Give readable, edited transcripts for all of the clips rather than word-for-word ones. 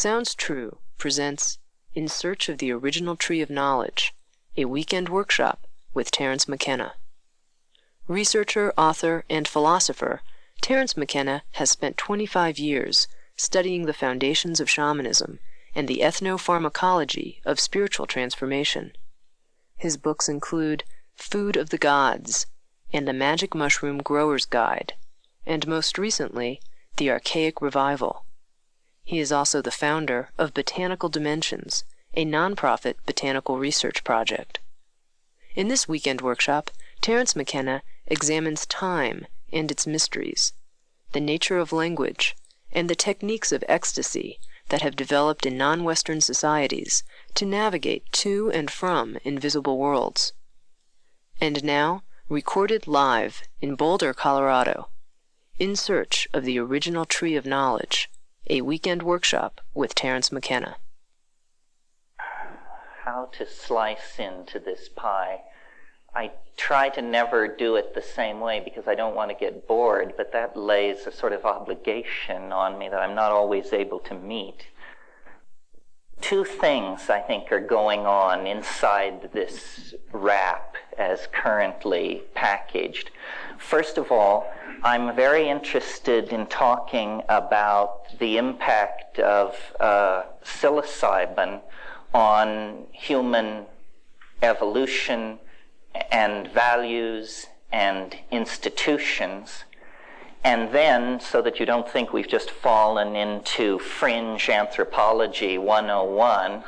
Sounds True presents In Search of the Original Tree of Knowledge, a weekend workshop with Terence McKenna. Researcher, author, and philosopher, Terence McKenna has spent 25 years studying the foundations of shamanism and the ethnopharmacology of spiritual transformation. His books include Food of the Gods and The Magic Mushroom Grower's Guide, and most recently, The Archaic Revival. He is also the founder of Botanical Dimensions, a nonprofit botanical research project. In this weekend workshop, Terence McKenna examines time and its mysteries, the nature of language, and the techniques of ecstasy that have developed in non-Western societies to navigate to and from invisible worlds. And now, recorded live in Boulder, Colorado, In Search of the Original Tree of Knowledge, a weekend workshop with Terence McKenna. How to slice into this pie. I try to never do it the same way because I don't want to get bored, but that lays a sort of obligation on me that I'm not always able to meet. Two things, I think, are going on inside this wrap as currently packaged. First of all, I'm very interested in talking about the impact of psilocybin on human evolution and values and institutions. And then, so that you don't think we've just fallen into fringe anthropology 101,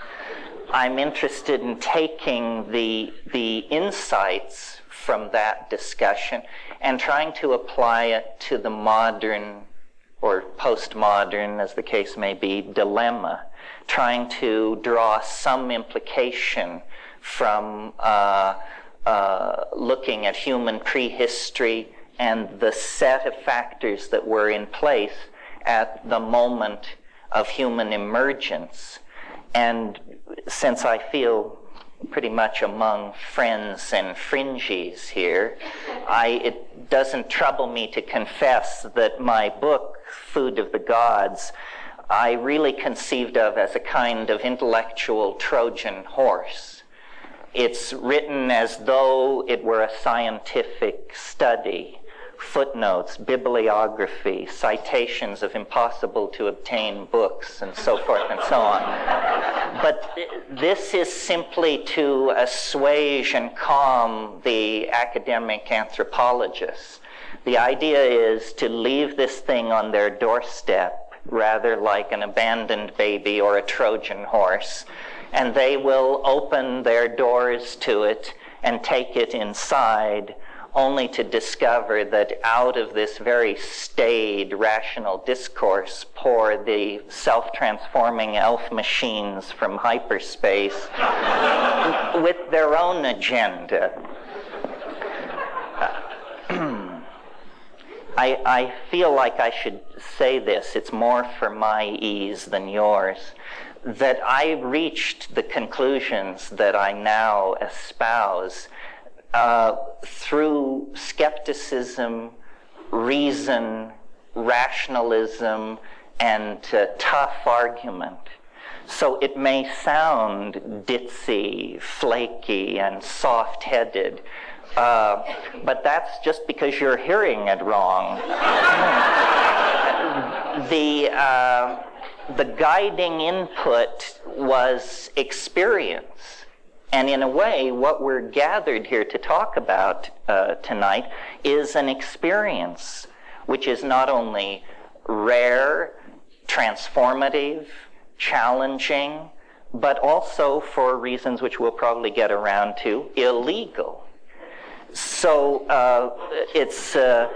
I'm interested in taking the insights from that discussion and trying to apply it to the modern or postmodern, as the case may be, dilemma, trying to draw some implication from looking at human prehistory and the set of factors that were in place at the moment of human emergence. And since I feel pretty much among friends and fringies here, it doesn't trouble me to confess that my book, Food of the Gods, I really conceived of as a kind of intellectual Trojan horse. It's written as though it were a scientific study. Footnotes, bibliography, citations of impossible to obtain books, and so forth and so on. But this is simply to assuage and calm the academic anthropologists. The idea is to leave this thing on their doorstep, rather like an abandoned baby or a Trojan horse, and they will open their doors to it and take it inside, only to discover that out of this very staid, rational discourse pour the self-transforming elf machines from hyperspace with their own agenda. I feel like I should say this, it's more for my ease than yours, that I reached the conclusions that I now espouse through skepticism, reason, rationalism, and tough argument. So it may sound ditzy, flaky, and soft-headed, but that's just because you're hearing it wrong. The guiding input was experience. And in a way, what we're gathered here to talk about tonight is an experience which is not only rare, transformative, challenging, but also, for reasons which we'll probably get around to, illegal. So it's a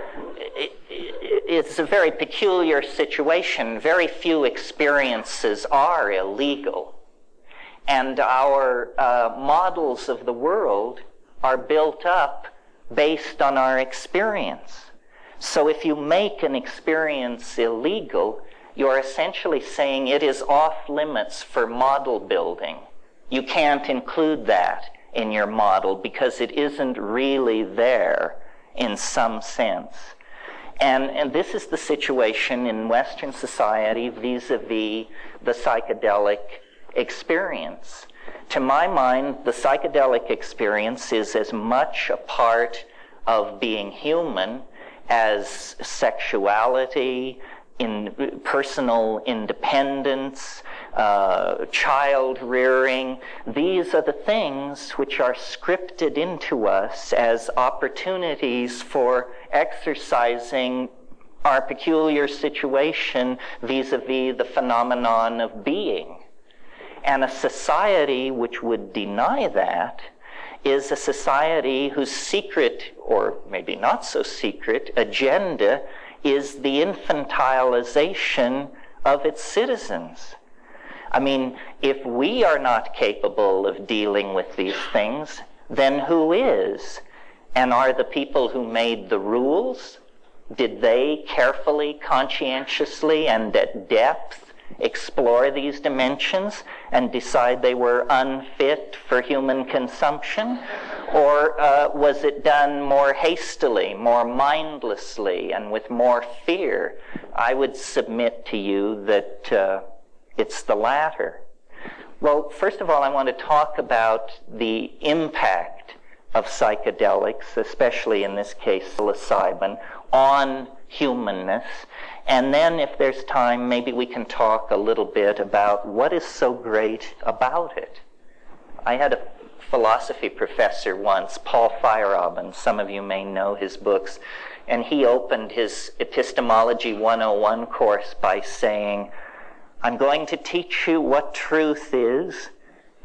very peculiar situation. Very few experiences are illegal. And our models of the world are built up based on our experience. So if you make an experience illegal, you're essentially saying it is off limits for model building. You can't include that in your model because it isn't really there in some sense. And this is the situation in Western society vis-a-vis the psychedelic experience. To my mind, the psychedelic experience is as much a part of being human as sexuality, in personal independence, child rearing. These are the things which are scripted into us as opportunities for exercising our peculiar situation vis-a-vis the phenomenon of being. And a society which would deny that is a society whose secret, or maybe not so secret, agenda is the infantilization of its citizens. I mean, if we are not capable of dealing with these things, then who is? And are the people who made the rules, did they carefully, conscientiously, and at depth explore these dimensions and decide they were unfit for human consumption? Or was it done more hastily, more mindlessly, and with more fear? I would submit to you that it's the latter. Well, first of all, I want to talk about the impact of psychedelics, especially in this case psilocybin, on humanness. And then, if there's time, maybe we can talk a little bit about what is so great about it. I had a philosophy professor once, Paul Feyerabend. Some of you may know his books. And he opened his Epistemology 101 course by saying, I'm going to teach you what truth is,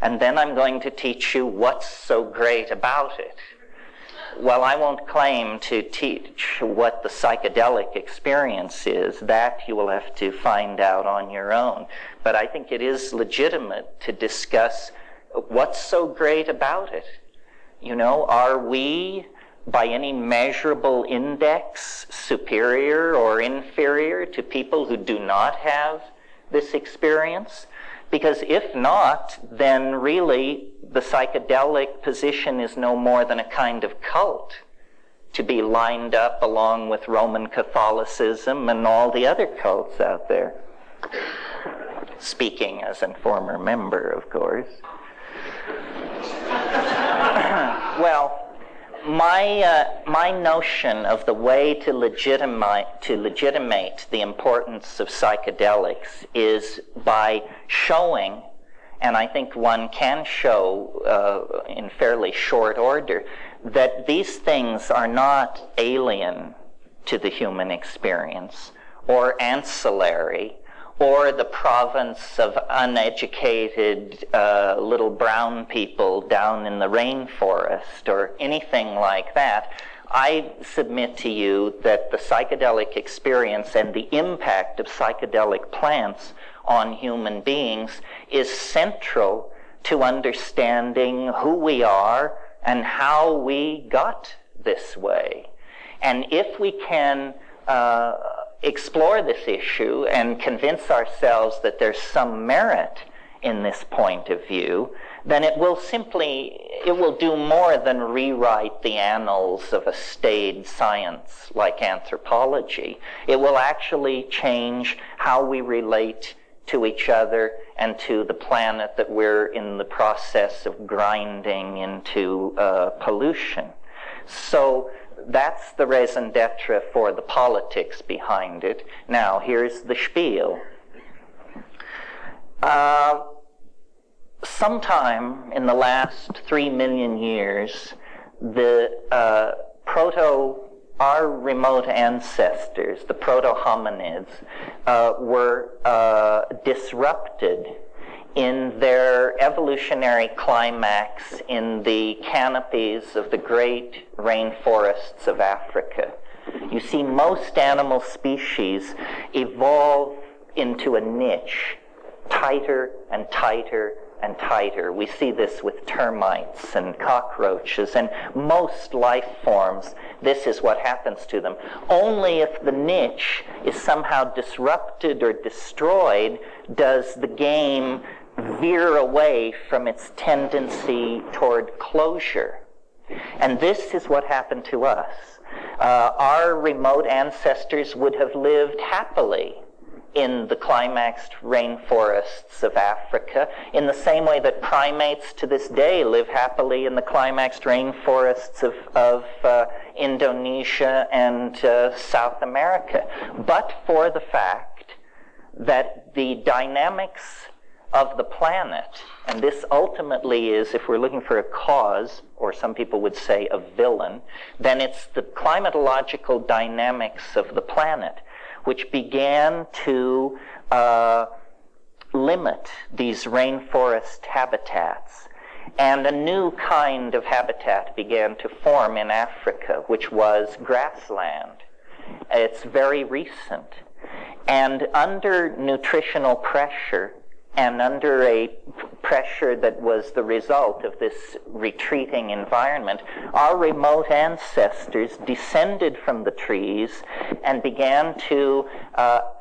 and then I'm going to teach you what's so great about it. Well, I won't claim to teach what the psychedelic experience is. That you will have to find out on your own. But I think it is legitimate to discuss what's so great about it. You know, are we, by any measurable index, superior or inferior to people who do not have this experience? Because if not, then really the psychedelic position is no more than a kind of cult to be lined up along with Roman Catholicism and all the other cults out there. Speaking as a former member, of course. Well, my notion of the way to legitimate the importance of psychedelics is by showing, and I think one can show in fairly short order, that these things are not alien to the human experience or ancillary or the province of uneducated little brown people down in the rainforest or anything like that. I submit to you that the psychedelic experience and the impact of psychedelic plants on human beings is central to understanding who we are and how we got this way. And if we can explore this issue and convince ourselves that there's some merit in this point of view, then it will do more than rewrite the annals of a staid science like anthropology. It will actually change how we relate to each other and to the planet that we're in the process of grinding into pollution. So that's the raison d'etre for the politics behind it. Now, here's the spiel. Sometime in the last 3 million years, our remote ancestors, the proto-hominids, were disrupted in their evolutionary climax in the canopies of the great rainforests of Africa. You see, most animal species evolve into a niche, tighter and tighter and tighter. We see this with termites and cockroaches and most life forms. This is what happens to them. Only if the niche is somehow disrupted or destroyed does the game veer away from its tendency toward closure. And this is what happened to us. Our remote ancestors would have lived happily in the climaxed rainforests of Africa, in the same way that primates to this day live happily in the climaxed rainforests of Indonesia and South America, but for the fact that the dynamics of the planet, and this ultimately is, if we're looking for a cause, or some people would say a villain, then it's the climatological dynamics of the planet which began to limit these rainforest habitats. And a new kind of habitat began to form in Africa, which was grassland. It's very recent. And under nutritional pressure, and under a pressure that was the result of this retreating environment, our remote ancestors descended from the trees and began to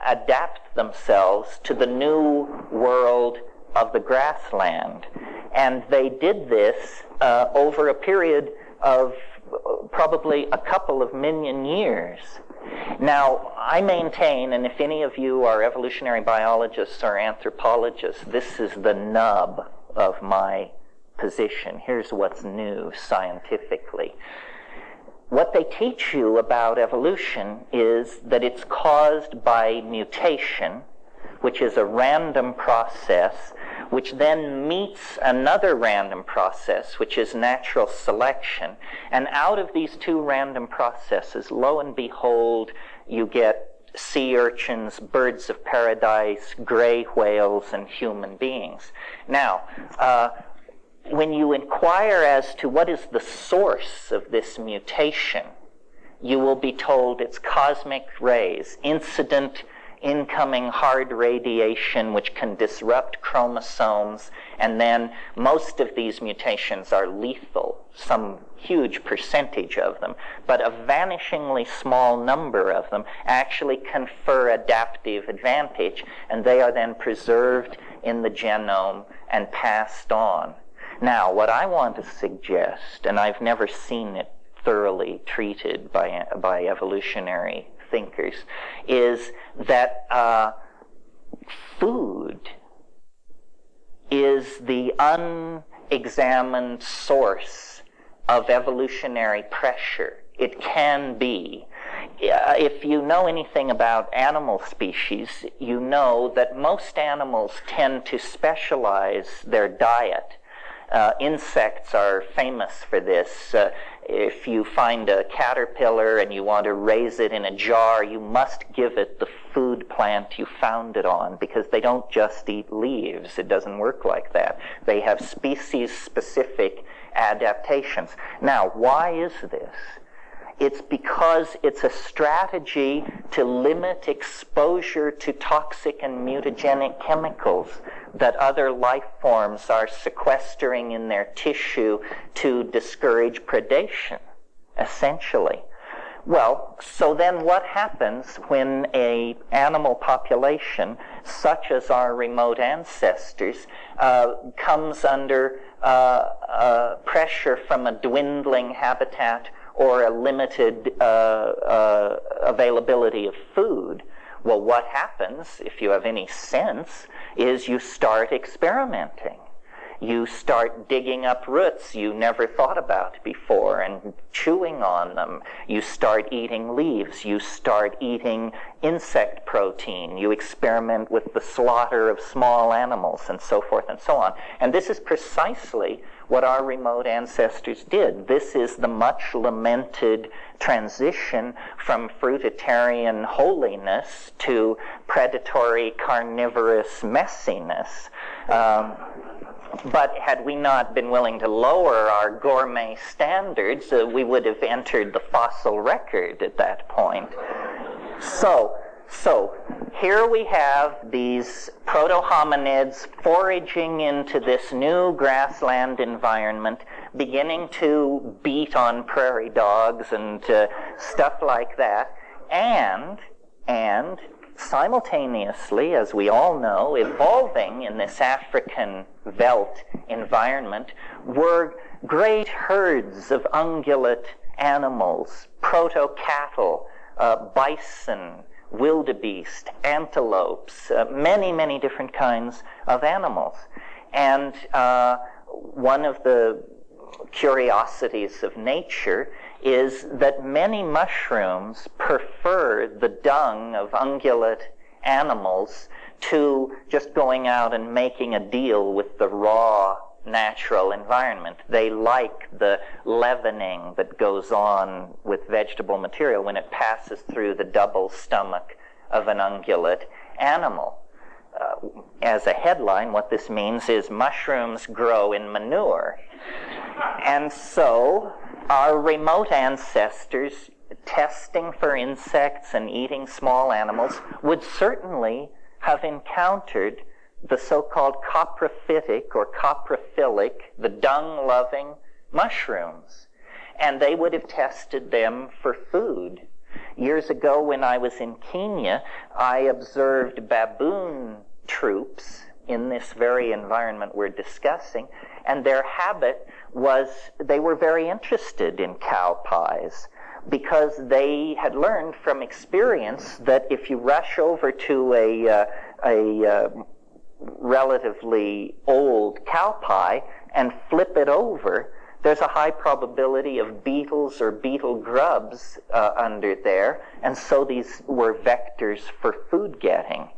adapt themselves to the new world of the grassland. And they did this over a period of probably a couple of million years. Now, I maintain, and if any of you are evolutionary biologists or anthropologists, this is the nub of my position. Here's what's new scientifically. What they teach you about evolution is that it's caused by mutation, which is a random process, which then meets another random process, which is natural selection. And out of these two random processes, lo and behold, you get sea urchins, birds of paradise, gray whales, and human beings. Now, when you inquire as to what is the source of this mutation, you will be told it's cosmic rays, incident incoming hard radiation which can disrupt chromosomes, and then most of these mutations are lethal, some huge percentage of them, but a vanishingly small number of them actually confer adaptive advantage, and they are then preserved in the genome and passed on. Now, what I want to suggest, and I've never seen it thoroughly treated by evolutionary thinkers, is that food is the unexamined source of evolutionary pressure. It can be. If you know anything about animal species, you know that most animals tend to specialize their diet. Insects are famous for this. If you find a caterpillar and you want to raise it in a jar, you must give it the food plant you found it on, because they don't just eat leaves. It doesn't work like that. They have species-specific adaptations. Now, why is this? It's because it's a strategy to limit exposure to toxic and mutagenic chemicals that other life forms are sequestering in their tissue to discourage predation, essentially. Well, so then what happens when an animal population, such as our remote ancestors, comes under pressure from a dwindling habitat or a limited availability of food? Well, what happens, if you have any sense, is you start experimenting. You start digging up roots you never thought about before and chewing on them. You start eating leaves. You start eating insect protein. You experiment with the slaughter of small animals and so forth and so on. And this is precisely what our remote ancestors did. This is the much lamented transition from fruitarian holiness to predatory carnivorous messiness. But had we not been willing to lower our gourmet standards, we would have entered the fossil record at that point. So here we have these proto-hominids foraging into this new grassland environment, beginning to beat on prairie dogs and stuff like that, and simultaneously, as we all know, evolving in this African veldt environment were great herds of ungulate animals, proto-cattle, bison, wildebeest, antelopes, many, many different kinds of animals. And one of the curiosities of nature is that many mushrooms prefer the dung of ungulate animals to just going out and making a deal with the raw natural environment. They like the leavening that goes on with vegetable material when it passes through the double stomach of an ungulate animal. As a headline, what this means is mushrooms grow in manure. And so our remote ancestors, testing for insects and eating small animals, would certainly have encountered the so-called coprophytic or coprophilic, the dung-loving mushrooms. And they would have tested them for food. Years ago when I was in Kenya, I observed baboon troops in this very environment we're discussing, and their habit was they were very interested in cow pies because they had learned from experience that if you rush over to a relatively old cow pie and flip it over, there's a high probability of beetles or beetle grubs under there, and so these were vectors for food getting.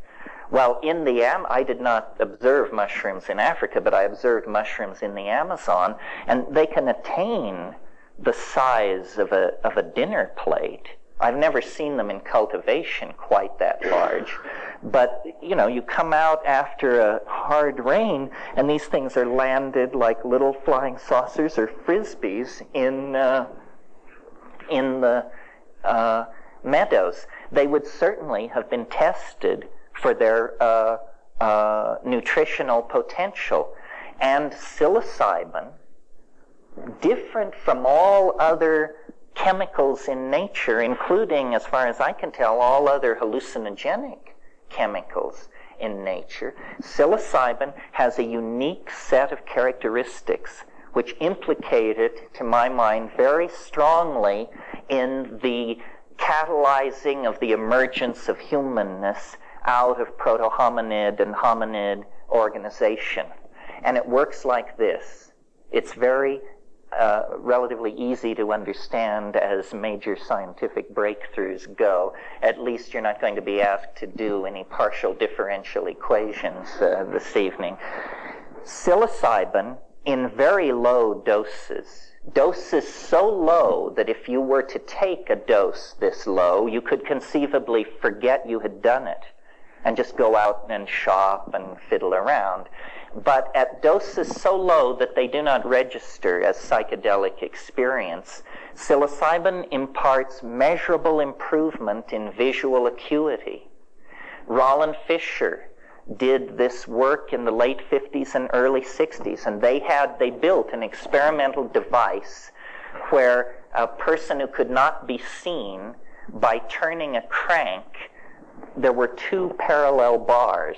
Well, I did not observe mushrooms in Africa, but I observed mushrooms in the Amazon, and they can attain the size of a dinner plate. I've never seen them in cultivation quite that large. But, you come out after a hard rain, and these things are landed like little flying saucers or frisbees in the meadows. They would certainly have been tested for their nutritional potential. And psilocybin, different from all other chemicals in nature, including, as far as I can tell, all other hallucinogenic chemicals in nature, psilocybin has a unique set of characteristics which implicate it, to my mind, very strongly in the catalyzing of the emergence of humanness out of proto-hominid and hominid organization. And it works like this. It's very relatively easy to understand as major scientific breakthroughs go. At least you're not going to be asked to do any partial differential equations this evening. Psilocybin in very low doses so low that if you were to take a dose this low, you could conceivably forget you had done it and just go out and shop and fiddle around. But at doses so low that they do not register as psychedelic experience, psilocybin imparts measurable improvement in visual acuity. Roland Fisher did this work in the late 50s and early 60s, and they built an experimental device where a person who could not be seen, by turning a crank, there were two parallel bars.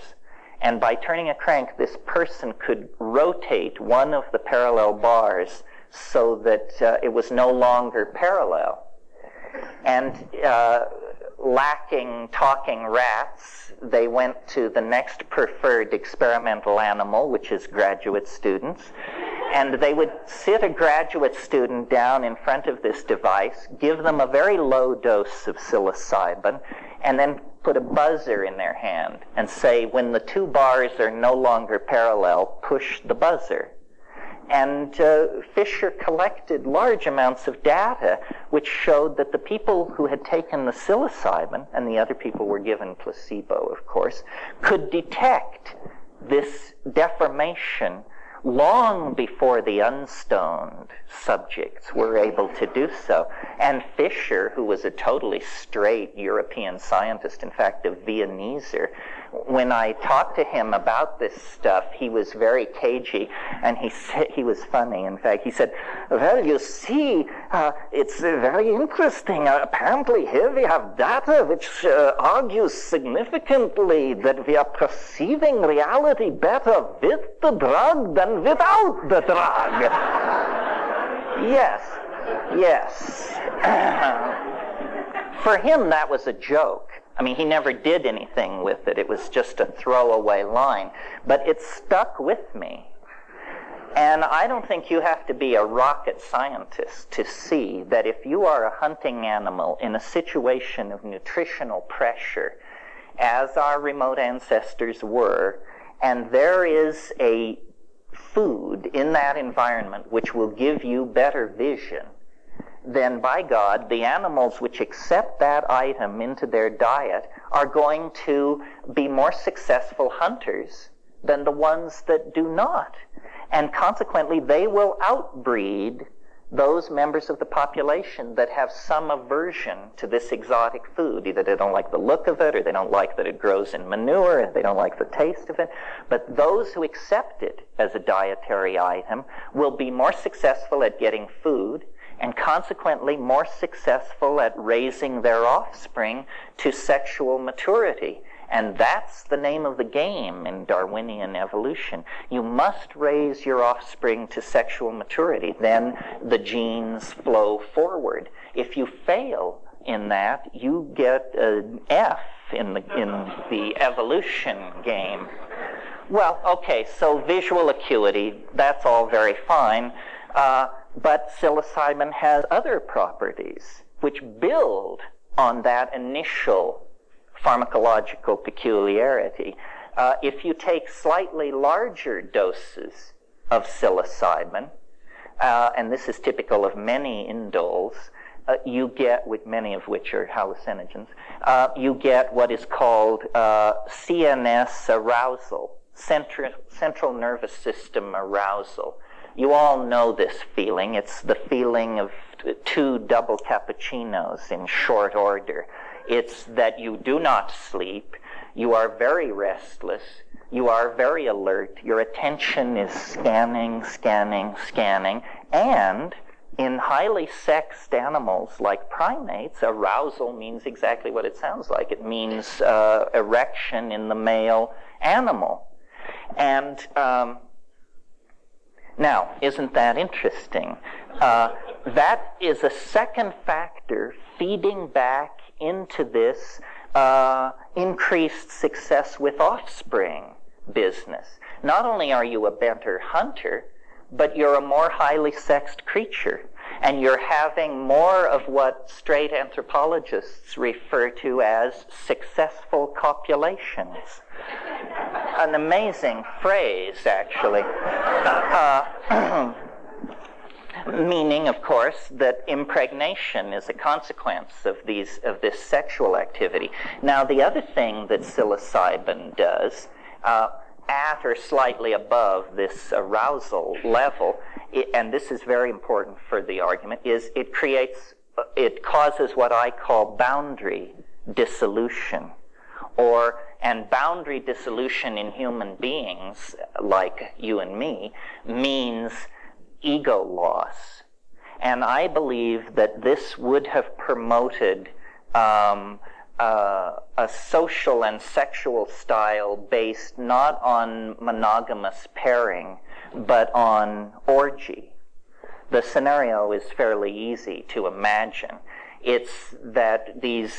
And by turning a crank, this person could rotate one of the parallel bars so that it was no longer parallel. And lacking talking rats, they went to the next preferred experimental animal, which is graduate students. And they would sit a graduate student down in front of this device, give them a very low dose of psilocybin, and then put a buzzer in their hand and say, when the two bars are no longer parallel, push the buzzer. And Fisher collected large amounts of data which showed that the people who had taken the psilocybin, and the other people were given placebo, of course, could detect this deformation long before the unstoned subjects were able to do so. And Fisher, who was a totally straight European scientist, in fact a Viennese, when I talked to him about this stuff, he was very cagey, and he was funny. In fact, he said, well, you see, it's very interesting. Apparently here we have data which argues significantly that we are perceiving reality better with the drug than without the drug. Yes. Yes. For him, that was a joke. I mean, he never did anything with it. It was just a throwaway line. But it stuck with me. And I don't think you have to be a rocket scientist to see that if you are a hunting animal in a situation of nutritional pressure, as our remote ancestors were, and there is a food in that environment which will give you better vision, then by God, the animals which accept that item into their diet are going to be more successful hunters than the ones that do not. And consequently, they will outbreed those members of the population that have some aversion to this exotic food. Either they don't like the look of it, or they don't like that it grows in manure, or they don't like the taste of it. But those who accept it as a dietary item will be more successful at getting food, and consequently more successful at raising their offspring to sexual maturity. And that's the name of the game in Darwinian evolution. You must raise your offspring to sexual maturity. Then the genes flow forward. If you fail in that, you get an F in the evolution game. Well, okay, so visual acuity, that's all very fine. But psilocybin has other properties which build on that initial pharmacological peculiarity. If you take slightly larger doses of psilocybin, and this is typical of many indoles, you get, with many of which are hallucinogens, you get what is called CNS arousal, central nervous system arousal. You all know this feeling. It's the feeling of 2 double cappuccinos in short order. It's that you do not sleep, you are very restless, you are very alert, your attention is scanning, and in highly sexed animals like primates, arousal means exactly what it sounds like. It means erection in the male animal. And now, isn't that interesting? That is a second factor feeding back into this increased success with offspring business. Not only are you a better hunter, but you're a more highly sexed creature. And you're having more of what straight anthropologists refer to as successful copulations. An amazing phrase, actually. Meaning, of course, that impregnation is a consequence of this sexual activity. Now, the other thing that psilocybin does, at or slightly above this arousal level, and this is very important for the argument, is it causes what I call boundary dissolution. And boundary dissolution in human beings, like you and me, means ego loss. And I believe that this would have promoted a social and sexual style based not on monogamous pairing, but on orgy. The scenario is fairly easy to imagine. It's that these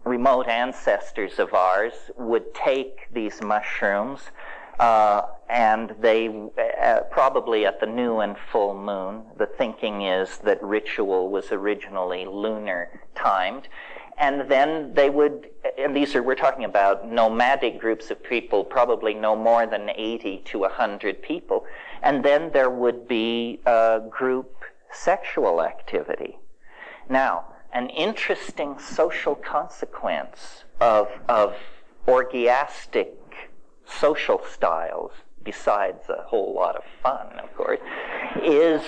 remote ancestors of ours would take these mushrooms, and they, probably at the new and full moon, the thinking is that ritual was originally lunar timed, and then they would, and we're talking about nomadic groups of people, probably no more than 80 to 100 people, and then there would be group sexual activity. Now, an interesting social consequence of orgiastic social styles, besides a whole lot of fun, of course, is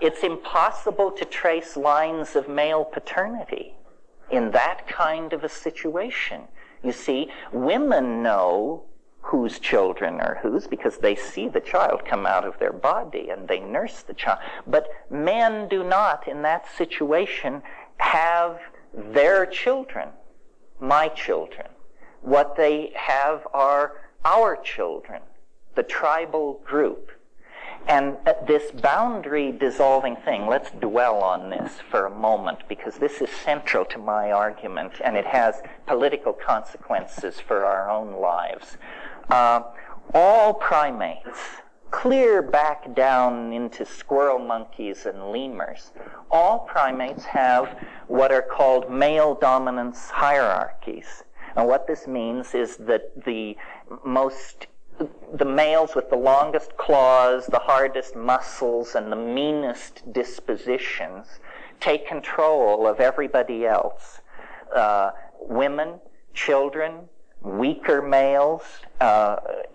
it's impossible to trace lines of male paternity in that kind of a situation. You see, women know whose children are whose because they see the child come out of their body and they nurse the child. But men do not, in that situation, have their children, my children. What they have are our children, the tribal group. And this boundary dissolving thing, let's dwell on this for a moment, because this is central to my argument, and it has political consequences for our own lives. All primates, clear back down into squirrel monkeys and lemurs, all primates have what are called male dominance hierarchies. And what this means is that the males with the longest claws, the hardest muscles, and the meanest dispositions take control of everybody else. Women, children, weaker males,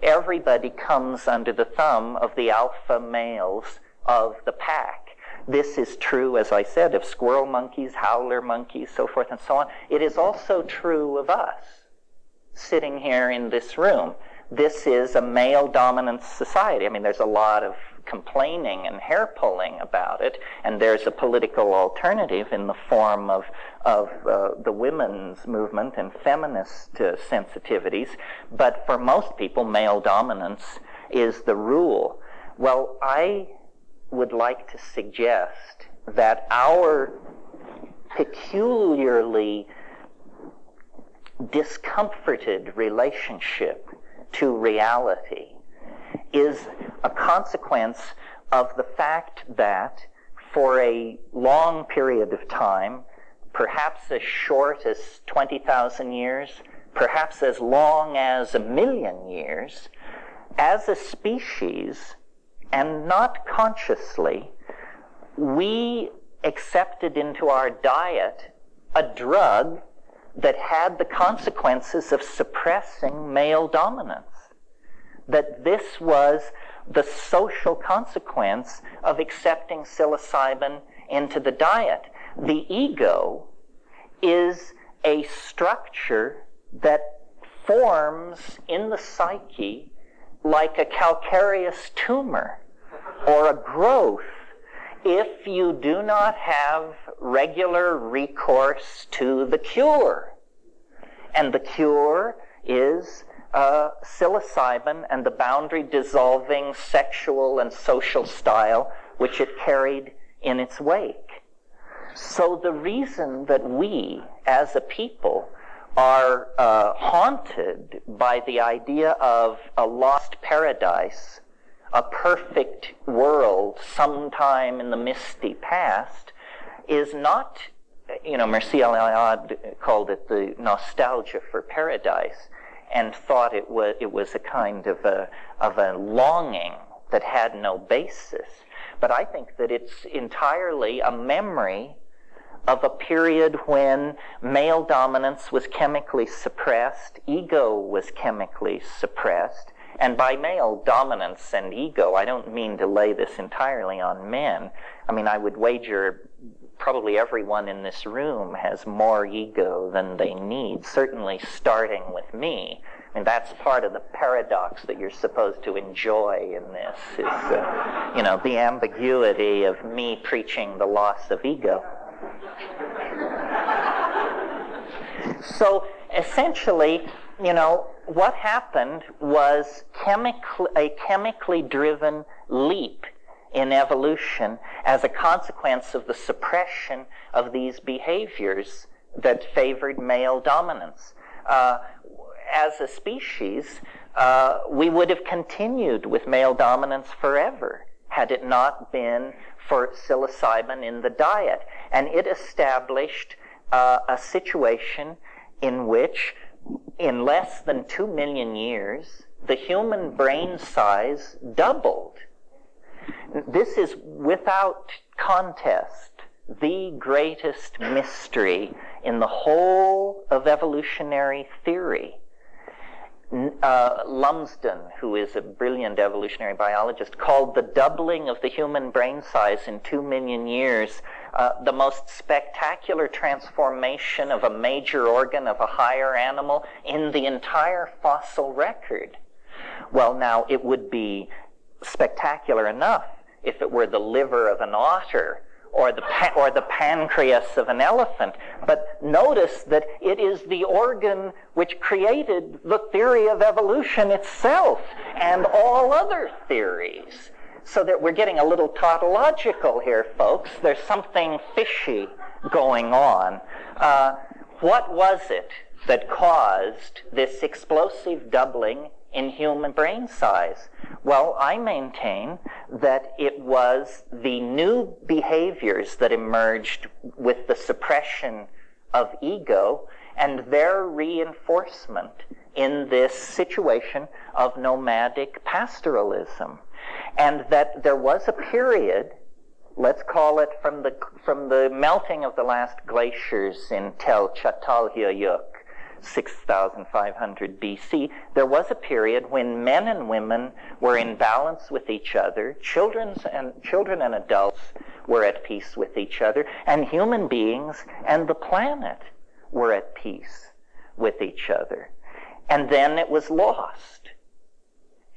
everybody comes under the thumb of the alpha males of the pack. This is true, as I said, of squirrel monkeys, howler monkeys, so forth and so on. It is also true of us, sitting here in this room. This is a male-dominant society. I mean, there's a lot of complaining and hair-pulling about it, and there's a political alternative in the form of the women's movement and feminist sensitivities. But for most people, male dominance is the rule. Well, I would like to suggest that our peculiarly discomforted relationship to reality is a consequence of the fact that for a long period of time, perhaps as short as 20,000 years, perhaps as long as 1,000,000 years, as a species, and not consciously, we accepted into our diet a drug that had the consequences of suppressing male dominance. That this was the social consequence of accepting psilocybin into the diet. The ego is a structure that forms in the psyche like a calcareous tumor or a growth if you do not have regular recourse to the cure. And the cure is psilocybin and the boundary-dissolving sexual and social style which it carried in its wake. So the reason that we, as a people, are haunted by the idea of a lost paradise, a perfect world sometime in the misty past, is not, Mircea Eliade called it the nostalgia for paradise, and thought it was a kind of a longing that had no basis. But I think that it's entirely a memory of a period when male dominance was chemically suppressed, ego was chemically suppressed. And by male dominance and ego, I don't mean to lay this entirely on men. I mean, I would wager probably everyone in this room has more ego than they need, certainly starting with me. I mean, that's part of the paradox that you're supposed to enjoy in this, is, the ambiguity of me preaching the loss of ego. So, essentially, what happened was a chemically driven leap in evolution as a consequence of the suppression of these behaviors that favored male dominance. As a species, we would have continued with male dominance forever had it not been for psilocybin in the diet. And it established a situation in which, in less than 2 million years, the human brain size doubled. This is, without contest, the greatest mystery in the whole of evolutionary theory. Lumsden, who is a brilliant evolutionary biologist, called the doubling of the human brain size in 2 million years the most spectacular transformation of a major organ of a higher animal in the entire fossil record. Well, now, it would be spectacular enough if it were the liver of an otter or the pancreas of an elephant. But notice that it is the organ which created the theory of evolution itself and all other theories. So that we're getting a little tautological here, folks. There's something fishy going on. What was it that caused this explosive doubling in human brain size? Well, I maintain that it was the new behaviors that emerged with the suppression of ego and their reinforcement in this situation of nomadic pastoralism. And that there was a period, let's call it from the melting of the last glaciers in Tel Çatalhöyük, 6,500 BC, there was a period when men and women were in balance with each other, children and adults were at peace with each other, and human beings and the planet were at peace with each other. And then it was lost.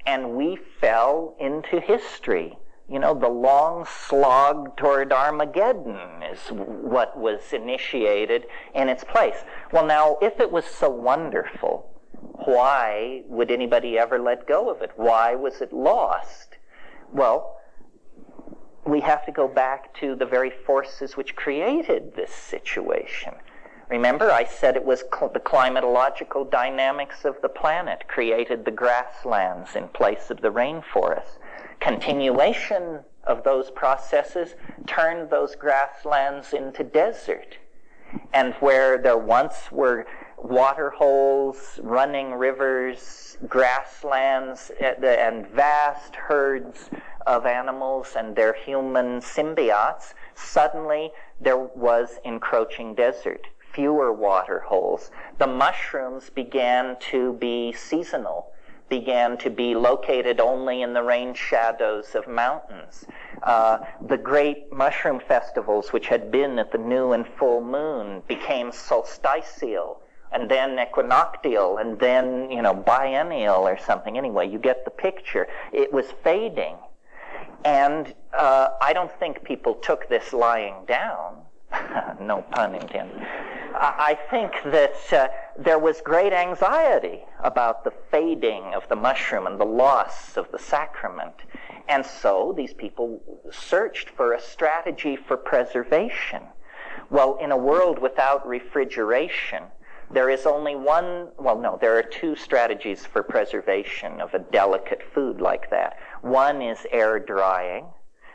And we fell into history. You know, the long slog toward Armageddon is what was initiated in its place. Well, now, if it was so wonderful, why would anybody ever let go of it? Why was it lost? Well, we have to go back to the very forces which created this situation. Remember, I said it was the climatological dynamics of the planet created the grasslands in place of the rainforests. Continuation of those processes turned those grasslands into desert. And where there once were water holes, running rivers, grasslands, and vast herds of animals and their human symbiotes, suddenly there was encroaching desert, fewer water holes. The mushrooms began to be seasonal, began to be located only in the rain shadows of mountains. The great mushroom festivals, which had been at the new and full moon, became solstitial, and then equinoctial, and then, biennial or something. Anyway, you get the picture. It was fading. And I don't think people took this lying down. No pun intended. I think that there was great anxiety about the fading of the mushroom and the loss of the sacrament. And so these people searched for a strategy for preservation. Well, in a world without refrigeration, there is only there are two strategies for preservation of a delicate food like that. One is air drying,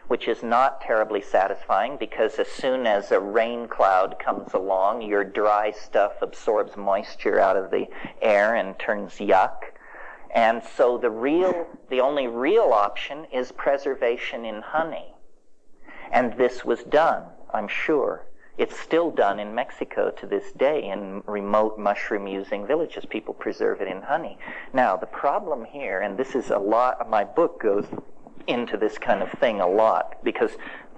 which is not terribly satisfying because as soon as a rain cloud comes along, your dry stuff absorbs moisture out of the air and turns yuck. And so the only real option is preservation in honey. And this was done, I'm sure. It's still done in Mexico to this day in remote mushroom-using villages. People preserve it in honey. Now, the problem here, and this is a lot, my book goes into this kind of thing a lot, because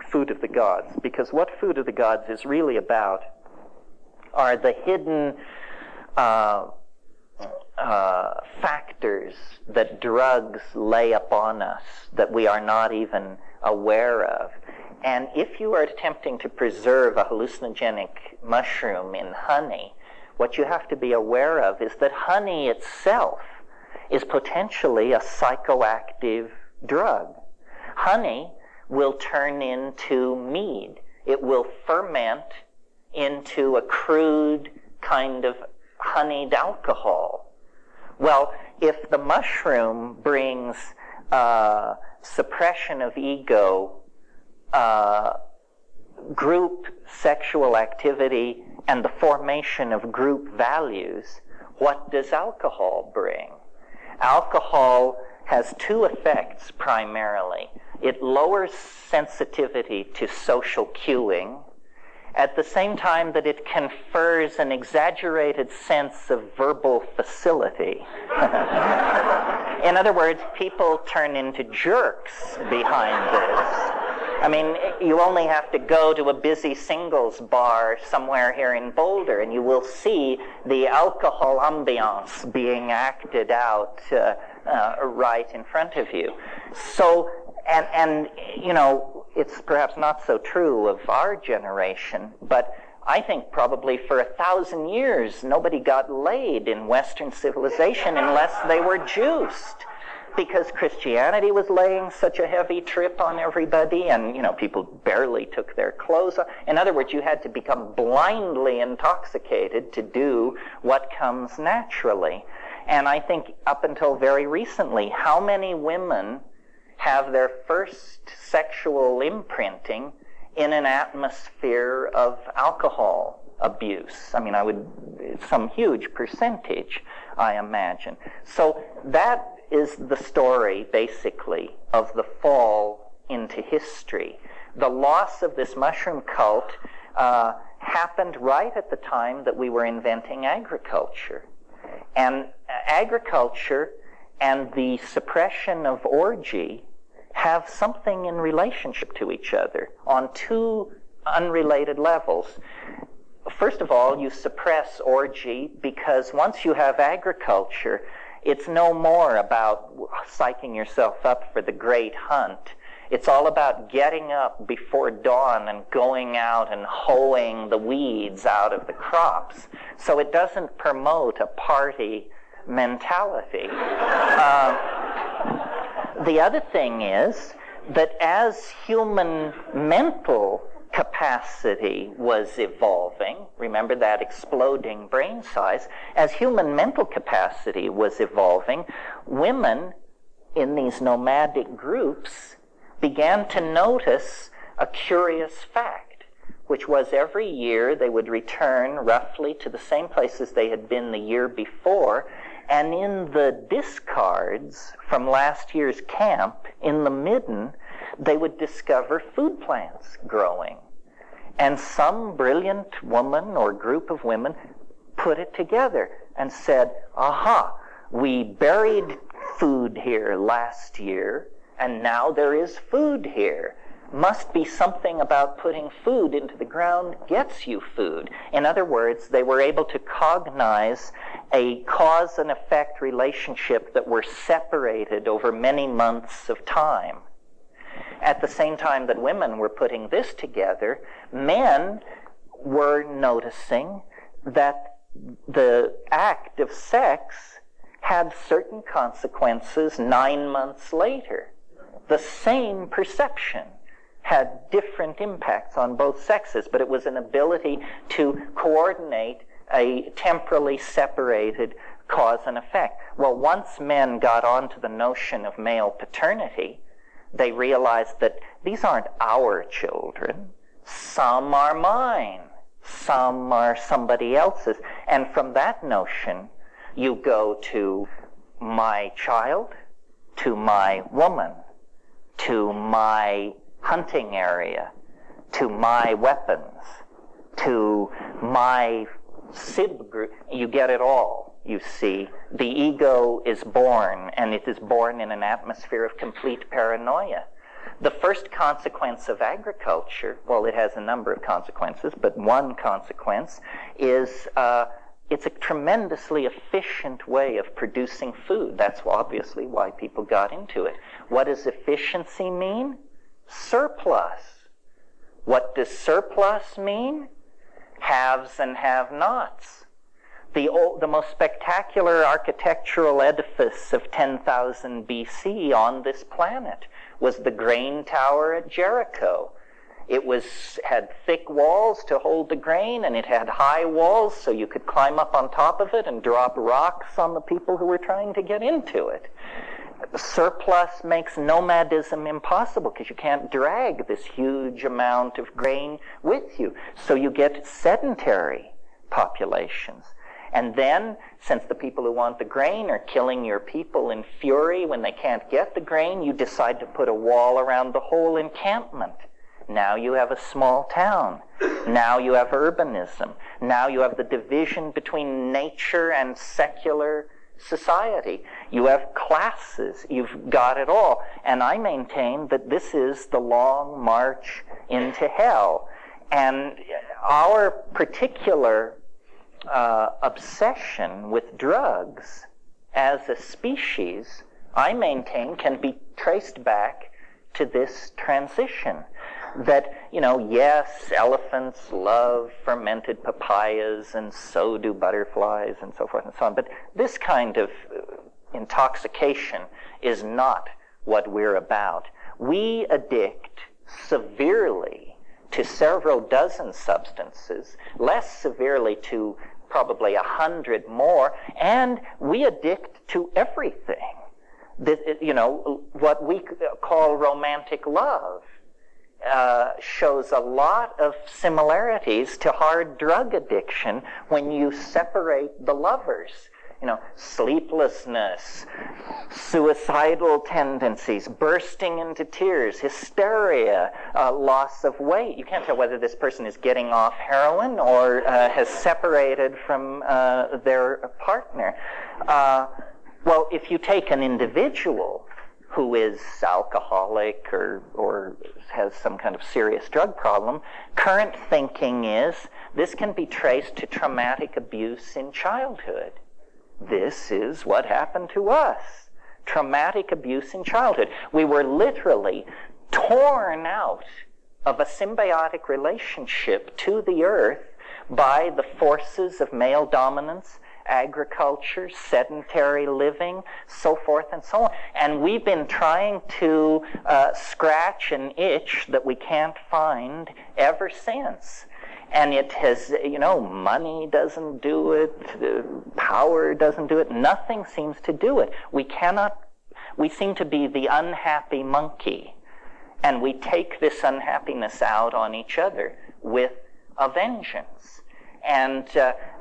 Food of the Gods. Because what Food of the Gods is really about are the hidden factors that drugs lay upon us that we are not even aware of. And if you are attempting to preserve a hallucinogenic mushroom in honey, what you have to be aware of is that honey itself is potentially a psychoactive drug. Honey will turn into mead. It will ferment into a crude kind of honeyed alcohol. Well, if the mushroom brings suppression of ego, group sexual activity, and the formation of group values, what does alcohol bring? Alcohol has two effects primarily. It lowers sensitivity to social cueing, at the same time that it confers an exaggerated sense of verbal facility. In other words, people turn into jerks behind this. I mean, you only have to go to a busy singles bar somewhere here in Boulder, and you will see the alcohol ambiance being acted out right in front of you. So, and it's perhaps not so true of our generation, but I think probably for 1,000 years nobody got laid in Western civilization unless they were juiced. because Christianity was laying such a heavy trip on everybody, and, people barely took their clothes off. In other words, you had to become blindly intoxicated to do what comes naturally. And I think up until very recently, how many women have their first sexual imprinting in an atmosphere of alcohol abuse? I mean, it's some huge percentage, I imagine. So that is the story, basically, of the fall into history. The loss of this mushroom cult happened right at the time that we were inventing agriculture. And agriculture and the suppression of orgy have something in relationship to each other on two unrelated levels. First of all, you suppress orgy because once you have agriculture, it's no more about psyching yourself up for the great hunt. It's all about getting up before dawn and going out and hoeing the weeds out of the crops. So it doesn't promote a party mentality. The other thing is that as human mental capacity was evolving, remember that exploding brain size, as human mental capacity was evolving, women in these nomadic groups began to notice a curious fact, which was every year they would return roughly to the same places they had been the year before, and in the discards from last year's camp, in the midden, they would discover food plants growing. And some brilliant woman or group of women put it together and said, aha, we buried food here last year, and now there is food here. Must be something about putting food into the ground gets you food. In other words, they were able to cognize a cause and effect relationship that were separated over many months of time. At the same time that women were putting this together, men were noticing that the act of sex had certain consequences 9 months later. The same perception had different impacts on both sexes, but it was an ability to coordinate a temporally separated cause and effect. Well, once men got onto the notion of male paternity, they realized that these aren't our children. Some are mine. Some are somebody else's. And from that notion, you go to my child, to my woman, to my hunting area, to my weapons, to my SIB group. You get it all, you see. The ego is born, and it is born in an atmosphere of complete paranoia. The first consequence of agriculture, well, it has a number of consequences, but one consequence is it's a tremendously efficient way of producing food. That's obviously why people got into it. What does efficiency mean? Surplus. What does surplus mean? Haves and have-nots. The most spectacular architectural edifice of 10,000 BC on this planet was the grain tower at Jericho. It had thick walls to hold the grain, and it had high walls so you could climb up on top of it and drop rocks on the people who were trying to get into it. Surplus makes nomadism impossible because you can't drag this huge amount of grain with you. So you get sedentary populations. And then, since the people who want the grain are killing your people in fury when they can't get the grain, you decide to put a wall around the whole encampment. Now you have a small town. Now you have urbanism. Now you have the division between nature and secular society. You have classes. You've got it all. And I maintain that this is the long march into hell. And our particular obsession with drugs as a species, I maintain, can be traced back to this transition. That, yes, elephants love fermented papayas, and so do butterflies, and so forth and so on. But this kind of intoxication is not what we're about. We addict severely to several dozen substances, less severely to probably 100 more, and we addict to everything. What we call romantic love shows a lot of similarities to hard drug addiction when you separate the lovers. Sleeplessness, suicidal tendencies, bursting into tears, hysteria, loss of weight. You can't tell whether this person is getting off heroin or has separated from their partner. Well, if you take an individual who is alcoholic or has some kind of serious drug problem, current thinking is this can be traced to traumatic abuse in childhood. This is what happened to us. Traumatic abuse in childhood. We were literally torn out of a symbiotic relationship to the earth by the forces of male dominance, agriculture, sedentary living, so forth and so on. And we've been trying to scratch an itch that we can't find ever since. And it has, money doesn't do it, power doesn't do it, nothing seems to do it. We seem to be the unhappy monkey, and we take this unhappiness out on each other with a vengeance. And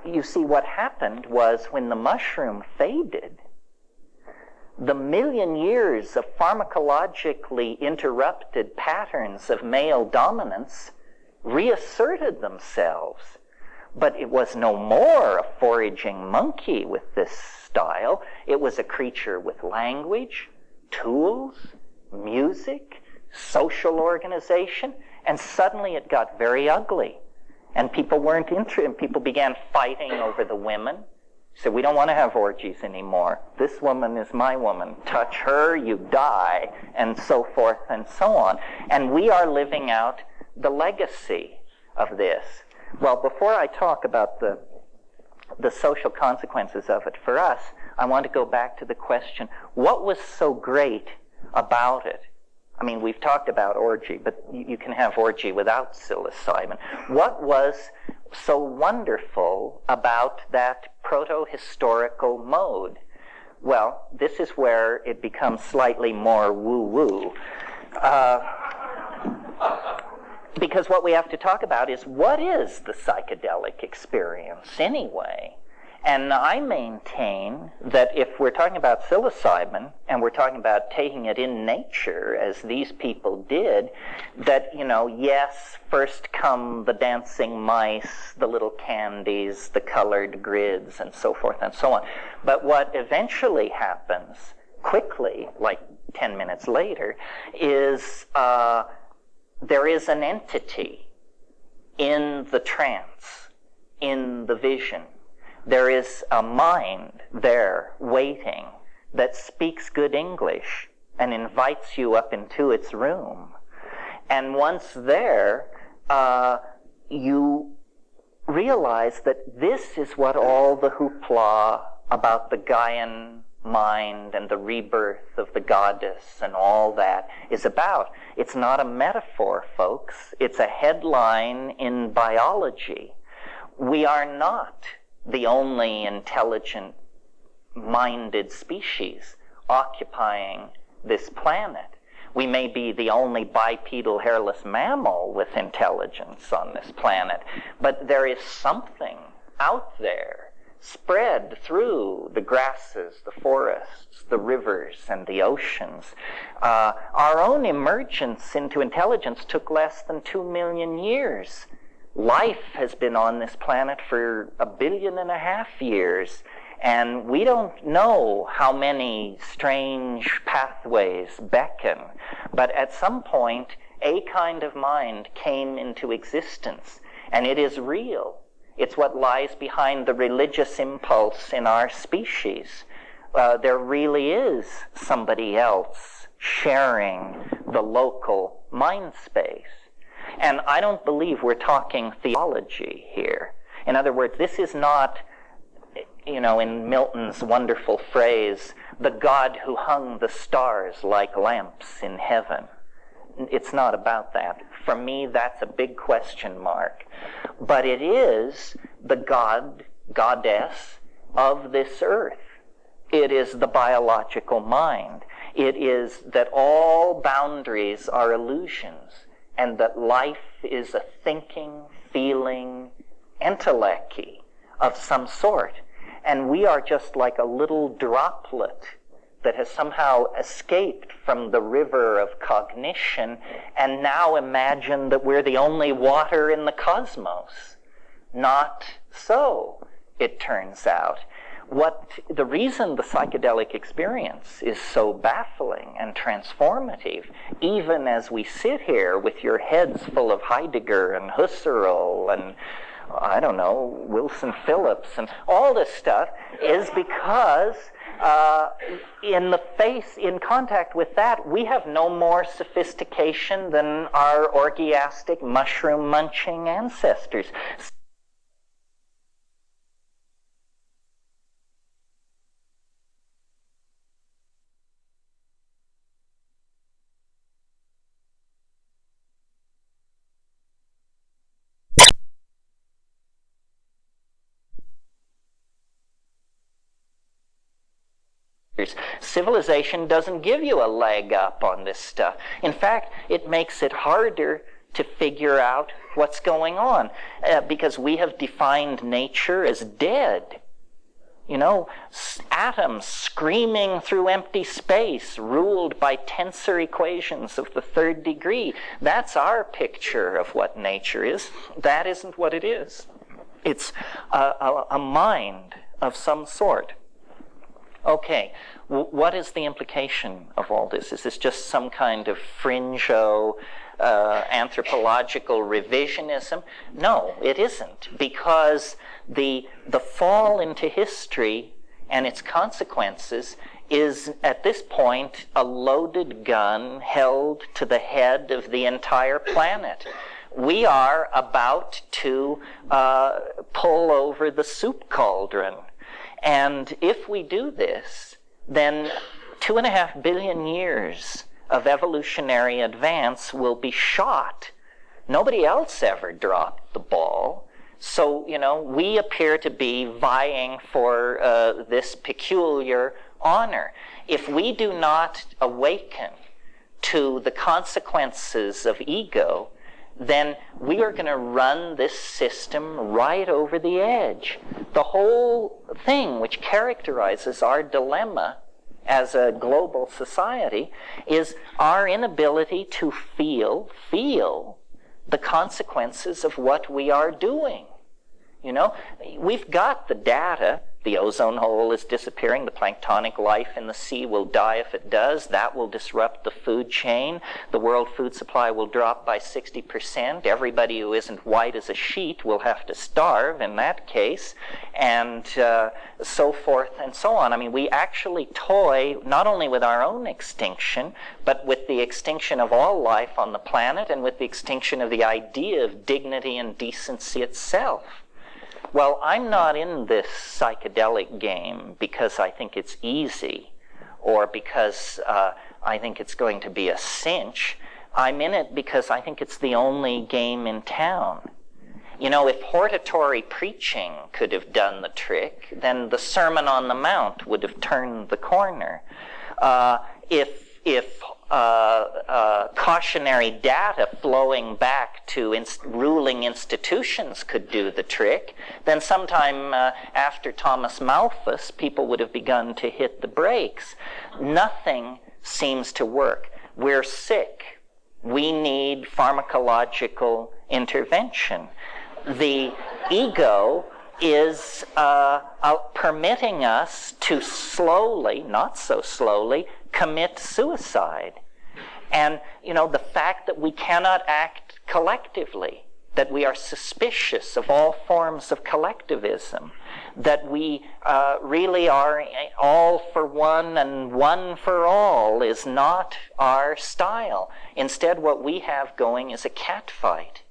you see, what happened was when the mushroom faded, the million years of pharmacologically interrupted patterns of male dominance reasserted themselves. But it was no more a foraging monkey with this style. It was a creature with language, tools, music, social organization, and suddenly it got very ugly. And people weren't interested, and people began fighting over the women. So we don't want to have orgies anymore. This woman is my woman. Touch her, you die, and so forth and so on. And we are living out the legacy of this. Well, before I talk about the social consequences of it for us, I want to go back to the question, what was so great about it? I mean, we've talked about orgy, but you can have orgy without psilocybin. What was so wonderful about that proto-historical mode? Well, this is where it becomes slightly more woo-woo. Because what we have to talk about is, what is the psychedelic experience anyway? And I maintain that if we're talking about psilocybin, and we're talking about taking it in nature, as these people did, that, yes, first come the dancing mice, the little candies, the colored grids, and so forth and so on. But what eventually happens, quickly, like 10 minutes later, is there is an entity in the trance, in the vision. There is a mind there waiting that speaks good English and invites you up into its room. And once there, you realize that this is what all the hoopla about the Gaian mind and the rebirth of the goddess and all that is about. It's not a metaphor, folks. It's a headline in biology. We are not the only intelligent-minded species occupying this planet. We may be the only bipedal hairless mammal with intelligence on this planet, but there is something out there spread through the grasses, the forests, the rivers, and the oceans. Our own emergence into intelligence took less than 2 million years. Life has been on this planet for 1.5 billion years, and we don't know how many strange pathways beckon. But at some point, a kind of mind came into existence, and it is real. It's what lies behind the religious impulse in our species. There really is somebody else sharing the local mind space. And I don't believe we're talking theology here. In other words, this is not, in Milton's wonderful phrase, the God who hung the stars like lamps in heaven. It's not about that. For me, that's a big question mark. But it is the God, goddess of this earth. It is the biological mind. It is that all boundaries are illusions, and that life is a thinking, feeling entelecky of some sort. And we are just like a little droplet that has somehow escaped from the river of cognition and now imagine that we're the only water in the cosmos. Not so, it turns out. The reason the psychedelic experience is so baffling and transformative, even as we sit here with your heads full of Heidegger and Husserl and I don't know, Wilson Phillips and all this stuff, is because in contact with that, we have no more sophistication than our orgiastic, mushroom-munching ancestors. Civilization doesn't give you a leg up on this stuff. In fact, it makes it harder to figure out what's going on because we have defined nature as dead. You know, atoms screaming through empty space, ruled by tensor equations of the third degree. That's our picture of what nature is. That isn't what it is. It's a mind of some sort. Okay, what is the implication of all this? Is this just some kind of fringo anthropological revisionism? No, it isn't, because the fall into history and its consequences is, at this point, a loaded gun held to the head of the entire planet. We are about to pull over the soup cauldron. And if we do this, then 2.5 billion years of evolutionary advance will be shot. Nobody else ever dropped the ball. So, you know, we appear to be vying for this peculiar honor. If we do not awaken to the consequences of ego, then we are going to run this system right over the edge. The whole thing which characterizes our dilemma as a global society is our inability to feel the consequences of what we are doing. You know, we've got the data. The ozone hole is disappearing. The planktonic life in the sea will die if it does. That will disrupt the food chain. The world food supply will drop by 60%. Everybody who isn't white as a sheet will have to starve in that case, and so forth and so on. I mean, we actually toy not only with our own extinction, but with the extinction of all life on the planet and with the extinction of the idea of dignity and decency itself. Well, I'm not in this psychedelic game because I think it's easy or because I think it's going to be a cinch. I'm in it because I think it's the only game in town. You know, if hortatory preaching could have done the trick, then the Sermon on the Mount would have turned the corner. If cautionary data flowing back to ruling institutions could do the trick, then sometime after Thomas Malthus, people would have begun to hit the brakes. Nothing seems to work. We're sick. We need pharmacological intervention. The ego is permitting us to slowly, not so slowly, commit suicide. And, you know, the fact that we cannot act collectively, that we are suspicious of all forms of collectivism, that we really are all for one and one for all is not our style. Instead, what we have going is a catfight.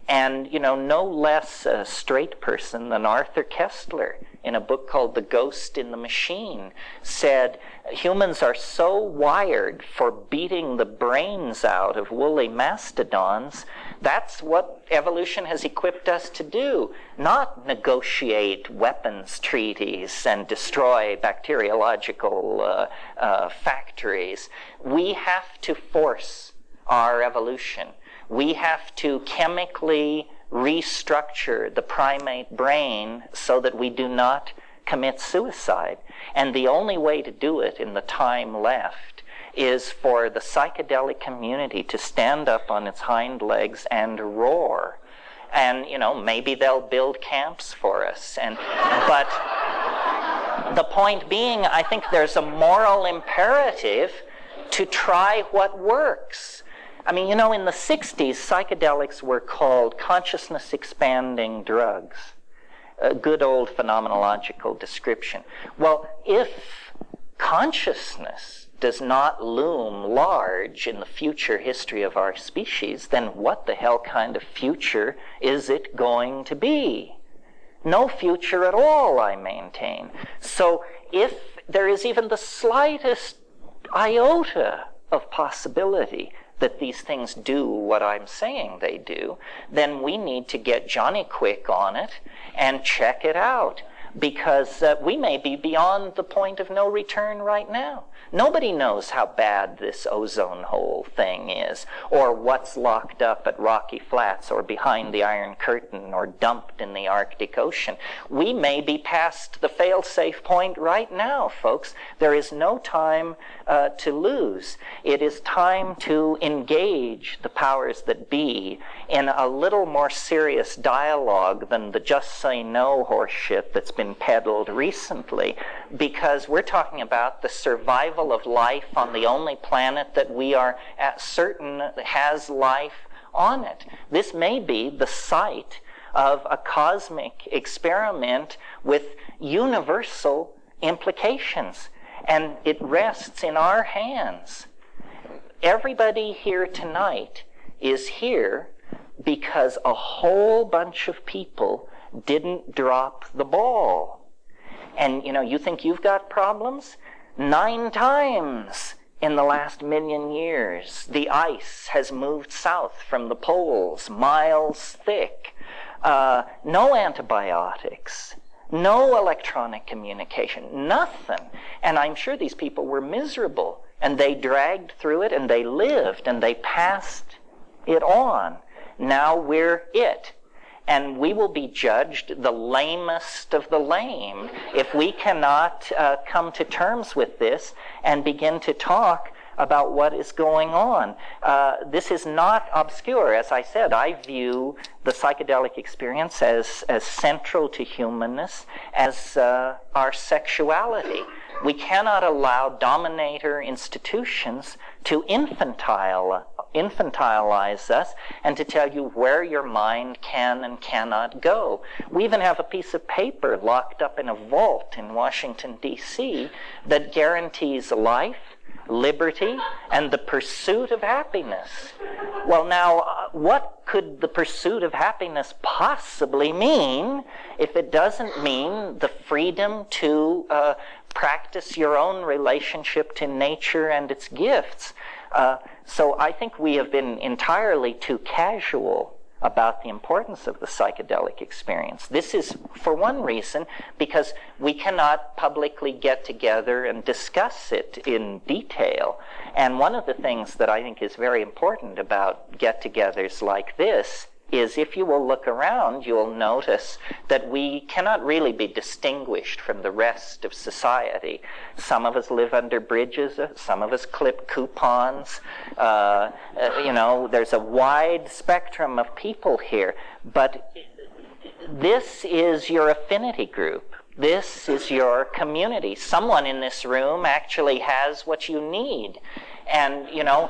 And, you know, no less a straight person than Arthur Koestler in a book called The Ghost in the Machine, said humans are so wired for beating the brains out of woolly mastodons. That's what evolution has equipped us to do, not negotiate weapons treaties and destroy bacteriological factories. We have to force our evolution. We have to chemically restructure the primate brain so that we do not commit suicide. And the only way to do it in the time left is for the psychedelic community to stand up on its hind legs and roar. And, you know, maybe they'll build camps for us. But the point being, I think there's a moral imperative to try what works. I mean, you know, in the 60s, psychedelics were called consciousness-expanding drugs. A good old phenomenological description. Well, if consciousness does not loom large in the future history of our species, then what the hell kind of future is it going to be? No future at all, I maintain. So if there is even the slightest iota of possibility that these things do what I'm saying they do, then we need to get Johnny Quick on it and check it out, because we may be beyond the point of no return right now. Nobody knows how bad this ozone hole thing is, or what's locked up at Rocky Flats or behind the Iron Curtain or dumped in the Arctic Ocean. We may be past the fail-safe point right now, folks. There is no time to lose. It is time to engage the powers that be in a little more serious dialogue than the just say no horseshit that's been peddled recently, because we're talking about the survival of life on the only planet that we are certain has life on it. This may be the site of a cosmic experiment with universal implications, and it rests in our hands. Everybody here tonight is here because a whole bunch of people didn't drop the ball. And, you know, you think you've got problems? 9 times in the last 1,000,000 years, the ice has moved south from the poles, miles thick. No antibiotics, no electronic communication, nothing. And I'm sure these people were miserable, and they dragged through it, and they lived, and they passed it on. Now we're it. And we will be judged the lamest of the lame if we cannot come to terms with this and begin to talk about what is going on. This is not obscure. As I said, I view the psychedelic experience as central to humanness, as our sexuality. We cannot allow dominator institutions to infantilize us and to tell you where your mind can and cannot go. We even have a piece of paper locked up in a vault in Washington, D.C. that guarantees life, liberty, and the pursuit of happiness. Well, now, what could the pursuit of happiness possibly mean if it doesn't mean the freedom to practice your own relationship to nature and its gifts? So I think we have been entirely too casual about the importance of the psychedelic experience. This is, for one reason, because we cannot publicly get together and discuss it in detail. And one of the things that I think is very important about get-togethers like this is, if you will look around, you'll notice that we cannot really be distinguished from the rest of society. Some of us live under bridges, some of us clip coupons. You know, there's a wide spectrum of people here. But this is your affinity group. This is your community. Someone in this room actually has what you need. And, you know,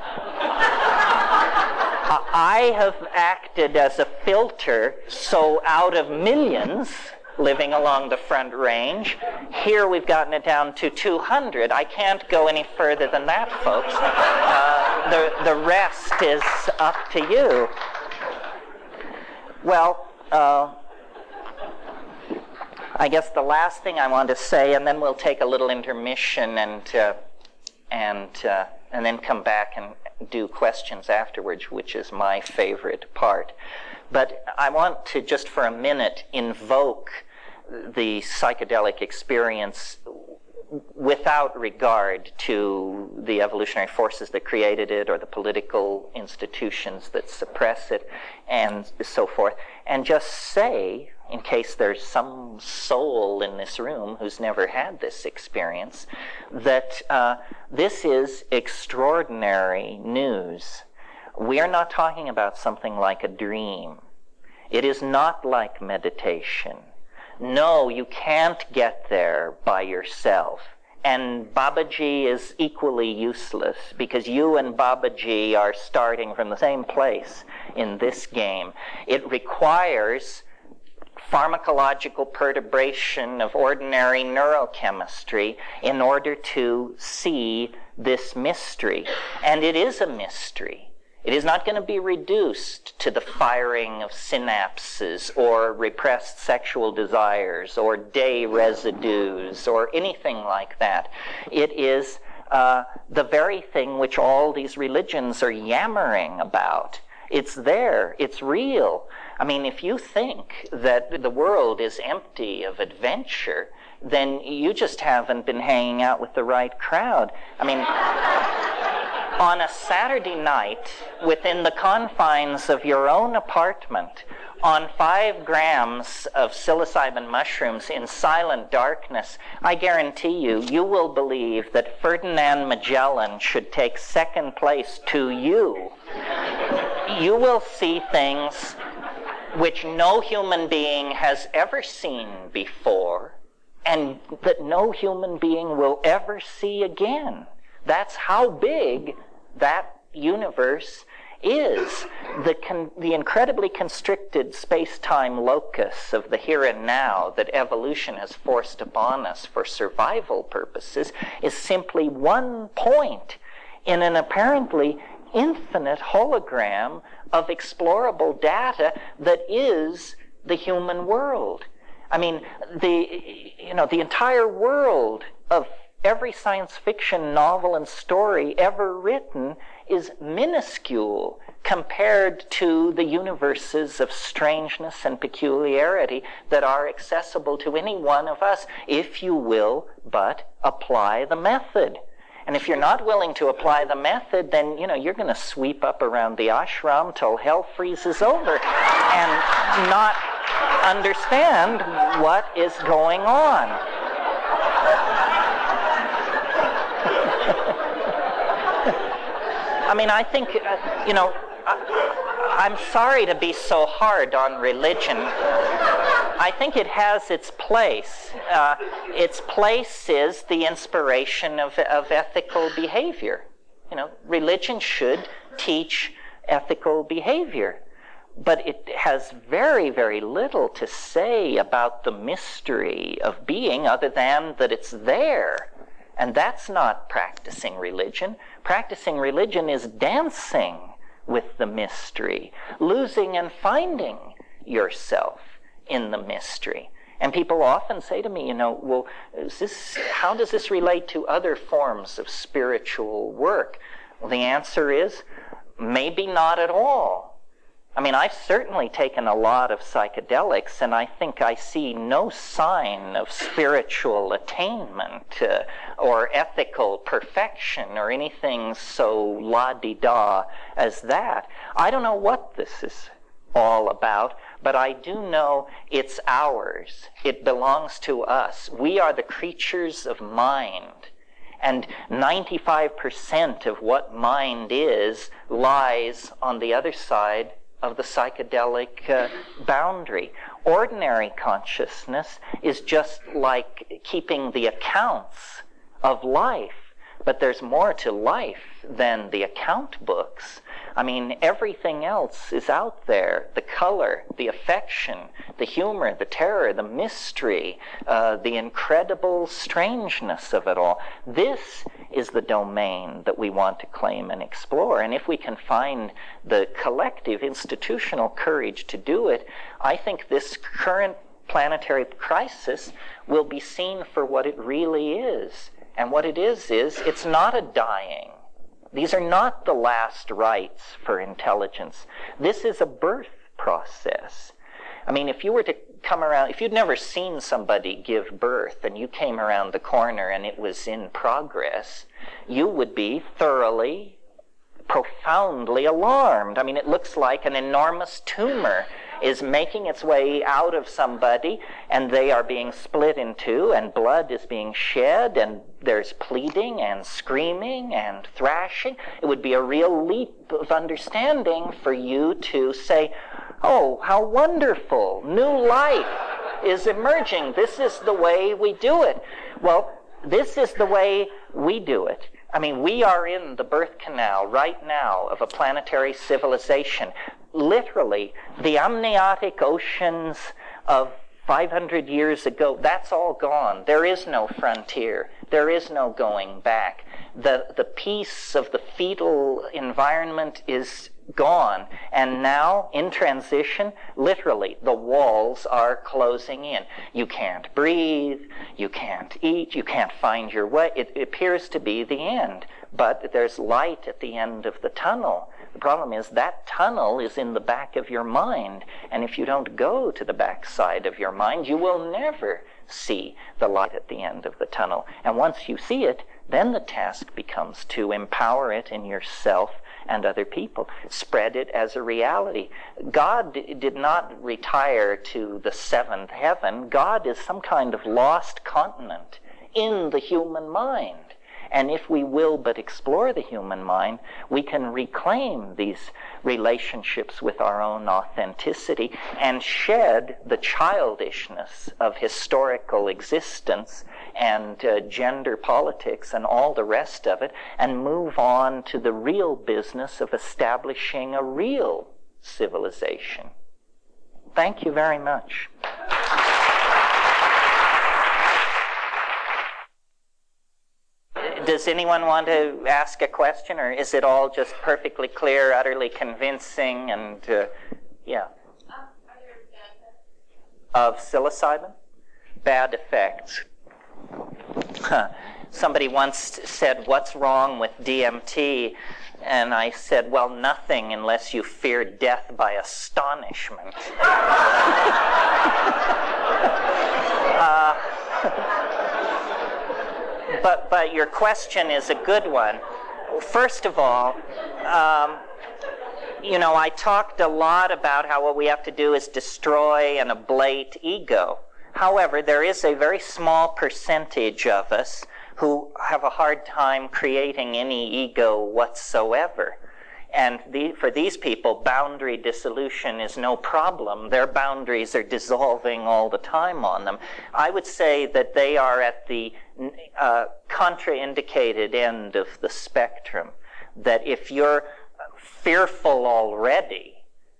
I have acted as a filter, so out of millions living along the Front Range, here we've gotten it down to 200. I can't go any further than that, folks. The rest is up to you. Well, I guess the last thing I want to say, and then we'll take a little intermission and then come back and do questions afterwards, which is my favorite part. But I want to just for a minute invoke the psychedelic experience without regard to the evolutionary forces that created it or the political institutions that suppress it and so forth, and just say, in case there's some soul in this room who's never had this experience, that this is extraordinary news. We are not talking about something like a dream. It is not like meditation. No, you can't get there by yourself. And Babaji is equally useless because you and Babaji are starting from the same place in this game. It requires pharmacological perturbation of ordinary neurochemistry in order to see this mystery. And it is a mystery. It is not going to be reduced to the firing of synapses or repressed sexual desires or day residues or anything like that. It is the very thing which all these religions are yammering about. It's there. It's real. I mean, if you think that the world is empty of adventure, then you just haven't been hanging out with the right crowd. I mean, on a Saturday night, within the confines of your own apartment, on 5 grams of psilocybin mushrooms in silent darkness, I guarantee you, you will believe that Ferdinand Magellan should take second place to you. You will see things which no human being has ever seen before, and that no human being will ever see again. That's how big that universe is. The incredibly constricted space-time locus of the here and now that evolution has forced upon us for survival purposes is simply one point in an apparently infinite hologram of explorable data that is the human world. I mean, the entire world of every science fiction novel and story ever written is minuscule compared to the universes of strangeness and peculiarity that are accessible to any one of us, if you will but apply the method. And if you're not willing to apply the method, then, you're going to sweep up around the ashram till hell freezes over and not understand what is going on. I mean, I think, I'm sorry to be so hard on religion. I think it has its place. Its place is the inspiration of ethical behavior. Religion should teach ethical behavior. But it has very, very little to say about the mystery of being other than that it's there. And that's not practicing religion. Practicing religion is dancing with the mystery, losing and finding yourself in the mystery. And people often say to me, well, how does this relate to other forms of spiritual work? Well, the answer is maybe not at all. I mean, I've certainly taken a lot of psychedelics, and I think I see no sign of spiritual attainment or ethical perfection or anything so la-di-da as that. I don't know what this is all about, but I do know it's ours. It belongs to us. We are the creatures of mind. And 95% of what mind is lies on the other side of the psychedelic boundary. Ordinary consciousness is just like keeping the accounts of life, but there's more to life than the account books. I mean, everything else is out there. The color, the affection, the humor, the terror, the mystery, the incredible strangeness of it all. This is the domain that we want to claim and explore. And if we can find the collective institutional courage to do it, I think this current planetary crisis will be seen for what it really is. And what it is it's not a dying. These are not the last rites for intelligence. This is a birth process. I mean, if you were to come around, if you'd never seen somebody give birth and you came around the corner and it was in progress, you would be thoroughly, profoundly alarmed. I mean, it looks like an enormous tumor is making its way out of somebody, and they are being split in two, and blood is being shed, and there's pleading and screaming and thrashing. It would be a real leap of understanding for you to say, oh, how wonderful, new life is emerging. This is the way we do it. Well, this is the way we do it. I mean, we are in the birth canal right now of a planetary civilization. Literally, the amniotic oceans of 500 years ago, that's all gone. There is no frontier. There is no going back. The peace of the fetal environment is gone. And now, in transition, literally, the walls are closing in. You can't breathe, you can't eat, you can't find your way. It appears to be the end. But there's light at the end of the tunnel. The problem is that tunnel is in the back of your mind, and if you don't go to the back side of your mind, you will never see the light at the end of the tunnel. And once you see it, then the task becomes to empower it in yourself and other people. Spread it as a reality. God did not retire to the seventh heaven. God is some kind of lost continent in the human mind. And if we will but explore the human mind, we can reclaim these relationships with our own authenticity and shed the childishness of historical existence and gender politics and all the rest of it, and move on to the real business of establishing a real civilization. Thank you very much. Does anyone want to ask a question, or is it all just perfectly clear, utterly convincing, and yeah? Are there bad effects? Of psilocybin? Bad effects. Somebody once said, what's wrong with DMT? And I said, well, nothing unless you fear death by astonishment. But your question is a good one. First of all, I talked a lot about how what we have to do is destroy and ablate ego. However, there is a very small percentage of us who have a hard time creating any ego whatsoever. And for these people, boundary dissolution is no problem. Their boundaries are dissolving all the time on them. I would say that they are at the contraindicated end of the spectrum. That if you're fearful already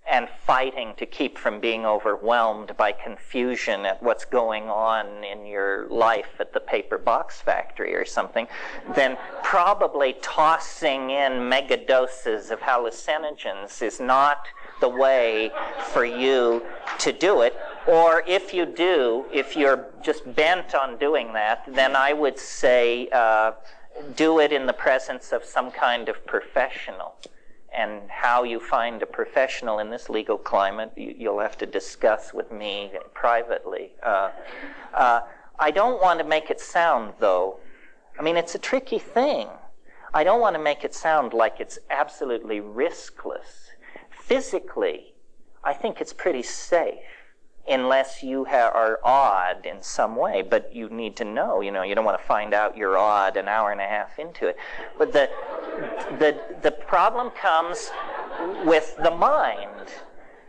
and fighting to keep from being overwhelmed by confusion at what's going on in your life at the paper box factory or something, then probably tossing in mega doses of hallucinogens is not the way for you to do it. Or if you do, if you're just bent on doing that, then I would say do it in the presence of some kind of professional. And how you find a professional in this legal climate, you'll have to discuss with me privately. I don't want to make it sound, though, I mean, it's a tricky thing. I don't want to make it sound like it's absolutely riskless. Physically, I think it's pretty safe, unless you are odd in some way. But you need to know, you don't want to find out you're odd an hour and a half into it. But the problem comes with the mind.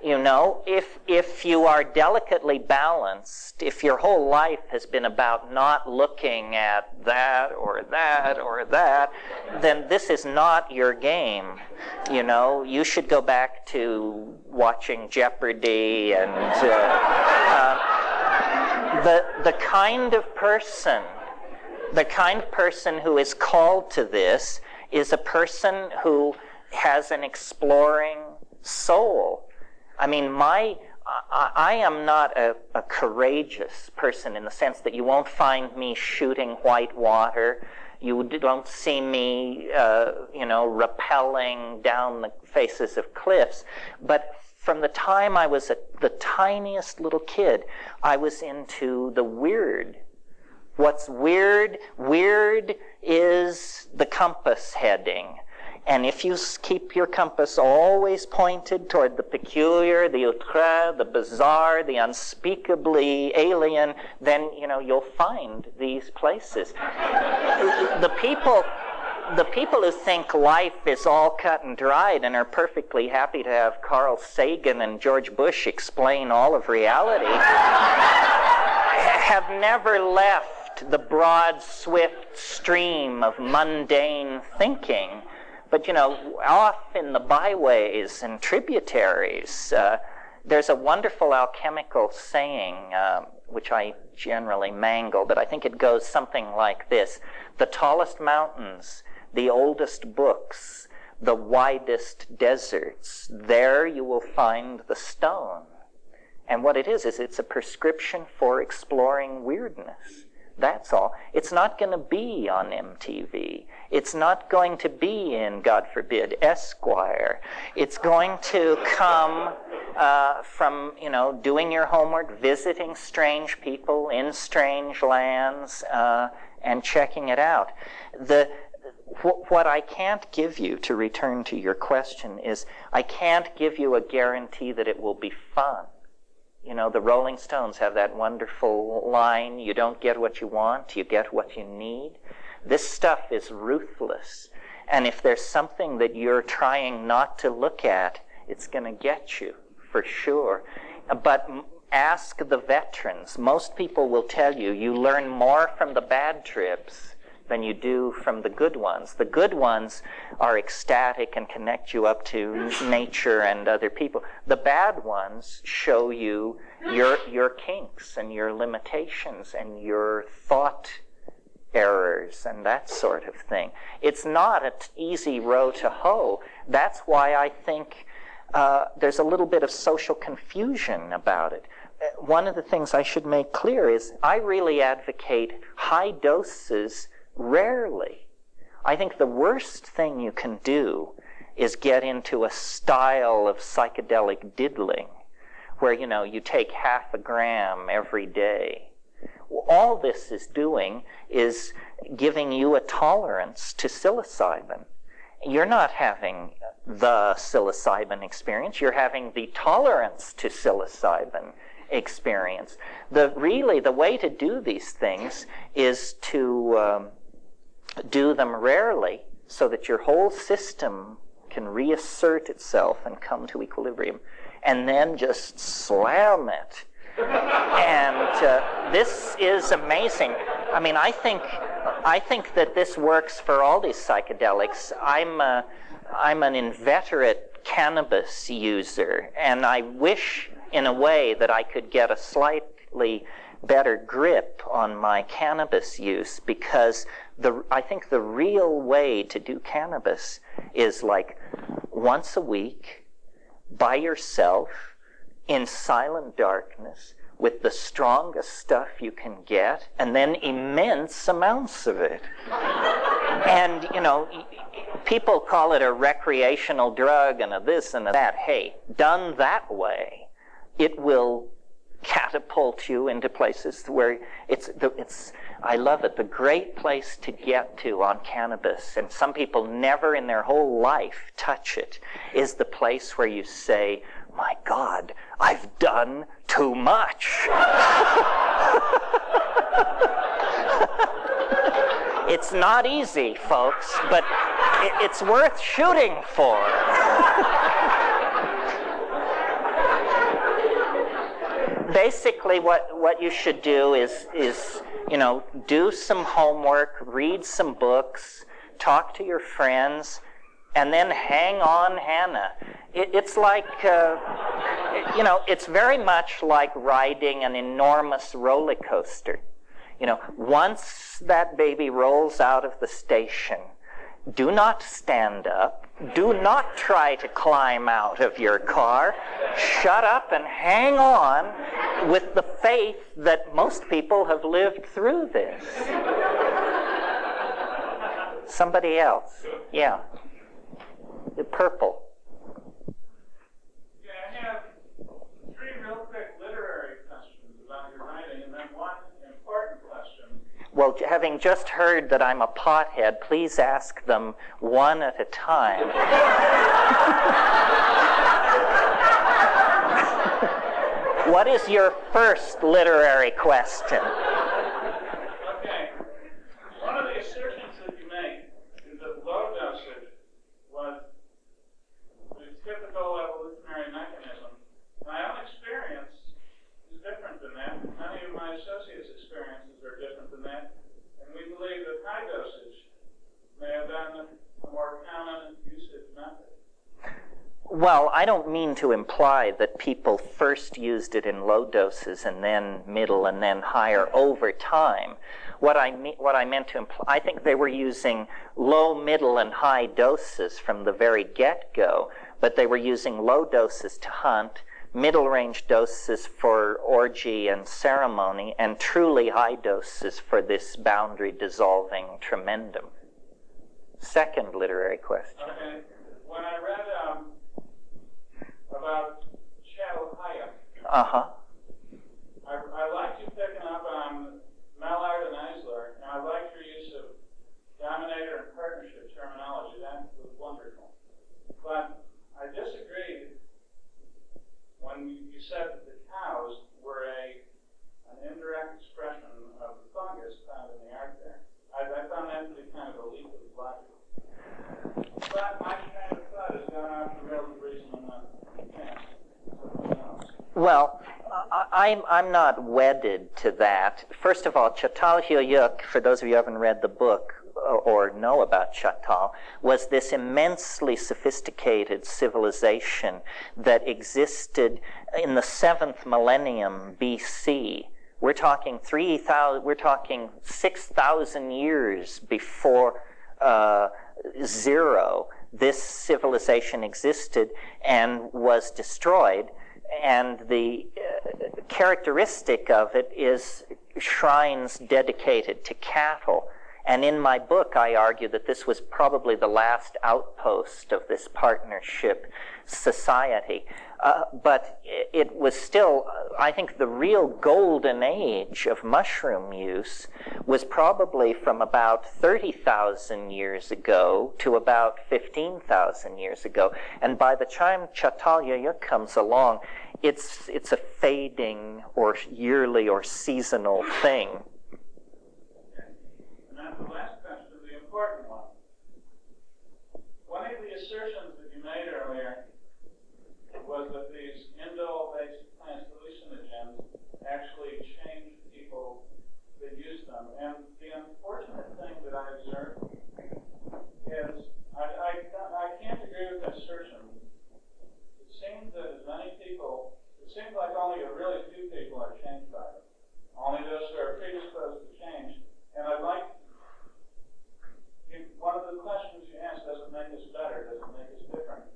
If you are delicately balanced, if your whole life has been about not looking at that or that or that, then this is not your game. You should go back to watching Jeopardy and the kind of person who is called to this is a person who has an exploring soul. I mean, I am not a courageous person in the sense that you won't find me shooting white water. You don't see me, rappelling down the faces of cliffs. But from the time I was the tiniest little kid, I was into the weird. What's weird? Weird is the compass heading. And if you keep your compass always pointed toward the peculiar, the outre, the bizarre, the unspeakably alien, then, you'll find these places. The people who think life is all cut and dried and are perfectly happy to have Carl Sagan and George Bush explain all of reality have never left the broad, swift stream of mundane thinking. But, off in the byways and tributaries, there's a wonderful alchemical saying, which I generally mangle, but I think it goes something like this. The tallest mountains, the oldest books, the widest deserts, there you will find the stone. And what it is it's a prescription for exploring weirdness. That's all. It's not going to be on MTV. It's not going to be in, God forbid, Esquire. It's going to come from, doing your homework, visiting strange people in strange lands, and checking it out. What I can't give you, to return to your question, is I can't give you a guarantee that it will be fun. The Rolling Stones have that wonderful line, you don't get what you want, you get what you need. This stuff is ruthless. And if there's something that you're trying not to look at, it's going to get you, for sure. But ask the veterans. Most people will tell you, you learn more from the bad trips than you do from the good ones. The good ones are ecstatic and connect you up to nature and other people. The bad ones show you your kinks and your limitations and your thought errors and that sort of thing. It's not an easy row to hoe. That's why I think there's a little bit of social confusion about it. One of the things I should make clear is I really advocate high doses rarely. I think the worst thing you can do is get into a style of psychedelic diddling where, you take half a gram every day. All this is doing is giving you a tolerance to psilocybin. You're not having the psilocybin experience. You're having the tolerance to psilocybin experience. The way to do these things is to do them rarely so that your whole system can reassert itself and come to equilibrium, and then just slam it. And this is amazing. I mean, I think that this works for all these psychedelics. I'm an inveterate cannabis user, and I wish in a way that I could get a slightly better grip on my cannabis use, because I think the real way to do cannabis is like once a week by yourself in silent darkness with the strongest stuff you can get, and then immense amounts of it. And, people call it a recreational drug and a this and a that. Hey, done that way, it will catapult you into places where I love it, the great place to get to on cannabis, and some people never in their whole life touch it, is the place where you say, my God, I've done too much. It's not easy, folks, but it's worth shooting for. Basically, what you should do is do some homework, read some books, talk to your friends, and then hang on, Hannah. It's like, it's very much like riding an enormous roller coaster. Once that baby rolls out of the station, do not stand up. Do not try to climb out of your car. Shut up and hang on with the faith that most people have lived through this. Somebody else. Yeah. The purple. Yeah, I have three real quick literary questions about your writing, and then one important question. Well, having just heard that I'm a pothead, please ask them one at a time. What is your first literary question? Okay. One of the assertions that you make is that low dosage was the typical evolutionary mechanism. My own experience is different than that. Many of my associates' experiences are different than that. And we believe that high dosage may have been a more common usage method. Well, I don't mean to imply that people first used it in low doses and then middle and then higher over time. What I meant to imply, I think they were using low, middle, and high doses from the very get-go, but they were using low doses to hunt, middle-range doses for orgy and ceremony, and truly high doses for this boundary-dissolving tremendum. Second literary question. Okay. When I read about Chattel-Hayek, I liked you picking up on Mallard and Eisler, and I liked your use of dominator and partnership terminology. That was wonderful. But I disagreed when you said that the cows were an indirect expression of the fungus found in the art there. I found that to be kind of a leap of logic. But my train of thought has gone off the rails of reason enough. Well, I'm not wedded to that. First of all, Chattel-Hayek, for those of you who haven't read the book or know about Chattel, was this immensely sophisticated civilization that existed in the 7th millennium BC. We're talking 6,000 years before zero. This civilization existed and was destroyed, and the characteristic of it is shrines dedicated to cattle. And in my book, I argue that this was probably the last outpost of this partnership society. But it was still, I think the real golden age of mushroom use was probably from about 30,000 years ago to about 15,000 years ago. And by the time Chattel-Hayek comes along, it's a fading or yearly or seasonal thing. And that's the last question, the important one. One of the assertions that you made earlier was that these indole-based plant hallucinogens actually change people that use them. And the unfortunate thing that I observed is I can't agree with that assertion. It seems that as many people, it seems like only a really few people are changed by it. Only those who are predisposed to change. And I'd like, one of the questions you asked, does it make us better? Does it make us different?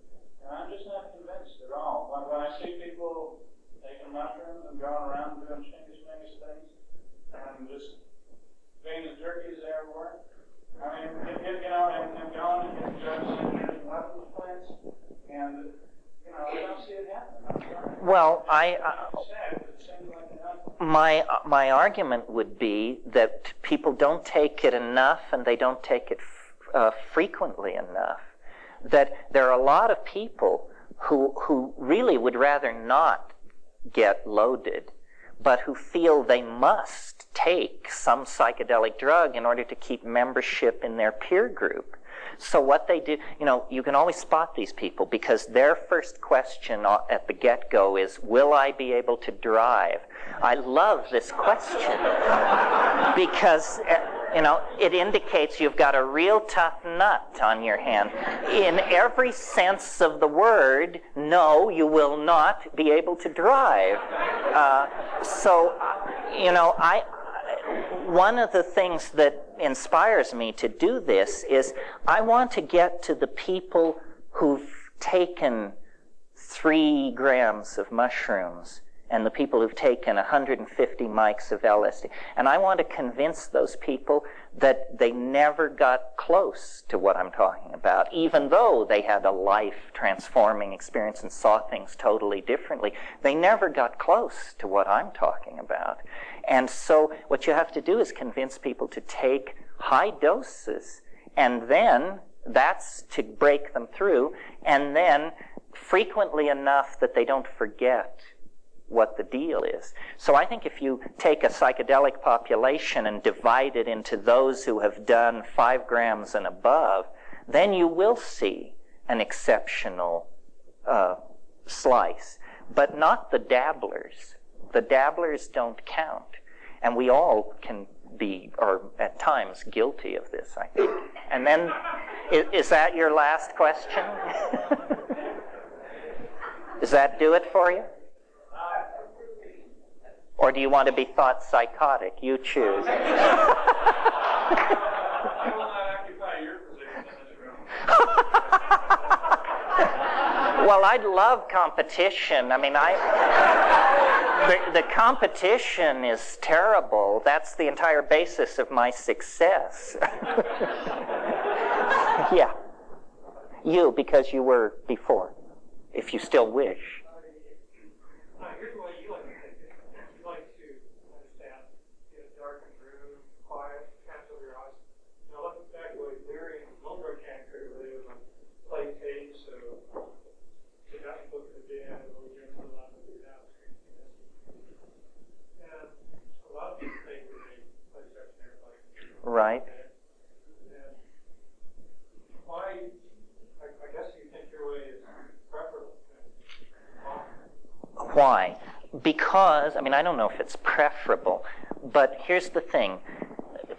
And I'm just not convinced at all. When I see people taking mushrooms and going around and doing shingus-mingus things and just being as jerky as they ever were, I mean, and going and getting drugs and weapons plants, and, I don't see it happening. I'm sorry. Well, It seems like my argument would be that people don't take it enough, and they don't take it frequently enough. That there are a lot of people who really would rather not get loaded, but who feel they must take some psychedelic drug in order to keep membership in their peer group. So what they do, you can always spot these people because their first question at the get-go is, will I be able to drive? I love this question because, it indicates you've got a real tough nut on your hand. In every sense of the word, no, you will not be able to drive. One of the things that inspires me to do this is I want to get to the people who've taken 3 grams of mushrooms and the people who've taken 150 mics of LSD. And I want to convince those people that they never got close to what I'm talking about, even though they had a life-transforming experience and saw things totally differently. They never got close to what I'm talking about. And so what you have to do is convince people to take high doses, and then that's to break them through, and then frequently enough that they don't forget what the deal is. So I think if you take a psychedelic population and divide it into those who have done 5 grams and above, then you will see an exceptional slice, but not the dabblers. The dabblers don't count. And we all can be, or at times, guilty of this, I think. And then, is that your last question? Does that do it for you? Or do you want to be thought psychotic? You choose. I will not occupy your position in this room. Well, I'd love competition. I mean, the competition is terrible. That's the entire basis of my success. Yeah. You, because you were before, if you still wish. Here's the way you like to think it. You like to understand in a darkened room, quiet, cancel your eyes. You know, look back to what Larry and Wilbur Canker did on play tapes, so you got to look at the dead, or you're going to allow them to do that. And a lot of people think that they play such an airplane. Right. And why, I guess you think your way is preferable. Why? Because, I mean, I don't know if it's preferable, but here's the thing.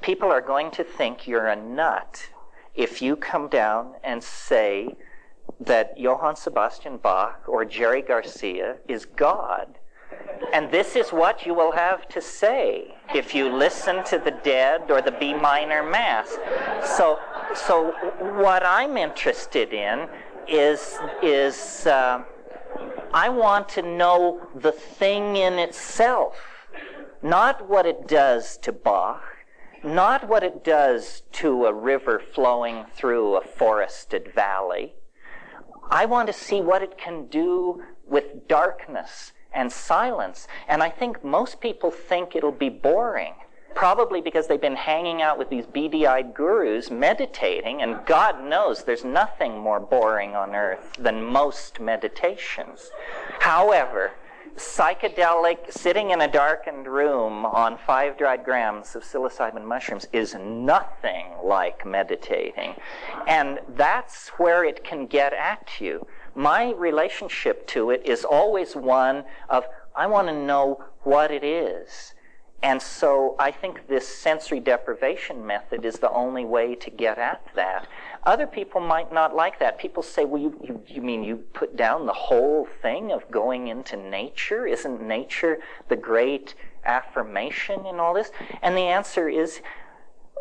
People are going to think you're a nut if you come down and say that Johann Sebastian Bach or Jerry Garcia is God. And this is what you will have to say if you listen to the Dead or the B minor Mass. So what I'm interested in is I want to know the thing in itself, not what it does to Bach, not what it does to a river flowing through a forested valley. I want to see what it can do with darkness and silence. And I think most people think it'll be boring, probably because they've been hanging out with these beady-eyed gurus meditating, and God knows there's nothing more boring on earth than most meditations. However, psychedelic, sitting in a darkened room on 5 dried grams of psilocybin mushrooms is nothing like meditating. And that's where it can get at you. My relationship to it is always one of, I want to know what it is. And so I think this sensory deprivation method is the only way to get at that. Other people might not like that. People say, well, you mean you put down the whole thing of going into nature? Isn't nature the great affirmation in all this? And the answer is,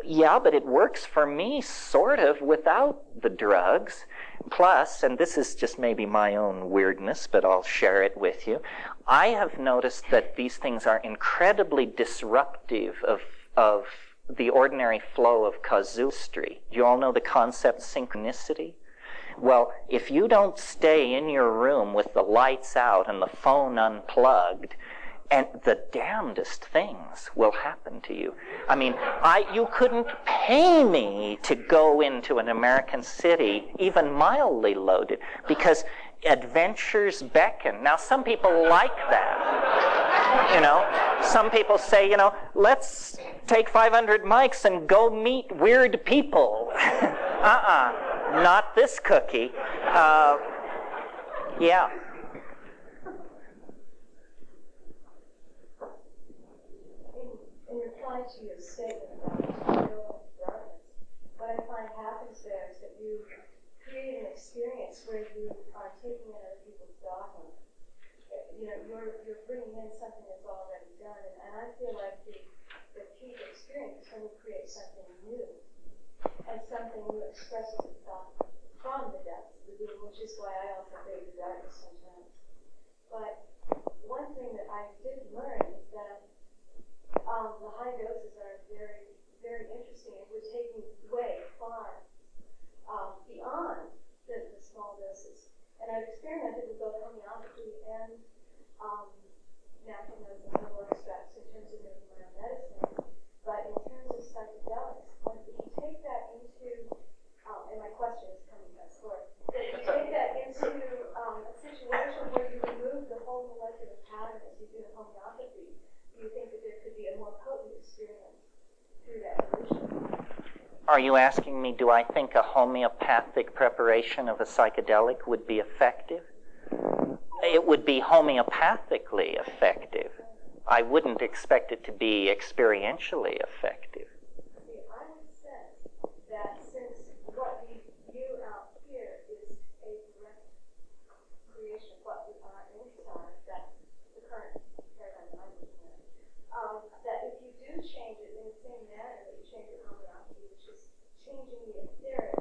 yeah, but it works for me sort of without the drugs. Plus, and this is just maybe my own weirdness, but I'll share it with you, I have noticed that these things are incredibly disruptive of the ordinary flow of casuistry. You all know the concept synchronicity? Well, if you don't stay in your room with the lights out and the phone unplugged, and the damnedest things will happen to you. I mean, you couldn't pay me to go into an American city, even mildly loaded, because adventures beckon. Now, some people like that. You know, some people say, you know, let's take 500 mics and go meet weird people. Not this cookie. Yeah. In reply to your statement about darkness, what I find happens there is that you create an experience where you are taking in other people's dogma. You know, you're bringing in something that's already done, and I feel like the peak experience is when you create something new, and something new expresses itself from the depths, the being which is why I also crave the darkness sometimes. But one thing that I did learn is that the high doses are very, very interesting. It would take me way far beyond the small doses. And I've experimented with both homeopathy and natural medicine, herbal extracts in terms of making my own medicine. But in terms of psychedelics, if you take that into, and my question is coming back forth, if you take that into a situation where you remove the whole molecular pattern as you do in homeopathy, do you think that there could be a more potent experience through that solution? Are you asking me, do I think a homeopathic preparation of a psychedelic would be effective? It would be homeopathically effective. I wouldn't expect it to be experientially effective. See, I would sense that since what we view out here is a direct creation of what we are inside, that's the current paradigm I'm looking at, that if you do change it in the same manner that you change your homeopathy, which is changing the etheric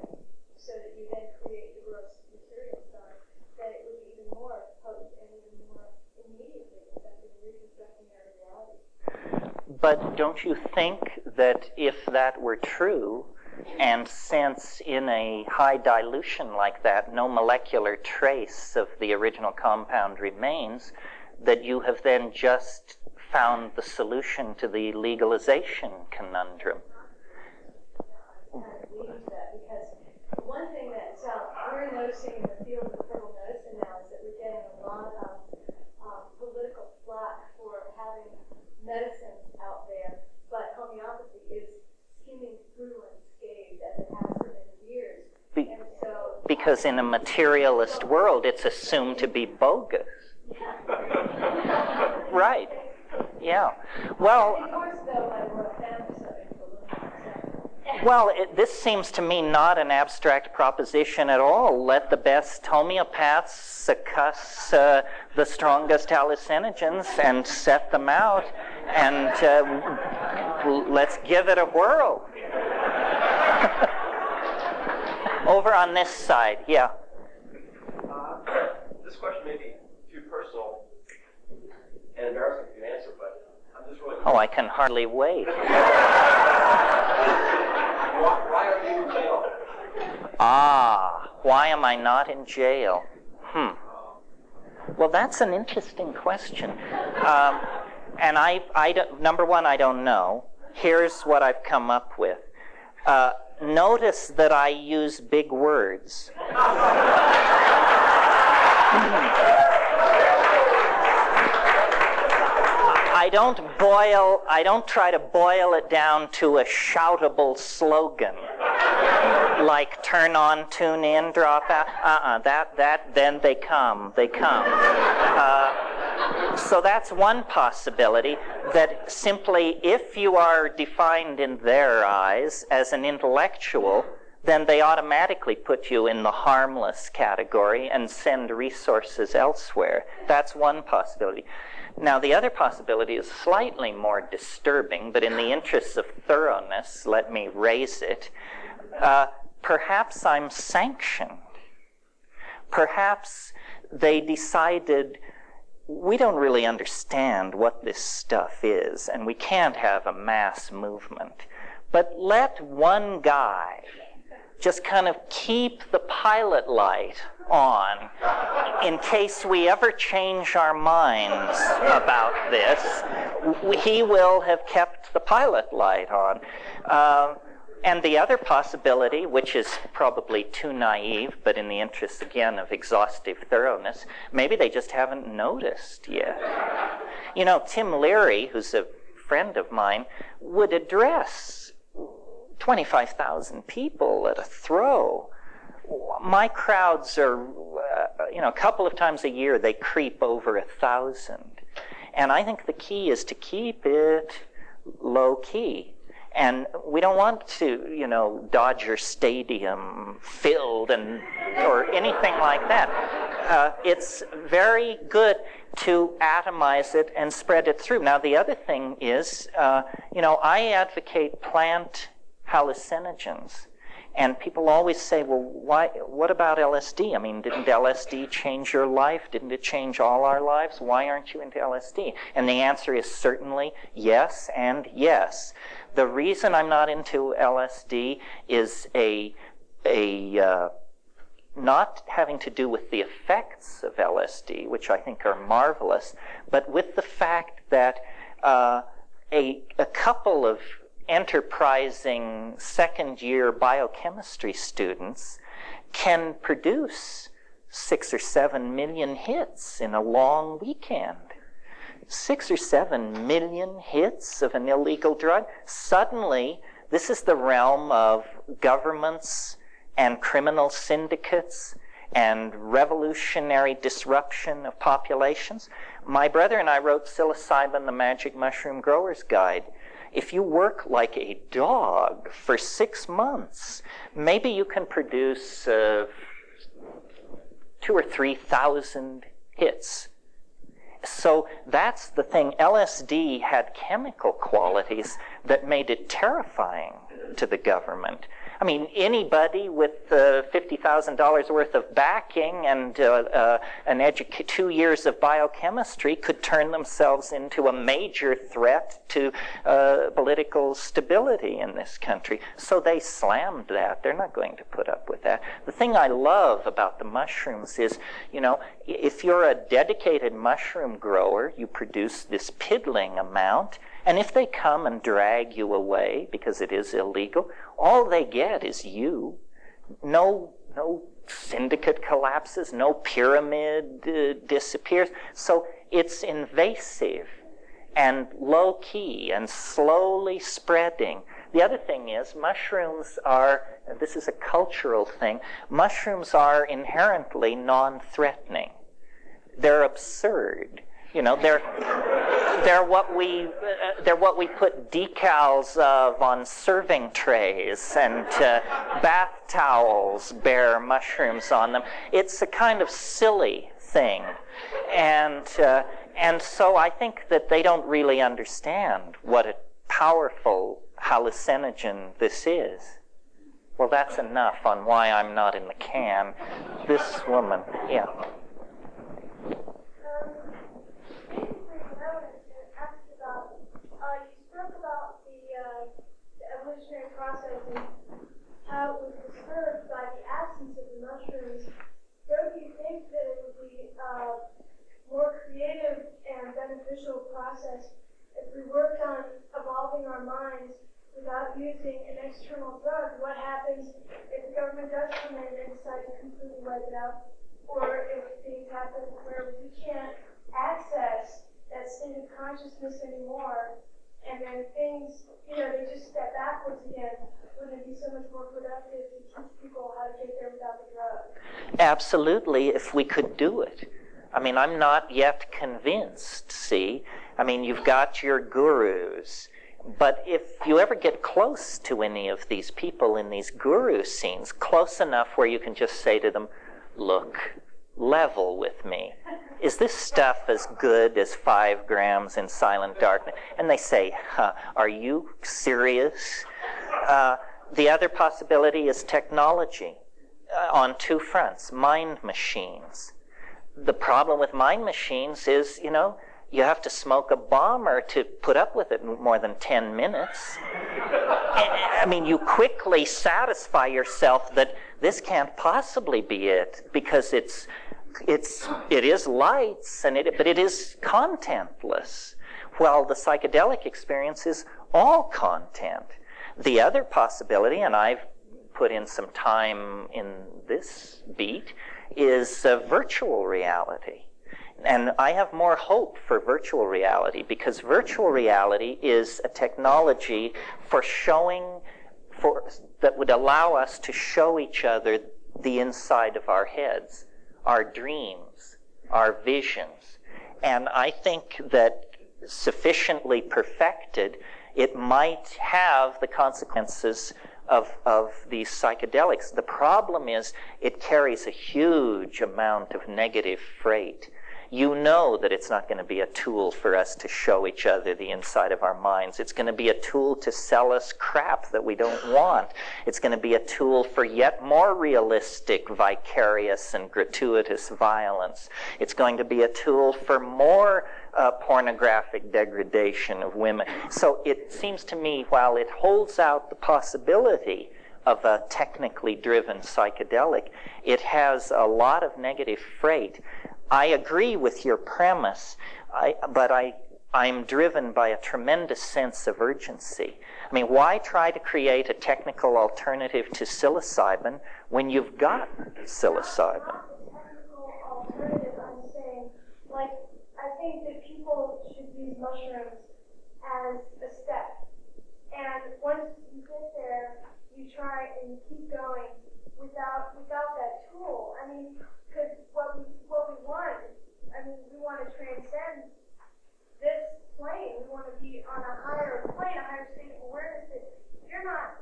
so that you then create the gross material side, that it would be even more potent and even more immediately effective in reconstructing our reality. But don't you think that if that were true, and since in a high dilution like that no molecular trace of the original compound remains, that you have then just found the solution to the legalization conundrum? Because one thing that we're noticing in the field of herbal medicine now is that we're getting a lot of political flack for having medicines out there, but homeopathy is skimming through unscathed as it has for many years. And so, because in a materialist world, it's assumed to be bogus. Right. Yeah. Well. of course, though, I'm more a fan of something for a little. Well, this seems to me not an abstract proposition at all. Let the best homeopaths succuss the strongest hallucinogens and set them out, and let's give it a whirl. Over on this side, yeah. This question may be too personal and embarrassing for you to answer, but I'm just really... Oh, I can hardly wait. Why are you in jail? Ah, why am I not in jail? Well, that's an interesting question. And number one, I don't know. Here's what I've come up with. Notice that I use big words. I don't try to boil it down to a shoutable slogan, like turn on, tune in, drop out. Then they come. So that's one possibility, that simply if you are defined in their eyes as an intellectual, then they automatically put you in the harmless category and send resources elsewhere. That's one possibility. Now, the other possibility is slightly more disturbing, but in the interests of thoroughness, let me raise it. Perhaps I'm sanctioned. Perhaps they decided, we don't really understand what this stuff is, and we can't have a mass movement. But let one guy just kind of keep the pilot light on in case we ever change our minds about this. He will have kept the pilot light on. And the other possibility, which is probably too naive, but in the interest, again, of exhaustive thoroughness, maybe they just haven't noticed yet. You know, Tim Leary, who's a friend of mine, would address 25,000 people at a throw. My crowds are, a couple of times a year, they creep over 1,000. And I think the key is to keep it low key. And we don't want to, Dodger Stadium filled or anything like that. It's very good to atomize it and spread it through. Now, the other thing is, I advocate plant hallucinogens. And people always say, well, what about LSD? I mean, didn't LSD change your life? Didn't it change all our lives? Why aren't you into LSD? And the answer is certainly yes and yes. The reason I'm not into LSD is not having to do with the effects of LSD, which I think are marvelous, but with the fact that a couple of enterprising second-year biochemistry students can produce 6 or 7 million hits in a long weekend. 6 or 7 million hits of an illegal drug. Suddenly, this is the realm of governments and criminal syndicates and revolutionary disruption of populations. My brother and I wrote Psilocybin, the Magic Mushroom Grower's Guide. If you work like a dog for 6 months, maybe you can produce 2,000 or 3,000 hits. So that's the thing. LSD had chemical qualities that made it terrifying to the government. I mean, anybody with $50,000 worth of backing and 2 years of biochemistry could turn themselves into a major threat to political stability in this country. So they slammed that. They're not going to put up with that. The thing I love about the mushrooms is, if you're a dedicated mushroom grower, you produce this piddling amount, and if they come and drag you away because it is illegal, all they get is you. No syndicate collapses, no pyramid disappears. So it's invasive and low-key and slowly spreading. The other thing is, mushrooms are, this is a cultural thing, mushrooms are inherently non-threatening. They're absurd. They're what we put decals of on serving trays, and bath towels bear mushrooms on them. It's a kind of silly thing, and so I think that they don't really understand what a powerful hallucinogen this is. Well, that's enough on why I'm not in the can. This woman, yeah. Evolutionary process and how it was disturbed by the absence of the mushrooms. Don't you think that it would be a more creative and beneficial process if we worked on evolving our minds without using an external drug? What happens if the government does come in and decide to completely wipe it out? Or if things happen where we can't access that state of consciousness anymore, and then things, they just step backwards again? Wouldn't it be so much more productive to teach people how to get there without the drug? Absolutely, if we could do it. I mean, I'm not yet convinced, see? I mean, you've got your gurus, but if you ever get close to any of these people in these guru scenes, close enough where you can just say to them, look, level with me. Is this stuff as good as 5 grams in silent darkness? And they say, are you serious? The other possibility is technology on 2 fronts, mind machines. The problem with mind machines is, you have to smoke a bomber to put up with it more than 10 minutes. I mean, you quickly satisfy yourself that this can't possibly be it, because it is lights, but it is contentless, while the psychedelic experience is all content. The other possibility, and I've put in some time in this beat, is virtual reality. And I have more hope for virtual reality, because virtual reality is a technology that would allow us to show each other the inside of our heads, our dreams, our visions. And I think that sufficiently perfected, it might have the consequences of these psychedelics. The problem is it carries a huge amount of negative freight. you know that it's not going to be a tool for us to show each other the inside of our minds. It's going to be a tool to sell us crap that we don't want. It's going to be a tool for yet more realistic, vicarious, and gratuitous violence. It's going to be a tool for more pornographic degradation of women. So it seems to me, while it holds out the possibility of a technically driven psychedelic, it has a lot of negative freight. I agree with your premise, but I'm driven by a tremendous sense of urgency. I mean, why try to create a technical alternative to psilocybin when you've got psilocybin? Not a technical alternative, I'm saying, like, I think that people should use mushrooms as a step. And once you get there, you try and you keep going without that tool. I mean, because what we want, I mean, we want to transcend this plane. We want to be on a higher plane, a higher state of awareness. That you're not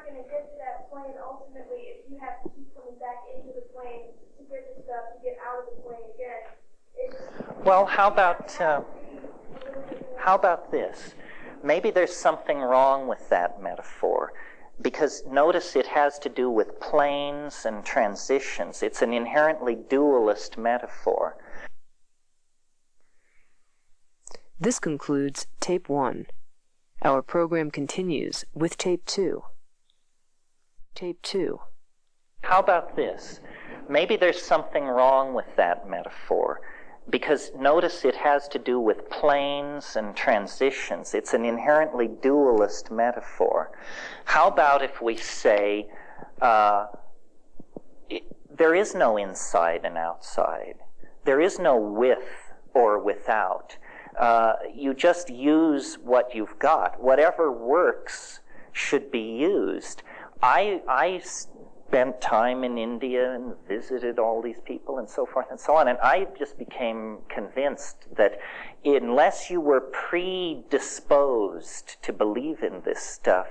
going to get to that plane ultimately if you have to keep coming back into the plane to get the stuff, to get out of the plane again. Well, how about this? Maybe there's something wrong with that metaphor, because notice it has to do with planes and transitions. It's an inherently dualist metaphor. This concludes Tape 1. Our program continues with Tape 2. Tape 2. How about this? Maybe there's something wrong with that metaphor, because notice it has to do with planes and transitions. It's an inherently dualist metaphor. How about if we say there is no inside and outside. There is no with or without. You just use what you've got. Whatever works should be used. I spent time in India and visited all these people and so forth and so on, and I just became convinced that unless you were predisposed to believe in this stuff,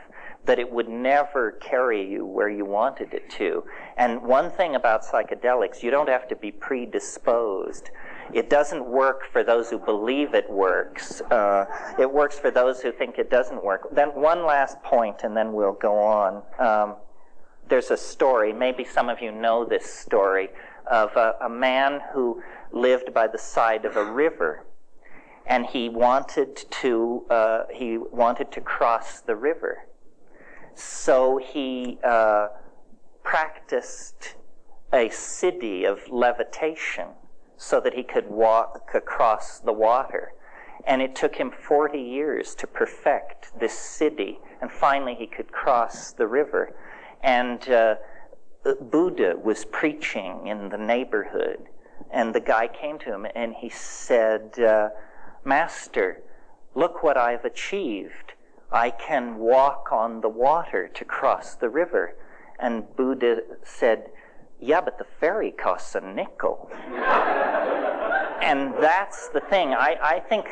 that it would never carry you where you wanted it to. And one thing about psychedelics, you don't have to be predisposed. It doesn't work for those who believe it works. It works for those who think it doesn't work. Then one last point, and then we'll go on. There's a story, maybe some of you know this story, of a man who lived by the side of a river, and he wanted to cross the river. So he practiced a siddhi of levitation so that he could walk across the water. And it took him 40 years to perfect this siddhi, and finally he could cross the river. And Buddha was preaching in the neighborhood, and the guy came to him and he said, Master, look what I've achieved. I can walk on the water to cross the river. And Buddha said, yeah, but the ferry costs a nickel. And that's the thing. I think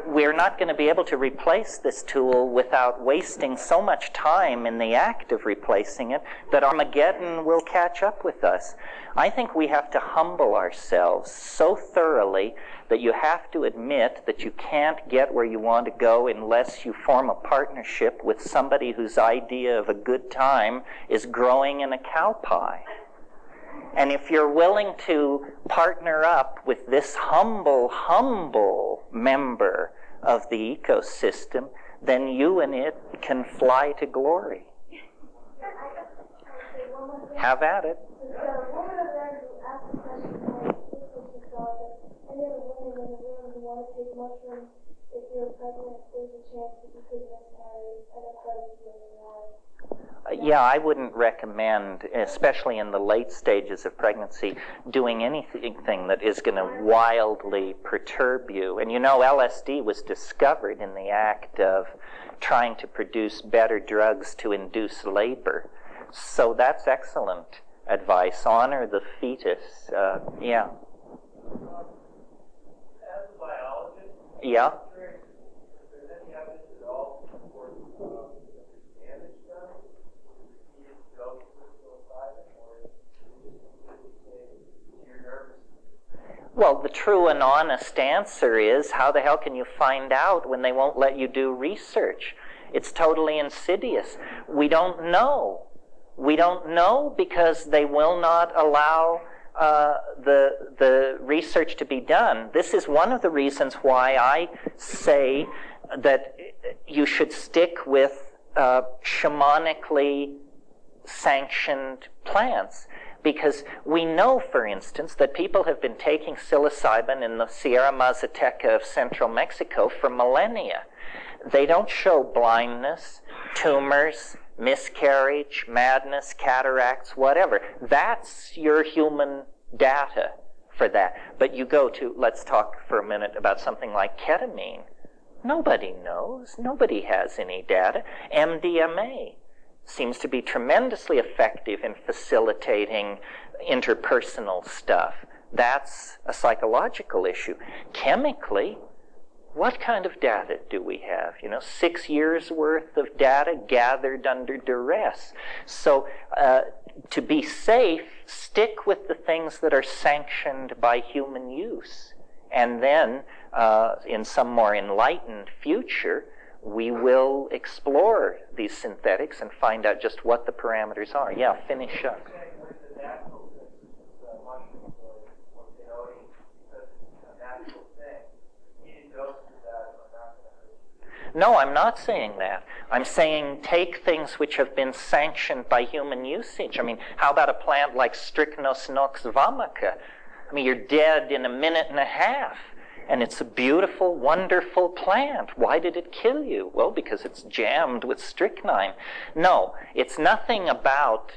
we're not going to be able to replace this tool without wasting so much time in the act of replacing it that Armageddon will catch up with us. I think we have to humble ourselves so thoroughly that you have to admit that you can't get where you want to go unless you form a partnership with somebody whose idea of a good time is growing in a cow pie. And if you're willing to partner up with this humble member of the ecosystem, then you and it can fly to glory. Have at it. The woman over there who asked the question, she thought that any other women in the room who want to take mushrooms, if you're pregnant, there's a chance that you could miscarry, and that's why you're doing it wrong. Yeah, I wouldn't recommend, especially in the late stages of pregnancy, doing anything that is going to wildly perturb you. And you know, LSD was discovered in the act of trying to produce better drugs to induce labor. So that's excellent advice. Honor the fetus. Yeah. As a biologist, Yeah. if there's any evidence at all for damage done, you just go with psilocybin, or to your nervous system? Well, the true and honest answer is, how the hell can you find out when they won't let you do research? It's totally insidious. We don't know. We don't know because they will not allow the research to be done. This is one of the reasons why I say that you should stick with shamanically sanctioned plants. Because we know, for instance, that people have been taking psilocybin in the Sierra Mazateca of central Mexico for millennia. They don't show blindness, tumors, miscarriage, madness, cataracts, whatever. That's your human data for that. But you go to, let's talk for a minute about something like ketamine. Nobody knows. Nobody has any data. MDMA seems to be tremendously effective in facilitating interpersonal stuff. That's a psychological issue. Chemically, what kind of data do we have? 6 years worth of data gathered under duress. So to be safe, stick with the things that are sanctioned by human use. And then, in some more enlightened future, we will explore these synthetics and find out just what the parameters are. Yeah, finish up. No, I'm not saying that. I'm saying take things which have been sanctioned by human usage. I mean, how about a plant like Strychnos nox vomica? I mean, you're dead in a minute and a half. And it's a beautiful, wonderful plant. Why did it kill you? Well, because it's jammed with strychnine. No, it's nothing about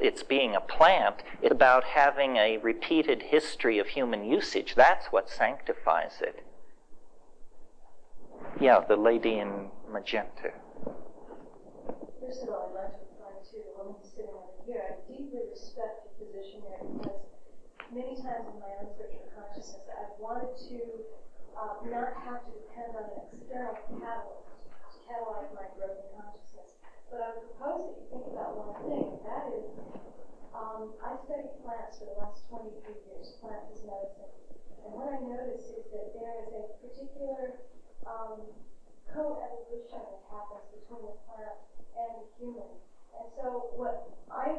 its being a plant. It's about having a repeated history of human usage. That's what sanctifies it. Yeah, the lady in magenta. First of all, I'd like to reply to the woman who's sitting over here. I deeply respect your position there because many times in my own search for consciousness, I've wanted to not have to depend on an external catalyst to catalyze my growth in consciousness. But I would propose that you think about one thing, and that is, I studied plants for the last 23 years, plants as medicine. And what I notice is that there is a particular co-evolution that happens between the plant and the human. And so what I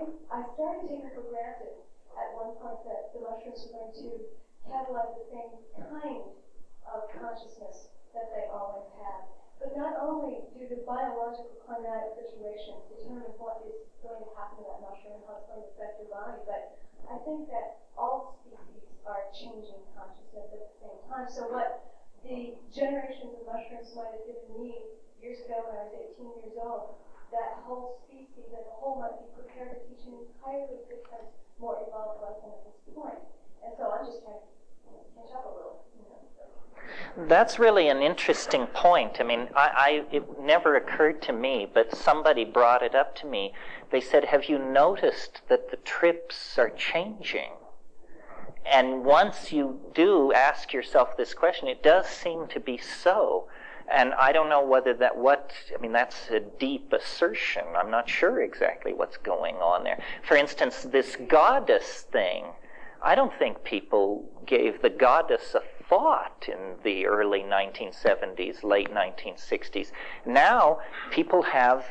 started taking for granted at one point that the mushrooms were going to catalyze the same kind of consciousness that they always had. But not only do the biological climatic situations determine what is going to happen to that mushroom and how it's going to affect your body, but I think that all species are changing consciousness at the same time. So what the generations of mushrooms might have given me years ago when I was 18 years old, that whole species as a whole might be prepared to teach an entirely different, more evolved lesson at this point. And so I'm just trying to catch up a little. That's really an interesting point. I mean, it never occurred to me, but somebody brought it up to me. They said, have you noticed that the trips are changing? And once you do ask yourself this question, it does seem to be so. And I don't know whether that's a deep assertion. I'm not sure exactly what's going on there. For instance, this goddess thing, I don't think people gave the goddess a thought in the early 1970s, late 1960s. Now, people have,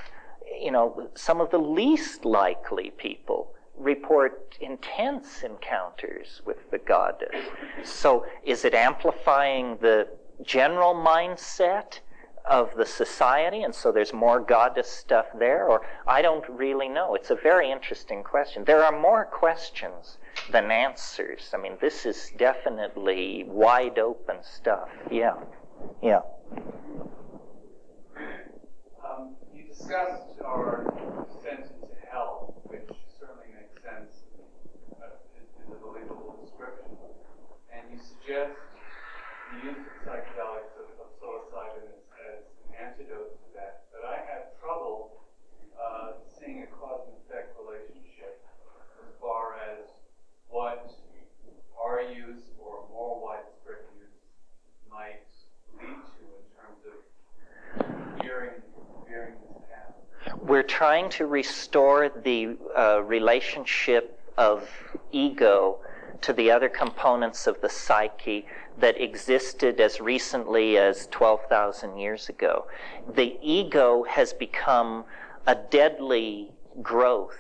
some of the least likely people report intense encounters with the goddess. So is it amplifying the general mindset of the society, and so there's more goddess stuff there? Or I don't really know. It's a very interesting question. There are more questions than answers. I mean, this is definitely wide open stuff. Yeah. You discussed our descent into hell, which certainly makes sense, is a believable description. And you suggest the use of psychedelics of psilocybin as an antidote to that. But I have trouble seeing a cause and effect relationship as far as what our use or more widespread use might lead to in terms of veering this path. We're trying to restore the relationship of ego to the other components of the psyche that existed as recently as 12,000 years ago. The ego has become a deadly growth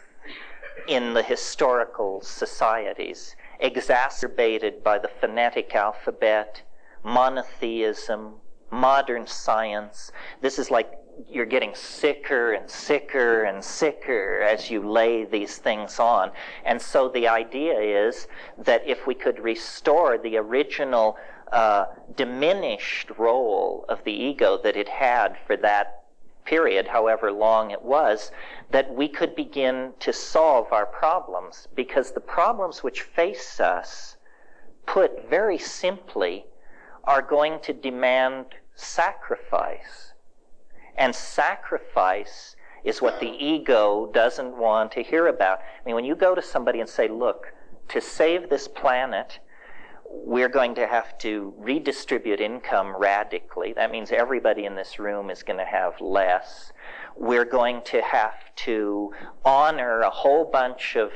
in the historical societies, exacerbated by the phonetic alphabet, monotheism, modern science. This is like you're getting sicker and sicker and sicker as you lay these things on. And so the idea is that if we could restore the original diminished role of the ego that it had for that period, however long it was, that we could begin to solve our problems. Because the problems which face us, put very simply, are going to demand sacrifice. And sacrifice is what the ego doesn't want to hear about. I mean, when you go to somebody and say, look, to save this planet, we're going to have to redistribute income radically. That means everybody in this room is going to have less. We're going to have to honor a whole bunch of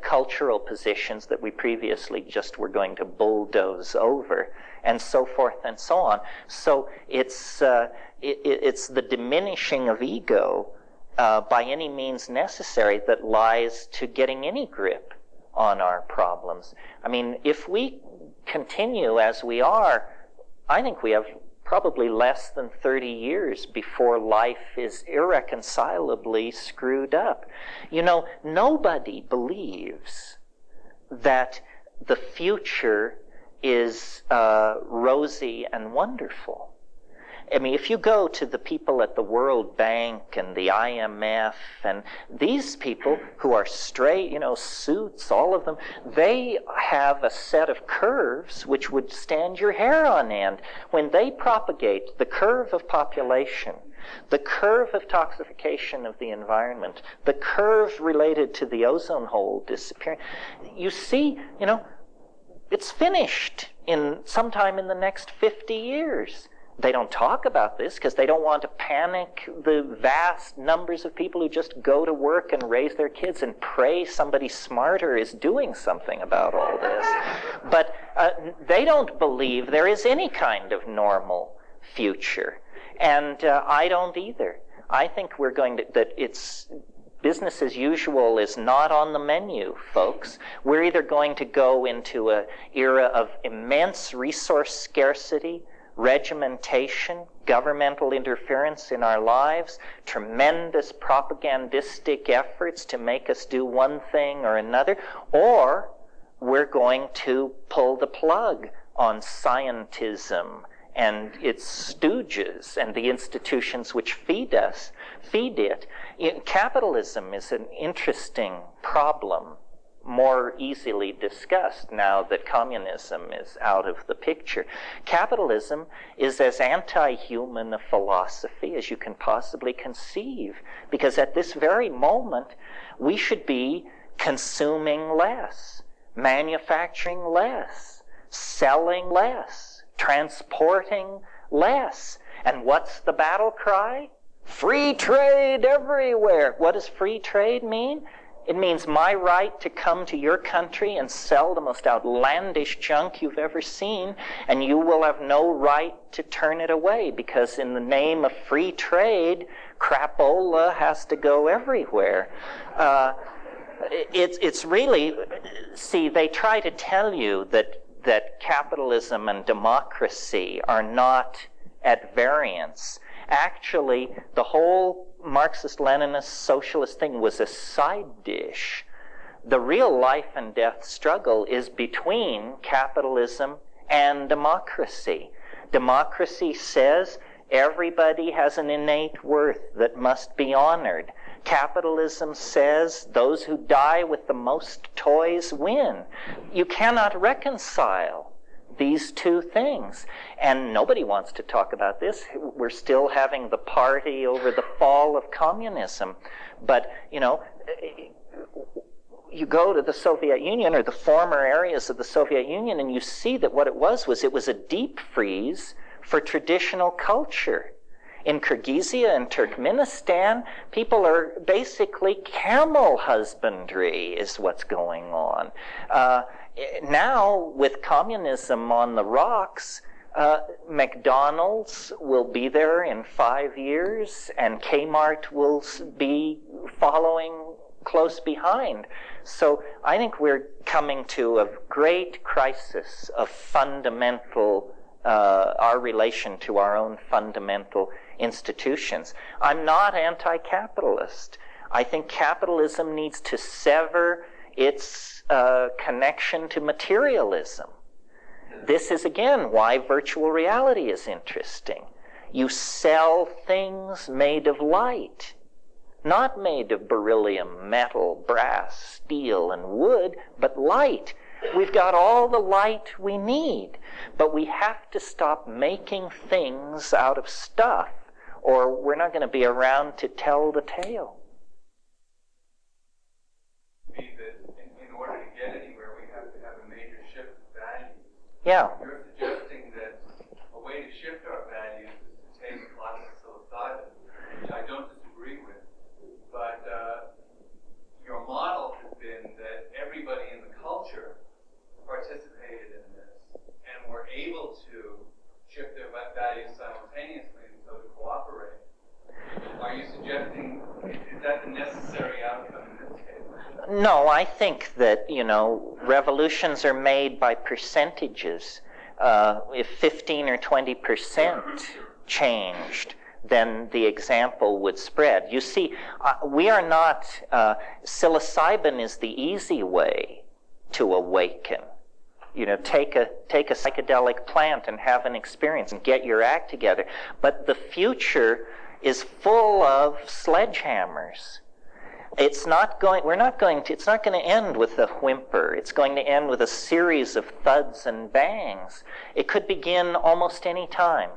cultural positions that we previously just were going to bulldoze over, and so forth and so on. So it's the diminishing of ego by any means necessary that lies to getting any grip on our problems. I mean, if we continue as we are, I think we have probably less than 30 years before life is irreconcilably screwed up. You know, nobody believes that the future is rosy and wonderful. I mean, if you go to the people at the World Bank and the IMF and these people who are straight, you know, suits, all of them, they have a set of curves which would stand your hair on end. When they propagate the curve of population, the curve of toxification of the environment, the curve related to the ozone hole disappearing, you see, you know, it's finished in sometime in the next 50 years. They don't talk about this because they don't want to panic the vast numbers of people who just go to work and raise their kids and pray somebody smarter is doing something about all this. But they don't believe there is any kind of normal future. And I don't either. I think we're going to, that it's business as usual is not on the menu, folks. We're either going to go into an era of immense resource scarcity, regimentation, governmental interference in our lives, tremendous propagandistic efforts to make us do one thing or another, or we're going to pull the plug on scientism and its stooges and the institutions which feed it. Capitalism is an interesting problem, more easily discussed now that communism is out of the picture. Capitalism is as anti-human a philosophy as you can possibly conceive, because at this very moment we should be consuming less, manufacturing less, selling less, transporting less. And what's the battle cry? Free trade everywhere. What does free trade mean? It means my right to come to your country and sell the most outlandish junk you've ever seen, and you will have no right to turn it away, because in the name of free trade, crapola has to go everywhere. It's really, see, they try to tell you that capitalism and democracy are not at variance. Actually, the whole Marxist-Leninist socialist thing was a side dish. The real life and death struggle is between capitalism and democracy. Democracy says everybody has an innate worth that must be honored. Capitalism says those who die with the most toys win. You cannot reconcile these two things. And nobody wants to talk about this. We're still having the party over the fall of communism. But, you know, you go to the Soviet Union or the former areas of the Soviet Union and you see that what it was a deep freeze for traditional culture. In Kyrgyzia and Turkmenistan, people are basically camel husbandry is what's going on. Now, with communism on the rocks, McDonald's will be there in 5 years, and Kmart will be following close behind. So I think we're coming to a great crisis of fundamental, our relation to our own fundamental institutions. I'm not anti-capitalist. I think capitalism needs to sever its connection to materialism. This is, again, why virtual reality is interesting. You sell things made of light, not made of beryllium, metal, brass, steel, and wood, but light. We've got all the light we need, but we have to stop making things out of stuff, or we're not going to be around to tell the tale. In order to get anywhere, we have to have a major shift of values. Yeah. You're suggesting that a way to shift our values is to take lots of psilocybin, which I don't disagree with. But your model has been that everybody in the culture participated in this and were able to shift their values simultaneously and so to cooperate. Are you suggesting, is that the necessary outcome in this case? No, I think that, revolutions are made by percentages. If 15 or 20% changed, then the example would spread. You see, we are not, psilocybin is the easy way to awaken. Take a psychedelic plant and have an experience and get your act together. But the future is full of sledgehammers. It's not going to end with a whimper. It's going to end with a series of thuds and bangs. It could begin almost any time.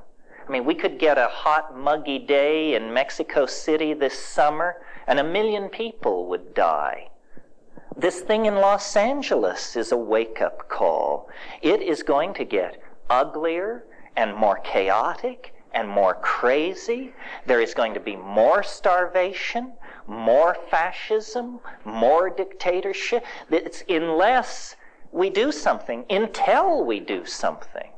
I mean, we could get a hot, muggy day in Mexico City this summer, and 1 million people would die. This thing in Los Angeles is a wake-up call. It is going to get uglier and more chaotic and more crazy. There is going to be more starvation, more fascism, more dictatorship. It's unless we do something, until we do something.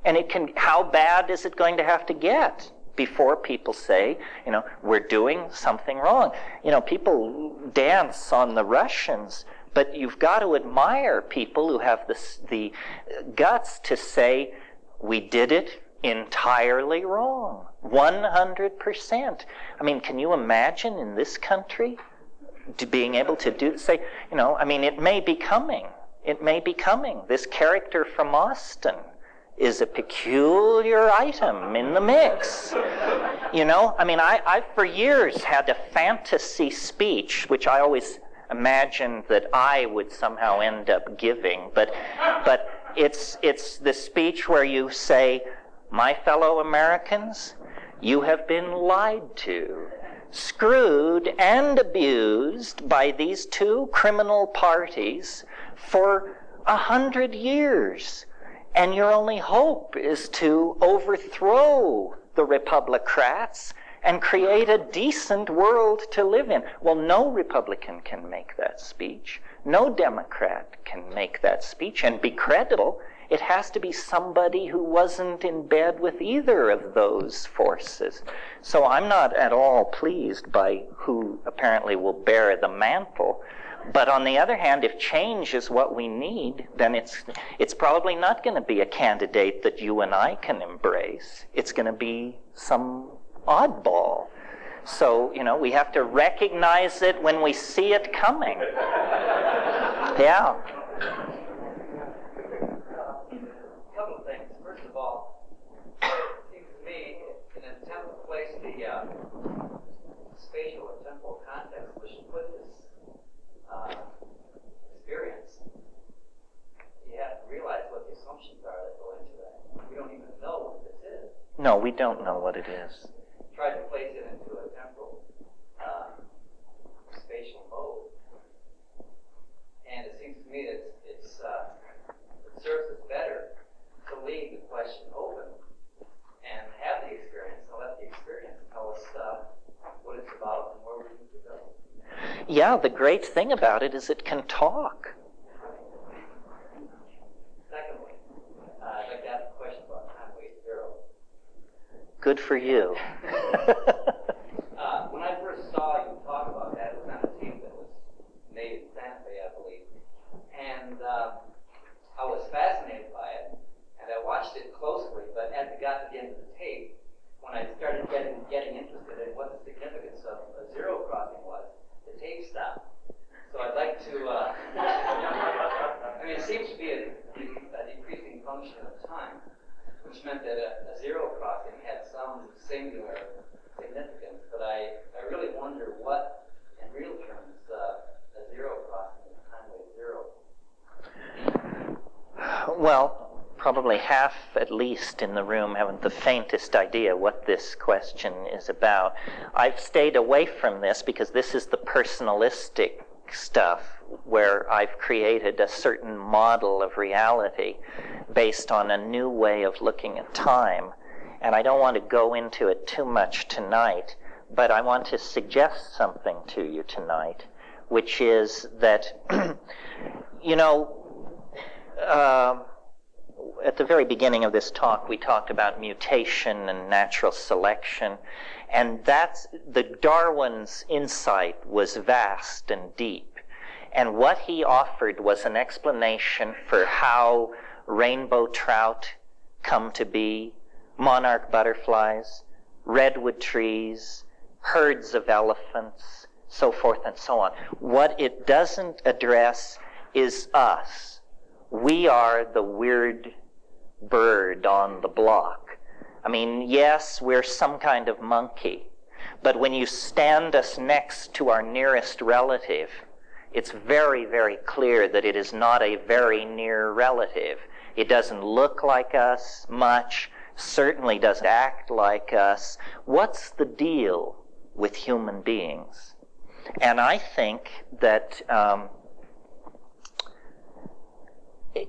And how bad is it going to have to get before people say, we're doing something wrong? People dance on the Russians, but you've got to admire people who have the guts to say, we did it entirely wrong, 100%. I mean, can you imagine in this country being able to say, it may be coming. It may be coming. This character from Austin is a peculiar item in the mix. I've for years had a fantasy speech, which I always imagined that I would somehow end up giving, but it's the speech where you say, my fellow Americans, you have been lied to, screwed and abused by these two criminal parties for 100 years. And your only hope is to overthrow the Republicrats and create a decent world to live in. Well, no Republican can make that speech. No Democrat can make that speech and be credible. It has to be somebody who wasn't in bed with either of those forces. So I'm not at all pleased by who apparently will bear the mantle. But on the other hand, if change is what we need, then it's probably not going to be a candidate that you and I can embrace. It's going to be some oddball. So, we have to recognize it when we see it coming. Yeah. A couple of things. First of all, it seems to me, in an attempt to place the spatial or temporal context which put this experience, you have to realize what the assumptions are that go into that. We don't even know what this is. No, we don't know what it is. Try to place it into a temporal spatial mode. And it seems to me that it serves us better to leave the question open and have the experience and let the experience yeah, the great thing about it is it can talk. Secondly, I'd like to ask a question about time weight zero. Good for you. When I first saw you talk about that, it was on a tape that was made in Santa Fe, I believe. And I was fascinated by it, and I watched it closely, but as it got to the end of the tape, when I started getting interested in what the significance of a zero crossing was, the tape stopped. So I'd like to, I mean, it seems to be a decreasing function of time, which meant that a zero crossing had some singular significance, but I really wonder what, in real terms, a zero crossing is time weight zero. Well, probably half at least in the room haven't the faintest idea what this question is about. I've stayed away from this because this is the personalistic stuff where I've created a certain model of reality based on a new way of looking at time. And I don't want to go into it too much tonight, but I want to suggest something to you tonight, which is that, you know, at the very beginning of this talk, we talked about mutation and natural selection, and that's Darwin's insight was vast and deep. And what he offered was an explanation for how rainbow trout come to be, monarch butterflies, redwood trees, herds of elephants, so forth and so on. What it doesn't address is us. We are the weird bird on the block. I mean, yes, we're some kind of monkey, but when you stand us next to our nearest relative, it's very, very clear that it is not a very near relative. It doesn't look like us much, certainly doesn't act like us. What's the deal with human beings? And I think that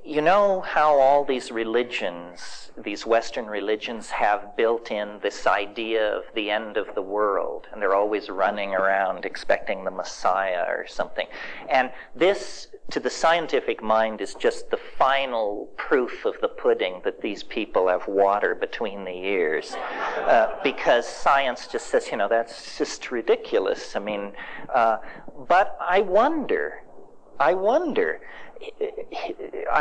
you know how all these religions, these Western religions, have built in this idea of the end of the world, and they're always running around expecting the Messiah or something. And this, to the scientific mind, is just the final proof of the pudding that these people have water between the ears. Because science just says, you know, that's just ridiculous. I mean, but I wonder, I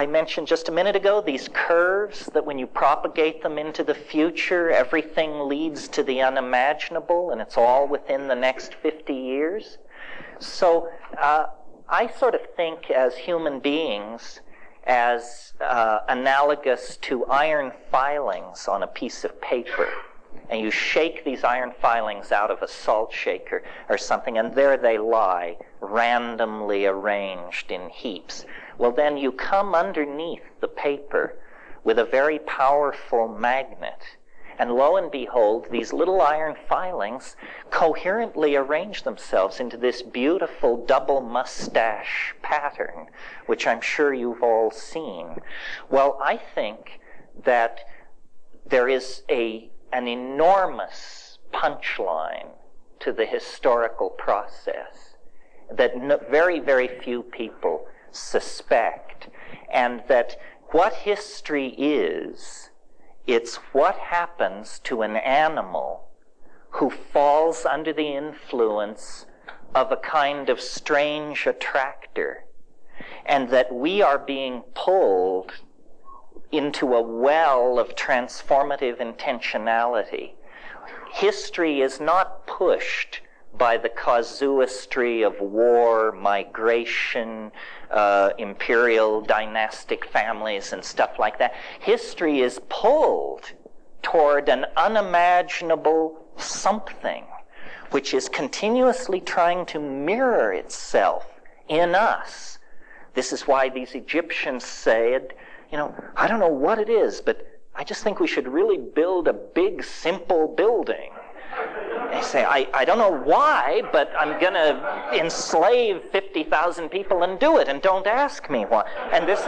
mentioned just a minute ago these curves that when you propagate them into the future, everything leads to the unimaginable, and it's all within the next 50 years. So I sort of think as human beings as analogous to iron filings on a piece of paper. And you shake these iron filings out of a salt shaker or something, and there they lie, randomly arranged in heaps. Well, then you come underneath the paper with a very powerful magnet, and lo and behold, these little iron filings coherently arrange themselves into this beautiful double mustache pattern, which I'm sure you've all seen. Well, I think that there is an enormous punchline to the historical process that very, very few people suspect, and that what history is, it's what happens to an animal who falls under the influence of a kind of strange attractor, and that we are being pulled into a well of transformative intentionality. History is not pushed by the casuistry of war, migration, imperial dynastic families and stuff like that. History is pulled toward an unimaginable something which is continuously trying to mirror itself in us. This is why these Egyptians said, you know, I don't know what it is, but I just think we should really build a big, simple building. They say, I don't know why, but I'm going to enslave 50,000 people and do it, and don't ask me why. And this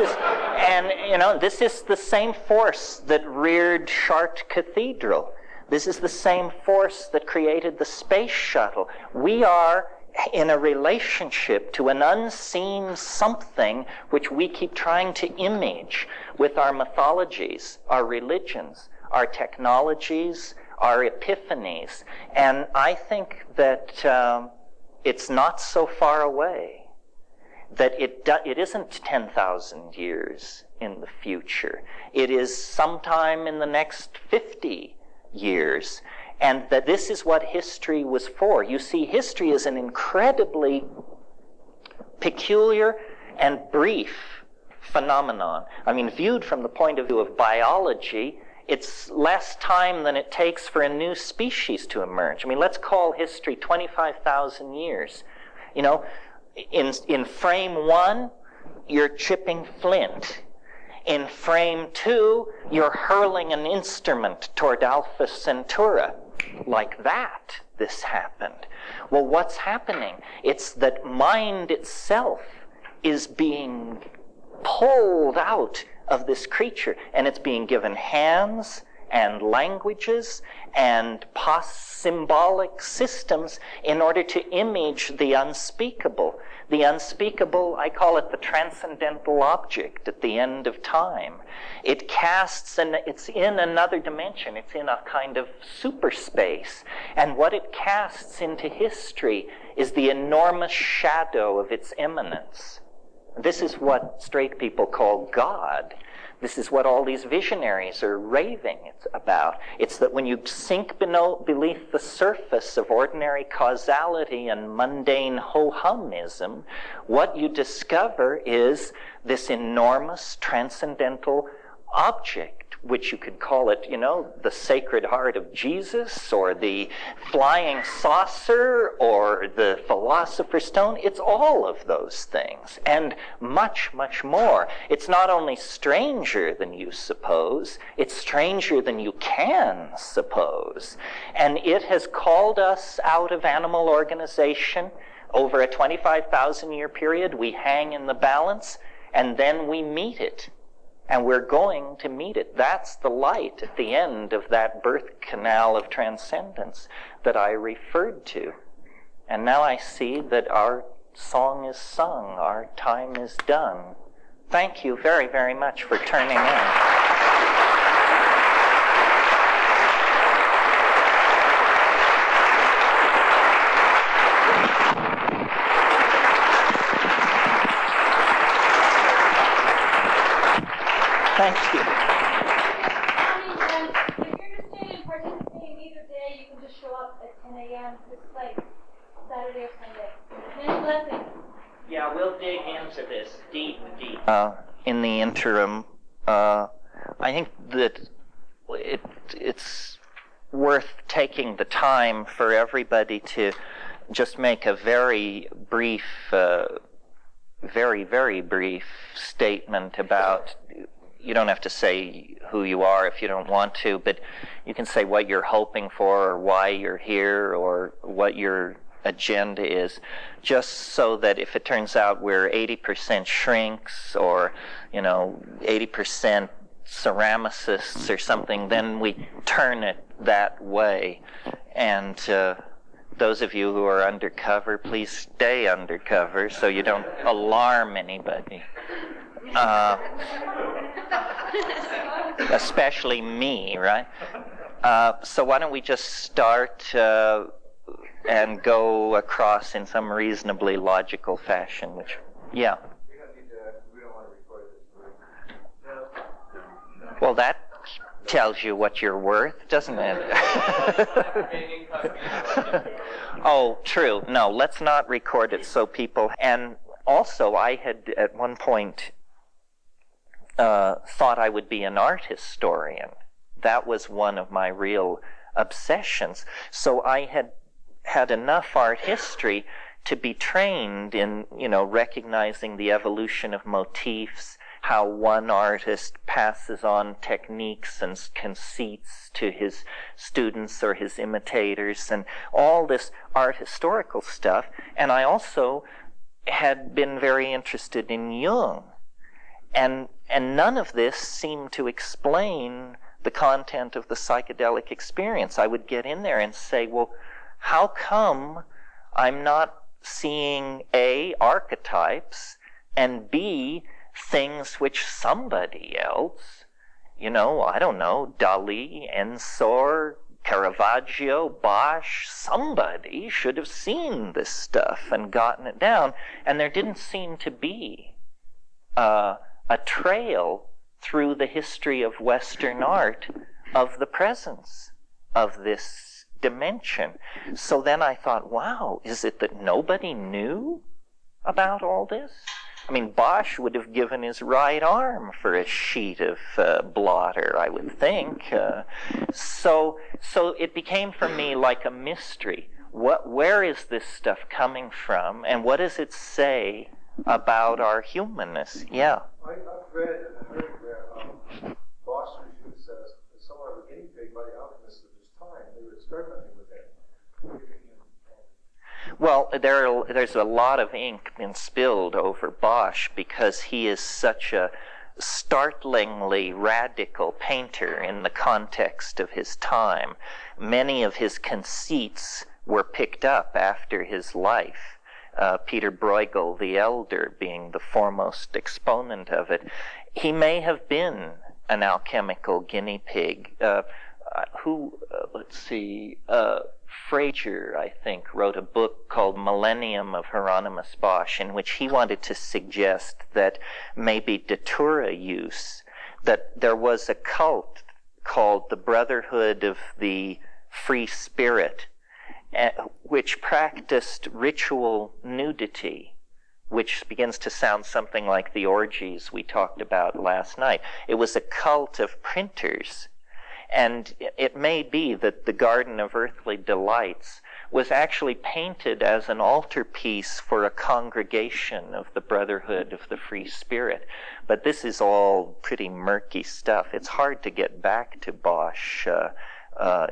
is the same force that reared Chartres Cathedral. This is the same force that created the space shuttle. We are in a relationship to an unseen something which we keep trying to image with our mythologies, our religions, our technologies, our epiphanies. And I think that it's not so far away, that it isn't 10,000 years in the future. It is sometime in the next 50 years. And that this is what history was for. You see, history is an incredibly peculiar and brief phenomenon. I mean, viewed from the point of view of biology, it's less time than it takes for a new species to emerge. I mean, let's call history 25,000 years. You know, in frame 1, you're chipping flint. In frame 2, you're hurling an instrument toward Alpha Centauri. Like that, this happened. Well, what's happening? It's that mind itself is being pulled out of this creature, and it's being given hands and languages and symbolic systems in order to image the unspeakable. The unspeakable, I call it the transcendental object at the end of time. It casts, and it's in another dimension. It's in a kind of super space. And what it casts into history is the enormous shadow of its immanence. This is what straight people call God. This is what all these visionaries are raving about. It's that when you sink beneath the surface of ordinary causality and mundane ho-humism, what you discover is this enormous transcendental object, which you could call it, you know, the Sacred Heart of Jesus, or the flying saucer, or the Philosopher's Stone. It's all of those things, and much, much more. It's not only stranger than you suppose, it's stranger than you can suppose. And it has called us out of animal organization over a 25,000 year period. We hang in the balance, and then we meet it. And we're going to meet it. That's the light at the end of that birth canal of transcendence that I referred to. And now I see that our song is sung, our time is done. Thank you very, very much for turning in. Thank you. I mean, if you're interested in participating either day, you can just show up at 10 a.m. It's like Saturday or Sunday. Many blessings. Yeah, we'll dig into this deep. In the interim, I think that it's worth taking the time for everybody to just make a very brief, very, very brief statement about. You don't have to say who you are if you don't want to, but you can say what you're hoping for, or why you're here, or what your agenda is, just so that if it turns out we're 80% shrinks, or 80% ceramicists or something, then we turn it that way. And those of you who are undercover, please stay undercover so you don't alarm anybody. Especially me, right? So why don't we just start and go across in some reasonably logical fashion, which, yeah. We don't want to record this. Well, that tells you what you're worth, doesn't it? Oh, true. No, let's not record it so people... And also, I had at one point thought I would be an art historian. That was one of my real obsessions. So I had enough art history to be trained in, recognizing the evolution of motifs, how one artist passes on techniques and conceits to his students or his imitators, and all this art historical stuff. And I also had been very interested in Jung. And none of this seemed to explain the content of the psychedelic experience. I would get in there and say, well, how come I'm not seeing A, archetypes, and B, things which somebody else, I don't know, Dali, Ensor, Caravaggio, Bosch, somebody should have seen this stuff and gotten it down. And there didn't seem to be a trail through the history of Western art of the presence of this dimension. So then I thought, wow, is it that nobody knew about all this? I mean, Bosch would have given his right arm for a sheet of blotter, I would think. So it became for me like a mystery. Where is this stuff coming from, and what does it say about our humanness? Yeah. I've read and heard where Bosch was used as somewhat of a guinea pig by the alchemists of his time. They were experimenting with him. Well, there's a lot of ink been spilled over Bosch because he is such a startlingly radical painter in the context of his time. Many of his conceits were picked up after his life. Peter Bruegel the Elder being the foremost exponent of it. He may have been an alchemical guinea pig. Fraser, I think, wrote a book called Millennium of Hieronymus Bosch, in which he wanted to suggest that maybe datura use, that there was a cult called the Brotherhood of the Free Spirit, which practiced ritual nudity, which begins to sound something like the orgies we talked about last night. It was a cult of printers. And it may be that the Garden of Earthly Delights was actually painted as an altarpiece for a congregation of the Brotherhood of the Free Spirit. But this is all pretty murky stuff. It's hard to get back to Bosch.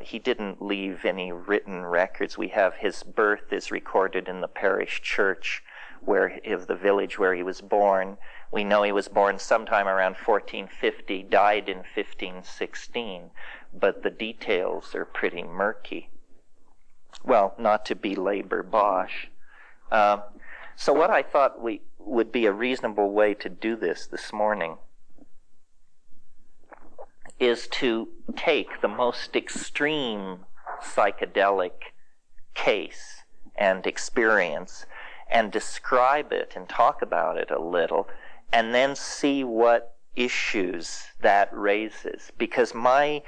He didn't leave any written records. We have his birth is recorded in the parish church of the village where he was born. We know he was born sometime around 1450, died in 1516, but the details are pretty murky. Well, not to belabor Bosch. So what I thought would be a reasonable way to do this morning is to take the most extreme psychedelic case and experience and describe it and talk about it a little, and then see what issues that raises. Because my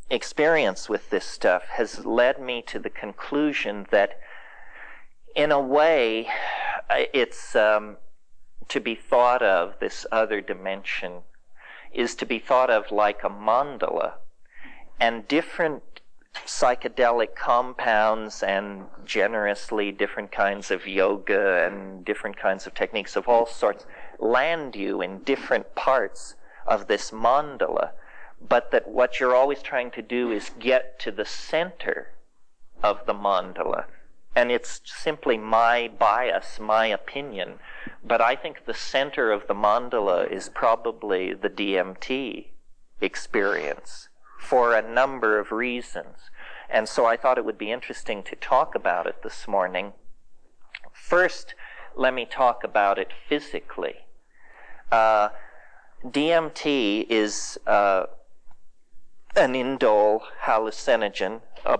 experience with this stuff has led me to the conclusion that, in a way, it's to be thought of, this other dimension, is to be thought of like a mandala, and different psychedelic compounds and generously different kinds of yoga and different kinds of techniques of all sorts land you in different parts of this mandala, but that what you're always trying to do is get to the center of the mandala. And it's simply my bias, my opinion, but I think the center of the mandala is probably the DMT experience, for a number of reasons. And so I thought it would be interesting to talk about it this morning. First, let me talk about it physically. DMT is an indole hallucinogen, a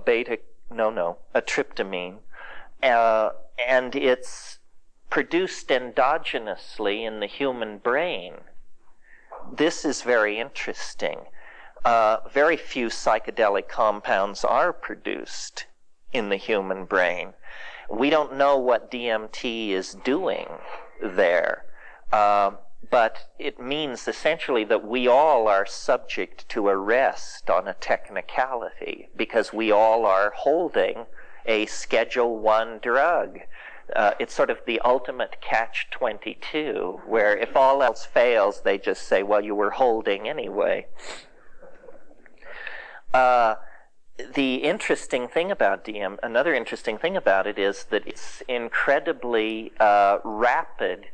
tryptamine, and it's produced endogenously in the human brain. This is very interesting. Very few psychedelic compounds are produced in the human brain. We don't know what DMT is doing there, but it means essentially that we all are subject to arrest on a technicality because we all are holding a Schedule I drug. It's sort of the ultimate catch-22, where if all else fails, they just say, well, you were holding anyway. The interesting thing about another interesting thing about it is that it's incredibly rapid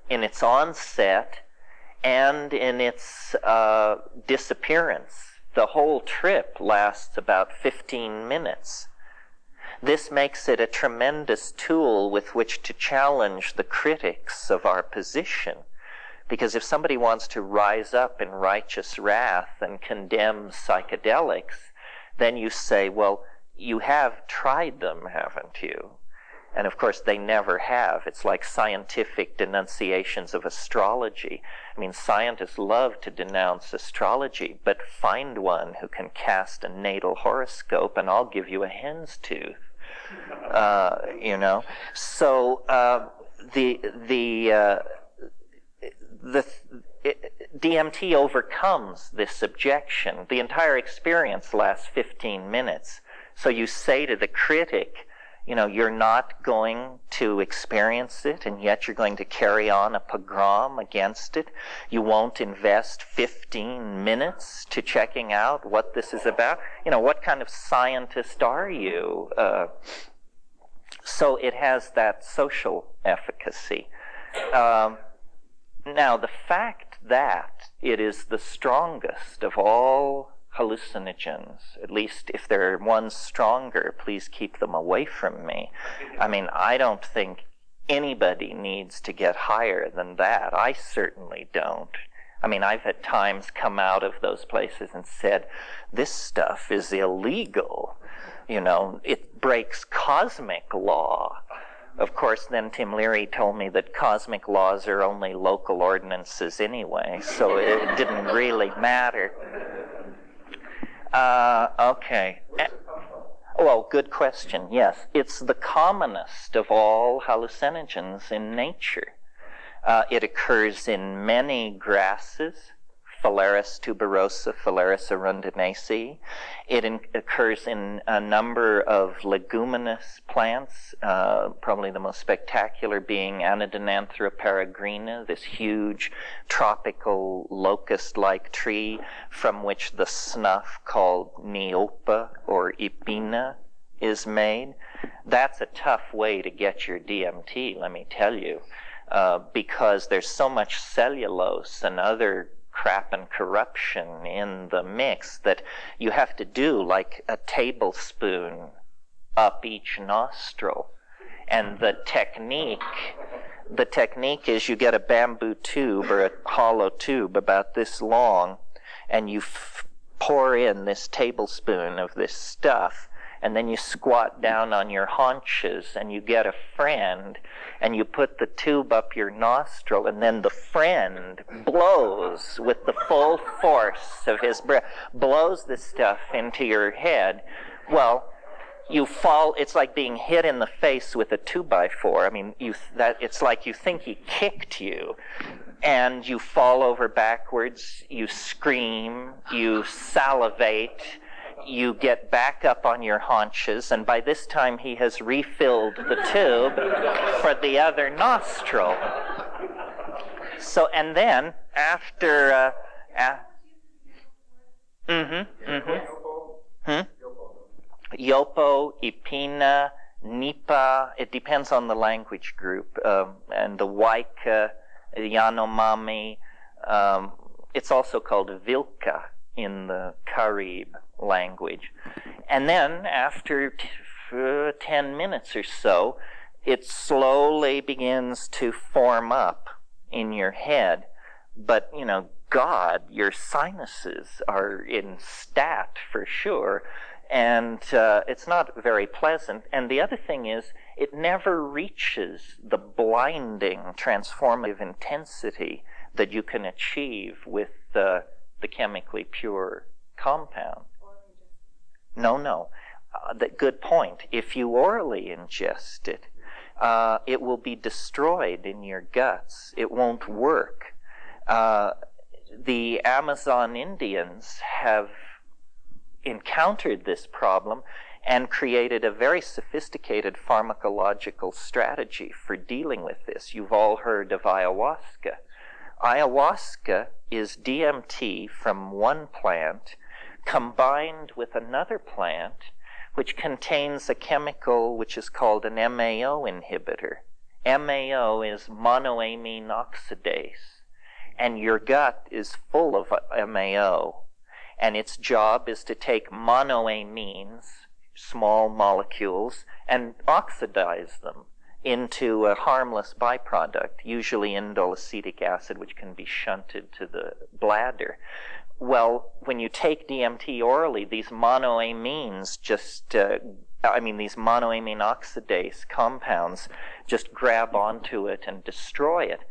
in its onset and in its disappearance. The whole trip lasts about 15 minutes. This makes it a tremendous tool with which to challenge the critics of our position. Because if somebody wants to rise up in righteous wrath and condemn psychedelics, then you say, well, you have tried them, haven't you? And of course, they never have. It's like scientific denunciations of astrology. I mean, scientists love to denounce astrology, but find one who can cast a natal horoscope and I'll give you a hen's tooth. You know? So, DMT overcomes this objection. The entire experience lasts 15 minutes. So you say to the critic, you know, you're not going to experience it, and yet you're going to carry on a pogrom against it. You won't invest 15 minutes to checking out what this is about. You know, what kind of scientist are you? So it has that social efficacy. Now, the fact that it is the strongest of all hallucinogens, at least if there are ones stronger, please keep them away from me. I mean, I don't think anybody needs to get higher than that. I certainly don't. I mean, I've at times come out of those places and said, this stuff is illegal. You know, it breaks cosmic law. Of course, then Tim Leary told me that cosmic laws are only local ordinances anyway, so it didn't really matter. Okay. Well, good question. Yes, it's the commonest of all hallucinogens in nature. It occurs in many grasses, Phalaris tuberosa, Phalaris arundinacea. It occurs in a number of leguminous plants, probably the most spectacular being Anodonanthera peregrina, this huge tropical locust-like tree from which the snuff called Niopa or Ipina is made. That's a tough way to get your DMT, let me tell you, because there's so much cellulose and other crap and corruption in the mix that you have to do like a tablespoon up each nostril. And the technique is you get a bamboo tube or a hollow tube about this long, and you pour in this tablespoon of this stuff, and then you squat down on your haunches and you get a friend and you put the tube up your nostril, and then the friend blows with the full force of his breath, blows this stuff into your head. Well, you fall, it's like being hit in the face with a 2x4. I mean, it's like you think he kicked you, and you fall over backwards, you scream, you salivate, you get back up on your haunches, and by this time he has refilled the tube for the other nostril. So, and then after, Yopo, Ipina, Nipa, it depends on the language group, and the Waika, Yanomami, it's also called Vilka in the Carib language. And then after 10 minutes or so, it slowly begins to form up in your head. But, you know, God, your sinuses are in stat for sure. And it's not very pleasant. And the other thing is, it never reaches the blinding, transformative intensity that you can achieve with the chemically pure compound. No. Good point. If you orally ingest it, it will be destroyed in your guts. It won't work. The Amazon Indians have encountered this problem and created a very sophisticated pharmacological strategy for dealing with this. You've all heard of ayahuasca. Ayahuasca is DMT from one plant combined with another plant which contains a chemical which is called an MAO inhibitor. MAO is monoamine oxidase, and your gut is full of MAO, and its job is to take monoamines, small molecules and oxidize them into a harmless byproduct, usually indole acetic acid, which can be shunted to the bladder. Well, when you take DMT orally, these monoamines these monoamine oxidase compounds just grab onto it and destroy it.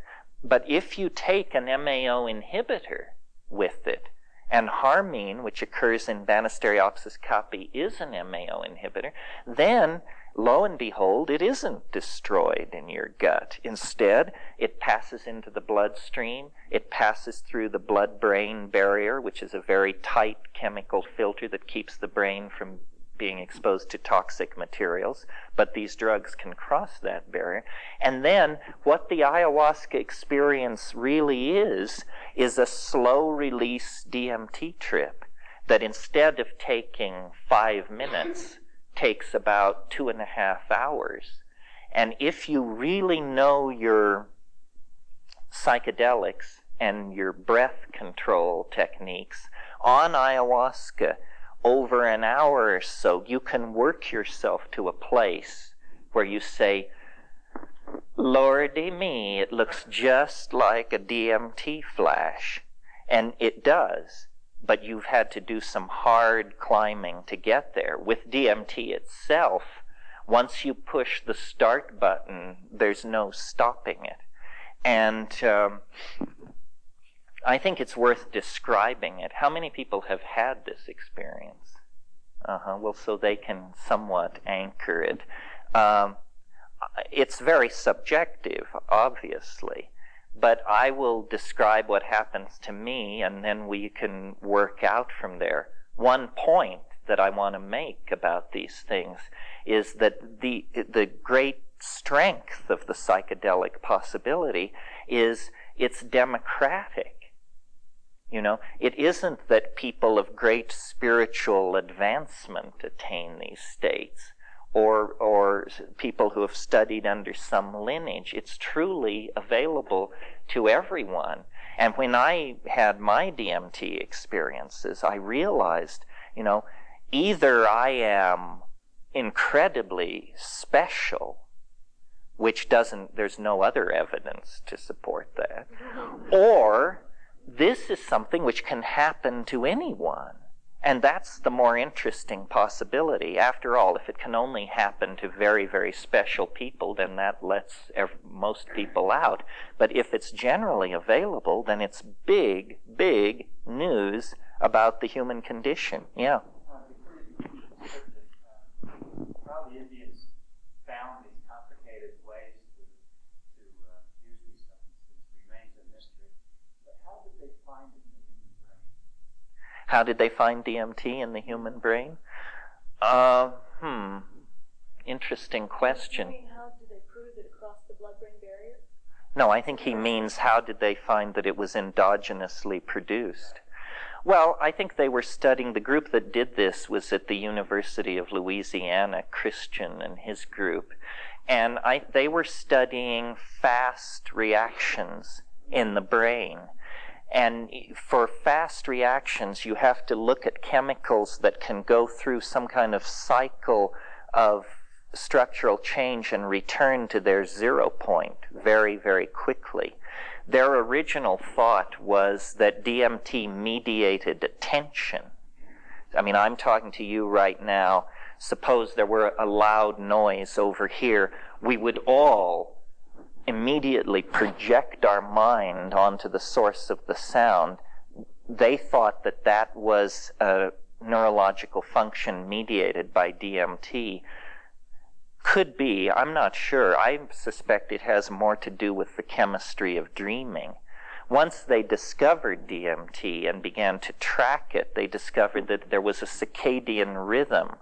But if you take an MAO inhibitor with it, and harmine, which occurs in Banisteriopsis caapi, is an MAO inhibitor, then, lo and behold, it isn't destroyed in your gut. Instead, it passes into the bloodstream, it passes through the blood-brain barrier, which is a very tight chemical filter that keeps the brain from being exposed to toxic materials, but these drugs can cross that barrier. And then what the ayahuasca experience really is a slow-release DMT trip that instead of taking 5 minutes, takes about 2.5 hours. And if you really know your psychedelics and your breath control techniques on ayahuasca, over an hour or so, you can work yourself to a place where you say, Lordy me, it looks just like a DMT flash. And it does, but you've had to do some hard climbing to get there. With DMT itself, once you push the start button, there's no stopping it. And I think it's worth describing it. How many people have had this experience? Well, so they can somewhat anchor it. It's very subjective, obviously, but I will describe what happens to me, and then we can work out from there. One point that I want to make about these things is that the great strength of the psychedelic possibility is it's democratic. You know, it isn't that people of great spiritual advancement attain these states, or people who have studied under some lineage. It's truly available to everyone. And when I had my DMT experiences, I realized, you know, either I am incredibly special, which there's no other evidence to support that, or this is something which can happen to anyone. And that's the more interesting possibility. After all, if it can only happen to very, very special people, then that lets most people out. But if it's generally available, then it's big, big news about the human condition. Yeah. Probably Indians found these complicated ways to use these substances. Remains a mystery. But how did they find it in the human brain? How did they find DMT in the human brain? Interesting question. You mean, how did they prove that it crossed the blood-brain barrier? No, I think he means how did they find that it was endogenously produced? Well, I think they were studying, the group that did this was at the University of Louisiana, Christian and his group, and they were studying fast reactions in the brain. And for fast reactions, you have to look at chemicals that can go through some kind of cycle of structural change and return to their 0 point very, very quickly. Their original thought was that DMT mediated attention. I mean, I'm talking to you right now. Suppose there were a loud noise over here. We would all immediately project our mind onto the source of the sound. They thought that that was a neurological function mediated by DMT. Could be, I'm not sure. I suspect it has more to do with the chemistry of dreaming. Once they discovered DMT and began to track it, they discovered that there was a circadian rhythm,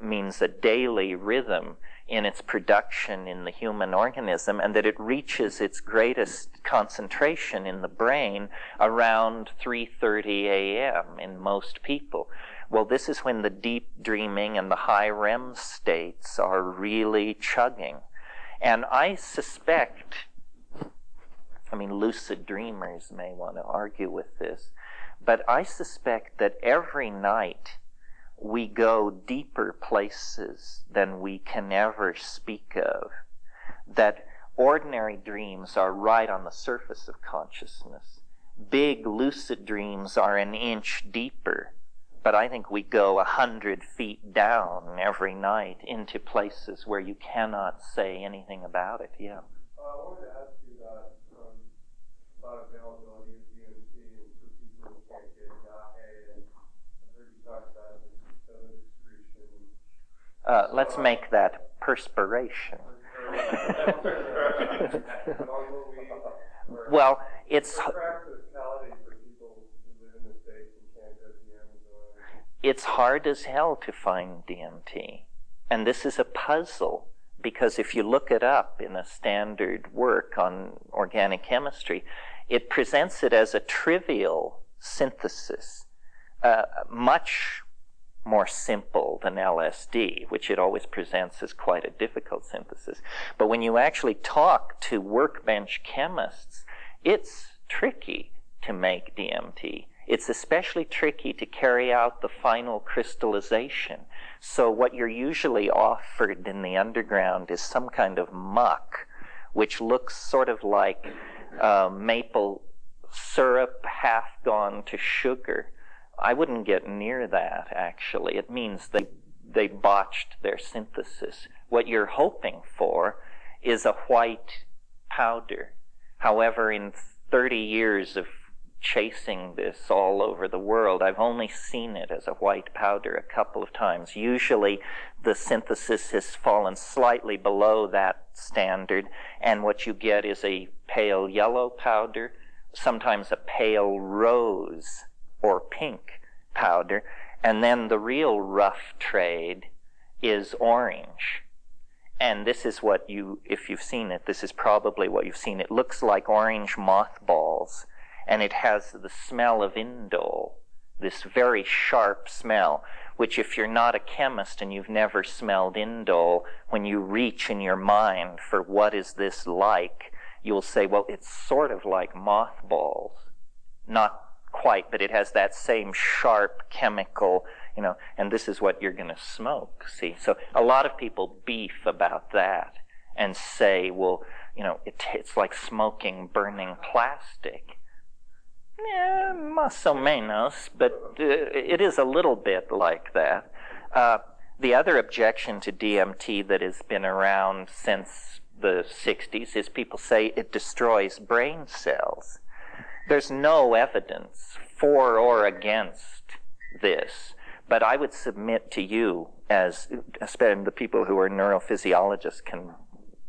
means a daily rhythm, in its production in the human organism, and that it reaches its greatest concentration in the brain around 3:30 a.m. in most people. Well, this is when the deep dreaming and the high REM states are really chugging. And I suspect, I mean, lucid dreamers may want to argue with this, but I suspect that every night we go deeper places than we can ever speak of. That ordinary dreams are right on the surface of consciousness. Big lucid dreams are an inch deeper. But I think we go 100 feet down every night into places where you cannot say anything about it. Yeah. I wanted to ask you about availability of DMT and for people who can't get yahe, and I heard you talk about the excretion. Let's make that perspiration. Well, it's hard as hell to find DMT. And this is a puzzle, because if you look it up in a standard work on organic chemistry, it presents it as a trivial synthesis, much more simple than LSD, which it always presents as quite a difficult synthesis. But when you actually talk to workbench chemists, it's tricky to make DMT. It's especially tricky to carry out the final crystallization. So what you're usually offered in the underground is some kind of muck, which looks sort of like maple syrup half gone to sugar. I wouldn't get near that, actually. It means they botched their synthesis. What you're hoping for is a white powder. However, in 30 years of chasing this all over the world, I've only seen it as a white powder a couple of times. Usually the synthesis has fallen slightly below that standard, and what you get is a pale yellow powder, sometimes a pale rose or pink powder, and then the real rough trade is orange. And this is what if you've seen it, this is probably what you've seen. It looks like orange mothballs, and it has the smell of indole, this very sharp smell, which if you're not a chemist and you've never smelled indole, when you reach in your mind for what is this like, you'll say, well, it's sort of like mothballs. Not quite, but it has that same sharp chemical, and this is what you're going to smoke, see? So a lot of people beef about that and say, well, it's like smoking burning plastic. Yeah, más o menos, but it is a little bit like that. The other objection to DMT that has been around since the 60s is people say it destroys brain cells. There's no evidence for or against this, but I would submit to you, especially the people who are neurophysiologists can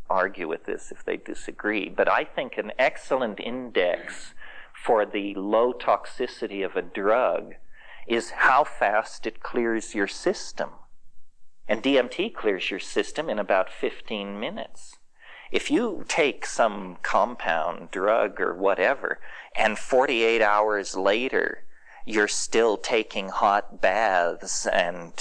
argue with this if they disagree, but I think an excellent index for the low toxicity of a drug is how fast it clears your system. And DMT clears your system in about 15 minutes. If you take some compound drug or whatever, and 48 hours later you're still taking hot baths and,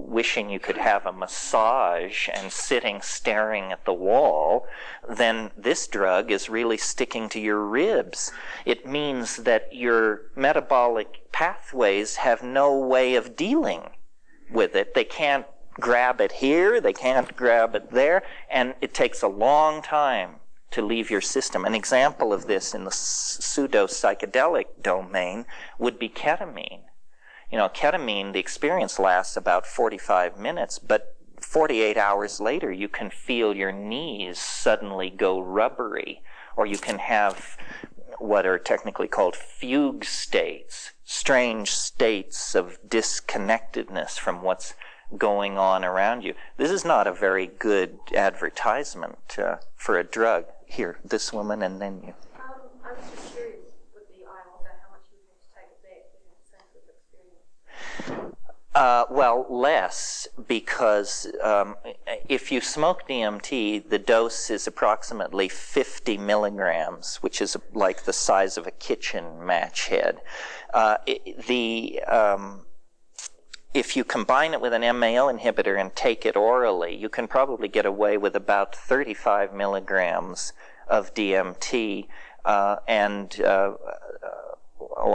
wishing you could have a massage and sitting staring at the wall, then this drug is really sticking to your ribs. It means that your metabolic pathways have no way of dealing with it. They can't grab it here, they can't grab it there, and it takes a long time to leave your system. An example of this in the pseudo-psychedelic domain would be ketamine. Ketamine, the experience lasts about 45 minutes, but 48 hours later you can feel your knees suddenly go rubbery, or you can have what are technically called fugue states, strange states of disconnectedness from what's going on around you. This is not a very good advertisement for a drug. Here, this woman, and then you. I was just curious with the ayahuasca, how much you need to take it back to get a sense of experience? Well, less, because if you smoke DMT, the dose is approximately 50 milligrams, which is like the size of a kitchen match head. If you combine it with an MAO inhibitor and take it orally, you can probably get away with about 35 milligrams of DMT I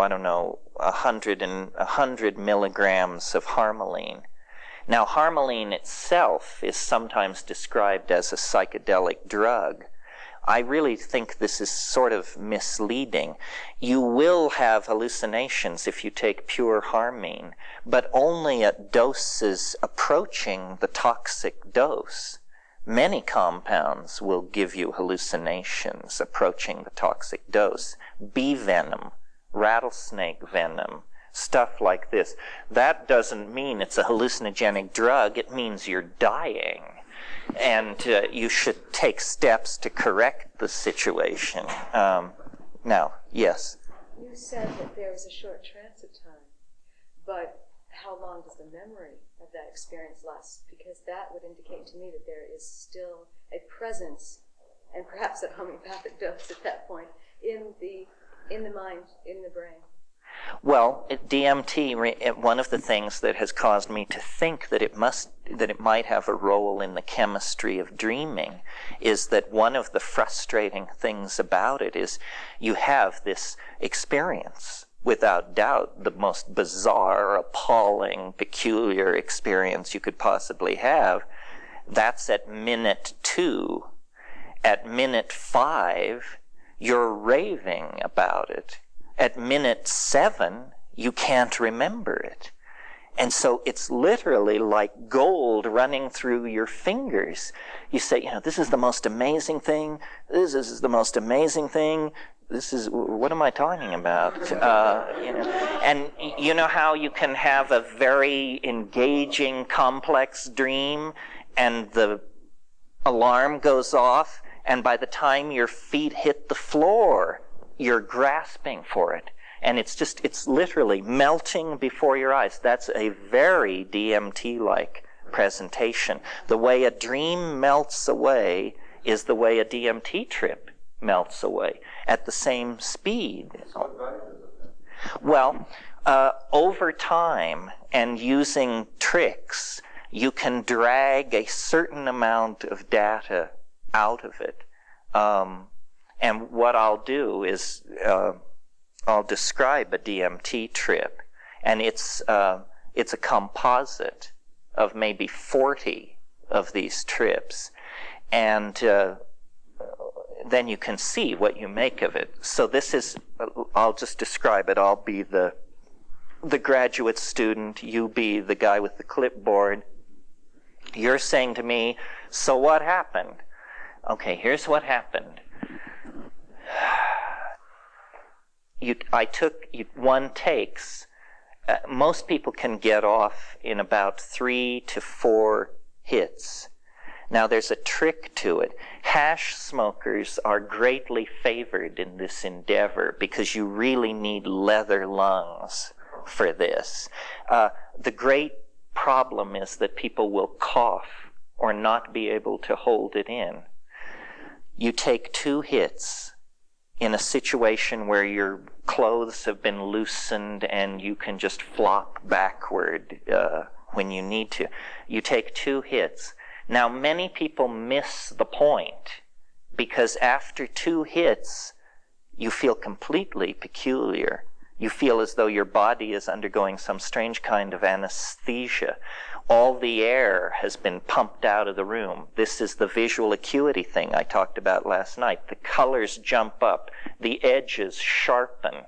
don't know, 100 milligrams of harmaline. Now, harmaline itself is sometimes described as a psychedelic drug. I really think this is sort of misleading. You will have hallucinations if you take pure harmine, but only at doses approaching the toxic dose. Many compounds will give you hallucinations approaching the toxic dose. Bee venom, rattlesnake venom, stuff like this. That doesn't mean it's a hallucinogenic drug. It means you're dying. And you should take steps to correct the situation. Now, yes? You said that there was a short transit time, but how long does the memory of that experience last? Because that would indicate to me that there is still a presence, and perhaps at homeopathic dose at that point, in the mind, in the brain. Well, DMT, one of the things that has caused me to think that it might have a role in the chemistry of dreaming is that one of the frustrating things about it is you have this experience, without doubt the most bizarre, appalling, peculiar experience you could possibly have. That's at minute 2. At minute 5, you're raving about it. At minute 7, you can't remember it. And so it's literally like gold running through your fingers. You say, this is the most amazing thing. This is the most amazing thing. What am I talking about? And you know how you can have a very engaging, complex dream, and the alarm goes off, and by the time your feet hit the floor, you're grasping for it. And it's literally melting before your eyes. That's a very DMT-like presentation. The way a dream melts away is the way a DMT trip melts away, at the same speed. Well, over time and using tricks, you can drag a certain amount of data out of it. And what I'll do is I'll describe a DMT trip, and it's a composite of maybe 40 of these trips, and then you can see what you make of it. So this is, I'll just describe it. I'll be the graduate student, you be the guy with the clipboard. You're saying to me, so what happened? Okay, here's what happened. I took one takes. Most people can get off in about 3 to 4 hits. Now there's a trick to it. Hash smokers are greatly favored in this endeavor because you really need leather lungs for this. The great problem is that people will cough or not be able to hold it in. You take 2 hits in a situation where your clothes have been loosened and you can just flop backward when you need to. You take 2 hits. Now, many people miss the point because after 2 hits, you feel completely peculiar. You feel as though your body is undergoing some strange kind of anesthesia. All the air has been pumped out of the room. This is the visual acuity thing I talked about last night. The colors jump up. The edges sharpen.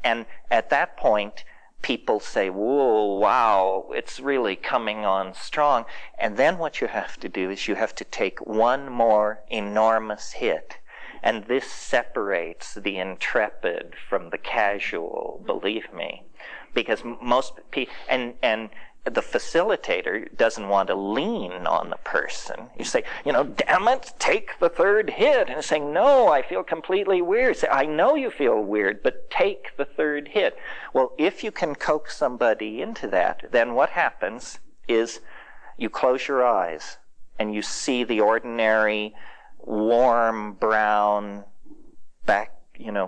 And at that point, people say, whoa, wow, it's really coming on strong. And then what you have to do is you have to take one more enormous hit. And this separates the intrepid from the casual, believe me. Because most people, and the facilitator doesn't want to lean on the person. You say, damn it, take the 3rd hit. And saying, no, I feel completely weird. Say, I know you feel weird, but take the 3rd hit. Well, if you can coax somebody into that, then what happens is you close your eyes and you see the ordinary warm brown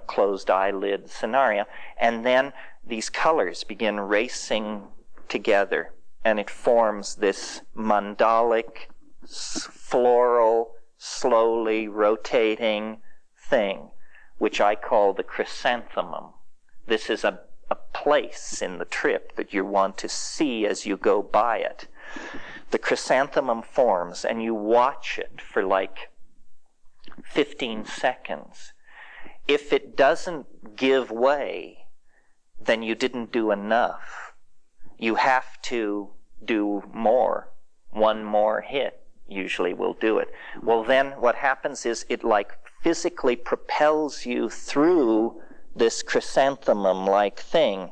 closed eyelid scenario. And then these colors begin racing together, and it forms this mandalic, floral, slowly rotating thing, which I call the chrysanthemum. This is a place in the trip that you want to see as you go by it. The chrysanthemum forms, and you watch it for like 15 seconds. If it doesn't give way, then you didn't do enough. You have to do more. One more hit usually will do it. Well, then what happens is it like physically propels you through this chrysanthemum-like thing,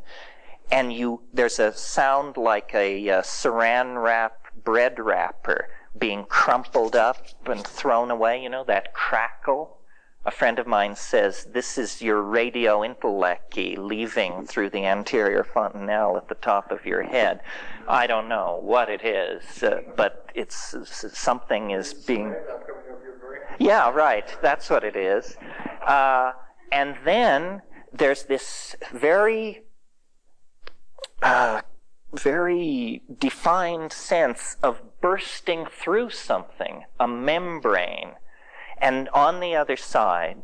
and there's a sound like a saran wrap bread wrapper being crumpled up and thrown away, you know, that crackle. A friend of mine says, this is your radio intellecty leaving through the anterior fontanelle at the top of your head. I don't know what it is, but it's something is being... Yeah, right, that's what it is. And then there's this very defined sense of bursting through something, a membrane. And on the other side,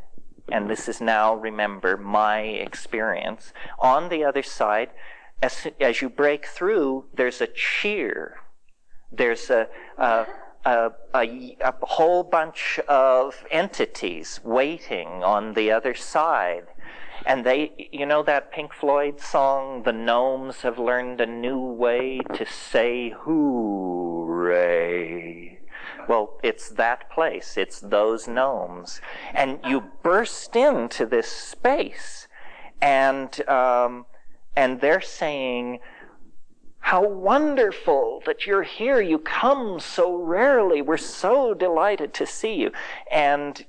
and this is now, remember, my experience, on the other side, as you break through, there's a cheer. There's a whole bunch of entities waiting on the other side. And they, you know that Pink Floyd song, The Gnomes Have Learned a New Way to Say Hooray? Well, it's that place. It's those gnomes. And you burst into this space, and they're saying, how wonderful that you're here. You come so rarely. We're so delighted to see you. And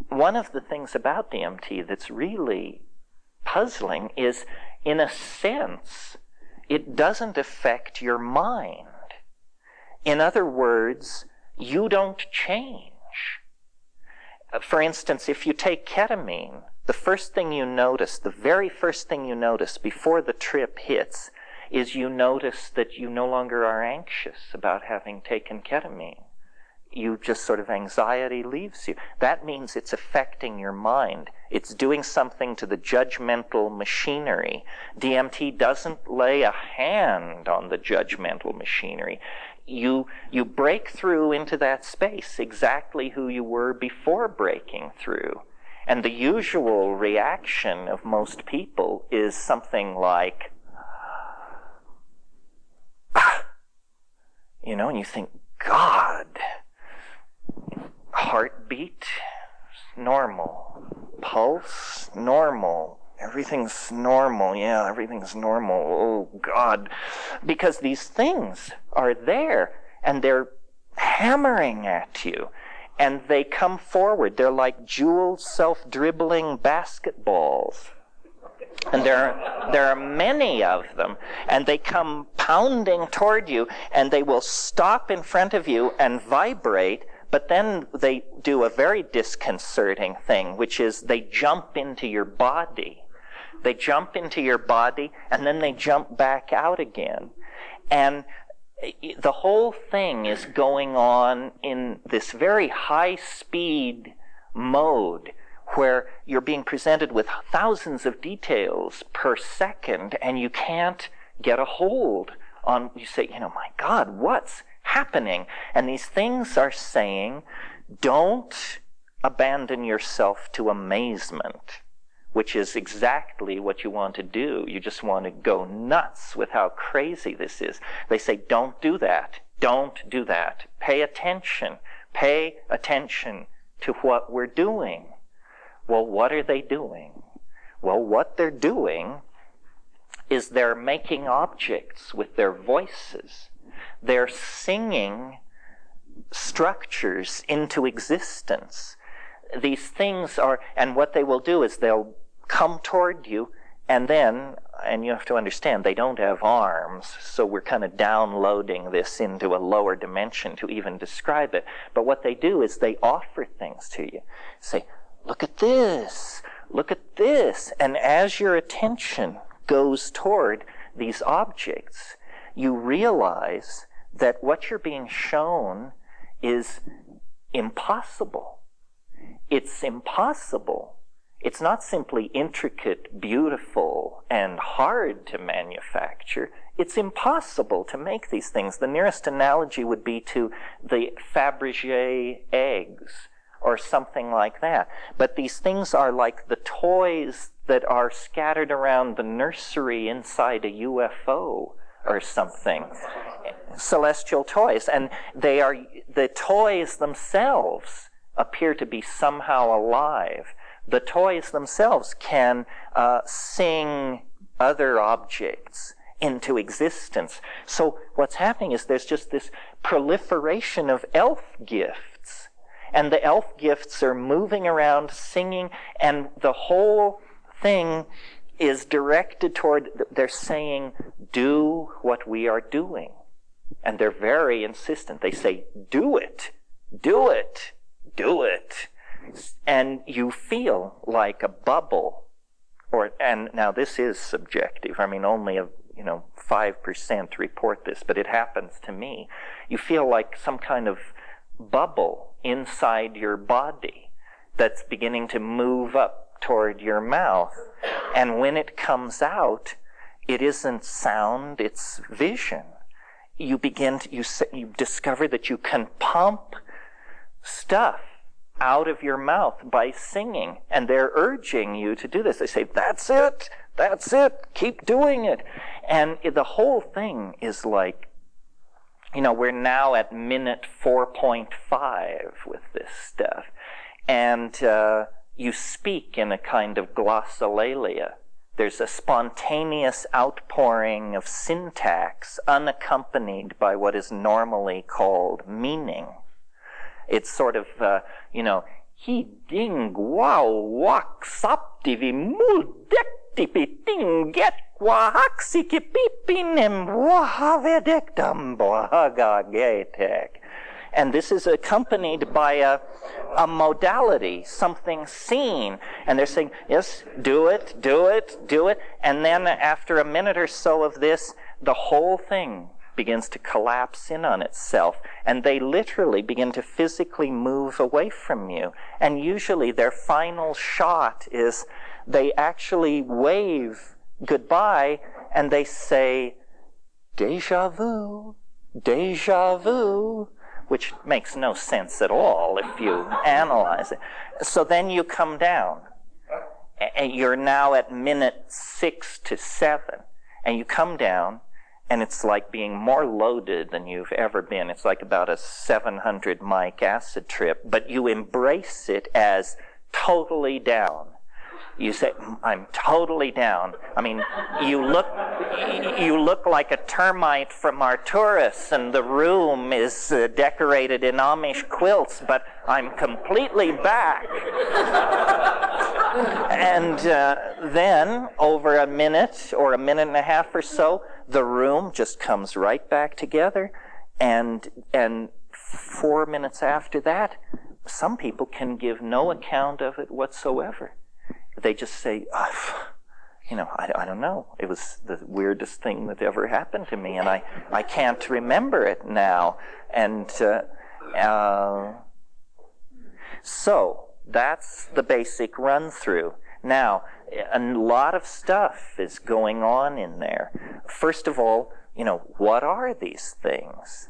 one of the things about DMT that's really puzzling is, in a sense, it doesn't affect your mind. In other words, you don't change. For instance, if you take ketamine, the first thing you notice, the very first thing you notice before the trip hits, is you notice that you no longer are anxious about having taken ketamine. You just sort of, anxiety leaves you. That means it's affecting your mind. It's doing something to the judgmental machinery. DMT doesn't lay a hand on the judgmental machinery. You break through into that space exactly who you were before breaking through. And the usual reaction of most people is something like, you know, and you think, God, heartbeat, normal. Pulse, normal. Everything's normal. Yeah, everything's normal. Oh, God. Because these things are there, and they're hammering at you, and they come forward. They're like jeweled, self-dribbling basketballs. And there are many of them, and they come pounding toward you, and they will stop in front of you and vibrate, but then they do a very disconcerting thing, which is they jump into your body. They jump into your body, and then they jump back out again. And the whole thing is going on in this very high-speed mode where you're being presented with thousands of details per second, and you can't get a hold on, you say, you know, my God, what's happening? And these things are saying, don't abandon yourself to amazement, which is exactly what you want to do. You just want to go nuts with how crazy this is. They say, don't do that. Don't do that. Pay attention. Pay attention to what we're doing. Well, what are they doing? Well, what they're doing is they're making objects with their voices. They're singing structures into existence. These things are, and what they will do is they'll come toward you, and then, and you have to understand, they don't have arms, so we're kind of downloading this into a lower dimension to even describe it. But what they do is they offer things to you. Say, look at this, look at this. And as your attention goes toward these objects, you realize that what you're being shown is impossible. It's impossible. It's not simply intricate, beautiful, and hard to manufacture. It's impossible to make these things. The nearest analogy would be to the Fabergé eggs or something like that. But these things are like the toys that are scattered around the nursery inside a UFO or something. Celestial toys. And they are, the toys themselves appear to be somehow alive. The toys themselves can sing other objects into existence. So what's happening is there's just this proliferation of elf gifts. And the elf gifts are moving around singing, and the whole thing is directed toward, they're saying, do what we are doing. And they're very insistent. They say, do it, do it, do it. And you feel like a bubble. And now this is subjective. I mean, only 5% report this, but it happens to me. You feel like some kind of bubble inside your body that's beginning to move up toward your mouth. And when it comes out, it isn't sound, it's vision. You discover that you can pump stuff out of your mouth by singing, and they're urging you to do this. They say, that's it, keep doing it. And the whole thing is like, we're now at minute 4.5 with this stuff. And you speak in a kind of glossolalia. There's a spontaneous outpouring of syntax unaccompanied by what is normally called meaning. It's sort of, he ding wow wak saptivi muldektipi tinget wahaksiki pipinem wahavedektam bohagagetek. And this is accompanied by a modality, something seen. And they're saying, yes, do it, do it, do it. And then after a minute or so of this, the whole thing begins to collapse in on itself. And they literally begin to physically move away from you. And usually their final shot is they actually wave goodbye and they say, déjà vu, déjà vu, which makes no sense at all if you analyze it. So then you come down, and you're now at minute 6 to 7, and you come down, and it's like being more loaded than you've ever been. It's like about a 700 mic acid trip, but you embrace it as totally down. You say, I'm totally down. I mean, you look like a termite from Arcturus, and the room is decorated in Amish quilts, but I'm completely back. And then, over a minute or a minute and a half or so, the room just comes right back together, and 4 minutes after that, some people can give no account of it whatsoever. They just say, I don't know. It was the weirdest thing that ever happened to me, and I can't remember it now. And so that's the basic run-through. Now, a lot of stuff is going on in there. First of all, what are these things?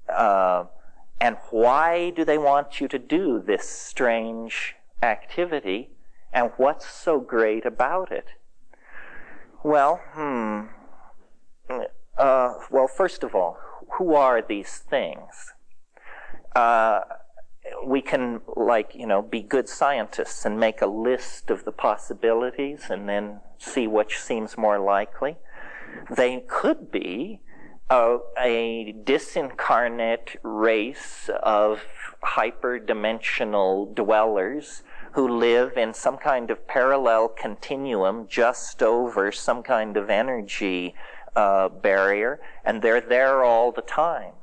And why do they want you to do this strange activity? And what's so great about it? Well, first of all, who are these things? We can, be good scientists and make a list of the possibilities and then see which seems more likely. They could be a disincarnate race of hyperdimensional dwellers who live in some kind of parallel continuum just over some kind of energy barrier, and they're there all the time.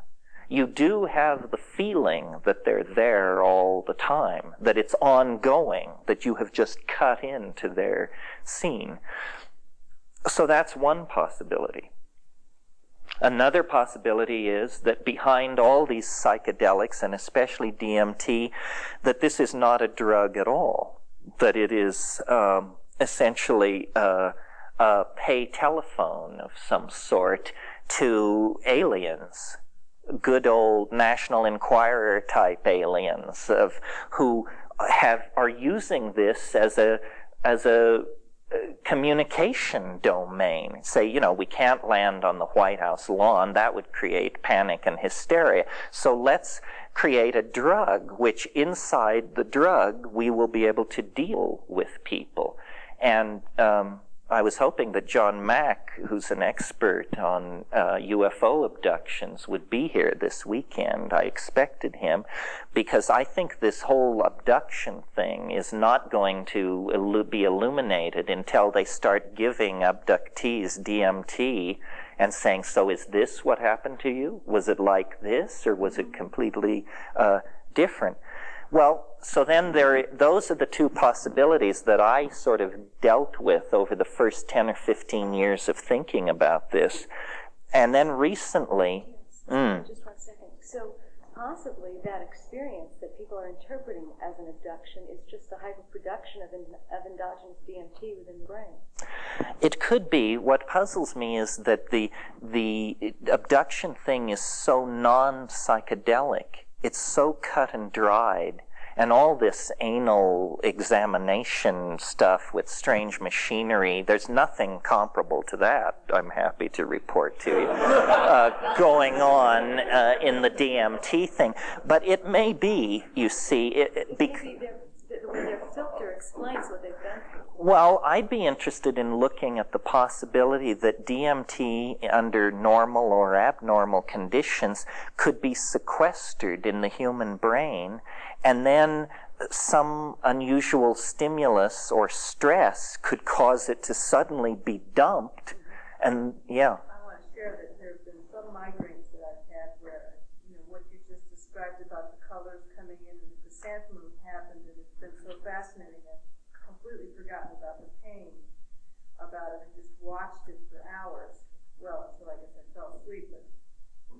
You do have the feeling that they're there all the time, that it's ongoing, that you have just cut into their scene. So that's one possibility. Another possibility is that behind all these psychedelics, and especially DMT, that this is not a drug at all. that it is essentially a pay telephone of some sort to aliens, good old National Enquirer type aliens who are using this as a communication domain. Say, you know, we can't land on the White House lawn. That would create panic and hysteria. So let's create a drug, which inside the drug we will be able to deal with people. And I was hoping that John Mack, who's an expert on UFO abductions, would be here this weekend. I expected him because I think this whole abduction thing is not going to be illuminated until they start giving abductees DMT and saying, so is this what happened to you? Was it like this, or was it completely different? Well, so then those are the two possibilities that I sort of dealt with over the first 10 or 15 years of thinking about this. And then recently... Just 1 second. So possibly that experience that people are interpreting as an abduction is just the hyperproduction of endogenous DMT within the brain. It could be. What puzzles me is that the abduction thing is so non-psychedelic. It's so cut and dried, and all this anal examination stuff with strange machinery, there's nothing comparable to that, I'm happy to report to you, going on in the DMT thing. But it may be, you see, the way their filter explains what they've done. Well, I'd be interested in looking at the possibility that DMT under normal or abnormal conditions could be sequestered in the human brain, and then some unusual stimulus or stress could cause it to suddenly be dumped. And yeah. I want to share that there have been some migraines that I've had where, you know, what you just described about the colors coming in and the chrysanthemum happened, and it's been so fascinating. I've completely forgotten about the pain about it and just watched it for hours. Well, until I guess I fell asleep, but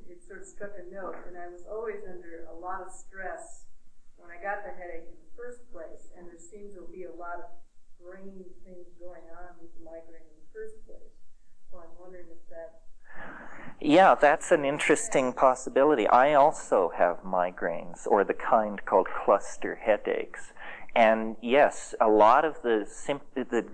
it sort of struck a note, and I was always under a lot of stress when I got the headache in the first place, and there seemed to be a lot of brain things going on with the migraine in the first place. So I'm wondering if that... Yeah, that's an interesting possibility. I also have migraines, or the kind called cluster headaches. And yes, a lot of the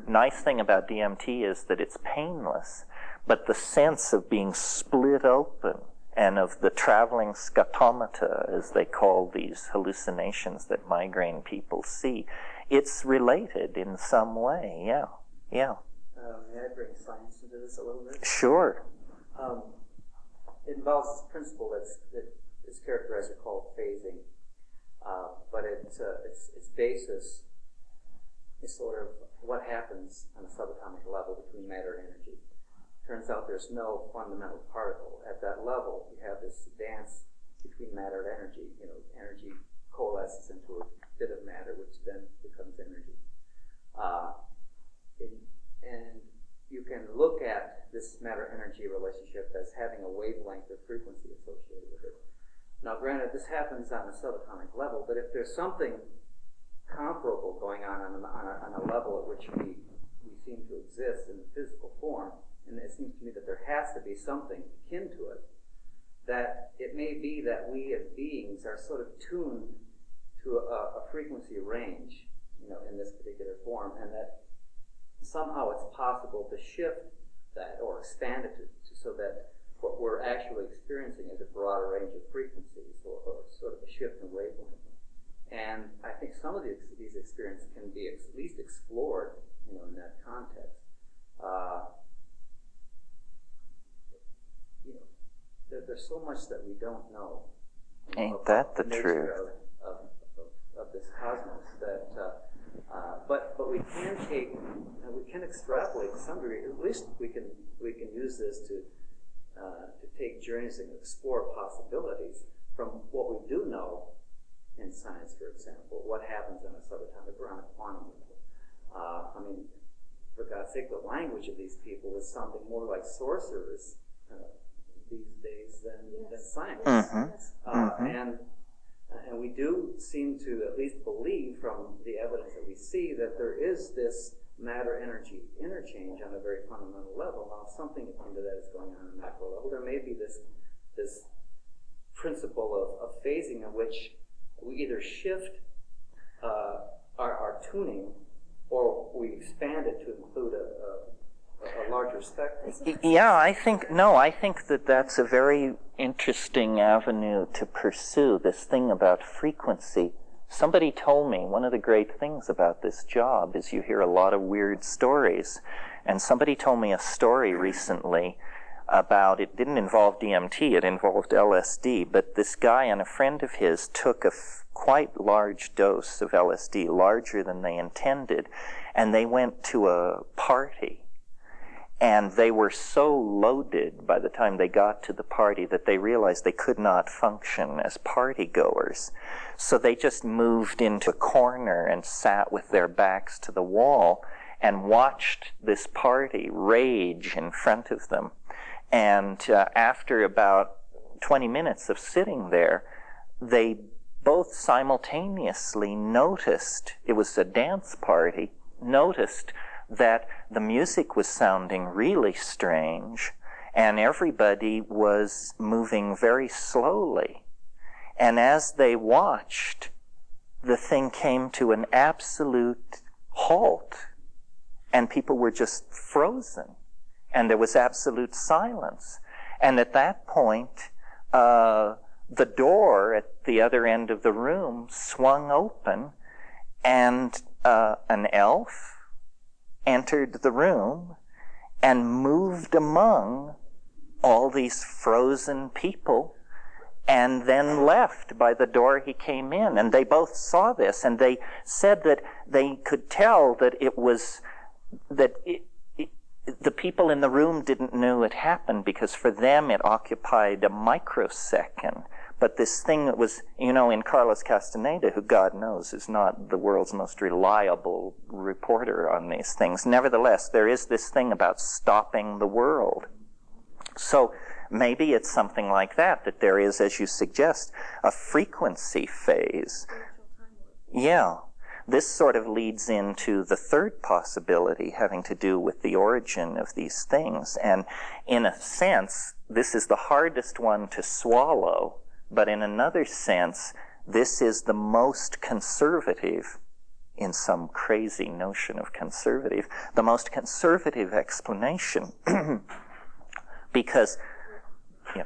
nice thing about DMT is that it's painless, but the sense of being split open and of the traveling scotomata, as they call these hallucinations that migraine people see, it's related in some way. Yeah. May I bring science into this a little bit? Sure. It involves this principle that is characterized or called phasing, but its basis is sort of what happens on a subatomic level between matter and energy. Turns out there's no fundamental particle. At that level, you have this dance between matter and energy. You know, energy coalesces into a bit of matter, which then becomes energy. And you can look at this matter-energy relationship as having a wavelength or frequency associated with it. Now, granted, this happens on a subatomic level, but if there's something comparable going on a level at which we seem to exist in the physical form, and it seems to me that there has to be something akin to it, that it may be that we as beings are sort of tuned to a frequency range, you know, in this particular form, and that somehow it's possible to shift that or expand it so that what we're actually experiencing is a broader range of frequencies or sort of a shift in wavelength. And I think some of these experiences can be at least explored, you know, in that context. You know, there's so much that we don't know. Ain't that the truth? Of this cosmos that. But we can we can extrapolate to some degree. At least we can use this to take journeys and explore possibilities from what we do know in science, for example. What happens on a subatomic or on a quantum level? I mean, for God's sake, the language of these people is sounding more like sorcerers these days than science. Mm-hmm. And And we do seem to at least believe from the evidence that we see that there is this matter-energy interchange on a very fundamental level. Now, something akin to that is going on a macro level. There may be this principle of phasing in which we either shift our tuning or we expand it to include a larger spectrum. Yeah, I think that that's a very interesting avenue to pursue, this thing about frequency. Somebody told me one of the great things about this job is you hear a lot of weird stories. And somebody told me a story recently about, it didn't involve DMT, it involved LSD, but this guy and a friend of his took a quite large dose of LSD, larger than they intended, and they went to a party. And they were so loaded by the time they got to the party that they realized they could not function as party goers. So they just moved into a corner and sat with their backs to the wall and watched this party rage in front of them. And after about 20 minutes of sitting there, they both simultaneously noticed, it was a dance party, noticed that the music was sounding really strange and everybody was moving very slowly. And as they watched, the thing came to an absolute halt and people were just frozen and there was absolute silence. And at that point, the door at the other end of the room swung open and an elf entered the room and moved among all these frozen people and then left by the door he came in. And they both saw this, and they said that they could tell that it was, that the people in the room didn't know it happened because for them it occupied a microsecond. But this thing that was, in Carlos Castaneda, who God knows is not the world's most reliable reporter on these things, nevertheless, there is this thing about stopping the world. So maybe it's something like that there is, as you suggest, a frequency phase. Yeah. This sort of leads into the third possibility having to do with the origin of these things. And in a sense, this is the hardest one to swallow. But in another sense, this is the most conservative, in some crazy notion of conservative, the most conservative explanation. Because, yeah.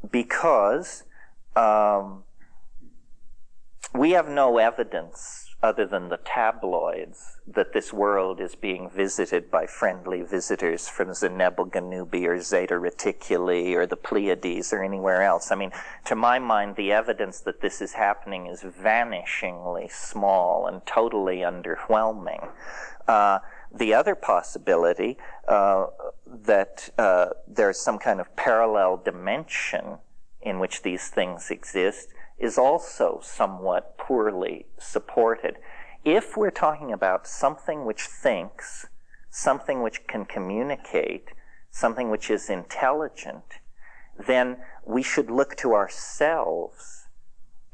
Because we have no evidence other than the tabloids that this world is being visited by friendly visitors from Zenebel-Ganubi or Zeta Reticuli or the Pleiades or anywhere else. I mean, to my mind, the evidence that this is happening is vanishingly small and totally underwhelming. The other possibility that there's some kind of parallel dimension in which these things exist is also somewhat poorly supported. If we're talking about something which thinks, something which can communicate, something which is intelligent, then we should look to ourselves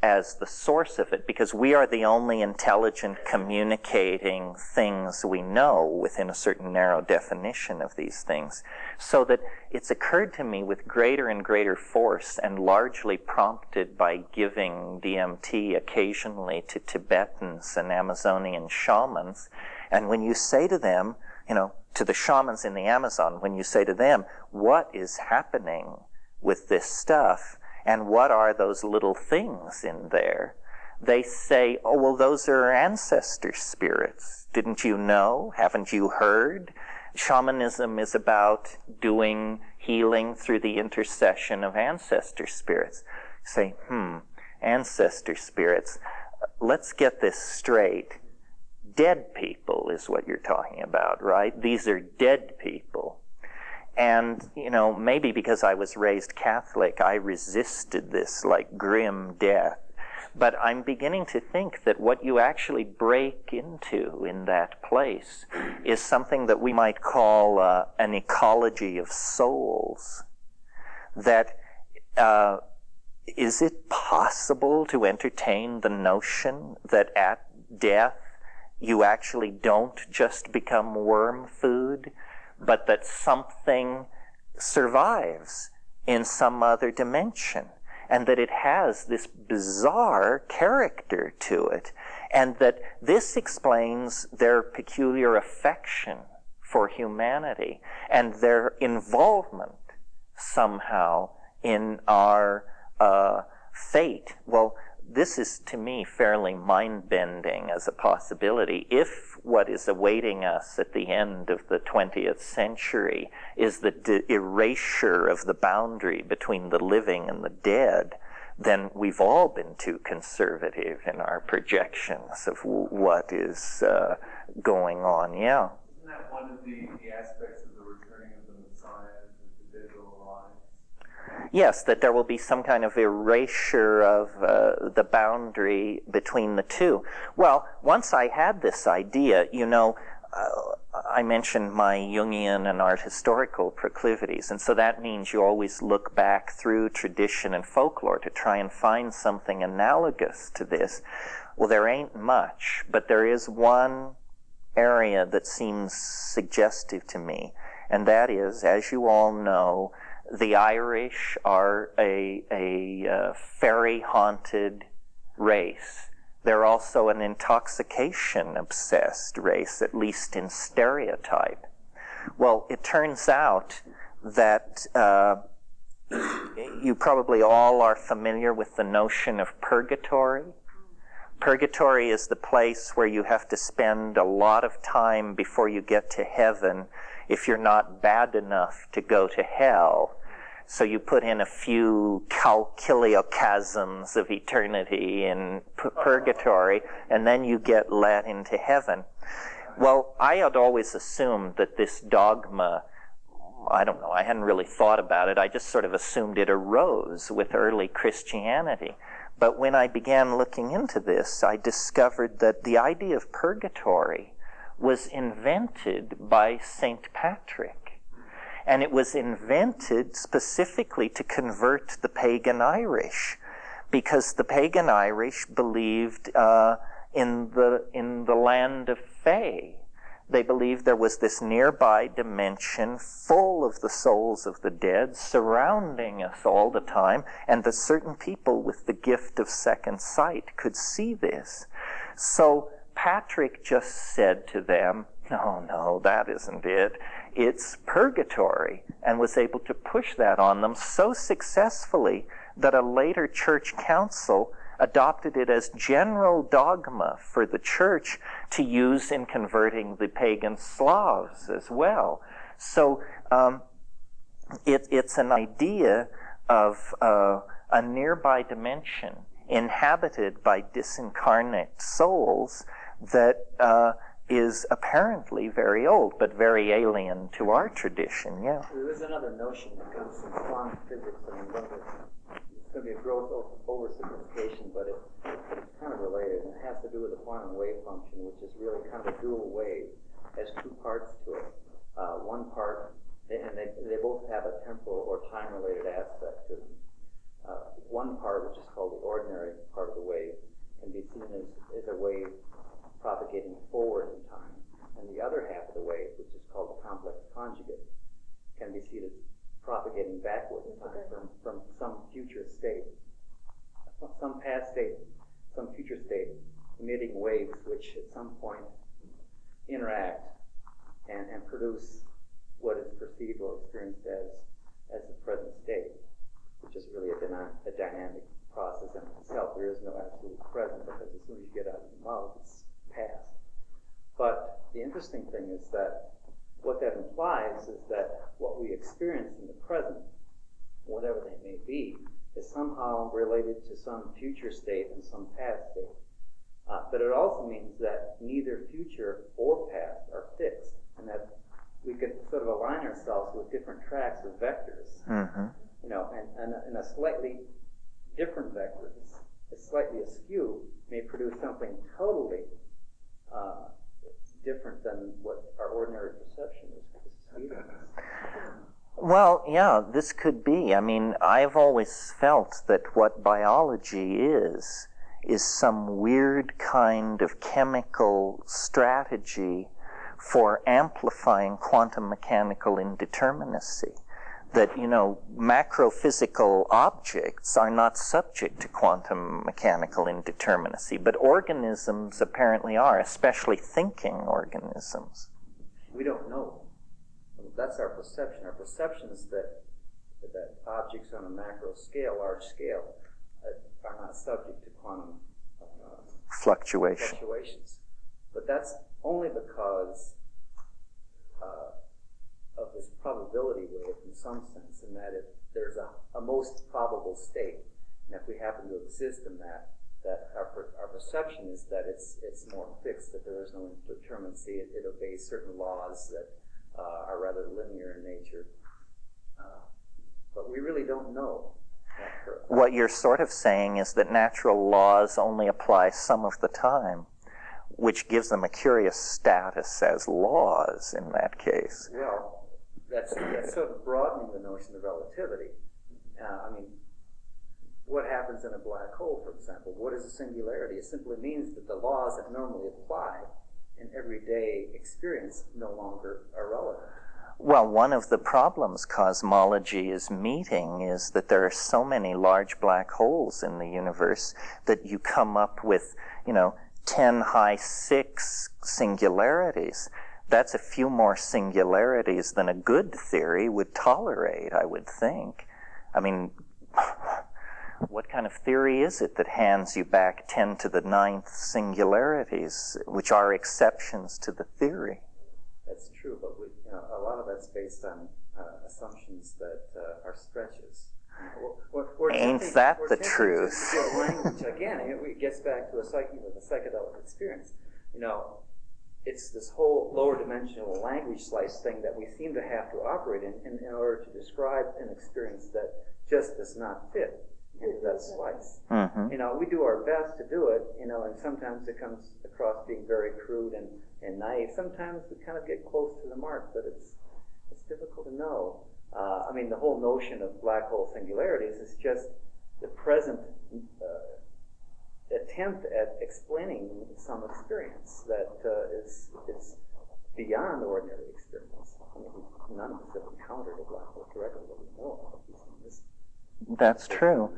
as the source of it, because we are the only intelligent communicating things we know within a certain narrow definition of these things. So that it's occurred to me with greater and greater force, and largely prompted by giving DMT occasionally to Tibetans and Amazonian shamans. And when you say to them, to the shamans in the Amazon, when you say to them, what is happening with this stuff? And what are those little things in there? They say, oh, well, those are ancestor spirits. Didn't you know? Haven't you heard? Shamanism is about doing healing through the intercession of ancestor spirits. You say, ancestor spirits. Let's get this straight. Dead people is what you're talking about, right? These are dead people. And, maybe because I was raised Catholic, I resisted this, grim death. But I'm beginning to think that what you actually break into in that place is something that we might call an ecology of souls. That is it possible to entertain the notion that at death you actually don't just become worm food, but that something survives in some other dimension, and that it has this bizarre character to it, and that this explains their peculiar affection for humanity and their involvement somehow in our fate? Well, this is, to me, fairly mind-bending as a possibility. If what is awaiting us at the end of the 20th century is the erasure of the boundary between the living and the dead, then we've all been too conservative in our projections of what is going on. Yeah. Isn't that one of the aspects of the returning of the Messiah, the digital lives? Yes, that there will be some kind of erasure of the boundary between the two. Well, once I had this idea, I mentioned my Jungian and art historical proclivities, and so that means you always look back through tradition and folklore to try and find something analogous to this. Well, there ain't much, but there is one area that seems suggestive to me, and that is, as you all know, the Irish are a fairy-haunted race. They're also an intoxication-obsessed race, at least in stereotype. Well, it turns out that you probably all are familiar with the notion of purgatory. Purgatory is the place where you have to spend a lot of time before you get to heaven if you're not bad enough to go to hell. So you put in a few calculiochasms of eternity in purgatory, and then you get let into heaven. Well, I had always assumed that this dogma, I don't know, I hadn't really thought about it. I just sort of assumed it arose with early Christianity. But when I began looking into this, I discovered that the idea of purgatory was invented by St. Patrick. And it was invented specifically to convert the pagan Irish, because the pagan Irish believed in the land of Fae. They believed there was this nearby dimension full of the souls of the dead surrounding us all the time, and that certain people with the gift of second sight could see this. So Patrick just said to them, no, that isn't it. It's purgatory, and was able to push that on them so successfully that a later church council adopted it as general dogma for the church to use in converting the pagan Slavs as well. So it's an idea of a nearby dimension inhabited by disincarnate souls that is apparently very old, but very alien to our tradition, yeah. There is another notion that comes from quantum physics. I mean, it's going to be a gross oversimplification, but it's kind of related, and it has to do with the quantum wave function, which is really kind of a dual wave. It has two parts to it. One part, and they both have a temporal or time-related aspect to them. One part, which is called the ordinary part of the wave, can be seen as a wave propagating forward in time. And the other half of the wave, which is called the complex conjugate, can be seen as propagating backward in time from some future state, some past state, some future state, emitting waves which at some point interact and produce what is perceived or experienced as the present state, which is really a dynamic process in itself. There is no absolute present, because as soon as you get out of the mouth, it's past. But the interesting thing is that what that implies is that what we experience in the present, whatever they may be, is somehow related to some future state and some past state. But it also means that neither future or past are fixed, and that we could sort of align ourselves with different tracks or vectors, and a slightly different vector is slightly askew may produce something totally different than what our ordinary perception is. Well, yeah, this could be. I mean, I've always felt that what biology is some weird kind of chemical strategy for amplifying quantum mechanical indeterminacy. That, you know, macrophysical objects are not subject to quantum mechanical indeterminacy, but organisms apparently are, especially thinking organisms. We don't know. That's our perception. Our perception is that objects on a macro scale, large scale, are not subject to quantum fluctuations. But that's only because of this probability wave in some sense, in that if there's a most probable state, and if we happen to exist in that our perception is that it's more fixed, that there is no indeterminacy, it obeys certain laws that are rather linear in nature. But we really don't know. What you're sort of saying is that natural laws only apply some of the time, which gives them a curious status as laws in that case. Well, that's sort of broadening the notion of relativity. I mean, what happens in a black hole, for example? What is a singularity? It simply means that the laws that normally apply in everyday experience no longer are relevant. Well, one of the problems cosmology is meeting is that there are so many large black holes in the universe that you come up with, 10 high 6 singularities. That's a few more singularities than a good theory would tolerate, I would think. I mean, what kind of theory is it that hands you back 10 to the 9th singularities, which are exceptions to the theory? That's true, but a lot of that's based on assumptions that are stretches. Ain't that the truth? Language, again, it gets back to the psychedelic experience. It's this whole lower dimensional language slice thing that we seem to have to operate in order to describe an experience that just does not fit into that slice. Mm-hmm. We do our best to do it, and sometimes it comes across being very crude and naive. Sometimes we kind of get close to the mark, but it's difficult to know. The whole notion of black hole singularities is just the present attempt at explaining some experience that is beyond ordinary experience. None of us have encountered a black hole directly that we know of. That's true.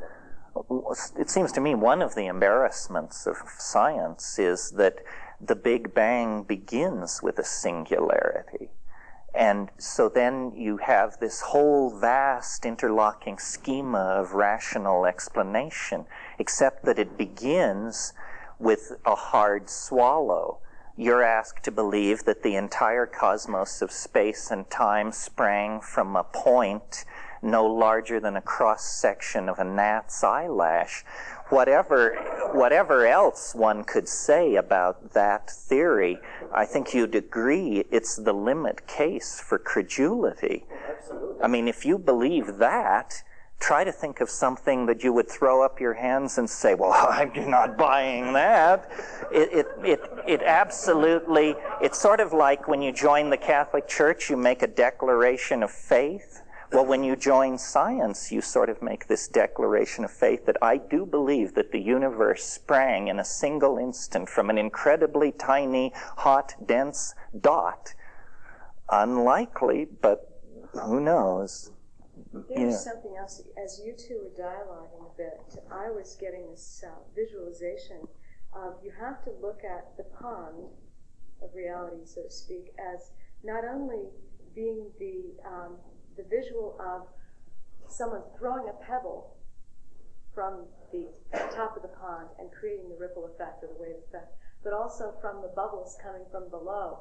It seems to me one of the embarrassments of science is that the Big Bang begins with a singularity. And so then you have this whole vast interlocking schema of rational explanation, except that it begins with a hard swallow. You're asked to believe that the entire cosmos of space and time sprang from a point no larger than a cross-section of a gnat's eyelash. Whatever else one could say about that theory, I think you'd agree it's the limit case for credulity. Absolutely. If you believe that, try to think of something that you would throw up your hands and say, well, I'm not buying that. It absolutely, it's sort of like when you join the Catholic Church, you make a declaration of faith. Well, when you join science, you sort of make this declaration of faith that I do believe that the universe sprang in a single instant from an incredibly tiny, hot, dense dot. Unlikely, but who knows? There's something else. As you two were dialoguing a bit, I was getting this visualization of you have to look at the pond of reality, so to speak, as not only being the visual of someone throwing a pebble from the top of the pond and creating the ripple effect or the wave effect, but also from the bubbles coming from below.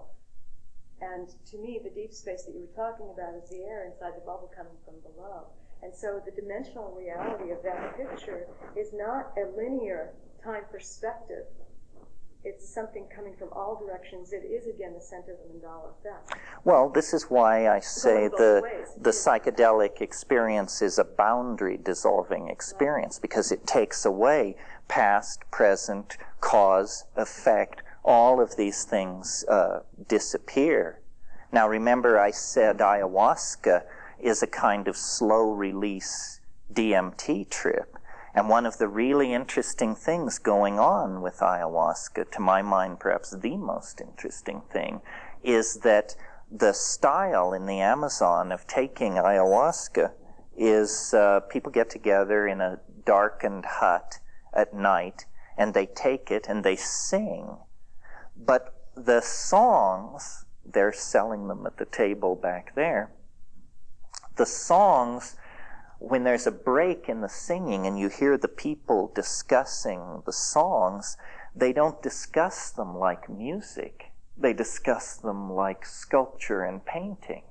And to me, the deep space that you were talking about is the air inside the bubble coming from below. And so the dimensional reality of that picture is not a linear time perspective. it's something coming from all directions. It is, again, the center of the Mandala effect. Well, this is why I say the psychedelic experience is a boundary dissolving experience, because it takes away past, present, cause, effect. All of these things disappear. Now, remember I said ayahuasca is a kind of slow release DMT trip. And one of the really interesting things going on with ayahuasca, to my mind perhaps the most interesting thing, is that the style in the Amazon of taking ayahuasca is people get together in a darkened hut at night, and they take it and they sing. But the songs, they're selling them at the table back there, the songs, when there's a break in the singing and you hear the people discussing the songs, they don't discuss them like music. They discuss them like sculpture and painting.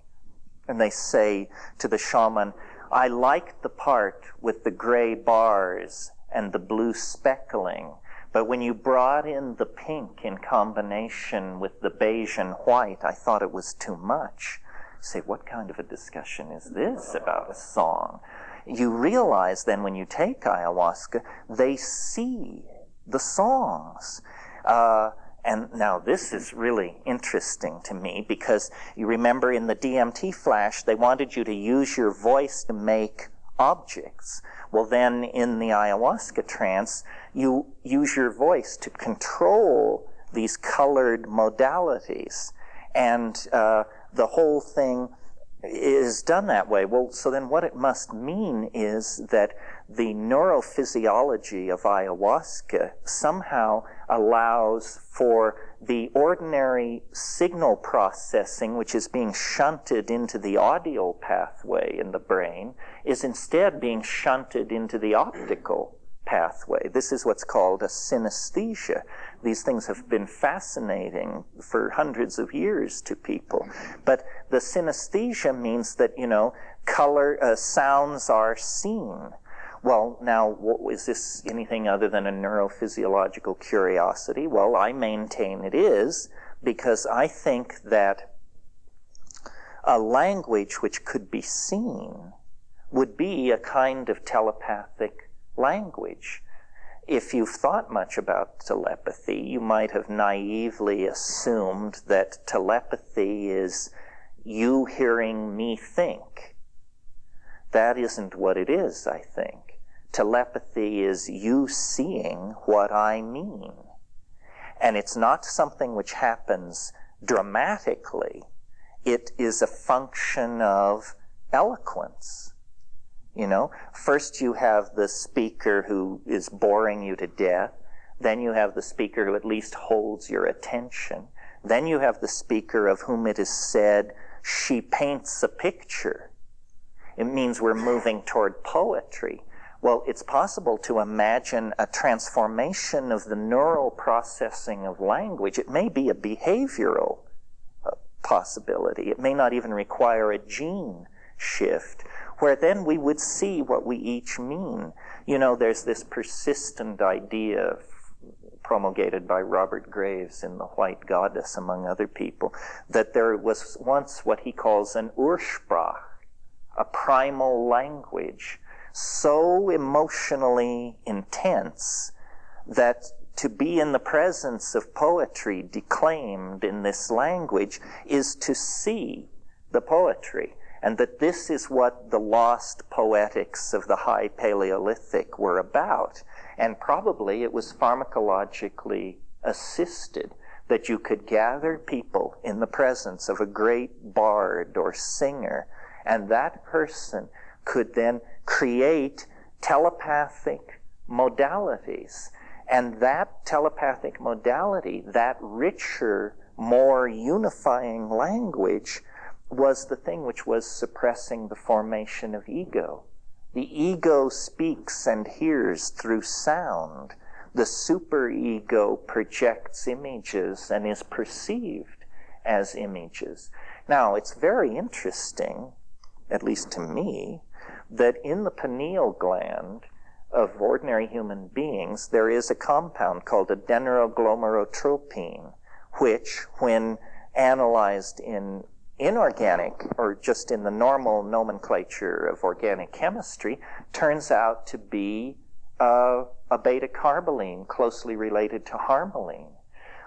And they say to the shaman, I liked the part with the gray bars and the blue speckling, but when you brought in the pink in combination with the beige and white, I thought it was too much. Say, what kind of a discussion is this about a song? You realize then when you take ayahuasca, they see the songs. And now this is really interesting to me, because you remember in the DMT flash, they wanted you to use your voice to make objects. Well, then in the ayahuasca trance, you use your voice to control these colored modalities. And the whole thing is done that way. Well, so then what it must mean is that the neurophysiology of ayahuasca somehow allows for the ordinary signal processing, which is being shunted into the audio pathway in the brain, is instead being shunted into the optical pathway. This is what's called a synesthesia. These things have been fascinating for hundreds of years to people. But the synesthesia means that, sounds are seen. Well, now, is this anything other than a neurophysiological curiosity? Well, I maintain it is, because I think that a language which could be seen would be a kind of telepathic language. If you've thought much about telepathy, you might have naively assumed that telepathy is you hearing me think. That isn't what it is, I think. Telepathy is you seeing what I mean. And it's not something which happens dramatically. It is a function of eloquence. First you have the speaker who is boring you to death. Then you have the speaker who at least holds your attention. Then you have the speaker of whom it is said, she paints a picture. It means we're moving toward poetry. Well, it's possible to imagine a transformation of the neural processing of language. It may be a behavioral possibility. It may not even require a gene shift, where then we would see what we each mean. There's this persistent idea promulgated by Robert Graves in The White Goddess, among other people, that there was once what he calls an Ursprach, a primal language, so emotionally intense that to be in the presence of poetry declaimed in this language is to see the poetry. And that this is what the lost poetics of the High Paleolithic were about. And probably it was pharmacologically assisted, that you could gather people in the presence of a great bard or singer, and that person could then create telepathic modalities. And that telepathic modality, that richer, more unifying language, was the thing which was suppressing the formation of ego. The ego speaks and hears through sound. The superego projects images and is perceived as images. Now, it's very interesting, at least to me, that in the pineal gland, of ordinary human beings, there is a compound called adenosine, which, when analyzed in inorganic, or just in the normal nomenclature of organic chemistry, turns out to be a beta-carboline closely related to harmaline.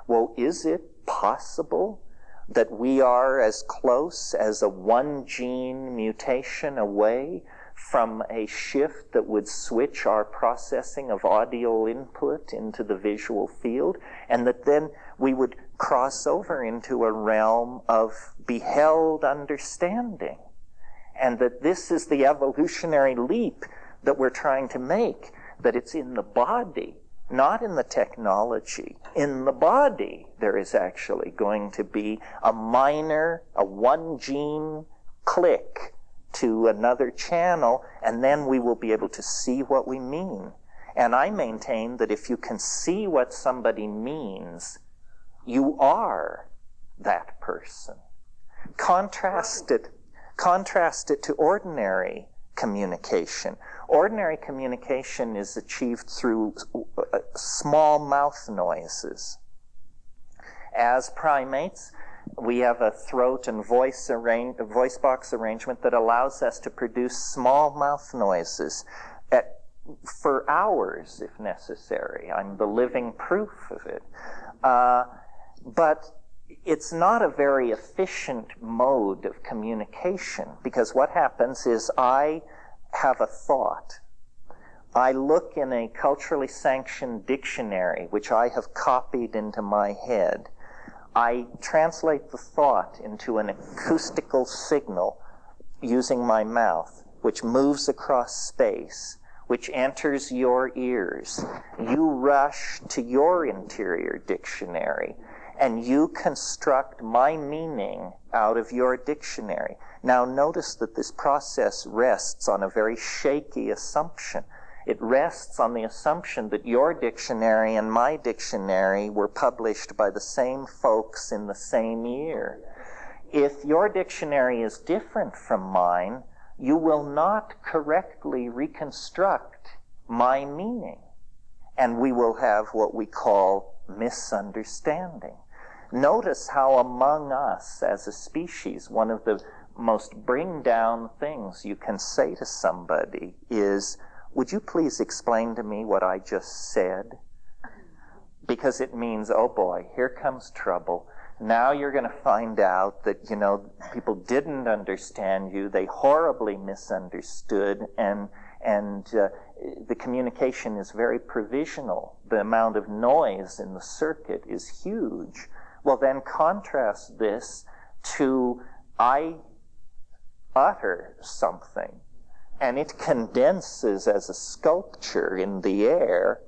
Well, is it possible that we are as close as a one-gene mutation away from a shift that would switch our processing of audio input into the visual field, and that then we would cross over into a realm of beheld understanding, and that this is the evolutionary leap that we're trying to make, that it's in the body, not in the technology. In the body, there is actually going to be a one-gene click to another channel, and then we will be able to see what we mean. And I maintain that if you can see what somebody means, you are that person. Contrast it to ordinary communication. Ordinary communication is achieved through small mouth noises. As primates, we have a throat and voice box arrangement that allows us to produce small mouth noises for hours, if necessary. I'm the living proof of it. But it's not a very efficient mode of communication, because what happens is I have a thought. I look in a culturally sanctioned dictionary, which I have copied into my head. I translate the thought into an acoustical signal using my mouth, which moves across space, which enters your ears. You rush to your interior dictionary, and you construct my meaning out of your dictionary. Now notice that this process rests on a very shaky assumption. It rests on the assumption that your dictionary and my dictionary were published by the same folks in the same year. If your dictionary is different from mine, you will not correctly reconstruct my meaning, and we will have what we call misunderstanding. Notice how among us as a species, one of the most bring-down things you can say to somebody is, would you please explain to me what I just said? Because it means, oh boy, here comes trouble. Now you're going to find out that, people didn't understand you, they horribly misunderstood, and the communication is very provisional. The amount of noise in the circuit is huge. Well, then contrast this to I utter something, and it condenses as a sculpture in the air,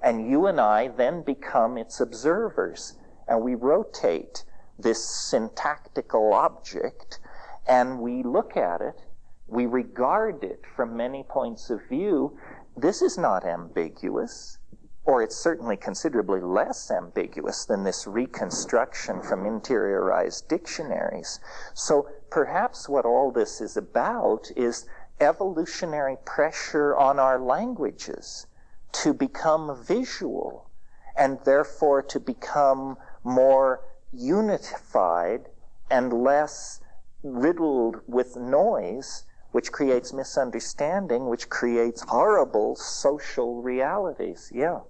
and you and I then become its observers, and we rotate this syntactical object, and we look at it, we regard it from many points of view. This is not ambiguous, or it's certainly considerably less ambiguous than this reconstruction from interiorized dictionaries. So perhaps what all this is about is evolutionary pressure on our languages to become visual, and therefore to become more unified and less riddled with noise, which creates misunderstanding, which creates horrible social realities. Yeah.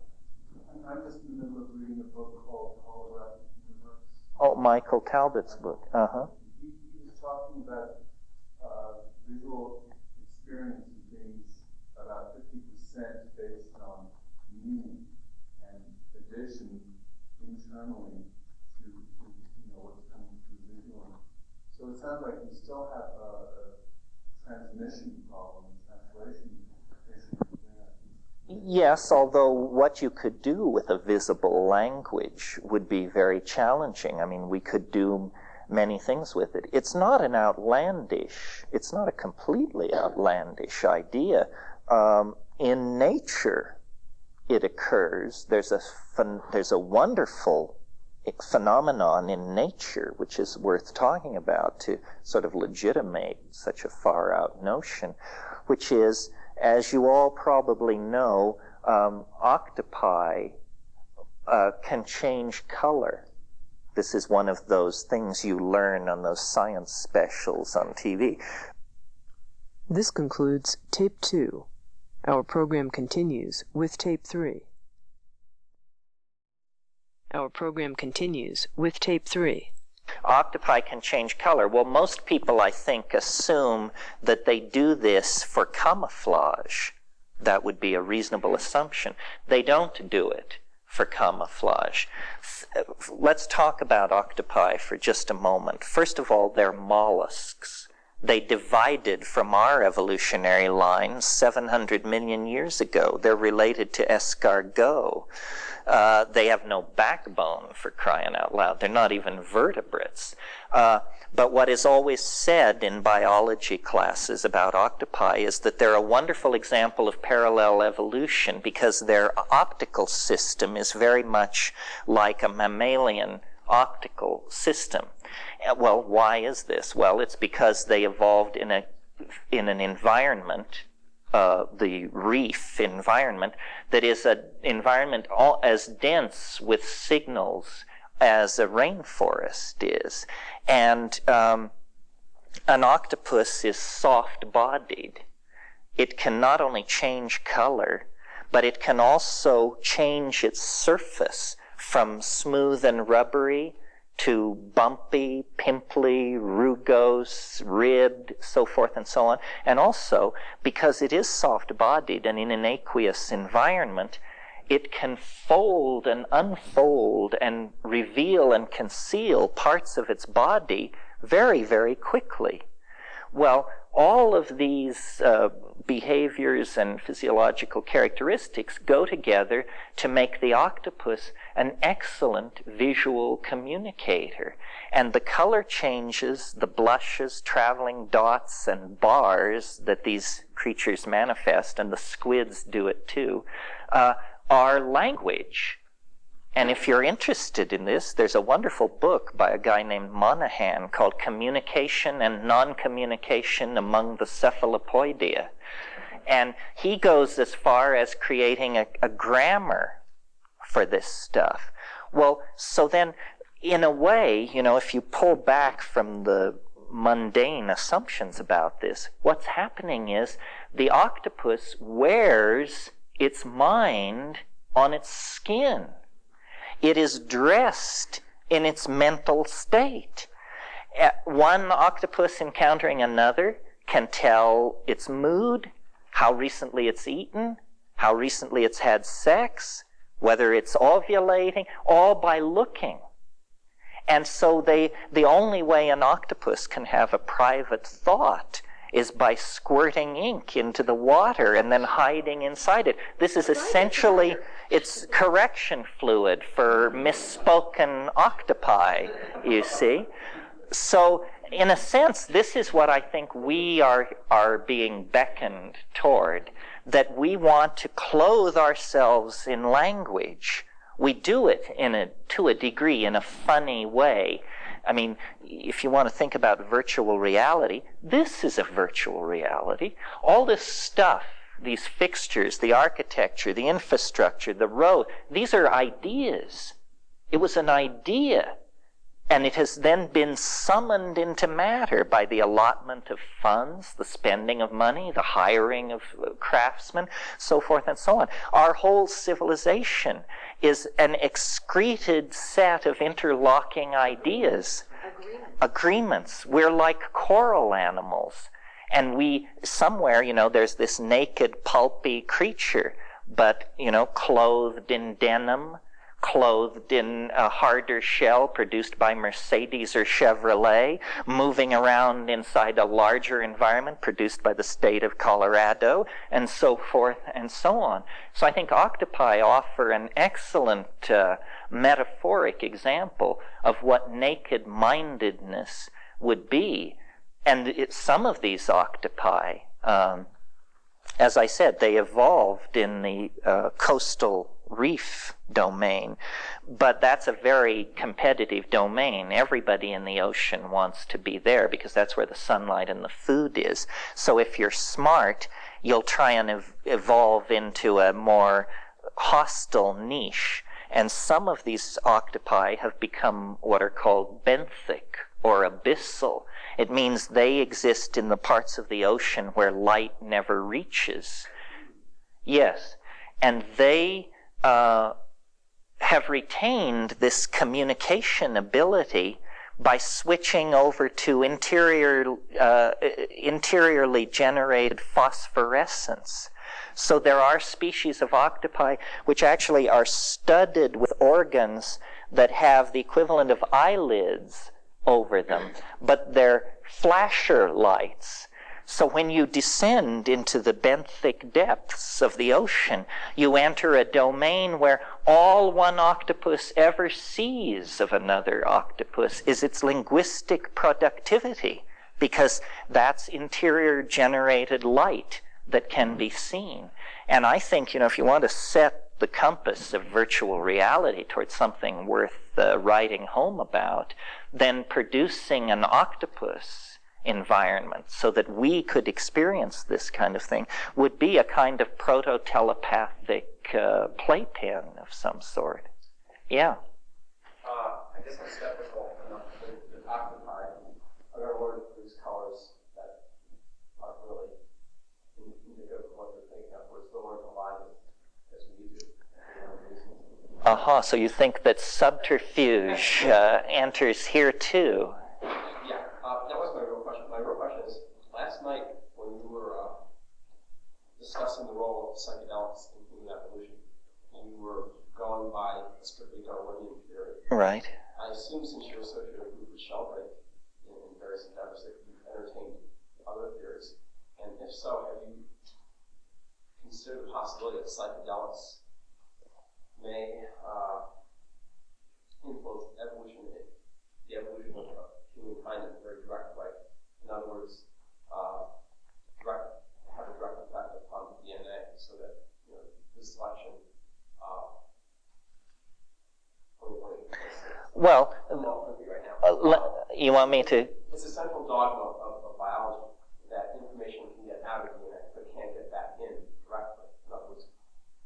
I'm just in the middle of reading a book called Holographic Universe. Oh, Michael Talbot's book. Uh-huh. He was talking about visual experience being about 50% based on meaning and addition internally to what's coming through visually. So it sounds like you still have a transmission problem, translation issue there. Yes, although what you could do with a visible language would be very challenging. I mean, we could do many things with it. It's not a completely outlandish idea. In nature, it occurs. There's a wonderful phenomenon in nature which is worth talking about to sort of legitimate such a far-out notion, which is as you all probably know, octopi can change color. This is one of those things you learn on those science specials on TV. This concludes Tape 2. Our program continues with Tape 3. Our program continues with Tape 3. Octopi can change color. Well, most people, I think, assume that they do this for camouflage. That would be a reasonable assumption. They don't do it for camouflage. Let's talk about octopi for just a moment. First of all, they're mollusks. They divided from our evolutionary line 700 million years ago. They're related to escargot. They have no backbone, for crying out loud. They're not even vertebrates. But what is always said in biology classes about octopi is that they're a wonderful example of parallel evolution because their optical system is very much like a mammalian optical system. Well, why is this? Well, it's because they evolved in an environment, the reef environment, that is an environment as dense with signals as a rainforest is. And an octopus is soft-bodied. It can not only change color, but it can also change its surface from smooth and rubbery to bumpy, pimply, rugose, ribbed, so forth and so on. And also, because it is soft-bodied and in an aqueous environment, it can fold and unfold and reveal and conceal parts of its body very, very quickly. Well, all of these behaviors and physiological characteristics go together to make the octopus an excellent visual communicator. And the color changes, the blushes, traveling dots, and bars that these creatures manifest, and the squids do it too, are language. And if you're interested in this, there's a wonderful book by a guy named Monahan called Communication and Non-Communication Among the Cephalopoidea. And he goes as far as creating a grammar for this stuff. Well, so then, in a way, you know, if you pull back from the mundane assumptions about this, what's happening is the octopus wears its mind on its skin. It is dressed in its mental state. One octopus encountering another can tell its mood, how recently it's eaten, how recently it's had sex, whether it's ovulating, all by looking. And so the only way an octopus can have a private thought is by squirting ink into the water and then hiding inside it. This is essentially, it's correction fluid for misspoken octopi, you see. So, in a sense, this is what I think we are being beckoned toward, that we want to clothe ourselves in language. We do it to a degree in a funny way. I mean, if you want to think about virtual reality, this is a virtual reality. All this stuff, these fixtures, the architecture, the infrastructure, the road, these are ideas. It was an idea. And it has then been summoned into matter by the allotment of funds, the spending of money, the hiring of craftsmen, so forth and so on. Our whole civilization is an excreted set of interlocking ideas. Agreements. We're like coral animals. And we, somewhere, you know, there's this naked, pulpy creature, but, you know, clothed in denim, clothed in a harder shell produced by Mercedes or Chevrolet, moving around inside a larger environment produced by the state of Colorado, and so forth and so on. So I think octopi offer an excellent metaphoric example of what naked-mindedness would be. And some of these octopi, as I said, they evolved in the coastal reef domain, but that's a very competitive domain. Everybody in the ocean wants to be there because that's where the sunlight and the food is. So if you're smart you'll try and evolve into a more hostile niche. And some of these octopi have become what are called benthic or abyssal. It means they exist in the parts of the ocean where light never reaches. Yes, and they have retained this communication ability by switching over to interiorly generated phosphorescence. So there are species of octopi which actually are studded with organs that have the equivalent of eyelids over them, but they're flasher lights. So when you descend into the benthic depths of the ocean, you enter a domain where all one octopus ever sees of another octopus is its linguistic productivity, because that's interior generated light that can be seen. And I think, if you want to set the compass of virtual reality towards something worth writing home about, then producing an octopus environment so that we could experience this kind of thing would be a kind of proto-telepathic playpen of some sort. Yeah. I guess I'm skeptical enough that octopi are going to learn to produce colors that aren't really indicative of what they're thinking of. We're still learning to lie as we do. So you think that subterfuge enters here too? That was my real question. My real question is, last night when you were discussing the role of psychedelics in human evolution, you were going by a strictly Darwinian theory. Right. I assume since you're associated with Sheldrake in various endeavors that you've entertained other theories. And if so, have you considered the possibility that psychedelics may influence evolution, the evolution of humankind in a very direct way? In other words, have a direct effect upon DNA, so that the selection. Well, you want me to? It's a central dogma of biology that information can get out of DNA, but can't get back in directly. In other words,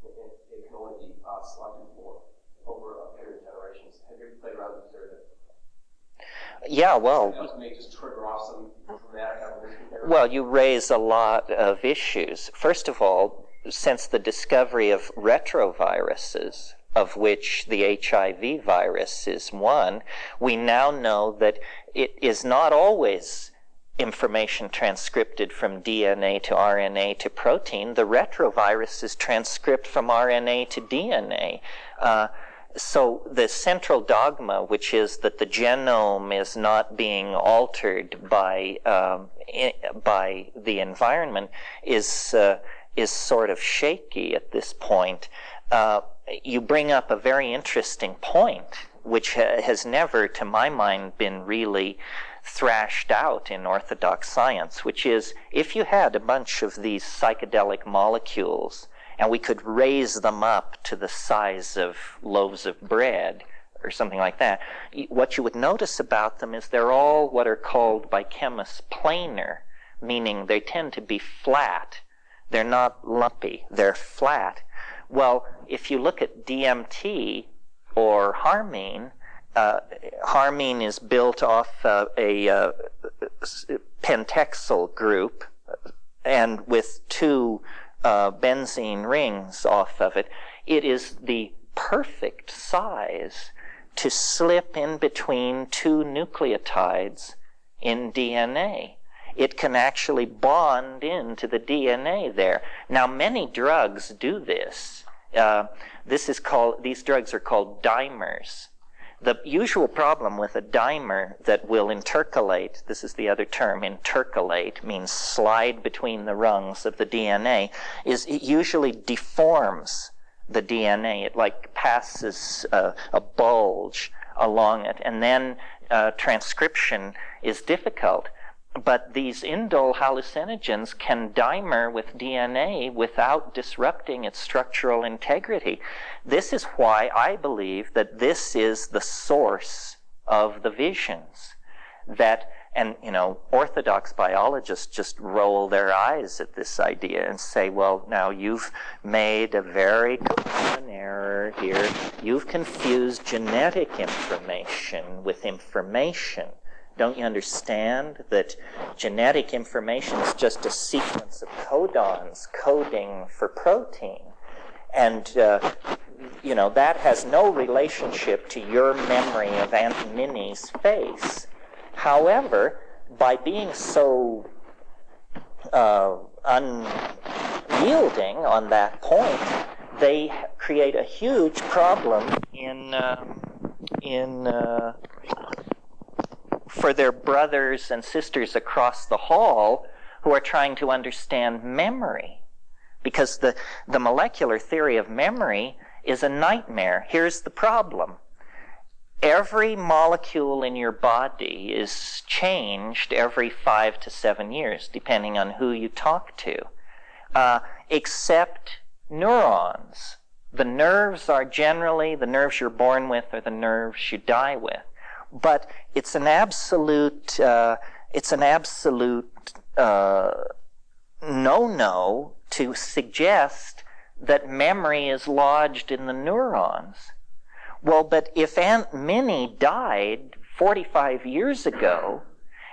it can only be selected for over a period of generations. Have you ever played around with the theory that? Yeah, well. That may just trigger off some dramatic evolution here? Well, you raise a lot of issues. First of all, since the discovery of retroviruses, of which the HIV virus is one, we now know that it is not always information transcripted from DNA to RNA to protein. The retrovirus is transcript from RNA to DNA. So the central dogma, which is that the genome is not being altered by the environment, is sort of shaky at this point. You bring up a very interesting point, which has never, to my mind, been really thrashed out in orthodox science, which is if you had a bunch of these psychedelic molecules and we could raise them up to the size of loaves of bread or something like that, what you would notice about them is they're all what are called by chemists planar, meaning they tend to be flat. They're not lumpy, they're flat. Well, if you look at DMT or harmine, harmine is built off a pentexyl group and with two benzene rings off of it. It is the perfect size to slip in between two nucleotides in DNA. It can actually bond into the DNA there. Now, many drugs do this. These drugs are called dimers. The usual problem with a dimer that will intercalate, this is the other term, intercalate, means slide between the rungs of the DNA, is it usually deforms the DNA. It like passes a bulge along it, and then transcription is difficult. But these indole hallucinogens can dimer with DNA without disrupting its structural integrity. This is why I believe that this is the source of the visions. That And, orthodox biologists just roll their eyes at this idea and say, well, now you've made a very common error here. You've confused genetic information with information. Don't you understand that genetic information is just a sequence of codons coding for protein? And, that has no relationship to your memory of Aunt Minnie's face. However, by being so unyielding on that point, they create a huge problem for their brothers and sisters across the hall who are trying to understand memory. Because the molecular theory of memory is a nightmare. Here's the problem. Every molecule in your body is changed every 5 to 7 years, depending on who you talk to, except neurons. The nerves are generally the nerves you're born with or the nerves you die with. But it's an absolute no-no to suggest that memory is lodged in the neurons. Well, but if Aunt Minnie died 45 years ago,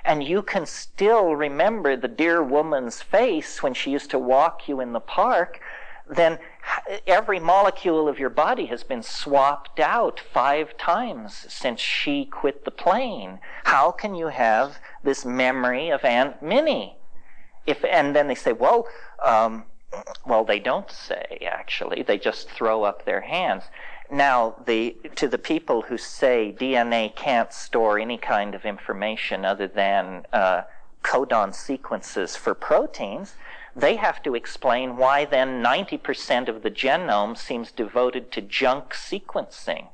and you can still remember the dear woman's face when she used to walk you in the park, then every molecule of your body has been swapped out 5 times since she quit the plane. How can you have this memory of Aunt Minnie? And then they say, well, they don't say, actually. They just throw up their hands. Now, to the people who say DNA can't store any kind of information other than codon sequences for proteins, they have to explain why then 90% of the genome seems devoted to junk sequencing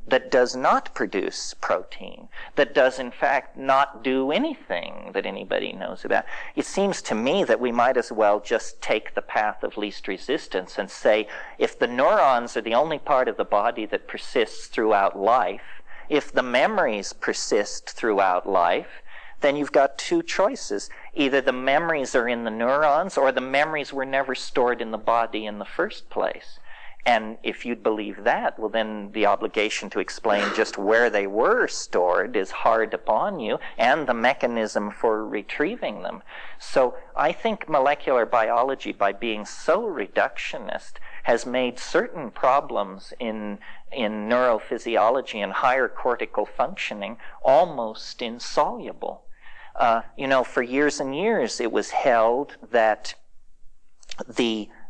that does not produce protein, that does in fact not do anything that anybody knows about. It seems to me that we might as well just take the path of least resistance and say, if the neurons are the only part of the body that persists throughout life, if the memories persist throughout life, then you've got 2 choices. Either the memories are in the neurons or the memories were never stored in the body in the first place. And if you'd believe that, well, then the obligation to explain just where they were stored is hard upon you, and the mechanism for retrieving them. So I think molecular biology, by being so reductionist, has made certain problems in neurophysiology and higher cortical functioning almost insoluble. For years and years it was held that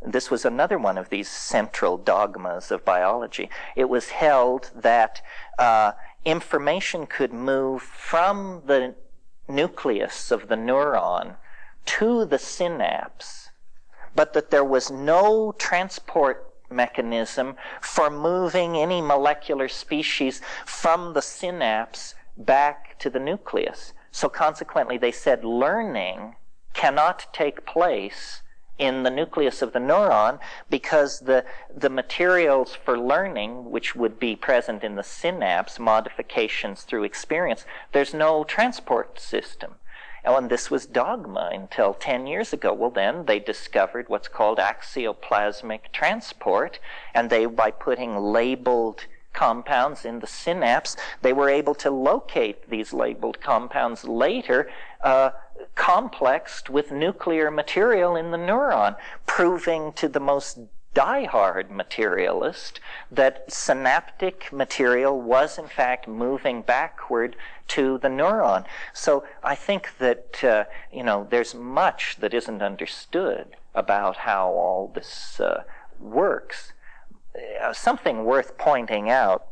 this was another one of these central dogmas of biology. It was held that information could move from the nucleus of the neuron to the synapse, but that there was no transport mechanism for moving any molecular species from the synapse back to the nucleus. So consequently, they said learning cannot take place in the nucleus of the neuron because the materials for learning, which would be present in the synapse, modifications through experience, there's no transport system. And this was dogma until 10 years ago. Well, then they discovered what's called axioplasmic transport, and by putting labeled compounds in the synapse, they were able to locate these labeled compounds later complexed with nuclear material in the neuron, proving to the most diehard materialist that synaptic material was in fact moving backward to the neuron. So I think that there's much that isn't understood about how all this works. Something worth pointing out,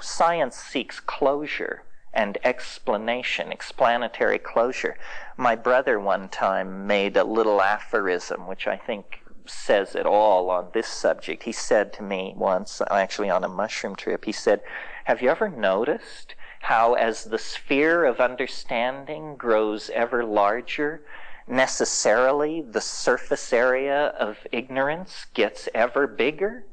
science seeks closure and explanation, explanatory closure. My brother one time made a little aphorism, which I think says it all on this subject. He said to me once, actually on a mushroom trip, he said, have you ever noticed how as the sphere of understanding grows ever larger, necessarily the surface area of ignorance gets ever bigger?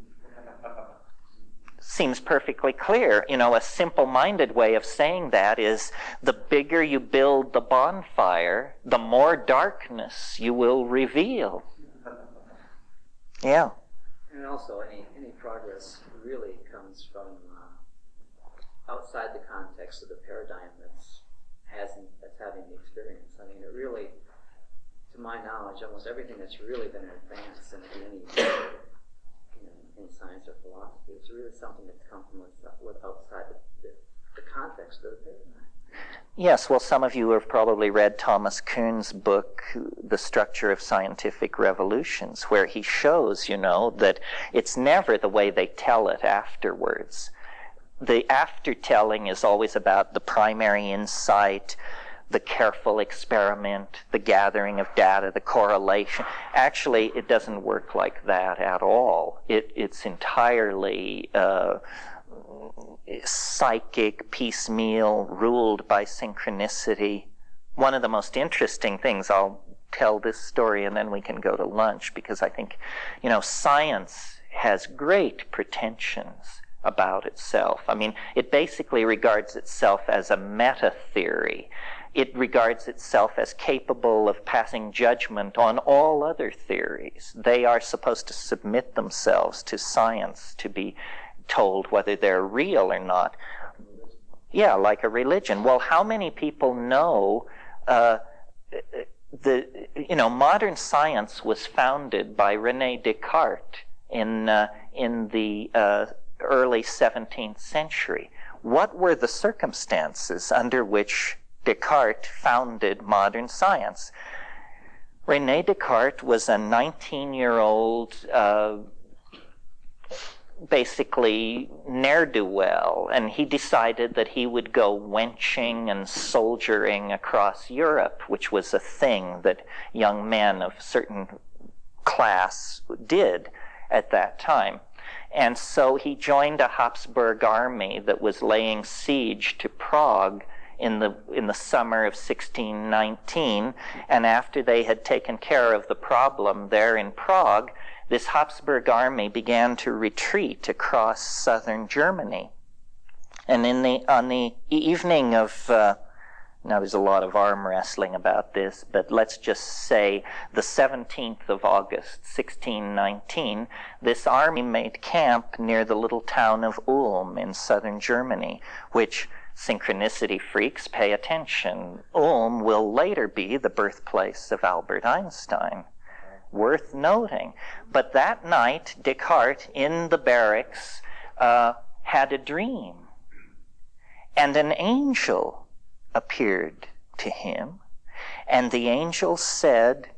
seems perfectly clear. You know, a simple-minded way of saying that is the bigger you build the bonfire, the more darkness you will reveal. Yeah. And also, any progress really comes from outside the context of the paradigm that's having the experience. I mean, it really, to my knowledge, almost everything that's really been advanced in any science or philosophy, it's really something that's come from outside the context of the paradigm. Yes, well, some of you have probably read Thomas Kuhn's book, The Structure of Scientific Revolutions, where he shows, you know, that it's never the way they tell it afterwards. The aftertelling is always about the primary insight, the careful experiment, the gathering of data, the correlation. Actually, it doesn't work like that at all. It's entirely psychic, piecemeal, ruled by synchronicity. One of the most interesting things, I'll tell this story and then we can go to lunch, because I think, you know, science has great pretensions about itself. I mean, it basically regards itself as a meta-theory. It regards itself as capable of passing judgment on all other theories. They are supposed to submit themselves to science to be told whether they're real or not. Yeah, like a religion. Well, how many people know modern science was founded by René Descartes in the early 17th century. What were the circumstances under which Descartes founded modern science? René Descartes was a 19-year-old basically ne'er-do-well, and he decided that he would go wenching and soldiering across Europe, which was a thing that young men of certain class did at that time. And so he joined a Habsburg army that was laying siege to Prague in the summer of 1619, and after they had taken care of the problem there in Prague, this Habsburg army began to retreat across southern Germany. And on the evening of, now there's a lot of arm wrestling about this, but let's just say the 17th of August, 1619, this army made camp near the little town of Ulm in southern Germany, which, synchronicity freaks, pay attention, Ulm will later be the birthplace of Albert Einstein. Worth noting. But that night, Descartes, in the barracks, had a dream. And an angel appeared to him. And the angel said,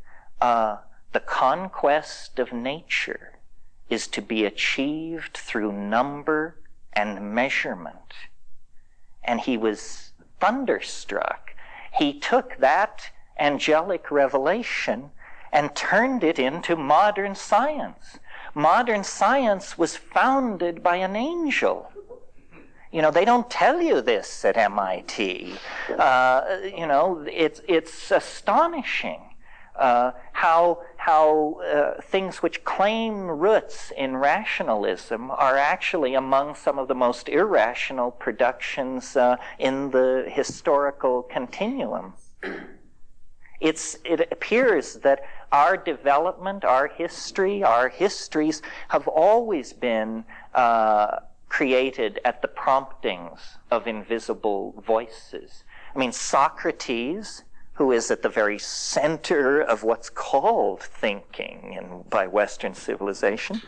the conquest of nature is to be achieved through number and measurement. And he was thunderstruck. He took that angelic revelation and turned it into modern science. Modern science was founded by an angel. You know, they don't tell you this at MIT. It's astonishing how things which claim roots in rationalism are actually among some of the most irrational productions in the historical continuum. It appears that our development, our histories have always been created at the promptings of invisible voices. I mean, Socrates, who is at the very center of what's called thinking by Western civilization,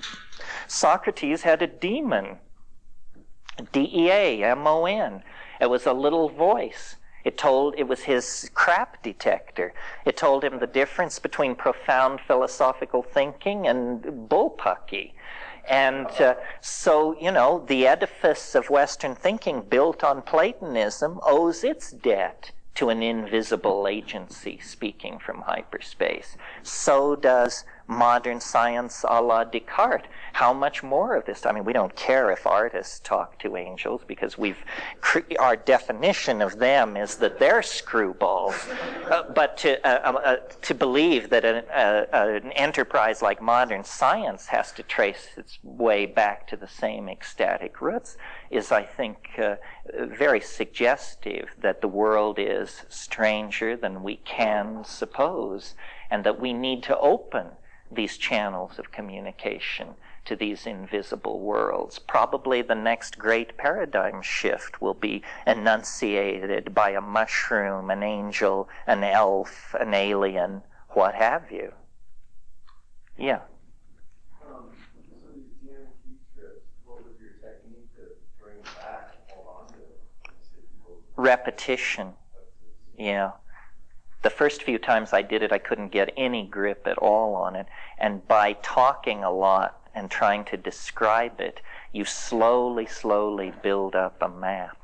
Socrates had a demon, D-E-A-M-O-N. It was a little voice. It was his crap detector. It told him the difference between profound philosophical thinking and bullpucky. And so, you know, the edifice of Western thinking built on Platonism owes its debt to an invisible agency speaking from hyperspace. So does modern science a la Descartes. How much more of this? I mean, we don't care if artists talk to angels because our definition of them is that they're screwballs. But to believe that an enterprise like modern science has to trace its way back to the same ecstatic roots is, I think, very suggestive that the world is stranger than we can suppose, and that we need to open these channels of communication to these invisible worlds. Probably the next great paradigm shift will be enunciated by a mushroom, an angel, an elf, an alien, what have you. Yeah. So these DMT trips, what was your technique to bring back and hold on to it? Repetition. Yeah. The first few times I did it, I couldn't get any grip at all on it. And by talking a lot and trying to describe it, you slowly build up a map.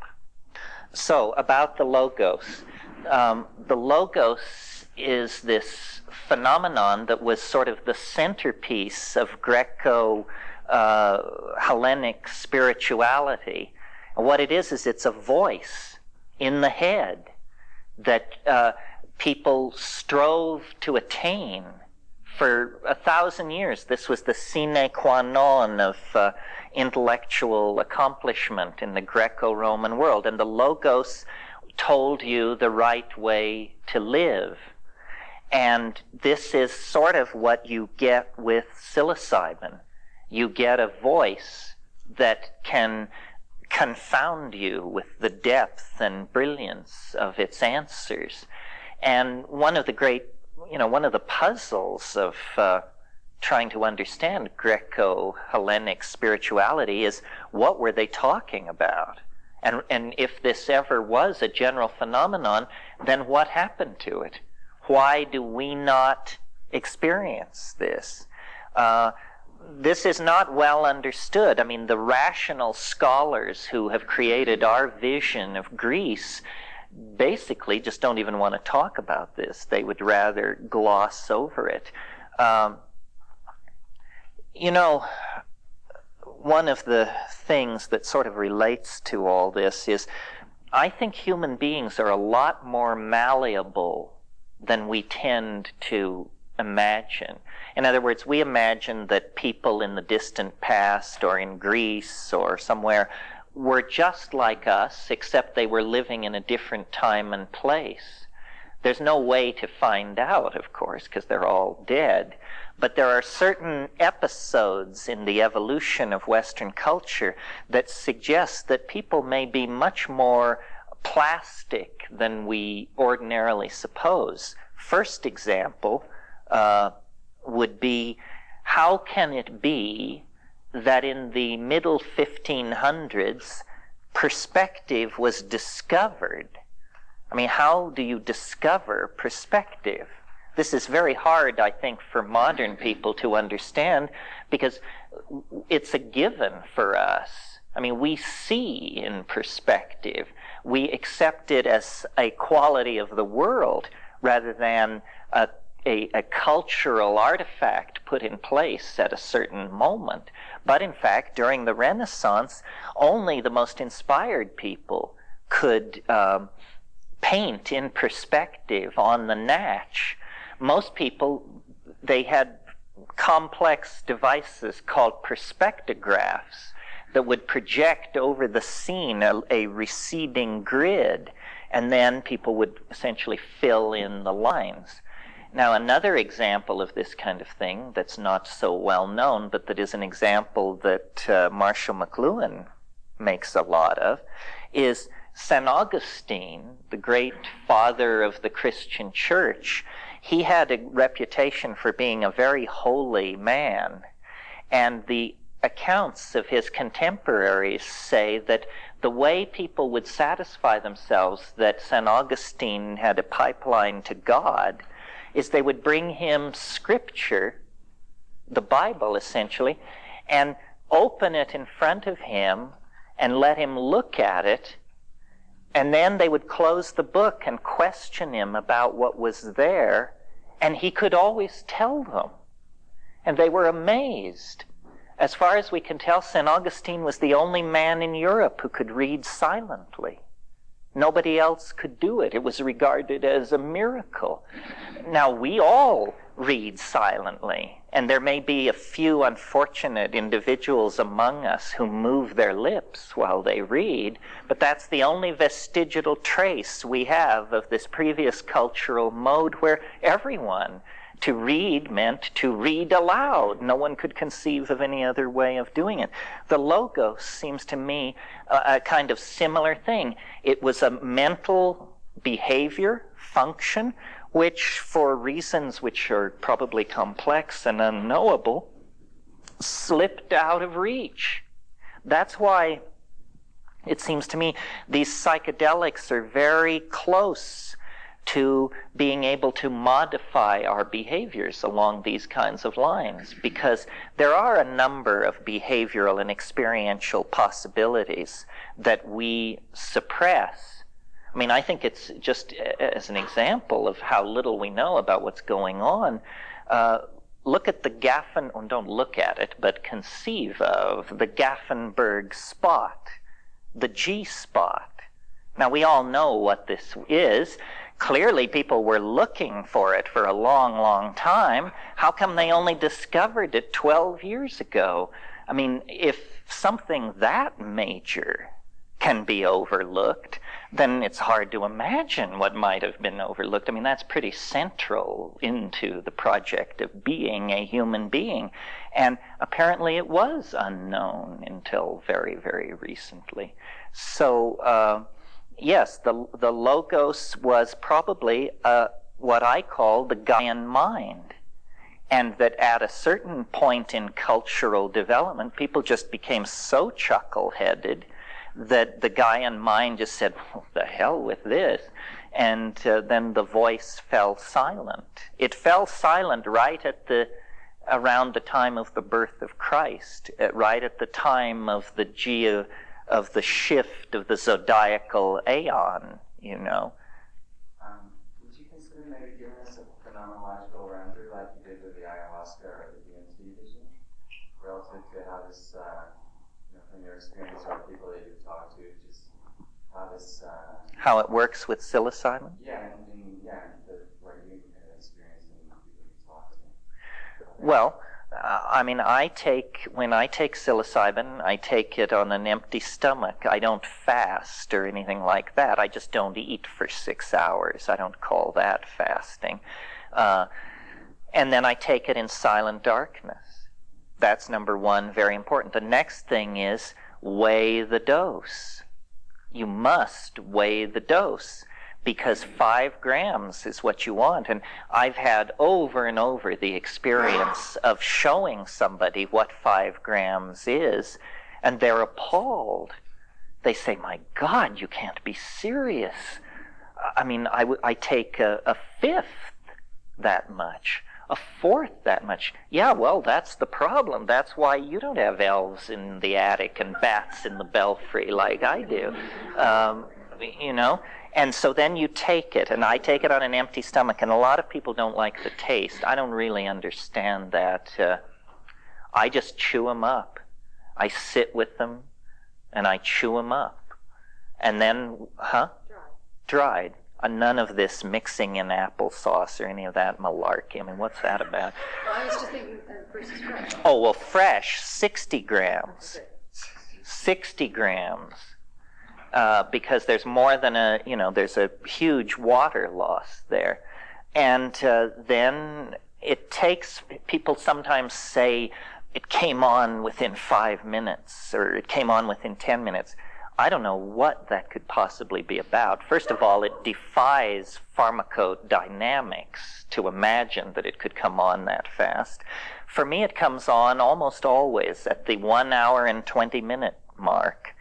So, about the Logos. The Logos is this phenomenon that was sort of the centerpiece of Greco-Hellenic spirituality. And what it is it's a voice in the head that people strove to attain for 1,000 years. This was the sine qua non of intellectual accomplishment in the Greco-Roman world. And the Logos told you the right way to live. And this is sort of what you get with psilocybin. You get a voice that can confound you with the depth and brilliance of its answers. And one of the puzzles of trying to understand Greco-Hellenic spirituality is, what were they talking about? And if this ever was a general phenomenon, then what happened to it? Why do we not experience this? This is not well understood. I mean, the rational scholars who have created our vision of Greece basically just don't even want to talk about this. They would rather gloss over it. One of the things that sort of relates to all this is, I think human beings are a lot more malleable than we tend to imagine. In other words, we imagine that people in the distant past or in Greece or somewhere were just like us, except they were living in a different time and place. There's no way to find out, of course, because they're all dead. But there are certain episodes in the evolution of Western culture that suggest that people may be much more plastic than we ordinarily suppose. First example would be, how can it be that in the middle 1500s, perspective was discovered? I mean, how do you discover perspective? This is very hard, I think, for modern people to understand, because it's a given for us. I mean, we see in perspective. We accept it as a quality of the world rather than a cultural artifact put in place at a certain moment. But in fact, during the Renaissance, only the most inspired people could paint in perspective on the natch. Most people, they had complex devices called perspectographs that would project over the scene a receding grid, and then people would essentially fill in the lines. Now, another example of this kind of thing that's not so well known, but that is an example that Marshall McLuhan makes a lot of, is St. Augustine, the great father of the Christian church. He had a reputation for being a very holy man, and the accounts of his contemporaries say that the way people would satisfy themselves that St. Augustine had a pipeline to God is they would bring him scripture, the Bible essentially, and open it in front of him and let him look at it, and then they would close the book and question him about what was there, and he could always tell them. And they were amazed. As far as we can tell, St. Augustine was the only man in Europe who could read silently. Nobody else could do it. It was regarded as a miracle. Now, we all read silently, and there may be a few unfortunate individuals among us who move their lips while they read, but that's the only vestigial trace we have of this previous cultural mode where everyone, to read meant to read aloud. No one could conceive of any other way of doing it. The Logos seems to me a kind of similar thing. It was a mental behavior, function, which for reasons which are probably complex and unknowable, slipped out of reach. That's why it seems to me these psychedelics are very close to being able to modify our behaviors along these kinds of lines, because there are a number of behavioral and experiential possibilities that we suppress. I mean, I think it's just as an example of how little we know about what's going on. Look at the don't look at it, but conceive of the Gaffenberg spot, the G spot. Now, we all know what this is. Clearly, people were looking for it for a long, long time. How come they only discovered it 12 years ago? I mean, if something that major can be overlooked, then it's hard to imagine what might have been overlooked. I mean, that's pretty central into the project of being a human being. And apparently it was unknown until very, very recently. So, yes, the Logos was probably what I call the Gaian mind. And that at a certain point in cultural development, people just became so chuckle-headed that the Gaian mind just said, well, the hell with this. And then the voice fell silent. It fell silent right at around the time of the birth of Christ, right at the time of the shift of the zodiacal aeon, you know. Would you consider maybe giving us a phenomenological run-through like you did with the ayahuasca or the DMT vision, relative to how this, from your experience or people that you've talked to, just how this... how it works with psilocybin? Yeah, what you experience and the people you've talked to. Well, I mean, when I take psilocybin, I take it on an empty stomach. I don't fast or anything like that. I just don't eat for 6 hours. I don't call that fasting. And then I take it in silent darkness. That's number one, very important. The next thing is weigh the dose. You must weigh the dose, because 5 grams is what you want. And I've had over and over the experience of showing somebody what 5 grams is, and they're appalled. They say, my God, you can't be serious. I mean, I take a fifth that much, a fourth that much. Yeah, well, that's the problem. That's why you don't have elves in the attic and bats in the belfry like I do. You know? And so then you take it, and I take it on an empty stomach, and a lot of people don't like the taste. I don't really understand that. I just chew them up. I sit with them, and I chew them up. And then, Dried. None of this mixing in applesauce or any of that malarkey. I mean, what's that about? Well, I was just thinking versus fresh. Oh, well, fresh, 60 grams. 60 grams. Because there's more than there's a huge water loss there. And then it takes, people sometimes say it came on within 5 minutes, or it came on within 10 minutes. I don't know what that could possibly be about. First of all, it defies pharmacodynamics to imagine that it could come on that fast. For me, it comes on almost always at the 1 hour and 20-minute mark.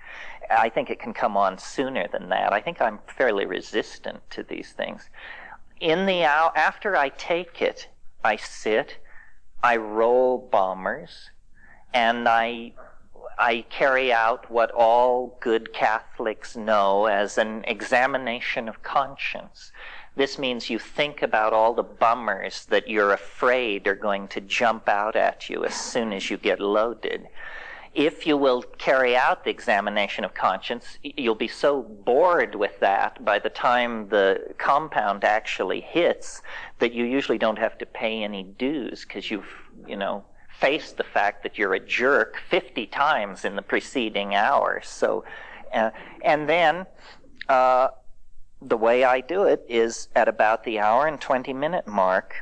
I think it can come on sooner than that. I think I'm fairly resistant to these things. In the hour after I take it, I sit, I roll bombers, and I carry out what all good Catholics know as an examination of conscience. This means you think about all the bummers that you're afraid are going to jump out at you as soon as you get loaded. If you will carry out the examination of conscience, you'll be so bored with that by the time the compound actually hits that you usually don't have to pay any dues, because you've, faced the fact that you're a jerk 50 times in the preceding hour. So, and then the way I do it is at about the hour and 20-minute mark,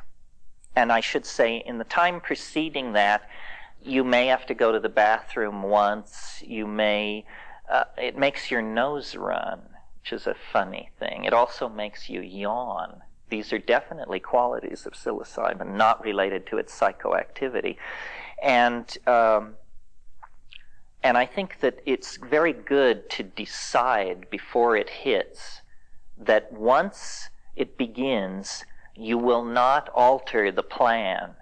and I should say in the time preceding that, you may have to go to the bathroom once. You may, it makes your nose run, which is a funny thing. It also makes you yawn. These are definitely qualities of psilocybin, not related to its psychoactivity. And I think that it's very good to decide before it hits that once it begins, you will not alter the plan.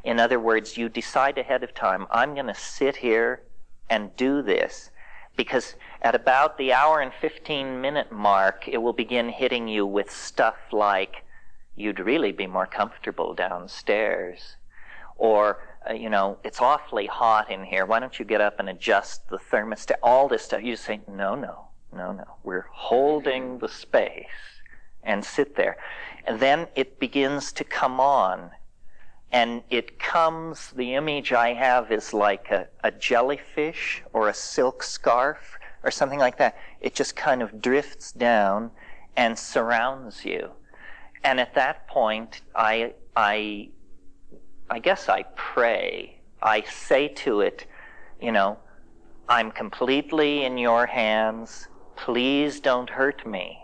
In other words, you decide ahead of time, I'm going to sit here and do this, because at about the hour and 15-minute mark, it will begin hitting you with stuff like, you'd really be more comfortable downstairs. Or, it's awfully hot in here. Why don't you get up and adjust the thermostat? All this stuff. You say, no. We're holding the space, and sit there. And then it begins to come on. And it comes, the image I have is like a jellyfish or a silk scarf or something like that. It just kind of drifts down and surrounds you. And at that point, I guess I pray. I say to it, I'm completely in your hands. Please don't hurt me.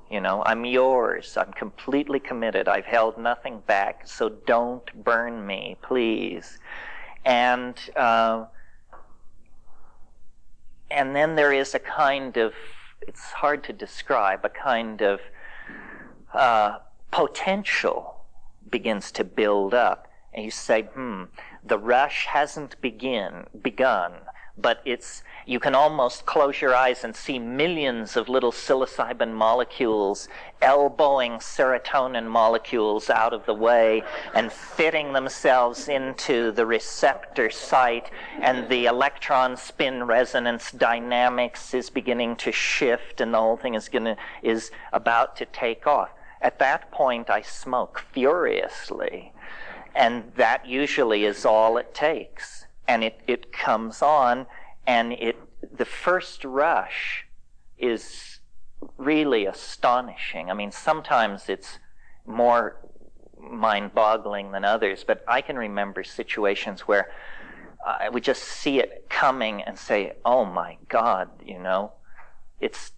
I'm yours. I'm completely committed. I've held nothing back, so don't burn me, please. And then there is a kind of, it's hard to describe, a kind of potential begins to build up. And you say, the rush hasn't begun, but you can almost close your eyes and see millions of little psilocybin molecules elbowing serotonin molecules out of the way and fitting themselves into the receptor site, and the electron spin resonance dynamics is beginning to shift, and the whole thing is about to take off. At that point, I smoke furiously, and that usually is all it takes. And it comes on, and the first rush is really astonishing. I mean, sometimes it's more mind-boggling than others, but I can remember situations where I would just see it coming and say, oh my God, it's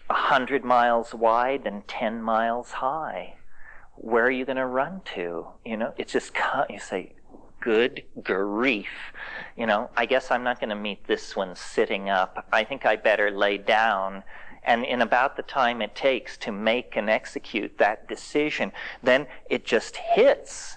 100 miles wide and 10 miles high. Where are you going to run to? It's just, you say, good grief. I guess I'm not going to meet this one sitting up. I think I better lay down. And in about the time it takes to make and execute that decision, then it just hits.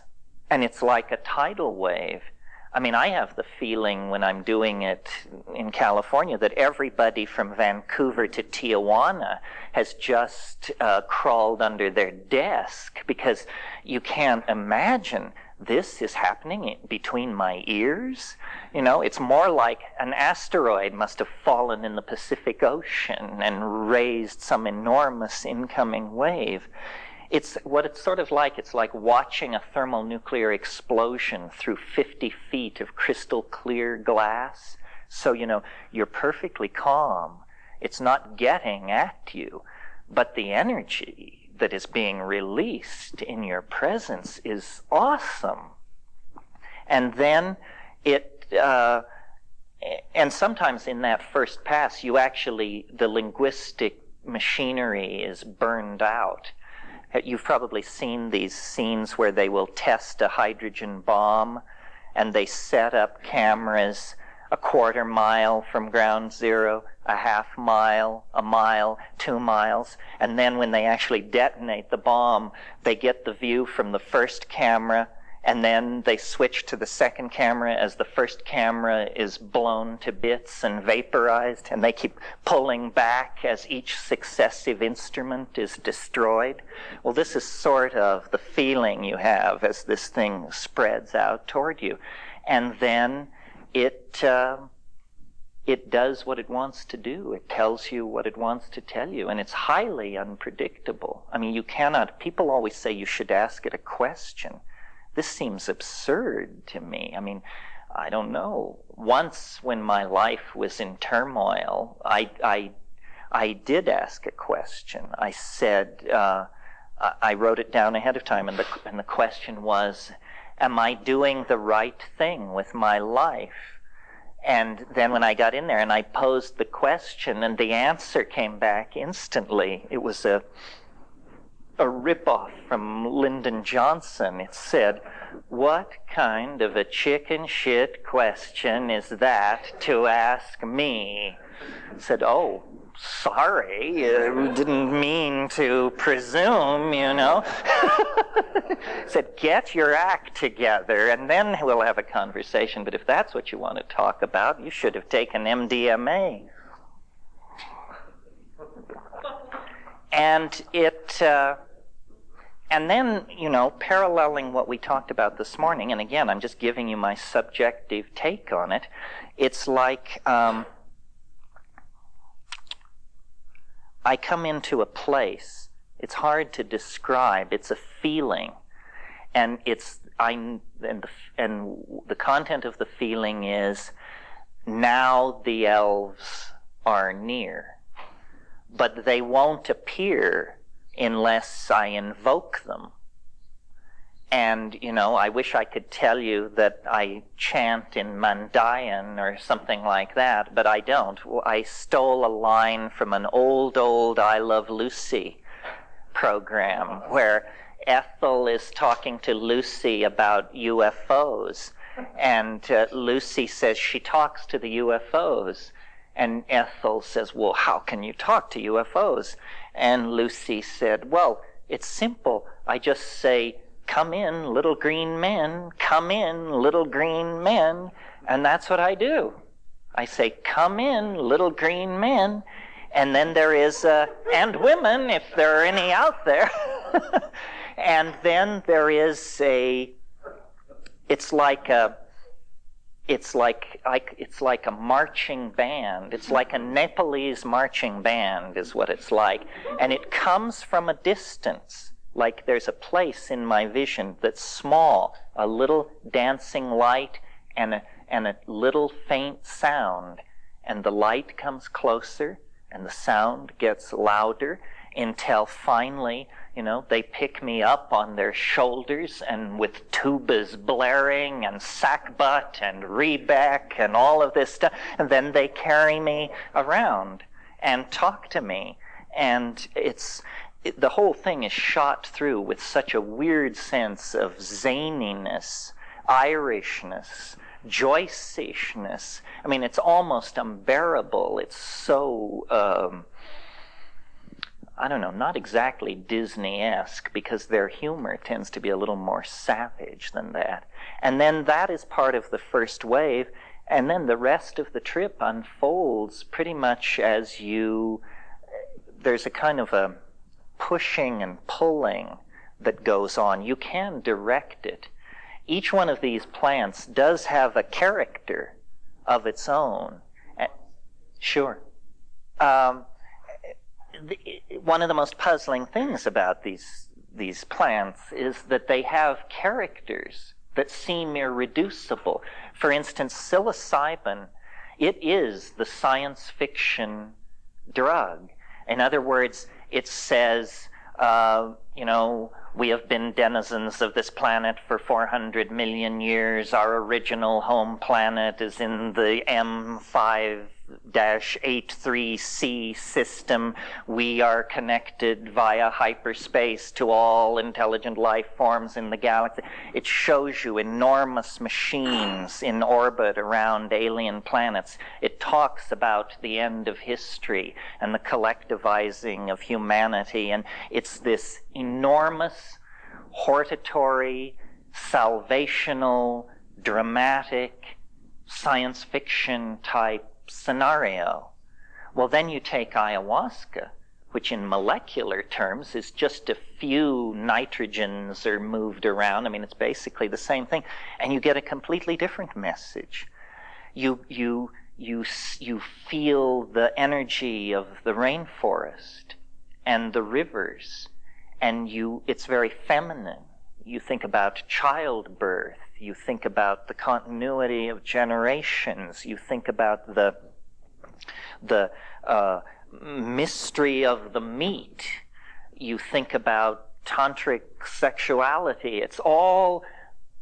And it's like a tidal wave. I mean, I have the feeling when I'm doing it in California that everybody from Vancouver to Tijuana has just crawled under their desk, because you can't imagine this is happening between my ears. It's more like an asteroid must have fallen in the Pacific Ocean and raised some enormous incoming wave. It's like watching a thermonuclear explosion through 50 feet of crystal clear glass. So, you're perfectly calm. It's not getting at you, but the energy that is being released in your presence is awesome. And then and sometimes in that first pass, the linguistic machinery is burned out. You've probably seen these scenes where they will test a hydrogen bomb, and they set up cameras a quarter mile from ground zero, a half mile, a mile, 2 miles, and then when they actually detonate the bomb, they get the view from the first camera, and then they switch to the second camera as the first camera is blown to bits and vaporized, and they keep pulling back as each successive instrument is destroyed. Well, this is sort of the feeling you have as this thing spreads out toward you. And then it does what it wants to do. It tells you what it wants to tell you, and it's highly unpredictable. I mean, you cannot, people always say you should ask it a question. This seems absurd to me. I mean, I don't know. Once when my life was in turmoil, I did ask a question. I said, I wrote it down ahead of time, and the question was, am I doing the right thing with my life? And then when I got in there and I posed the question, and the answer came back instantly. It was a ripoff from Lyndon Johnson. It said, "What kind of a chicken shit question is that to ask me?" I said, "Oh, sorry, didn't mean to presume, you know." Said, "Get your act together, and then we'll have a conversation. But if that's what you want to talk about, you should have taken MDMA." And and then, you know, paralleling what we talked about this morning, and again, I'm just giving you my subjective take on it, it's like I come into a place. It's hard to describe. It's a feeling, and the content of the feeling is, now the elves are near, but they won't appear unless I invoke them. And, you know, I wish I could tell you that I chant in Mandayan or something like that, but I don't. I stole a line from an old I Love Lucy program where Ethel is talking to Lucy about UFOs, and Lucy says she talks to the UFOs. And Ethel says, "Well, how can you talk to UFOs?" And Lucy said, "Well, it's simple. I just say, 'Come in, little green men, come in, little green men,' and that's what I do. I say, 'Come in, little green men,' and then there is, and women, if there are any out there." And then there is it's like a marching band. It's like a Nepalese marching band is what it's like. And it comes from a distance. Like there's a place in my vision that's small, a little dancing light and a little faint sound. And the light comes closer and the sound gets louder until finally, you know, they pick me up on their shoulders, and with tubas blaring and sackbut and rebeck and all of this stuff, and then they carry me around and talk to me. And the whole thing is shot through with such a weird sense of zaniness, Irishness, Joyce-ishness. I mean, it's almost unbearable. It's so I don't know, not exactly Disney-esque, because their humor tends to be a little more savage than that. And then that is part of the first wave, and then the rest of the trip unfolds pretty much as there's a kind of a pushing and pulling that goes on. You can direct it. Each one of these plants does have a character of its own. Sure. One of the most puzzling things about these plants is that they have characters that seem irreducible. For instance, psilocybin, it is the science fiction drug. In other words, it says, you know, we have been denizens of this planet for 400 million years. Our original home planet is in the M5-83C system. We are connected via hyperspace to all intelligent life forms in the galaxy. It shows you enormous machines in orbit around alien planets. It talks about the end of history and the collectivizing of humanity, and it's this enormous hortatory salvational, dramatic, science fiction type scenario. Well, then you take ayahuasca, which in molecular terms is just a few nitrogens are moved around. I mean, it's basically the same thing. And you get a completely different message. You feel the energy of the rainforest and the rivers, and it's very feminine. You think about childbirth. You think about the continuity of generations. You think about the mystery of the meat. You think about tantric sexuality. It's all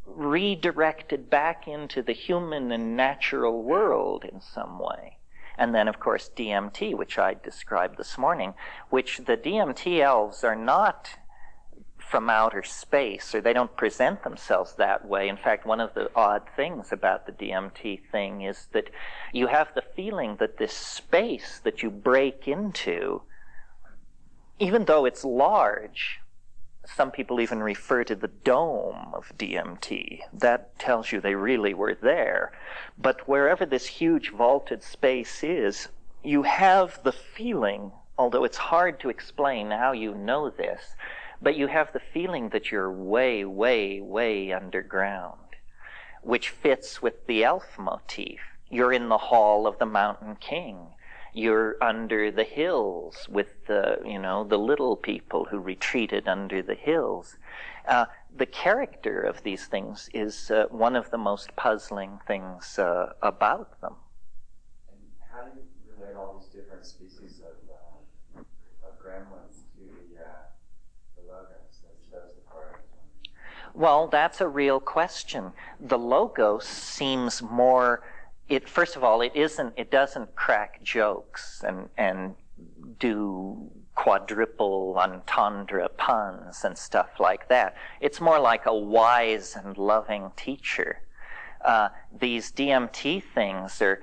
redirected back into the human and natural world in some way. And then, of course, DMT, which I described this morning, which the DMT elves are not from outer space, or they don't present themselves that way. In fact, one of the odd things about the DMT thing is that you have the feeling that this space that you break into, even though it's large, some people even refer to the dome of DMT. That tells you they really were there. But wherever this huge vaulted space is, you have the feeling, although it's hard to explain how you know this, but you have the feeling that you're way, way, way underground, which fits with the elf motif. You're in the hall of the Mountain King. You're under the hills with the little people who retreated under the hills. The character of these things is one of the most puzzling things about them. And how do you relate all these different species of gremlins to the logos? That's the part. Well, that's a real question. The logos seems more. First of all, it doesn't crack jokes and do quadruple entendre puns and stuff like that. It's more like a wise and loving teacher. These DMT things are,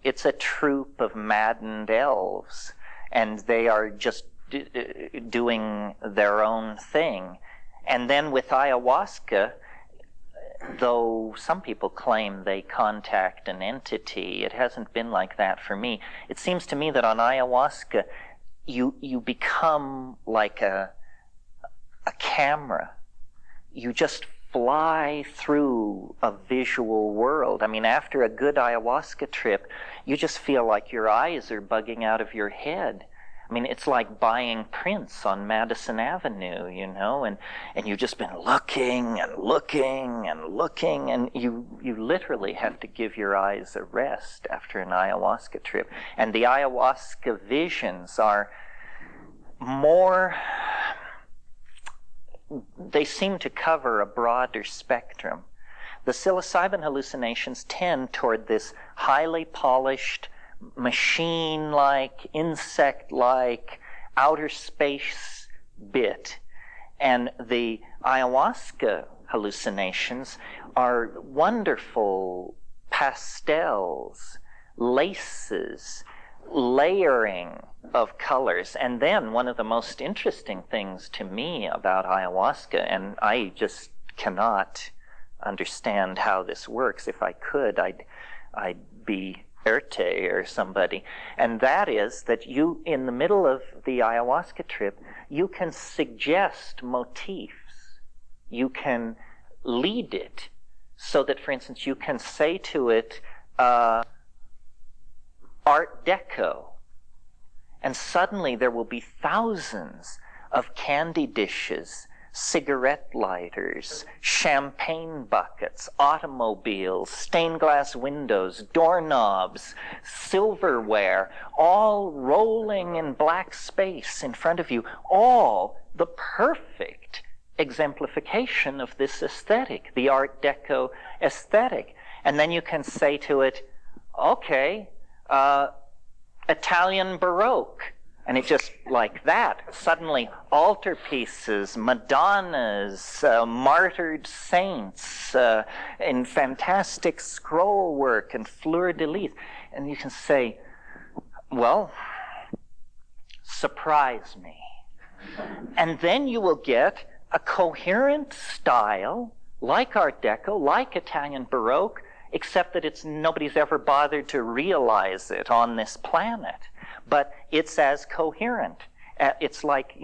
it's a troupe of maddened elves, and they are just doing their own thing. And then with ayahuasca, though some people claim they contact an entity, it hasn't been like that for me. It seems to me that on ayahuasca, you become like a camera. You just fly through a visual world. I mean, after a good ayahuasca trip, you just feel like your eyes are bugging out of your head. I mean, it's like buying prints on Madison Avenue, and you've just been looking and looking and looking, and you literally have to give your eyes a rest after an ayahuasca trip. And the ayahuasca visions are more, they seem to cover a broader spectrum. The psilocybin hallucinations tend toward this highly polished, machine-like, insect-like, outer space bit. And the ayahuasca hallucinations are wonderful pastels, laces, layering of colors. And then one of the most interesting things to me about ayahuasca, and I just cannot understand how this works. If I could, I'd be Erte or somebody. And that is that you, in the middle of the ayahuasca trip, you can suggest motifs. You can lead it so that, for instance, you can say to it, Art Deco. And suddenly there will be thousands of candy dishes, cigarette lighters, champagne buckets, automobiles, stained glass windows, doorknobs, silverware, all rolling in black space in front of you, all the perfect exemplification of this aesthetic, the Art Deco aesthetic. And then you can say to it, okay, Italian Baroque. And it just, like that, suddenly altarpieces, Madonnas, martyred saints, and fantastic scroll work and fleur-de-lis. And you can say, well, surprise me. And then you will get a coherent style like Art Deco, like Italian Baroque, except that nobody's ever bothered to realize it on this planet. But it's as coherent. It's like,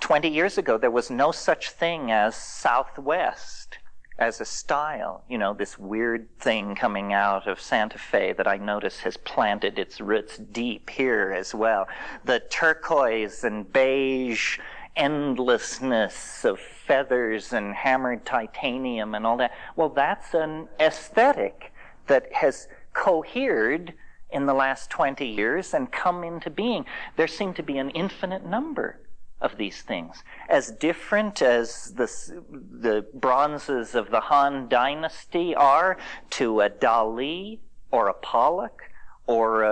20 years ago, there was no such thing as Southwest as a style. This weird thing coming out of Santa Fe that I notice has planted its roots deep here as well. The turquoise and beige endlessness of feathers and hammered titanium and all that. Well, that's an aesthetic that has cohered in the last 20 years and come into being. There seem to be an infinite number of these things, as different as the bronzes of the Han Dynasty are to a Dali or a Pollock or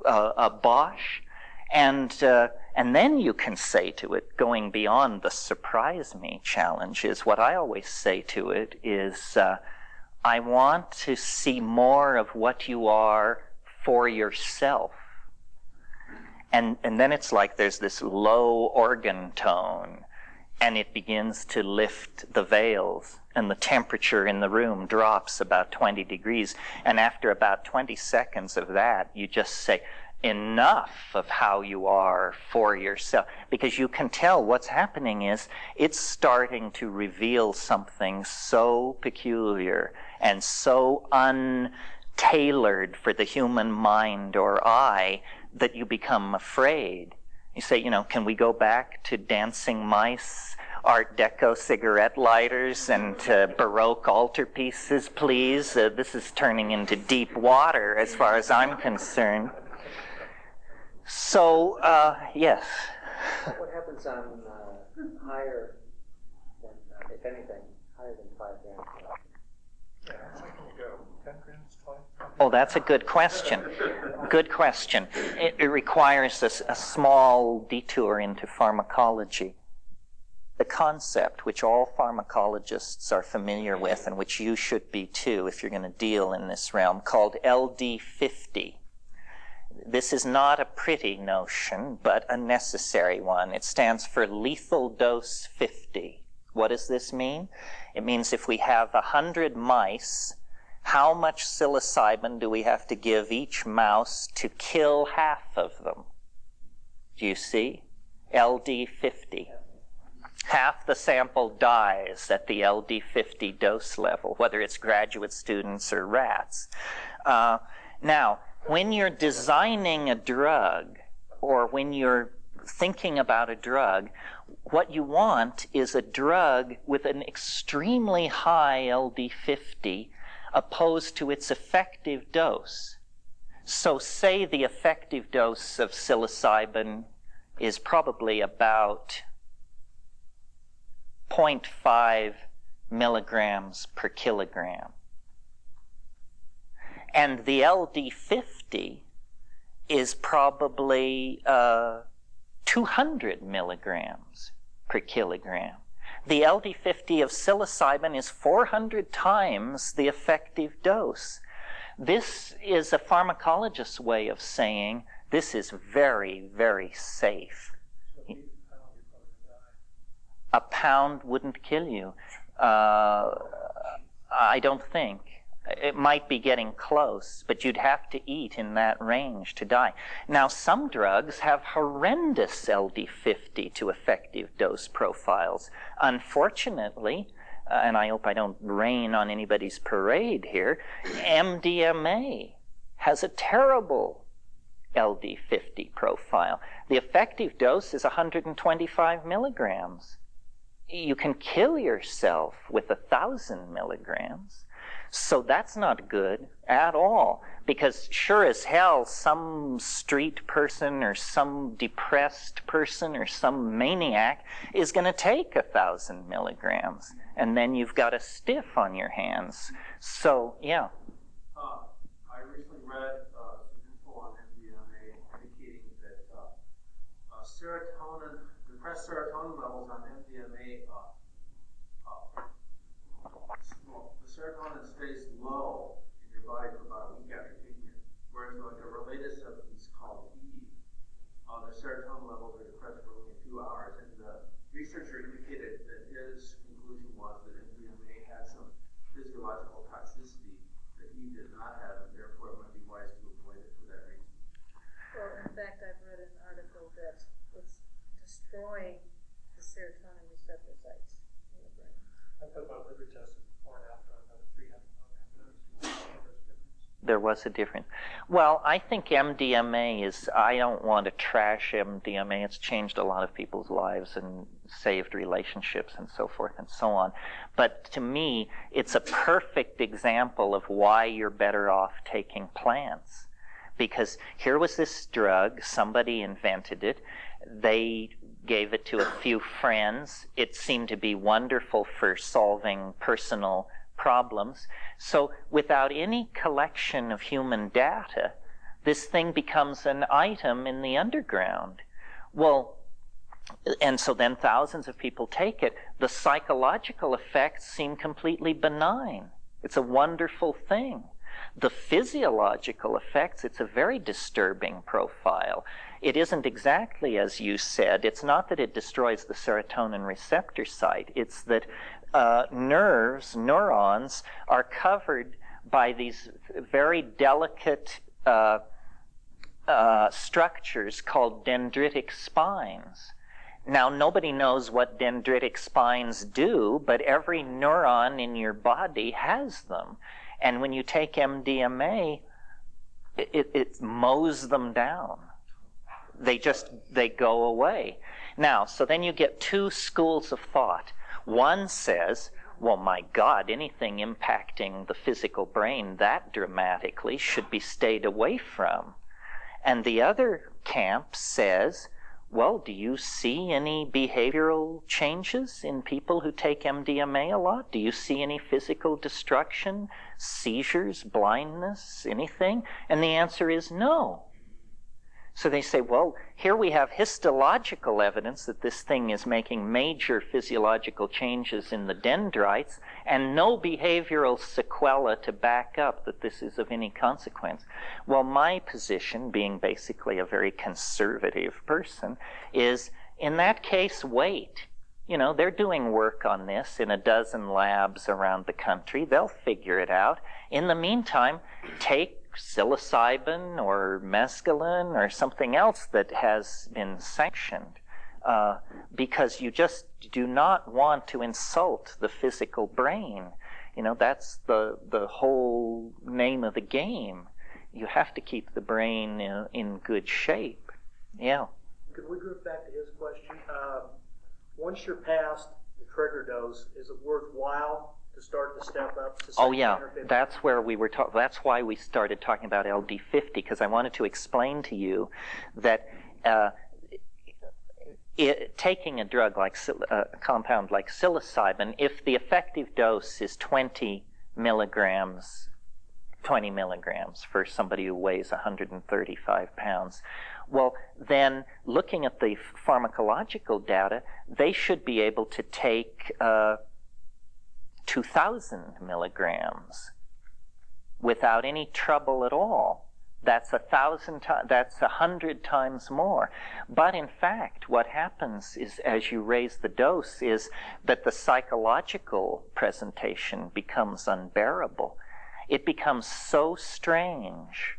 a Bosch. And then you can say to it, going beyond the surprise me challenge, is what I always say to it is, I want to see more of what you are for yourself. And then it's like there's this low organ tone, and it begins to lift the veils, and the temperature in the room drops about 20 degrees. And after about 20 seconds of that, you just say, enough of how you are for yourself. Because you can tell what's happening is it's starting to reveal something so peculiar and so untailored for the human mind or eye that you become afraid. You say, can we go back to dancing mice, Art Deco cigarette lighters, and Baroque altarpieces, please? This is turning into deep water as far as I'm concerned. So, yes. What happens on higher than, if anything, higher than 5 grams? Yeah, how high can you go? 10 grams, 20? Oh, that's a good question. Good question. It requires a small detour into pharmacology. The concept, which all pharmacologists are familiar with, and which you should be too if you're going to deal in this realm, called LD50. This is not a pretty notion, but a necessary one. It stands for lethal dose 50. What does this mean? It means if we have 100 mice, how much psilocybin do we have to give each mouse to kill half of them? Do you see? LD50. Half the sample dies at the LD50 dose level, whether it's graduate students or rats. Now, when you're designing a drug, or when you're thinking about a drug, what you want is a drug with an extremely high LD50 opposed to its effective dose. So say the effective dose of psilocybin is probably about 0.5 milligrams per kilogram. And the LD50 is probably 200 milligrams per kilogram. The LD50 of psilocybin is 400 times the effective dose. This is a pharmacologist's way of saying this is very, very safe. A pound wouldn't kill you. I don't think. It might be getting close, but you'd have to eat in that range to die. Now, some drugs have horrendous LD50 to effective dose profiles. Unfortunately, and I hope I don't rain on anybody's parade here, MDMA has a terrible LD50 profile. The effective dose is 125 milligrams. You can kill yourself with 1,000 milligrams. So that's not good at all, because sure as hell some street person or some depressed person or some maniac is going to take 1,000 milligrams, and then you've got a stiff on your hands. So, yeah. I recently read some info on MDMA indicating that serotonin, depressed serotonin levels on MDMA, the serotonin stays low in your body for about a week after taking it. Whereas like a related substance called weed, the serotonin levels are depressed for only a few hours. And the researcher indicated that his conclusion was that MDMA has destroying the serotonin receptor sites in the brain. I've got about liver tested before and after on another 300 milligram dose. There was a difference. Well, I think MDMA is, I don't want to trash MDMA. It's changed a lot of people's lives and saved relationships and so forth and so on. But to me, it's a perfect example of why you're better off taking plants. Because here was this drug, somebody invented it, they gave it to a few friends. It seemed to be wonderful for solving personal problems. So without any collection of human data, this thing becomes an item in the underground. Well, and so then thousands of people take it. The psychological effects seem completely benign. It's a wonderful thing. The physiological effects, it's a very disturbing profile. It isn't exactly as you said. It's not that it destroys the serotonin receptor site. It's that neurons are covered by these very delicate structures called dendritic spines. Now, nobody knows what dendritic spines do, but every neuron in your body has them. And when you take MDMA, it mows them down. They go away. Now, so then you get two schools of thought. One says, well, my God, anything impacting the physical brain that dramatically should be stayed away from. And the other camp says, well, do you see any behavioral changes in people who take MDMA a lot? Do you see any physical destruction, seizures, blindness, anything? And the answer is no. So they say, well, here we have histological evidence that this thing is making major physiological changes in the dendrites and no behavioral sequela to back up that this is of any consequence. Well, my position, being basically a very conservative person, is in that case, wait. You know, they're doing work on this in a dozen labs around the country. They'll figure it out. In the meantime, take psilocybin or mescaline or something else that has been sanctioned, because you just do not want to insult the physical brain. You know, that's the whole name of the game. You have to keep the brain in good shape. Yeah. Could we group back to his question? Once you're past the trigger dose, is it worthwhile to start to step up to 10 or 15? That's where we were that's why we started talking about LD50, because I wanted to explain to you that taking a drug like a compound like psilocybin, if the effective dose is 20 milligrams for somebody who weighs 135 pounds, well, then looking at the pharmacological data, they should be able to take 2,000 milligrams without any trouble at all. That's 100 times more. But in fact, what happens is, as you raise the dose, is that the psychological presentation becomes unbearable. It becomes so strange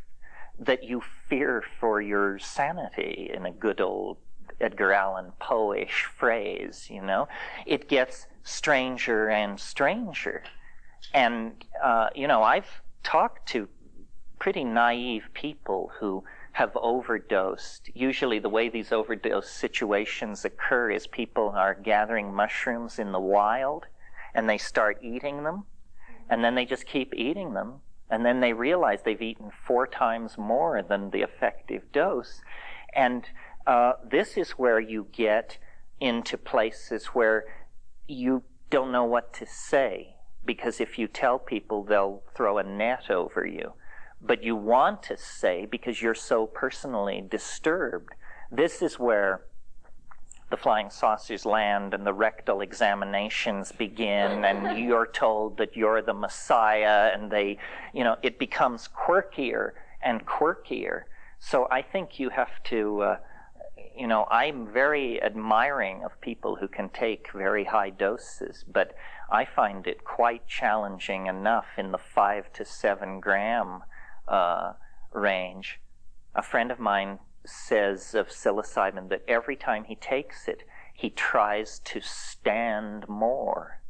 that you fear for your sanity, in a good old Edgar Allan Poe-ish phrase, you know. It gets stranger and stranger. And, you know, I've talked to pretty naive people who have overdosed. Usually the way these overdose situations occur is people are gathering mushrooms in the wild, and they start eating them, and then they just keep eating them, and then they realize they've eaten 4 times more than the effective dose. And this is where you get into places where you don't know what to say, because if you tell people, they'll throw a net over you. But you want to say because you're so personally disturbed. This is where the flying saucers land and the rectal examinations begin, and you're told that you're the Messiah, and they, you know, it becomes quirkier and quirkier. So I think you have to, you know, I'm very admiring of people who can take very high doses, but I find it quite challenging enough in the 5 to 7 gram range. A friend of mine says of psilocybin that every time he takes it, he tries to stand more,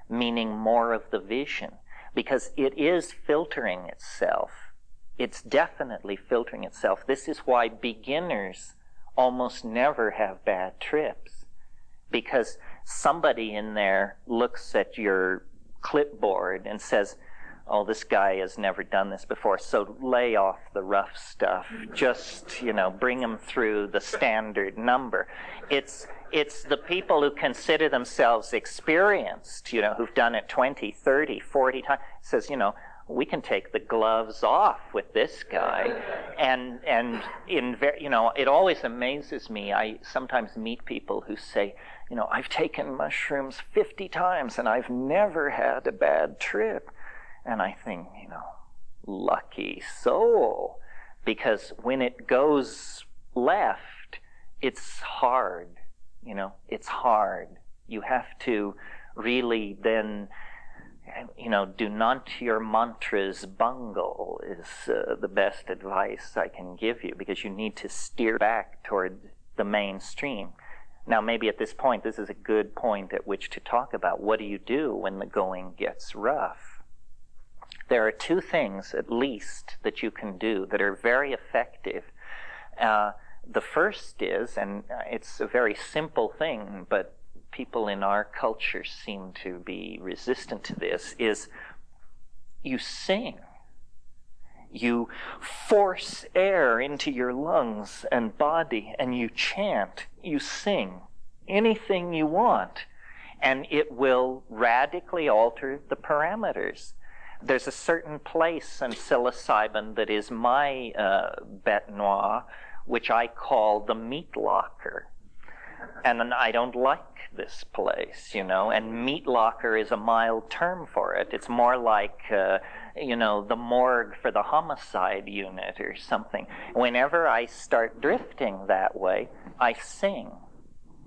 meaning more of the vision, because it is filtering itself. It's definitely filtering itself. This is why beginners almost never have bad trips, because somebody in there looks at your clipboard and says, oh, this guy has never done this before, so lay off the rough stuff. Just, bring him through the standard number. It's the people who consider themselves experienced, who've done it 20, 30, 40 times, says, we can take the gloves off with this guy. And it always amazes me. I sometimes meet people who say, I've taken mushrooms 50 times and I've never had a bad trip. And I think, lucky soul, because when it goes left, it's hard, it's hard. You have to really then, do not your mantras bungle is the best advice I can give you, because you need to steer back toward the mainstream. Now, maybe at this point, this is a good point at which to talk about what do you do when the going gets rough. There are two things, at least, that you can do that are very effective. The first is, and it's a very simple thing, but people in our culture seem to be resistant to this, is you sing. You force air into your lungs and body, and you chant, you sing anything you want, and it will radically alter the parameters. There's a certain place in psilocybin that is my bête noire, which I call the meat locker. And I don't like this place, and meat locker is a mild term for it. It's more like, the morgue for the homicide unit or something. Whenever I start drifting that way, I sing,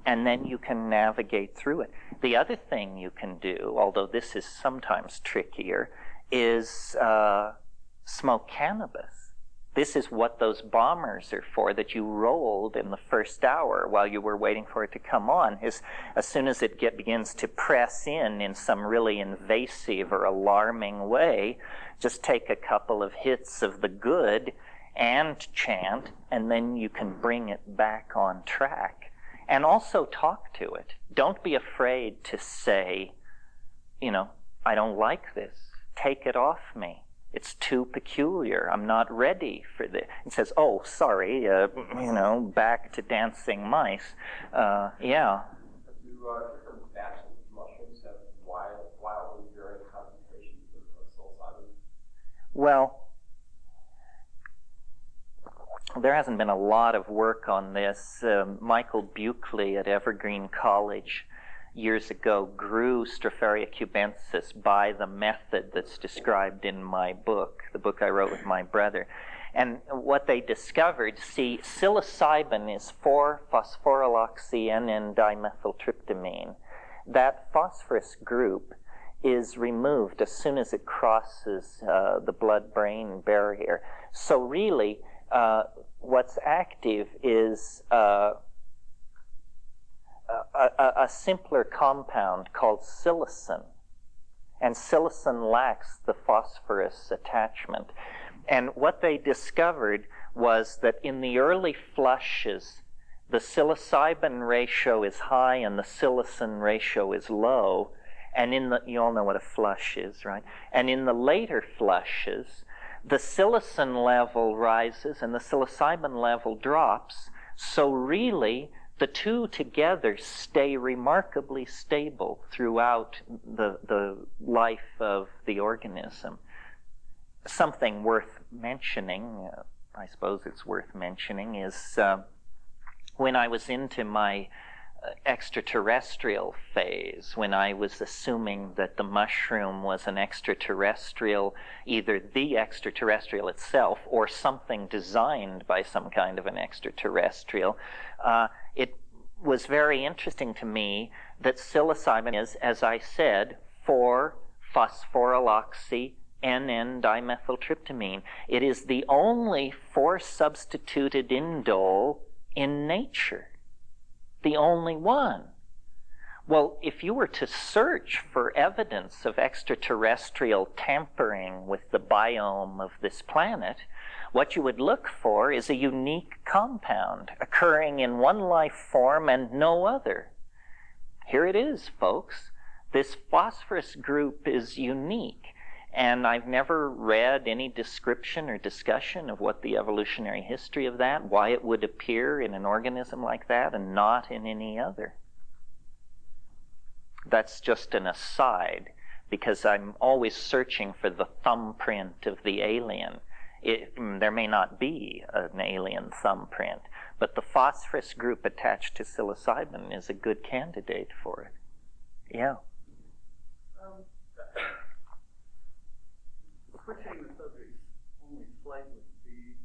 and then you can navigate through it. The other thing you can do, although this is sometimes trickier, is smoke cannabis. This is what those bombers are for that you rolled in the first hour while you were waiting for it to come on. Is as soon as it begins to press in some really invasive or alarming way, just take a couple of hits of the good and chant, and then you can bring it back on track. And also talk to it. Don't be afraid to say, I don't like this. Take it off me. It's too peculiar. I'm not ready for this. It says, oh, sorry, back to dancing mice. Yeah. Do different batches of mushrooms have wildly varying concentrations of psilocybin? Well, there hasn't been a lot of work on this. Michael Buckley at Evergreen College years ago grew Stropharia cubensis by the method that's described in my book, the book I wrote with my brother. And what they discovered, psilocybin is 4-phosphoryloxy-N-dimethyltryptamine. That phosphorus group is removed as soon as it crosses the blood-brain barrier. So really, what's active is a simpler compound called psilocin. And psilocin lacks the phosphorus attachment. And what they discovered was that in the early flushes, the psilocybin ratio is high and the psilocin ratio is low. And you all know what a flush is, right? And in the later flushes, the psilocin level rises and the psilocybin level drops. So really, the two together stay remarkably stable throughout the life of the organism. Something worth mentioning, I suppose it's worth mentioning, is when I was into my extraterrestrial phase, when I was assuming that the mushroom was an extraterrestrial, either the extraterrestrial itself or something designed by some kind of an extraterrestrial, it was very interesting to me that psilocybin is, as I said, 4-phosphoryloxy N,N-dimethyltryptamine. It is the only force-substituted indole in nature. The only one. Well, if you were to search for evidence of extraterrestrial tampering with the biome of this planet, what you would look for is a unique compound occurring in one life form and no other. Here it is, folks. This phosphorus group is unique, and I've never read any description or discussion of what the evolutionary history of that, why it would appear in an organism like that and not in any other. That's just an aside, because I'm always searching for the thumbprint of the alien. There may not be an alien thumbprint, but the phosphorus group attached to psilocybin is a good candidate for it. Yeah. Switching the subject only slightly, the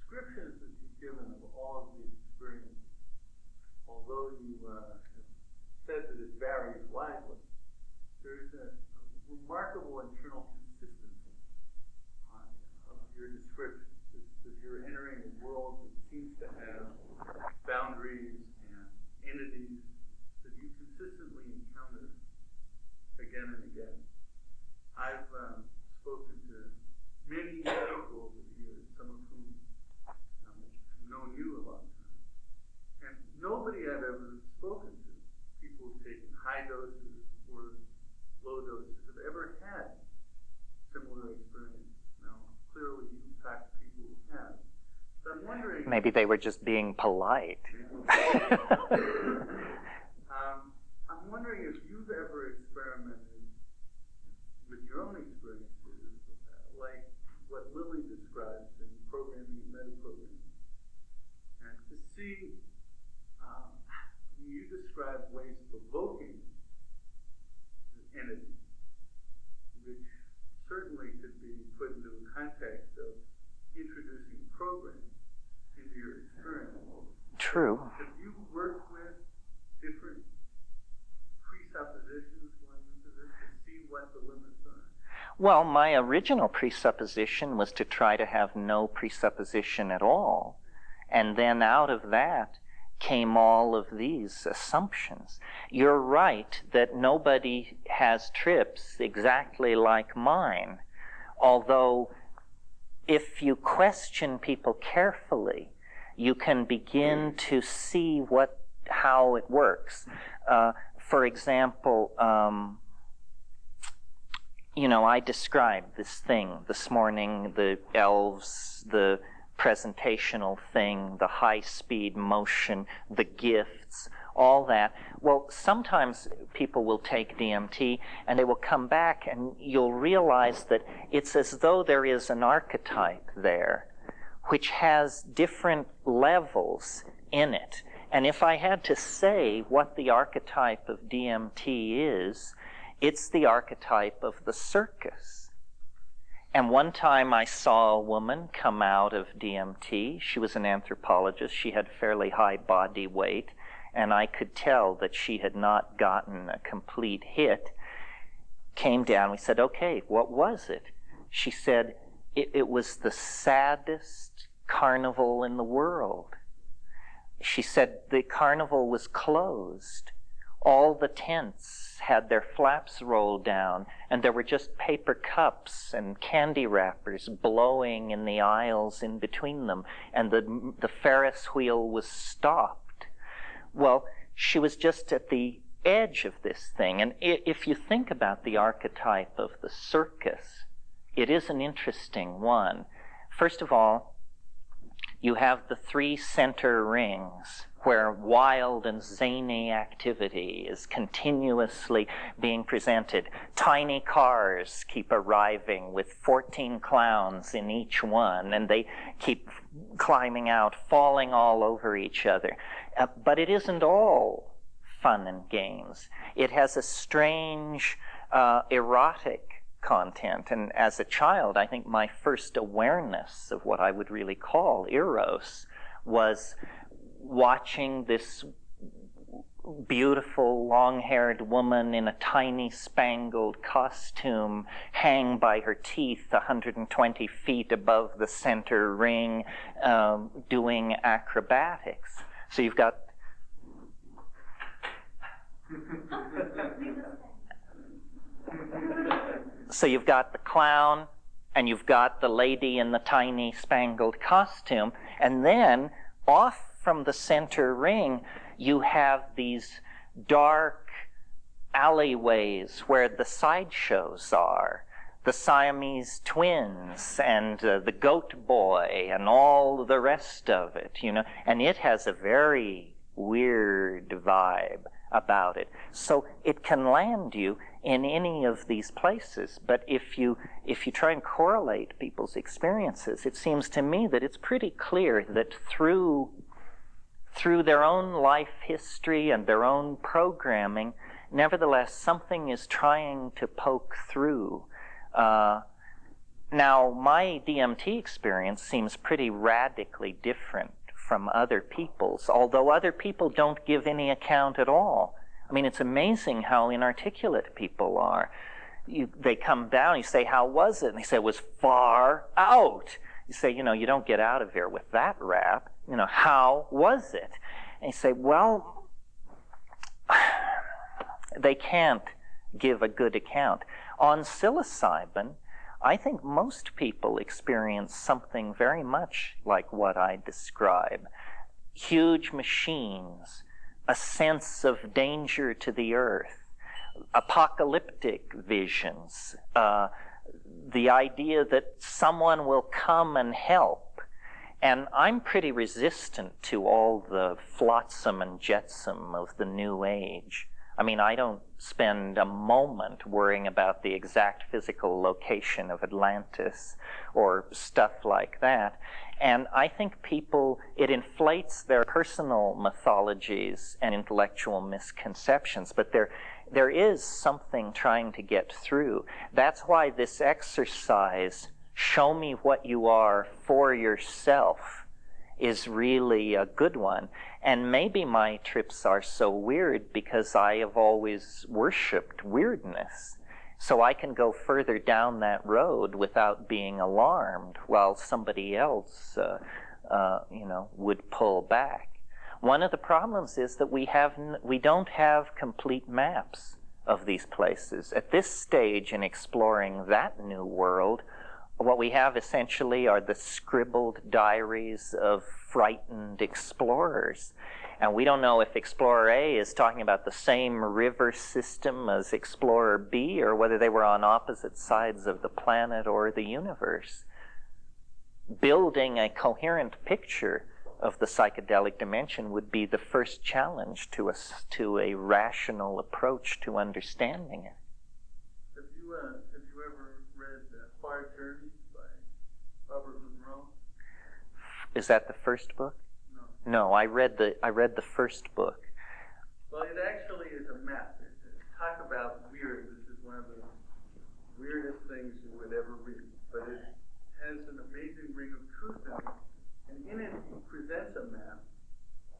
descriptions that you've given of all of these experiences, although you have said that it varies widely, there's a remarkable internal consistency of your descriptions. That you're entering a world that seems to have boundaries and entities that you consistently encounter again and again. I've spoken to many people over the years, some of whom have known you a long time, and nobody I've ever spoken to, people who've taken high doses or low doses, have ever had similar experiences. Now, clearly you've talked to people who have. So I'm wondering... Maybe they were just being polite. I'm wondering if you've ever experimented with your own experiences, like what Lily describes in programming and metaprogramming, and to see you describe ways of evoking entities, which certainly could be put into the context of introducing programs into your experience. True. Have you worked with different presuppositions going into this to see what the limits are? Well, my original presupposition was to try to have no presupposition at all. And then out of that came all of these assumptions. You're right that nobody has trips exactly like mine. Although, if you question people carefully, you can begin to see how it works. For example, I described this thing this morning, the elves, the presentational thing, the high-speed motion, the gifts, all that. Well, sometimes people will take DMT and they will come back and you'll realize that it's as though there is an archetype there which has different levels in it. And if I had to say what the archetype of DMT is, it's the archetype of the circus. And one time I saw a woman come out of DMT. She was an anthropologist. She had fairly high body weight, and I could tell that she had not gotten a complete hit. Came down, we said, okay, what was it? She said, it was the saddest carnival in the world. She said the carnival was closed. All the tents had their flaps rolled down, and there were just paper cups and candy wrappers blowing in the aisles in between them, and the Ferris wheel was stopped. Well, she was just at the edge of this thing, and if you think about the archetype of the circus, it is an interesting one. First of all, you have the 3 center rings, where wild and zany activity is continuously being presented. Tiny cars keep arriving with 14 clowns in each one, and they keep climbing out, falling all over each other. But it isn't all fun and games. It has a strange, erotic content. And as a child, I think my first awareness of what I would really call eros was watching this beautiful long-haired woman in a tiny spangled costume hang by her teeth 120 feet above the center ring, doing acrobatics. So you've got the clown, and you've got the lady in the tiny spangled costume, and then off from the center ring you have these dark alleyways where the sideshows are, the Siamese twins and the goat boy and all the rest of it, you know, and it has a very weird vibe about it. So it can land you in any of these places, but if you try and correlate people's experiences, it seems to me that it's pretty clear that through their own life history and their own programming, nevertheless, something is trying to poke through. Now, my DMT experience seems pretty radically different from other people's, although other people don't give any account at all. I mean, it's amazing how inarticulate people are. They come down, you say, how was it? And they say, it was far out. You say, you know, you don't get out of here with that rap. You know, how was it? And you say, well, they can't give a good account. On psilocybin, I think most people experience something very much like what I describe. Huge machines, a sense of danger to the earth, apocalyptic visions, the idea that someone will come and help. And I'm pretty resistant to all the flotsam and jetsam of the New Age. I mean, I don't spend a moment worrying about the exact physical location of Atlantis or stuff like that. And I think people, it inflates their personal mythologies and intellectual misconceptions, but there is something trying to get through. That's why this exercise, show me what you are for yourself, is really a good one. And maybe my trips are so weird because I have always worshipped weirdness. So I can go further down that road without being alarmed while somebody else, would pull back. One of the problems is that we don't have complete maps of these places. At this stage in exploring that new world, what we have essentially are the scribbled diaries of frightened explorers. And we don't know if Explorer A is talking about the same river system as Explorer B, or whether they were on opposite sides of the planet or the universe. Building a coherent picture of the psychedelic dimension would be the first challenge to a rational approach to understanding it. Have you ever read Fire Journeys by Robert Monroe? Is that the first book? No, I read the first book. Well, it actually is a map. Talk about weird. This is one of the weirdest things you would ever read. But it has an amazing ring of truth in it. And in it, he presents a map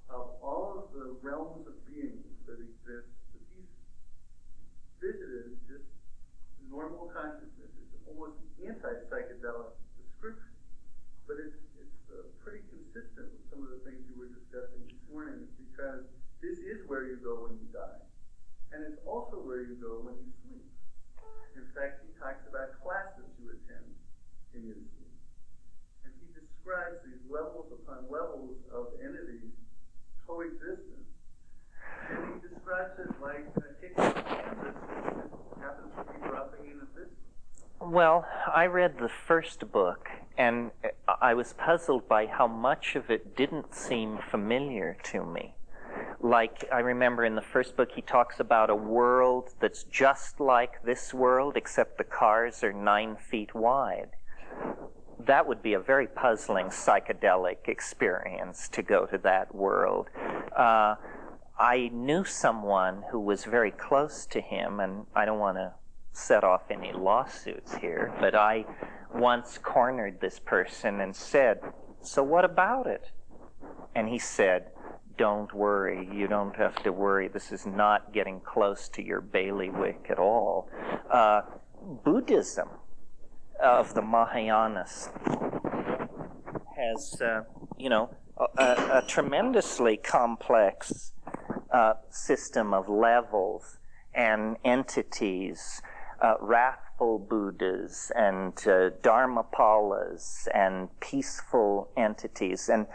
of all of the realms of beings that exist that he's visited just normal consciousness. It's almost anti-psychedelic description. But it's pretty consistent with some of the things you were discussing this morning, because this is where you go when you die. And it's also where you go when you sleep. In fact, he talks about classes you attend in your sleep. And he describes these levels upon levels of entities coexistence. And he describes it like kicking a canvas that happens to be dropping in a business. Well, I read the first book, and I was puzzled by how much of it didn't seem familiar to me. Like, I remember in the first book he talks about a world that's just like this world, except the cars are 9 feet wide. That would be a very puzzling psychedelic experience, to go to that world. I knew someone who was very close to him, and I don't want to set off any lawsuits here, but I once cornered this person and said, so what about it? And he said, don't worry, you don't have to worry, this is not getting close to your bailiwick at all. Buddhism of the Mahayanas has, a tremendously complex system of levels and entities, wrathful Buddhas and Dharmapalas and peaceful entities. And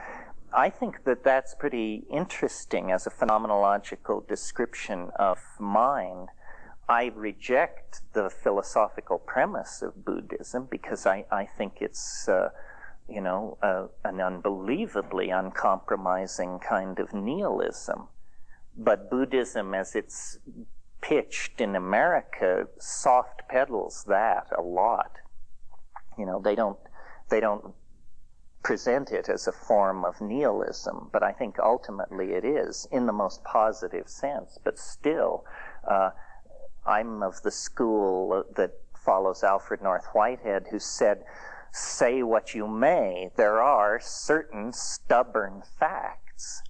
I think that that's pretty interesting as a phenomenological description of mind. I reject the philosophical premise of Buddhism because I think it's, an unbelievably uncompromising kind of nihilism. But Buddhism, as it's pitched in America, soft pedals that a lot. They don't present it as a form of nihilism, but I think ultimately it is in the most positive sense. But still, I'm of the school that follows Alfred North Whitehead, who said, say what you may, there are certain stubborn facts.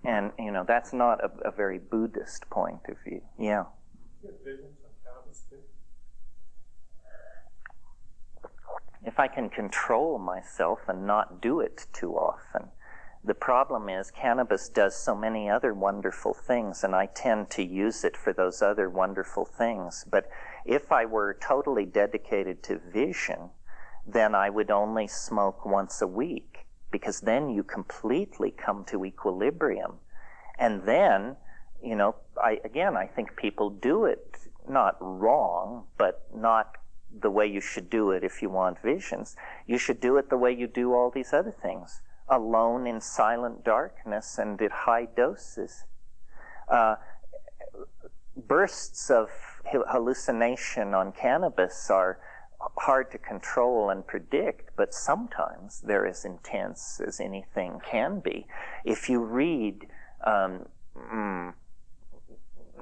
And, that's not a very Buddhist point of view. Yeah. You have visions on cannabis too? If I can control myself and not do it too often. The problem is cannabis does so many other wonderful things, and I tend to use it for those other wonderful things. But if I were totally dedicated to vision, then I would only smoke once a week, because then you completely come to equilibrium. And then, I think people do it not wrong, but not the way you should do it if you want visions. You should do it the way you do all these other things. Alone in silent darkness and at high doses. Bursts of hallucination on cannabis are hard to control and predict, but sometimes they're as intense as anything can be. If you read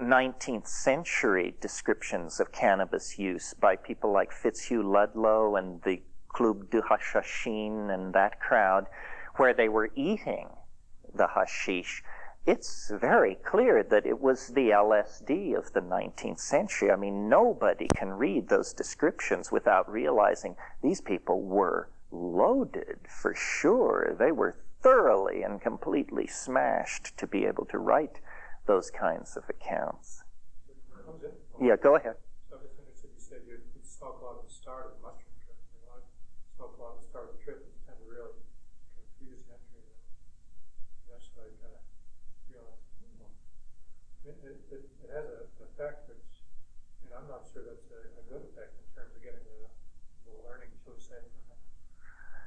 19th century descriptions of cannabis use by people like Fitzhugh Ludlow and the Club du Hashashin and that crowd, where they were eating the hashish, it's very clear that it was the LSD of the 19th century. I mean, nobody can read those descriptions without realizing these people were loaded for sure. They were thoroughly and completely smashed to be able to write those kinds of accounts. Yeah, go ahead. So I was interested, you said you smoke a lot at the start of the mushroom trip. You smoke a lot at the start of the trip, and you tend to really confuse entry. And that's what I kind of realized. It has an effect, which, I'm not sure that's a good effect in terms of getting the learning, shall we say,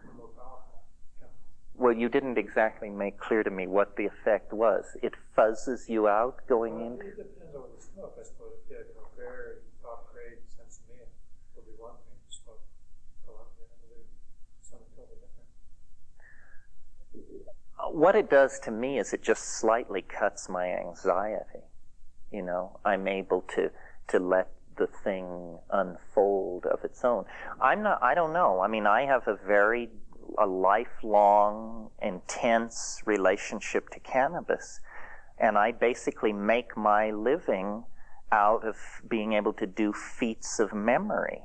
from more powerful chemicals. Well, you didn't exactly make clear to me what the effect was. It fuzzes you out going into? It depends on what you smoke, I suppose. If you have very top-grade sensimilla, will be one thing to smoke. Colombia, and something totally different. What it does to me is it just slightly cuts my anxiety. I'm able to let the thing unfold of its own. I don't know. I mean, I have a lifelong, intense relationship to cannabis. And I basically make my living out of being able to do feats of memory.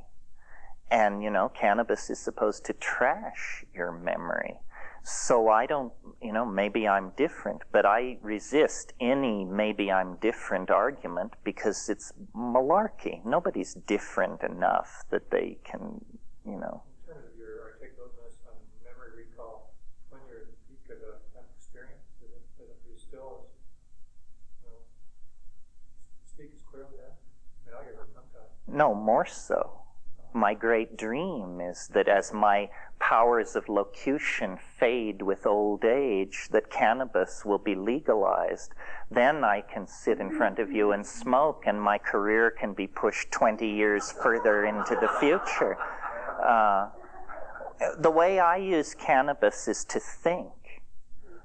And, cannabis is supposed to trash your memory. So I don't, maybe I'm different, but I resist any maybe I'm different argument because it's malarkey. Nobody's different enough that they can, In terms of your articulateness on memory recall, when you're at the peak of an experience, is it still, speak as clearly then? I get hurt sometimes. No, more so. My great dream is that as my powers of locution fade with old age, that cannabis will be legalized. Then I can sit in front of you and smoke, and my career can be pushed 20 years further into the future. The way I use cannabis is to think.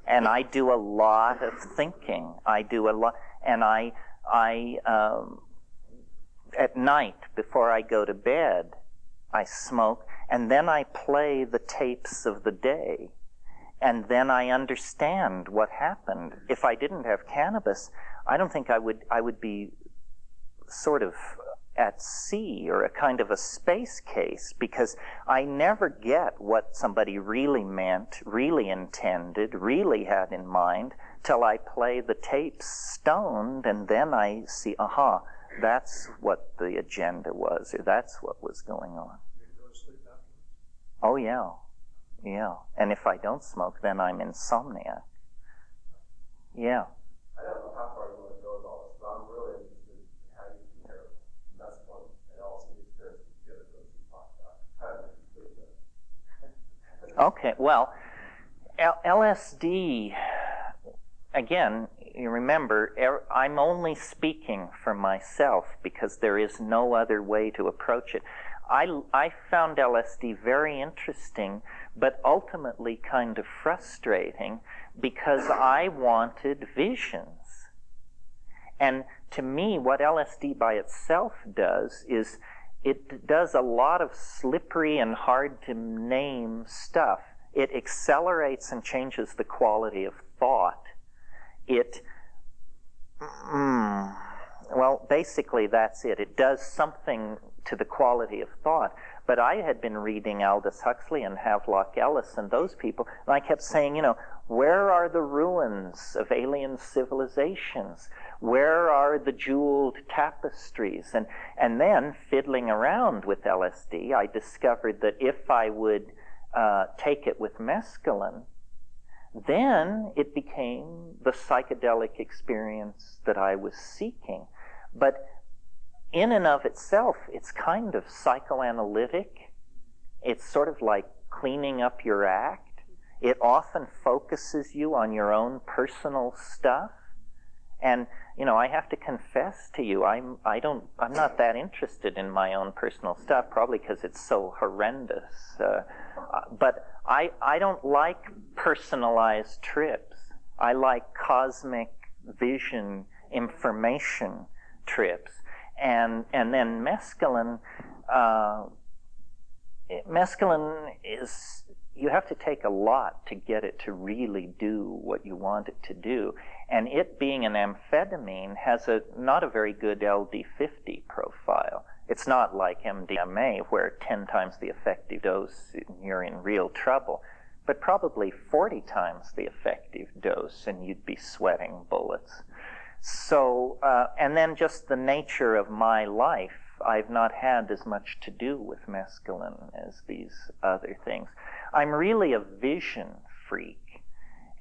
And I do a lot of thinking. I do a lot, and I at night, before I go to bed, I smoke, and then I play the tapes of the day. and then I understand what happened. If I didn't have cannabis, I don't think I would be sort of at sea or a kind of a space case, because I never get what somebody really meant, really intended, really had in mind, till I play the tapes stoned, and then I see, aha, that's what the agenda was, or that's what was going on. Oh, yeah. Yeah. And if I don't smoke, then I'm insomniac. Yeah. I don't know how far you want to go with all this, but I'm really interested in how you compare mescaline and also the experience with the other drugs you talked about. Okay, well, LSD, again, you remember, I'm only speaking for myself because there is no other way to approach it. I found LSD very interesting, but ultimately kind of frustrating, because I wanted visions. And to me, what LSD by itself does is it does a lot of slippery and hard to name stuff. It accelerates and changes the quality of thought. Well, basically that's it. It does something to the quality of thought. But I had been reading Aldous Huxley and Havelock Ellis and those people, and I kept saying, where are the ruins of alien civilizations? Where are the jeweled tapestries? And then, fiddling around with LSD, I discovered that if I would take it with mescaline, then it became the psychedelic experience that I was seeking. But in and of itself, it's kind of psychoanalytic. It's sort of like cleaning up your act. It often focuses you on your own personal stuff. And, I have to confess to you, I'm not that interested in my own personal stuff, probably because it's so horrendous. But I don't like personalized trips. I like cosmic vision information trips. And then mescaline is, you have to take a lot to get it to really do what you want it to do. And it being an amphetamine has not a very good LD50 profile. It's not like MDMA, where 10 times the effective dose, you're in real trouble, but probably 40 times the effective dose, and you'd be sweating bullets. So, and then just the nature of my life, I've not had as much to do with mescaline as these other things. I'm really a vision freak,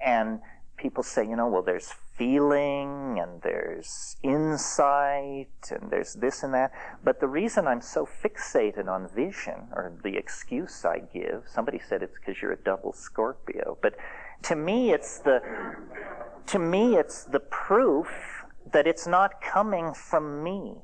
and people say, well, there's feeling, and there's insight, and there's this and that. But the reason I'm so fixated on vision, or the excuse I give, somebody said it's because you're a double Scorpio, but to me it's the proof that it's not coming from me.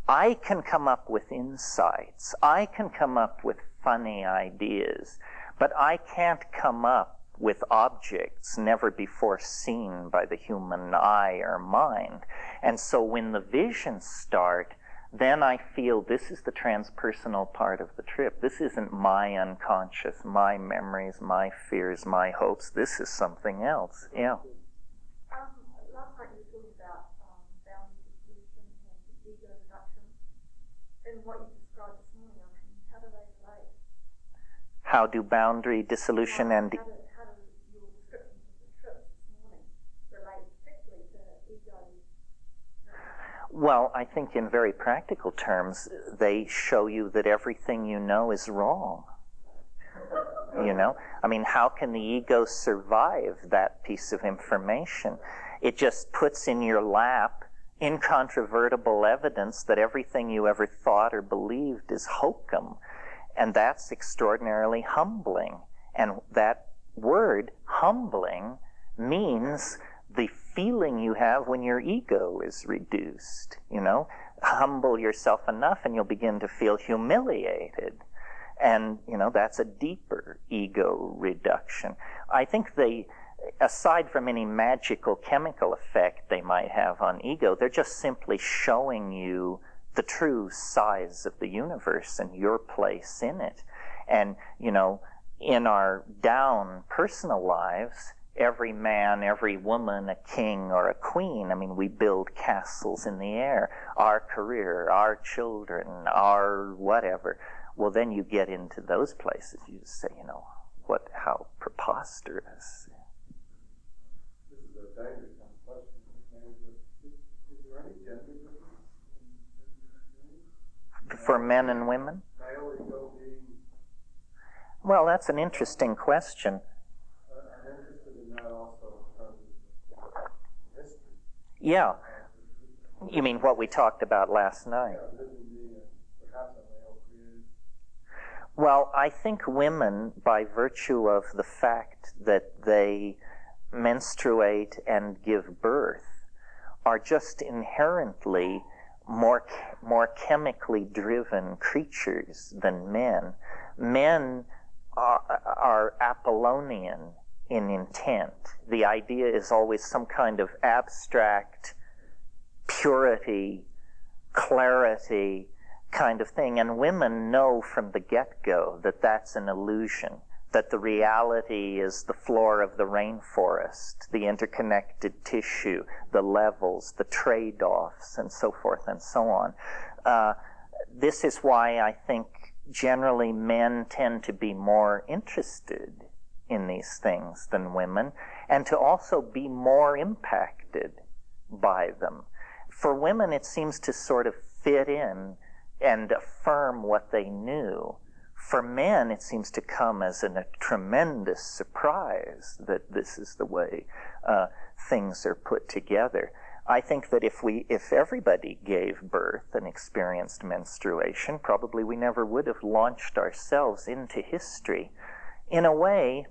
I can come up with insights. I can come up with funny ideas, but I can't come up with objects never before seen by the human eye or mind. And so when the visions start, then I feel this is the transpersonal part of the trip. This isn't my unconscious, my memories, my fears, my hopes. This is something else. Yeah. Last night you were talking about boundary dissolution and ego reduction. And what you described this morning, how do they relate? How do boundary dissolution and... How do your descriptions of the trip this morning relate particularly to ego? Well, I think in very practical terms, they show you that everything you know is wrong. I mean, how can the ego survive that piece of information? It just puts in your lap incontrovertible evidence that everything you ever thought or believed is hokum. And that's extraordinarily humbling. And that word, humbling, means the feeling you have when your ego is reduced. Humble yourself enough and you'll begin to feel humiliated. And, that's a deeper ego reduction. I think aside from any magical chemical effect they might have on ego, they're just simply showing you the true size of the universe and your place in it. And, in our down personal lives, every man, every woman, a king or a queen. I mean, we build castles in the air. Our career, our children, our whatever. Well, then you get into those places. You just say, how preposterous. This is a dangerous kind of question. Is there any gender difference in For men and women? male ego being? Well, that's an interesting question. I'm interested in that also in terms of history. Yeah. You mean what we talked about last night? Yeah, living being perhaps a male created. Well, I think women, by virtue of the fact that they menstruate and give birth, are just inherently more chemically driven creatures than men. Men are Apollonian in intent. The idea is always some kind of abstract purity, clarity kind of thing. And women know from the get-go that that's an illusion, that the reality is the floor of the rainforest, the interconnected tissue, the levels, the trade-offs, and so forth and so on. This is why I think generally men tend to be more interested in these things than women, and to also be more impacted by them. For women, it seems to sort of fit in and affirm what they knew. For men, it seems to come as a tremendous surprise that this is the way things are put together. I think that if everybody gave birth and experienced menstruation, probably we never would have launched ourselves into history. In a way,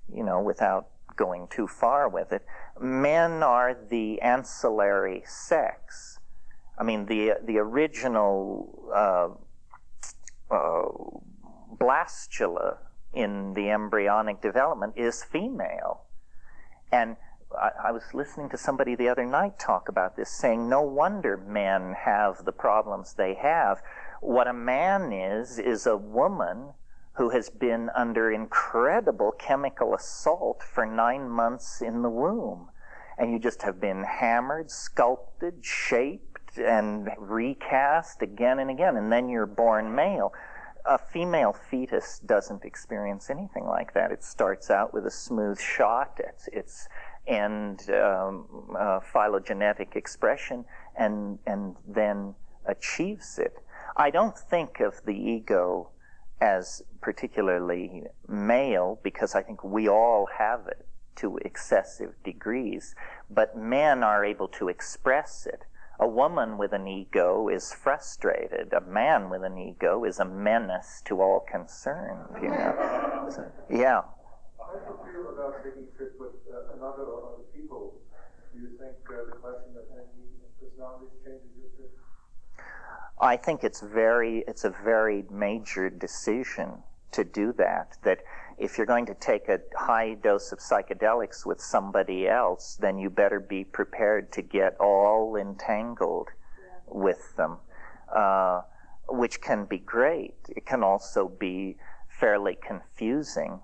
without going too far with it, men are the ancillary sex. I mean, the original blastula in the embryonic development is female. And I was listening to somebody the other night talk about this, saying no wonder men have the problems they have. What a man is a woman who has been under incredible chemical assault for 9 months in the womb. And you just have been hammered, sculpted, shaped, and recast again and again, and then you're born male. A female fetus doesn't experience anything like that. It starts out with a smooth shot, its end phylogenetic expression, and then achieves it. I don't think of the ego as particularly male, because I think we all have it to excessive degrees, but men are able to express it. A woman with an ego is frustrated. A man with an ego is a menace to all concerned, So, yeah. How do you feel about taking a trip with another or other people? Do you think the question of any personalities changes your trip? I think it's a very major decision to do that. That if you're going to take a high dose of psychedelics with somebody else, then you better be prepared to get all entangled with them, which can be great. It can also be fairly confusing.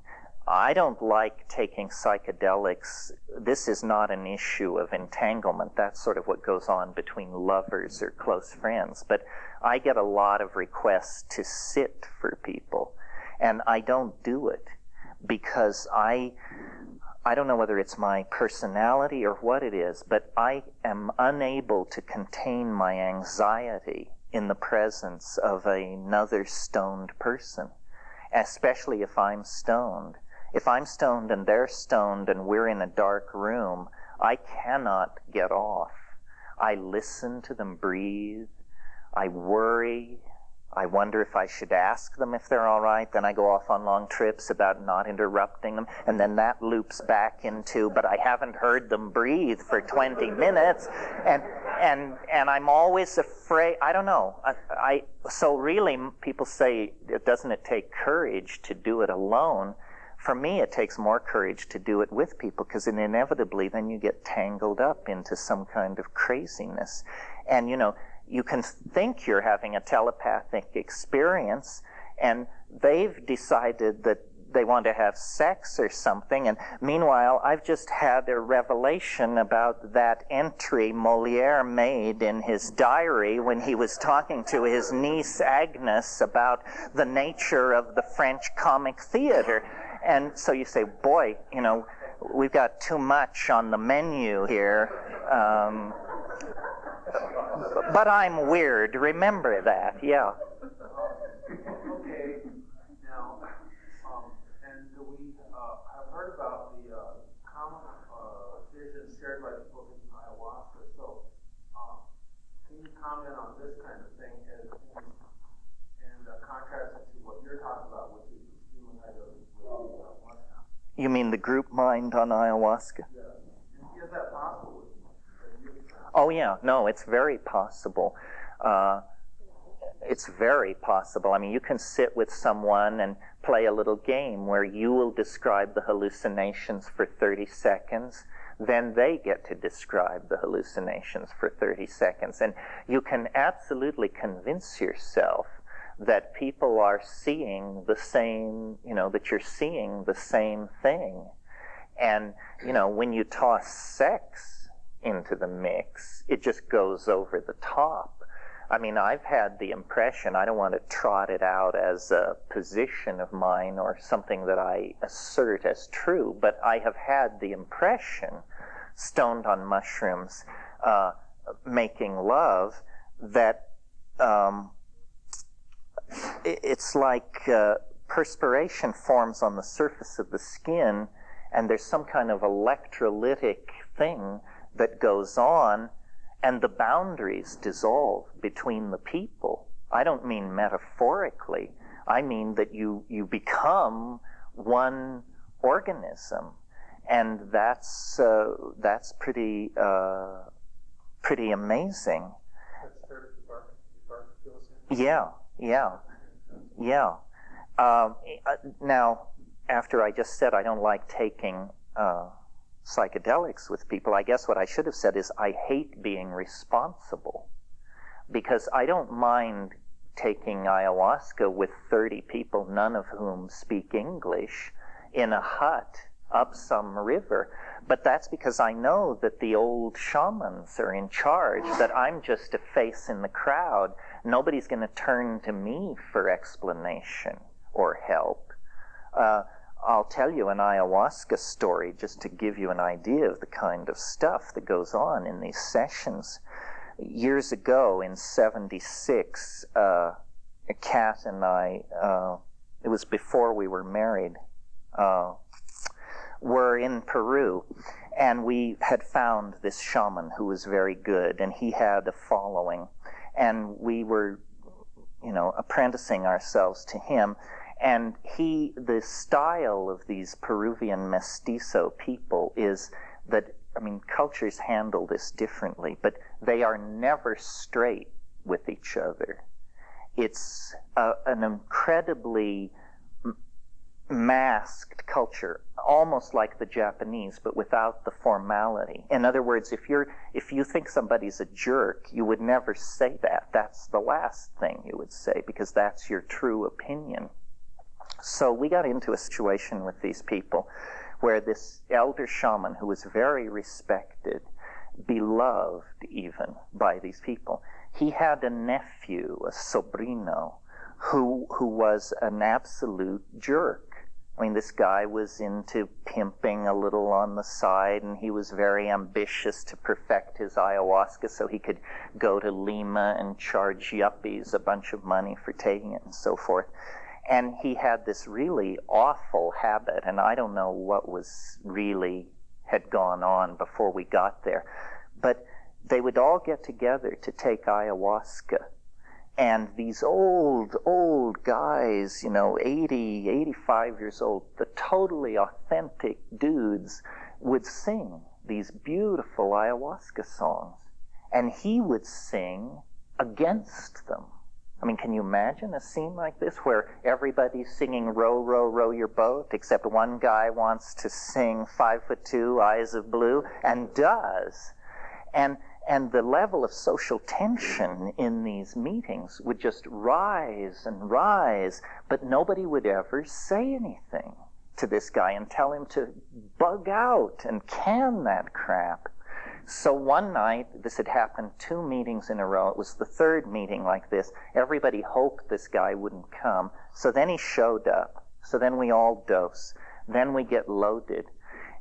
I don't like taking psychedelics. This is not an issue of entanglement. That's sort of what goes on between lovers or close friends. But I get a lot of requests to sit for people, and I don't do it because I don't know whether it's my personality or what it is, but I am unable to contain my anxiety in the presence of another stoned person, especially if I'm stoned. If I'm stoned and they're stoned and we're in a dark room, I cannot get off. I listen to them breathe. I worry. I wonder if I should ask them if they're all right. Then I go off on long trips about not interrupting them. And then that loops back into, but I haven't heard them breathe for 20 minutes. And I'm always afraid. I don't know. So really, people say, doesn't it take courage to do it alone? For me, it takes more courage to do it with people, because inevitably then you get tangled up into some kind of craziness. And, you can think you're having a telepathic experience, and they've decided that they want to have sex or something, and meanwhile I've just had a revelation about that entry Molière made in his diary when he was talking to his niece Agnes about the nature of the French comic theater. And so you say, boy, you know, we've got too much on the menu here. But I'm weird, remember that, yeah. Okay, now, and we have heard about the common vision shared by people in ayahuasca. So, can you comment on this kind of thing and contrast it to what you're talking about, which is human ayahuasca? You mean the group mind on ayahuasca? Yeah. And is that possible? Oh yeah, no, it's very possible. It's very possible. I mean, you can sit with someone and play a little game where you will describe the hallucinations for 30 seconds, then they get to describe the hallucinations for 30 seconds. And you can absolutely convince yourself that people are seeing the same, you know, that you're seeing the same thing. And, you know, when you toss sex into the mix, it just goes over the top. I mean, I've had the impression, I don't want to trot it out as a position of mine or something that I assert as true, but I have had the impression, stoned on mushrooms, making love, that it's like perspiration forms on the surface of the skin, and there's some kind of electrolytic thing that goes on, and the boundaries dissolve between the people. I don't mean metaphorically. I mean that you become one organism, and that's pretty amazing. Yeah. Now, after I just said I don't like taking psychedelics with people, I guess what I should have said is I hate being responsible, because I don't mind taking ayahuasca with 30 people, none of whom speak English, in a hut up some river. But that's because I know that the old shamans are in charge, that I'm just a face in the crowd. Nobody's going to turn to me for explanation or help. I'll tell you an ayahuasca story just to give you an idea of the kind of stuff that goes on in these sessions. Years ago, in '76, Kat and I, it was before we were married, were in Peru, and we had found this shaman who was very good, and he had a following, and we were, you know, apprenticing ourselves to him. And the style of these Peruvian mestizo people is that, I mean, cultures handle this differently, but they are never straight with each other. It's an incredibly masked culture, almost like the Japanese, but without the formality. In other words, if you think somebody's a jerk, you would never say that. That's the last thing you would say, because that's your true opinion. So we got into a situation with these people where this elder shaman, who was very respected, beloved even by these people, he had a nephew, a sobrino, who was an absolute jerk. I mean, this guy was into pimping a little on the side, and he was very ambitious to perfect his ayahuasca so he could go to Lima and charge yuppies a bunch of money for taking it and so forth. And he had this really awful habit, and I don't know what had gone on before we got there, but they would all get together to take ayahuasca. And these old guys, you know, 80, 85 years old, the totally authentic dudes, would sing these beautiful ayahuasca songs. And he would sing against them. I mean, can you imagine a scene like this where everybody's singing "Row, row, row your boat," except one guy wants to sing 5'2", Eyes of Blue, and does. And And the level of social tension in these meetings would just rise and rise, but nobody would ever say anything to this guy and tell him to bug out and can that crap. So one night, this had happened 2 meetings in a row. It was the 3rd meeting like this. Everybody hoped this guy wouldn't come. So then he showed up. So then we all dose. Then we get loaded.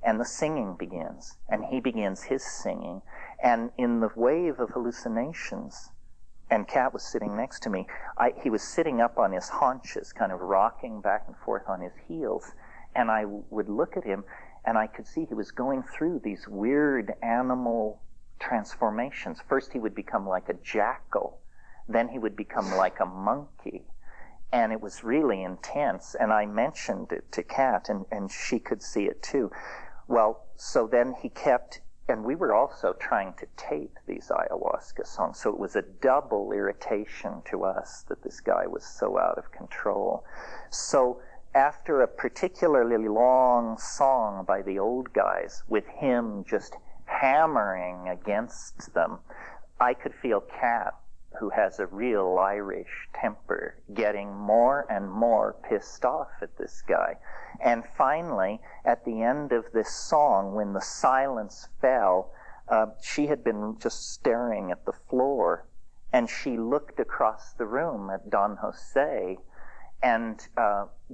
And the singing begins. And he begins his singing. And in the wave of hallucinations, and Kat was sitting next to me, he was sitting up on his haunches, kind of rocking back and forth on his heels. And I would look at him, and I could see he was going through these weird animal transformations. First he would become like a jackal. Then he would become like a monkey. And it was really intense. And I mentioned it to Kat, and she could see it too. Well, so then he kept, and we were also trying to tape these ayahuasca songs, so it was a double irritation to us that this guy was so out of control. So after a particularly long song by the old guys, with him just hammering against them, I could feel Kat, who has a real Irish temper, getting more and more pissed off at this guy. And finally, at the end of this song, when the silence fell, she had been just staring at the floor, and she looked across the room at Don Jose and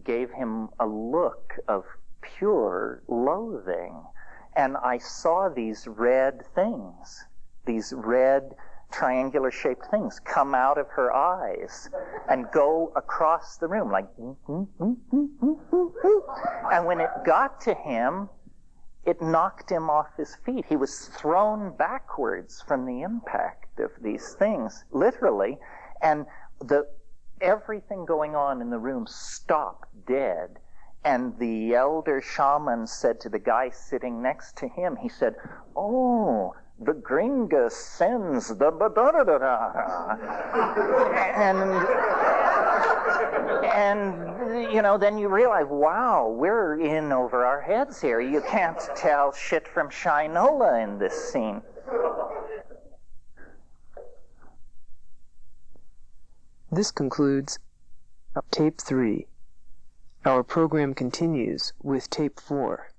gave him a look of pure loathing. And I saw these red things, these red triangular-shaped things come out of her eyes and go across the room like and when it got to him, it knocked him off his feet. He was thrown backwards from the impact of these things, literally, and everything going on in the room stopped dead. And the elder shaman said to the guy sitting next to him, he said, "Oh, the gringa sends the ba-da-da-da-da." And, you know, then you realize, wow, we're in over our heads here. You can't tell shit from Shinola in this scene. This concludes Tape 3. Our program continues with Tape 4.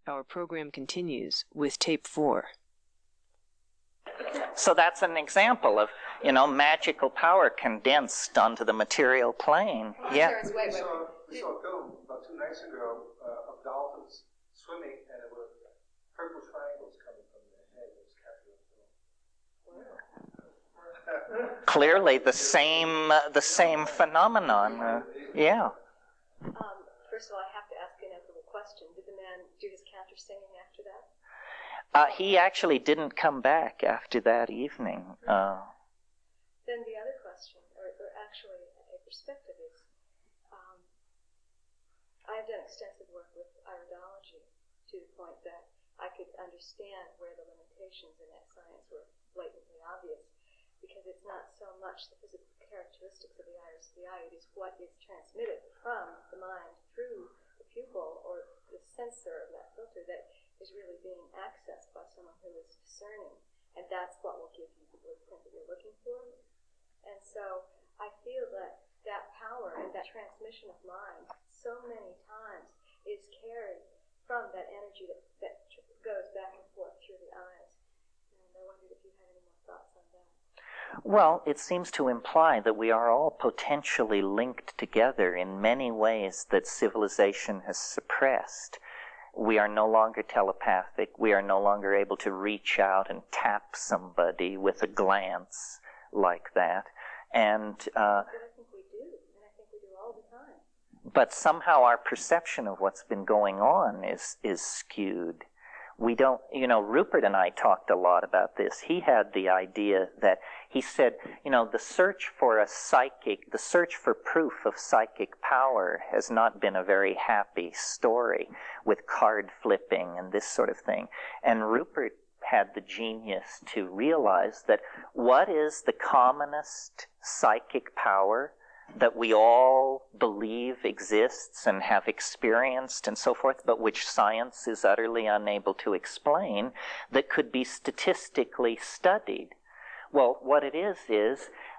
Our program continues with Tape 4. So that's an example of, you know, magical power condensed onto the material plane. Yeah. We saw a film about 2 nights ago of dolphins swimming, and there were purple triangles coming from their head. It was captured on film. Clearly the same phenomenon. Yeah. First of all, I have to ask an inevitable question. Did the man do his counter singing after that? He actually didn't come back after that evening. Then the other question, or actually a perspective, is I've done extensive work with iridology to the point that I could understand where the limitations in that science were blatantly obvious, because it's not so much the physical characteristics of the iris of the eye, it is what is transmitted from the mind through the pupil or the sensor of that filter that is really being accessed by someone who is discerning, and that's what will give you the blueprint that you're looking for. And so I feel that that power and that transmission of mind so many times is carried from that energy that goes back and forth through the eyes. And I wondered if you had any more thoughts on that. Well, it seems to imply that we are all potentially linked together in many ways that civilization has suppressed. We are no longer telepathic. We are no longer able to reach out and tap somebody with a glance like that. And But I think we do, and I think we do all the time. but somehow our perception of what's been going on is skewed. We don't, you know, Rupert and I talked a lot about this. He had the idea that, he said, you know, the search for proof of psychic power has not been a very happy story with card flipping and this sort of thing. And Rupert had the genius to realize that what is the commonest psychic power that we all believe exists and have experienced and so forth, but which science is utterly unable to explain, that could be statistically studied. Well, what it is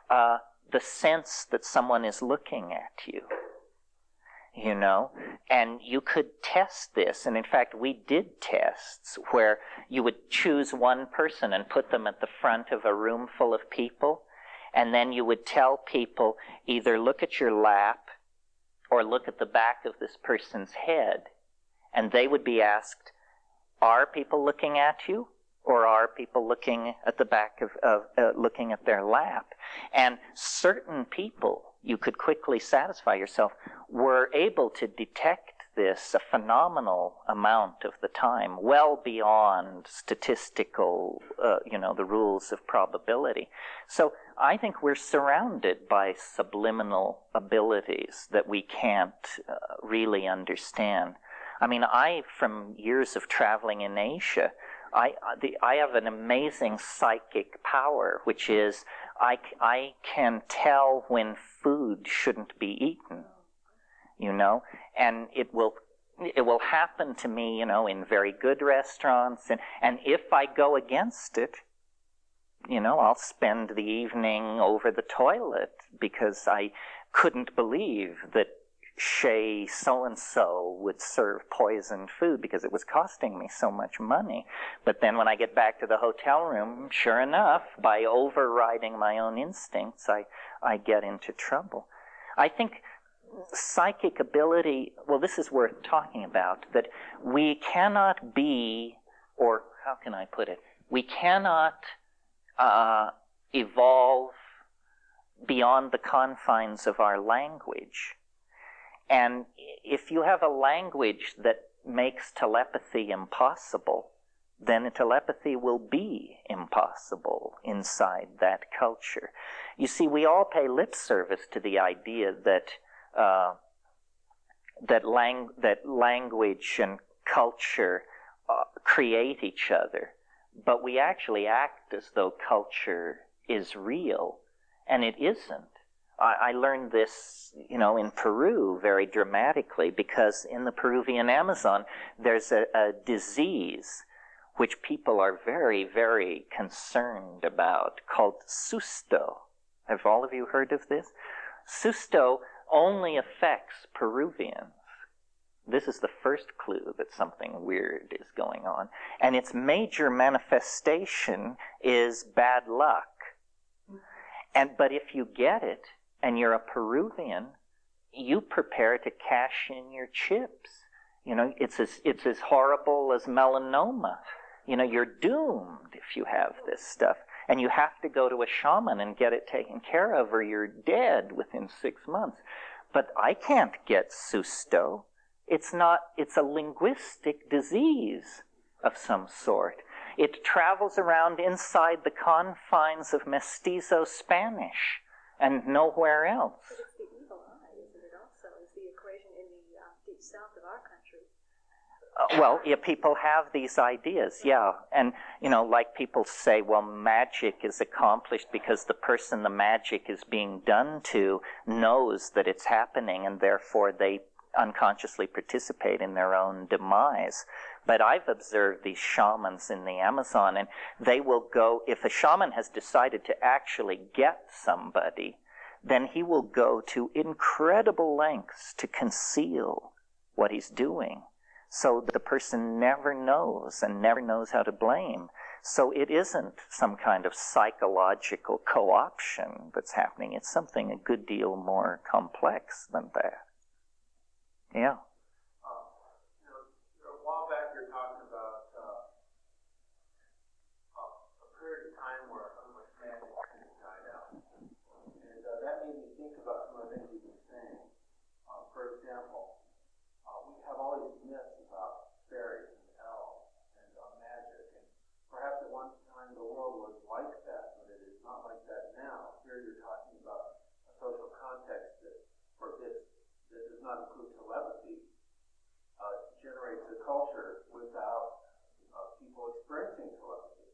the sense that someone is looking at you. You know, and you could test this, and in fact we did tests where you would choose one person and put them at the front of a room full of people, and then you would tell people either look at your lap or look at the back of this person's head, and they would be asked, are people looking at you, or are people looking at the back of looking at their lap? And certain people, you could quickly satisfy yourself, were able to detect this a phenomenal amount of the time, well beyond statistical, the rules of probability. So I think we're surrounded by subliminal abilities that we can't really understand. I mean, from years of traveling in Asia, I have an amazing psychic power, which is I can tell when food shouldn't be eaten, and it will happen to me, in very good restaurants, and if I go against it, I'll spend the evening over the toilet because I couldn't believe that Chez so-and-so would serve poisoned food because it was costing me so much money. But then when I get back to the hotel room, sure enough, by overriding my own instincts, I get into trouble. I think psychic ability, well, this is worth talking about, that we cannot be, or how can I put it, we cannot evolve beyond the confines of our language. And if you have a language that makes telepathy impossible, then telepathy will be impossible inside that culture. You see, we all pay lip service to the idea that language and culture create each other, but we actually act as though culture is real, and it isn't. I learned this, in Peru very dramatically, because in the Peruvian Amazon, there's a disease which people are very, very concerned about, called susto. Have all of you heard of this? Susto only affects Peruvians. This is the first clue that something weird is going on. And its major manifestation is bad luck. But if you get it, and you're a Peruvian, you prepare to cash in your chips. It's as horrible as melanoma. You're doomed if you have this stuff. And you have to go to a shaman and get it taken care of, or you're dead within 6 months. But I can't get susto. It's a linguistic disease of some sort. It travels around inside the confines of mestizo Spanish and nowhere else. But it's the evil eye, isn't it also? It's the equation in the deep south of our country. Well, yeah, people have these ideas, yeah. And, like people say, well, magic is accomplished because the person the magic is being done to knows that it's happening, and therefore they unconsciously participate in their own demise. But I've observed these shamans in the Amazon, and they will go, if a shaman has decided to actually get somebody, then he will go to incredible lengths to conceal what he's doing, so that the person never knows and never knows how to blame. So it isn't some kind of psychological co-option that's happening. It's something a good deal more complex than that. Yeah. A while back you were talking about a period of time where unlike magic kind of died out. And that made me think about some of the things you've been saying. For example, we have all these myths about fairies and elves and magic. And perhaps at one time the world was like that, but it is not like that now. Here you're talking about a social context that forbids, that does not include telepathy, generates a culture without people experiencing telepathy.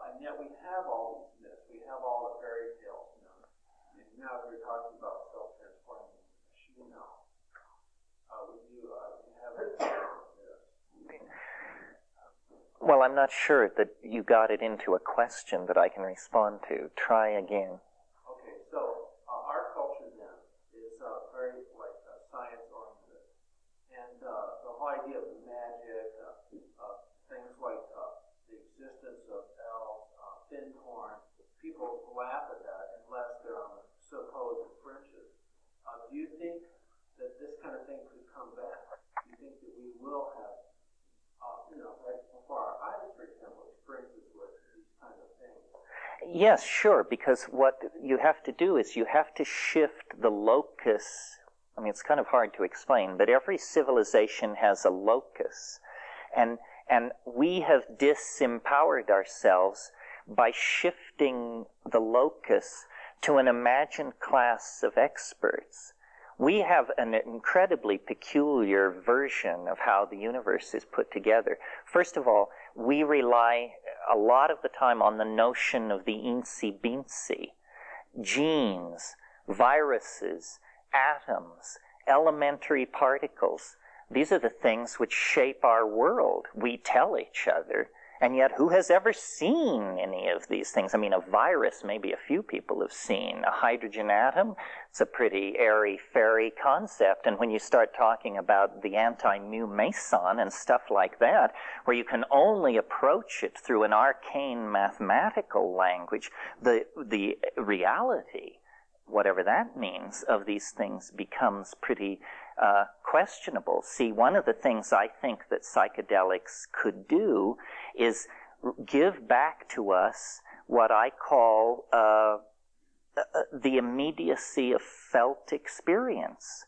And yet we have all these myths, we have all the fairy tales. And now we're talking about self you know? Would you have it? Well, I'm not sure that you got it into a question that I can respond to. Try again. Okay, so our culture then is very science-oriented, and the whole idea of magic, things like the existence of elves, thin horn, people laugh at that unless they're on the supposed fringes. Do you think that this kind of thing could come back? Do you think that we will have, like before our eyes, for example, experiences with these kind of things? Yes, sure, because what you have to do is you have to shift the locus. I mean, it's kind of hard to explain, but every civilization has a locus. And we have disempowered ourselves by shifting the locus to an imagined class of experts. We have an incredibly peculiar version of how the universe is put together. First of all, we rely a lot of the time on the notion of the eensy-beensy. Genes, viruses, atoms, elementary particles. These are the things which shape our world. We tell each other. And yet, who has ever seen any of these things? I mean, a virus, maybe a few people have seen. A hydrogen atom, it's a pretty airy-fairy concept. And when you start talking about the anti-mu meson and stuff like that, where you can only approach it through an arcane mathematical language, the reality, whatever that means, of these things becomes pretty questionable. See, one of the things I think that psychedelics could do is give back to us what I call the immediacy of felt experience.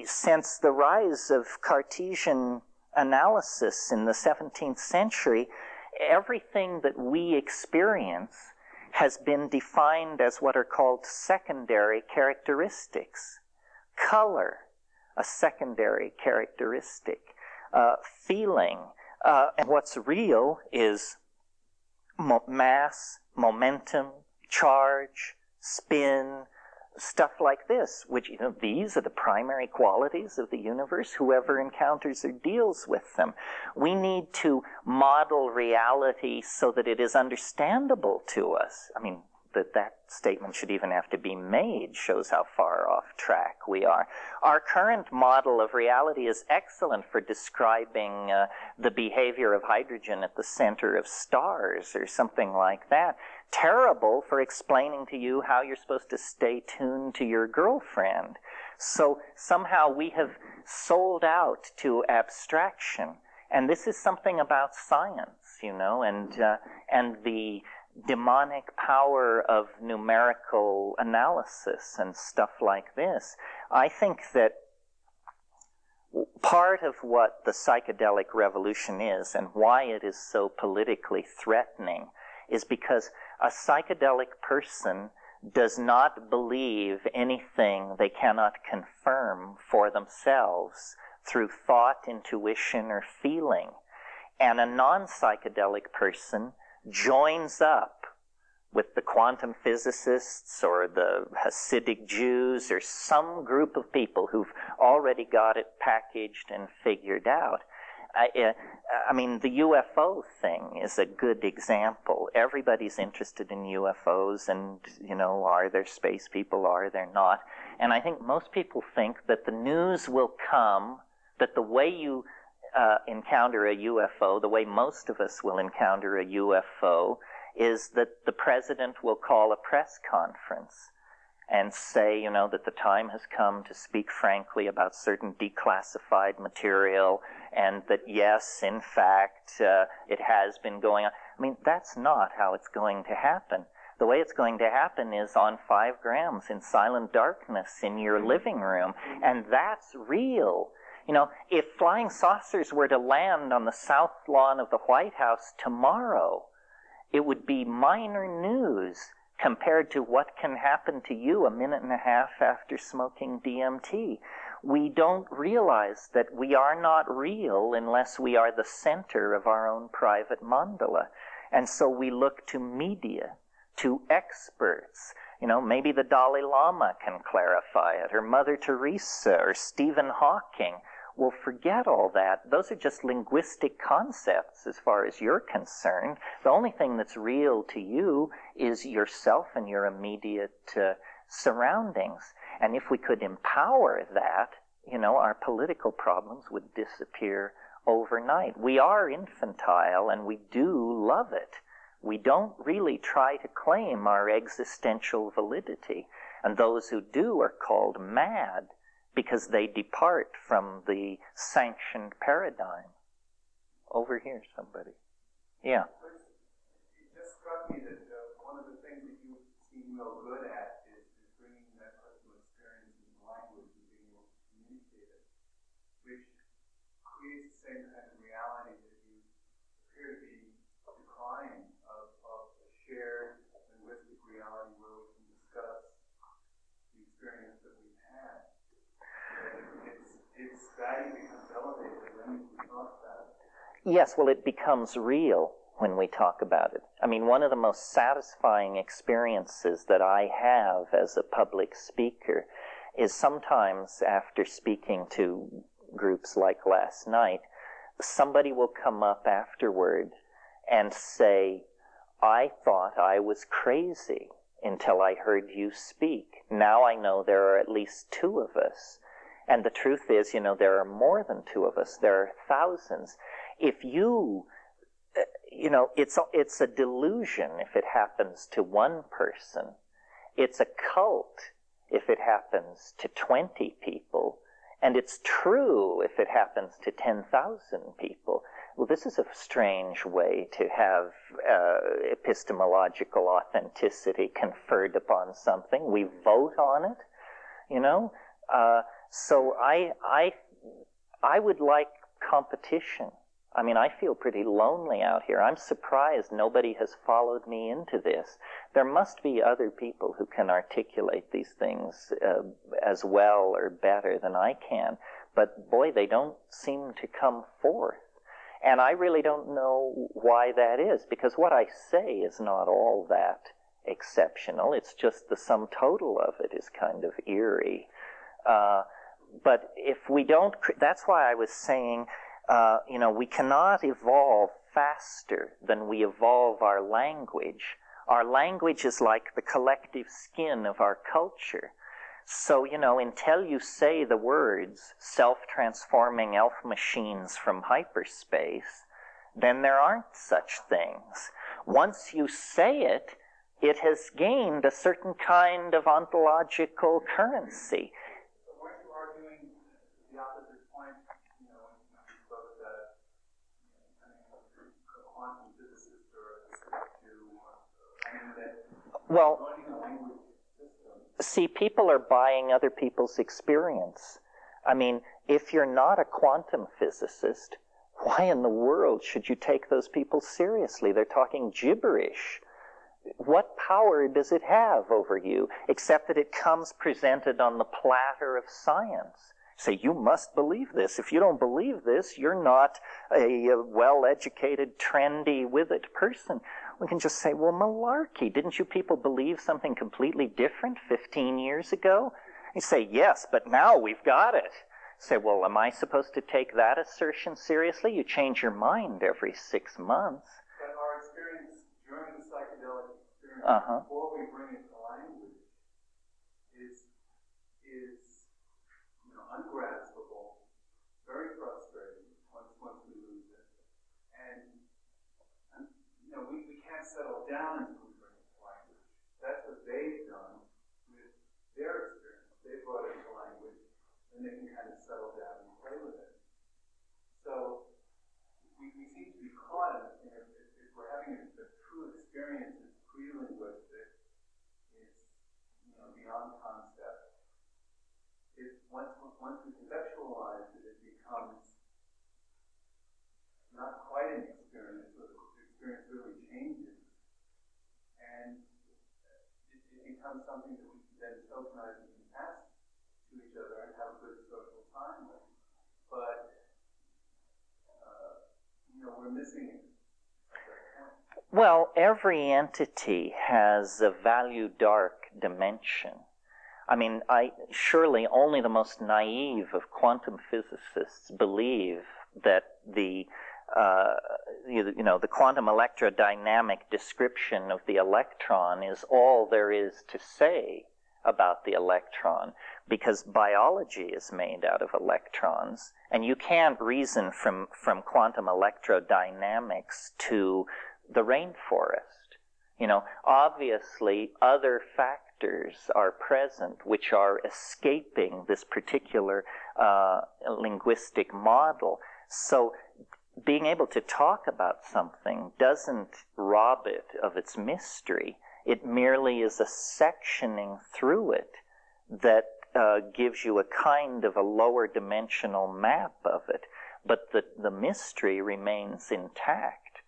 Since the rise of Cartesian analysis in the 17th century, everything that we experience has been defined as what are called secondary characteristics. Color, a secondary characteristic. Feeling. And what's real is mass, momentum, charge, spin, stuff like this, which, these are the primary qualities of the universe. Whoever encounters or deals with them. We need to model reality so that it is understandable to us. I mean, that statement should even have to be made shows how far off track we are. Our current model of reality is excellent for describing the behavior of hydrogen at the center of stars or something like that. Terrible for explaining to you how you're supposed to stay tuned to your girlfriend. So somehow we have sold out to abstraction. And this is something about science, and the demonic power of numerical analysis and stuff like this. I think that part of what the psychedelic revolution is and why it is so politically threatening is because a psychedelic person does not believe anything they cannot confirm for themselves through thought, intuition, or feeling. And a non-psychedelic person joins up with the quantum physicists or the Hasidic Jews or some group of people who've already got it packaged and figured out. I mean, the UFO thing is a good example. Everybody's interested in UFOs and, are there space people, are there not? And I think most people think that the news will come, that the way you encounter a UFO, the way most of us will encounter a UFO, is that the president will call a press conference and say, that the time has come to speak frankly about certain declassified material and that, yes, in fact, it has been going on. I mean, that's not how it's going to happen. The way it's going to happen is on 5 grams in silent darkness in your living room, and that's real. If flying saucers were to land on the south lawn of the White House tomorrow, it would be minor news compared to what can happen to you a minute and a half after smoking DMT. We don't realize that we are not real unless we are the center of our own private mandala. And so we look to media, to experts, You know, maybe the Dalai Lama can clarify it, or Mother Teresa, or Stephen Hawking. Well, forget all that. Those are just linguistic concepts as far as you're concerned. The only thing that's real to you is yourself and your immediate surroundings. And if we could empower that, you know, our political problems would disappear overnight. We are infantile and we do love it. We don't really try to claim our existential validity. And those who do are called mad, because they depart from the sanctioned paradigm. Over here, somebody. Yeah. It just struck me that one of the things that you seem real good at is bringing that personal experience into language and being able to communicate it, which creates the same kind of reality that you appear to be decrying of a shared linguistic reality where we can discuss the experience that we've had. Its value becomes elevated when we talk about it. Yes, well, it becomes real when we talk about it. I mean, one of the most satisfying experiences that I have as a public speaker is sometimes after speaking to groups like last night, somebody will come up afterward and say, I thought I was crazy until I heard you speak. Now I know there are at least two of us. And the truth is, you know, there are more than two of us. There are thousands. If you, you know, it's a delusion if it happens to one person. It's a cult if it happens to 20 people. And it's true if it happens to 10,000 people. Well, this is a strange way to have epistemological authenticity conferred upon something. We vote on it, you know. So I would like competition. I mean, I feel pretty lonely out here. I'm surprised nobody has followed me into this. There must be other people who can articulate these things as well or better than I can. But boy, they don't seem to come forth. And I really don't know why that is, because what I say is not all that exceptional. It's just the sum total of it is kind of eerie. But if we don't, that's why I was saying, you know, we cannot evolve faster than we evolve our language. Our language is like the collective skin of our culture. So, you know, until you say the words self-transforming elf machines from hyperspace, then there aren't such things. Once you say it, it has gained a certain kind of ontological currency. Well, see, people are buying other people's experience. I mean, if you're not a quantum physicist, why in the world should you take those people seriously? They're talking gibberish. What power does it have over you, except that it comes presented on the platter of science? Say, you must believe this. If you don't believe this, you're not a well-educated, trendy, with it person. We can just say, well, malarkey. Didn't you people believe something completely different 15 years ago? You say, yes, but now we've got it. Say, well, am I supposed to take that assertion seriously? You change your mind every 6 months. But our experience during the psychedelic experience, before we bring it to language, is ungraspable, very frustrating once we lose it. And you know, we can't settle down until we bring it to language. That's what they've done with their experience. They brought it to language, and they can kind of settle down and play with it. So we seem to be caught in if we're having a true experience that's pre-linguistic, it's beyond concept. Once we conceptualize it, it becomes not quite an experience, but the experience really changes. And it becomes something that we can then tokenize and pass to each other and have a good social time with. But, we're missing it. Well, every entity has a value dark dimension. I mean, surely only the most naive of quantum physicists believe that the quantum electrodynamic description of the electron is all there is to say about the electron, because biology is made out of electrons, and you can't reason from quantum electrodynamics to the rainforest. Obviously other factors are present which are escaping this particular linguistic model. So being able to talk about something doesn't rob it of its mystery. It merely is a sectioning through it that gives you a kind of a lower dimensional map of it, but the mystery remains intact.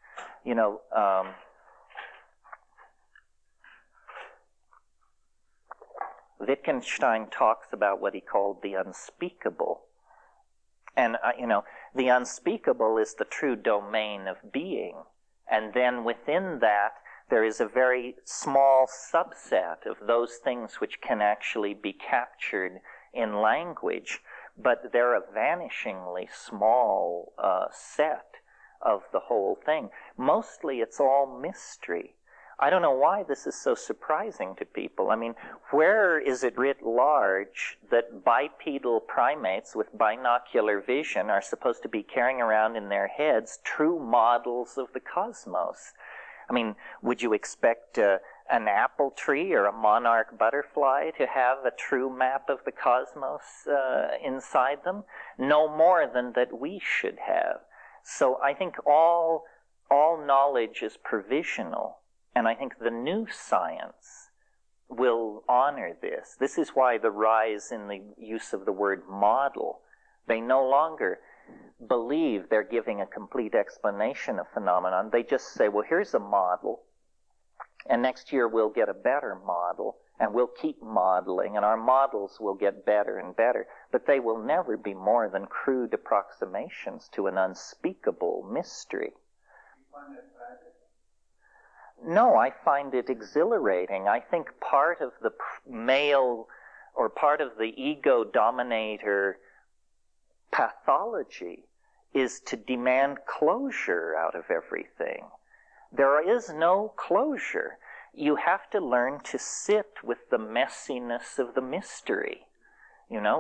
Wittgenstein talks about what he called the unspeakable. And, the unspeakable is the true domain of being. And then within that, there is a very small subset of those things which can actually be captured in language, but they're a vanishingly small set of the whole thing. Mostly it's all mystery. I don't know why this is so surprising to people. I mean, where is it writ large that bipedal primates with binocular vision are supposed to be carrying around in their heads true models of the cosmos? I mean, would you expect an apple tree or a monarch butterfly to have a true map of the cosmos inside them? No more than that we should have. So I think all knowledge is provisional. And I think the new science will honor this. This is why the rise in the use of the word model. They no longer believe they're giving a complete explanation of phenomenon. They just say, well, here's a model, and next year we'll get a better model, and we'll keep modeling, and our models will get better and better. But they will never be more than crude approximations to an unspeakable mystery. No, I find it exhilarating. I think part of the male or part of the ego dominator pathology is to demand closure out of everything. There is no closure. You have to learn to sit with the messiness of the mystery.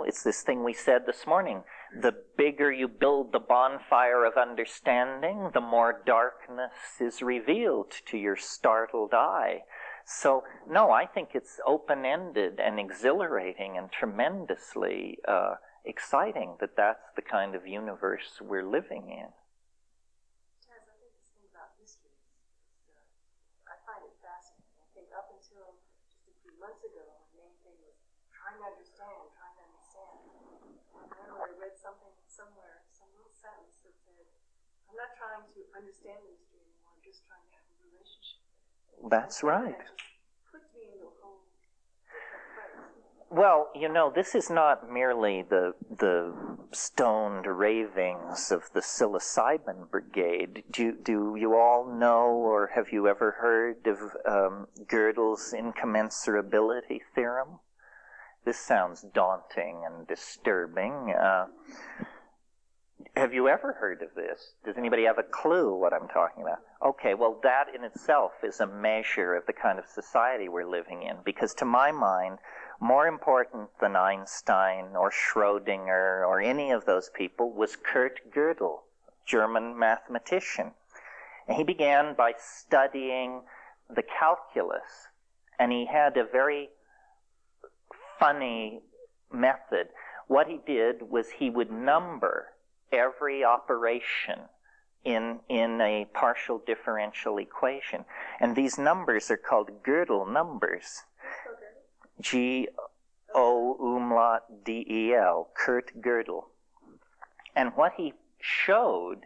It's this thing we said this morning. The bigger you build the bonfire of understanding, the more darkness is revealed to your startled eye. So, no, I think it's open-ended and exhilarating and tremendously exciting that that's the kind of universe we're living in. Terence, I think this thing about mystery I find it fascinating. I think up until just a few months ago, the main thing was trying to understand. I read something somewhere, some little sentence that said, I'm not trying to understand the mystery anymore, I'm just trying to have a relationship with it. That's right. That just put me into a whole different place. Well, this is not merely the stoned ravings of the psilocybin brigade. Do you all know, or have you ever heard of Gödel's incommensurability theorem? This sounds daunting and disturbing. Have you ever heard of this? Does anybody have a clue what I'm talking about? Okay, well, that in itself is a measure of the kind of society we're living in, because to my mind, more important than Einstein or Schrödinger or any of those people was Kurt Gödel, German mathematician. And he began by studying the calculus, and he had a very funny method. What he did was he would number every operation in a partial differential equation. And these numbers are called Gödel numbers. G-O umlaut D-E-L, Kurt Gödel. And what he showed,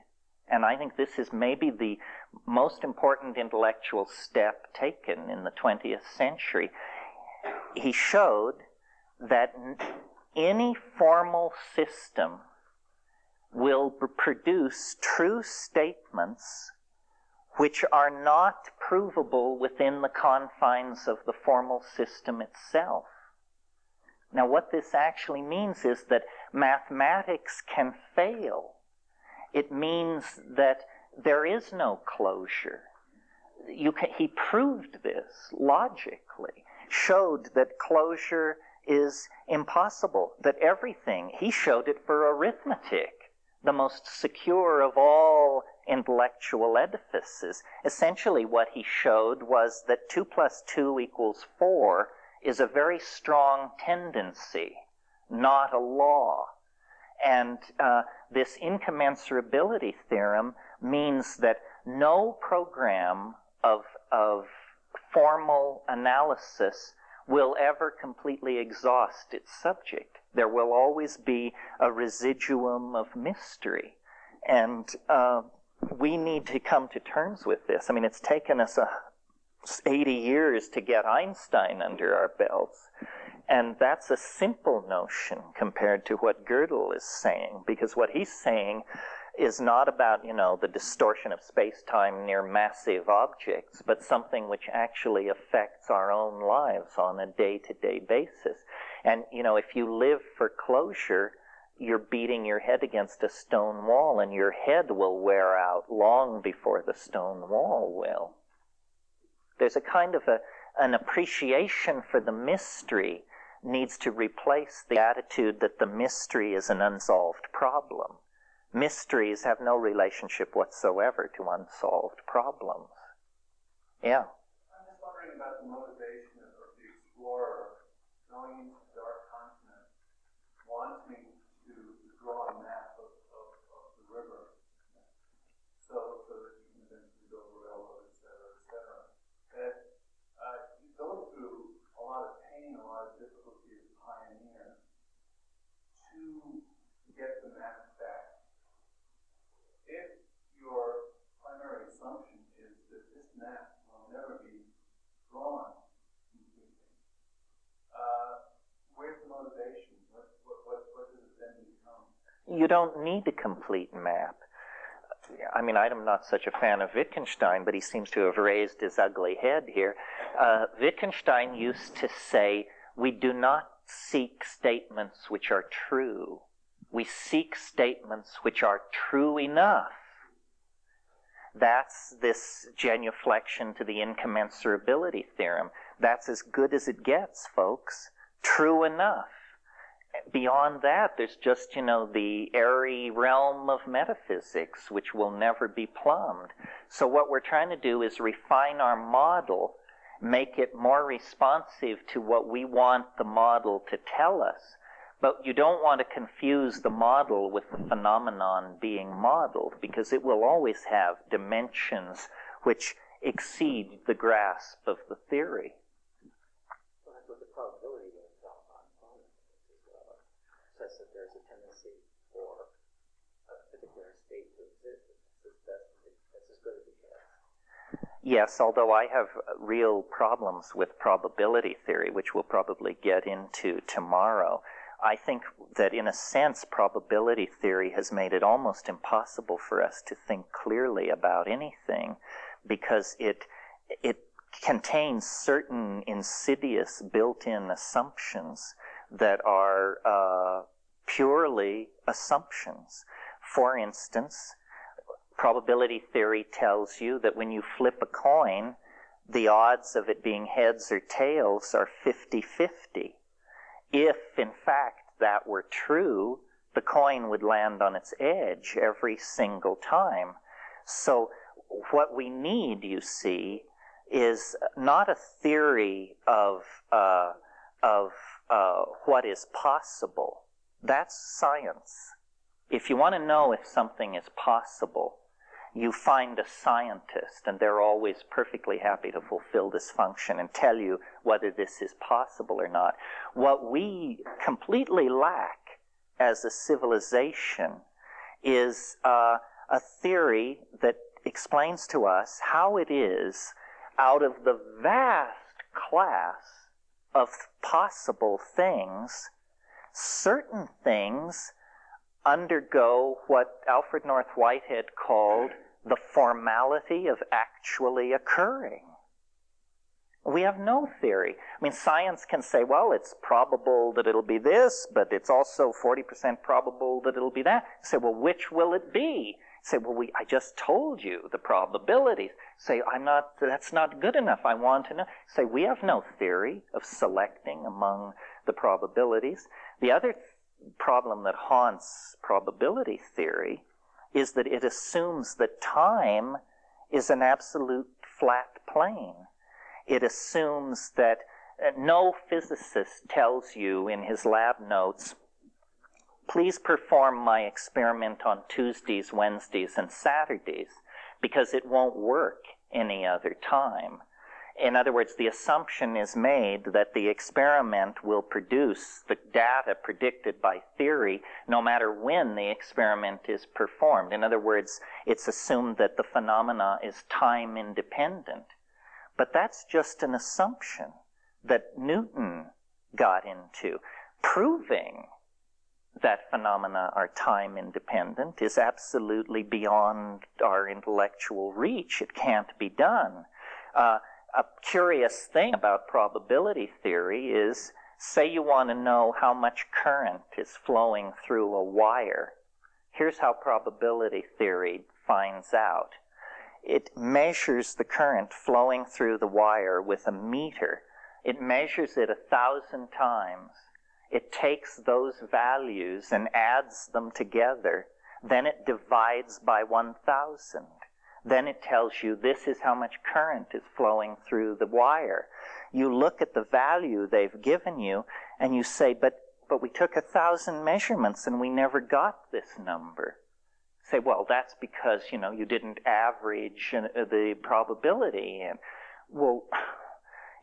and I think this is maybe the most important intellectual step taken in the 20th century, he showed that any formal system will produce true statements which are not provable within the confines of the formal system itself. Now, what this actually means is that mathematics can fail. It means that there is no closure. He proved this logically, showed that closure is impossible, that everything, he showed it for arithmetic, the most secure of all intellectual edifices. Essentially what he showed was that 2 plus 2 equals 4 is a very strong tendency, not a law. And this incommensurability theorem means that no program of formal analysis will ever completely exhaust its subject. There will always be a residuum of mystery. And we need to come to terms with this. I mean, it's taken us 80 years to get Einstein under our belts. And that's a simple notion compared to what Gödel is saying, because what he's saying is not about, the distortion of space-time near massive objects, but something which actually affects our own lives on a day-to-day basis. And, if you live for closure, you're beating your head against a stone wall, and your head will wear out long before the stone wall will. There's a kind of an appreciation for the mystery needs to replace the attitude that the mystery is an unsolved problem. Mysteries have no relationship whatsoever to unsolved problems. Yeah. I'm just wondering about the motivation of the explorer going into the dark continent, wanting to draw a map of the river, so that you can eventually build a railroad, et cetera, that you go through a lot of pain, a lot of difficulty as a pioneer to get the map back. If your primary assumption is that this map will never be drawn completely, where's the motivation? What does it then become? You don't need a complete map. I mean, I'm not such a fan of Wittgenstein, but he seems to have raised his ugly head here. Wittgenstein used to say, we do not seek statements which are true. We seek statements which are true enough. That's this genuflection to the incommensurability theorem. That's as good as it gets, folks. True enough. Beyond that, there's just, the airy realm of metaphysics, which will never be plumbed. So what we're trying to do is refine our model, make it more responsive to what we want the model to tell us. But you don't want to confuse the model with the phenomenon being modeled, because it will always have dimensions which exceed the grasp of the theory. Well, that's what the probability is says that there's a tendency for a particular state to exist. That's as good as it gets. Yes, although I have real problems with probability theory, which we'll probably get into tomorrow. I think that in a sense, probability theory has made it almost impossible for us to think clearly about anything, because it contains certain insidious built-in assumptions that are purely assumptions. For instance, probability theory tells you that when you flip a coin, the odds of it being heads or tails are 50-50. If, in fact, that were true, the coin would land on its edge every single time. So what we need, you see, is not a theory of what is possible. That's science. If you want to know if something is possible, you find a scientist, and they're always perfectly happy to fulfill this function and tell you whether this is possible or not. What we completely lack as a civilization is a theory that explains to us how it is, out of the vast class of possible things, certain things undergo what Alfred North Whitehead called the formality of actually occurring. We have no theory. I mean, science can say, well, it's probable that it'll be this, but it's also 40% probable that it'll be that. You say, well, which will it be? You say, well, I just told you the probabilities. Say, that's not good enough. I want to know. Say, we have no theory of selecting among the probabilities. The other problem that haunts probability theory is that it assumes that time is an absolute flat plane. It assumes that no physicist tells you in his lab notes, please perform my experiment on Tuesdays, Wednesdays, and Saturdays, because it won't work any other time. In other words, the assumption is made that the experiment will produce the data predicted by theory no matter when the experiment is performed. In other words, it's assumed that the phenomena is time independent. But that's just an assumption that Newton got into. Proving that phenomena are time independent is absolutely beyond our intellectual reach. It can't be done. A curious thing about probability theory is, say you want to know how much current is flowing through a wire. Here's how probability theory finds out. It measures the current flowing through the wire with a meter. It measures it 1,000 times. It takes those values and adds them together. Then it divides by 1,000. Then it tells you this is how much current is flowing through the wire. You look at the value they've given you and you say, but we took 1,000 measurements and we never got this number. Say, well, that's because, you didn't average the probability. And, well,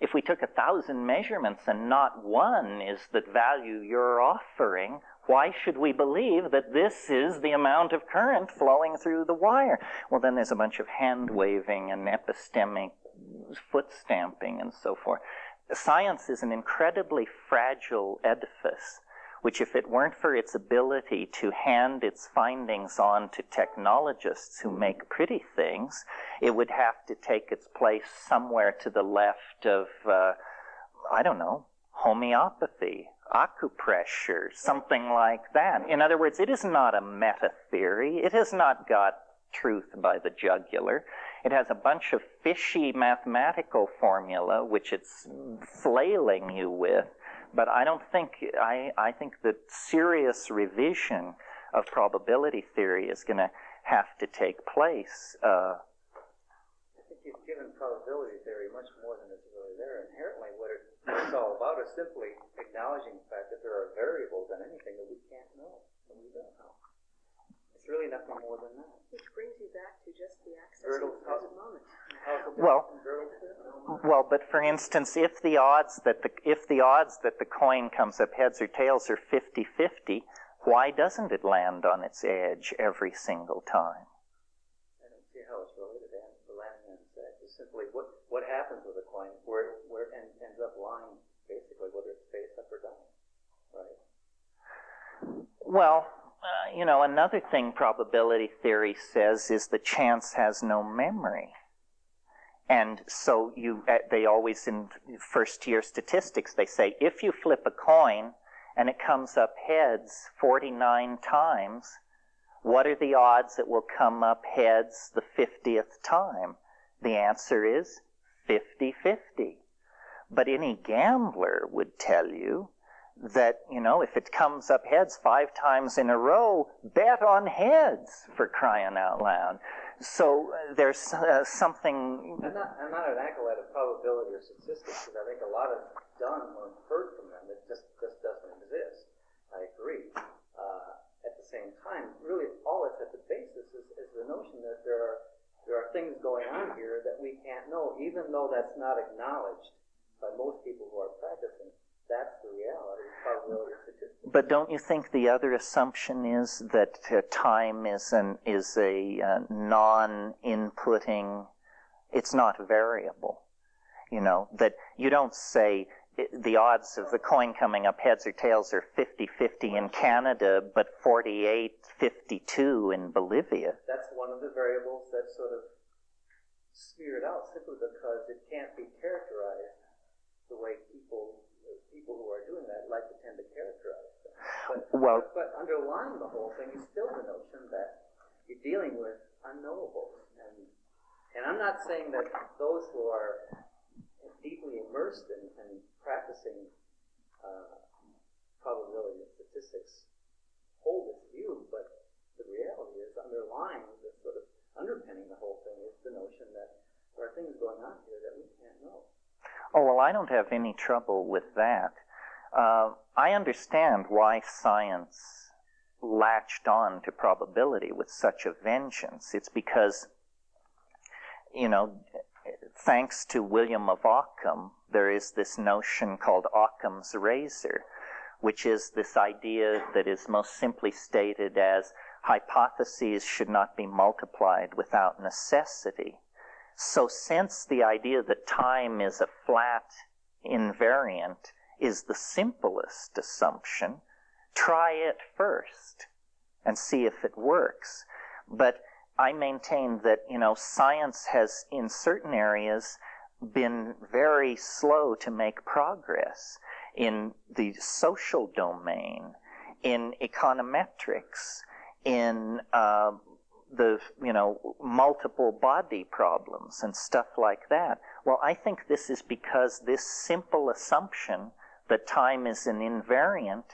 if we took 1,000 measurements and not one is the value you're offering, why should we believe that this is the amount of current flowing through the wire? Well, then there's a bunch of hand-waving and epistemic foot stamping and so forth. Science is an incredibly fragile edifice, which if it weren't for its ability to hand its findings on to technologists who make pretty things, it would have to take its place somewhere to the left of, homeopathy, acupressure, something like that. In other words, it is not a meta-theory. It has not got truth by the jugular. It has a bunch of fishy mathematical formula which it's flailing you with. But I think that serious revision of probability theory is going to have to take place. I think you've given probability theory much more than is really there. Inherently, what it's all about is simply acknowledging the fact that there are variables in anything that we can't know, that we don't know. It's really nothing more than that. Which brings you back to just the access to the present moment. Well, but for instance, if the odds that the coin comes up heads or tails are 50-50, why doesn't it land on its edge every single time? I don't see how it's related to the landing on its edge. It's simply what happens with a coin, where it ends up lying, basically, whether it's face up or down, right? Well, another thing probability theory says is that chance has no memory. And so they always, in first-year statistics, they say, if you flip a coin and it comes up heads 49 times, what are the odds it will come up heads the 50th time? The answer is 50-50. But any gambler would tell you that, if it comes up heads 5 times in a row, bet on heads, for crying out loud. So there's something... I'm not an acolyte of probability or statistics, because I think a lot is done or inferred from them that just doesn't exist. I agree. At the same time, really all that's at the basis is the notion that there are things going on here that we can't know, even though that's not acknowledged by most people who are practicing. That's the reality of probability or statistics. But don't you think the other assumption is that time is a non-inputting, it's not variable? That you don't say the odds of the coin coming up heads or tails are 50-50 in Canada, but 48-52 in Bolivia. That's one of the variables that's sort of smeared out simply because it can't be characterized the way people who are doing that like to tend to characterize them. But underlying the whole thing is still the notion that you're dealing with unknowables. And I'm not saying that those who are deeply immersed in practicing probability and statistics hold this view, but the reality is underlying this sort of underpinning the whole thing is the notion that there are things going on here that we can't know. Oh, well, I don't have any trouble with that. I understand why science latched on to probability with such a vengeance. It's because, thanks to William of Ockham, there is this notion called Occam's razor, which is this idea that is most simply stated as hypotheses should not be multiplied without necessity. So since the idea that time is a flat invariant is the simplest assumption, try it first and see if it works. But I maintain that, science has, in certain areas, been very slow to make progress in the social domain, in econometrics, in the multiple body problems and stuff like that. Well, I think this is because this simple assumption that time is an invariant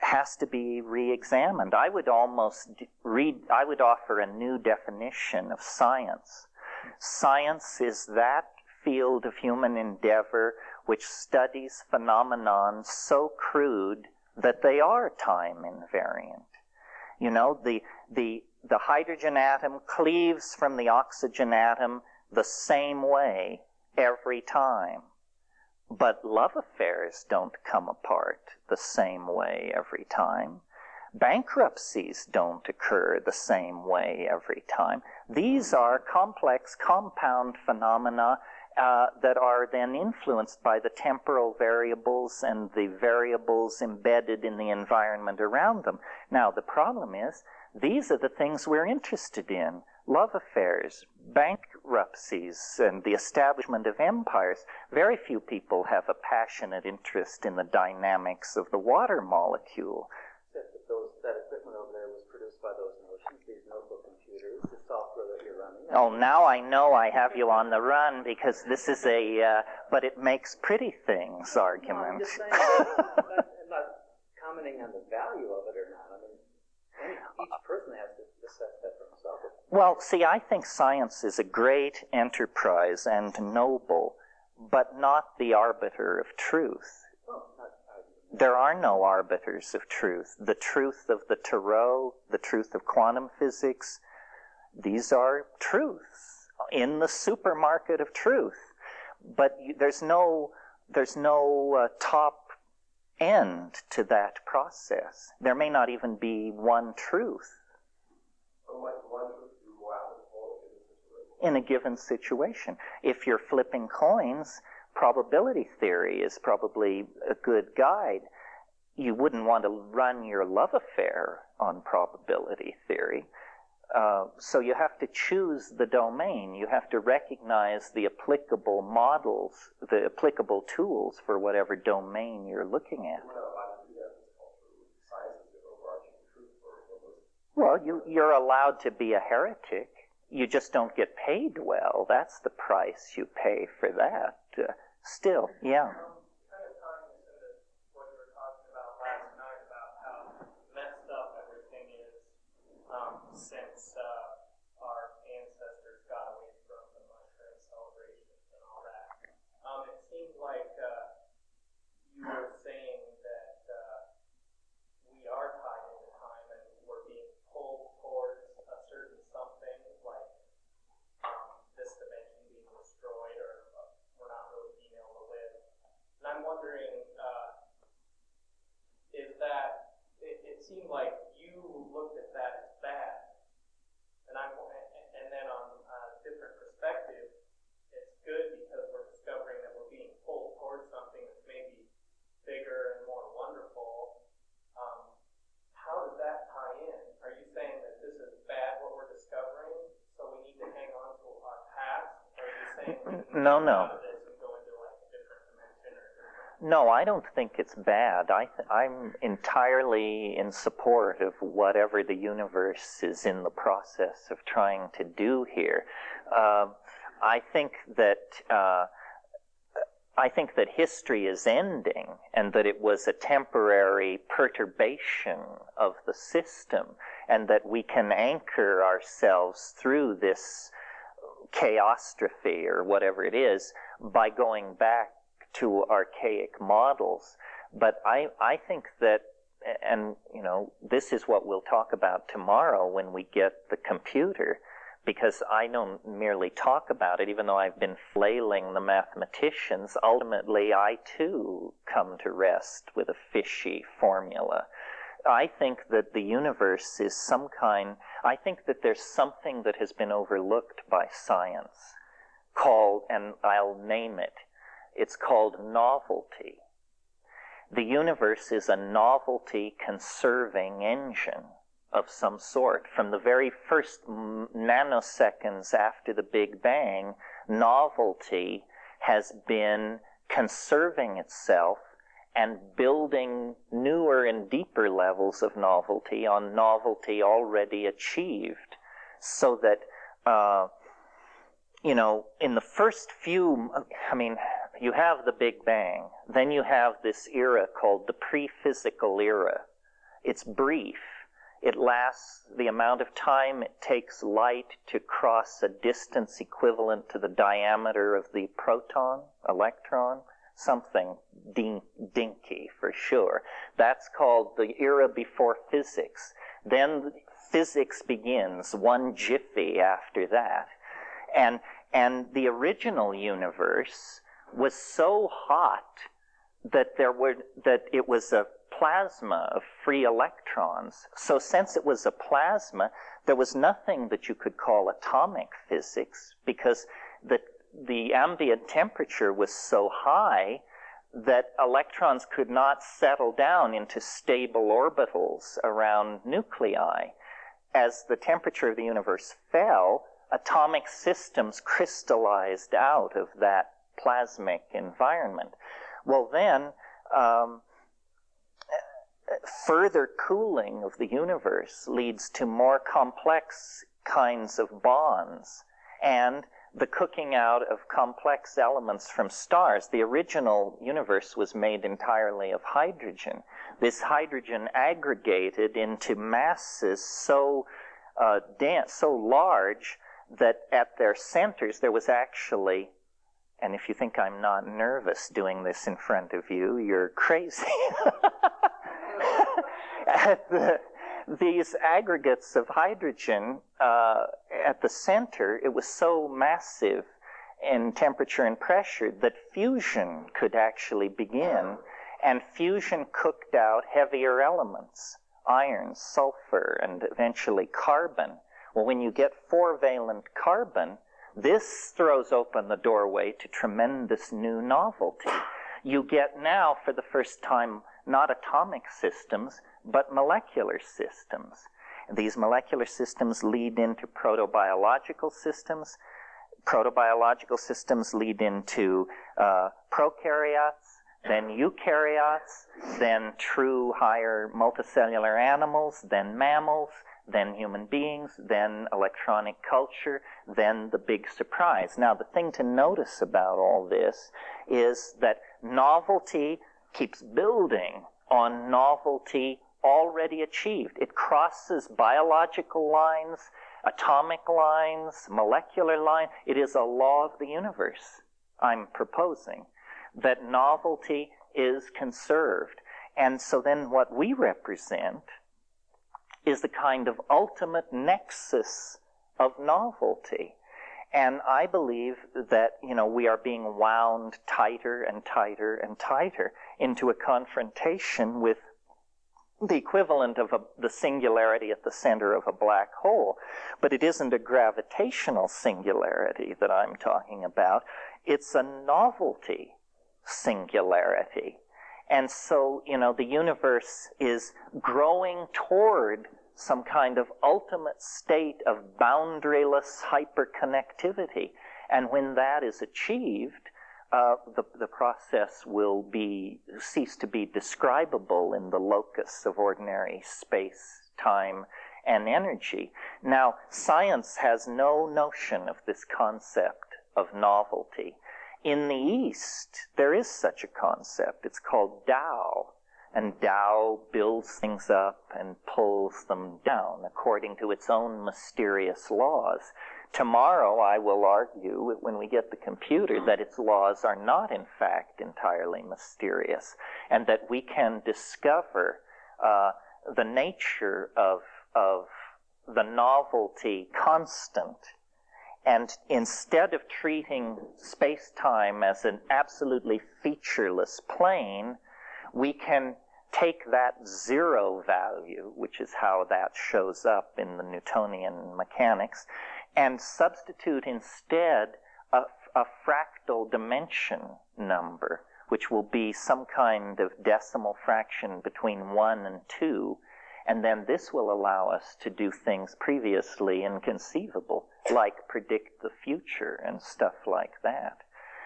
has to be re-examined. I would offer a new definition of science. Science is that field of human endeavor which studies phenomenon so crude that they are time invariant. The hydrogen atom cleaves from the oxygen atom the same way every time. But love affairs don't come apart the same way every time. Bankruptcies don't occur the same way every time. These are complex, compound phenomena that are then influenced by the temporal variables and the variables embedded in the environment around them. Now, the problem is, these are the things we're interested in. Love affairs, bankruptcies, and the establishment of empires. Very few people have a passionate interest in the dynamics of the water molecule. Except that equipment over there was produced by those notions, these notebook computers, the software that you're running. Oh, now I know I have you on the run because this is but it makes pretty things argument. No, I'm just saying, I'm not commenting on the value of it or not. I mean, each person has to assess that for himself. Well, see, I think science is a great enterprise and noble, but not the arbiter of truth. There are no arbiters of truth. The truth of the Tarot, the truth of quantum physics, these are truths in the supermarket of truth. But there's no top end to that process. There may not even be one truth in a given situation. If you're flipping coins, probability theory is probably a good guide. You wouldn't want to run your love affair on probability theory. So you have to choose the domain. You have to recognize the applicable models, the applicable tools for whatever domain you're looking at. Well, you're allowed to be a heretic. You just don't get paid well. That's the price you pay for that. Still, yeah. Kind of tying this into what you were talking about last night about how messed up everything is since our ancestors got away from the mushroom celebrations and all that. It seemed like you were saying that we are tied into time and we're being pulled towards a certain something, like this dimension being destroyed, or we're not really being able to live. And I'm wondering, is that, it seemed like you looked at that as bad, No, no. No, I don't think it's bad. I'm entirely in support of whatever the universe is in the process of trying to do here. I think that history is ending, and that it was a temporary perturbation of the system, and that we can anchor ourselves through this chaostrophe or whatever it is by going back to archaic models. But I think that, and this is what we'll talk about tomorrow when we get the computer, because I don't merely talk about it, even though I've been flailing the mathematicians. Ultimately, I too come to rest with a fishy formula. I think that the universe is I think that there's something that has been overlooked by science called, and I'll name it, it's called novelty. The universe is a novelty conserving engine of some sort. From the very first nanoseconds after the Big Bang, novelty has been conserving itself and building newer and deeper levels of novelty on novelty already achieved. So that, in the first few, you have the Big Bang, then you have this era called the pre-physical era. It's brief. It lasts the amount of time it takes light to cross a distance equivalent to the diameter of the proton, electron, something dinky for sure. That's called the era before physics. Then physics begins, one jiffy after that. And the original universe was so hot that it was a plasma of free electrons. So since it was a plasma, there was nothing that you could call atomic physics, because the ambient temperature was so high that electrons could not settle down into stable orbitals around nuclei. As the temperature of the universe fell, atomic systems crystallized out of that plasmic environment. Well, then, further cooling of the universe leads to more complex kinds of bonds and the cooking out of complex elements from stars. The original universe was made entirely of hydrogen. This hydrogen aggregated into masses so dense, so large, that at their centers there was actually, and if you think I'm not nervous doing this in front of you, you're crazy. These aggregates of hydrogen at the center, it was so massive in temperature and pressure that fusion could actually begin, and fusion cooked out heavier elements, iron, sulfur, and eventually carbon. Well, when you get 4-valent carbon, this throws open the doorway to tremendous new novelty. You get now, for the first time, not atomic systems, but molecular systems. These molecular systems lead into protobiological systems. Protobiological systems lead into prokaryotes, then eukaryotes, then true higher multicellular animals, then mammals, then human beings, then electronic culture, then the big surprise. Now, the thing to notice about all this is that novelty keeps building on novelty already achieved. It crosses biological lines, atomic lines, molecular lines. It is a law of the universe, I'm proposing, that novelty is conserved. And so then what we represent is the kind of ultimate nexus of novelty. And I believe that, we are being wound tighter and tighter and tighter into a confrontation with the equivalent of the singularity at the center of a black hole. But it isn't a gravitational singularity that I'm talking about. It's a novelty singularity. And so, the universe is growing toward some kind of ultimate state of boundaryless hyperconnectivity. And when that is achieved, the process will cease to be describable in the locus of ordinary space, time, and energy. Now, science has no notion of this concept of novelty. In the East, there is such a concept. It's called Tao. And Tao builds things up and pulls them down according to its own mysterious laws. Tomorrow, I will argue, when we get the computer, that its laws are not, in fact, entirely mysterious, and that we can discover the nature of the novelty constant. And instead of treating space-time as an absolutely featureless plane, we can take that zero value, which is how that shows up in the Newtonian mechanics, and substitute instead a fractal dimension number, which will be some kind of decimal fraction between 1 and 2, and then this will allow us to do things previously inconceivable, like predict the future and stuff like that.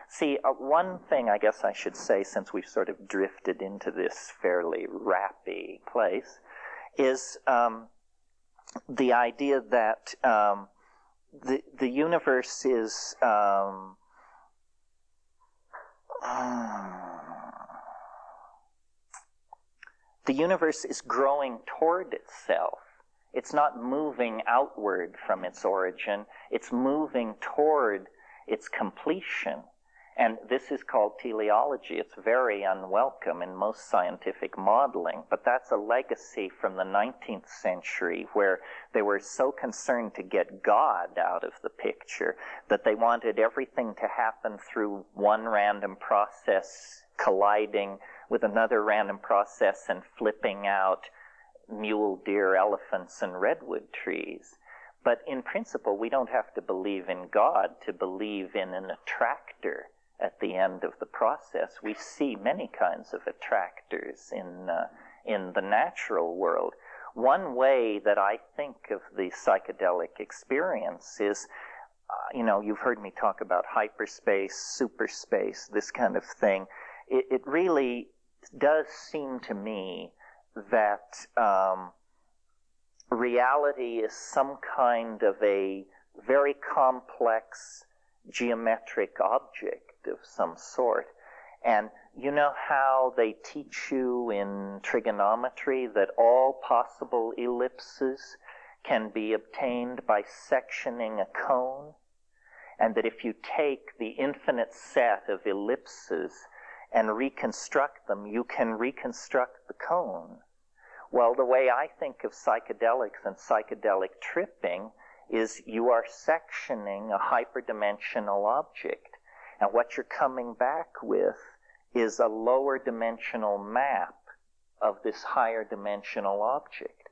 See, one thing I guess I should say, since we've sort of drifted into this fairly rappy place, is the idea that the universe is the universe is growing toward itself. It's not moving outward from its origin. It's moving toward its completion. And this is called teleology. It's very unwelcome in most scientific modeling, but that's a legacy from the 19th century where they were so concerned to get God out of the picture that they wanted everything to happen through one random process colliding with another random process and flipping out mule deer, elephants, and redwood trees. But in principle, we don't have to believe in God to believe in an attractor at the end of the process. We see many kinds of attractors in the natural world. One way that I think of the psychedelic experience is, you've heard me talk about hyperspace, superspace, this kind of thing. It really does seem to me that reality is some kind of a very complex geometric object of some sort. And you know how they teach you in trigonometry that all possible ellipses can be obtained by sectioning a cone? And that if you take the infinite set of ellipses and reconstruct them, you can reconstruct the cone. Well, the way I think of psychedelics and psychedelic tripping is you are sectioning a hyperdimensional object. And what you're coming back with is a lower dimensional map of this higher dimensional object.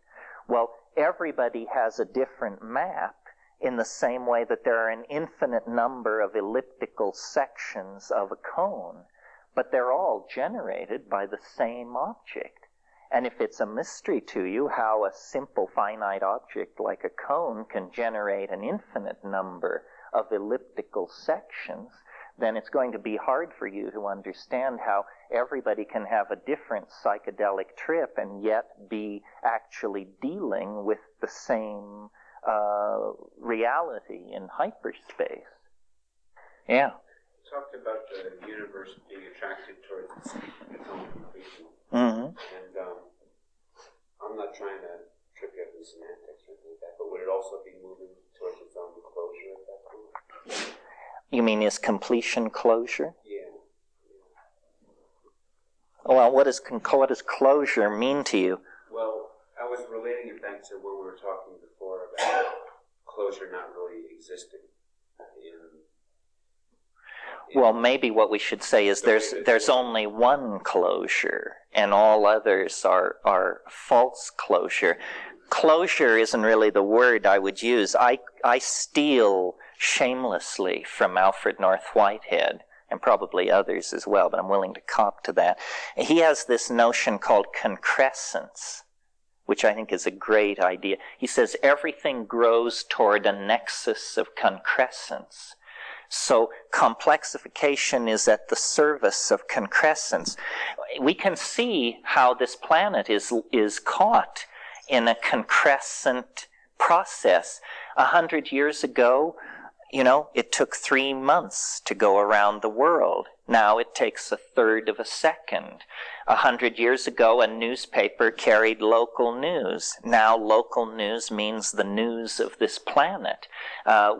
Well, everybody has a different map in the same way that there are an infinite number of elliptical sections of a cone, but they're all generated by the same object. And if it's a mystery to you how a simple finite object like a cone can generate an infinite number of elliptical sections, then it's going to be hard for you to understand how everybody can have a different psychedelic trip and yet be actually dealing with the same reality in hyperspace. Yeah. You talked about the universe being attracted towards its own completion. Mm-hmm. And I'm not trying to trip you up in semantics or anything like that, but would it also be moving towards its own closure at that point? You mean is completion closure? Yeah. Well, what does closure mean to you? Well, I was relating it back to when we were talking before about closure not really existing. Well, maybe what we should say is there's only one closure, and all others are false closure. Closure isn't really the word I would use. I steal shamelessly from Alfred North Whitehead, and probably others as well, but I'm willing to cop to that. He has this notion called concrescence, which I think is a great idea. He says everything grows toward a nexus of concrescence. So complexification is at the service of concrescence. We can see how this planet is caught in a concrescent process. 100 years ago, it took 3 months to go around the world. Now it takes 1/3 of a second. 100 years ago, a newspaper carried local news. Now local news means the news of this planet.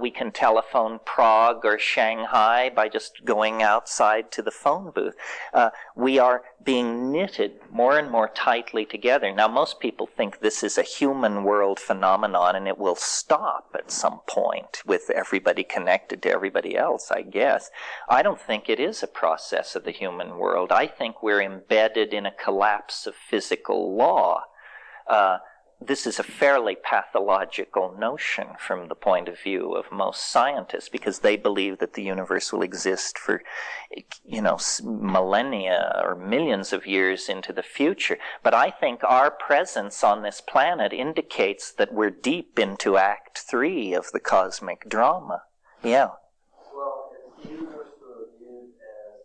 We can telephone Prague or Shanghai by just going outside to the phone booth. We are being knitted more and more tightly together. Now, most people think this is a human world phenomenon and it will stop at some point with everybody connected to everybody else, I guess. I don't think it is a process of the human world. I think we're embedded in a collapse of physical law. This is a fairly pathological notion from the point of view of most scientists, because they believe that the universe will exist for, millennia or millions of years into the future. But I think our presence on this planet indicates that we're deep into Act 3 of the cosmic drama. Yeah. Well, if the universe were viewed as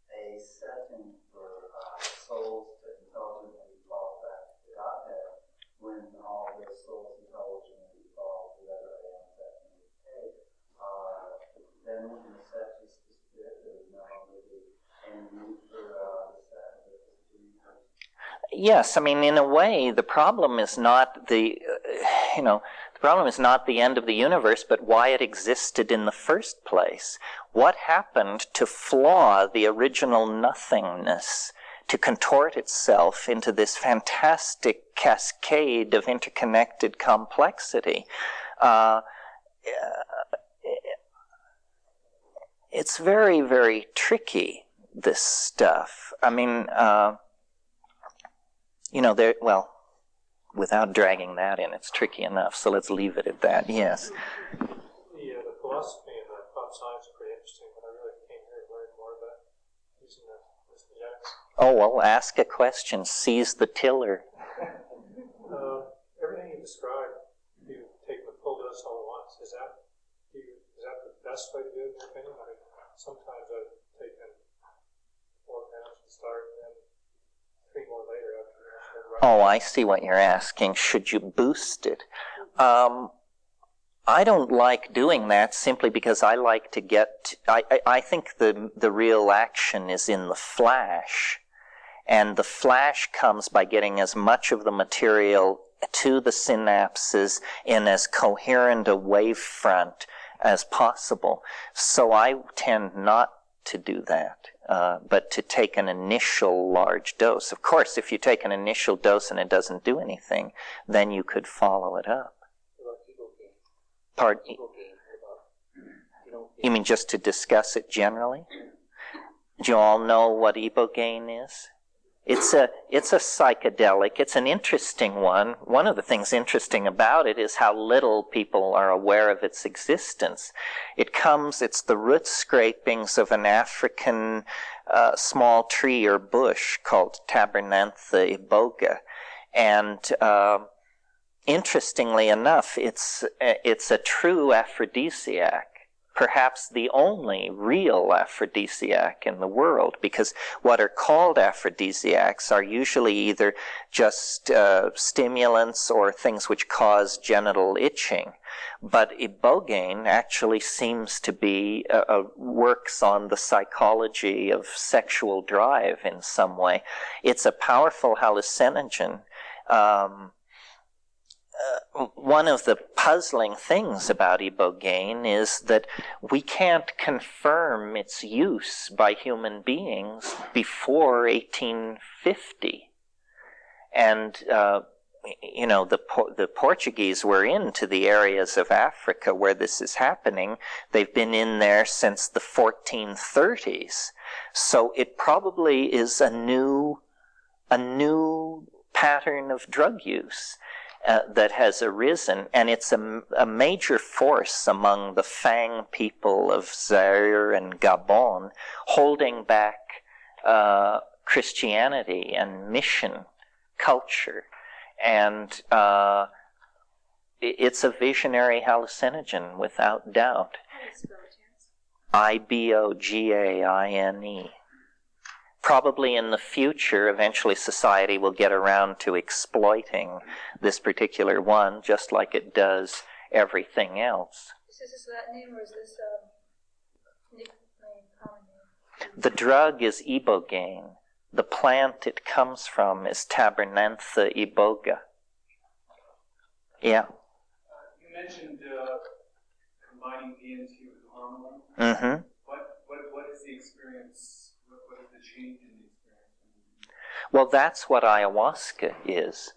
a setting for souls to intelligently evolve back to Godhead, when all the soul's intelligence evolve, whatever ends that may take, then in the set just disappear. There would no longer be any need for the set of the universe. Yes, I mean, in a way, the problem is not the end of the universe, but why it existed in the first place. What happened to flaw the original nothingness, to contort itself into this fantastic cascade of interconnected complexity? It's very, very tricky, this stuff. I mean, without dragging that in, it's tricky enough, so let's leave it at that. Yes. The philosophy and the pop science are pretty interesting, but I really came here to learn more about using the genetics. Oh, well, ask a question. Seize the tiller. Everything you described, you take the full dose all at once. Is that the best way to do it, in your opinion? I mean, sometimes I've taken 4 grams to start and then 3 more later after. Oh, I see what you're asking. Should you boost it? I don't like doing that simply because I like to get... I think the real action is in the flash. And the flash comes by getting as much of the material to the synapses in as coherent a wavefront as possible. So I tend not to do that. But to take an initial large dose. Of course, if you take an initial dose and it doesn't do anything, then you could follow it up. Pardon? You mean just to discuss it generally? Do you all know what ibogaine is? It's a psychedelic. It's an interesting one. One of the things interesting about it is how little people are aware of its existence. It's the root scrapings of an African small tree or bush called Tabernantha iboga. And interestingly enough, it's a true aphrodisiac. Perhaps the only real aphrodisiac in the world, because what are called aphrodisiacs are usually either just stimulants or things which cause genital itching. But ibogaine actually seems to be, works on the psychology of sexual drive in some way. It's a powerful hallucinogen. One of the puzzling things about ibogaine is that we can't confirm its use by human beings before 1850. And, the Portuguese were into the areas of Africa where this is happening. They've been in there since the 1430s. So it probably is a new pattern of drug use. That has arisen, and it's a major force among the Fang people of Zaire and Gabon, holding back Christianity and mission culture. And it's a visionary hallucinogen, without doubt. ibogaine. Probably in the future, eventually society will get around to exploiting this particular one, just like it does everything else. Is this that name, or is this nickname, common name? The drug is ibogaine. The plant it comes from is Tabernantha iboga. Yeah. You mentioned combining DMT with hormone. Mm-hmm. What is the experience? What is the change in the experience? Well, that's what ayahuasca is.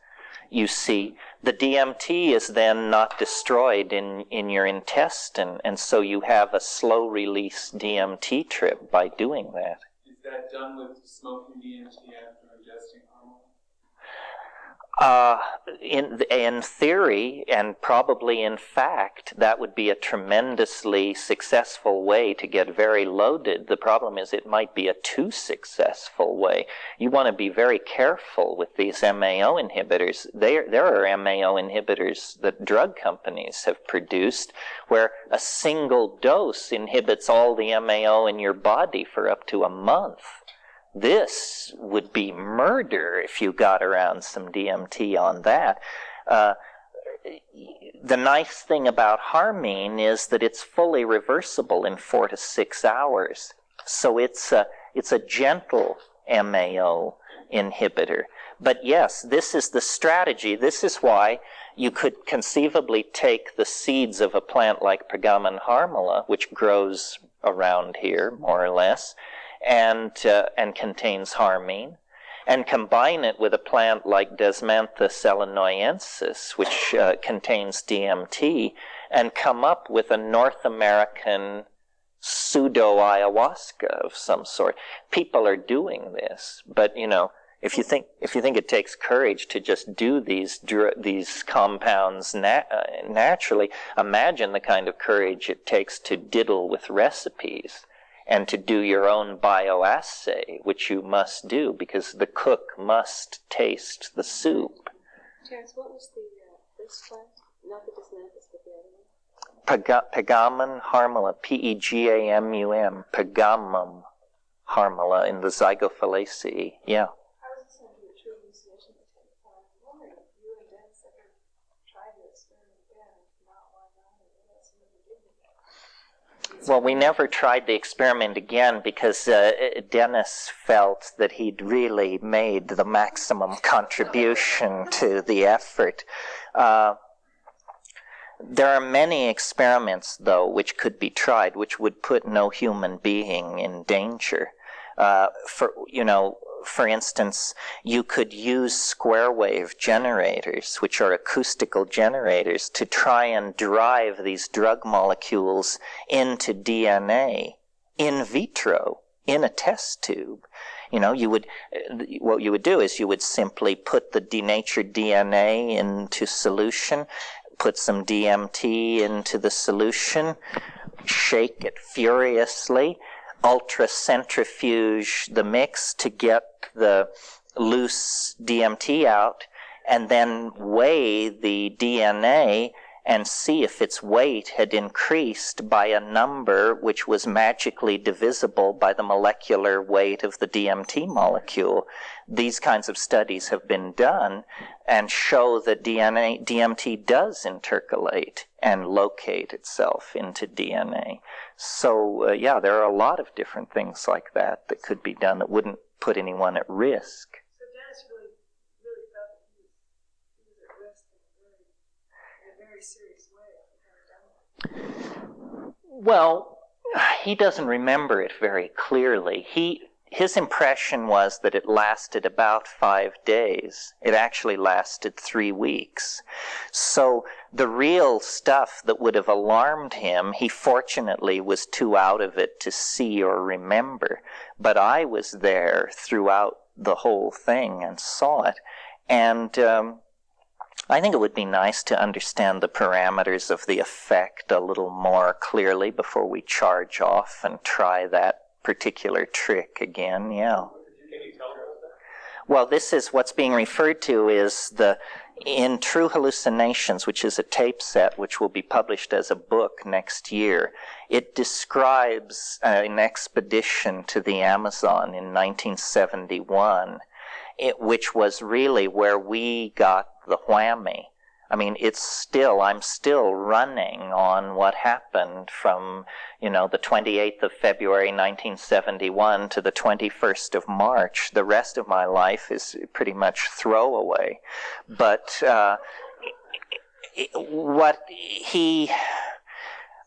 You see, the DMT is then not destroyed in your intestine, and so you have a slow-release DMT trip by doing that. Is that done with smoking DMT after ingesting hormone? In theory, and probably in fact, that would be a tremendously successful way to get very loaded. The problem is it might be a too successful way. You want to be very careful with these MAO inhibitors. There are MAO inhibitors that drug companies have produced where a single dose inhibits all the MAO in your body for up to a month. This would be murder if you got around some DMT on that. The nice thing about harmine is that it's fully reversible in 4 to 6 hours. So it's a gentle MAO inhibitor. But yes, this is the strategy. This is why you could conceivably take the seeds of a plant like Pergamon harmala, which grows around here, more or less, and contains harmine, and combine it with a plant like Desmantha selenoensis, which contains DMT, and come up with a North American pseudo-ayahuasca of some sort. People are doing this, but if you think it takes courage to just do these compounds naturally, imagine the kind of courage it takes to diddle with recipes and to do your own bioassay, which you must do because the cook must taste the soup. Terence, what was the first plant? Not the Desmanthus, but the other one? Pergamon harmala, P-E-G-A-M-U-M, Pergamum harmala in the Zygophalaceae. Yeah. I was listening to a true hallucination that takes time. I'm wondering if you and Dennis ever tried to experiment again. If not, why not? And what else would you do with that? Well, we never tried the experiment again because Dennis felt that he'd really made the maximum contribution to the effort. There are many experiments, though, which could be tried, which would put no human being in danger. For instance, you could use square wave generators, which are acoustical generators, to try and drive these drug molecules into DNA in vitro, in a test tube. What you would do is you would simply put the denatured DNA into solution, put some DMT into the solution, shake it furiously, ultracentrifuge the mix to get the loose DMT out, and then weigh the DNA and see if its weight had increased by a number which was magically divisible by the molecular weight of the DMT molecule. These kinds of studies have been done and show that DMT does intercalate and locate itself into DNA. So, there are a lot of different things like that could be done that wouldn't put anyone at risk. So Dennis really felt that he was at risk in a very serious way. Well, he doesn't remember it very clearly. His impression was that it lasted about 5 days. It actually lasted 3 weeks. So the real stuff that would have alarmed him, he fortunately was too out of it to see or remember. But I was there throughout the whole thing and saw it. And I think it would be nice to understand the parameters of the effect a little more clearly before we charge off and try that particular trick again. Yeah. Can you tell us that? Well, this is what's being referred to is In True Hallucinations, which is a tape set which will be published as a book next year, it describes an expedition to the Amazon in 1971, which was really where we got the whammy. I mean, I'm still running on what happened from, the 28th of February 1971 to the 21st of March. The rest of my life is pretty much throwaway. But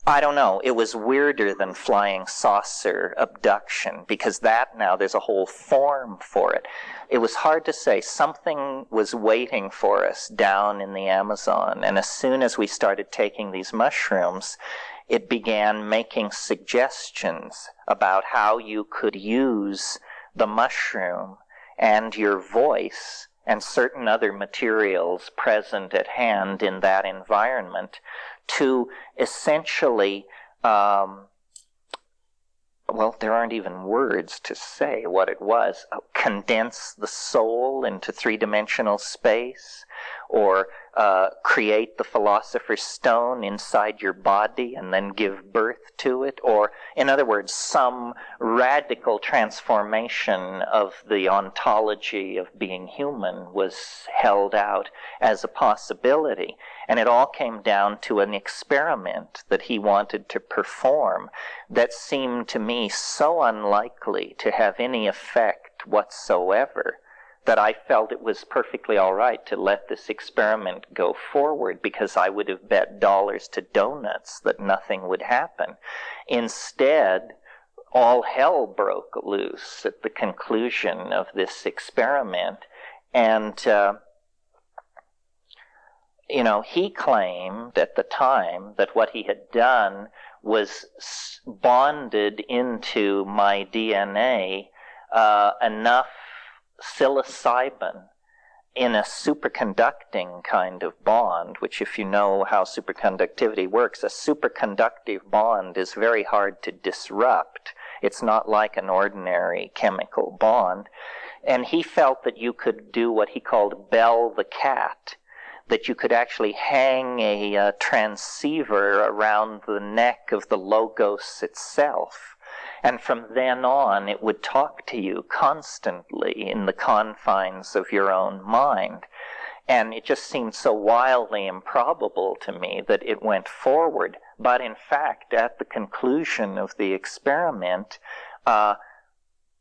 I don't know, it was weirder than flying saucer abduction, because now there's a whole form for it. It was hard to say. Something was waiting for us down in the Amazon, and as soon as we started taking these mushrooms, it began making suggestions about how you could use the mushroom and your voice and certain other materials present at hand in that environment to essentially, there aren't even words to say what it was, condense the soul into three-dimensional space, or create the Philosopher's Stone inside your body and then give birth to it, or, in other words, some radical transformation of the ontology of being human was held out as a possibility. And it all came down to an experiment that he wanted to perform that seemed to me so unlikely to have any effect whatsoever that I felt it was perfectly all right to let this experiment go forward, because I would have bet dollars to donuts that nothing would happen. Instead, all hell broke loose at the conclusion of this experiment. And, he claimed at the time that what he had done was bonded into my DNA enough psilocybin in a superconducting kind of bond, which, if you know how superconductivity works, a superconductive bond is very hard to disrupt. It's not like an ordinary chemical bond. And he felt that you could do what he called bell the cat, that you could actually hang a transceiver around the neck of the logos itself. And from then on, it would talk to you constantly in the confines of your own mind. And it just seemed so wildly improbable to me that it went forward. But in fact, at the conclusion of the experiment,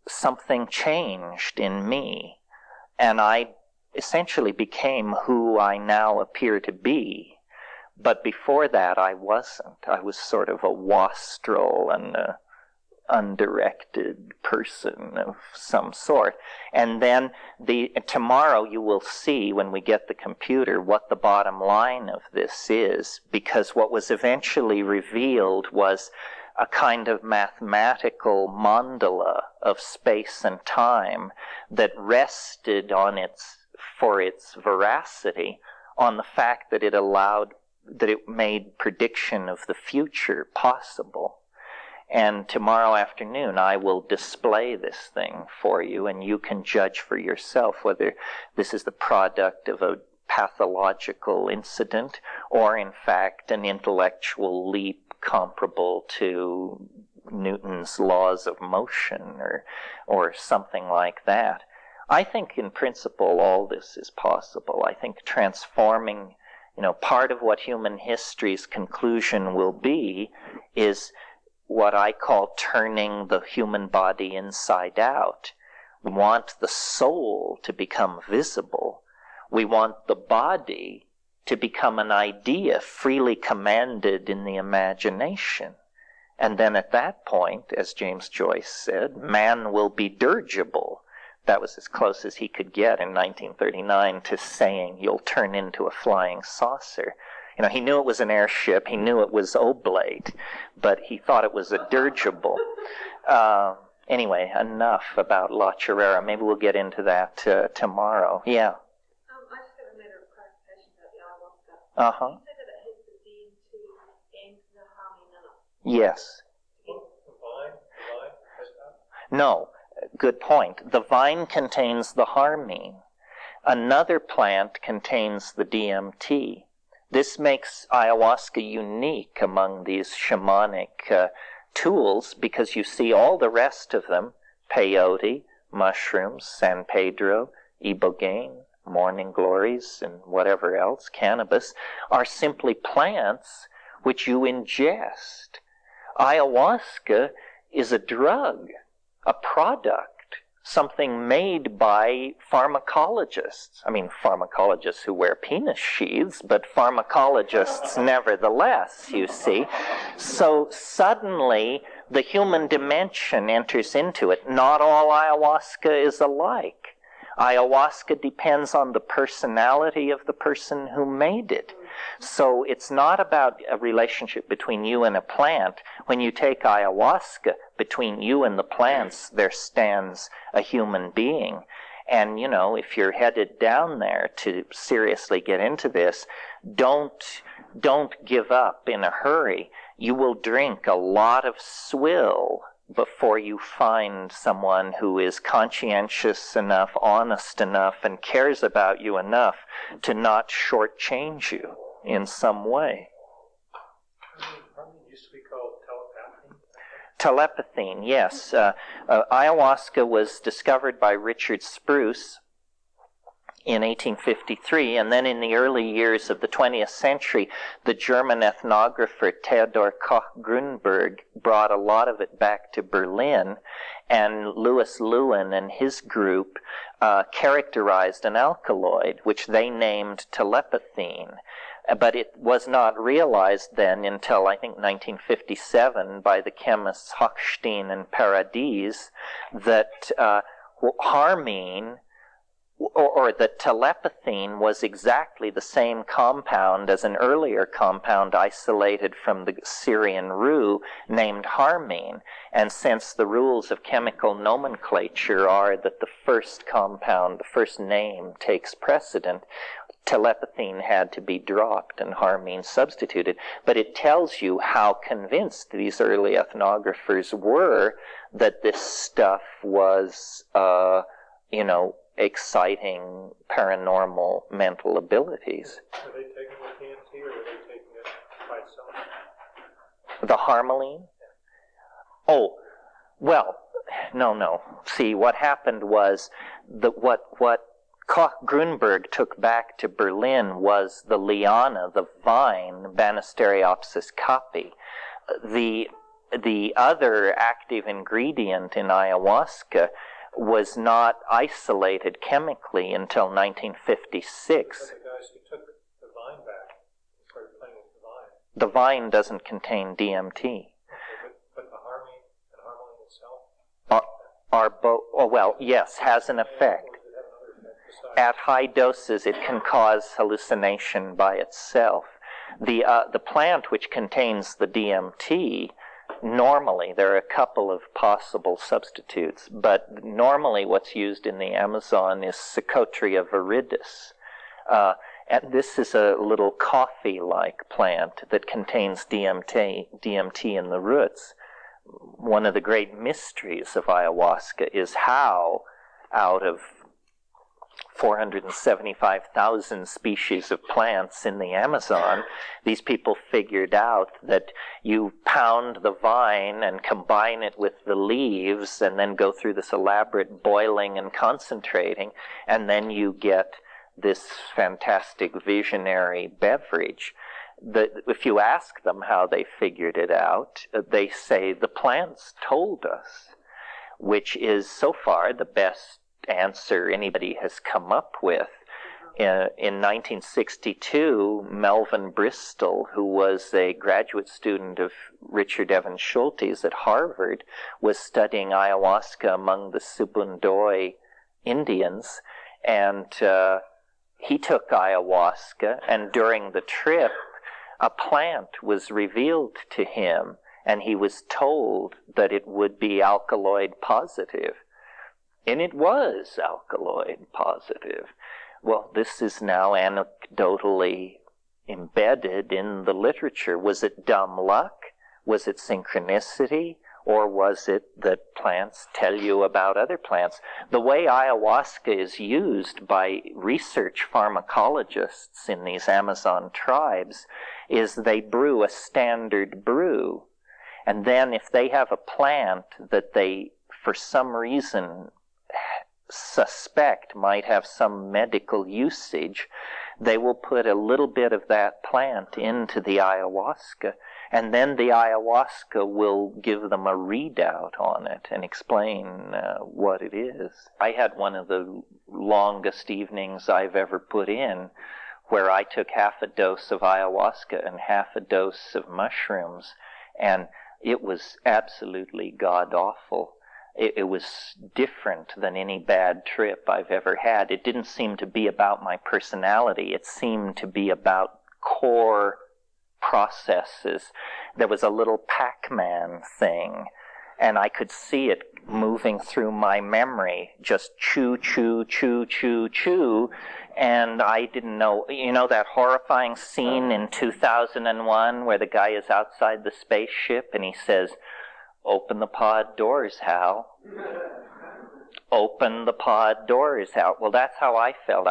something changed in me. And I essentially became who I now appear to be. But before that, I wasn't. I was sort of a wastrel and a undirected person of some sort. And then tomorrow you will see, when we get the computer, what the bottom line of this is, because what was eventually revealed was a kind of mathematical mandala of space and time that rested on for its veracity on the fact that it made prediction of the future possible. And tomorrow afternoon I will display this thing for you, and you can judge for yourself whether this is the product of a pathological incident or in fact an intellectual leap comparable to Newton's laws of motion or something like that. I think in principle all this is possible. I think transforming, part of what human history's conclusion will be is what I call turning the human body inside out. We want the soul to become visible. We want the body to become an idea freely commanded in the imagination. And then at that point, as James Joyce said, man will be dirigible. That was as close as he could get in 1939 to saying you'll turn into a flying saucer. He knew it was an airship, he knew it was oblate, but he thought it was a dirigible. Anyway, enough about La Chirera. Maybe we'll get into that tomorrow. Yeah. I just have a matter of clarification about the ayahuasca. Uh-huh. You said that it has the DMT and the harmony. Yes. No, good point. The vine contains the harmine. Another plant contains the DMT. This makes ayahuasca unique among these shamanic tools because you see all the rest of them, peyote, mushrooms, San Pedro, ibogaine, morning glories, and whatever else, cannabis, are simply plants which you ingest. Ayahuasca is a drug, a product, something made by pharmacologists. I mean, pharmacologists who wear penis sheaths, but pharmacologists nevertheless, you see. So suddenly, the human dimension enters into it. Not all ayahuasca is alike. Ayahuasca depends on the personality of the person who made it. So it's not about a relationship between you and a plant. When you take ayahuasca, between you and the plants, there stands a human being. And, you know, if you're headed down there to seriously get into this, don't give up in a hurry. You will drink a lot of swill before you find someone who is conscientious enough, honest enough, and cares about you enough to not shortchange you in some way. It used to be called Telepathine, yes. Ayahuasca was discovered by Richard Spruce in 1853, and then in the early years of the 20th century, the German ethnographer Theodor Koch-Grünberg brought a lot of it back to Berlin, and Louis Lewin and his group characterized an alkaloid, which they named telepathine. But it was not realized then until, I think, 1957 by the chemists Hochstein and Paradis that harmine, or that telepathine was exactly the same compound as an earlier compound isolated from the Syrian rue named harmine. And since the rules of chemical nomenclature are that the first compound, the first name takes precedent, telepathine had to be dropped and harmine substituted. But it tells you how convinced these early ethnographers were that this stuff was, exciting paranormal mental abilities. Were they taking the DMT or were they taking it by itself? The harmaline? Oh, well, no. See, what happened was that what Koch-Grünberg took back to Berlin was the liana, the vine, Banisteriopsis caapi. The other active ingredient in ayahuasca was not isolated chemically until 1956. So the guys who took the vine back and started playing with the vine. The vine doesn't contain DMT. Okay, but the harmine and harmaline itself? Are both, yes, has an effect. At high doses, it can cause hallucination by itself. The plant which contains the DMT, normally, there are a couple of possible substitutes, but normally what's used in the Amazon is Psychotria viridis. And this is a little coffee-like plant that contains DMT in the roots. One of the great mysteries of ayahuasca is how, out of 475,000 species of plants in the Amazon, these people figured out that you pound the vine and combine it with the leaves and then go through this elaborate boiling and concentrating, and then you get this fantastic visionary beverage. If you ask them how they figured it out, they say the plants told us, which is so far the best answer anybody has come up with. In 1962, Melvin Bristol, who was a graduate student of Richard Evans Schultes at Harvard, was studying ayahuasca among the Sibundoy Indians, and he took ayahuasca, and during the trip, a plant was revealed to him, and he was told that it would be alkaloid positive. And it was alkaloid positive. Well, this is now anecdotally embedded in the literature. Was it dumb luck? Was it synchronicity? Or was it that plants tell you about other plants? The way ayahuasca is used by research pharmacologists in these Amazon tribes is they brew a standard brew. And then if they have a plant that they, for some reason, suspect might have some medical usage, they will put a little bit of that plant into the ayahuasca. And then the ayahuasca will give them a readout on it and explain what it is. I had one of the longest evenings I've ever put in where I took half a dose of ayahuasca and half a dose of mushrooms, and it was absolutely god-awful. It was different than any bad trip I've ever had. It didn't seem to be about my personality. It seemed to be about core processes. There was a little Pac-Man thing, and I could see it moving through my memory, just chew, chew, chew, chew, chew, and I didn't know, you know that horrifying scene in 2001 where the guy is outside the spaceship and he says, "Open the pod doors, Hal." Open the pod doors, Hal. Well, that's how I felt.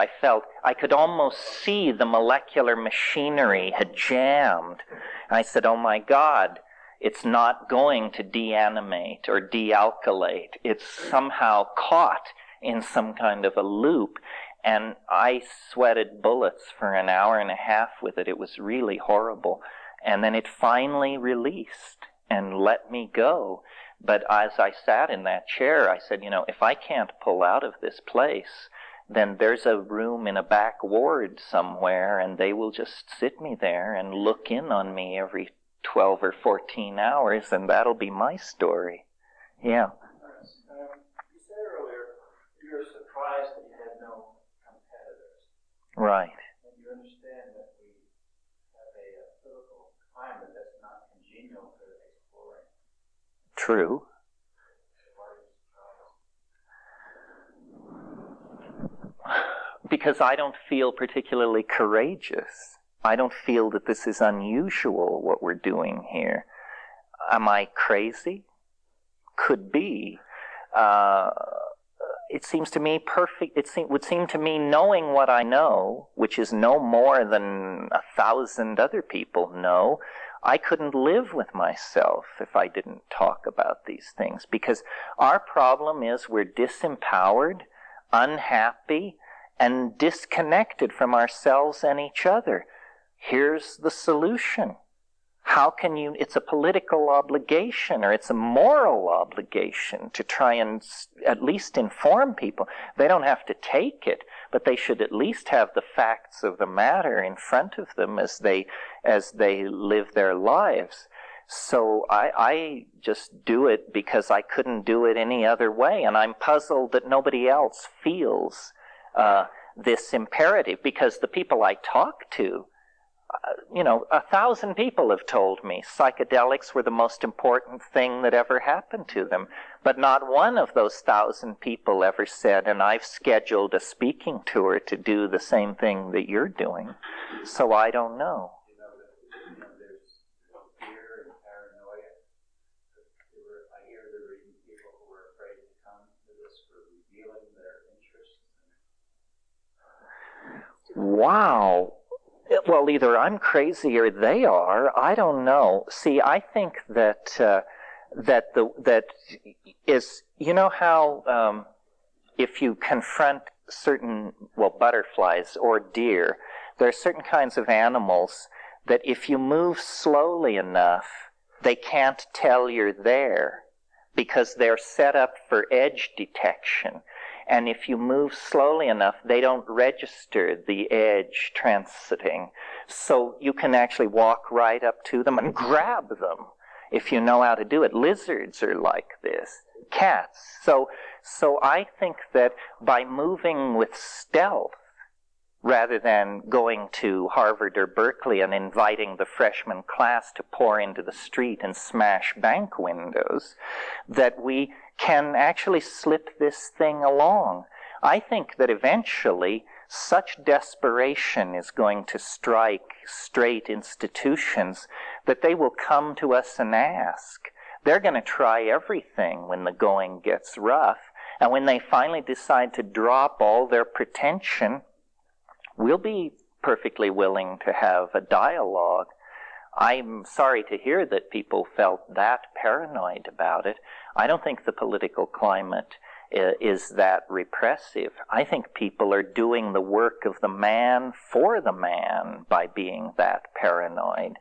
I could almost see the molecular machinery had jammed. And I said, oh my God, it's not going to deanimate or dealkylate. It's somehow caught in some kind of a loop. And I sweated bullets for an hour and a half with it. It was really horrible. And then it finally released and let me go. But as I sat in that chair, I said, you know, if I can't pull out of this place, then there's a room in a back ward somewhere, and they will just sit me there and look in on me every 12 or 14 hours, and that'll be my story. Yeah. You said earlier you were surprised that you had no competitors. Right. And you understand that we have a political climate that's not congenial to exploring. True. Because I don't feel particularly courageous. I don't feel that this is unusual, what we're doing here. Am I crazy? Could be. It seems to me perfect. Would seem to me, knowing what I know, which is no more than 1,000 other people know, I couldn't live with myself if I didn't talk about these things. Because our problem is we're disempowered, unhappy, and disconnected from ourselves and each other. Here's the solution. How can you, it's a political obligation or it's a moral obligation to try and at least inform people. They don't have to take it, but they should at least have the facts of the matter in front of them as they live their lives. So I just do it because I couldn't do it any other way, and I'm puzzled that nobody else feels this imperative, because the people I talk to, 1,000 people have told me psychedelics were the most important thing that ever happened to them. But not one of those 1,000 people ever said, and I've scheduled a speaking tour to do the same thing that you're doing. So I don't know. There's fear and paranoia. I hear there were even people who were afraid to come to this for revealing their interests. Wow. Well, either I'm crazy or they are. I don't know. See, I think that that is, you know how if you confront certain, butterflies or deer, there are certain kinds of animals that if you move slowly enough, they can't tell you're there because they're set up for edge detection. And if you move slowly enough, they don't register the edge transiting. So you can actually walk right up to them and grab them if you know how to do it. Lizards are like this. Cats. So I think that by moving with stealth, rather than going to Harvard or Berkeley and inviting the freshman class to pour into the street and smash bank windows, that we can actually slip this thing along. I think that eventually such desperation is going to strike straight institutions that they will come to us and ask. They're going to try everything when the going gets rough. And when they finally decide to drop all their pretension, we'll be perfectly willing to have a dialogue. I'm sorry to hear that people felt that paranoid about it. I don't think the political climate is that repressive. I think people are doing the work of the man for the man by being that paranoid.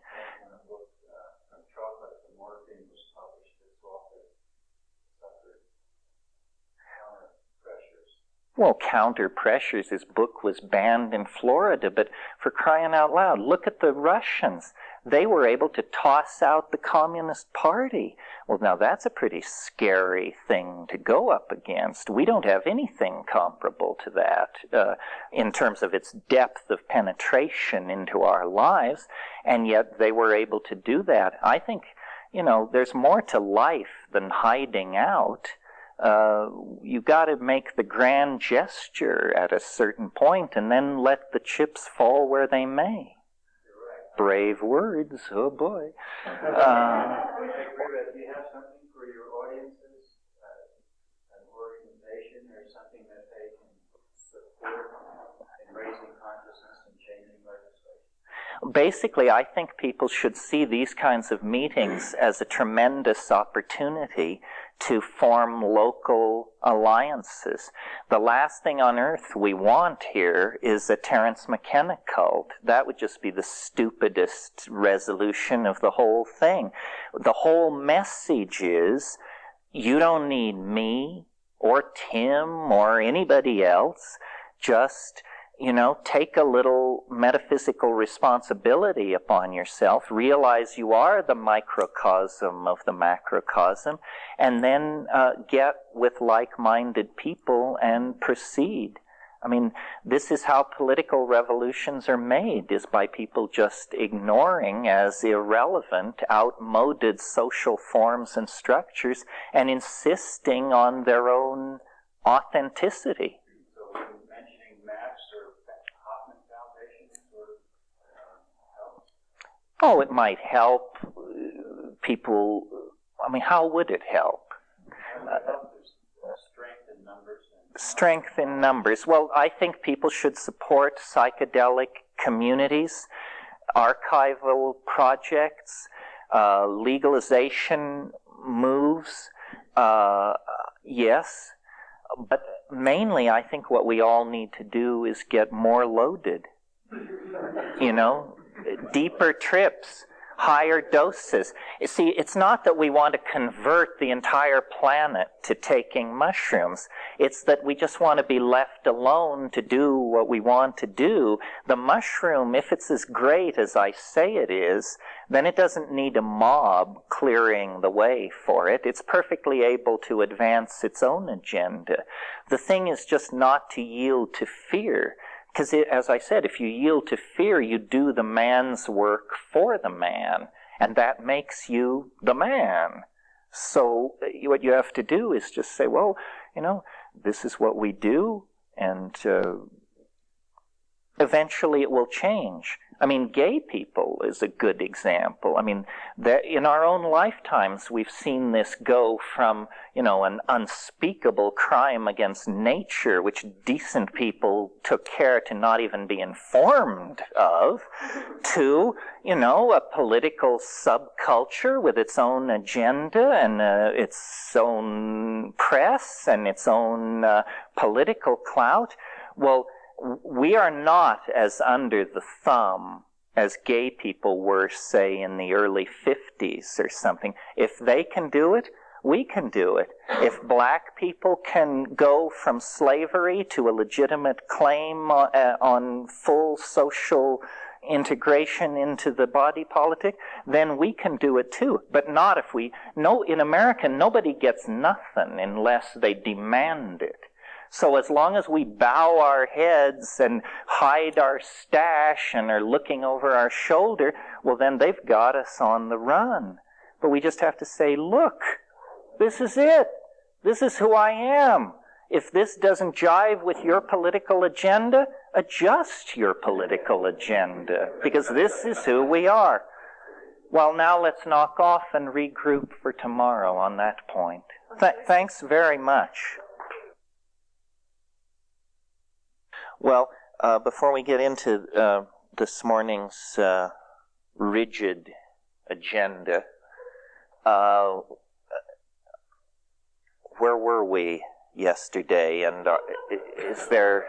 Well, Counter Pressures, his book was banned in Florida, but for crying out loud, look at the Russians. They were able to toss out the Communist Party. Well, now that's a pretty scary thing to go up against. We don't have anything comparable to that in terms of its depth of penetration into our lives, and yet they were able to do that. I think, there's more to life than hiding out. You got to make the grand gesture at a certain point and then let the chips fall where they may. Brave words, oh boy. I agree with. Do you have something for your audiences, an organization or something that they can support in raising consciousness and changing legislation? Basically, I think people should see these kinds of meetings as a tremendous opportunity to form local alliances. The last thing on earth we want here is a Terence McKenna cult. That would just be the stupidest resolution of the whole thing. The whole message is, you don't need me or Tim or anybody else. Just take a little metaphysical responsibility upon yourself, realize you are the microcosm of the macrocosm, and then get with like-minded people and proceed. I mean, this is how political revolutions are made, is by people just ignoring as irrelevant, outmoded social forms and structures and insisting on their own authenticity. Oh, it might help people. I mean, how would it help? Strength in numbers. Strength in numbers. Well, I think people should support psychedelic communities, archival projects, legalization moves. Yes, but mainly I think what we all need to do is get more loaded. Deeper trips, higher doses. You see, it's not that we want to convert the entire planet to taking mushrooms. It's that we just want to be left alone to do what we want to do. The mushroom, if it's as great as I say it is, then it doesn't need a mob clearing the way for it. It's perfectly able to advance its own agenda. The thing is just not to yield to fear. Because, as I said, if you yield to fear, you do the man's work for the man, and that makes you the man. So what you have to do is just say, well, this is what we do, and eventually it will change. I mean, gay people is a good example. I mean, in our own lifetimes, we've seen this go from, an unspeakable crime against nature, which decent people took care to not even be informed of, to, a political subculture with its own agenda and its own press and its own political clout. Well, we are not as under the thumb as gay people were, say, in the early 50s or something. If they can do it, we can do it. If black people can go from slavery to a legitimate claim on full social integration into the body politic, then we can do it too. But not if in America, nobody gets nothing unless they demand it. So as long as we bow our heads and hide our stash and are looking over our shoulder, well, then they've got us on the run. But we just have to say, look, this is it. This is who I am. If this doesn't jive with your political agenda, adjust your political agenda, because this is who we are. Well, now let's knock off and regroup for tomorrow on that point. Thanks very much. Well, before we get into this morning's rigid agenda, where were we yesterday? And is there,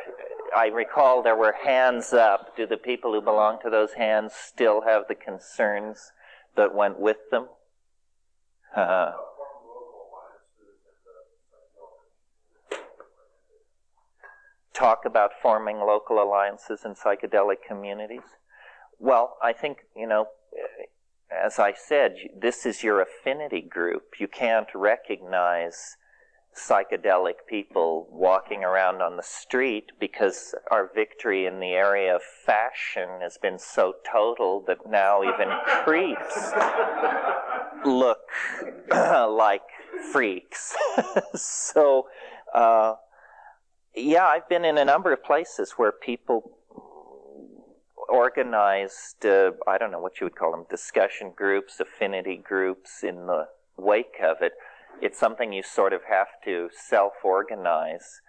I recall there were hands up. Do the people who belong to those hands still have the concerns that went with them? Talk about forming local alliances in psychedelic communities. Well, I think, as I said, this is your affinity group. You can't recognize psychedelic people walking around on the street because our victory in the area of fashion has been so total that now even creeps look like freaks. So, yeah, I've been in a number of places where people organized, I don't know what you would call them, discussion groups, affinity groups in the wake of it. It's something you sort of have to self-organize.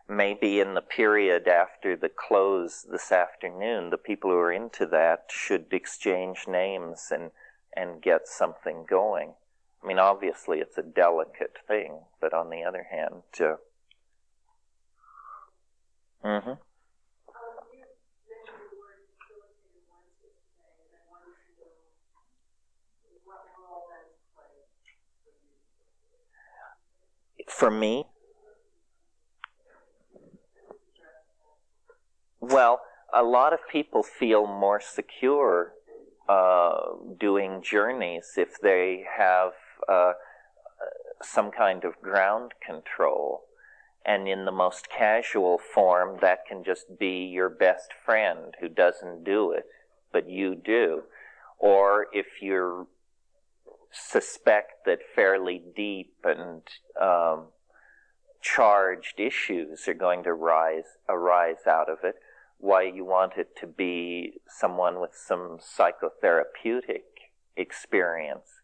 Maybe in the period after the close this afternoon, the people who are into that should exchange names and get something going. I mean, obviously it's a delicate thing, but on the other hand, for me? Well, a lot of people feel more secure doing journeys if they have some kind of ground control. And in the most casual form, that can just be your best friend who doesn't do it, but you do. Or if you suspect that fairly deep and charged issues are going to arise out of it, why you want it to be someone with some psychotherapeutic experience.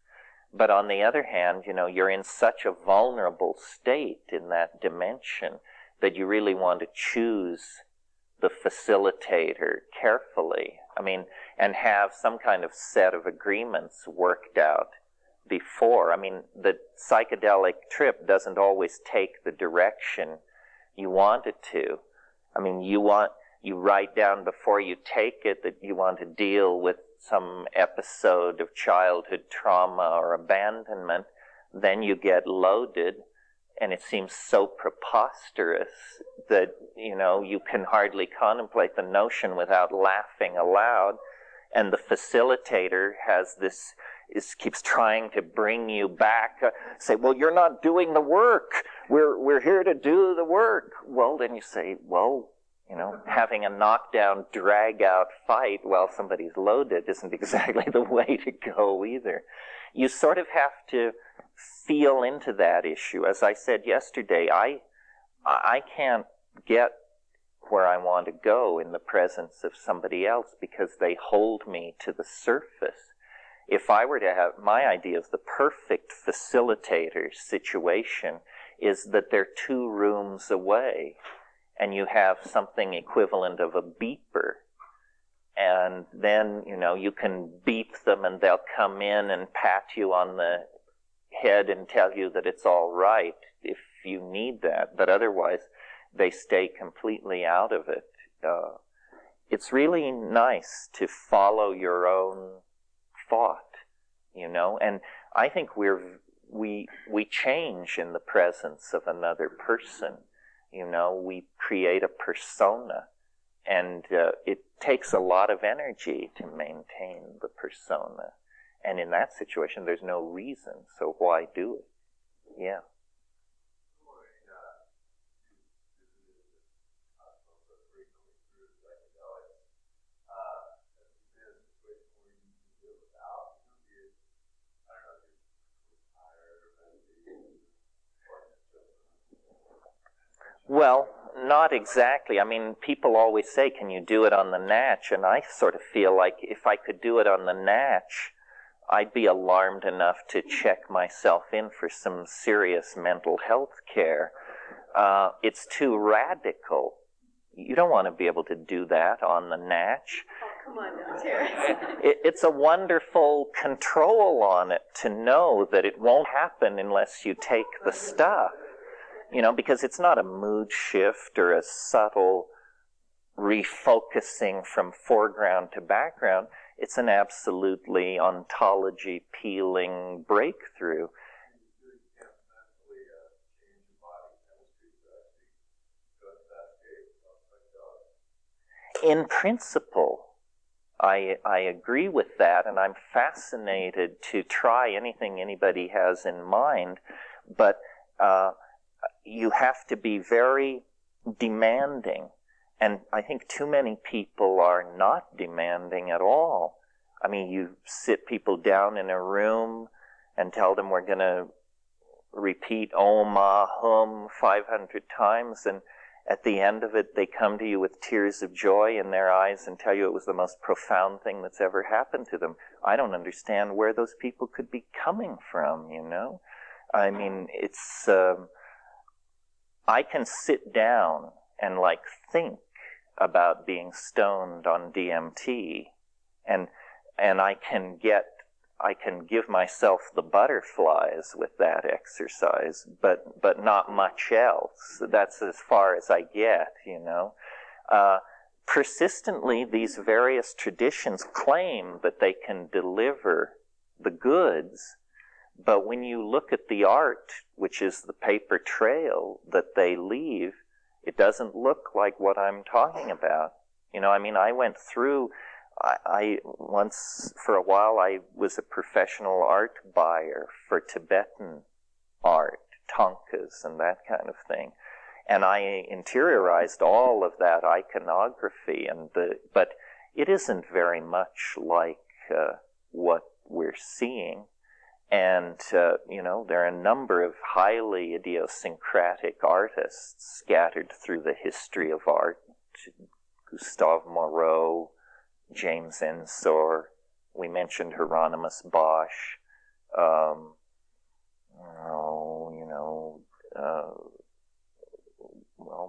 But on the other hand, you're in such a vulnerable state in that dimension that you really want to choose the facilitator carefully. I mean, and have some kind of set of agreements worked out before. I mean, the psychedelic trip doesn't always take the direction you want it to. I mean, you write down before you take it that you want to deal with some episode of childhood trauma or abandonment, then you get loaded, and it seems so preposterous that, you can hardly contemplate the notion without laughing aloud, and the facilitator keeps trying to bring you back, say, well, you're not doing the work. We're here to do the work. Well, then you say, well, having a knockdown, drag-out fight while somebody's loaded isn't exactly the way to go either. You sort of have to feel into that issue. As I said yesterday, I can't get where I want to go in the presence of somebody else because they hold me to the surface. If I were to have, my idea of the perfect facilitator situation is that they're 2 rooms away, and you have something equivalent of a beeper. And then, you can beep them and they'll come in and pat you on the head and tell you that it's all right if you need that. But otherwise, they stay completely out of it. It's really nice to follow your own thought, and I think we change in the presence of another person. We create a persona, and it takes a lot of energy to maintain the persona. And in that situation, there's no reason, so why do it? Yeah. Well, not exactly. I mean, people always say, can you do it on the natch? And I sort of feel like if I could do it on the natch, I'd be alarmed enough to check myself in for some serious mental health care. It's too radical. You don't want to be able to do that on the natch. Oh, come on now, Terence. It's a wonderful control on it to know that it won't happen unless you take the stuff. You know, because it's not a mood shift or a subtle refocusing from foreground to background. It's an absolutely ontology peeling breakthrough. In principle, I agree with that, and I'm fascinated to try anything anybody has in mind, but you have to be very demanding, and I think too many people are not demanding at all. I mean, you sit people down in a room and tell them we're going to repeat Om, Ah, Hum 500 times, and at the end of it, they come to you with tears of joy in their eyes and tell you it was the most profound thing that's ever happened to them. I don't understand where those people could be coming from, you know? I mean, it's... I can sit down and, like, think about being stoned on DMT, and I can give myself the butterflies with that exercise, but not much else. That's as far as I get, you know. Persistently, these various traditions claim that they can deliver the goods, but when you look at the art, which is the paper trail that they leave, it doesn't look like what I'm talking about. You know, I mean, I went through... I once, for a while, I was a professional art buyer for Tibetan art, thangkas and that kind of thing. And I interiorized all of that iconography, but it isn't very much like what we're seeing. And, you know, there are a number of highly idiosyncratic artists scattered through the history of art. Gustave Moreau, James Ensor, we mentioned Hieronymus Bosch,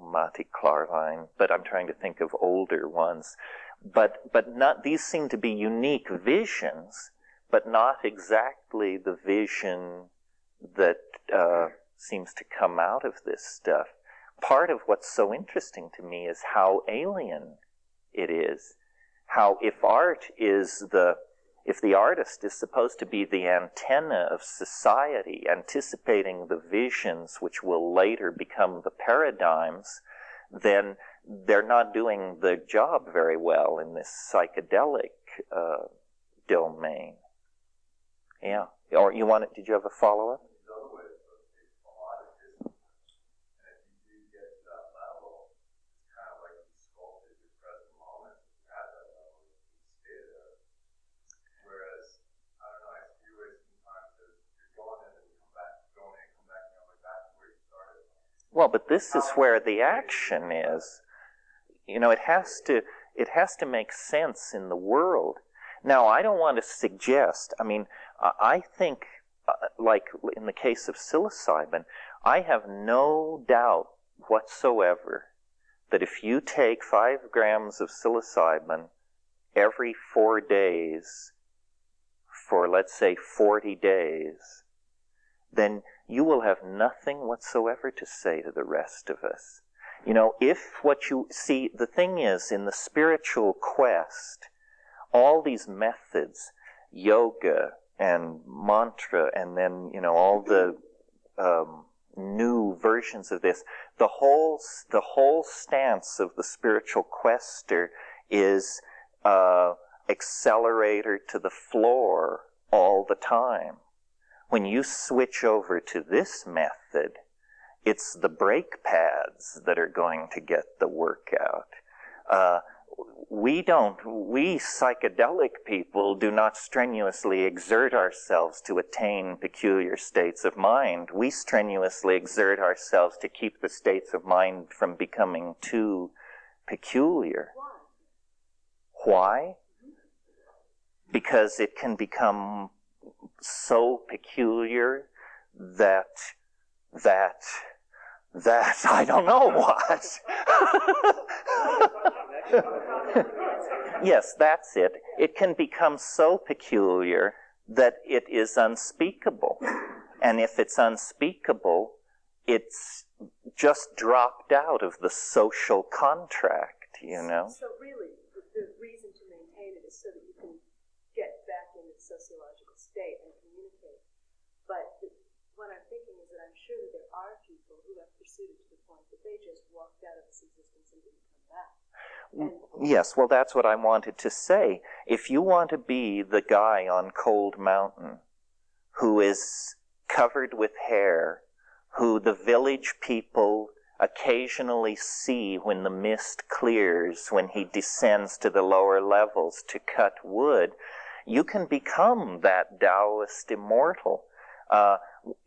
Mati Klarwein, but I'm trying to think of older ones. But not, these seem to be unique visions, but not exactly the vision that seems to come out of this stuff. Part of what's so interesting to me is how alien it is. How if the artist is supposed to be the antenna of society, anticipating the visions which will later become the paradigms, then they're not doing the job very well in this psychedelic domain. Yeah. Or did you have a follow-up? Well, but this is where the action is. You know, it has to make sense in the world. Now, I don't want to suggest, I mean, I think, like in the case of psilocybin, I have no doubt whatsoever that if you take 5 grams of psilocybin every 4 days for, let's say, 40 days, then you will have nothing whatsoever to say to the rest of us. You know, if what you see, the thing is, in the spiritual quest, all these methods, yoga and mantra, and then, you know, all the new versions of this, the whole stance of the spiritual quester is accelerator to the floor all the time. When you switch over to this method, it's the brake pads that are going to get the work out. we psychedelic people do not strenuously exert ourselves to attain peculiar states of mind. We strenuously exert ourselves to keep the states of mind from becoming too peculiar. Why? Because it can become so peculiar that I don't know what. Yes, that's it. It can become so peculiar that it is unspeakable. And if it's unspeakable, it's just dropped out of the social contract, you know? So really, the reason to maintain it is so that you can get back into the sociological state and communicate. But what I'm thinking is that I'm sure that there are people who have pursued it to the point that they just walked out of this existence and didn't come back. Yes, well, that's what I wanted to say. If you want to be the guy on Cold Mountain who is covered with hair, who the village people occasionally see when the mist clears, when he descends to the lower levels to cut wood, you can become that Taoist immortal.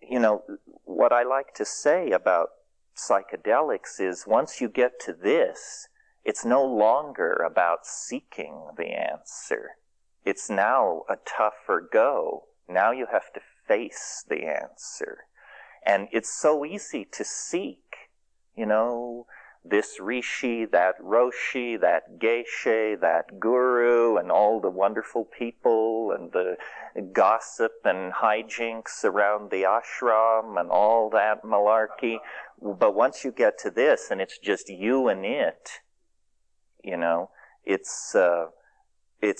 You know, what I like to say about psychedelics is once you get to this, it's no longer about seeking the answer. It's now a tougher go. Now you have to face the answer. And it's so easy to seek, you know, this rishi, that roshi, that geshe, that guru, and all the wonderful people, and the gossip and hijinks around the ashram, and all that malarkey. But once you get to this, and it's just you and it, you know, it's a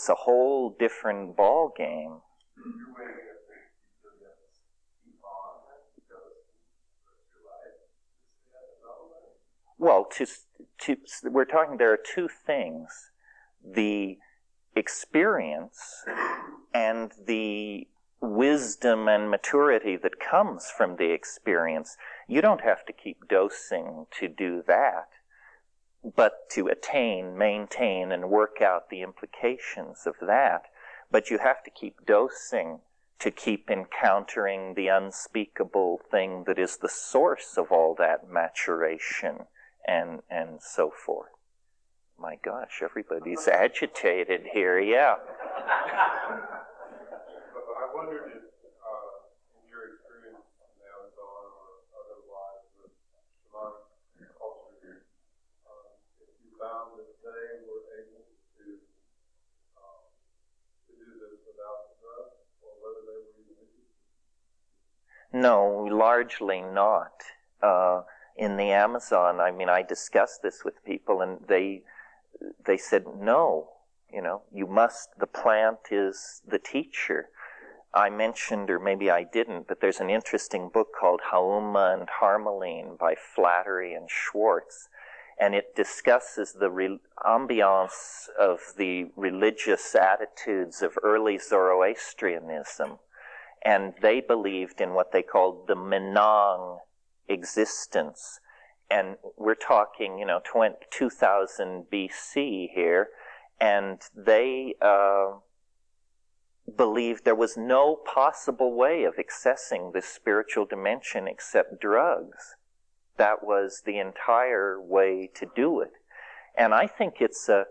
whole different ball game. Well, we're talking, there are two things. The experience and the wisdom and maturity that comes from the experience. You don't have to keep dosing to do that, but to attain, maintain, and work out the implications of that. But you have to keep dosing to keep encountering the unspeakable thing that is the source of all that maturation and so forth. My gosh, everybody's agitated here, yeah. I wondered if, in your experience in the Amazon or otherwise with shamanic culture, if you found that they were able to do this without the drugs, or whether they were even interested? No, largely not. In the Amazon, I mean, I discussed this with people, and they said, no, you know, you must, the plant is the teacher. I mentioned, or maybe I didn't, but there's an interesting book called Hauma and Harmeline by Flattery and Schwartz, and it discusses the ambiance of the religious attitudes of early Zoroastrianism, and they believed in what they called the Menang existence. And we're talking, you know, 2000 BC here, and they believed there was no possible way of accessing this spiritual dimension except drugs. That was the entire way to do it. And I think it's a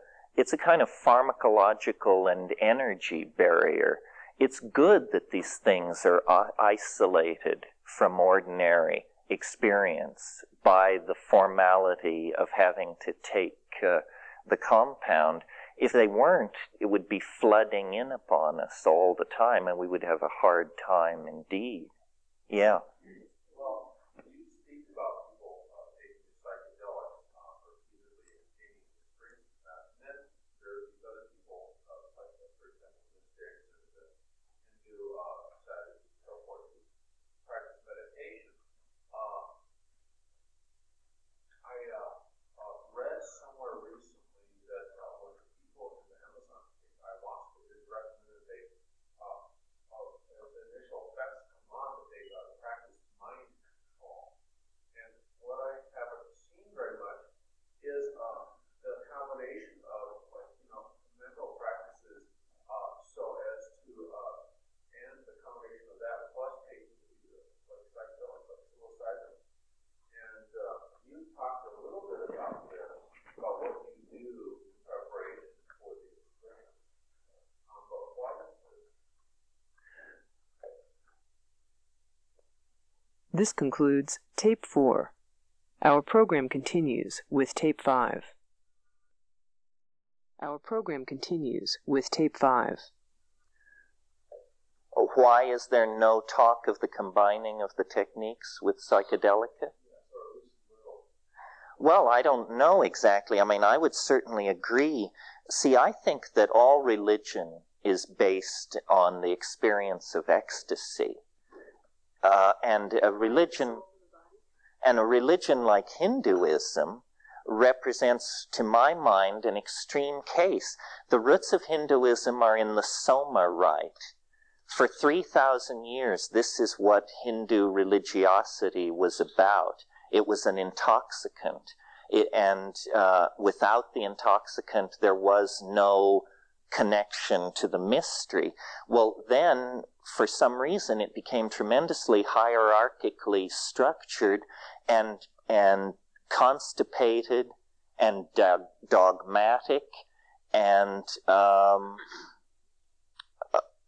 kind of pharmacological and energy barrier. It's good that these things are isolated from ordinary experience by the formality of having to take the compound. If they weren't, it would be flooding in upon us all the time, and we would have a hard time indeed. Yeah. Well, you speak about people taking psychedelics repeatedly and gaining experience with that. And then there are these other people, like, for example, mystics and Hindu ascetics and so forth, who practice meditation. I read somewhere recently that when people in the Amazon take ayahuasca, it is recommended they, as initial effects come on, that they practice This concludes Tape 4. Our program continues with Tape 5. Our program continues with Tape 5. Why is there no talk of the combining of the techniques with psychedelica? Well, I don't know exactly. I mean, I would certainly agree. See, I think that all religion is based on the experience of ecstasy. And a religion like Hinduism represents, to my mind, an extreme case. The roots of Hinduism are in the Soma rite. For 3,000 years, this is what Hindu religiosity was about. It was an intoxicant. And without the intoxicant, there was no connection to the mystery. Well, then, for some reason, it became tremendously hierarchically structured and constipated and dogmatic and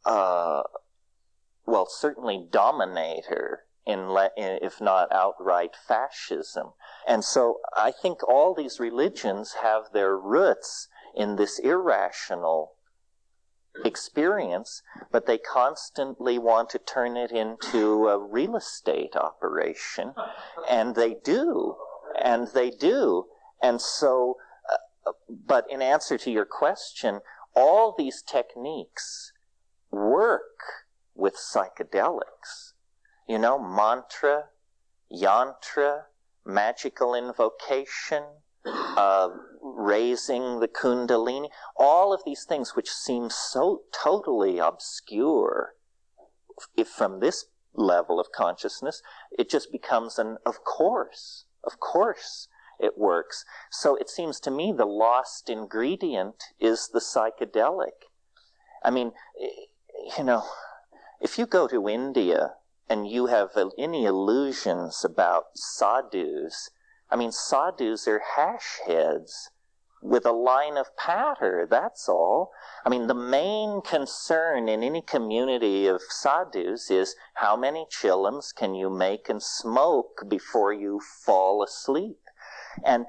well, certainly dominator, if not outright fascism. And so I think all these religions have their roots in this irrational experience, but they constantly want to turn it into a real estate operation, and they do. And so, but in answer to your question, all these techniques work with psychedelics. You know, mantra, yantra, magical invocation, raising the kundalini, all of these things which seem so totally obscure if from this level of consciousness, it just becomes of course it works. So it seems to me the lost ingredient is the psychedelic. I mean, you know, if you go to India and you have any illusions about sadhus, I mean, sadhus are hash heads with a line of patter, that's all. I mean, the main concern in any community of sadhus is how many chillums can you make and smoke before you fall asleep. And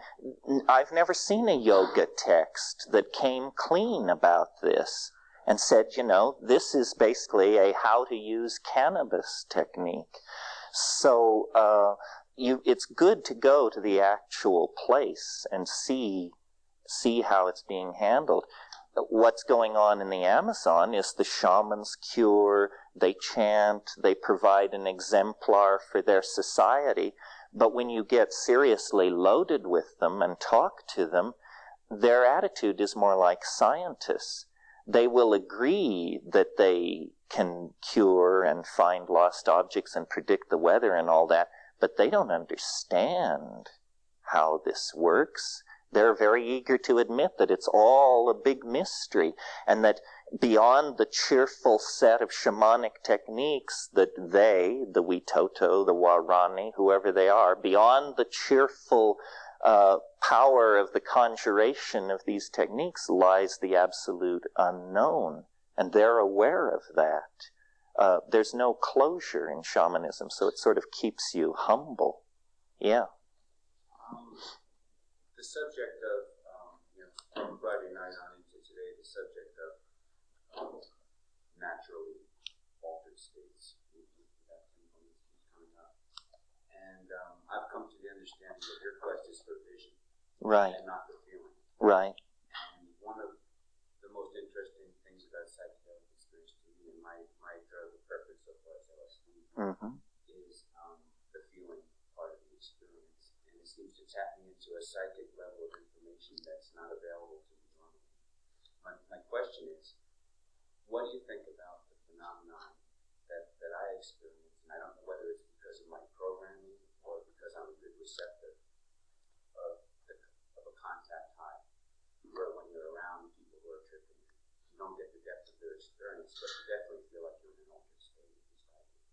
I've never seen a yoga text that came clean about this and said, you know, this is basically a how to use cannabis technique. So it's good to go to the actual place and see how it's being handled. What's going on in the Amazon is the shamans cure, they chant, they provide an exemplar for their society. But when you get seriously loaded with them and talk to them, their attitude is more like scientists. They will agree that they can cure and find lost objects and predict the weather and all that, but they don't understand how this works. They're very eager to admit that it's all a big mystery, and that beyond the cheerful set of shamanic techniques that they, the Witoto, the Warani, whoever they are, beyond the cheerful power of the conjuration of these techniques lies the absolute unknown, and they're aware of that. There's no closure in shamanism, so it sort of keeps you humble. Yeah. The subject of, from Friday night on into today, the subject of naturally altered states. That component keeps coming up. And I've come to the understanding that your quest is for vision. Right. And not for feeling. Right. And one of the most interesting things about psychedelic experience to me, and my drug of preference so far is LSD, is the feeling part of the experience. And it seems to tap me into a psychic level of information that's not available to me normally. My question is, what do you think about the phenomenon that I experience? And I don't know whether it's because of my programming or because I'm a good receptor of a contact high, where when you're around people who are tripping, you don't get the depth of their experience, but you definitely feel like you're in an altered state of this idea.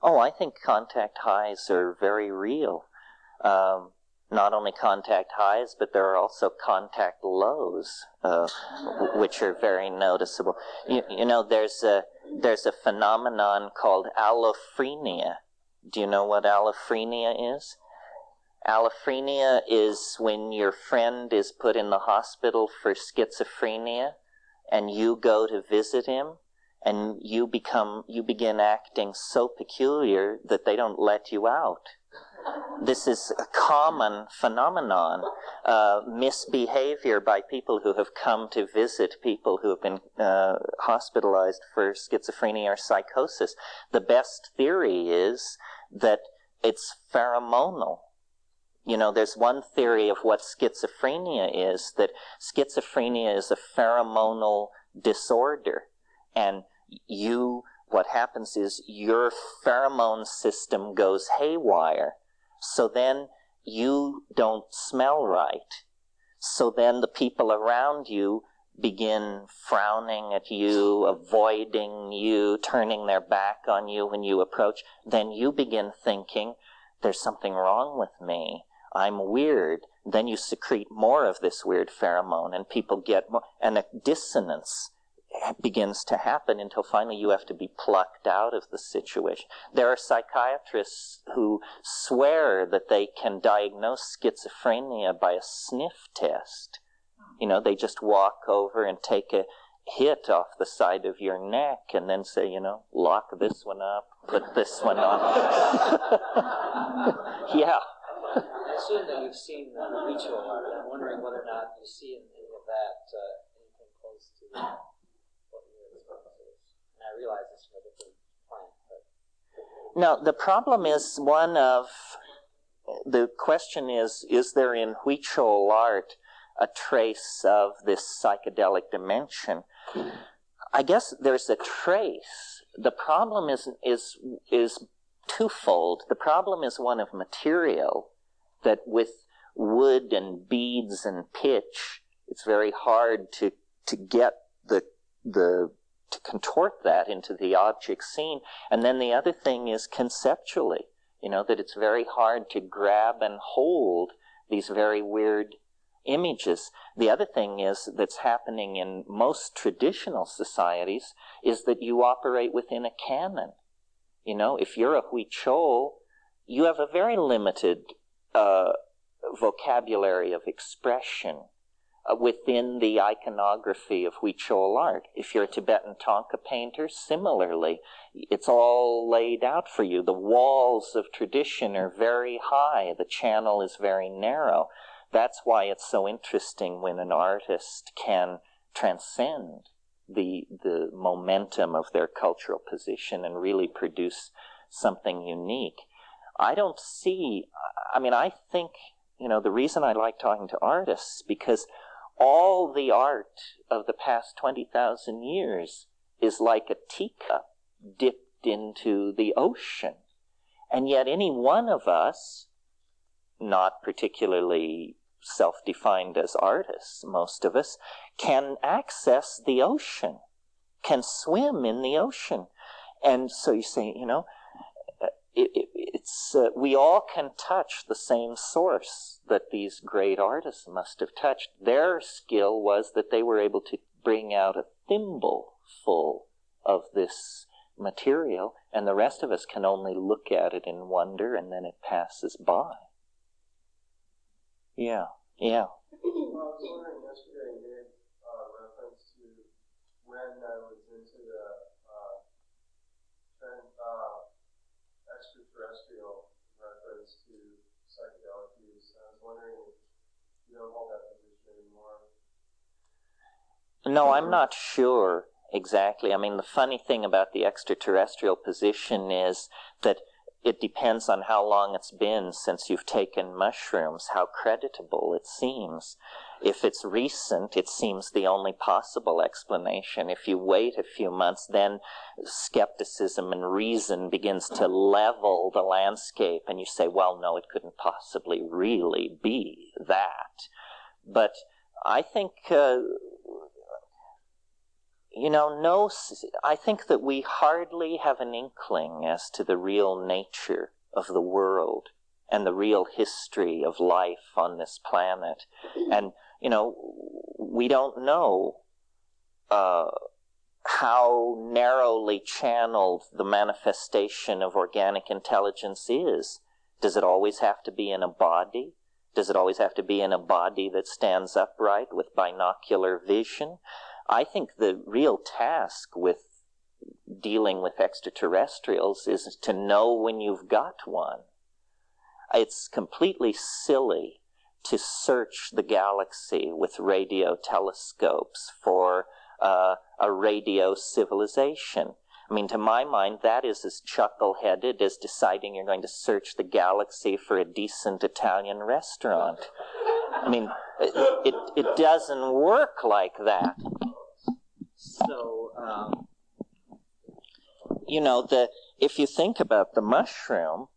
Oh, I think contact highs are very real. Not only contact highs, but there are also contact lows, which are very noticeable. You know, there's a phenomenon called allophrenia Do you know what allophrynia is? Allophrynia is when your friend is put in the hospital for schizophrenia and you go to visit him and you begin acting so peculiar that they don't let you out. This is a common phenomenon, misbehavior by people who have come to visit people who have been hospitalized for schizophrenia or psychosis. The best theory is that it's pheromonal. You know, there's one theory of what schizophrenia is, that schizophrenia is a pheromonal disorder. And what happens is your pheromone system goes haywire. So then you don't smell right. So then the people around you begin frowning at you, avoiding you, turning their back on you when you approach. Then you begin thinking, there's something wrong with me. I'm weird. Then you secrete more of this weird pheromone and people get more, and a dissonance begins to happen until finally you have to be plucked out of the situation. There are psychiatrists who swear that they can diagnose schizophrenia by a sniff test. You know, they just walk over and take a hit off the side of your neck and then say, you know, lock this one up, put this one on. Yeah. I assume that you've seen ritual art. I'm wondering whether or not you see in any of that anything close to what your experience is. And I realize it's from a different plant. But... No, the problem is the question is there in Huichol art a trace of this psychedelic dimension? I guess there's a trace. The problem is twofold. The problem is one of material, that with wood and beads and pitch, it's very hard to get to contort that into the object seen. And then the other thing is conceptually, you know, that it's very hard to grab and hold these very weird images. The other thing is that's happening in most traditional societies is that you operate within a canon. You know, if you're a Huichol, you have a very limited vocabulary of expression within the iconography of Huichol art. If you're a Tibetan Thangka painter, similarly, it's all laid out for you. The walls of tradition are very high. The channel is very narrow. That's why it's so interesting when an artist can transcend the momentum of their cultural position and really produce something unique. I think, you know, the reason I like talking to artists, because all the art of the past 20,000 years is like a teacup dipped into the ocean. And yet any one of us, not particularly self-defined as artists, most of us, can access the ocean, can swim in the ocean. And so you say, you know, we all can touch the same source that these great artists must have touched. Their skill was that they were able to bring out a thimble full of this material, and the rest of us can only look at it in wonder, and then it passes by. Yeah. Well, I was wondering yesterday, you made reference to when I was into the extraterrestrial reference to psychedelic use. I was wondering if you don't hold that position anymore. No, I'm not sure exactly. I mean, the funny thing about the extraterrestrial position is that it depends on how long it's been since you've taken mushrooms, how creditable it seems. If it's recent, it seems the only possible explanation. If you wait a few months, then skepticism and reason begins to level the landscape, and you say, well, no, it couldn't possibly really be that. But I think, I think that we hardly have an inkling as to the real nature of the world and the real history of life on this planet. And, you know, we don't know how narrowly channeled the manifestation of organic intelligence is. Does it always have to be in a body? Does it always have to be in a body that stands upright with binocular vision? I think the real task with dealing with extraterrestrials is to know when you've got one. It's completely silly to search the galaxy with radio telescopes for a radio civilization. I mean, to my mind, that is as chuckle-headed as deciding you're going to search the galaxy for a decent Italian restaurant. I mean, it doesn't work like that. So, you know, if you think about the mushroom,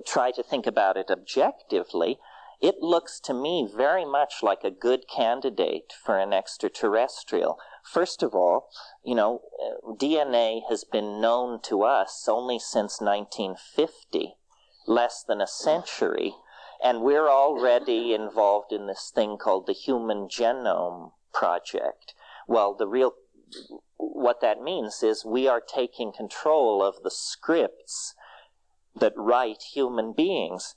try to think about it objectively, it looks to me very much like a good candidate for an extraterrestrial. First of all, you know, DNA has been known to us only since 1950, less than a century, and we're already involved in this thing called the Human Genome Project. Well, what that means is we are taking control of the scripts that write human beings.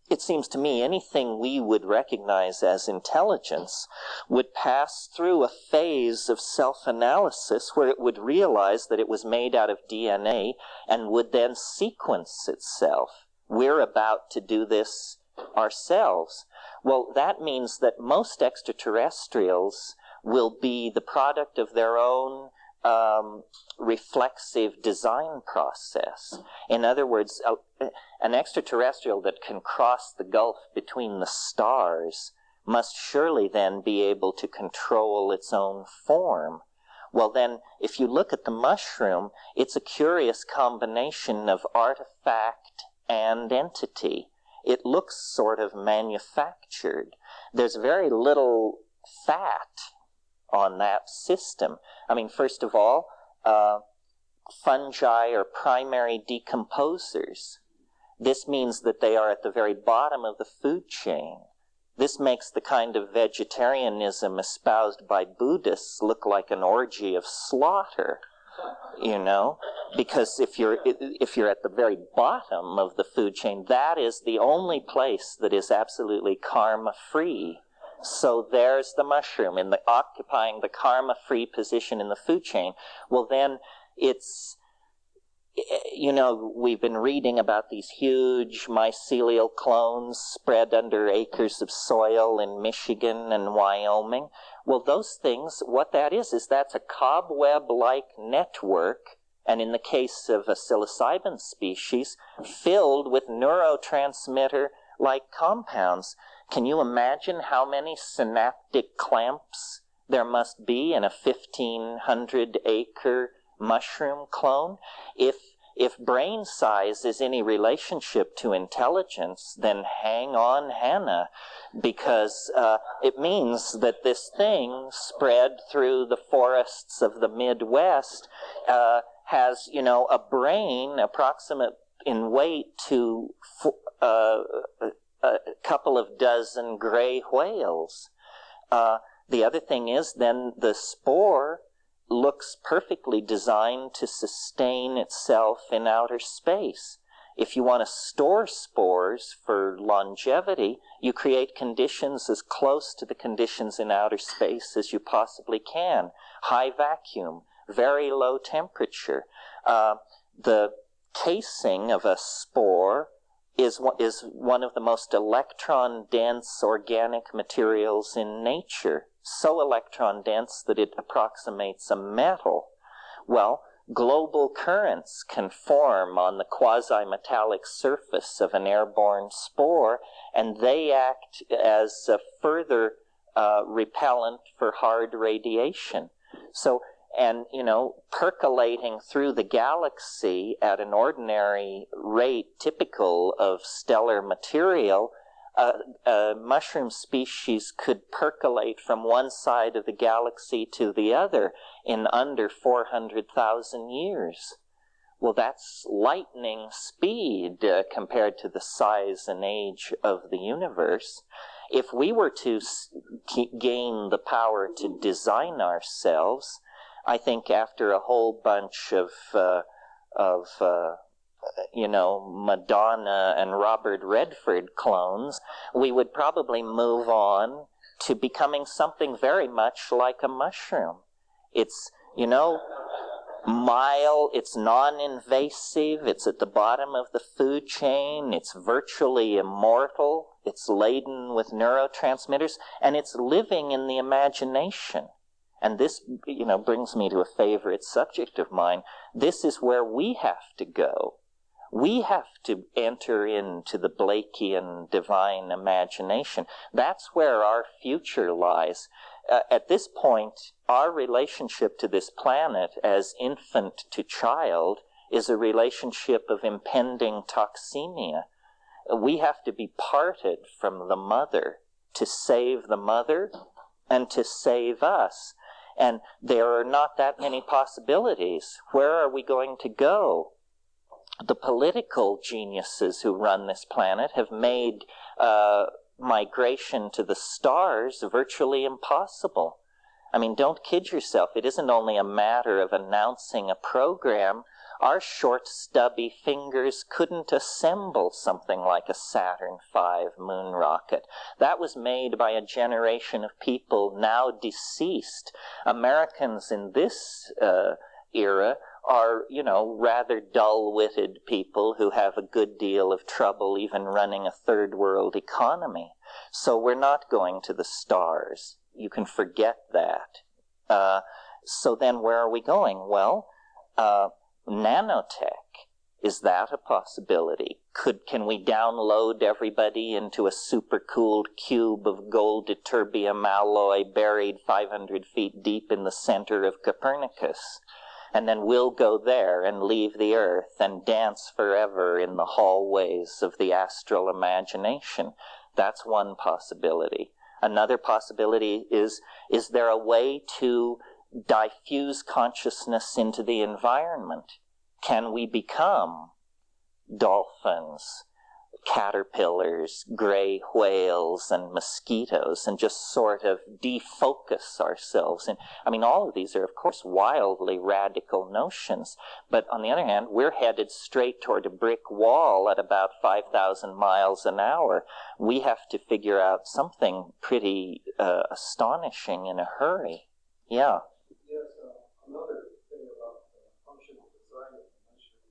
It seems to me anything we would recognize as intelligence would pass through a phase of self-analysis where it would realize that it was made out of DNA and would then sequence itself. We're about to do this ourselves. Well, that means that most extraterrestrials will be the product of their own reflexive design process. In other words, an extraterrestrial that can cross the gulf between the stars must surely then be able to control its own form. Well then, if you look at the mushroom, it's a curious combination of artifact and entity. It looks sort of manufactured. There's very little fat on that system. I mean, first of all, fungi are primary decomposers. This means that they are at the very bottom of the food chain. This makes the kind of vegetarianism espoused by Buddhists look like an orgy of slaughter, you know, because if you're at the very bottom of the food chain, that is the only place that is absolutely karma-free. So there's the mushroom occupying the karma-free position in the food chain. Well, then it's, you know, we've been reading about these huge mycelial clones spread under acres of soil in Michigan and Wyoming. Well, those things, what that is that's a cobweb-like network, and in the case of a psilocybin species, filled with neurotransmitter-like compounds. Can you imagine how many synaptic clamps there must be in a 1,500-acre mushroom clone? If brain size is any relationship to intelligence, then hang on, Hannah, because it means that this thing spread through the forests of the Midwest has, you know, a brain approximate in weight to a couple of dozen gray whales. The other thing is then the spore looks perfectly designed to sustain itself in outer space. If you want to store spores for longevity, you create conditions as close to the conditions in outer space as you possibly can. High vacuum, very low temperature. The casing of a spore is one of the most electron-dense organic materials in nature, so electron-dense that it approximates a metal. Well, global currents can form on the quasi-metallic surface of an airborne spore, and they act as a further repellent for hard radiation. So, and, you know, percolating through the galaxy at an ordinary rate typical of stellar material, a mushroom species could percolate from one side of the galaxy to the other in under 400,000 years. Well, that's lightning speed compared to the size and age of the universe. If we were to gain the power to design ourselves, I think after a whole bunch of Madonna and Robert Redford clones, we would probably move on to becoming something very much like a mushroom. It's, mild, it's non-invasive, it's at the bottom of the food chain, it's virtually immortal, it's laden with neurotransmitters, and it's living in the imagination. And this, brings me to a favorite subject of mine. This is where we have to go. We have to enter into the Blakean divine imagination. That's where our future lies. At this point, our relationship to this planet as infant to child is a relationship of impending toxemia. We have to be parted from the mother to save the mother and to save us. And there are not that many possibilities. Where are we going to go? The political geniuses who run this planet have made migration to the stars virtually impossible. I mean, don't kid yourself. It isn't only a matter of announcing a program. Our short, stubby fingers couldn't assemble something like a Saturn V moon rocket. That was made by a generation of people now deceased. Americans in this era are, rather dull-witted people who have a good deal of trouble even running a third world economy. So we're not going to the stars. You can forget that. So then where are we going? Well, nanotech. Is that a possibility? Can we download everybody into a supercooled cube of gold ytterbium alloy buried 500 feet deep in the center of Copernicus? And then we'll go there and leave the Earth and dance forever in the hallways of the astral imagination. That's one possibility. Another possibility is there a way to diffuse consciousness into the environment? Can we become dolphins, caterpillars, gray whales, and mosquitoes, and just sort of defocus ourselves? And I mean, all of these are, of course, wildly radical notions. But on the other hand, we're headed straight toward a brick wall at about 5,000 miles an hour. We have to figure out something pretty astonishing in a hurry. Yeah. Yes, another thing about the functional design of the mushroom,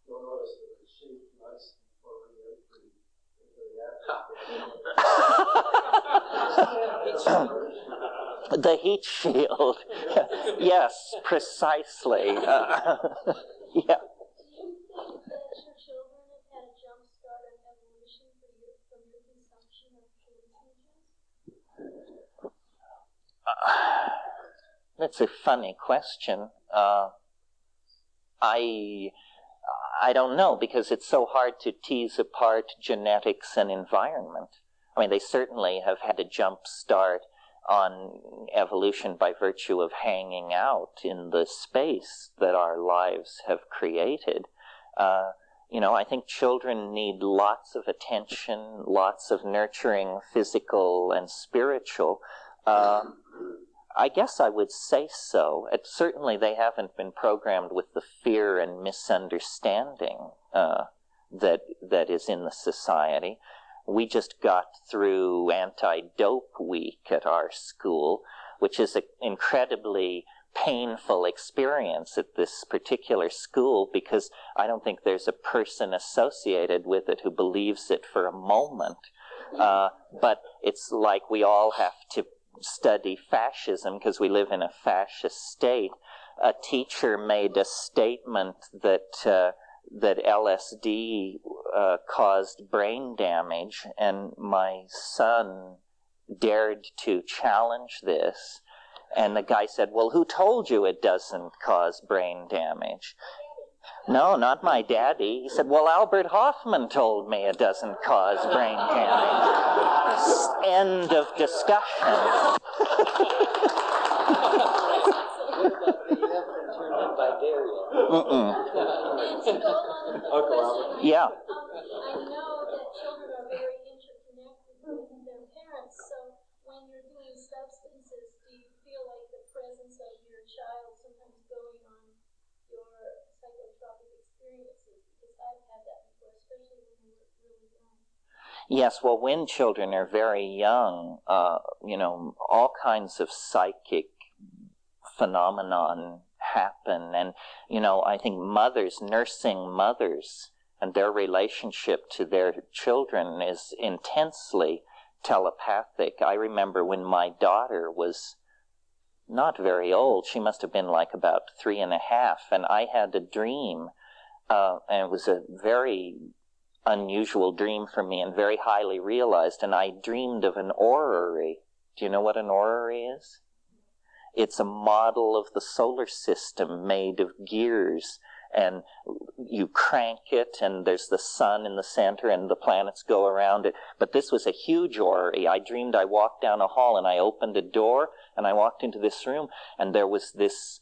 you'll notice that it's shaped nice for the entry into the The heat shield. Yes, precisely. Yeah. Do you think that your children have had a jump start of evolution from your consumption of hallucinogens? That's a funny question. I don't know, because it's so hard to tease apart genetics and environment. I mean, they certainly have had a jump start on evolution by virtue of hanging out in the space that our lives have created. I think children need lots of attention, lots of nurturing, physical and spiritual. I guess I would say so. Certainly they haven't been programmed with the fear and misunderstanding that is in the society. We just got through anti-dope week at our school, which is an incredibly painful experience at this particular school, because I don't think there's a person associated with it who believes it for a moment. But it's like we all have to study fascism because we live in a fascist state. A teacher made a statement that LSD caused brain damage, and my son dared to challenge this. And the guy said, "Well, who told you it doesn't cause brain damage?" "No, not my daddy." He said, "Well, Albert Hoffman told me it doesn't cause brain damage." End of discussion. Yeah. I know that children are very interconnected with their parents, so when you're doing substances, do you feel like the presence of your child Yes, well, when children are very young, all kinds of psychic phenomenon happen. And, I think nursing mothers, and their relationship to their children is intensely telepathic. I remember when my daughter was not very old, she must have been like about 3.5, and I had a dream, and it was a very unusual dream for me and very highly realized, and I dreamed of an orrery. Do you know what an orrery is? It's a model of the solar system made of gears, and you crank it, and there's the sun in the center, and the planets go around it. But this was a huge orrery. I dreamed I walked down a hall, and I opened a door, and I walked into this room, and there was this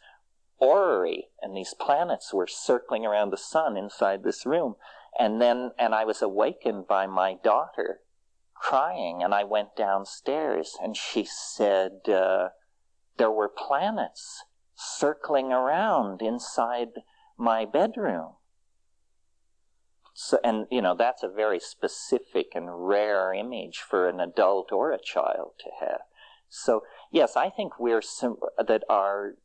orrery, and these planets were circling around the sun inside this room. And I was awakened by my daughter crying, and I went downstairs, and she said, there were planets circling around inside my bedroom. So, and that's a very specific and rare image for an adult or a child to have. So yes, I think that our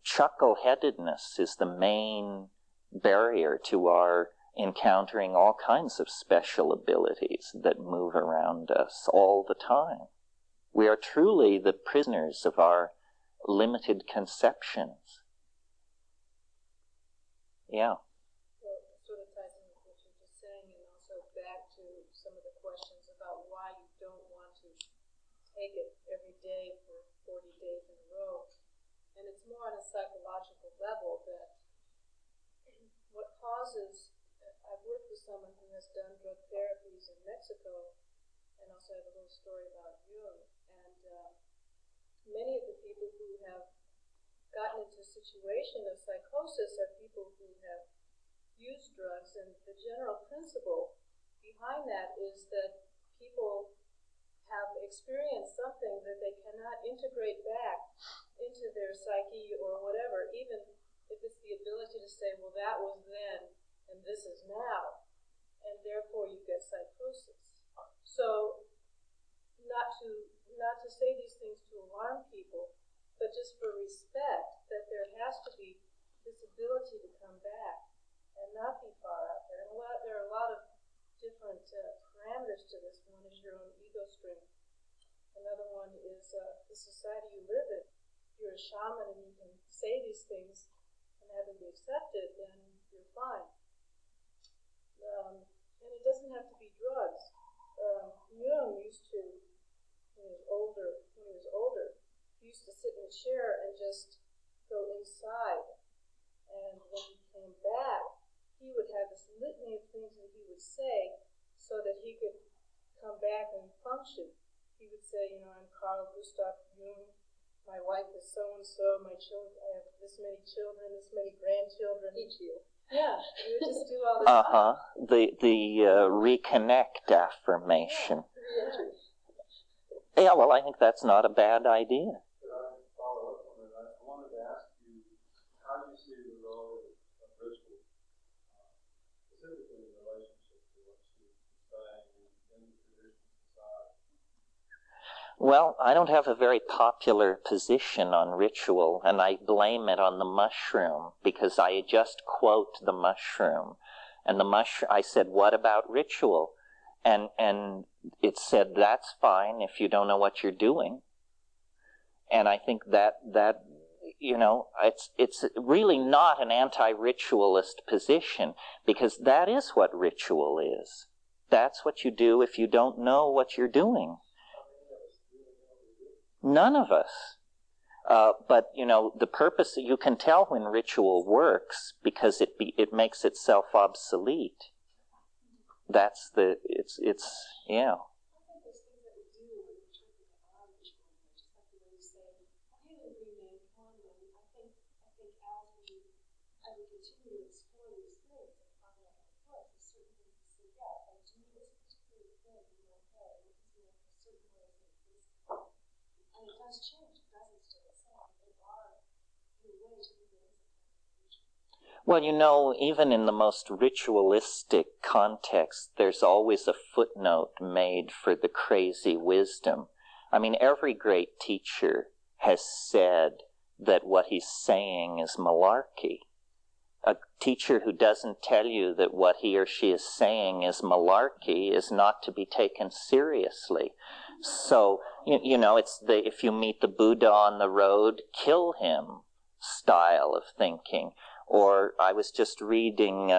chuckle-headedness is the main barrier to our encountering all kinds of special abilities that move around us all the time. We are truly the prisoners of our limited conceptions. Yeah. Well, it sort of ties in with what you're just saying, and also back to some of the questions about why you don't want to take it every day for 40 days in a row. And it's more on a psychological level that what causes, I've worked with someone who has done drug therapies in Mexico, and also have a little story about Jung. And many of the people who have gotten into a situation of psychosis are people who have used drugs, and the general principle behind that is that people have experienced something that they cannot integrate back into their psyche or whatever, even if it's the ability to say, well, that was then and this is now, and therefore you get psychosis. So not to say these things to alarm people, but just for respect, that there has to be this ability to come back and not be far out there. And there are a lot of different parameters to this. One is your own ego strength. Another one is the society you live in. If you're a shaman and you can say these things and have them be accepted, then you're fine. And it doesn't have to be drugs. Jung used to, when he was older, he used to sit in a chair and just go inside. And when he came back, he would have this litany of things that he would say so that he could come back and function. He would say, I'm Carl Gustav Jung, my wife is so-and-so, my children, I have this many children, this many grandchildren. Each you. Yeah, you would just do all this. The reconnect affirmation. Yeah, well, I think that's not a bad idea. Could I follow up on that? I wanted to ask you, how do you see the role of ritual, specifically in relationship to what you're saying in the traditional society? Well, I don't have a very popular position on ritual, and I blame it on the mushroom, because I just quote the mushroom. And I said, what about ritual? And it said, that's fine if you don't know what you're doing. And I think that it's really not an anti-ritualist position, because that is what ritual is. That's what you do if you don't know what you're doing. None of us. But the purpose, you can tell when ritual works because it makes itself obsolete. That's it's yeah. Well, you know, even in the most ritualistic context, there's always a footnote made for the crazy wisdom. I mean, every great teacher has said that what he's saying is malarkey. A teacher who doesn't tell you that what he or she is saying is malarkey is not to be taken seriously. So, you know, it's the if you meet the Buddha on the road, kill him style of thinking. Or I was just reading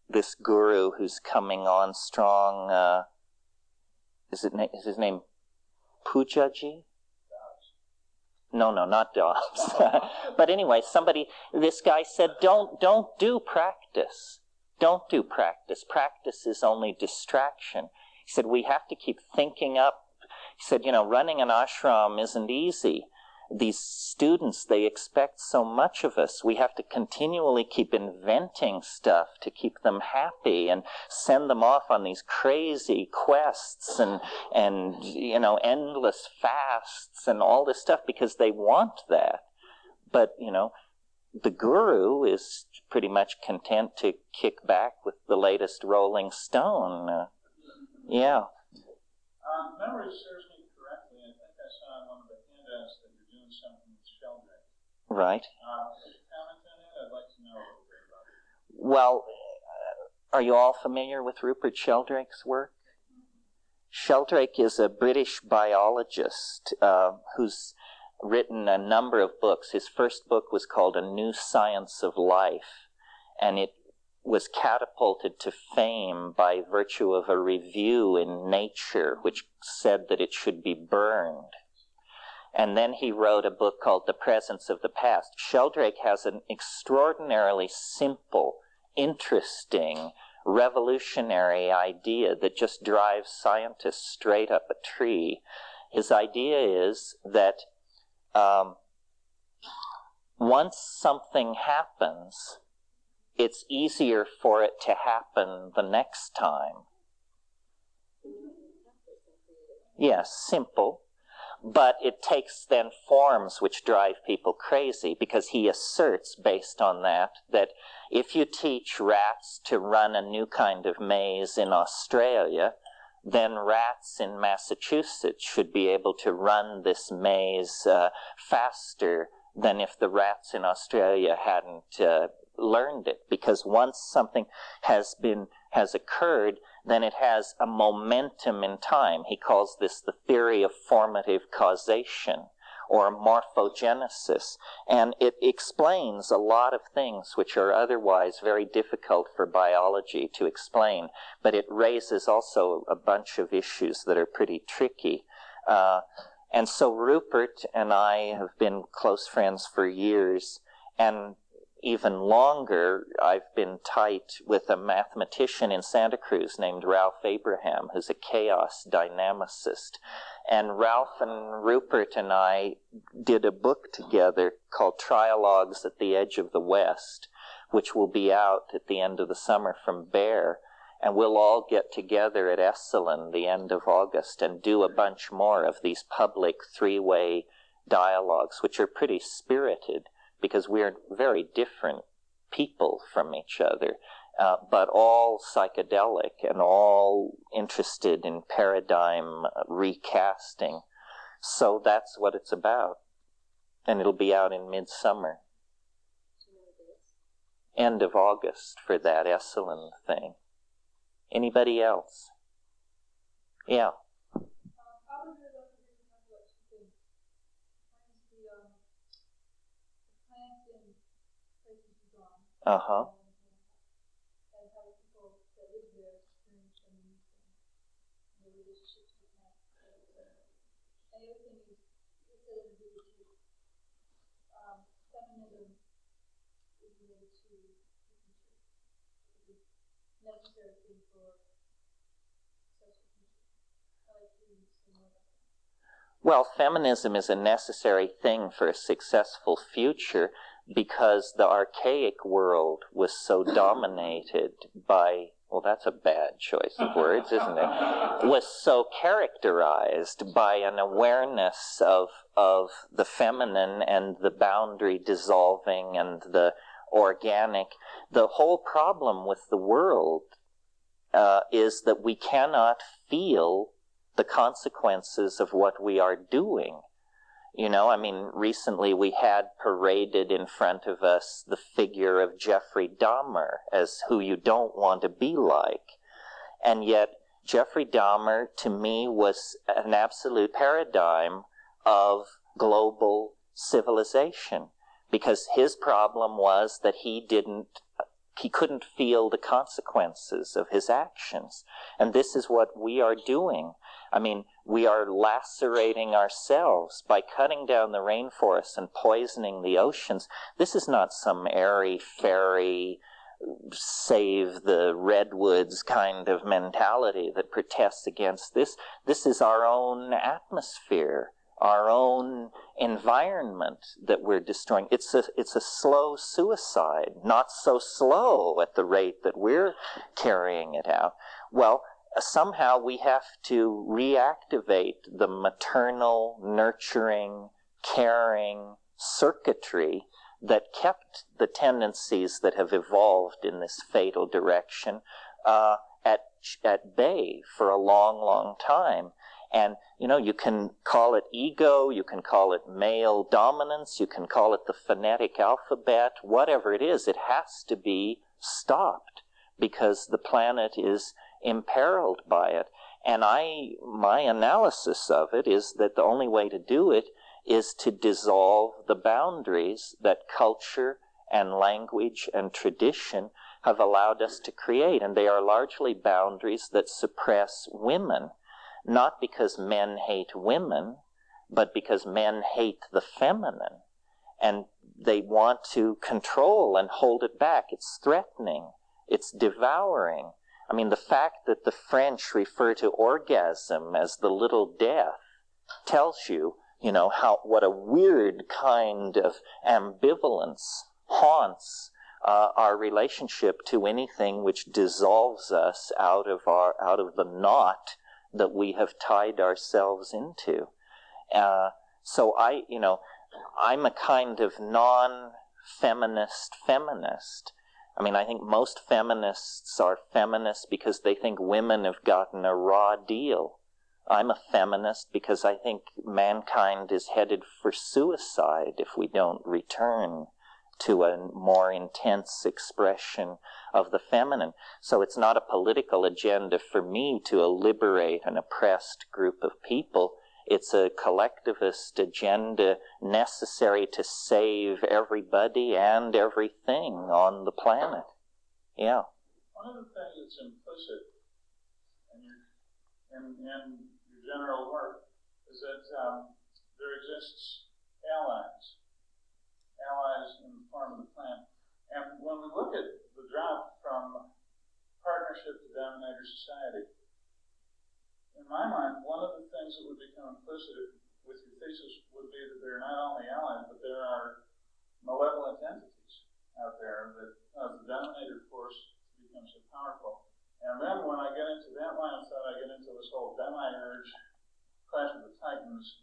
this guru who's coming on strong. Is his name Pujaji? No, not Dobbs. But anyway, this guy said, don't do practice. Don't do practice. Practice is only distraction. He said, we have to keep thinking up. He said, you know, running an ashram isn't easy. These students, they expect so much of us. We have to continually keep inventing stuff to keep them happy and send them off on these crazy quests and you know, endless fasts and all this stuff because they want that. But, you know, the guru is pretty much content to kick back with the latest Rolling Stone. Yeah. Memory serves me correctly. I think I saw in one of the handouts that you're doing something with Sheldrake. Right. Could you comment on it? I'd like to know a little bit about it. Well, are you all familiar with Rupert Sheldrake's work? Sheldrake is a British biologist who's written a number of books. His first book was called A New Science of Life, and it was catapulted to fame by virtue of a review in Nature, which said that it should be burned. And then he wrote a book called The Presence of the Past. Sheldrake has an extraordinarily simple, interesting, revolutionary idea that just drives scientists straight up a tree. His idea is that once something happens, it's easier for it to happen the next time. Yes, simple. But it takes then forms which drive people crazy, because he asserts, based on that if you teach rats to run a new kind of maze in Australia, then rats in Massachusetts should be able to run this maze faster than if the rats in Australia hadn't learned it. Because once something has occurred, then it has a momentum in time. He calls this the theory of formative causation, or morphogenesis. And it explains a lot of things which are otherwise very difficult for biology to explain, but it raises also a bunch of issues that are pretty tricky. And so Rupert and I have been close friends for years, and even longer, I've been tight with a mathematician in Santa Cruz named Ralph Abraham, who's a chaos dynamicist. And Ralph and Rupert and I did a book together called Trialogues at the Edge of the West, which will be out at the end of the summer from Bear. And we'll all get together at Esalen the end of August and do a bunch more of these public three-way dialogues, which are pretty spirited, because we're very different people from each other, but all psychedelic and all interested in paradigm recasting. So that's what it's about. And it'll be out in midsummer. End of August for that Esalen thing. Anybody else? Yeah. Uh-huh. And how the people that live there experience them and their relationships with plants. And the other thing is, it said in the video too, feminism is related to the future. It's a necessary thing for successful future. I'd like to say more about that. Well, feminism is a necessary thing for a successful future, because the archaic world was so dominated by, well, that's a bad choice of words, isn't it? Was so characterized by an awareness of the feminine and the boundary dissolving and the organic. The whole problem with the world is that we cannot feel the consequences of what we are doing. You know, I mean, recently we had paraded in front of us the figure of Jeffrey Dahmer as who you don't want to be like. And yet, Jeffrey Dahmer, to me, was an absolute paradigm of global civilization, because his problem was that he couldn't feel the consequences of his actions. And this is what we are doing. I mean, we are lacerating ourselves by cutting down the rainforests and poisoning the oceans. This is not some airy-fairy, save the redwoods kind of mentality that protests against this. This is our own atmosphere, our own environment that we're destroying. It's a slow suicide, not so slow at the rate that we're carrying it out. Well, somehow we have to reactivate the maternal, nurturing, caring circuitry that kept the tendencies that have evolved in this fatal direction at bay for a long, long time. And, you know, you can call it ego, you can call it male dominance, you can call it the phonetic alphabet, whatever it is has to be stopped, because the planet is imperiled by it. And my analysis of it is that the only way to do it is to dissolve the boundaries that culture and language and tradition have allowed us to create. And they are largely boundaries that suppress women, not because men hate women, but because men hate the feminine. And they want to control and hold it back. It's threatening. It's devouring. I mean, the fact that the French refer to orgasm as the little death tells you, you know, what a weird kind of ambivalence haunts our relationship to anything which dissolves us out of the knot that we have tied ourselves into. So I'm a kind of non-feminist feminist. I mean, I think most feminists are feminists because they think women have gotten a raw deal. I'm a feminist because I think mankind is headed for suicide if we don't return to a more intense expression of the feminine. So it's not a political agenda for me to liberate an oppressed group of people. It's a collectivist agenda necessary to save everybody and everything on the planet. Yeah. One of the things that's implicit in your general work is that there exists allies in the form of the plant. And when we look at the drop from partnership to dominator society, in my mind, one of the things that would become implicit with your thesis would be that they're not only allies, but there are malevolent entities out there that the dominator force becomes so powerful. And then when I get into that line of thought, I get into this whole demiurge, Clash of the Titans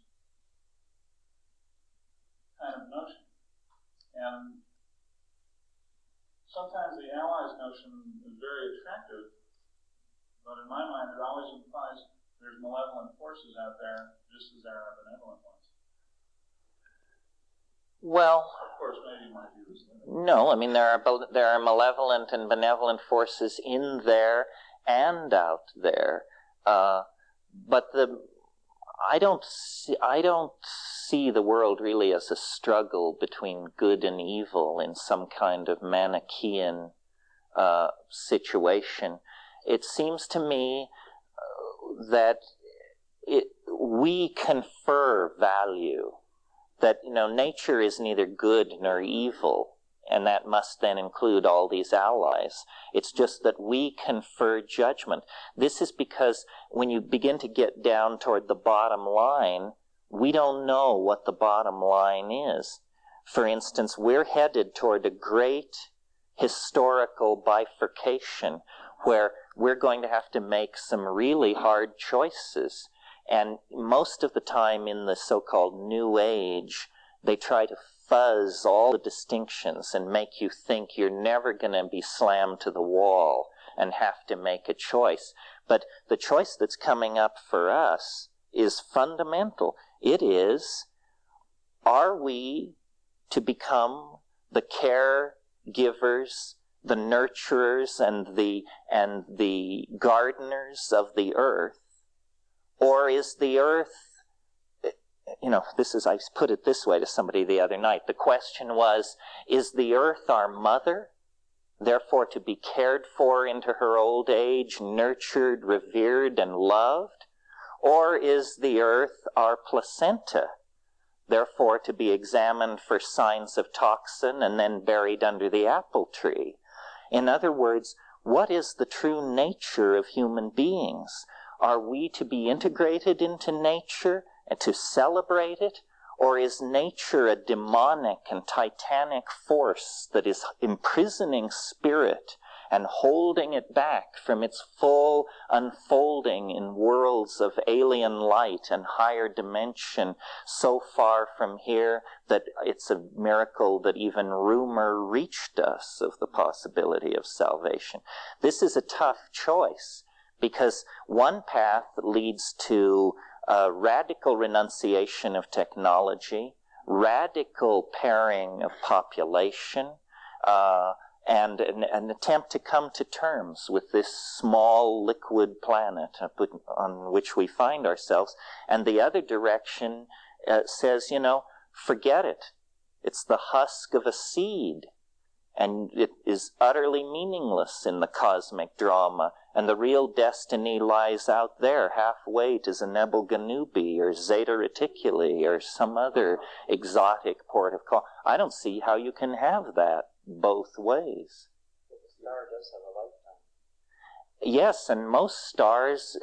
kind of notion. And sometimes the allies notion is very attractive, but in my mind it always implies there's malevolent forces out there just as there are benevolent ones. Well, of course, maybe my view is that. No, I mean there are malevolent and benevolent forces in there and out there, but I don't see the world really as a struggle between good and evil in some kind of Manichaean situation. It seems to me that we confer value, that nature is neither good nor evil, and that must then include all these allies. It's just that we confer judgment. This is because when you begin to get down toward the bottom line, we don't know what the bottom line is. For instance, we're headed toward a great historical bifurcation where we're going to have to make some really hard choices. And most of the time in the so-called New Age, they try to fuzz all the distinctions and make you think you're never going to be slammed to the wall and have to make a choice. But the choice that's coming up for us is fundamental. It is, are we to become the caregivers, the nurturers, and the gardeners of the earth? Or is the earth, I put it this way to somebody the other night. The question was, is the earth our mother, therefore to be cared for into her old age, nurtured, revered, and loved? Or is the earth our placenta, therefore to be examined for signs of toxin and then buried under the apple tree? In other words, what is the true nature of human beings? Are we to be integrated into nature and to celebrate it? Or is nature a demonic and titanic force that is imprisoning spirit and holding it back from its full unfolding in worlds of alien light and higher dimension, so far from here that it's a miracle that even rumor reached us of the possibility of salvation? This is a tough choice, because one path leads to radical renunciation of technology, radical pairing of population, and an attempt to come to terms with this small liquid planet on which we find ourselves. And the other direction says, forget it. It's the husk of a seed, and it is utterly meaningless in the cosmic drama, and the real destiny lies out there, halfway to Zenebel Ganubi or Zeta Reticuli or some other exotic port of call. I don't see how you can have that both ways. But the star does have a lifetime. Yes, and most stars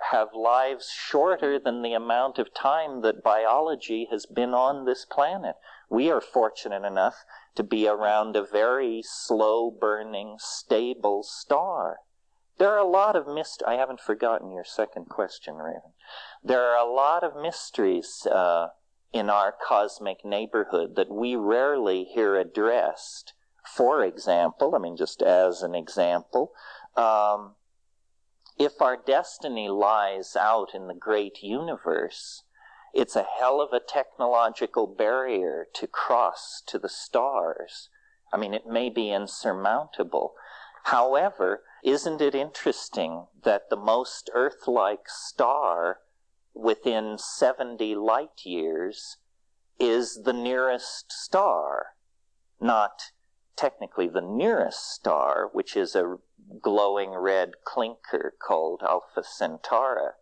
have lives shorter than the amount of time that biology has been on this planet. We are fortunate enough to be around a very slow-burning, stable star. There are a lot of I haven't forgotten your second question, Raven. There are a lot of mysteries in our cosmic neighborhood that we rarely hear addressed. For example, just as an example, if our destiny lies out in the great universe, it's a hell of a technological barrier to cross to the stars. It may be insurmountable. However, isn't it interesting that the most Earth-like star within 70 light years is the nearest star? Not technically the nearest star, which is a glowing red clinker called Alpha Centauri,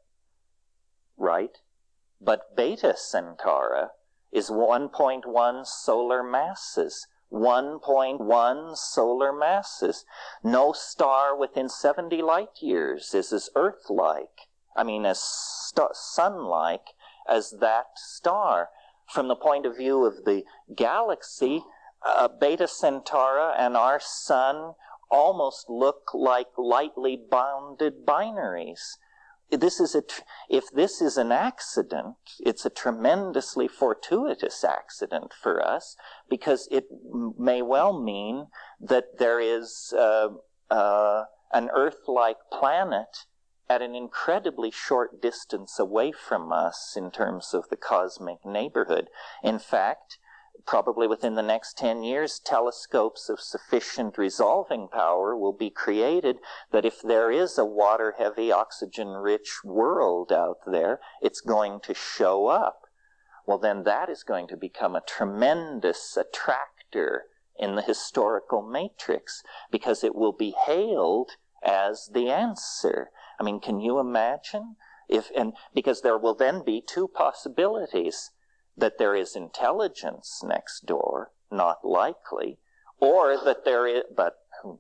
right? But Beta Centauri is 1.1 solar masses. 1.1 solar masses. No star within 70 light years is as Earth-like, as sun-like as that star. From the point of view of the galaxy, Beta Centauri and our sun almost look like lightly bounded binaries. If this is an accident, it's a tremendously fortuitous accident for us, because it may well mean that there is an Earth-like planet at an incredibly short distance away from us in terms of the cosmic neighborhood. In fact, probably within the next 10 years, telescopes of sufficient resolving power will be created that if there is a water-heavy, oxygen-rich world out there, it's going to show up. Well, then that is going to become a tremendous attractor in the historical matrix, because it will be hailed as the answer. Can you imagine? Because there will then be two possibilities: that there is intelligence next door, not likely, or that there is, but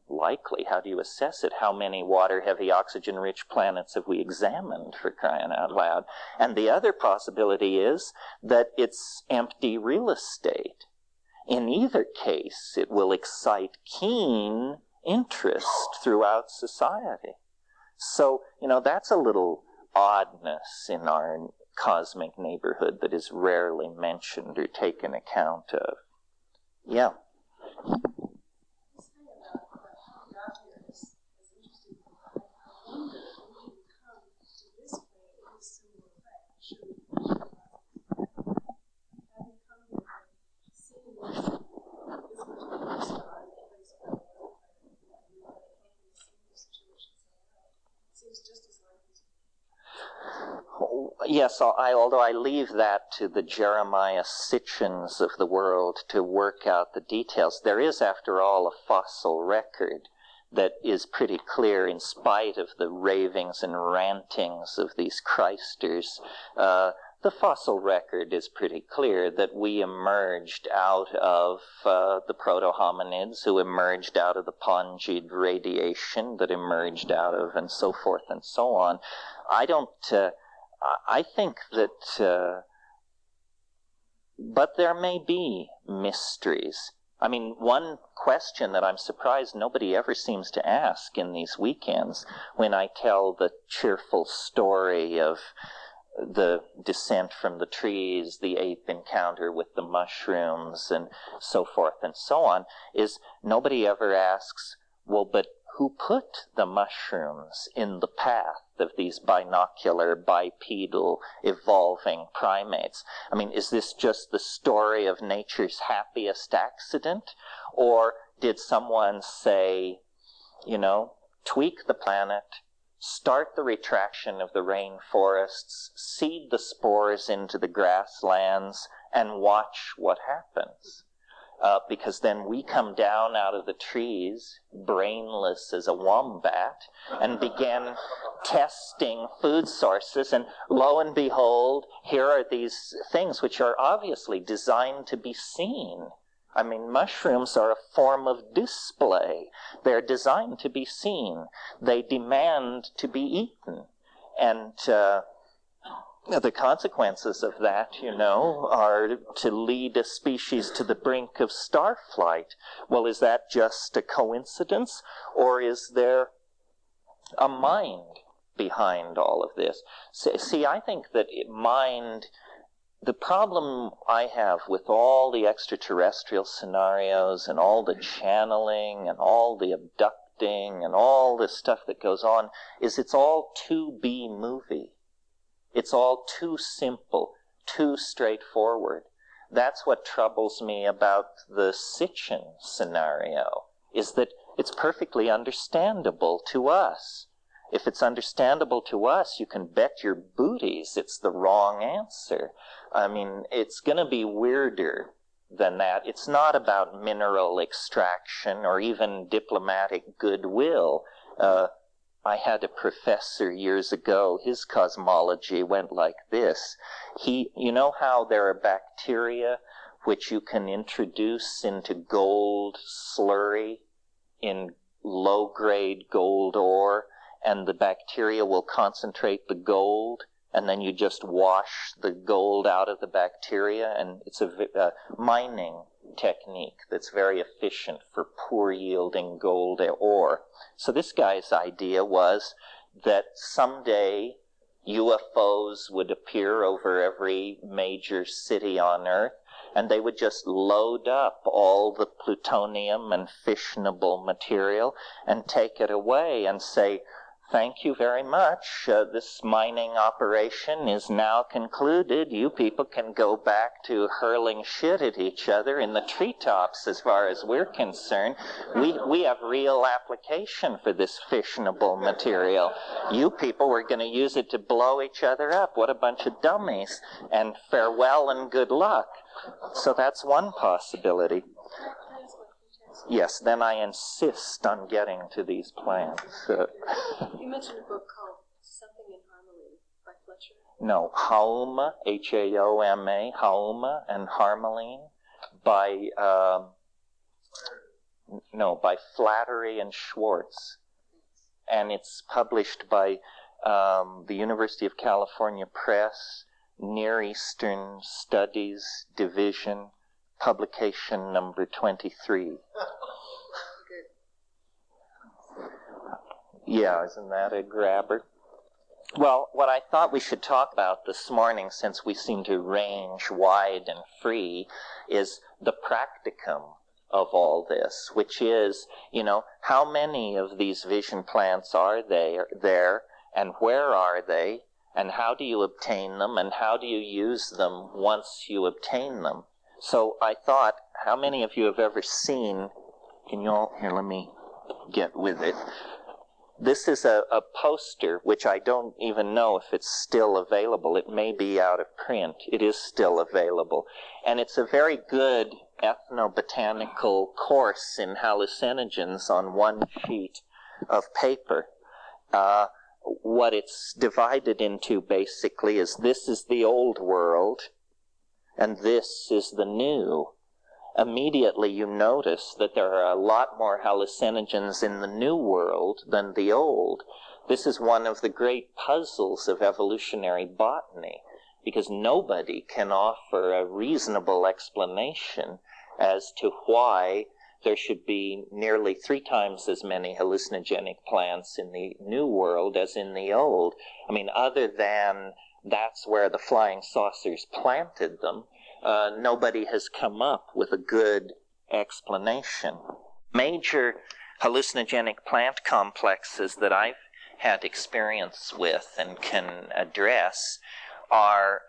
likely, how do you assess it? How many water-heavy, oxygen-rich planets have we examined, for crying out loud? And the other possibility is that it's empty real estate. In either case, it will excite keen interest throughout society. So, that's a little oddness in our cosmic neighborhood that is rarely mentioned or taken account of. Yeah. Yes, although I leave that to the Jeremiah Sitchins of the world to work out the details, there is, after all, a fossil record that is pretty clear in spite of the ravings and rantings of these Christers. The fossil record is pretty clear that we emerged out of the proto-hominids who emerged out of the Pongid radiation that emerged out of, and so forth and so on. I think that, but there may be mysteries. I mean, one question that I'm surprised nobody ever seems to ask in these weekends when I tell the cheerful story of the descent from the trees, the ape encounter with the mushrooms, and so forth and so on, is nobody ever asks, well, but who put the mushrooms in the path of these binocular, bipedal, evolving primates? I mean, is this just the story of nature's happiest accident? Or did someone say, tweak the planet, start the retraction of the rainforests, seed the spores into the grasslands, and watch what happens? Because then we come down out of the trees, brainless as a wombat, and begin testing food sources, and lo and behold, here are these things which are obviously designed to be seen. I mean, mushrooms are a form of display. They're designed to be seen. They demand to be eaten. And the consequences of that, are to lead a species to the brink of starflight. Well, is that just a coincidence, or is there a mind behind all of this? See, I think that the problem I have with all the extraterrestrial scenarios and all the channeling and all the abducting and all this stuff that goes on is it's all too B-movie. It's all too simple, too straightforward. That's what troubles me about the Sitchin scenario, is that it's perfectly understandable to us. If it's understandable to us, you can bet your booties it's the wrong answer. I mean, it's going to be weirder than that. It's not about mineral extraction or even diplomatic goodwill. I had a professor years ago, his cosmology went like this. You know how there are bacteria which you can introduce into gold slurry in low-grade gold ore, and the bacteria will concentrate the gold, and then you just wash the gold out of the bacteria, and it's a mining technique that's very efficient for poor-yielding gold ore. So this guy's idea was that someday UFOs would appear over every major city on Earth, and they would just load up all the plutonium and fissionable material and take it away and say, thank you very much. This mining operation is now concluded. You people can go back to hurling shit at each other in the treetops as far as we're concerned. We have real application for this fissionable material. You people were going to use it to blow each other up. What a bunch of dummies. And farewell and good luck. So that's one possibility. Yes, then I insist on getting to these plants. You mentioned a book called Something in Harmony by Fletcher. No, Hauma, Haoma, Hauma, and Harmeline by Flattery and Schwartz. And it's published by the University of California Press, Near Eastern Studies Division, publication number 23. Yeah, isn't that a grabber? Well, what I thought we should talk about this morning, since we seem to range wide and free, is the practicum of all this, which is, how many of these vision plants are there, and where are they, and how do you obtain them, and how do you use them once you obtain them? So I thought, how many of you have ever seen, here, let me get with it. This is a poster, which I don't even know if it's still available. It may be out of print. It is still available. And it's a very good ethnobotanical course in hallucinogens on one sheet of paper. What it's divided into, basically, is this is the old world, and this is the new. Immediately you notice that there are a lot more hallucinogens in the new world than the old. This is one of the great puzzles of evolutionary botany, because nobody can offer a reasonable explanation as to why there should be nearly 3 times as many hallucinogenic plants in the new world as in the old. I mean, other than that's where the flying saucers planted them, nobody has come up with a good explanation. Major hallucinogenic plant complexes that I've had experience with and can address are,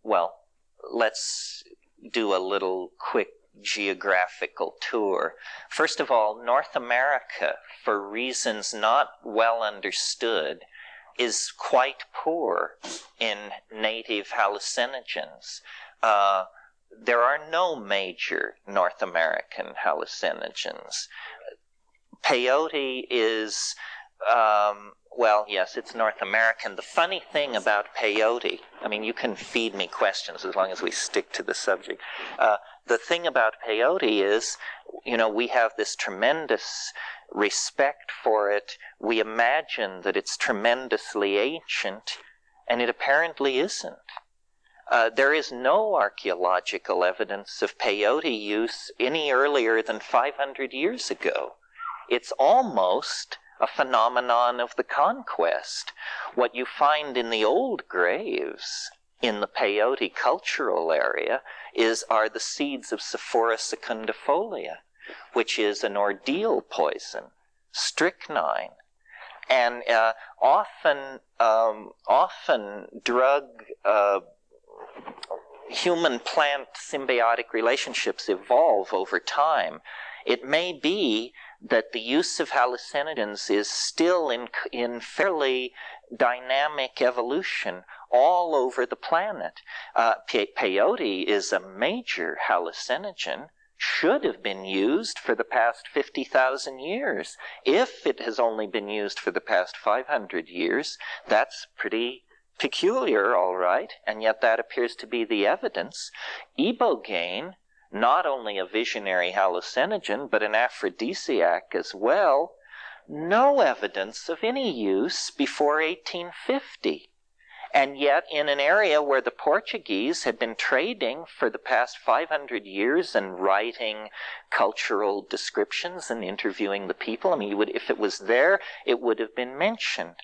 well, let's do a little quick geographical tour. First of all, North America, for reasons not well understood, is quite poor in native hallucinogens. There are no major North American hallucinogens. Peyote is, well, yes, it's North American. The funny thing about peyote, I mean, you can feed me questions as long as we stick to the subject. The thing about peyote is, we have this tremendous respect for it. We imagine that it's tremendously ancient, and it apparently isn't. There is no archaeological evidence of peyote use any earlier than 500 years ago. It's almost a phenomenon of the conquest. What you find in the old graves in the peyote cultural area are the seeds of Sephora secundifolia, which is an ordeal poison, strychnine. And often drug human-plant symbiotic relationships evolve over time. It may be that the use of hallucinogens is still in fairly dynamic evolution all over the planet. Peyote is a major hallucinogen, should have been used for the past 50,000 years. If it has only been used for the past 500 years, that's pretty peculiar, all right, and yet that appears to be the evidence. Ibogaine, not only a visionary hallucinogen, but an aphrodisiac as well, no evidence of any use before 1850. And yet, in an area where the Portuguese had been trading for the past 500 years and writing cultural descriptions and interviewing the people, I mean, if it was there, it would have been mentioned.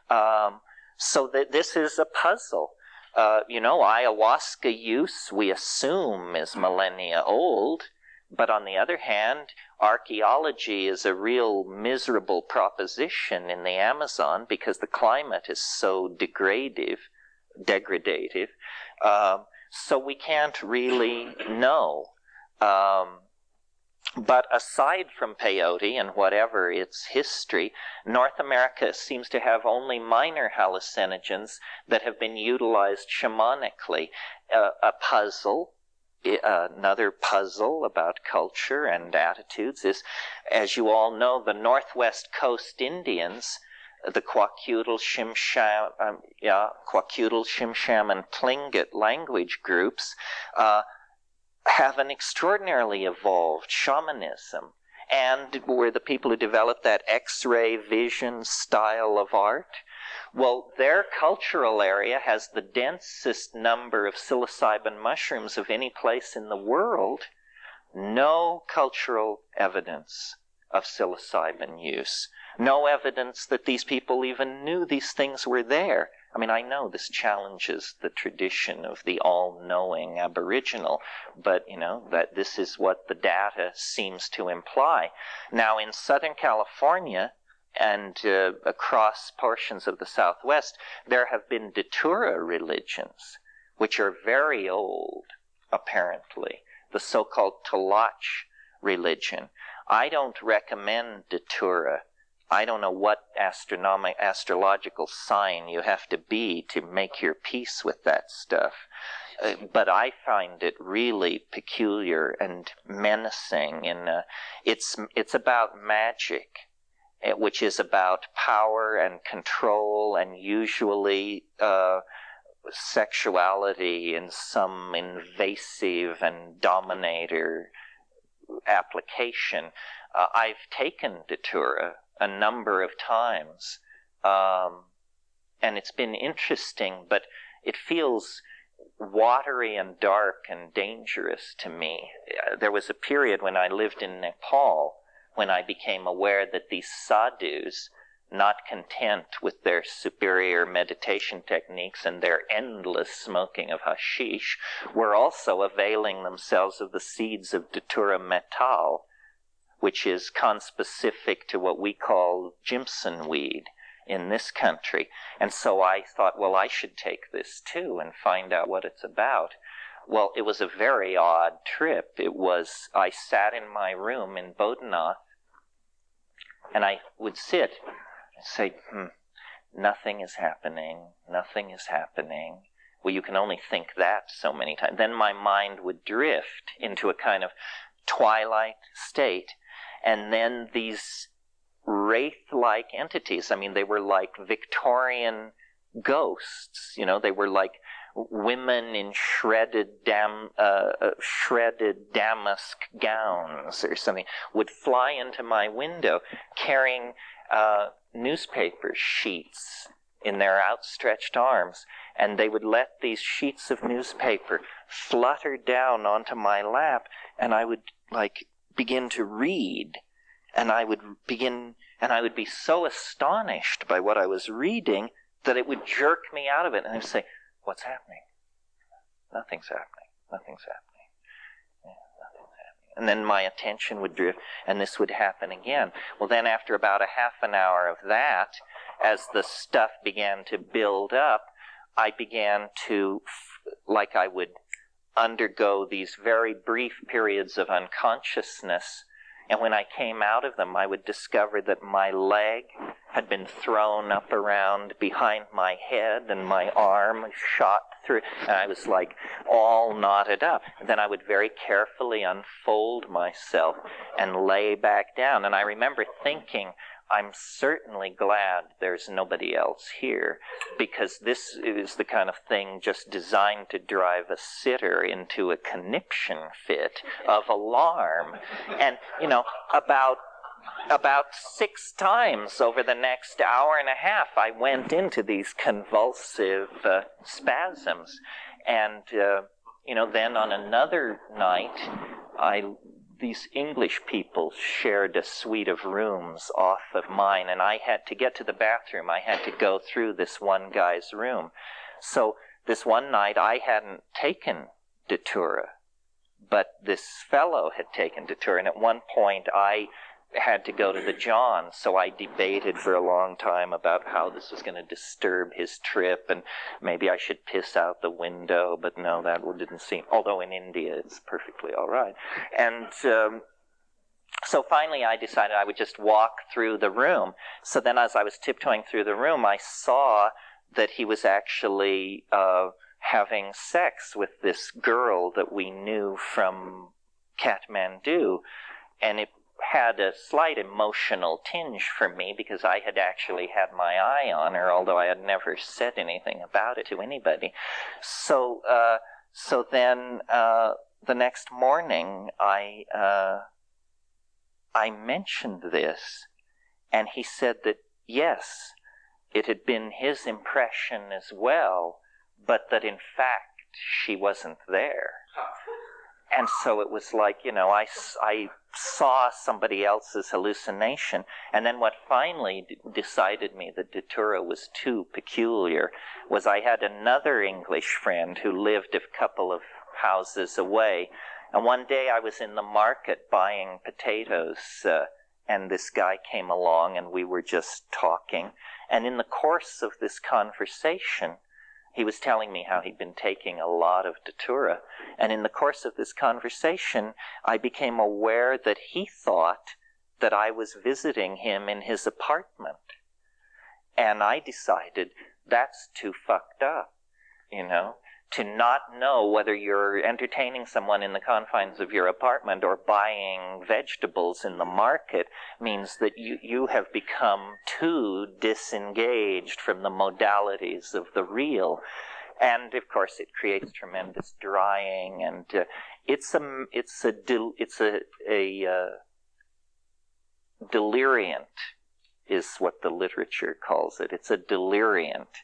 So that this is a puzzle. Ayahuasca use, we assume, is millennia old. But on the other hand, archaeology is a real miserable proposition in the Amazon because the climate is so degradative. So we can't really know. But aside from peyote and whatever its history, North America seems to have only minor hallucinogens that have been utilized shamanically. Another puzzle about culture and attitudes is, as you all know, the Northwest Coast Indians, the Kwakiutl, Shimsham, and Tlingit language groups, have an extraordinarily evolved shamanism, and were the people who developed that X-ray vision style of art. Well, their cultural area has the densest number of psilocybin mushrooms of any place in the world. No cultural evidence of psilocybin use. No evidence that these people even knew these things were there. I mean, I know this challenges the tradition of the all-knowing Aboriginal, but, that this is what the data seems to imply. Now, in Southern California and across portions of the Southwest, there have been Datura religions, which are very old, apparently, the so-called Talach religion. I don't recommend Datura. I don't know what astrological sign you have to be to make your peace with that stuff. But I find it really peculiar and menacing. It's about magic, which is about power and control and usually sexuality in some invasive and dominator application. I've taken Datura a number of times, and it's been interesting, but it feels watery and dark and dangerous to me. There was a period when I lived in Nepal when I became aware that these sadhus, not content with their superior meditation techniques and their endless smoking of hashish, were also availing themselves of the seeds of Datura metal, which is conspecific to what we call Jimson weed in this country. And so I thought, well, I should take this too and find out what it's about. Well, it was a very odd trip. I sat in my room in Bodhanath, and I would sit and say, nothing is happening, nothing is happening. Well, you can only think that so many times. Then my mind would drift into a kind of twilight state, and then these wraith-like entities, I mean, they were like Victorian ghosts, they were like women in shredded damask gowns or something, would fly into my window carrying newspaper sheets in their outstretched arms, and they would let these sheets of newspaper flutter down onto my lap, and I would begin to read, and I would be so astonished by what I was reading that it would jerk me out of it, and I would say, what's happening? Nothing's happening. Nothing's happening. Yeah, nothing's happening. And then my attention would drift, and this would happen again. Well, then after about a half an hour of that, as the stuff began to build up, I began to, I would undergo these very brief periods of unconsciousness, and when I came out of them, I would discover that my leg had been thrown up around behind my head, and my arm shot through, and I was all knotted up. And then I would very carefully unfold myself and lay back down, and I remember thinking, I'm certainly glad there's nobody else here, because this is the kind of thing just designed to drive a sitter into a conniption fit of alarm. And, about 6 times over the next hour and a half, I went into these convulsive spasms. And, then on another night, these English people shared a suite of rooms off of mine, and I had to get to the bathroom. I had to go through this one guy's room. So this one night I hadn't taken Datura, but this fellow had taken Datura, and at one point I had to go to the John, so I debated for a long time about how this was going to disturb his trip, and maybe I should piss out the window, but no, that didn't seem, although in India it's perfectly all right. And so finally I decided I would just walk through the room. So then as I was tiptoeing through the room, I saw that he was actually having sex with this girl that we knew from Kathmandu, and it had a slight emotional tinge for me because I had actually had my eye on her, although I had never said anything about it to anybody. So then the next morning I mentioned this, and he said that yes, it had been his impression as well, but that in fact she wasn't there. And so it was I saw somebody else's hallucination. And then what finally decided me that Datura was too peculiar was I had another English friend who lived a couple of houses away. And one day I was in the market buying potatoes, and this guy came along and we were just talking. And in the course of this conversation, he was telling me how he'd been taking a lot of Datura. And in the course of this conversation, I became aware that he thought that I was visiting him in his apartment. And I decided that's too fucked up, you know, to not know whether you're entertaining someone in the confines of your apartment or buying vegetables in the market means that you have become too disengaged from the modalities of the real. And of course it creates tremendous drying, and it's a deliriant is what the literature calls it. It's a deliriant.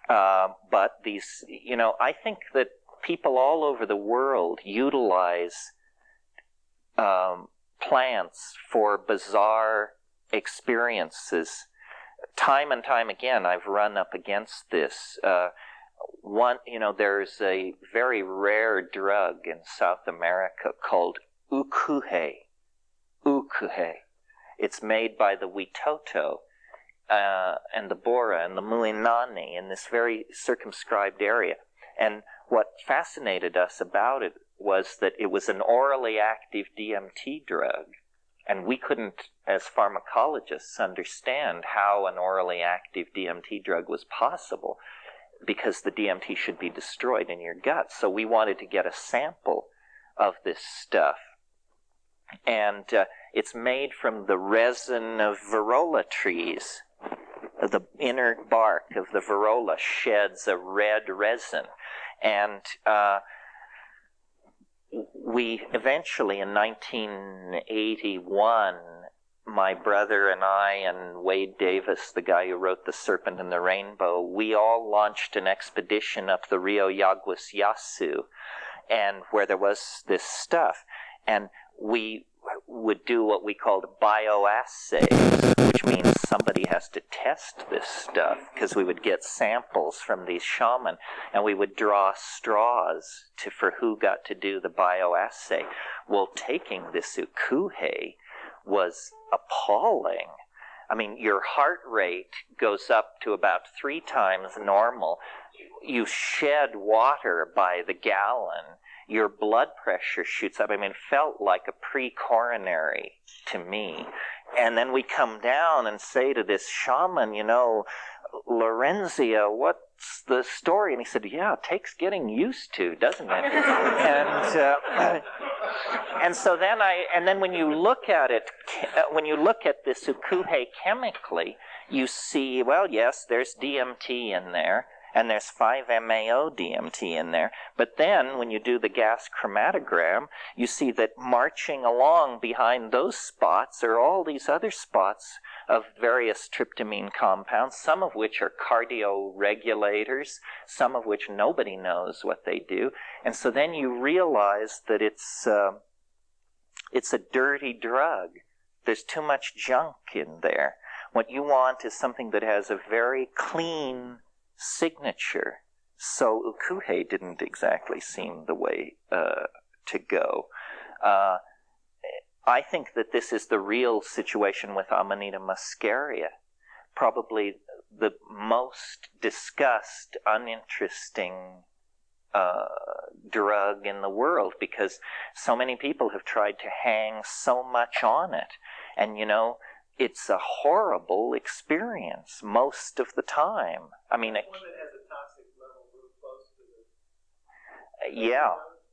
But these, you know, I think that people all over the world utilize plants for bizarre experiences. Time and time again, I've run up against this. There's a very rare drug in South America called ukuhe. Ukuhe. It's made by the Witoto. And the Bora and the Muinani in this very circumscribed area. And what fascinated us about it was that it was an orally active DMT drug. And we couldn't, as pharmacologists, understand how an orally active DMT drug was possible, because the DMT should be destroyed in your gut. So we wanted to get a sample of this stuff. And it's made from the resin of Varrola trees. The inner bark of the Varrola sheds a red resin. And we eventually, in 1981, my brother and I and Wade Davis, the guy who wrote The Serpent and the Rainbow, we all launched an expedition up the Rio Yaguas Yasu, and where there was this stuff. And we would do what we called bioassays, which means somebody has to test this stuff, because we would get samples from these shaman, and we would draw straws for who got to do the bioassay. Well, taking this ukuhe was appalling. I mean, your heart rate goes up to about 3 times normal. You shed water by the gallon. Your blood pressure shoots up. I mean, it felt like a pre-coronary to me. And then we come down and say to this shaman, you know, Lorenzia, what's the story? And he said, yeah, it takes getting used to, doesn't it? And so then when you look at it, when you look at this ukuhe chemically, you see, well, yes, there's DMT in there. And there's 5-MAO DMT in there. But then, when you do the gas chromatogram, you see that marching along behind those spots are all these other spots of various tryptamine compounds, some of which are cardioregulators, some of which nobody knows what they do. And so then you realize that it's a dirty drug. There's too much junk in there. What you want is something that has a very clean signature. So ukuhe didn't exactly seem the way to go. I think that this is the real situation with Amanita muscaria. Probably the most discussed, uninteresting drug in the world, because so many people have tried to hang so much on it. And you know, it's a horrible experience most of the time. I mean, one that has a toxic level real close to the...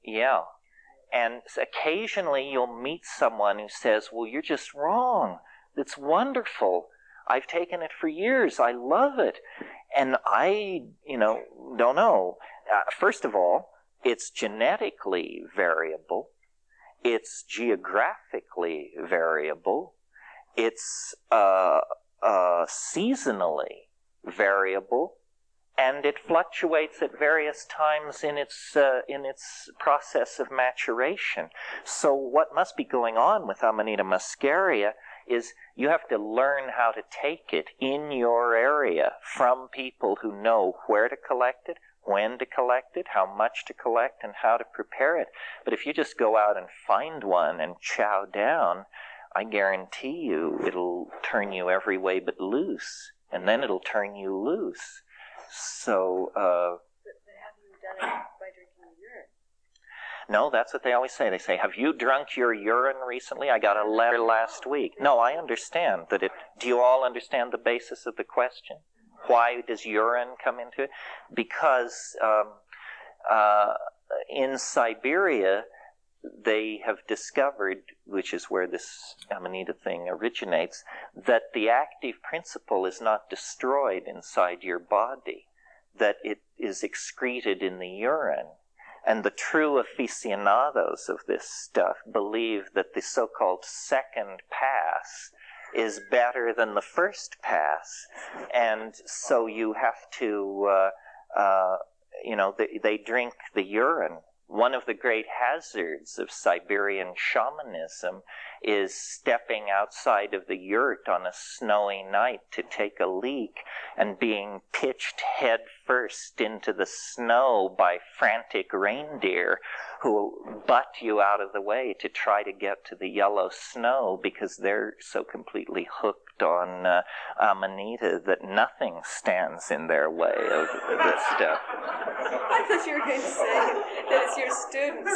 Yeah. And occasionally you'll meet someone who says, well, you're just wrong. It's wonderful. I've taken it for years. I love it. And I, don't know. First of all, it's genetically variable. It's geographically variable. It's seasonally variable, and it fluctuates at various times in its process of maturation. So what must be going on with Amanita muscaria is you have to learn how to take it in your area from people who know where to collect it, when to collect it, how much to collect, and how to prepare it. But if you just go out and find one and chow down, I guarantee you it'll turn you every way but loose, and then it'll turn you loose. So, But have you done it by drinking urine? No, that's what they always say. They say, have you drunk your urine recently? I got a letter last week. No, I understand that do you all understand the basis of the question? Why does urine come into it? Because in Siberia, they have discovered, which is where this Amanita thing originates, that the active principle is not destroyed inside your body, that it is excreted in the urine. And the true aficionados of this stuff believe that the so-called second pass is better than the first pass. And so you have to, they drink the urine. One of the great hazards of Siberian shamanism is stepping outside of the yurt on a snowy night to take a leak and being pitched head first into the snow by frantic reindeer who butt you out of the way to try to get to the yellow snow because they're so completely hooked on Amanita that nothing stands in their way of this stuff. I thought you were going to say that it's your students.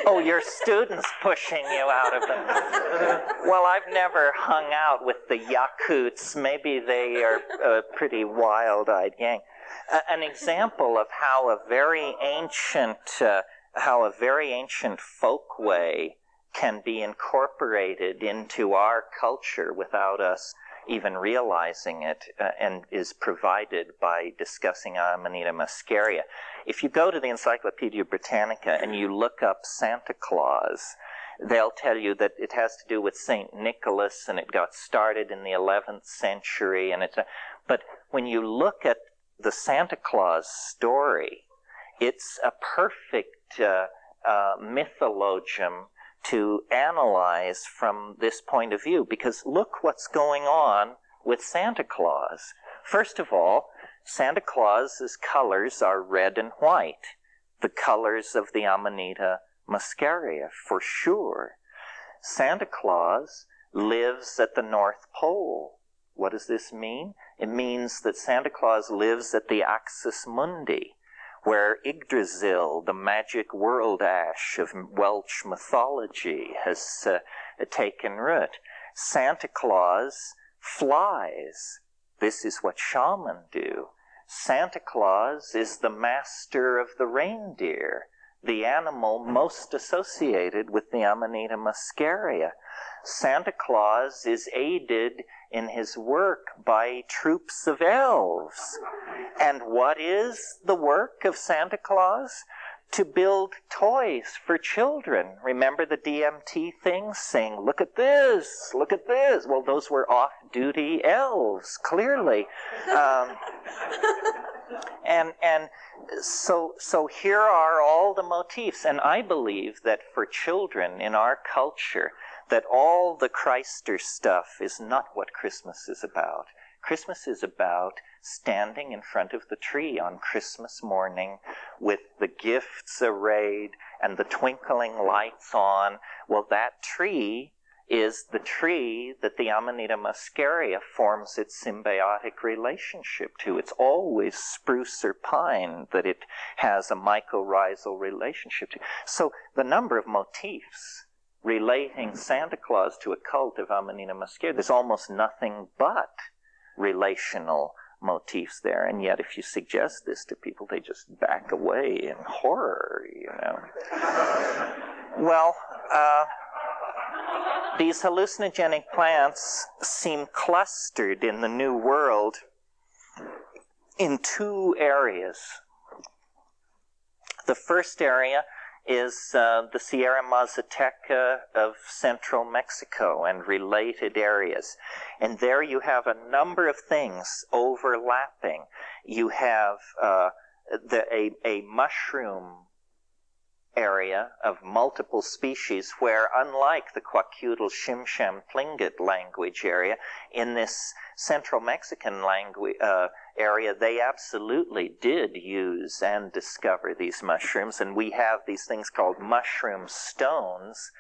Oh, your students pushing you out of them. Well, I've never hung out with the Yakuts. Maybe they are a pretty wild-eyed gang. An example of how a very ancient folkway can be incorporated into our culture without us even realizing it, and is provided by discussing Amanita muscaria. If you go to the Encyclopedia Britannica and you look up Santa Claus, they'll tell you that it has to do with St. Nicholas and it got started in the 11th century. But when you look at the Santa Claus story, it's a perfect mythologium to analyze from this point of view, because look what's going on with Santa Claus. First of all, Santa Claus's colors are red and white, the colors of the Amanita muscaria, for sure. Santa Claus lives at the North Pole. What does this mean? It means that Santa Claus lives at the Axis Mundi, where Yggdrasil, the magic world ash of Welsh mythology, has taken root. Santa Claus flies. This is what shamans do. Santa Claus is the master of the reindeer, the animal most associated with the Amanita muscaria. Santa Claus is aided in his work by troops of elves. And what is the work of Santa Claus? To build toys for children. Remember the DMT thing saying, look at this, look at this. Well, those were off-duty elves, clearly. So here are all the motifs. And I believe that for children in our culture, that all the Christer stuff is not what Christmas is about. Christmas is about standing in front of the tree on Christmas morning with the gifts arrayed and the twinkling lights on. Well, that tree is the tree that the Amanita muscaria forms its symbiotic relationship to. It's always spruce or pine that it has a mycorrhizal relationship to. So the number of motifs relating Santa Claus to a cult of Amanita muscaria, there's almost nothing but relational motifs there. And yet if you suggest this to people, they just back away in horror, you know. Well, these hallucinogenic plants seem clustered in the New World in two areas. The first area is the Sierra Mazateca of central Mexico and related areas. And there you have a number of things overlapping. You have a mushroom area of multiple species where, unlike the Kwakiutl Shimsham Tlingit language area, in this central Mexican language area, they absolutely did use and discover these mushrooms. And we have these things called mushroom stones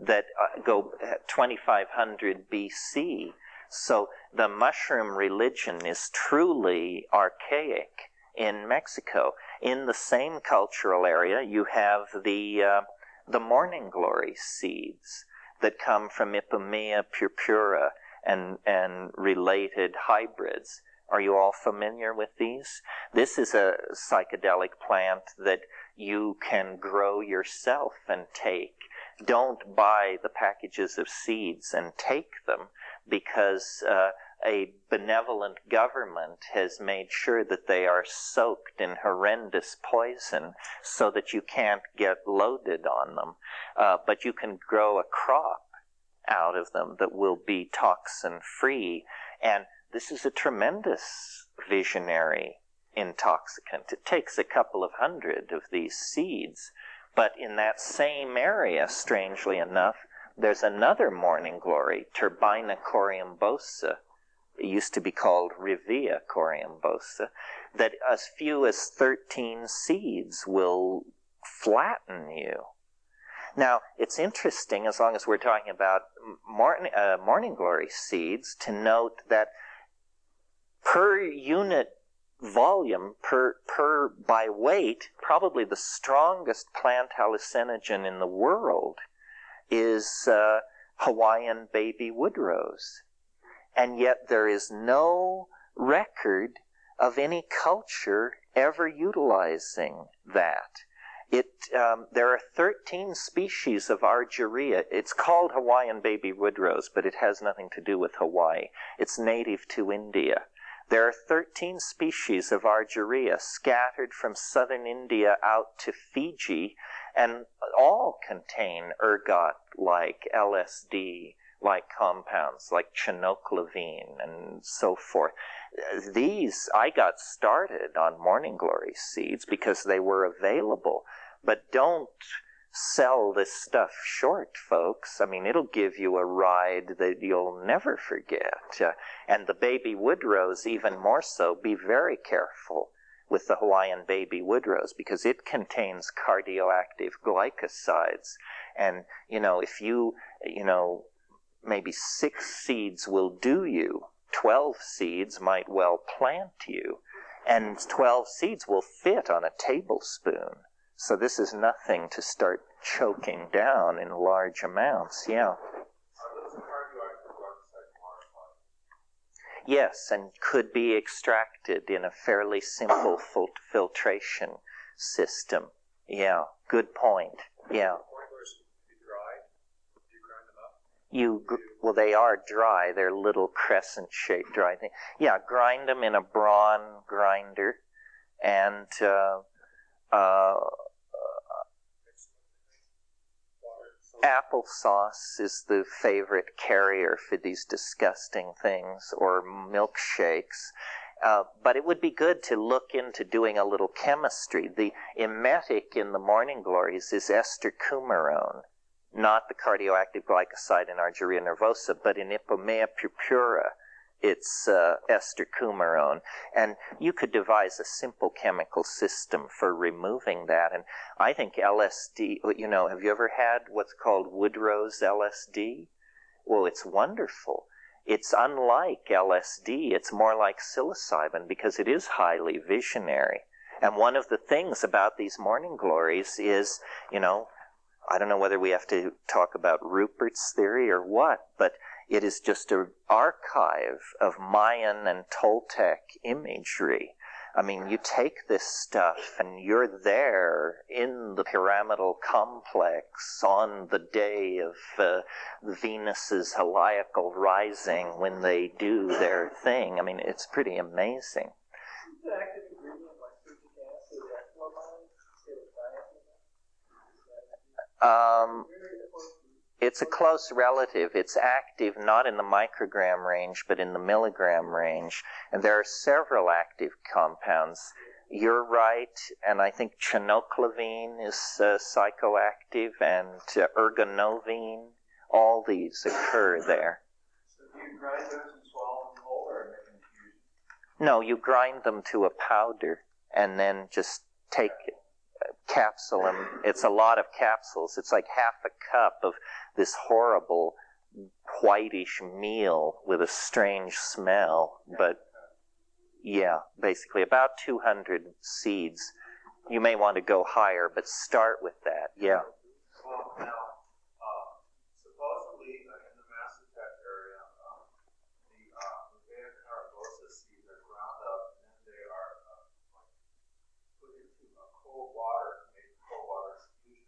that go 2500 BC. So the mushroom religion is truly archaic in Mexico. In the same cultural area, you have the morning glory seeds that come from Ipomoea purpura and related hybrids. Are you all familiar with these? This is a psychedelic plant that you can grow yourself and take. Don't buy the packages of seeds and take them, because a benevolent government has made sure that they are soaked in horrendous poison so that you can't get loaded on them. But you can grow a crop out of them that will be toxin-free. And this is a tremendous visionary intoxicant. It takes a couple of hundred of these seeds. But in that same area, strangely enough, there's another morning glory, Turbina coriambosa. It used to be called Rivia coriambosa, that as few as 13 seeds will flatten you. Now, it's interesting, as long as we're talking about morning glory seeds, to note that per unit volume, by weight, probably the strongest plant hallucinogen in the world is Hawaiian baby wood rose. And yet there is no record of any culture ever utilizing that. There are 13 species of Argyria. It's called Hawaiian baby wood rose, but it has nothing to do with Hawaii. It's native to India. There are 13 species of Argyria scattered from southern India out to Fiji, and all contain ergot-like, LSD-like compounds, like chinoclavine and so forth. These, I got started on morning glory seeds because they were available, but don't sell this stuff short, folks. I mean, it'll give you a ride that you'll never forget. And the baby wood rose, even more so. Be very careful with the Hawaiian baby wood rose, because it contains cardioactive glycosides. And, if maybe 6 seeds will do you, 12 seeds might well plant you, and 12 seeds will fit on a tablespoon. So this is nothing to start choking down in large amounts, yeah. Yes, and could be extracted in a fairly simple filtration system. Yeah, good point. Yeah. Well, they are dry. They're little crescent-shaped dry things. Yeah, grind them in a brawn grinder, and applesauce is the favorite carrier for these disgusting things, or milkshakes. But it would be good to look into doing a little chemistry. The emetic in the morning glories is ester coumarone, not the cardioactive glycoside in Argyria nervosa, but in Ipomoea purpura, it's ester coumarone. And you could devise a simple chemical system for removing that. And I think LSD, have you ever had what's called wood rose LSD? Well, it's wonderful. It's unlike LSD. It's more like psilocybin because it is highly visionary. And one of the things about these morning glories is, I don't know whether we have to talk about Rupert's theory or what, but it is just an archive of Mayan and Toltec imagery. I mean, you take this stuff and you're there in the pyramidal complex on the day of Venus's heliacal rising when they do their thing. I mean, it's pretty amazing. It's a close relative. It's active not in the microgram range, but in the milligram range. And there are several active compounds. You're right, and I think chenoclavine is psychoactive, and ergonovine. All these occur there. So do you grind those and swallow them whole, or make an infusion? No, you grind them to a powder, and then just take capsule them. It's a lot of capsules. It's like half a cup of this horrible whitish meal with a strange smell. But yeah, basically about 200 seeds. You may want to go higher, but start with that. Yeah. Well, now, supposedly in the Massachusetts area, the Revea carabosa seeds are ground up, and then they are put into cold water, made cold water infusion,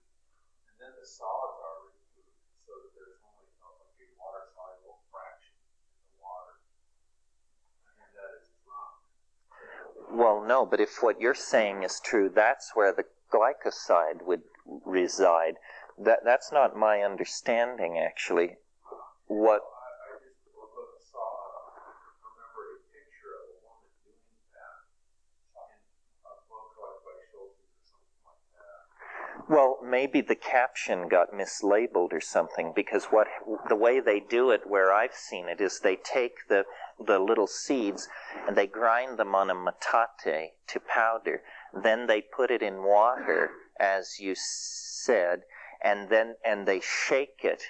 and then the solids are removed so that there's only a water-soluble fraction in the water, and that is drunk. Well, no, but if what you're saying is true, that's where the glycoside would reside. That's not my understanding, actually. What? I just remember a picture of a woman doing that in a book by Schultz or something like that. Well, maybe the caption got mislabeled or something, because the way they do it where I've seen it is they take the little seeds and they grind them on a metate to powder. Then they put it in water, as you said, and they shake it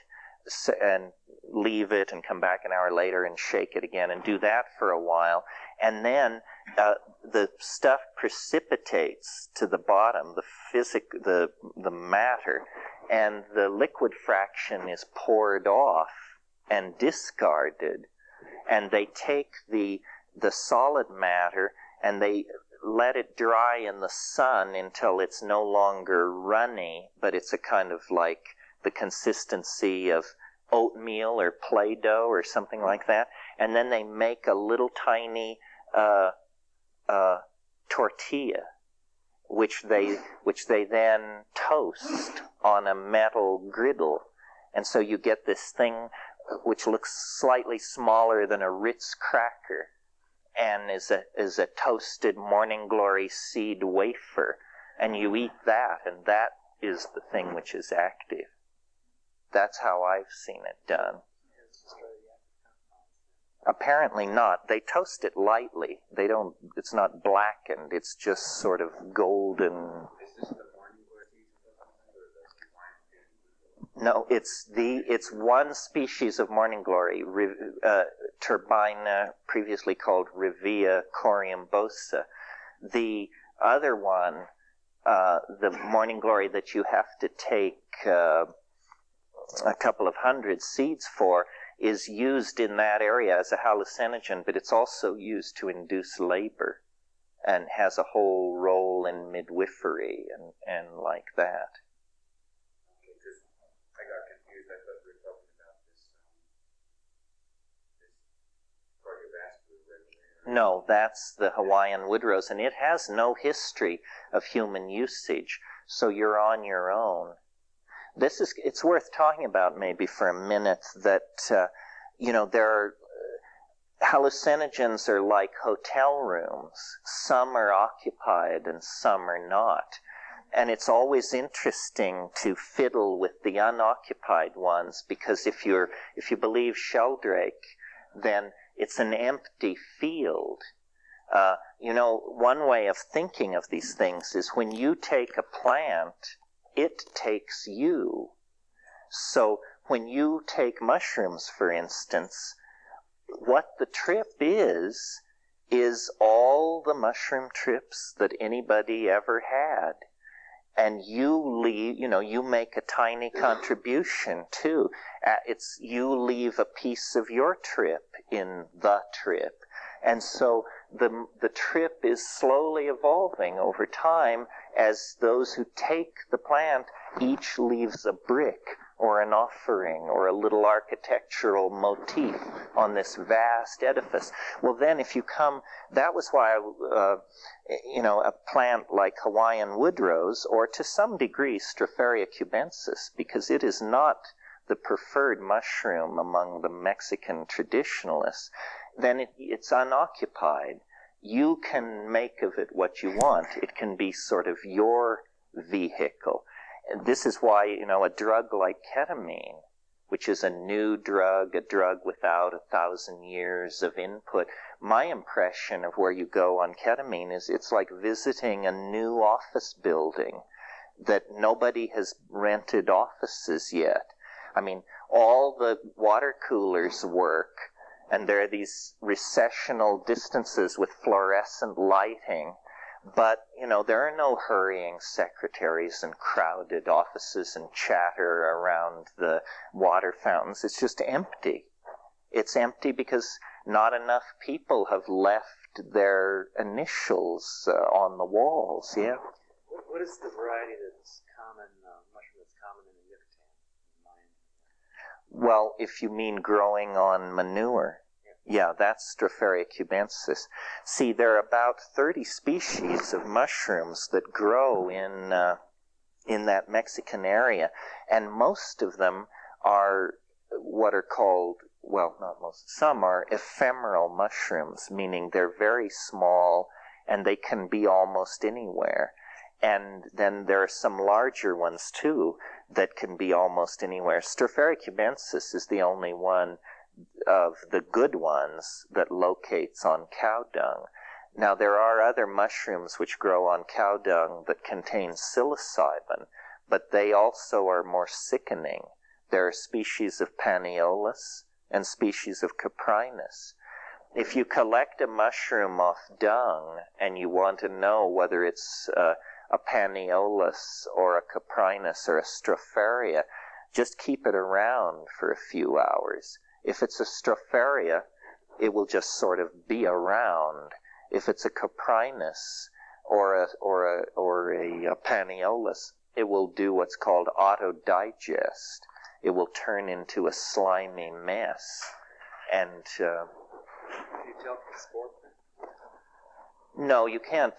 and leave it and come back an hour later and shake it again and do that for a while. And then the stuff precipitates to the bottom, the matter, and the liquid fraction is poured off and discarded. And they take the solid matter and they let it dry in the sun until it's no longer runny, but it's a kind of like the consistency of oatmeal or Play-Doh or something like that. And then they make a little tiny tortilla, which they then toast on a metal griddle. And so you get this thing which looks slightly smaller than a Ritz cracker, and is a toasted Morning Glory seed wafer, and you eat that, and that is the thing which is active. That's how I've seen it done. Apparently not. They toast it lightly. They don't. It's not blackened. It's just sort of golden. No, it's one species of morning glory, Turbina, previously called Revea coriambosa. The other one, the morning glory that you have to take a couple of hundred seeds for, is used in that area as a hallucinogen, but it's also used to induce labor and has a whole role in midwifery and like that. No, that's the Hawaiian wood rose, and it has no history of human usage, so you're on your own. It's worth talking about maybe for a minute that, there are, hallucinogens are like hotel rooms. Some are occupied and some are not. And it's always interesting to fiddle with the unoccupied ones, because if you believe Sheldrake, then it's an empty field. One way of thinking of these things is when you take a plant, it takes you. So when you take mushrooms, for instance, what the trip is all the mushroom trips that anybody ever had. And you make a tiny contribution too. You leave a piece of your trip in the trip. And so the trip is slowly evolving over time as those who take the plant each leaves a brick or an offering or a little architectural motif on this vast edifice. Well, then if you come, that was why, a plant like Hawaiian wood rose, or to some degree Stropharia cubensis, because it is not the preferred mushroom among the Mexican traditionalists, then it's unoccupied. You can make of it what you want. It can be sort of your vehicle. And this is why, a drug like ketamine, which is a new drug, a drug without 1,000 years of input, my impression of where you go on ketamine is it's like visiting a new office building that nobody has rented offices yet. I mean, all the water coolers work, and there are these recessional distances with fluorescent lighting, but, there are no hurrying secretaries and crowded offices and chatter around the water fountains. It's just empty. It's empty because not enough people have left their initials on the walls, yeah. What is the variety that's common, mushroom that's common in the Yucatan? Well, if you mean growing on manure, yeah, that's Stropharia cubensis. See, there are about 30 species of mushrooms that grow in that Mexican area, and most of them are what are called, well, not most, some are ephemeral mushrooms, meaning they're very small and they can be almost anywhere. And then there are some larger ones too that can be almost anywhere. Stropharia cubensis is the only one of the good ones that locates on cow dung. Now, there are other mushrooms which grow on cow dung that contain psilocybin, but they also are more sickening. There are species of Panaeolus and species of Caprinus. If you collect a mushroom off dung and you want to know whether it's a Panaeolus or a Caprinus or a Stropharia, just keep it around for a few hours. If it's a Stropharia, it will just sort of be around. If it's a Caprinus or a Panaeolus, it will do what's called autodigest. It will turn into a slimy mess. And can you tell from the spore print? No, you can't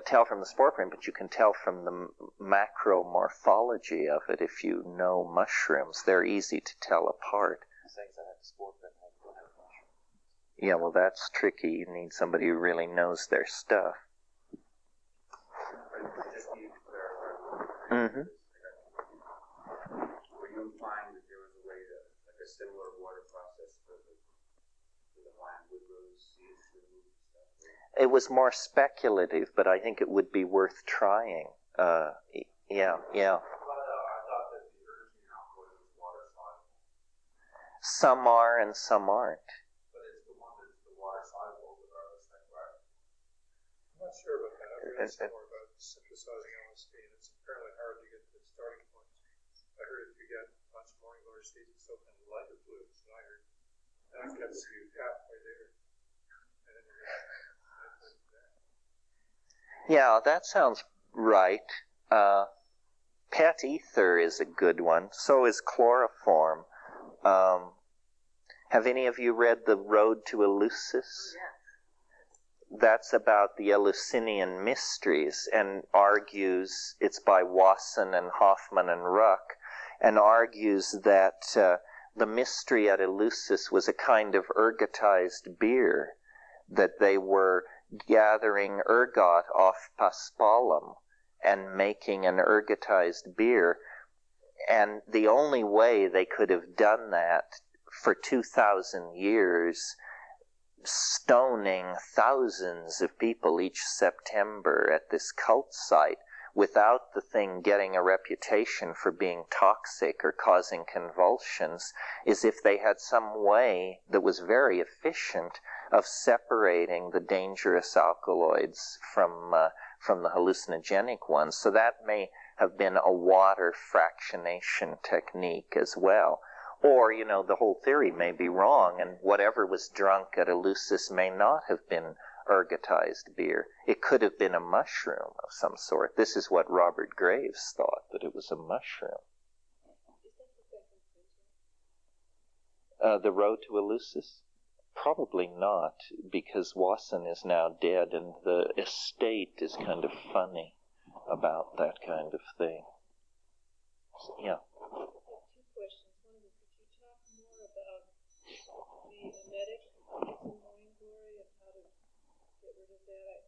tell from the spore print, but you can tell from the macromorphology of it if you know mushrooms. They're easy to tell apart. Yeah, well, that's tricky. You need somebody who really knows their stuff. Mm-hmm. Were you implying that there was a way to, like a similar water process for the Hawaiian wood rose seeds to remove stuff? It was more speculative, but I think it would be worth trying. Yeah. I thought that the urgine alkaloid was water soluble. Some are and some aren't. But it's the one that's the water soluble regardless, right? I'm not sure about that. I've read some more about synthesizing LSD, and it's apparently hard to get to the starting point. I heard if you get a bunch of morning glory seeds and soak in lighter fluids, and I heard that gets you halfway there. And then you're Yeah, that sounds right. Pet ether is a good one. So is chloroform. Have any of you read The Road to Eleusis? Yeah. That's about the Eleusinian mysteries and argues, it's by Wasson and Hoffman and Ruck, and argues that the mystery at Eleusis was a kind of ergotized beer, that they were gathering ergot off paspalum and making an ergotized beer. And the only way they could have done that for 2,000 years, stoning thousands of people each September at this cult site without the thing getting a reputation for being toxic or causing convulsions, is if they had some way that was very efficient of separating the dangerous alkaloids from the hallucinogenic ones. So that may have been a water fractionation technique as well. Or, the whole theory may be wrong, and whatever was drunk at Eleusis may not have been ergotized beer. It could have been a mushroom of some sort. This is what Robert Graves thought, that it was a mushroom. Is that the fact The road to Eleusis? Probably not, because Wasson is now dead, and the estate is kind of funny about that kind of thing. Yeah. Two questions. One of them, could you talk more about the emetic in morning glory and how to get rid of that?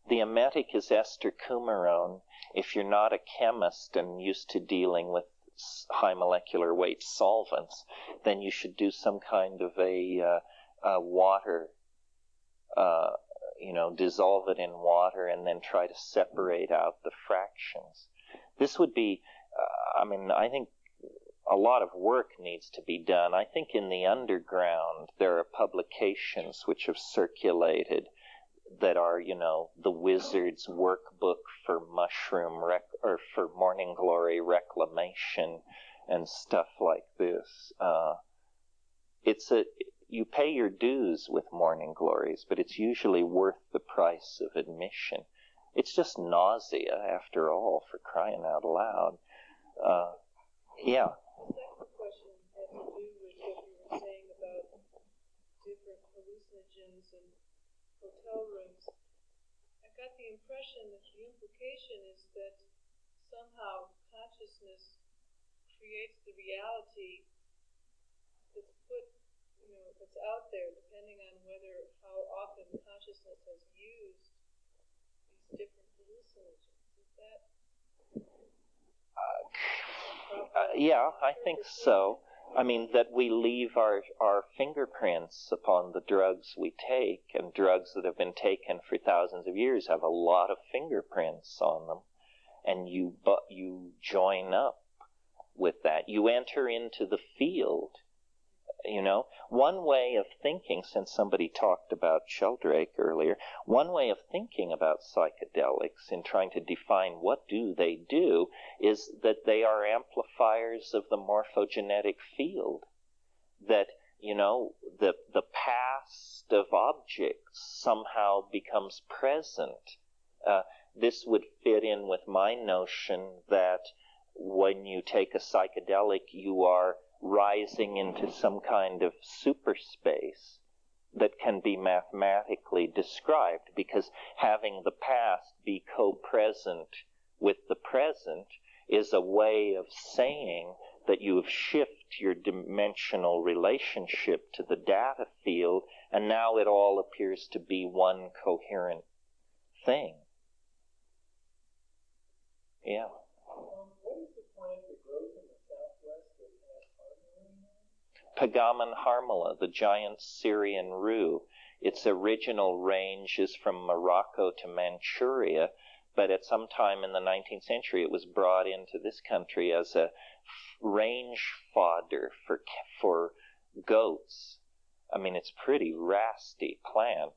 The emetic is ester coumarone. If you're not a chemist and used to dealing with high molecular weight solvents, then you should do some kind of a water, dissolve it in water and then try to separate out the fractions. This would be, I think a lot of work needs to be done. I think in the underground there are publications which have circulated that are, the wizard's workbook for mushroom or for morning glory reclamation and stuff like this. You pay your dues with morning glories, but it's usually worth the price of admission. It's just nausea, after all, for crying out loud. Yeah. The second question had to do with what you were saying about different hallucinogens and hotel rooms. I got the impression that the implication is that somehow consciousness creates the reality that's put, that's out there, depending on how often consciousness has used these different hallucinogens. Is that? Yeah, I think so. That we leave our fingerprints upon the drugs we take, and drugs that have been taken for thousands of years have a lot of fingerprints on them, and you join up with that. You enter into the field. One way of thinking, since somebody talked about Sheldrake earlier, one way of thinking about psychedelics in trying to define what do they do is that they are amplifiers of the morphogenetic field. That, the past of objects somehow becomes present. This would fit in with my notion that when you take a psychedelic, you are rising into some kind of superspace that can be mathematically described, because having the past be co-present with the present is a way of saying that you have shifted your dimensional relationship to the data field, and now it all appears to be one coherent thing. Yeah. What is the plant that grows in the southwest that has Pagamen harmala, the giant Syrian rue. Its original range is from Morocco to Manchuria, but at some time in the 19th century it was brought into this country as a range fodder for goats. It's a pretty rasty plant.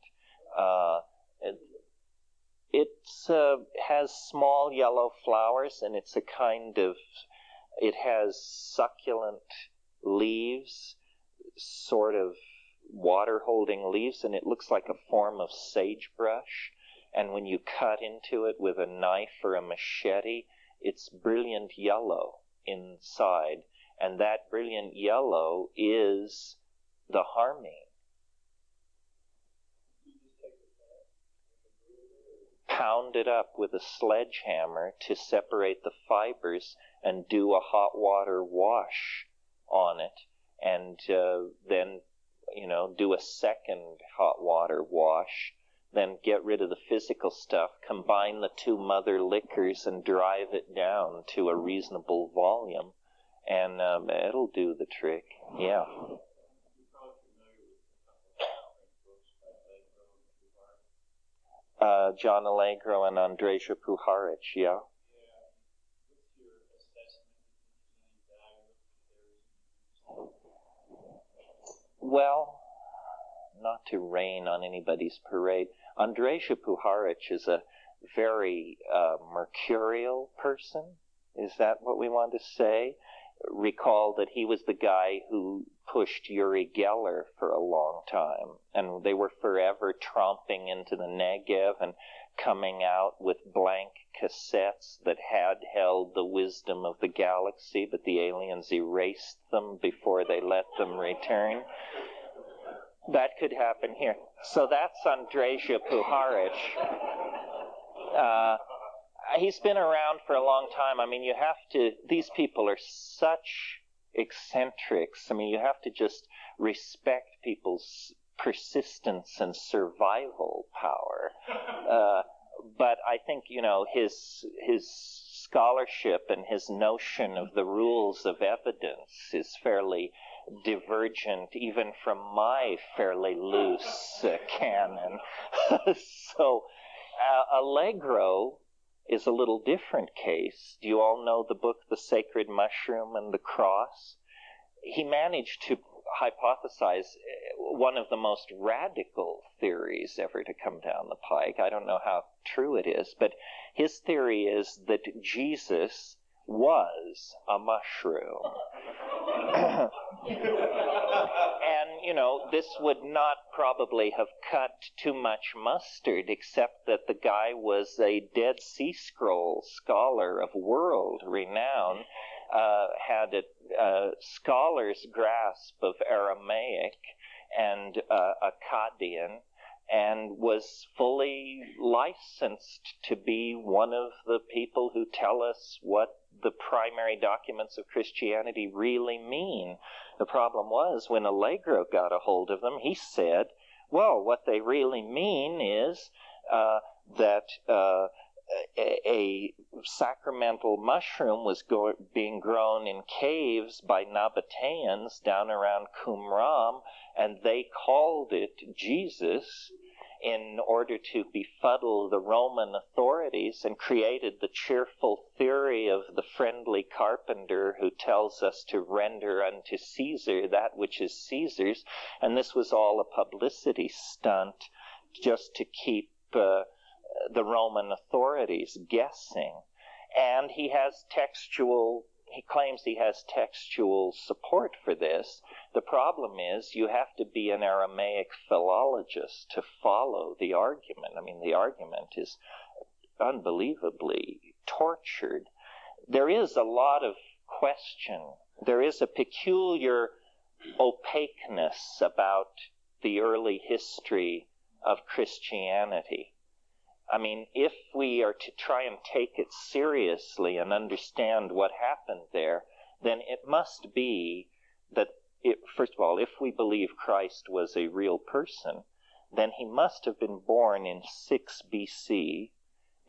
It has small yellow flowers, and it has succulent leaves, sort of water-holding leaves, and it looks like a form of sagebrush. And when you cut into it with a knife or a machete, it's brilliant yellow inside, and that brilliant yellow is the harmine. Pound it up with a sledgehammer to separate the fibers and do a hot water wash on it, and then do a second hot water wash, then get rid of the physical stuff, combine the two mother liquors and drive it down to a reasonable volume, and it'll do the trick. Yeah. John Allegro and Andrzej Puharich, yeah. Well, not to rain on anybody's parade, Andrzej Puharich is a very mercurial person. Is that what we want to say? Recall that he was the guy who pushed Uri Geller for a long time, and they were forever tromping into the Negev and coming out with blank cassettes that had held the wisdom of the galaxy, but the aliens erased them before they let them return. That could happen here. So that's Andrzej Puharich. He's been around for a long time. I mean, these people are such eccentrics. I mean, you have to just respect people's persistence and survival power. But I think, his scholarship and his notion of the rules of evidence is fairly divergent even from my fairly loose canon. So Allegro is a little different case. Do you all know the book, The Sacred Mushroom and the Cross? He managed to hypothesize one of the most radical theories ever to come down the pike. I don't know how true it is, but his theory is that Jesus was a mushroom. And, this would not probably have cut too much mustard, except that the guy was a Dead Sea Scroll scholar of world renown, had a scholar's grasp of Aramaic and Akkadian, and was fully licensed to be one of the people who tell us what the primary documents of Christianity really mean. The problem was, when Allegro got a hold of them, he said, well, what they really mean is that a sacramental mushroom was being grown in caves by Nabateans down around Qumran, and they called it Jesus in order to befuddle the Roman authorities, and created the cheerful theory of the friendly carpenter who tells us to render unto Caesar that which is Caesar's. And this was all a publicity stunt just to keep the Roman authorities guessing. And he claims he has textual support for this. The problem is, you have to be an Aramaic philologist to follow the argument. I mean, the argument is unbelievably tortured. There is a lot of question. There is a peculiar opaqueness about the early history of Christianity. I mean, if we are to try and take it seriously and understand what happened there, then it must be that, first of all, if we believe Christ was a real person, then he must have been born in 6 BC,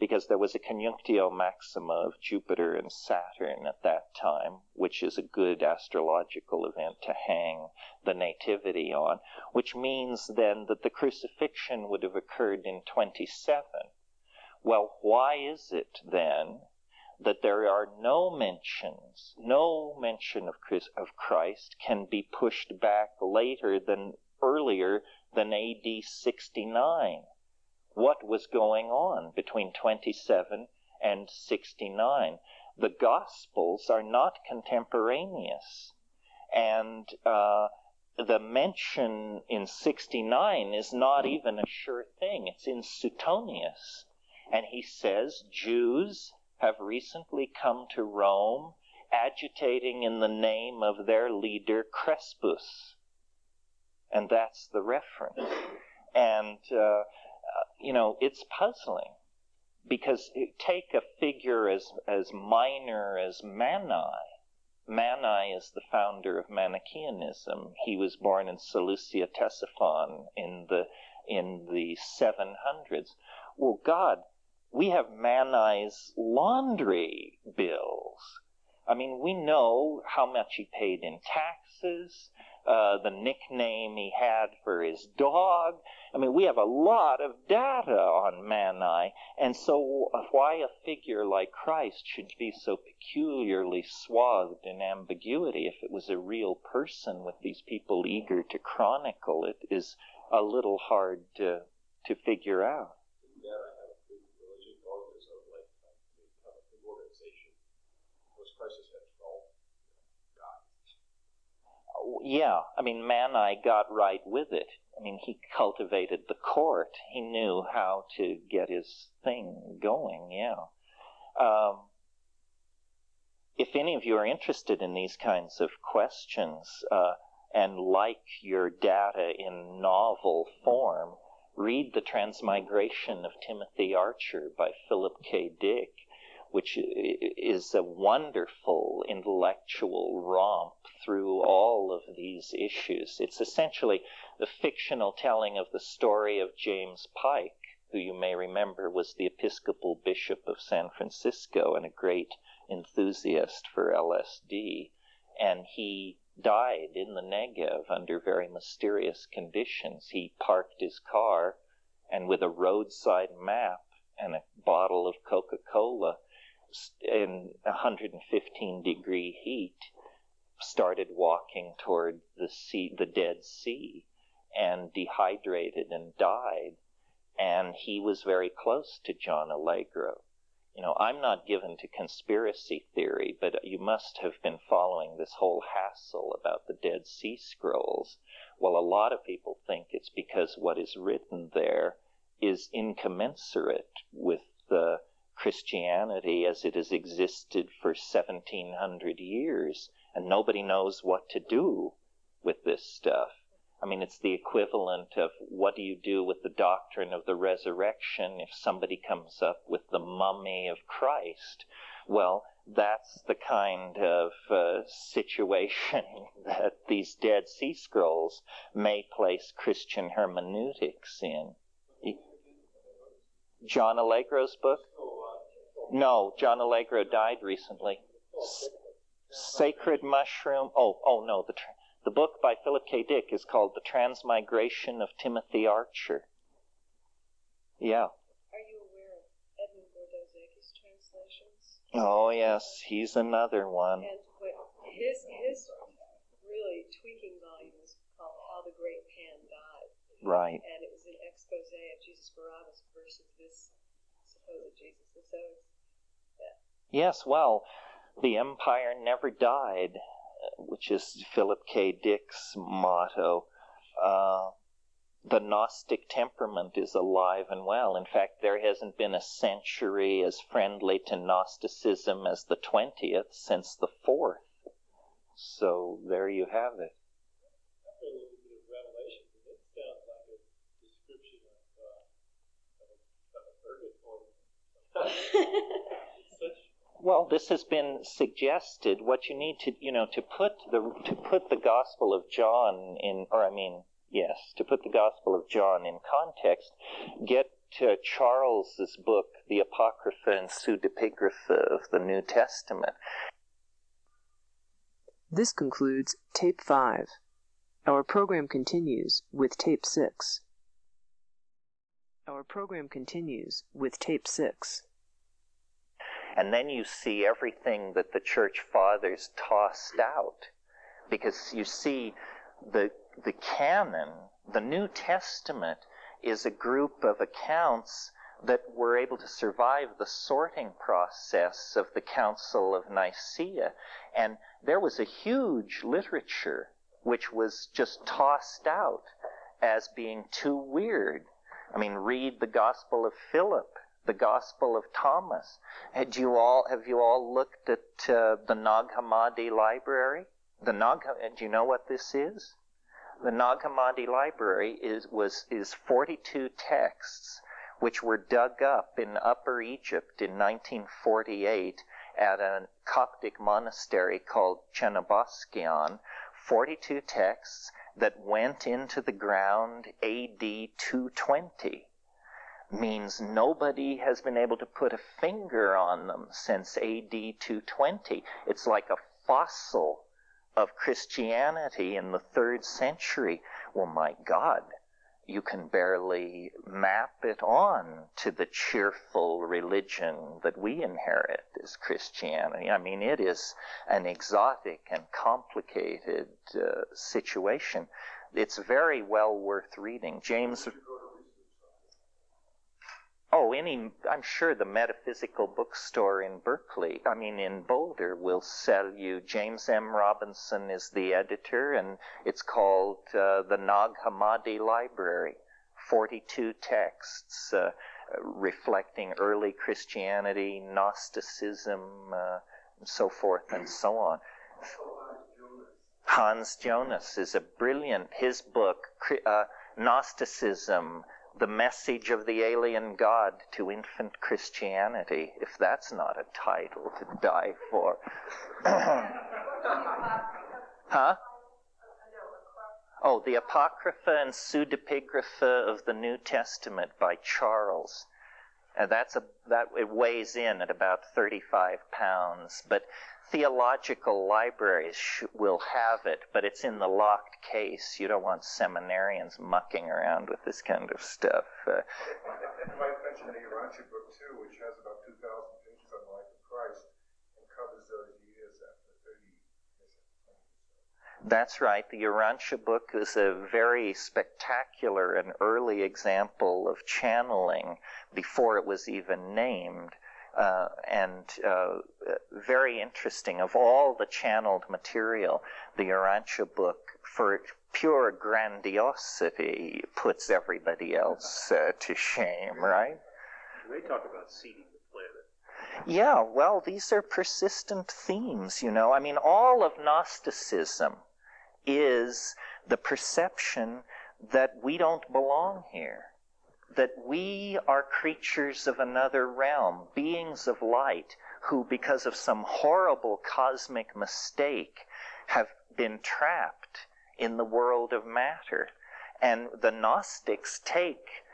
because there was a conjunctio maxima of Jupiter and Saturn at that time, which is a good astrological event to hang the nativity on, which means then that the crucifixion would have occurred in 27. Well, why is it then that there are no mention of Christ can be pushed back earlier than AD 69? What was going on between 27 and 69? The Gospels are not contemporaneous, and the mention in 69 is not even a sure thing. It's in Suetonius, and he says Jews have recently come to Rome, agitating in the name of their leader Crispus, and that's the reference. And it's puzzling, because take a figure as minor as Mani. Mani is the founder of Manichaeanism. He was born in Seleucia Ctesiphon in the 700s. Well, God, we have Mani's laundry bills. I mean, we know how much he paid in taxes, the nickname he had for his dog. I mean, we have a lot of data on Mani, and so why a figure like Christ should be so peculiarly swathed in ambiguity if it was a real person with these people eager to chronicle it is a little hard to figure out. Yeah, I mean, Mani got right with it. I mean, he cultivated the court. He knew how to get his thing going, yeah. If any of you are interested in these kinds of questions and like your data in novel form, read The Transmigration of Timothy Archer by Philip K. Dick, which is a wonderful intellectual romp through all of these issues. It's essentially the fictional telling of the story of James Pike, who you may remember was the Episcopal Bishop of San Francisco and a great enthusiast for LSD. And he died in the Negev under very mysterious conditions. He parked his car and with a roadside map and a bottle of Coca-Cola in 115-degree heat, started walking toward the sea, the Dead Sea, and dehydrated and died. And he was very close to John Allegro. You know, I'm not given to conspiracy theory, but you must have been following this whole hassle about the Dead Sea Scrolls. Well, a lot of people think it's because what is written there is incommensurate with the Christianity as it has existed for 1700 years, and nobody knows what to do with this stuff. I mean, it's the equivalent of what do you do with the doctrine of the resurrection if somebody comes up with the mummy of Christ? Well, that's the kind of situation that these Dead Sea Scrolls may place Christian hermeneutics in. John Allegro's book? No, John Allegro died recently. Sacred Mushroom. Oh no, the book by Philip K. Dick is called The Transmigration of Timothy Archer. Yeah. Are you aware of Edmund Bordeaux's translations? Oh yes, he's another one. And his really tweaking volume is called How the Great Pan Died. Right. And it was an expose of Jesus Barabbas versus this supposed Jesus. And so Yes, well, the empire never died, which is Philip K. Dick's motto. The Gnostic temperament is alive and well. In fact, there hasn't been a century as friendly to Gnosticism as the 20th since the 4th. So there you have it. After a little bit of revelation, it sounds like a description of a purgatory. Well, this has been suggested. What you need to, to put the Gospel of John in, to put the Gospel of John in context, get to Charles's book, the Apocrypha and Pseudepigrapha of the New Testament. This concludes Tape 5. Our program continues with Tape 6. And then you see everything that the church fathers tossed out. Because you see, the canon, the New Testament, is a group of accounts that were able to survive the sorting process of the Council of Nicaea. And there was a huge literature which was just tossed out as being too weird. I mean, read the Gospel of Philip, the Gospel of Thomas. Have you all looked at the Nag Hammadi library? Do you know what this is? The Nag Hammadi library is 42 texts which were dug up in Upper Egypt in 1948 at a Coptic monastery called Chenobaskion. 42 texts that went into the ground AD 220. Means nobody has been able to put a finger on them since AD 220. It's like a fossil of Christianity in the 3rd century. Well, my God, you can barely map it on to the cheerful religion that we inherit as Christianity. I mean, it is an exotic and complicated situation. It's very well worth reading. I'm sure the Metaphysical Bookstore in in Boulder will sell you. James M. Robinson is the editor, and it's called the Nag Hammadi Library. 42 texts. reflecting early Christianity, Gnosticism, and so forth and so on. Hans Jonas is a brilliant, his book, Gnosticism, The Message of the Alien God to Infant Christianity, if that's not a title to die for. Huh? Oh, the Apocrypha and Pseudepigrapha of the New Testament by Charles. It weighs in at about 35 pounds, but theological libraries will have it, but it's in the locked case. You don't want seminarians mucking around with this kind of stuff. You might mention the Urantia book, too, which has about 2,000 pages on the life of Christ and covers those years after 30 years. That's right. The Urantia book is a very spectacular and early example of channeling before it was even named. And very interesting. Of all the channeled material, the Urantia book, for pure grandiosity, puts everybody else to shame, right? They talk about seeding the planet. Yeah, well, these are persistent themes, you know. I mean, all of Gnosticism is the perception that we don't belong here, that we are creatures of another realm, beings of light, who, because of some horrible cosmic mistake, have been trapped in the world of matter. And the Gnostics take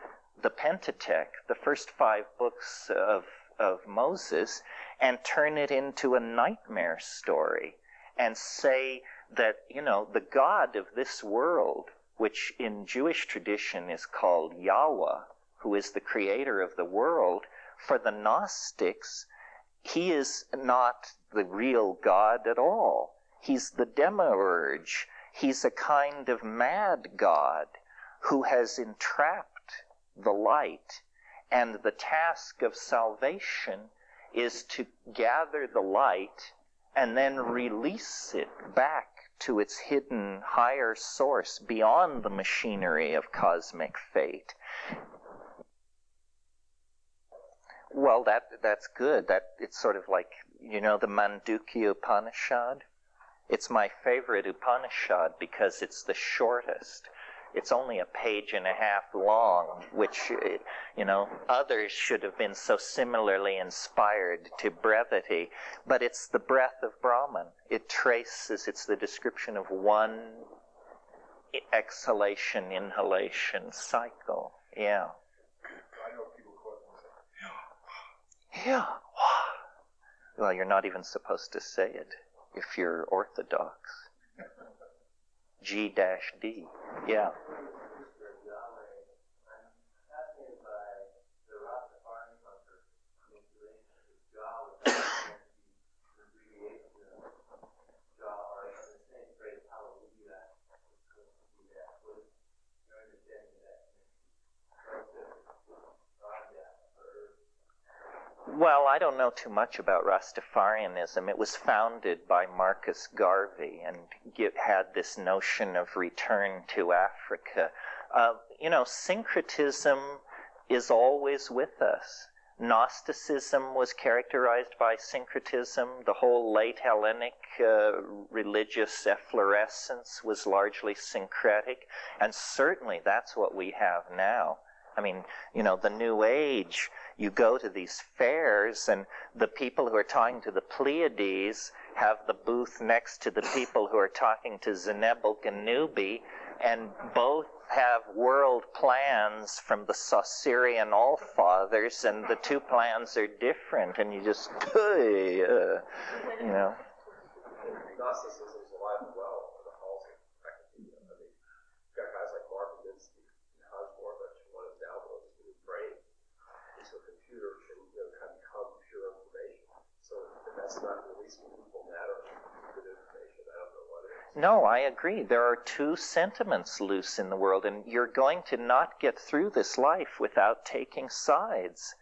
the Pentateuch, the first 5 books of Moses, and turn it into a nightmare story, and say that, you know, the God of this world, which in Jewish tradition is called Yahweh, who is the creator of the world, for the Gnostics, he is not the real God at all. He's the demiurge. He's a kind of mad God who has entrapped the light, and the task of salvation is to gather the light and then release it back to its hidden higher source beyond the machinery of cosmic fate. Well, that's good. It's sort of like, you know, the Mandukya Upanishad. It's my favorite Upanishad because it's the shortest. It's only a page and a half long, which, you know, others should have been so similarly inspired to brevity. But it's the breath of Brahman. It traces, it's the description of one exhalation, inhalation cycle. Yeah. I know people quote and say, yeah. Well, you're not even supposed to say it if you're Orthodox. G-D. Yeah. Well, I don't know too much about Rastafarianism. It was founded by Marcus Garvey and had this notion of return to Africa. You know, syncretism is always with us. Gnosticism was characterized by syncretism. The whole late Hellenic religious efflorescence was largely syncretic. And certainly that's what we have now. I mean, you know, the New Age, you go to these fairs and the people who are talking to the Pleiades have the booth next to the people who are talking to Zenebel-Ganubi, and both have world plans from the Saussurian Allfathers, and the two plans are different, and you just, you know. Gnosticism is alive and well in the halls of academia. I mean, you've got guys like Mark Minsky and Hans Moravec who want to download his new brain into a computer and, you know, kind of become pure information. So if that's not releasing people matter, good information, I don't know what it is. No, I agree. There are two sentiments loose in the world, and you're going to not get through this life without taking sides.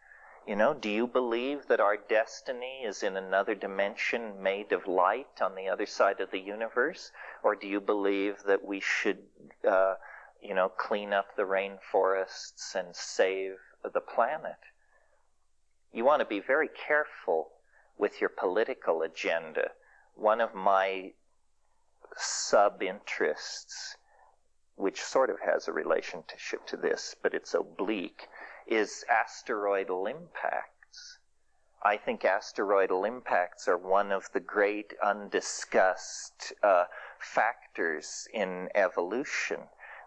You know, do you believe that our destiny is in another dimension made of light on the other side of the universe? Or do you believe that we should, you know, clean up the rainforests and save the planet, you want to be very careful with your political agenda. One of my sub-interests, which sort of has a relationship to this, but it's oblique, is asteroidal impacts. I think asteroidal impacts are one of the great undiscussed factors in evolution,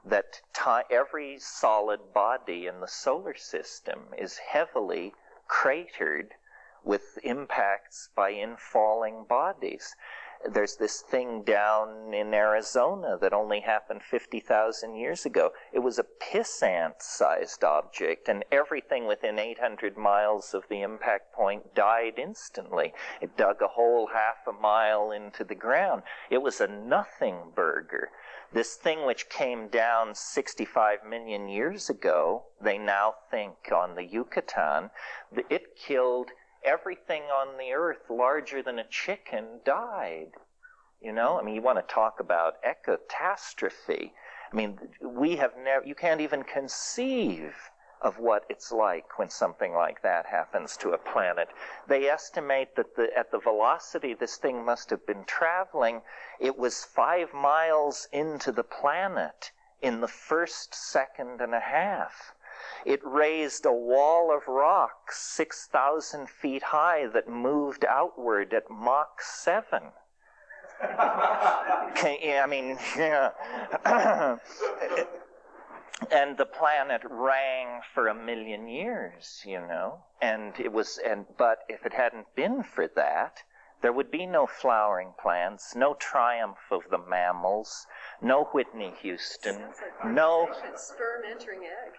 that every solid body in the solar system is heavily cratered with impacts by infalling bodies. There's this thing down in Arizona that only happened 50,000 years ago. It was a piss-ant-sized object, and everything within 800 miles of the impact point died instantly. It dug a hole half a mile into the ground. It was a nothing burger. This thing which came down 65 million years ago, they now think on the Yucatan, it killed everything on the earth larger than a chicken died. You know, I mean, you want to talk about ecotastrophe. I mean, we have never, you can't even conceive of what it's like when something like that happens to a planet. They estimate that at the velocity this thing must have been traveling, it was 5 miles into the planet in the first second and a half. It raised a wall of rocks 6,000 feet high that moved outward at Mach 7. I mean, yeah. And the planet rang for 1 million years, you know. But if it hadn't been for that, there would be no flowering plants, no triumph of the mammals, no Whitney Houston, no sperm entering egg.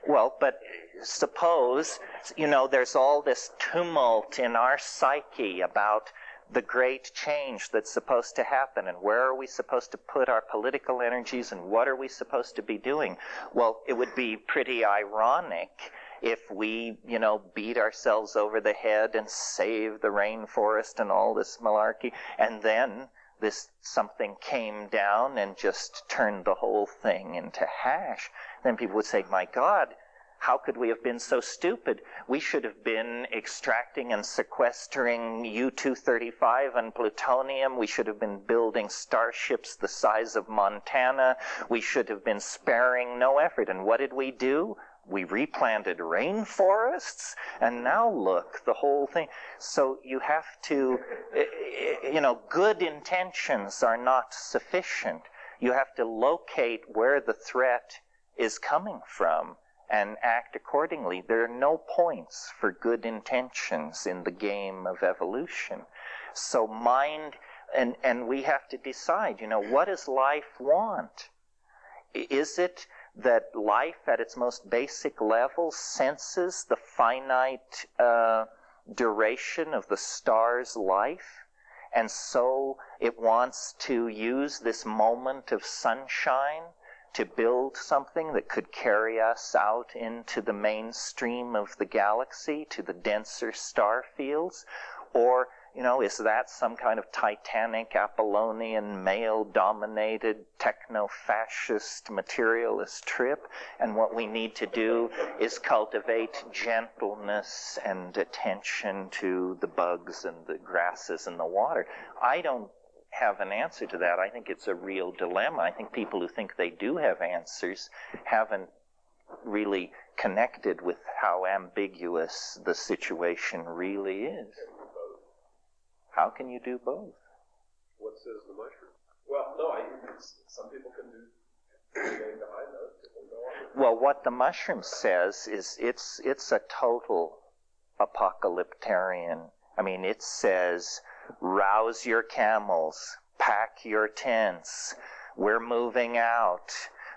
Well, but suppose, you know, there's all this tumult in our psyche about the great change that's supposed to happen, and where are we supposed to put our political energies, and what are we supposed to be doing? Well, it would be pretty ironic if we, you know, beat ourselves over the head and save the rainforest and all this malarkey, and then something came down and just turned the whole thing into hash. Then people would say, my God, how could we have been so stupid? We should have been extracting and sequestering U-235 and plutonium. We should have been building starships the size of Montana. We should have been sparing no effort. And what did we do? We replanted rainforests, and now look, the whole thing. So you have to, you know, good intentions are not sufficient. You have to locate where the threat is coming from and act accordingly. There are no points for good intentions in the game of evolution. So mind, and we have to decide, you know, what does life want? Is it that life at its most basic level senses the finite duration of the star's life, and so it wants to use this moment of sunshine to build something that could carry us out into the mainstream of the galaxy, to the denser star fields? Or, you know, is that some kind of titanic, Apollonian, male-dominated, techno-fascist, materialist trip? And what we need to do is cultivate gentleness and attention to the bugs and the grasses and the water. I don't have an answer to that. I think it's a real dilemma. I think people who think they do have answers haven't really connected with how ambiguous the situation really is. How can you do both? What says the mushroom? Well, no, some people can do anything behind those. People go on. Well, what the mushroom says is it's a total apocalyptarian. I mean, it says, rouse your camels, pack your tents, we're moving out.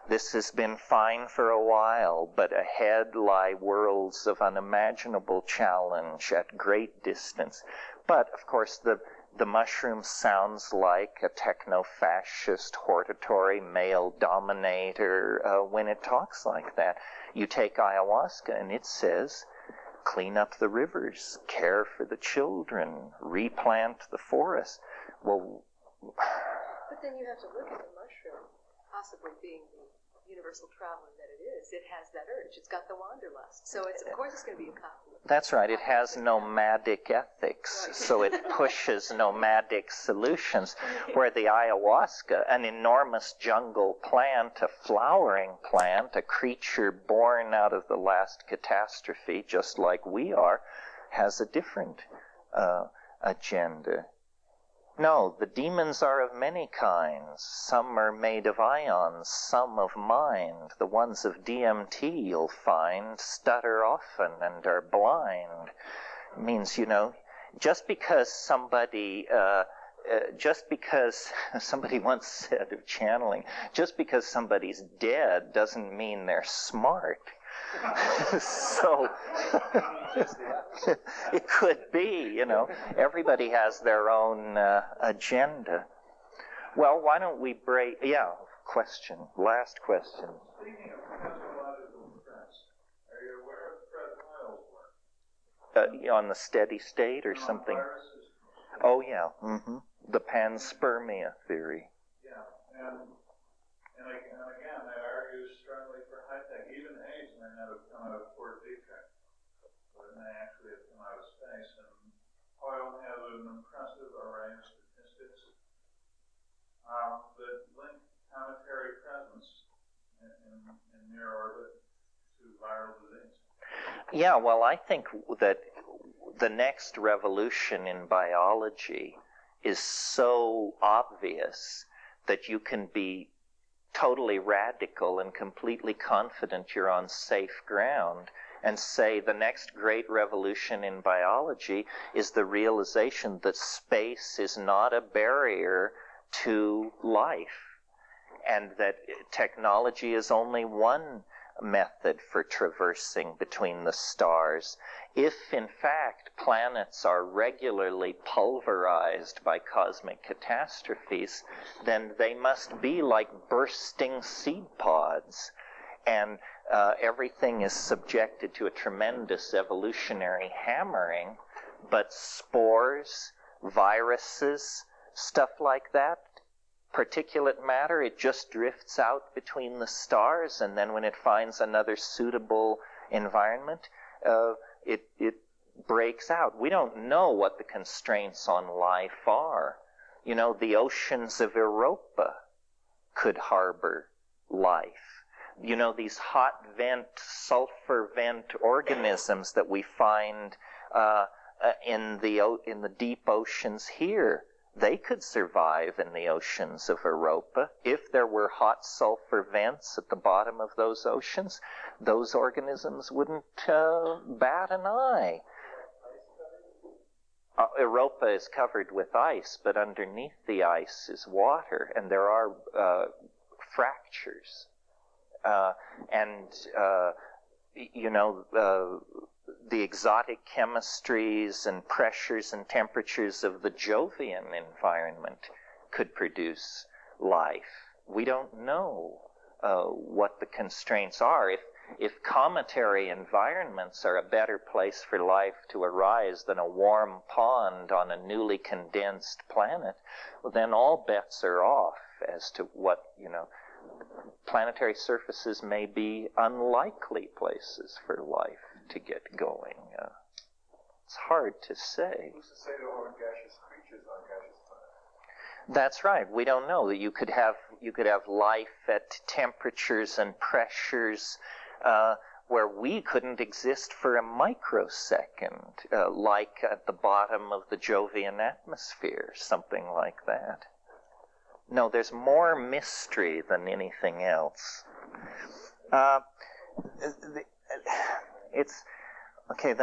This has been fine for a while, but ahead lie worlds of unimaginable challenge at great distance. But, of course, the mushroom sounds like a techno-fascist, hortatory male dominator when it talks like that. You take ayahuasca and it says, clean up the rivers, care for the children, replant the forest. Well, but then you have to look at the mushroom possibly being the universal traveler that it is, it has that urge. It's got the wanderlust. So it's, of course, it's going to be a copy. That's right. It has nomadic ethics, right. So it pushes nomadic solutions, where the ayahuasca, an enormous jungle plant, a flowering plant, a creature born out of the last catastrophe, just like we are, has a different agenda. No, the demons are of many kinds. Some are made of ions, some of mind. The ones of DMT, you'll find, stutter often and are blind. It means, you know, just because somebody once said of channeling, just because somebody's dead doesn't mean they're smart. So it could be, you know, everybody has their own agenda. Well, why don't we break? Yeah, question. Last question. Speaking of pathological stress, are you aware of the present oils work? On the steady state or something? Viruses? Oh, yeah. Mm-hmm. The panspermia theory. Yeah, and again, they argue strongly for high-tech. Even AIDS may not have come out of port defect, but it may actually have come out of space. And oil has an impressive array of statistics that link cometary presence in near orbit to viral disease. Yeah, well, I think that the next revolution in biology is so obvious that you can be totally radical and completely confident you're on safe ground and say the next great revolution in biology is the realization that space is not a barrier to life, and that technology is only one method for traversing between the stars. If, in fact, planets are regularly pulverized by cosmic catastrophes, then they must be like bursting seed pods. And everything is subjected to a tremendous evolutionary hammering, but spores, viruses, stuff like that, particulate matter, it just drifts out between the stars, and then when it finds another suitable environment, it breaks out. We don't know what the constraints on life are. You know, the oceans of Europa could harbor life. You know, these hot vent, sulfur vent organisms that we find in the deep oceans here, they could survive in the oceans of Europa. If there were hot sulfur vents at the bottom of those oceans, those organisms wouldn't bat an eye. Europa is covered with ice, but underneath the ice is water, and there are fractures. You know, the exotic chemistries and pressures and temperatures of the Jovian environment could produce life. We don't know what the constraints are. If cometary environments are a better place for life to arise than a warm pond on a newly condensed planet, well, then all bets are off as to what, you know, planetary surfaces may be unlikely places for life to get going. It's hard to say. Who's to say there aren't gaseous creatures on gaseous planets? That's right. We don't know. You could have life at temperatures and pressures where we couldn't exist for a microsecond, like at the bottom of the Jovian atmosphere, something like that. No, there's more mystery than anything else. The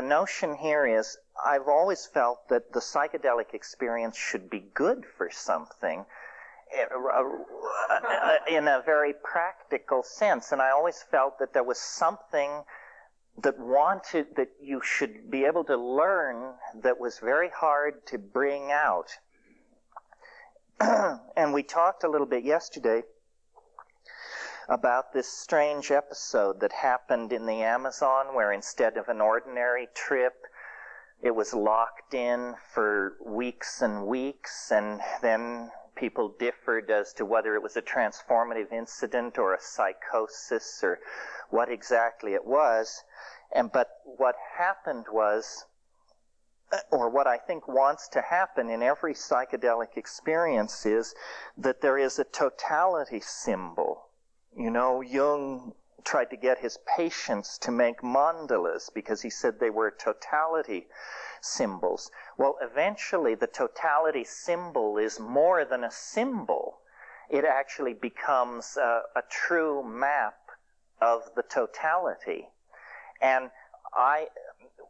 notion here is, I've always felt that the psychedelic experience should be good for something in a very practical sense, and I always felt that there was something that you should be able to learn that was very hard to bring out. And we talked a little bit yesterday about this strange episode that happened in the Amazon, where instead of an ordinary trip, it was locked in for weeks and weeks, and then people differed as to whether it was a transformative incident or a psychosis or what exactly it was. But what happened was, or what I think wants to happen in every psychedelic experience, is that there is a totality symbol. You know, Jung tried to get his patients to make mandalas because he said they were totality symbols. Well, eventually the totality symbol is more than a symbol. It actually becomes a true map of the totality. And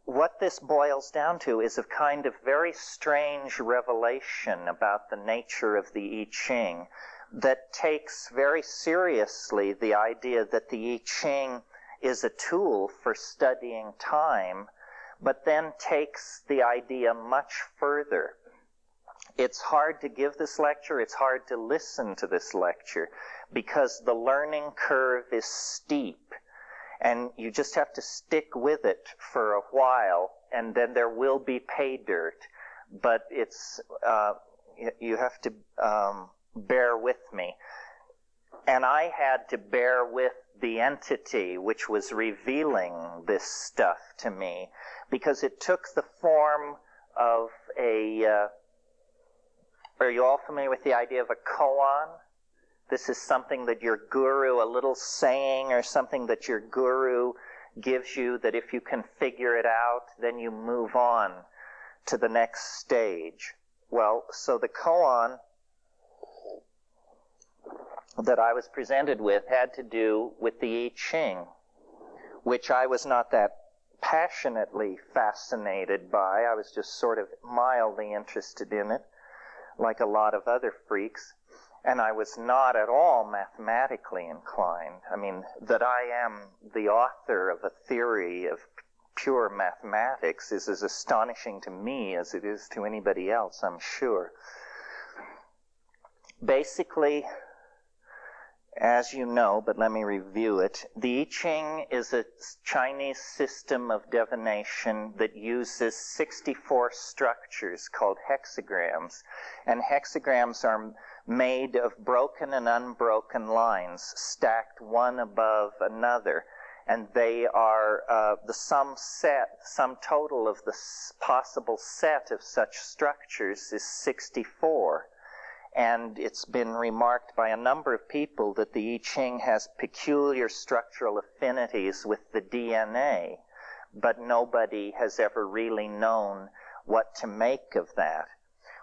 what this boils down to is a kind of very strange revelation about the nature of the I Ching that takes very seriously the idea that the I Ching is a tool for studying time, but then takes the idea much further. It's hard to give this lecture, it's hard to listen to this lecture, because the learning curve is steep. And you just have to stick with it for a while, and then there will be pay dirt. But it's you have to bear with me. And I had to bear with the entity which was revealing this stuff to me, because it took the form of a... are you all familiar with the idea of a koan? This is something that your guru, a little saying or something that your guru gives you, that if you can figure it out, then you move on to the next stage. Well, so the koan that I was presented with had to do with the I Ching, which I was not that passionately fascinated by. I was just sort of mildly interested in it, like a lot of other freaks. And I was not at all mathematically inclined. I mean, that I am the author of a theory of pure mathematics is as astonishing to me as it is to anybody else, I'm sure. Basically, as you know, but let me review it, the I Ching is a Chinese system of divination that uses 64 structures called hexagrams. And hexagrams are made of broken and unbroken lines, stacked one above another. And they are the sum total of the possible set of such structures is 64. And it's been remarked by a number of people that the I Ching has peculiar structural affinities with the DNA, but nobody has ever really known what to make of that.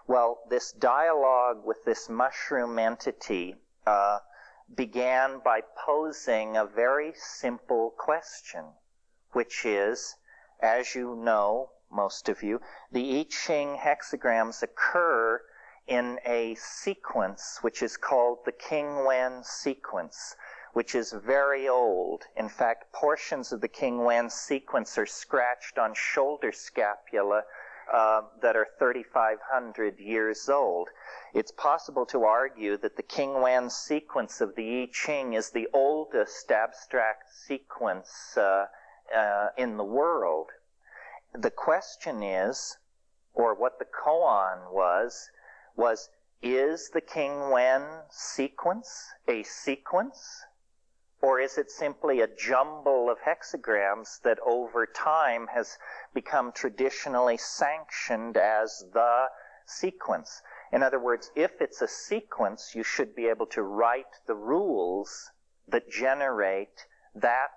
Well, this dialogue with this mushroom entity began by posing a very simple question, which is, as you know, most of you, the I Ching hexagrams occur in a sequence which is called the King Wen sequence, which is very old. In fact, portions of the King Wen sequence are scratched on shoulder scapula that are 3,500 years old. It's possible to argue that the King Wen sequence of the I Ching is the oldest abstract sequence in the world. The question is, or what the koan was, is the King Wen sequence a sequence? Or is it simply a jumble of hexagrams that over time has become traditionally sanctioned as the sequence? In other words, if it's a sequence, you should be able to write the rules that generate that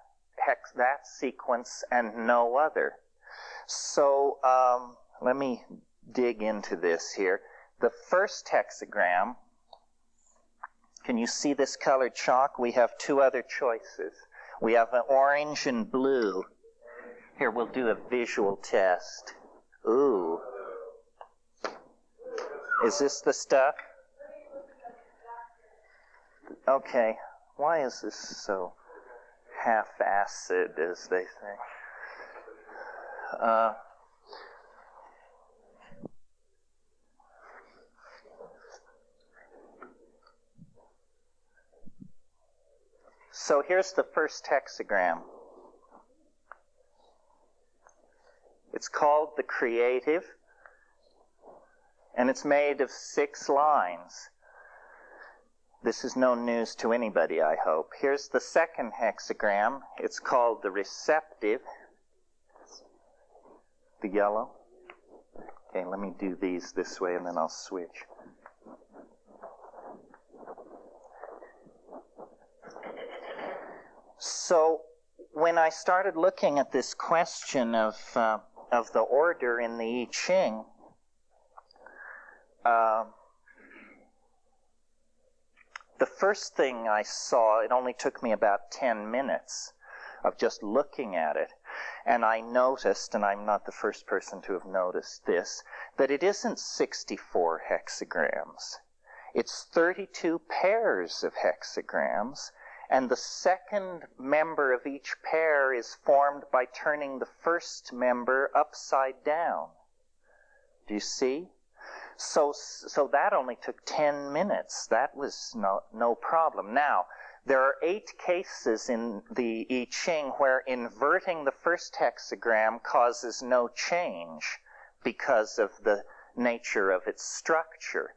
sequence and no other. So let me dig into this here. The first hexagram, can you see this colored chalk? We have two other choices. We have an orange and blue. Here, we'll do a visual test. Ooh. Is this the stuff? Okay. Why is this so half-acid, as they say? So here's the first hexagram. It's called the creative, and it's made of 6 lines. This is no news to anybody, I hope. Here's the second hexagram. It's called the receptive, the yellow. Okay, let me do these this way and then I'll switch. So when I started looking at this question of the order in the I Ching, the first thing I saw, it only took me about 10 minutes of just looking at it, and I noticed, and I'm not the first person to have noticed this, that it isn't 64 hexagrams. It's 32 pairs of hexagrams, and the second member of each pair is formed by turning the first member upside down. Do you see? So that only took 10 minutes. That was no problem. Now, there are 8 cases in the I Ching where inverting the first hexagram causes no change because of the nature of its structure.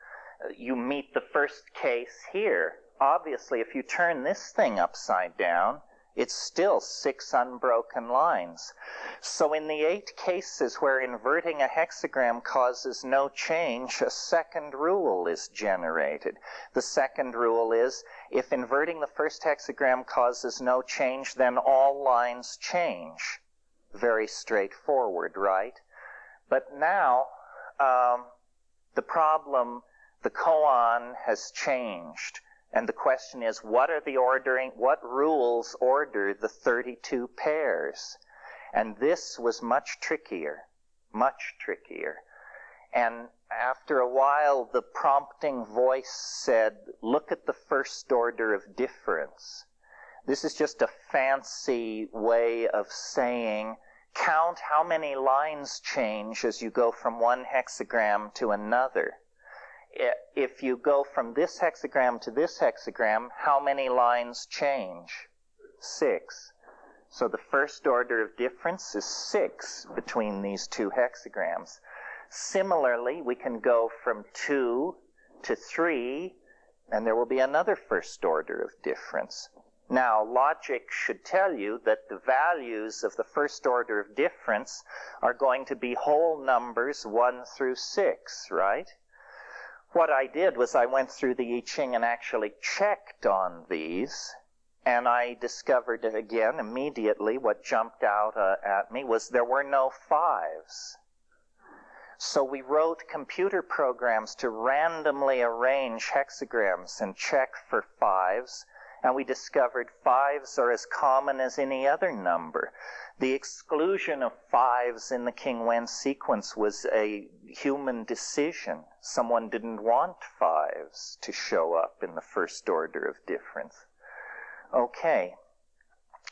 You meet the first case here. Obviously, if you turn this thing upside down, it's still 6 unbroken lines. So in the 8 cases where inverting a hexagram causes no change, a second rule is generated. The second rule is, if inverting the first hexagram causes no change, then all lines change. Very straightforward, right? But now, the problem, the koan has changed. And the question is, what rules order the 32 pairs? And this was much trickier. And after a while, the prompting voice said, look at the first order of difference. This is just a fancy way of saying, count how many lines change as you go from one hexagram to another. If you go from this hexagram to this hexagram, how many lines change? 6. So the first order of difference is 6 between these 2 hexagrams. Similarly, we can go from 2 to 3, and there will be another first order of difference. Now, logic should tell you that the values of the first order of difference are going to be whole numbers 1 through 6, right? What I did was I went through the I Ching and actually checked on these, and I discovered again immediately what jumped out at me was there were no 5s. So we wrote computer programs to randomly arrange hexagrams and check for 5s, and we discovered 5s are as common as any other number. The exclusion of 5s in the King Wen sequence was a human decision. Someone didn't want 5s to show up in the first order of difference. Okay,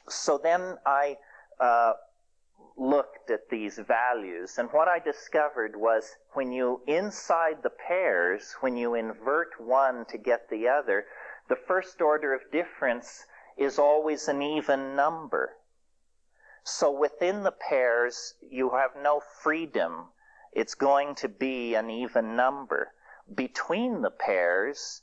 so then I looked at these values, and what I discovered was when you, inside the pairs, when you invert one to get the other, the first order of difference is always an even number. So within the pairs, you have no freedom. It's going to be an even number. Between the pairs,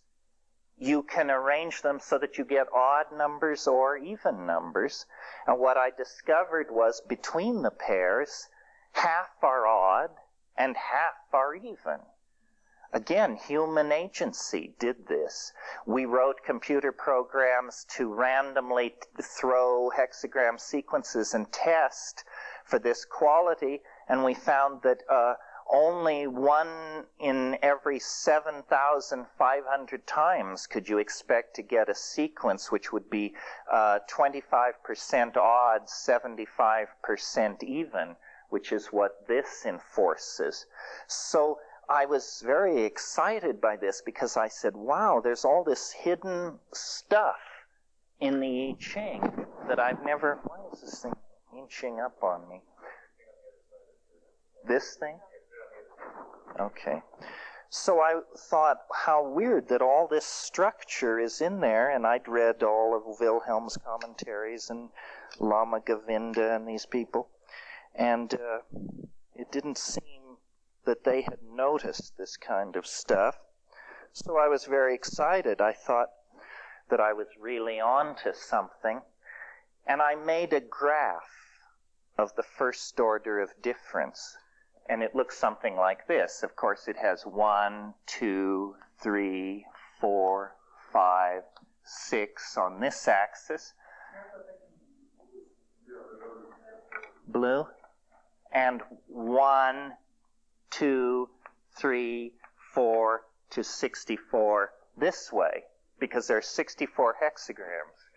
you can arrange them so that you get odd numbers or even numbers. And what I discovered was between the pairs, half are odd and half are even. Again, human agency did this. We wrote computer programs to randomly throw hexagram sequences and test for this quality, and we found that only 1 in every 7,500 times could you expect to get a sequence which would be 25% odd, 75% even, which is what this enforces. So I was very excited by this because I said, wow, there's all this hidden stuff in the I Ching that I've never... Why is this thing inching up on me? This thing? Okay. So I thought, how weird that all this structure is in there, and I'd read all of Wilhelm's commentaries and Lama Govinda and these people, and it didn't seem that they had noticed this kind of stuff. So I was very excited. I thought that I was really on to something. And I made a graph of the first order of difference. And it looks something like this. Of course, it has 1, 2, 3, 4, 5, 6 on this axis. Blue. And 1, 2, 3, 4 to 64 this way, because there are 64 hexagrams.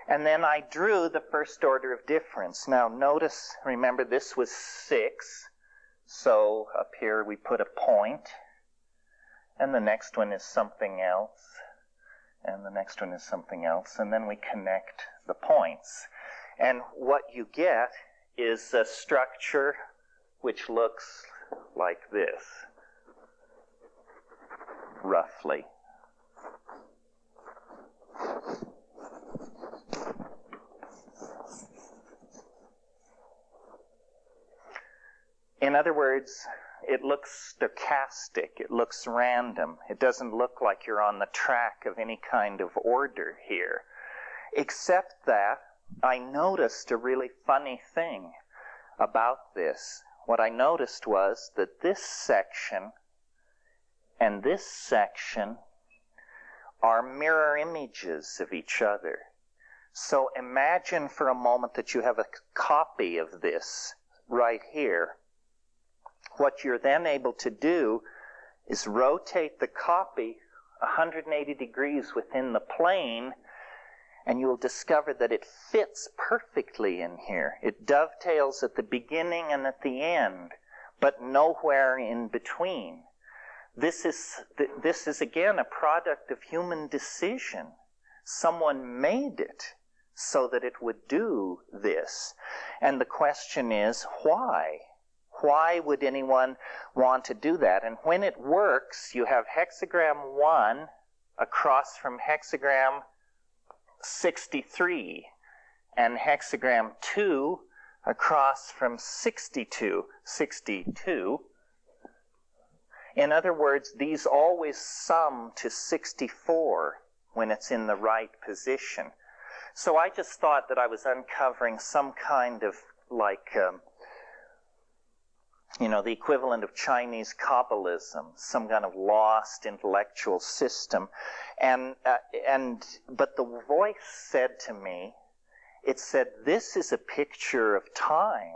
And then I drew the first order of difference. Now notice, remember this was 6. So up here we put a point. And the next one is something else. And the next one is something else. And then we connect the points. And what you get is a structure which looks like this, roughly. In other words, it looks stochastic, it looks random. It doesn't look like you're on the track of any kind of order here. Except that I noticed a really funny thing about this. What I noticed was that this section and this section are mirror images of each other. So imagine for a moment that you have a copy of this right here. What you're then able to do is rotate the copy 180 degrees within the plane, and you'll discover that it fits perfectly in here. It dovetails at the beginning and at the end, but nowhere in between. This is again a product of human decision. Someone made it so that it would do this. And the question is, why? Why would anyone want to do that? And when it works, you have hexagram 1 across from hexagram 63 and hexagram 2 across from 62. In other words, these always sum to 64 when it's in the right position. So I just thought that I was uncovering some kind of the equivalent of Chinese Kabbalism, some kind of lost intellectual system. But the voice said to me, it said, this is a picture of time.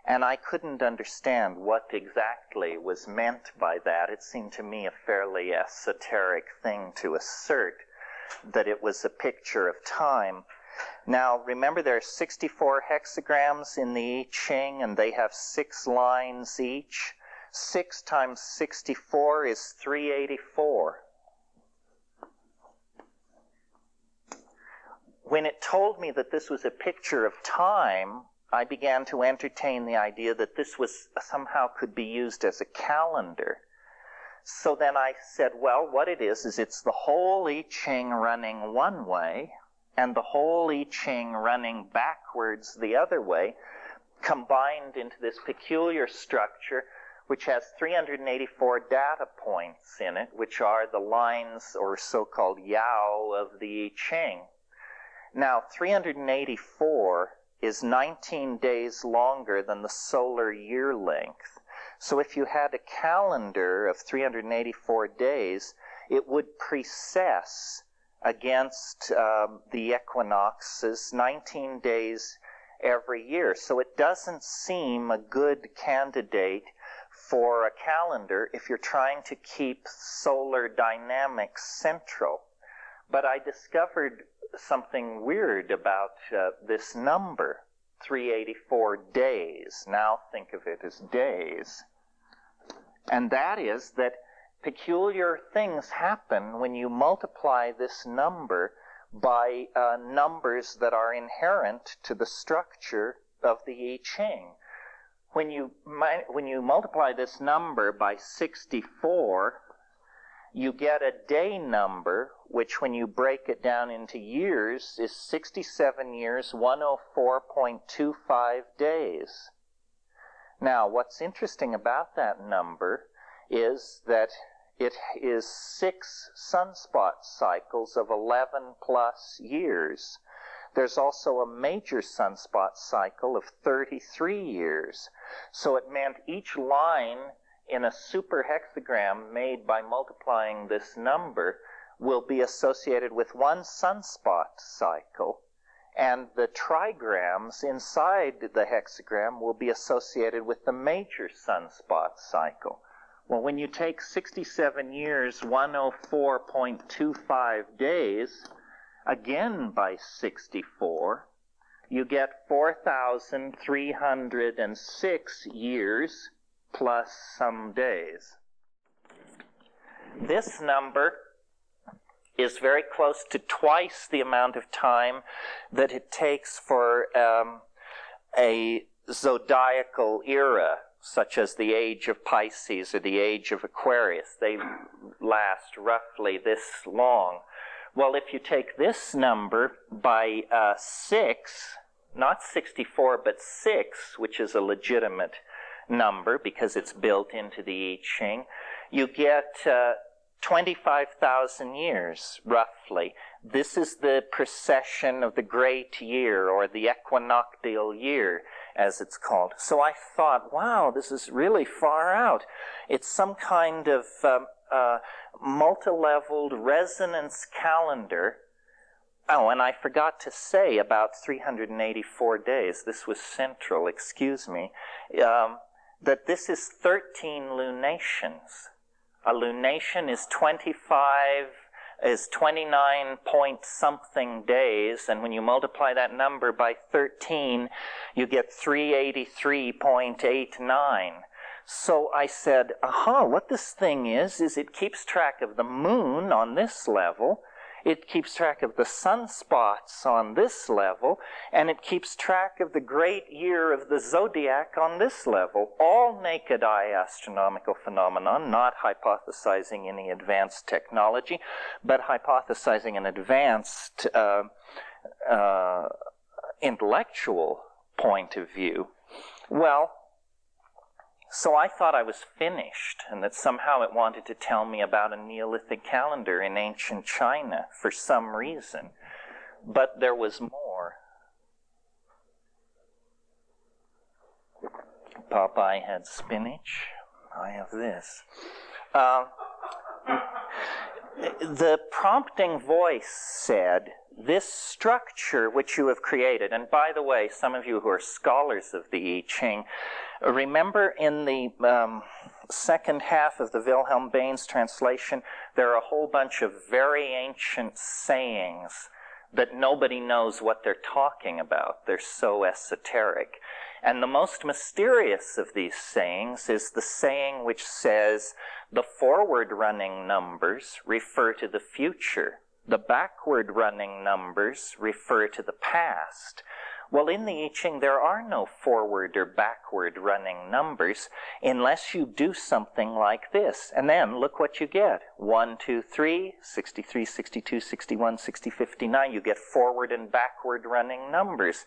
And I couldn't understand what exactly was meant by that. It seemed to me a fairly esoteric thing to assert that it was a picture of time. Now, remember there are 64 hexagrams in the I Ching, and they have 6 lines each. 6 times 64 is 384. When it told me that this was a picture of time, I began to entertain the idea that this was somehow could be used as a calendar. So then I said, well, what it is it's the whole I Ching running one way, and the whole I Ching running backwards the other way, combined into this peculiar structure which has 384 data points in it, which are the lines or so-called Yao of the I Ching. Now, 384 is 19 days longer than the solar year length. So if you had a calendar of 384 days, it would precess against the equinoxes 19 days every year. So it doesn't seem a good candidate for a calendar if you're trying to keep solar dynamics central. But I discovered something weird about this number, 384 days. Now think of it as days. And that is that peculiar things happen when you multiply this number by numbers that are inherent to the structure of the I Ching. When you multiply this number by 64, you get a day number, which when you break it down into years is 67 years, 104.25 days. Now, what's interesting about that number is that it is 6 sunspot cycles of 11 plus years. There's also a major sunspot cycle of 33 years. So it meant each line in a superhexagram made by multiplying this number will be associated with 1 sunspot cycle, and the trigrams inside the hexagram will be associated with the major sunspot cycle. Well, when you take 67 years, 104.25 days, again by 64, you get 4,306 years plus some days. This number is very close to twice the amount of time that it takes for a zodiacal era, such as the age of Pisces or the age of Aquarius. They last roughly this long. Well, if you take this number by 6, not 64, but 6, which is a legitimate number because it's built into the I Ching, you get 25,000 years, roughly. This is the precession of the great year, or the equinoctial year, as it's called. So I thought, wow, this is really far out. It's some kind of multi-leveled resonance calendar. Oh, and I forgot to say about 384 days. This was central, excuse me. That this is 13 lunations. A lunation is 29 point something days, and when you multiply that number by 13, you get 383.89. So I said, what this thing is it keeps track of the moon on this level, it keeps track of the sunspots on this level, and it keeps track of the great year of the zodiac on this level. All naked eye astronomical phenomenon, not hypothesizing any advanced technology, but hypothesizing an advanced intellectual point of view. Well, so I thought I was finished, and that somehow it wanted to tell me about a Neolithic calendar in ancient China for some reason. But there was more. Popeye had spinach. I have this. The prompting voice said, this structure which you have created, and by the way, some of you who are scholars of the I Ching, remember in the second half of the Wilhelm Baines translation, there are a whole bunch of very ancient sayings that nobody knows what they're talking about. They're so esoteric. And the most mysterious of these sayings is the saying which says, the forward-running numbers refer to the future. The backward-running numbers refer to the past. Well, in the I Ching, there are no forward or backward-running numbers unless you do something like this. And then, look what you get. 1, 2, 3, 63, 62, 61, 60, 59. You get forward and backward-running numbers.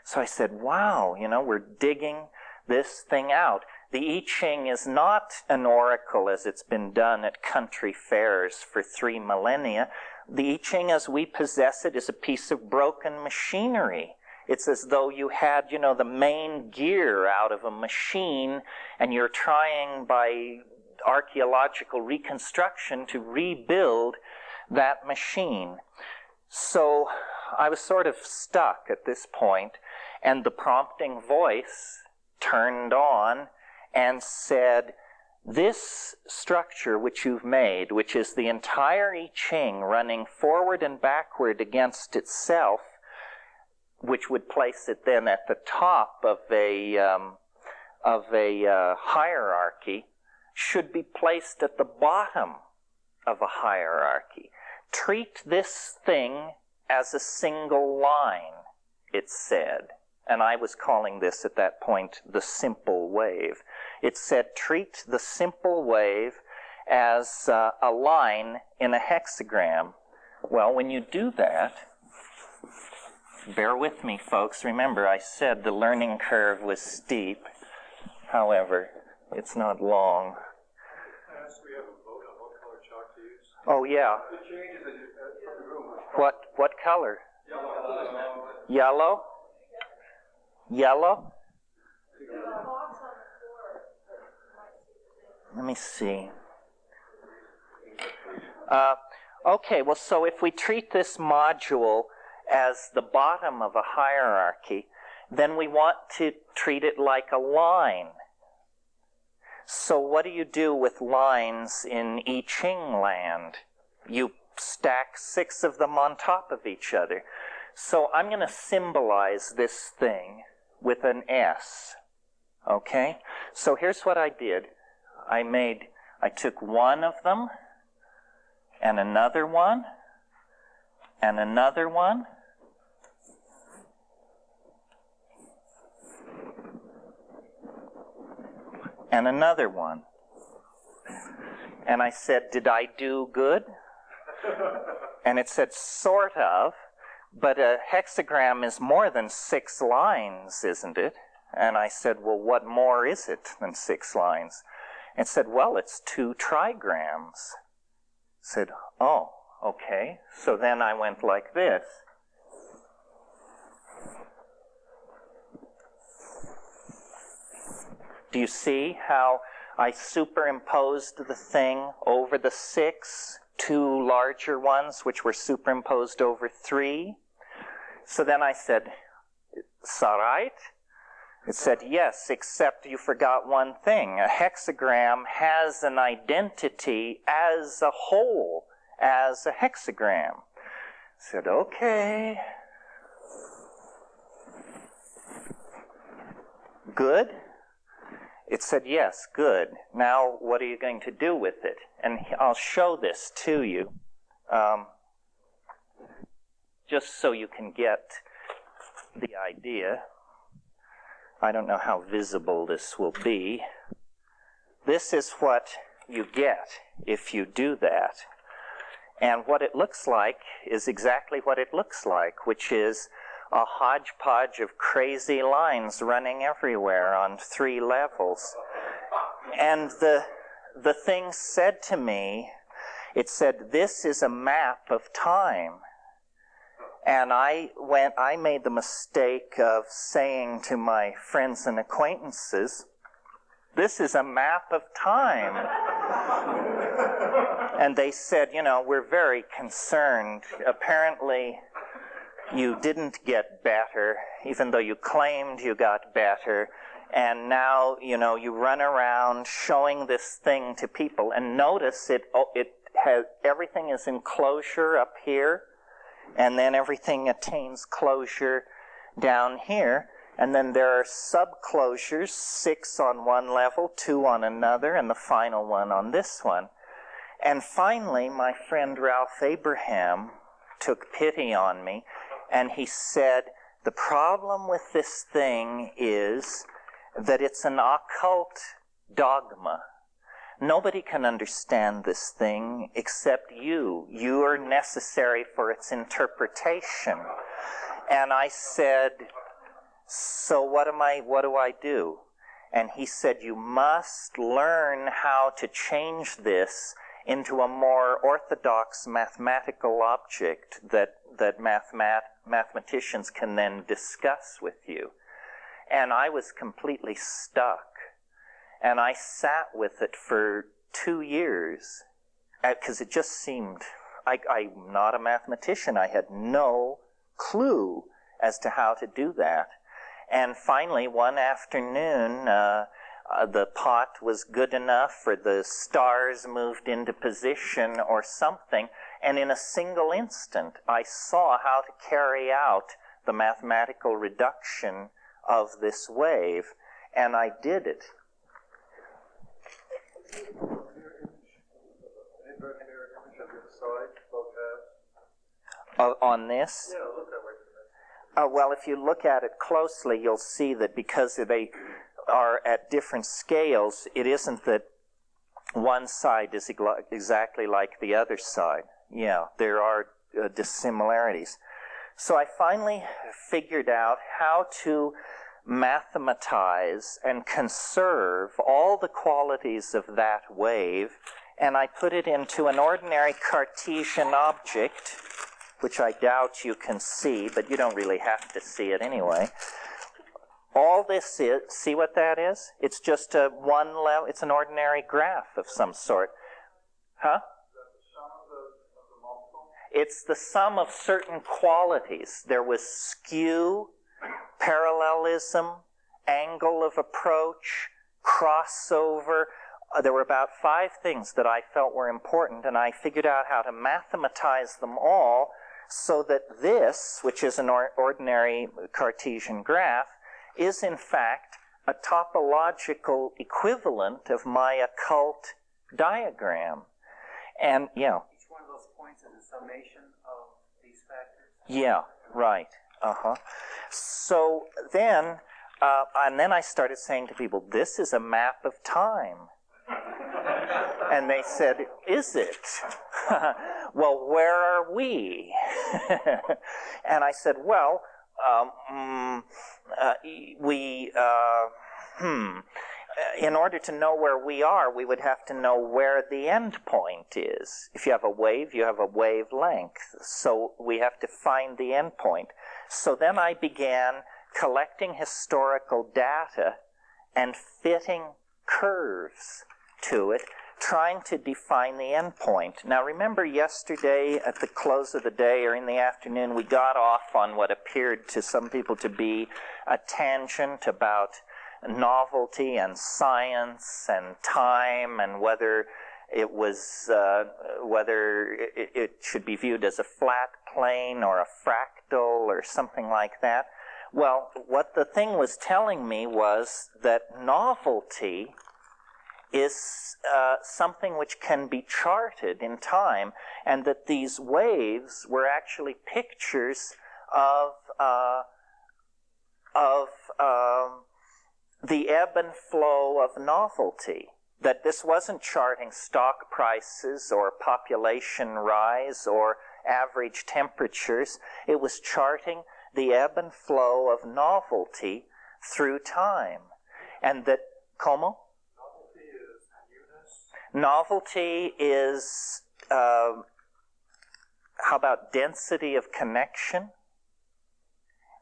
So I said, wow, we're digging this thing out. The I Ching is not an oracle as it's been done at country fairs for 3 millennia. The I Ching as we possess it is a piece of broken machinery. It's as though you had, the main gear out of a machine, and you're trying by archaeological reconstruction to rebuild that machine. So I was sort of stuck at this point, and the prompting voice turned on and said, this structure which you've made, which is the entire I Ching running forward and backward against itself, which would place it then at the top of a hierarchy, should be placed at the bottom of a hierarchy. Treat this thing as a single line, it said. And I was calling this at that point the simple wave. It said, treat the simple wave as a line in a hexagram. Well, when you do that, bear with me, folks. Remember, I said the learning curve was steep. However, it's not long. We have a vote on Oh, yeah. The changes that the room. What color? Yellow? Yellow? Let me see. Okay, well, so if we treat this module as the bottom of a hierarchy, then we want to treat it like a line. So what do you do with lines in I Ching land? You stack 6 of them on top of each other. So I'm going to symbolize this thing with an S. Okay? So here's what I did. I took one of them, and another one, and another one, and another one. And I said, did I do good? And it said, sort of, but a hexagram is more than 6 lines, isn't it? And I said, well, what more is it than 6 lines? And it said, well, it's 2 trigrams. I said, oh, okay. So then I went like this. Do you see how I superimposed the thing over the 6, 2 larger ones, which were superimposed over 3? So then I said, is that right? It said, yes, except you forgot one thing. A hexagram has an identity as a whole, as a hexagram. I said, okay. Good? It said, yes, good. Now, what are you going to do with it? And I'll show this to you, just so you can get the idea. I don't know how visible this will be. This is what you get if you do that. And what it looks like is exactly what it looks like, which is a hodgepodge of crazy lines running everywhere on 3 levels. And the thing said to me, it said, this is a map of time. And I made the mistake of saying to my friends and acquaintances, this is a map of time. And they said, you know, we're very concerned. Apparently, you didn't get better, even though you claimed you got better. And now, you know, you run around showing this thing to people. And notice it has, everything is in closure up here. And then everything attains closure down here. And then there are subclosures, 6 on one level, 2 on another, and the final one on this one. And finally, my friend Ralph Abraham took pity on me, and he said, the problem with this thing is that it's an occult dogma. Nobody can understand this thing except you. You are necessary for its interpretation. And I said, so what do I do? And he said, you must learn how to change this into a more orthodox mathematical object that mathematicians can then discuss with you. And I was completely stuck. And I sat with it for 2 years, because it just seemed, I'm not a mathematician. I had no clue as to how to do that. And finally, one afternoon, the pot was good enough, or the stars moved into position or something, and in a single instant, I saw how to carry out the mathematical reduction of this wave, and I did it. On this? Yeah, look that way. Well, if you look at it closely, you'll see that because they are at different scales, it isn't that one side is exactly like the other side. Yeah, there are dissimilarities. So I finally figured out how to mathematize and conserve all the qualities of that wave and I put it into an ordinary Cartesian object, which I doubt you can see, but you don't really have to see it anyway. All this is, see what that is? It's just a one level, it's an ordinary graph of some sort. Huh? It's the sum of certain qualities. There was skew, parallelism, angle of approach, crossover. There were about 5 things that I felt were important, and I figured out how to mathematize them all so that this, which is an ordinary Cartesian graph, is in fact a topological equivalent of my occult diagram. And, yeah. Each one of those points is a summation of these factors? Yeah, right. So then, and then I started saying to people, this is a map of time. And they said, is it? Well, where are we? And I said, well, in order to know where we are, we would have to know where the end point is. If you have a wave, you have a wavelength. So we have to find the end point. So then I began collecting historical data and fitting curves to it, trying to define the end point. Now remember yesterday at the close of the day or in the afternoon, we got off on what appeared to some people to be a tangent about novelty and science and time and whether it was whether it should be viewed as a flat plane or a fractal or something like that. Well, what the thing was telling me was that novelty is something which can be charted in time, and that these waves were actually pictures of the ebb and flow of novelty. That this wasn't charting stock prices or population rise or average temperatures. It was charting the ebb and flow of novelty through time. And that, como? Novelty is, how about density of connection?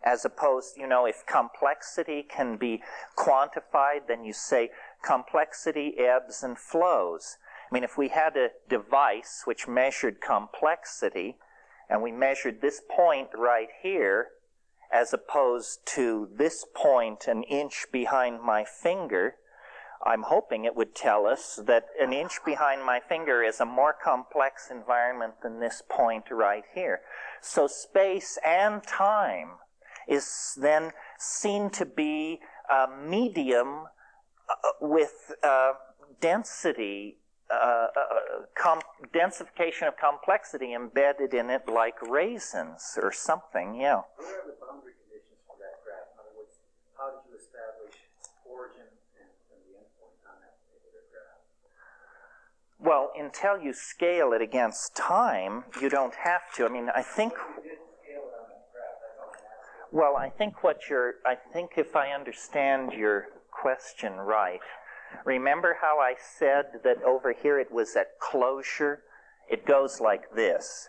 As opposed, if complexity can be quantified, then you say complexity ebbs and flows. I mean, if we had a device which measured complexity, and we measured this point right here, as opposed to this point an inch behind my finger, I'm hoping it would tell us that an inch behind my finger is a more complex environment than this point right here. So space and time is then seen to be a medium with density, densification of complexity embedded in it like raisins or something, yeah. What are the boundary conditions for that graph? In other words, how did you establish origin and the endpoint on that particular graph? Well, until you scale it against time, you don't have to. I mean, I think... Well, I think if I understand your question right, remember how I said that over here it was at closure? It goes like this.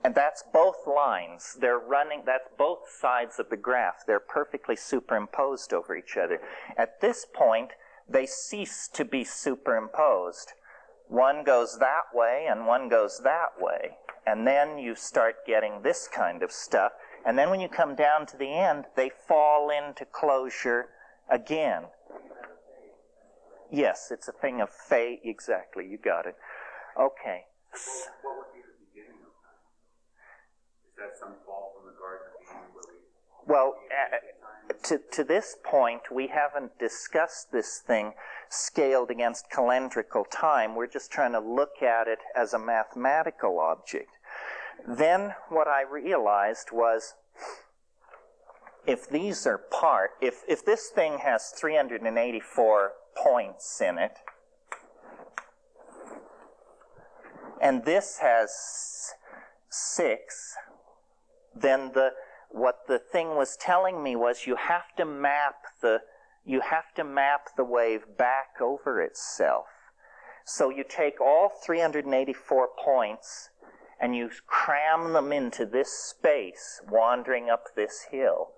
And that's both lines. They're running, that's both sides of the graph. They're perfectly superimposed over each other. At this point, they cease to be superimposed. One goes that way and one goes that way. And then you start getting this kind of stuff. And then when you come down to the end, they fall into closure again. Yes, it's a thing of fate. Exactly, you got it. Okay. What would be the beginning of time? Is that some fall from the Garden of Eden where we... Well, to this point, we haven't discussed this thing scaled against calendrical time. We're just trying to look at it as a mathematical object. Then what I realized was, if these are if this thing has 384 points in it, and this has 6, then what the thing was telling me was you have to map you have to map the wave back over itself. So you take all 384 points and you cram them into this space, wandering up this hill.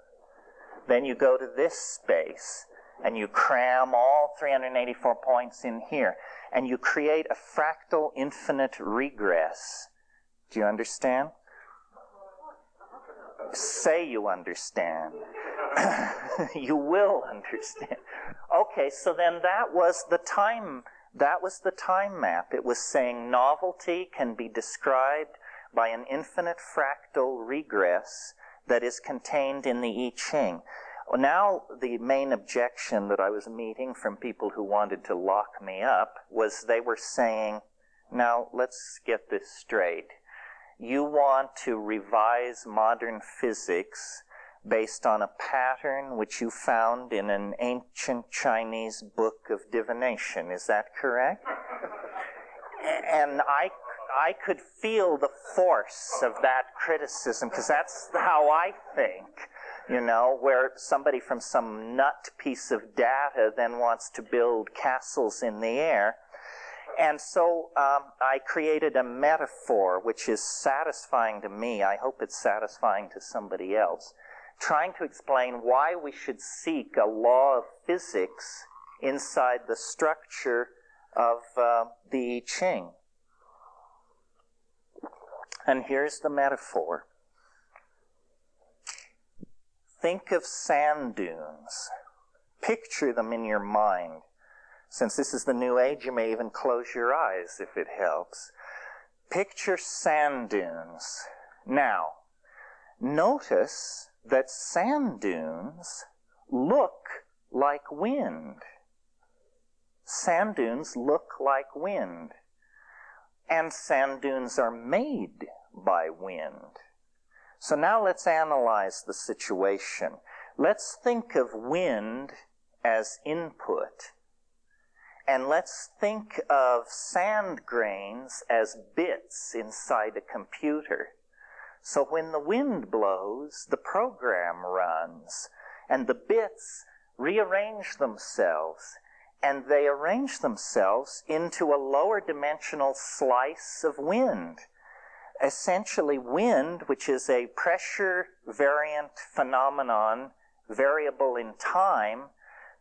Then you go to this space and you cram all 384 points in here, and you create a fractal infinite regress. Do you understand? Say you understand. You will understand. Okay, so then that was the time map. It was saying novelty can be described by an infinite fractal regress that is contained in the I Ching. Now, the main objection that I was meeting from people who wanted to lock me up was they were saying, now, let's get this straight. You want to revise modern physics based on a pattern which you found in an ancient Chinese book of divination. Is that correct? And I could feel the force of that criticism, because that's how I think. You know, where somebody from some nut piece of data then wants to build castles in the air. And so I created a metaphor which is satisfying to me. I hope it's satisfying to somebody else. Trying to explain why we should seek a law of physics inside the structure of the I Ching. And here's the metaphor. Think of sand dunes. Picture them in your mind. Since this is the New Age, you may even close your eyes if it helps. Picture sand dunes. Now, notice that sand dunes look like wind. Sand dunes look like wind. And sand dunes are made by wind. So now let's analyze the situation. Let's think of wind as input. And let's think of sand grains as bits inside a computer. So when the wind blows, the program runs, and the bits rearrange themselves, and they arrange themselves into a lower dimensional slice of wind. Essentially, wind, which is a pressure variant phenomenon, variable in time,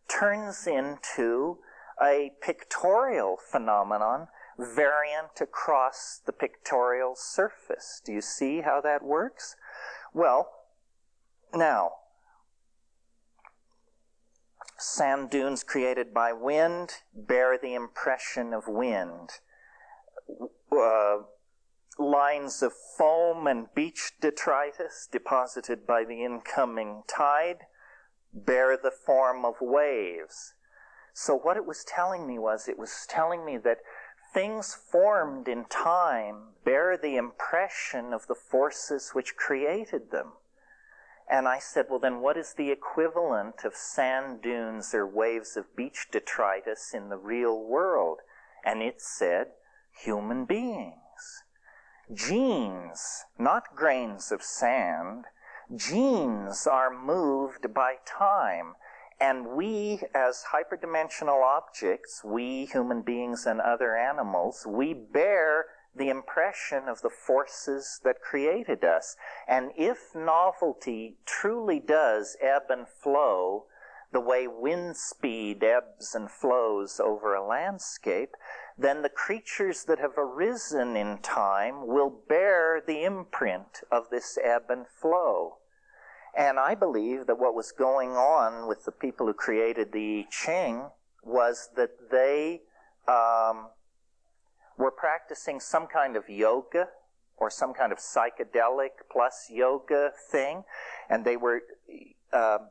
turns into a pictorial phenomenon, variant across the pictorial surface. Do you see how that works? Well, now, sand dunes created by wind bear the impression of wind. Lines of foam and beach detritus deposited by the incoming tide bear the form of waves. So what it was telling me that things formed in time bear the impression of the forces which created them. And I said, well, then what is the equivalent of sand dunes or waves of beach detritus in the real world? And it said, human beings. Genes, not grains of sand, genes are moved by time. And we, as hyperdimensional objects, we human beings and other animals, we bear the impression of the forces that created us. And if novelty truly does ebb and flow the way wind speed ebbs and flows over a landscape, then the creatures that have arisen in time will bear the imprint of this ebb and flow. And I believe that what was going on with the people who created the I Ching was that they were practicing some kind of yoga or some kind of psychedelic plus yoga thing, and they were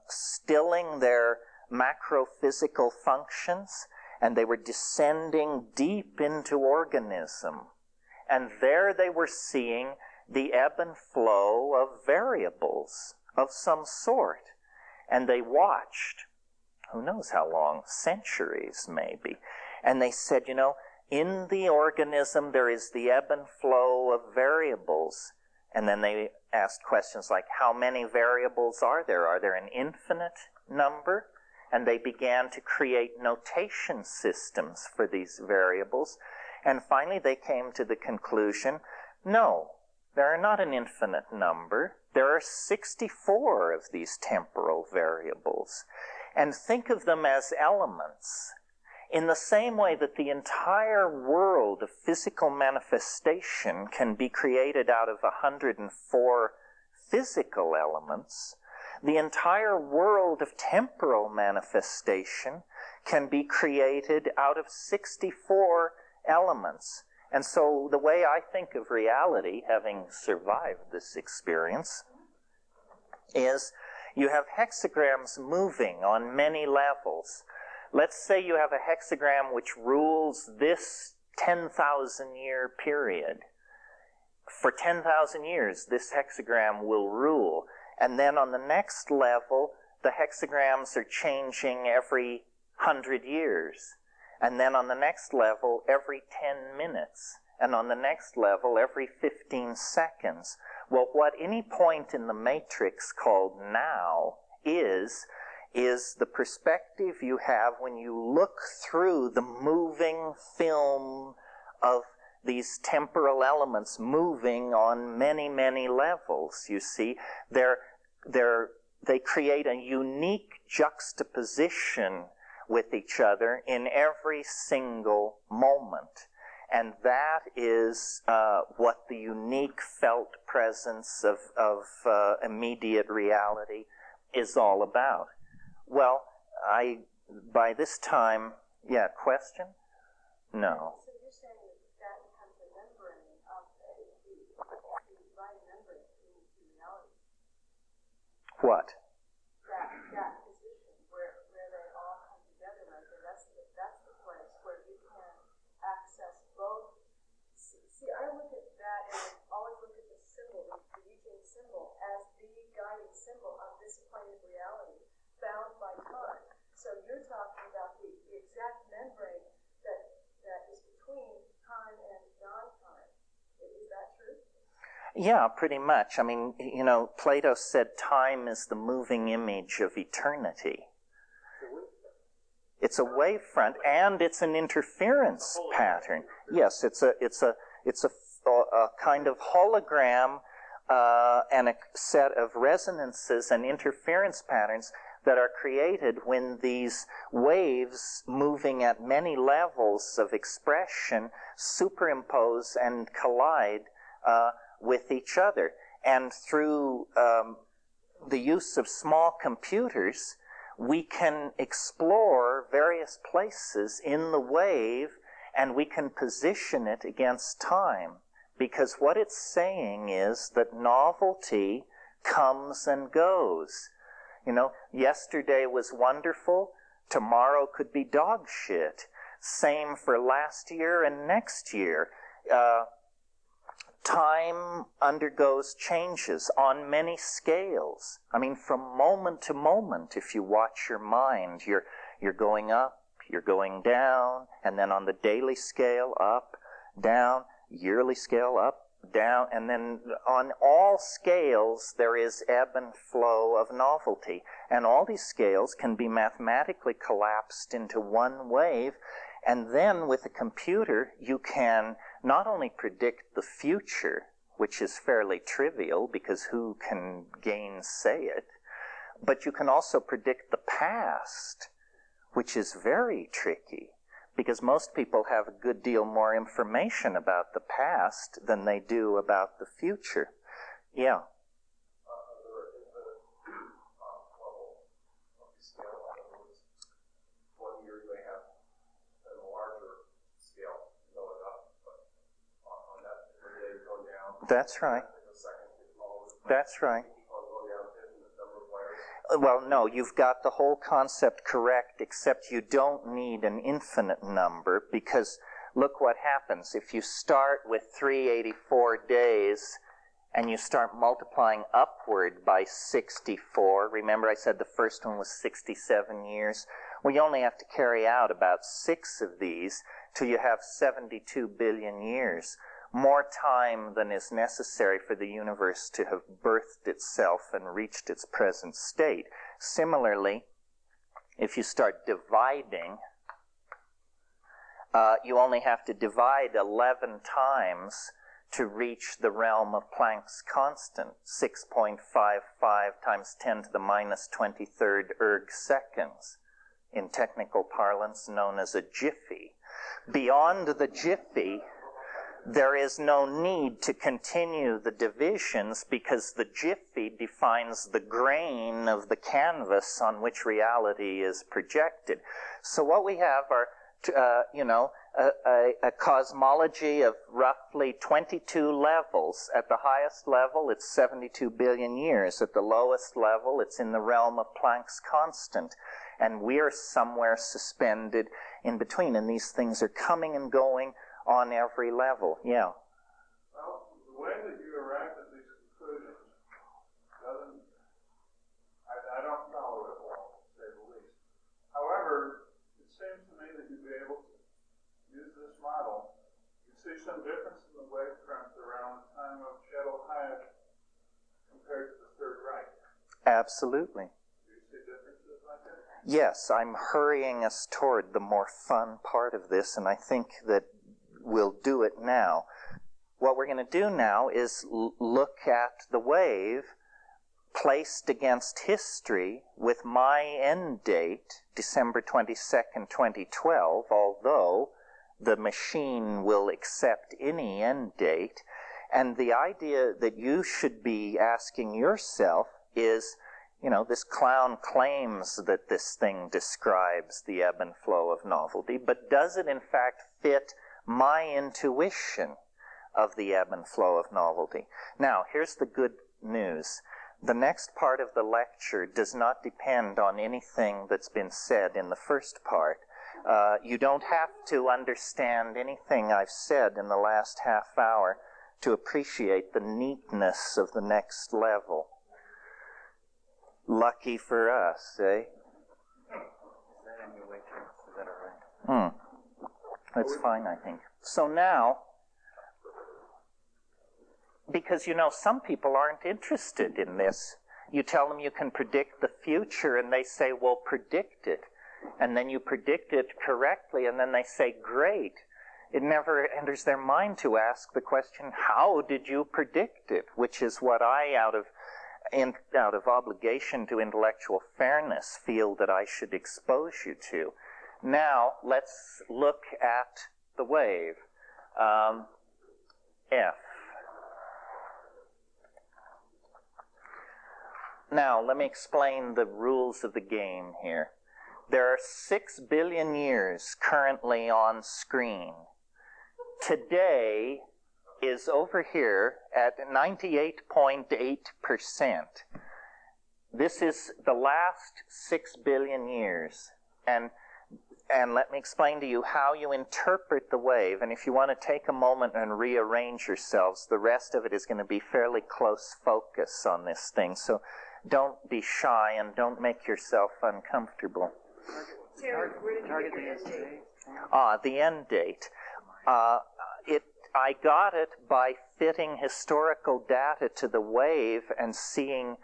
stilling their macrophysical functions, and they were descending deep into organism. And there they were seeing the ebb and flow of variables of some sort. And they watched, who knows how long, centuries maybe. And they said, you know, in the organism there is the ebb and flow of variables. And then they asked questions like, how many variables are there? Are there an infinite number? and they began to create notation systems for these variables. And finally they came to the conclusion, no, there are not an infinite number. There are 64 of these temporal variables. And think of them as elements. In the same way that the entire world of physical manifestation can be created out of 104 physical elements, the entire world of temporal manifestation can be created out of 64 elements. And so the way I think of reality, having survived this experience, is you have hexagrams moving on many levels. Let's say you have a hexagram which rules this 10,000-year period. For 10,000 years, this hexagram will rule. And then on the next level, the hexagrams are changing every 100 years. And then on the next level, every 10 minutes. And on the next level, every 15 seconds. Well, what any point in the matrix called now is the perspective you have when you look through the moving film of these temporal elements moving on many, many levels, you see. They create a unique juxtaposition with each other in every single moment. And that is what the unique felt presence of immediate reality is all about. Well, by this time, yeah, question? No. So you're saying that becomes a membrane of the right membrane to reality? What? That position where they all come together right there, that's the place where you can access both. See, I look at that and I always look at the symbol, the Eugene symbol, as the guiding symbol of this plane of reality, bound by time. So you're talking about the exact membrane that is between time and non-time. Is that true? Yeah, pretty much. I mean, you know, Plato said time is the moving image of eternity. It's a wavefront, and it's an interference pattern. Yes, it's a kind of hologram and a set of resonances and interference patterns that are created when these waves moving at many levels of expression superimpose and collide with each other. And through the use of small computers, we can explore various places in the wave, and we can position it against time. Because what it's saying is that novelty comes and goes. You know, yesterday was wonderful, tomorrow could be dog shit. Same for last year and next year. Time undergoes changes on many scales. I mean, from moment to moment, if you watch your mind, you're going up, you're going down, and then on the daily scale, up, down, yearly scale, up, down, and then on all scales there is ebb and flow of novelty. And all these scales can be mathematically collapsed into one wave, and then with a computer you can not only predict the future, which is fairly trivial because who can gainsay it, but you can also predict the past, which is very tricky. Because most people have a good deal more information about the past than they do about the future. Yeah. One year you may have a larger scale going up, but on that day you go down. That's right. That's right. Well, no, you've got the whole concept correct, except you don't need an infinite number, because look what happens. If you start with 384 days and you start multiplying upward by 64, remember I said the first one was 67 years? Well, you only have to carry out about 6 of these till you have 72 billion years. More time than is necessary for the universe to have birthed itself and reached its present state. Similarly, if you start dividing, you only have to divide 11 times to reach the realm of Planck's constant, 6.55 times 10 to the minus 23rd erg seconds, in technical parlance known as a jiffy. Beyond the jiffy, there is no need to continue the divisions because the jiffy defines the grain of the canvas on which reality is projected. So what we have are, a cosmology of roughly 22 levels. At the highest level, it's 72 billion years. At the lowest level, it's in the realm of Planck's constant. And we're somewhere suspended in between. And these things are coming and going on every level. Yeah. Well, the way that you arrive at these conclusions doesn't, I don't follow it well, to say the least. However, it seems to me that you'd be able to use this model. You see some difference in the wavefront around the time of Chettle Hayek compared to the Third Reich. Absolutely. Do you see differences like that? Yes, I'm hurrying us toward the more fun part of this, and I think that we'll do it now. What we're going to do now is look at the wave placed against history with my end date, December 22nd, 2012, although the machine will accept any end date. And the idea that you should be asking yourself is, this clown claims that this thing describes the ebb and flow of novelty, but does it in fact fit my intuition of the ebb and flow of novelty? Now, here's the good news. The next part of the lecture does not depend on anything that's been said in the first part. You don't have to understand anything I've said in the last half hour to appreciate the neatness of the next level. Lucky for us, eh? Is that in your way, Terence? Is that all right? That's fine, I think. So now, because, some people aren't interested in this. You tell them you can predict the future, and they say, well, predict it. And then you predict it correctly, and then they say, great. It never enters their mind to ask the question, how did you predict it? Which is what I, out of obligation to intellectual fairness, feel that I should expose you to. Now, let's look at the wave. F. Now, let me explain the rules of the game here. There are 6 billion years currently on screen. Today is over here at 98.8%. This is the last 6 billion years. And let me explain to you how you interpret the wave. And if you want to take a moment and rearrange yourselves, the rest of it is going to be fairly close focus on this thing. So don't be shy and don't make yourself uncomfortable. Target the end date. The end date. I got it by fitting historical data to the wave and seeing.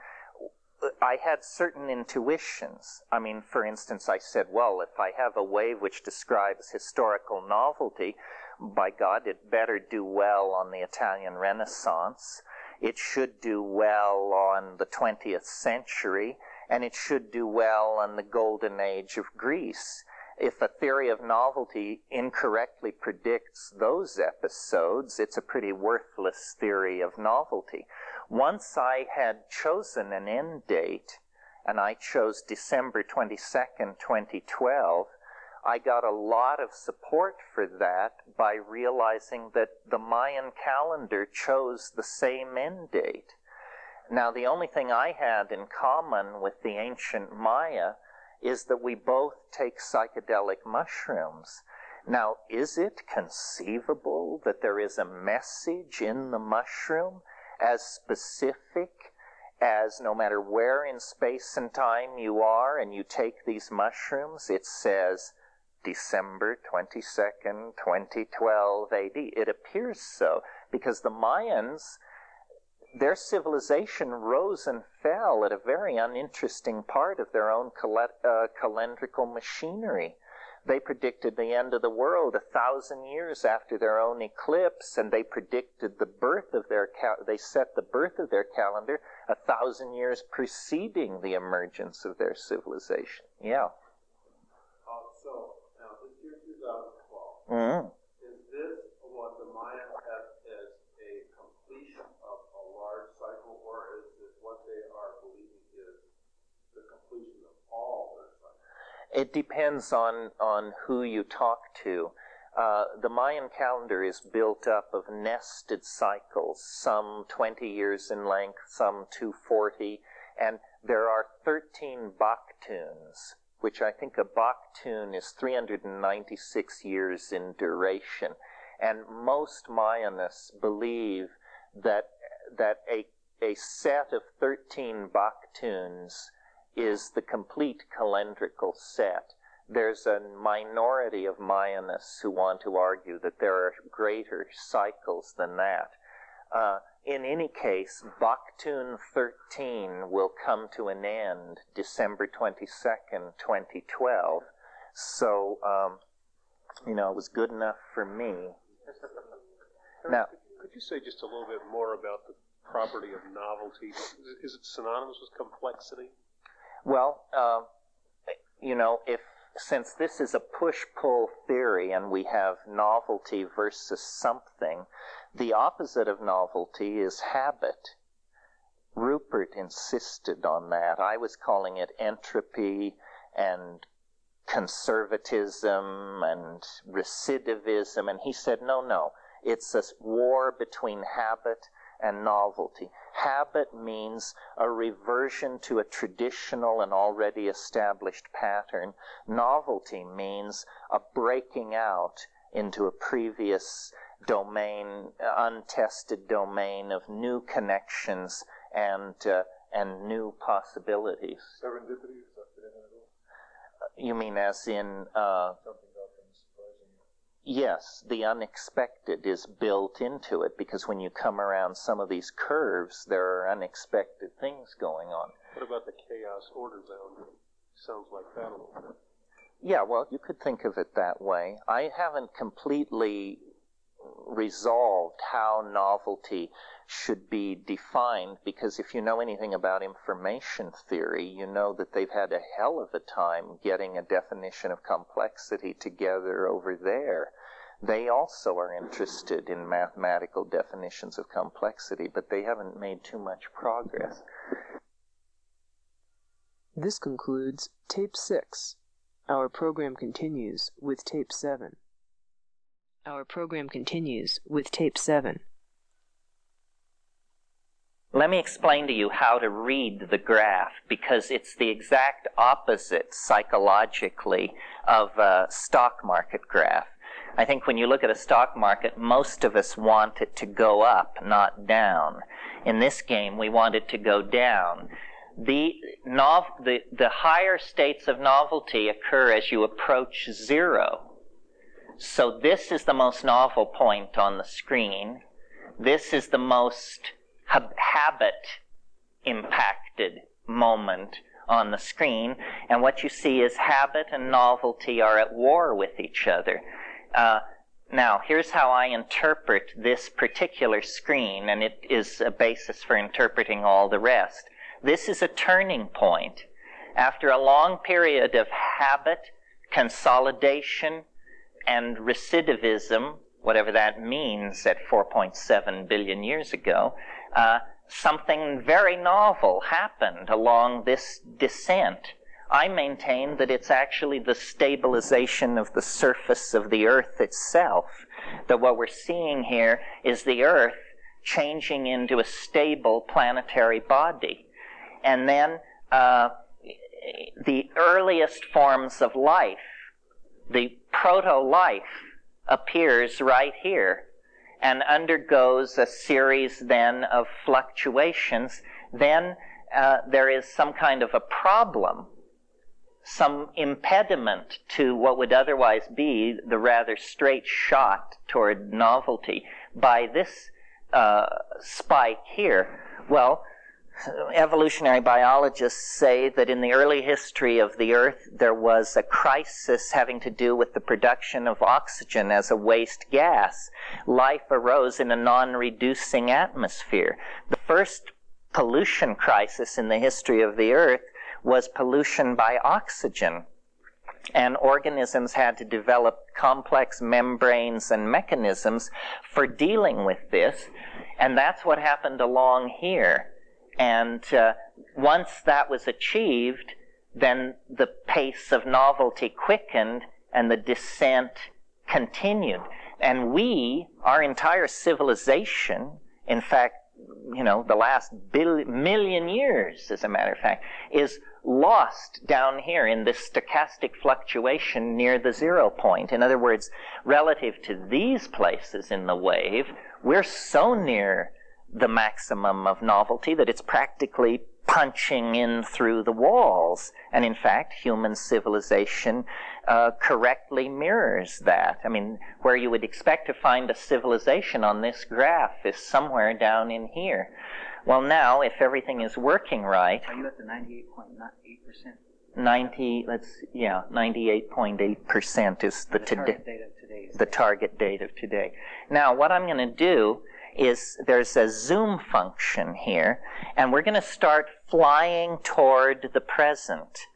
I had certain intuitions. I mean, for instance, I said, well, if I have a wave which describes historical novelty, by God, it better do well on the Italian Renaissance. It should do well on the 20th century, and it should do well on the golden age of Greece. If a theory of novelty incorrectly predicts those episodes, it's a pretty worthless theory of novelty. Once I had chosen an end date, and I chose December 22nd, 2012, I got a lot of support for that by realizing that the Mayan calendar chose the same end date. Now, the only thing I had in common with the ancient Maya is that we both take psychedelic mushrooms. Now, is it conceivable that there is a message in the mushroom as specific as no matter where in space and time you are and you take these mushrooms, it says December 22nd, 2012 AD? It appears so, because the Mayans, their civilization rose and fell at a very uninteresting part of their own calendrical machinery. They predicted the end of the world 1,000 years after their own eclipse, and they predicted the birth of they set the birth of their calendar 1,000 years preceding the emergence of their civilization. Yeah. So, now this year 2012, Mm-hmm. is this what the Mayans have as a completion of a large cycle, or is this what they are believing is the completion of all their cycles? It depends on who you talk to. The Mayan calendar is built up of nested cycles, some 20 years in length, some 240, and there are 13 baktuns, which I think a baktun is 396 years in duration. And most Mayanists believe that a set of 13 baktuns is the complete calendrical set. There's a minority of Mayanists who want to argue that there are greater cycles than that. In any case, Baktun 13 will come to an end December 22nd, 2012. So, it was good enough for me. Now, could you say just a little bit more about the property of novelty? Is it synonymous with complexity? Well, since this is a push-pull theory and we have novelty versus something, the opposite of novelty is habit. Rupert insisted on that. I was calling it entropy and conservatism and recidivism, and he said, no, it's a war between habit and novelty. Habit means a reversion to a traditional and already established pattern. Novelty means a breaking out into a previous domain, untested domain of new connections and new possibilities. Serendipity, is that the end of it? You mean as in... Something surprising. Yes, the unexpected is built into it, because when you come around some of these curves, there are unexpected things going on. What about the chaos order boundary? Sounds like that a little bit. Yeah, well, you could think of it that way. I haven't completely resolved how novelty should be defined, because if you know anything about information theory, you know that they've had a hell of a time getting a definition of complexity together over there. They also are interested in mathematical definitions of complexity, but they haven't made too much progress. This concludes Tape 6. Our program continues with Tape 7. Our program continues with Tape 7. Let me explain to you how to read the graph, because it's the exact opposite psychologically of a stock market graph. I think when you look at a stock market, most of us want it to go up, not down. In this game, we want it to go down. The higher states of novelty occur as you approach 0. So this is the most novel point on the screen. This is the most habit-impacted moment on the screen. And what you see is habit and novelty are at war with each other. Now, here's how I interpret this particular screen, and it is a basis for interpreting all the rest. This is a turning point. After a long period of habit, consolidation, and recidivism, whatever that means at 4.7 billion years ago, something very novel happened along this descent. I maintain that it's actually the stabilization of the surface of the Earth itself. That what we're seeing here is the Earth changing into a stable planetary body. And then the earliest forms of life, the proto-life, appears right here and undergoes a series then of fluctuations. Then there is some kind of a problem, some impediment to what would otherwise be the rather straight shot toward novelty. By this spike here? Well, evolutionary biologists say that in the early history of the Earth, there was a crisis having to do with the production of oxygen as a waste gas. Life arose in a non-reducing atmosphere. The first pollution crisis in the history of the Earth was pollution by oxygen. And organisms had to develop complex membranes and mechanisms for dealing with this. And that's what happened along here. And once that was achieved, then the pace of novelty quickened and the descent continued. And our entire civilization, in fact, the last million years, as a matter of fact, is lost down here in this stochastic fluctuation near the 0 point. In other words, relative to these places in the wave, we're so near the maximum of novelty that it's practically punching in through the walls. And in fact, human civilization correctly mirrors that. I mean, where you would expect to find a civilization on this graph is somewhere down in here. Well, now, if everything is working right... Are you at the 98.8%? 98.8% is the target date of today. The target date of today. Now, what I'm going to do is there's a zoom function here, and we're going to start flying toward the present.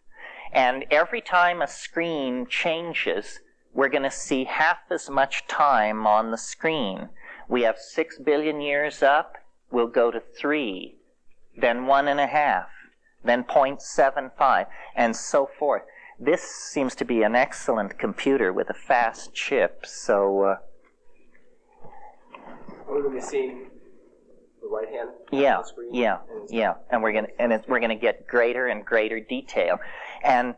And every time a screen changes, we're going to see half as much time on the screen. We have 6 billion years up, we'll go to 3, then 1.5, then 0.75, and so forth. This seems to be an excellent computer with a fast chip, so... We're going to be seeing the right hand on the screen. Yeah, and we're going to get greater and greater detail. And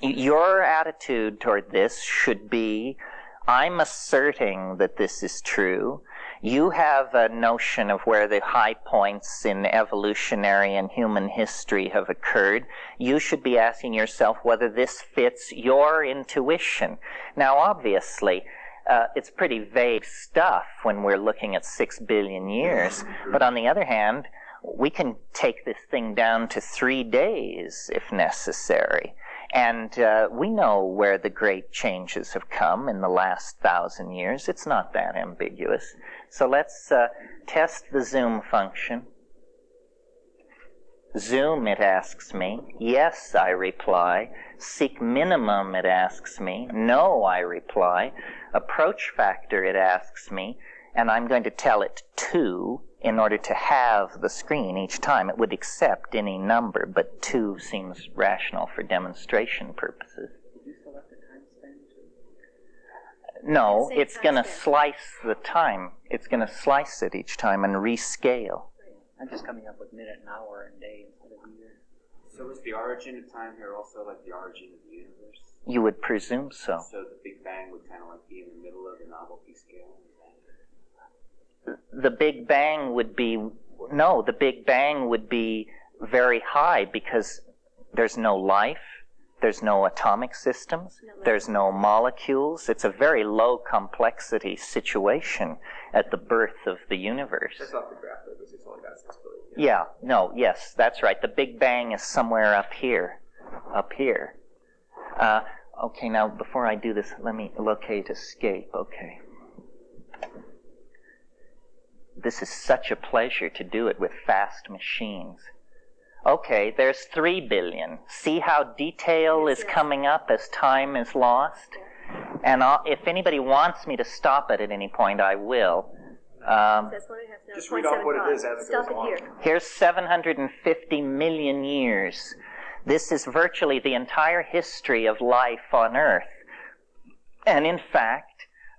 your attitude toward this should be, I'm asserting that this is true. You have a notion of where the high points in evolutionary and human history have occurred. You should be asking yourself whether this fits your intuition. Now, obviously, it's pretty vague stuff when we're looking at 6 billion years. But on the other hand, we can take this thing down to 3 days if necessary. And we know where the great changes have come in the last 1,000 years. It's not that ambiguous. So let's test the zoom function. Zoom, it asks me. Yes, I reply. Seek minimum, it asks me. No, I reply. Approach factor, it asks me. And I'm going to tell it 2 in order to have the screen each time. It would accept any number, but 2 seems rational for demonstration purposes. Did you select the time span too? No, it's going to slice the time. It's going to slice it each time and rescale. I'm just coming up with minute and hour and day instead of year. So is the origin of time here also like the origin of the universe? You would presume so. So the Big Bang would kind of like be in the middle of the novelty scale? The Big Bang would be... No, the Big Bang would be very high because there's no life, there's no atomic systems, there's no molecules. It's a very low complexity situation at the birth of the universe. That's off the graph, though, because it's only got 6 billion. Yes, that's right. The Big Bang is somewhere up here. Okay, now before I do this, let me locate escape. Okay. This is such a pleasure to do it with fast machines. Okay, there's 3 billion. See how detail is coming up as time is lost? And if anybody wants me to stop it at any point, I will. Just read off what it is as it goes along. Here's 750 million years. This is virtually the entire history of life on Earth. And in fact,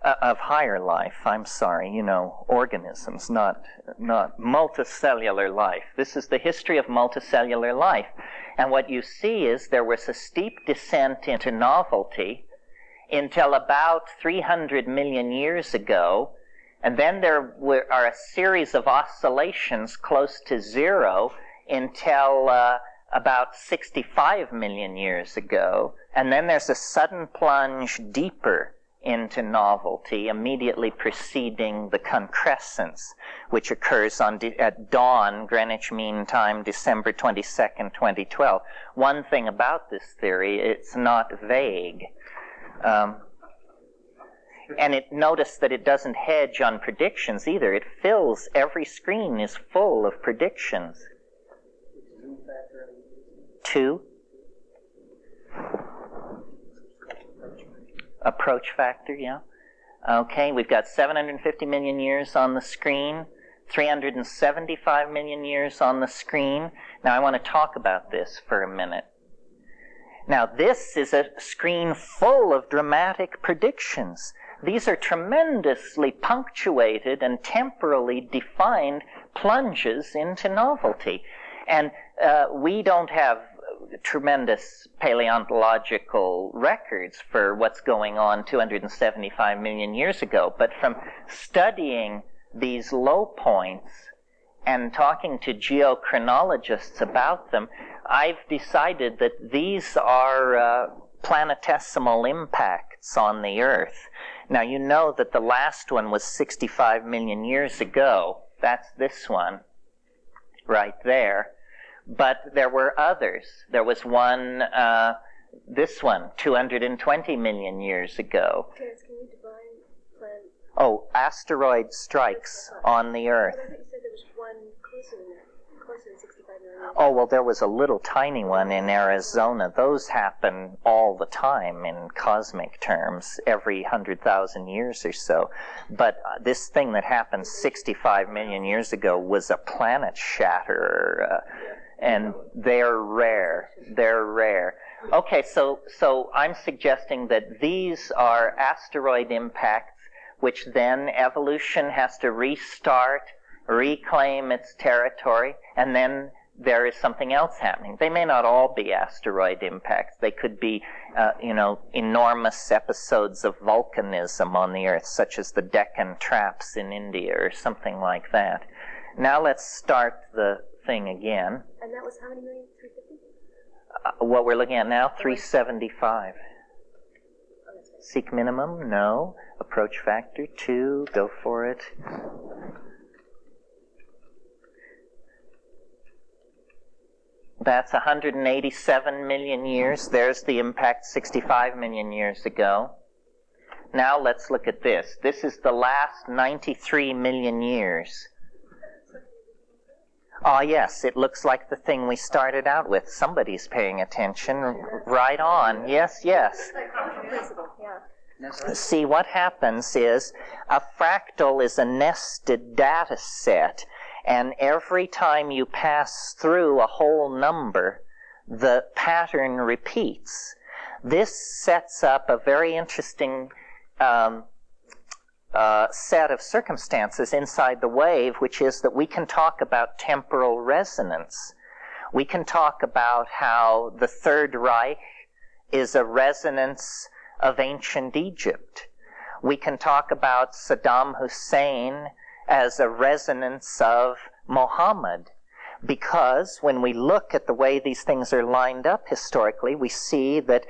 of higher life, I'm sorry, organisms, not multicellular life. This is the history of multicellular life. And what you see is there was a steep descent into novelty until about 300 million years ago, and then there are a series of oscillations close to 0 until about 65 million years ago, and then there's a sudden plunge deeper into novelty immediately preceding the concrescence, which occurs at dawn, Greenwich Mean Time, December 22nd, 2012. One thing about this theory, it's not vague. And notice that it doesn't hedge on predictions either. It fills, every screen is full of predictions. 2. Approach factor, yeah. Okay, we've got 750 million years on the screen, 375 million years on the screen. Now I want to talk about this for a minute. Now this is a screen full of dramatic predictions. These are tremendously punctuated and temporally defined plunges into novelty. And we don't have tremendous paleontological records for what's going on 275 million years ago, but from studying these low points and talking to geochronologists about them, I've decided that these are planetesimal impacts on the Earth. Now, you know that the last one was 65 million years ago. That's this one right there. But there were others. There was one, this one, 220 million years ago. Terence, can you define plan? Oh, asteroid strikes on the Earth. But I thought you said there was one closer than 65 million. Oh, well, there was a little tiny one in Arizona. Those happen all the time in cosmic terms, every 100,000 years or so. But this thing that happened 65 million years ago was a planet shatterer. And they're rare. They're rare. Okay, so I'm suggesting that these are asteroid impacts, which then evolution has to restart, reclaim its territory, and then there is something else happening. They may not all be asteroid impacts. They could be, enormous episodes of volcanism on the Earth, such as the Deccan Traps in India or something like that. Now let's start the thing again. And that was how many million? 350? What we're looking at now, 375. Seek minimum? No. Approach factor? 2. Go for it. That's 187 million years. There's the impact 65 million years ago. Now let's look at this. This is the last 93 million years. Ah, yes, it looks like the thing we started out with. Somebody's paying attention. Right on. Yes, yes. See, what happens is a fractal is a nested data set, and every time you pass through a whole number, the pattern repeats. This sets up a very interesting set of circumstances inside the wave, which is that we can talk about temporal resonance. We can talk about how the Third Reich is a resonance of ancient Egypt. We can talk about Saddam Hussein as a resonance of Muhammad, because when we look at the way these things are lined up historically, we see that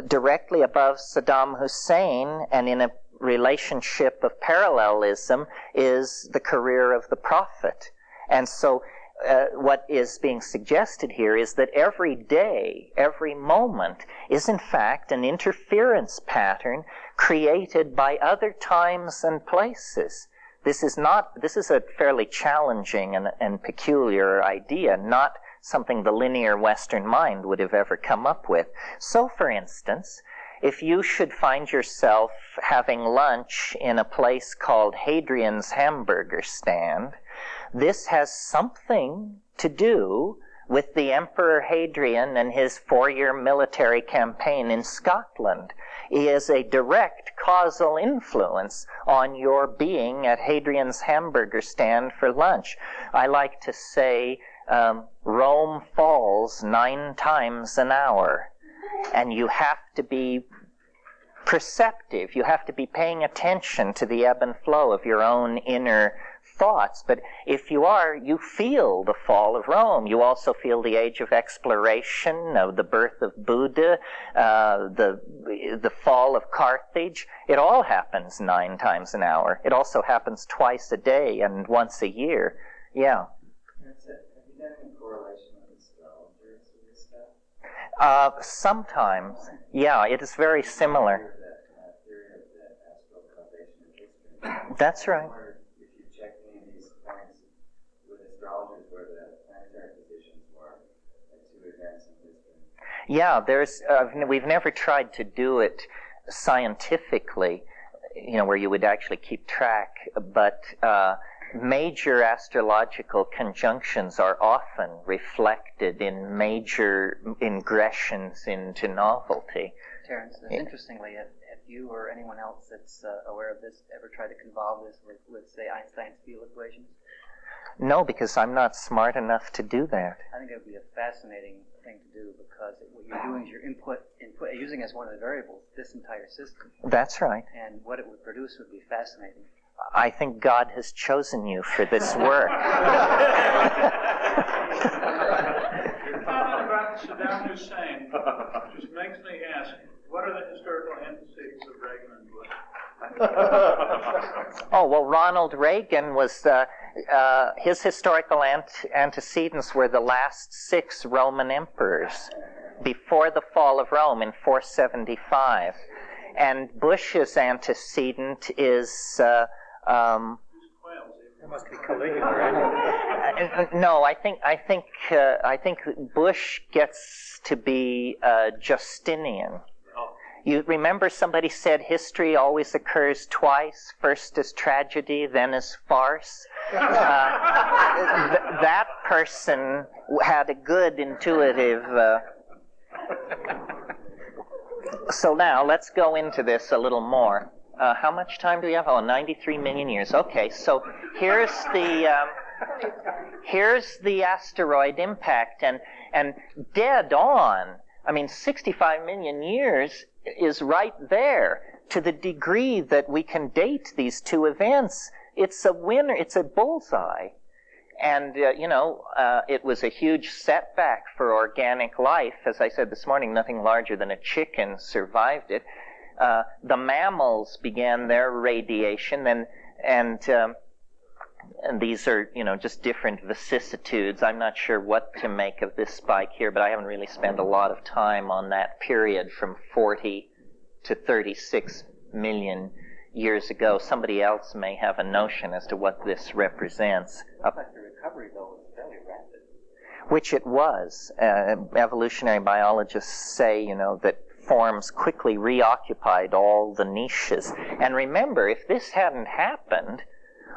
directly above Saddam Hussein and in a relationship of parallelism is the career of the prophet. And so what is being suggested here is that every day, every moment is in fact an interference pattern created by other times and places. This is a fairly challenging and peculiar idea, not something the linear Western mind would have ever come up with. So, for instance, if you should find yourself having lunch in a place called Hadrian's Hamburger Stand, this has something to do with the Emperor Hadrian and his 4-year military campaign in Scotland. He has a direct causal influence on your being at Hadrian's Hamburger Stand for lunch. I like to say Rome falls 9 times an hour. And you have to be perceptive. You have to be paying attention to the ebb and flow of your own inner thoughts. But if you are, you feel the fall of Rome. You also feel the age of exploration, of the birth of Buddha, the fall of Carthage. It all happens 9 times an hour. It also happens twice a day and once a year. Yeah. That's it. Have you done any correlation with astrologers with this stuff? Sometimes. Yeah, it is very similar. That's right. If you check any of these points with astrologers where the planetary positions were at 2 events in history. Yeah, we've never tried to do it scientifically, where you would actually keep track, but major astrological conjunctions are often reflected in major ingressions into novelty. Terence, interestingly, have you or anyone else that's aware of this ever tried to convolve this with, say, Einstein's field equations? No, because I'm not smart enough to do that. I think it would be a fascinating thing to do, because what you're doing is you're input using as one of the variables this entire system. That's right. And what it would produce would be fascinating. I think God has chosen you for this work. Your comment about Saddam Hussein just makes me ask, what are the historical antecedents of Reagan and Bush? Oh, well, Ronald Reagan was, his historical antecedents were the last 6 Roman emperors before the fall of Rome in 475. And Bush's antecedent is... It must be Caligula, right? No, I think Bush gets to be Justinian. You remember somebody said history always occurs twice, first as tragedy, then as farce? That person had a good intuitive... So now, let's go into this a little more. How much time do we have? 93 million years. Okay, so here's the asteroid impact, and dead on, 65 million years is right there. To the degree that we can date these 2 events, it's a winner, it's a bullseye. And, it was a huge setback for organic life. As I said this morning, nothing larger than a chicken survived it. The mammals began their radiation, and these are, just different vicissitudes. I'm not sure what to make of this spike here, but I haven't really spent a lot of time on that period from 40 to 36 million years ago. Somebody else may have a notion as to what this represents. But the recovery, though, was fairly rapid. Which it was. Evolutionary biologists say, that forms quickly reoccupied all the niches. And remember, if this hadn't happened,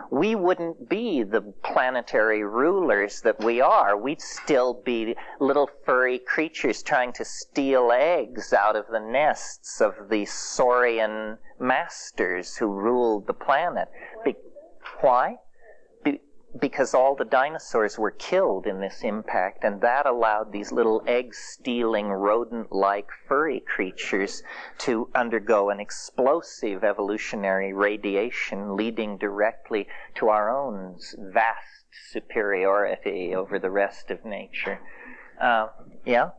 we wouldn't be the planetary rulers that we are. We'd still be little furry creatures trying to steal eggs out of the nests of the saurian masters who ruled the planet. Why? Because all the dinosaurs were killed in this impact, and that allowed these little egg-stealing, rodent-like furry creatures to undergo an explosive evolutionary radiation leading directly to our own vast superiority over the rest of nature. Yeah.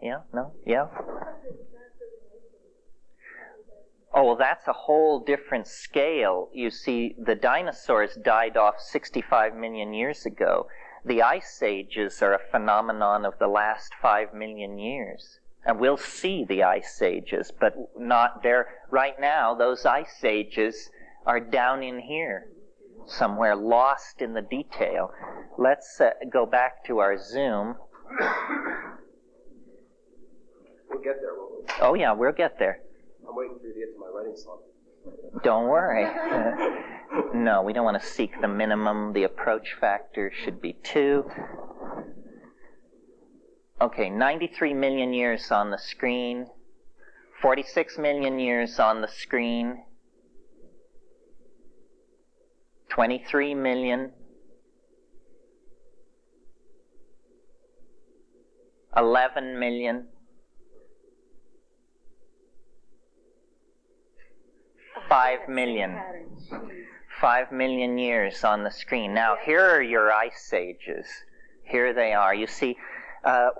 Oh, well, that's a whole different scale. You see, the dinosaurs died off 65 million years ago. The ice ages are a phenomenon of the last 5 million years. And we'll see the ice ages, but not there. Right now, those ice ages are down in here, somewhere lost in the detail. Let's go back to our Zoom. We'll get there, won't we? Oh, yeah, we'll get there. I'm waiting for you to get to my writing slot. Don't worry. No, we don't want to seek the minimum. The approach factor should be 2. Okay, 93 million years on the screen. 46 million years on the screen. 23 million. 11 million. 5 million. 5 million years on the screen. Now, here are your ice ages. Here they are. You see,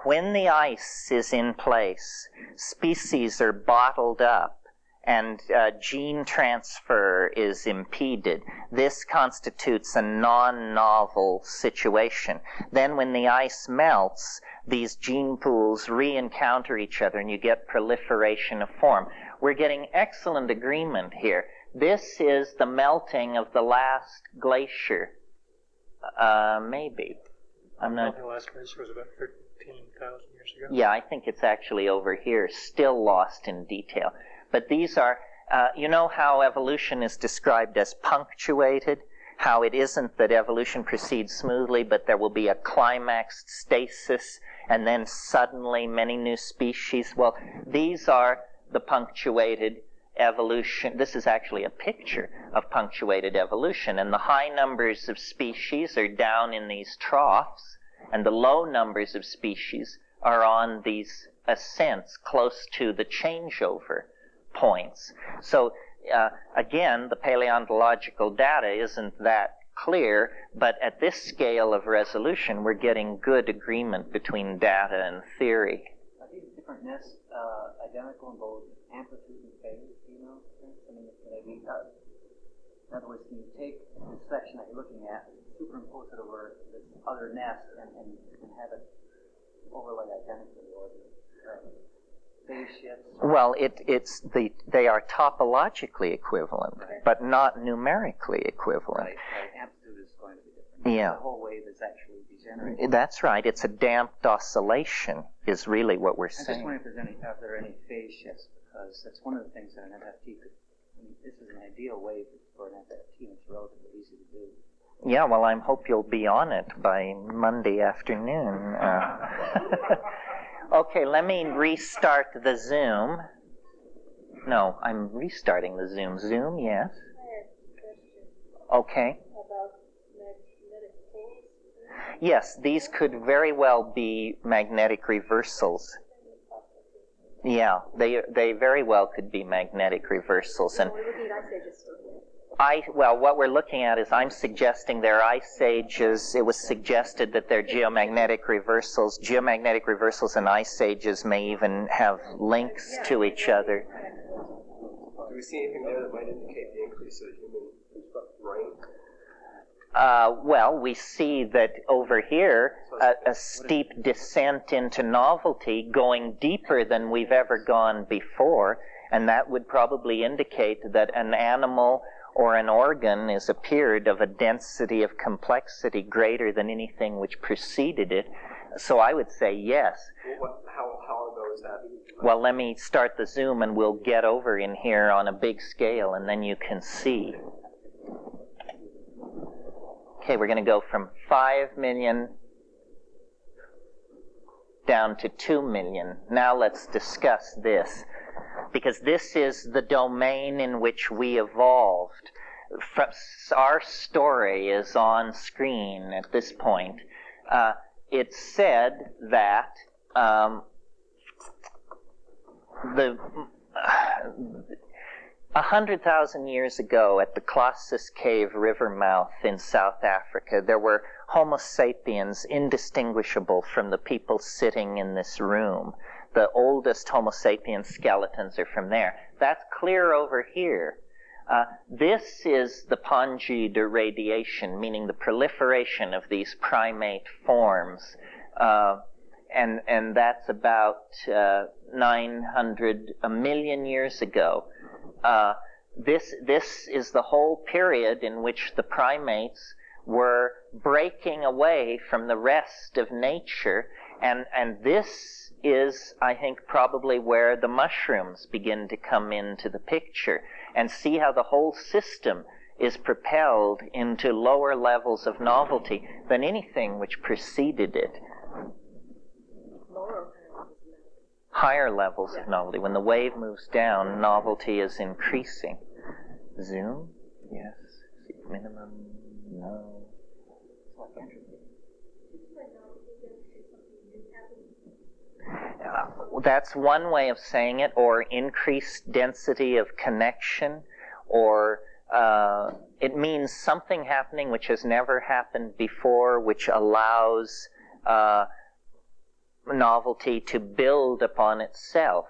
when the ice is in place, species are bottled up and gene transfer is impeded. This constitutes a non-novel situation. Then when the ice melts, these gene pools re-encounter each other and you get proliferation of form. We're getting excellent agreement here. This is the melting of the last glacier. Maybe. I'm not. The last glacier was about 13,000 years ago. Yeah, I think it's actually over here, still lost in detail. But these are, you know how evolution is described as punctuated? How it isn't that evolution proceeds smoothly, but there will be a climaxed stasis, and then suddenly many new species. Well, these are the punctuated evolution. This is actually a picture of punctuated evolution, and the high numbers of species are down in these troughs, and the low numbers of species are on these ascents close to the changeover points. So again, the paleontological data isn't that clear, but at this scale of resolution, we're getting good agreement between data and theory. Are these different nests identical in both amplitude and phase? Do you know? I mean, maybe, in other words, can you take this section that you're looking at, superimpose it over this other nest, and have it overlay identically, or phase shifts? Well, they are topologically equivalent, but not numerically equivalent. Right. Amplitude is going to be different. Yeah. The whole wave is actually degenerating. That's right. It's a damped oscillation is really what we're saying. I'm just wondering if there are any phase shifts, because that's one of the things that an FFT could, I mean, this is an ideal wave for an FFT, and it's relatively easy to do. Yeah, well, I hope you'll be on it by Monday afternoon. Okay, let me restart the Zoom. No, I'm restarting the Zoom. Zoom, yes? I have a question Okay. about magnetic poles. Yes, these could very well be magnetic reversals. Yeah, they very well could be magnetic reversals. And We're looking at ice ages still here. well, what we're looking at is I'm suggesting they're ice ages. It was suggested that they're geomagnetic reversals. Geomagnetic reversals and ice ages may even have links to each other. Do we see anything there that might indicate the increase of human brain? Well, we see that over here, a steep descent into novelty going deeper than we've ever gone before, and that would probably indicate that an animal or an organ is appeared of a density of complexity greater than anything which preceded it. So I would say yes. How ago is that? Well, let me start the Zoom and we'll get over in here on a big scale and then you can see. Okay, we're going to go from 5 million down to 2 million. Now let's discuss this, because this is the domain in which we evolved. Our story is on screen at this point. It's said that 100,000 years ago at the Colossus Cave river mouth in South Africa, there were Homo sapiens indistinguishable from the people sitting in this room. The oldest Homo sapiens skeletons are from there. That's clear over here. This is the Pongid irradiation, meaning the proliferation of these primate forms. And that's about 1 million years ago. This is the whole period in which the primates were breaking away from the rest of nature, and this is, I think, probably where the mushrooms begin to come into the picture, and see how the whole system is propelled into lower levels of novelty than anything which preceded it. Higher levels of novelty. When the wave moves down, novelty is increasing. Zoom? Yes. Minimum? No. That's one way of saying it, or increased density of connection, or it means something happening which has never happened before, which allows novelty to build upon itself.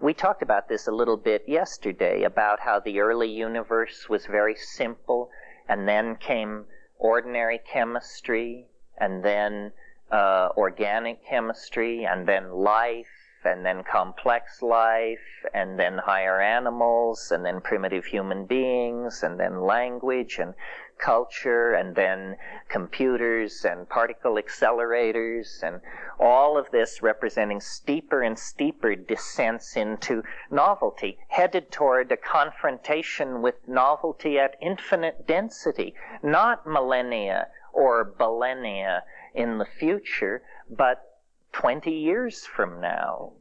We talked about this a little bit yesterday, about how the early universe was very simple, and then came ordinary chemistry, and then organic chemistry, and then life, and then complex life, and then higher animals, and then primitive human beings, and then language and culture, and then computers and particle accelerators, and all of this representing steeper and steeper descents into novelty, headed toward a confrontation with novelty at infinite density, not millennia or billennia in the future, but 20 years from now.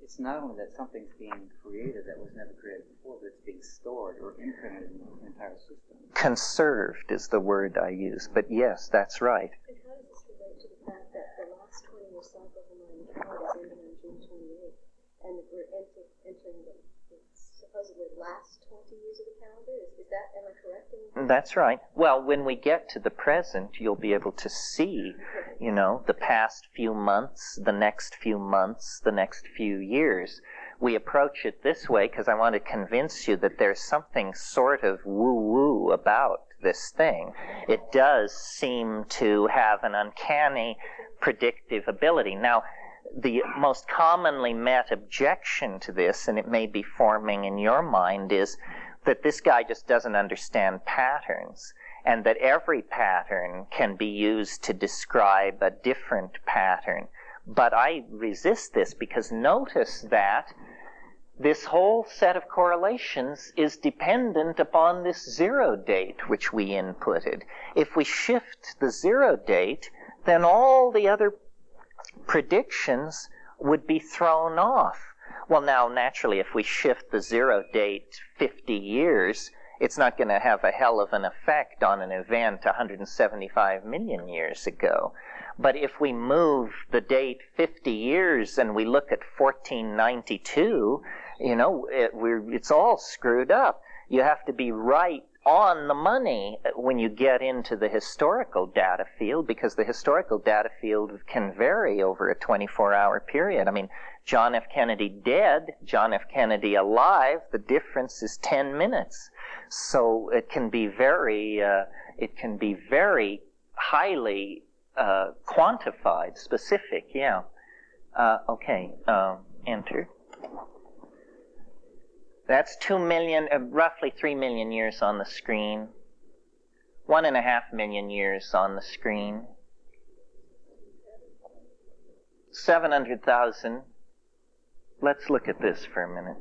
It's not only that something's being created that was never created before, but it's being stored or imprinted in the entire system. Conserved is the word I use, but yes, that's right. And how does this relate to the fact that the last 20-year cycle of the Mayan calendar is ending on June 28th, and that we're entering the supposedly last 20 years of the calendar? Is that, am I correct? That's right. Well, when we get to the present, you'll be able to see, you know, the past few months, the next few months, the next few years. We approach it this way because I want to convince you that there's something sort of woo-woo about this thing. It does seem to have an uncanny predictive ability. Now, the most commonly met objection to this, and it may be forming in your mind, is that this guy just doesn't understand patterns, and that every pattern can be used to describe a different pattern. But I resist this because notice that this whole set of correlations is dependent upon this zero date which we inputted. If we shift the zero date, then all the other predictions would be thrown off. Well, now, naturally, if we shift the zero date 50 years, it's not going to have a hell of an effect on an event 175 million years ago. But if we move the date 50 years and we look at 1492, you know, it's all screwed up. You have to be right on the money when you get into the historical data field, because the historical data field can vary over a 24-hour period. I mean, John F. Kennedy dead, John F. Kennedy alive, the difference is 10 minutes. So it can be very highly quantified, specific, yeah. Okay, enter. That's 2 million, roughly 3 million years on the screen. 1.5 million years on the screen. 700,000. Let's look at this for a minute.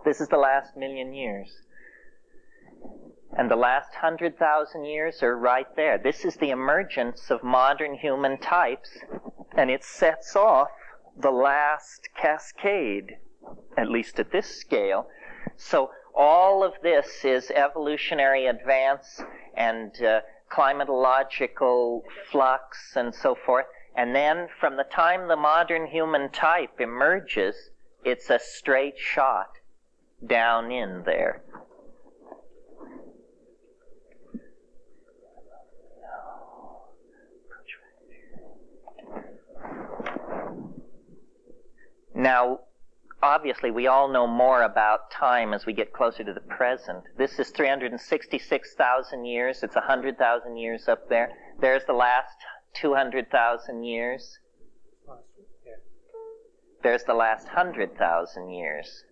This is the last million years. And the last 100,000 years are right there. This is the emergence of modern human types, and it sets off the last cascade, at least at this scale. So all of this is evolutionary advance and climatological flux and so forth. And then from the time the modern human type emerges, it's a straight shot down in there. Now, obviously, we all know more about time as we get closer to the present. This is 366,000 years. It's 100,000 years up there. There's the last 200,000 years. There's the last 100,000 years.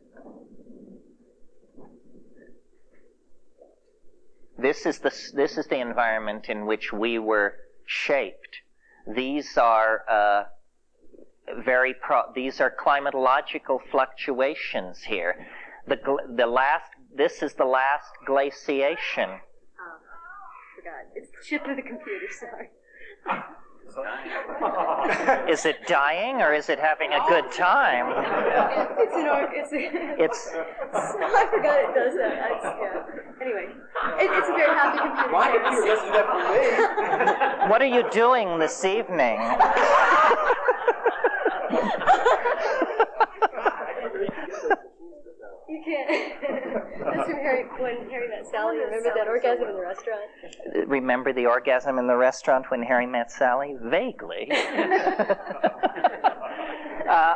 This is the environment in which we were shaped. These are these are climatological fluctuations here. This is the last glaciation. Forgot. It's the chip of the computer, sorry. Is it dying or is it having a good time? It's I forgot it does that. Anyway, it's a very happy computer. My computer doesn't do that for me. What are you doing this evening? You can't. when Harry met Sally, remember that orgasm in the restaurant? Remember the orgasm in the restaurant when Harry met Sally? Vaguely.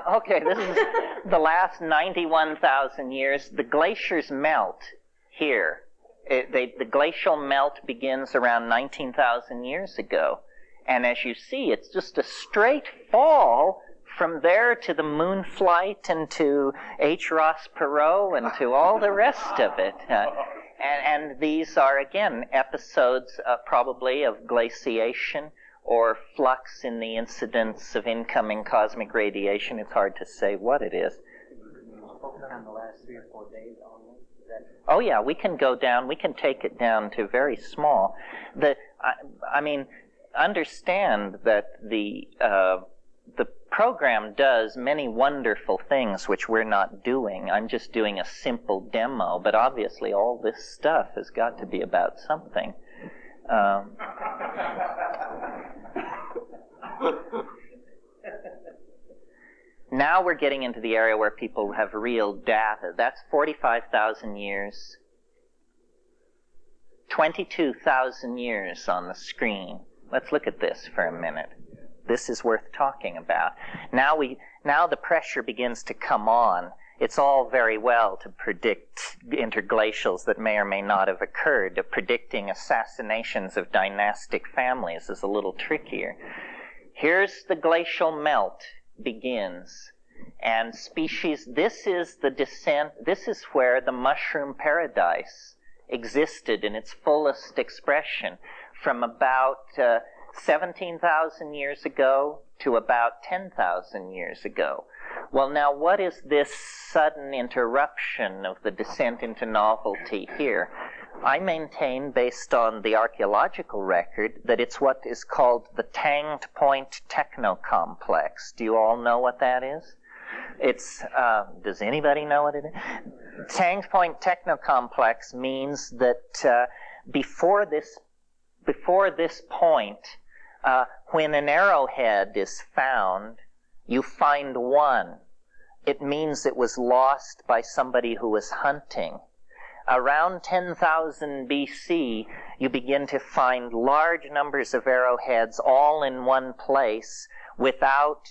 Okay, this is the last 91,000 years. The glaciers melt here. The glacial melt begins around 19,000 years ago. And as you see, it's just a straight fall from there to the moon flight and to H. Ross Perot and to all the rest of it. And these are, again, episodes probably of glaciation or flux in the incidence of incoming cosmic radiation. It's hard to say what it is. Focus on the last 3 or 4 days only. Oh yeah, we can go down. We can take it down to very small. I mean, understand that the program does many wonderful things which we're not doing. I'm just doing a simple demo, but obviously all this stuff has got to be about something. Now we're getting into the area where people have real data. That's 45,000 years. 22,000 years on the screen. Let's look at this for a minute. This is worth talking about. Now the pressure begins to come on. It's all very well to predict interglacials that may or may not have occurred. Predicting assassinations of dynastic families is a little trickier. Here's the glacial melt begins. And species, this is the descent, this is where the mushroom paradise existed in its fullest expression from about 17,000 years ago to about 10,000 years ago. Well, now what is this sudden interruption of the descent into novelty here? I maintain, based on the archaeological record, that it's what is called the Tanged Point Technocomplex. Do you all know what that is? It's, does anybody know what it is? Tanged Point Technocomplex means that before this point, when an arrowhead is found, you find one. It means it was lost by somebody who was hunting. Around 10,000 BC, you begin to find large numbers of arrowheads all in one place without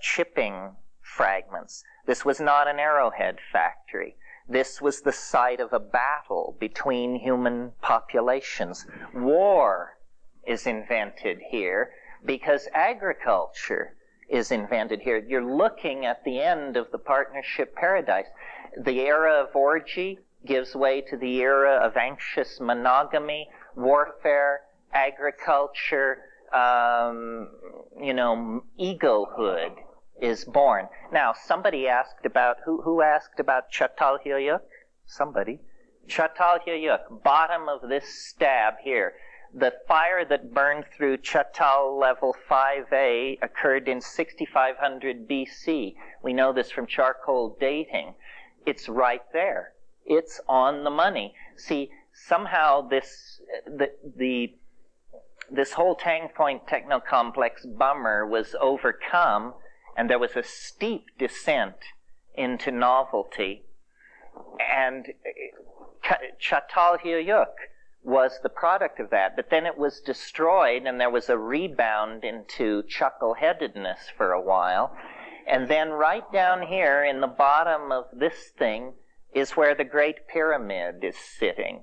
chipping fragments. This was not an arrowhead factory. This was the site of a battle between human populations. War is invented here because agriculture is invented here. You're looking at the end of the partnership paradise. The era of orgy gives way to the era of anxious monogamy, warfare, agriculture, egohood is born. Now, somebody asked about, who asked about Çatalhöyük? Somebody. Çatalhöyük, bottom of this stab here. The fire that burned through Çatal level 5A occurred in 6500 BC. We know this from charcoal dating. It's right there. It's on the money. See, somehow this whole Tanged Point Technocomplex bummer was overcome, and there was a steep descent into novelty. And Çatalhöyük was the product of that, but then it was destroyed, and there was a rebound into chuckle-headedness for a while. And then right down here in the bottom of this thing is where the Great Pyramid is sitting.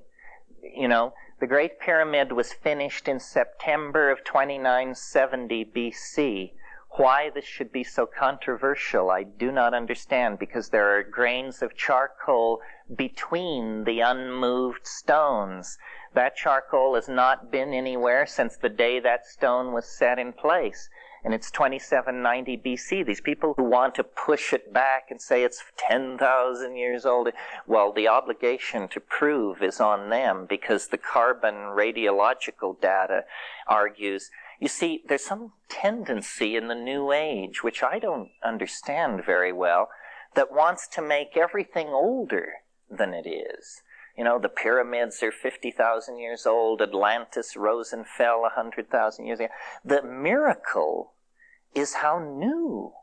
You know, the Great Pyramid was finished in September of 2970 BC. Why this should be so controversial, I do not understand, because there are grains of charcoal between the unmoved stones. That charcoal has not been anywhere since the day that stone was set in place. And it's 2790 BC. These people who want to push it back and say it's 10,000 years old, well, the obligation to prove is on them, because the carbon radiological data argues. You see, there's some tendency in the New Age, which I don't understand very well, that wants to make everything older than it is. You know, the pyramids are 50,000 years old, Atlantis rose and fell 100,000 years ago. The miracle is how new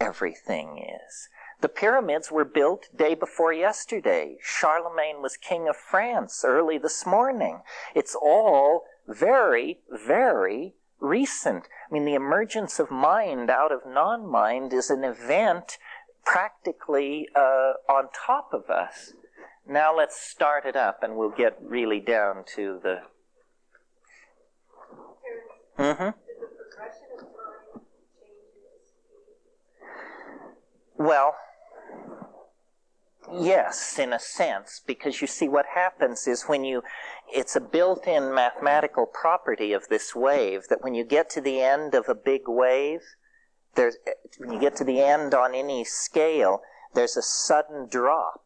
everything is. The pyramids were built day before yesterday. Charlemagne was king of France early this morning. It's all very, very recent. I mean, the emergence of mind out of non-mind is an event practically on top of us. Now let's start it up and we'll get really down to the... Well, yes, in a sense, because you see what happens is it's a built-in mathematical property of this wave that when you get to the end of a big wave, when you get to the end on any scale, there's a sudden drop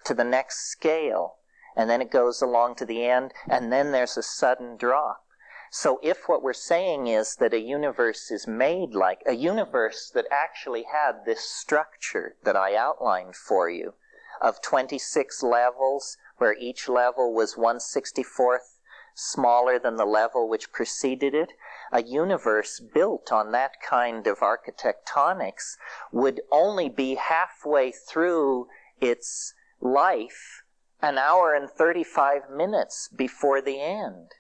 to the next scale, and then it goes along to the end, and then there's a sudden drop. So if what we're saying is that a universe is made like a universe that actually had this structure that I outlined for you of 26 levels, where each level was 1/64th smaller than the level which preceded it, a universe built on that kind of architectonics would only be halfway through its life an hour and 35 minutes before the end.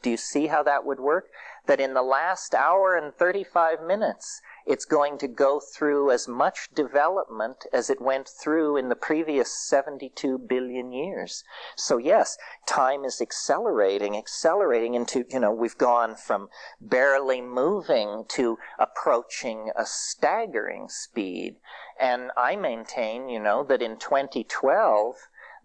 Do you see how that would work? That in the last hour and 35 minutes, it's going to go through as much development as it went through in the previous 72 billion years. So yes, time is accelerating into, we've gone from barely moving to approaching a staggering speed. And I maintain, that in 2012,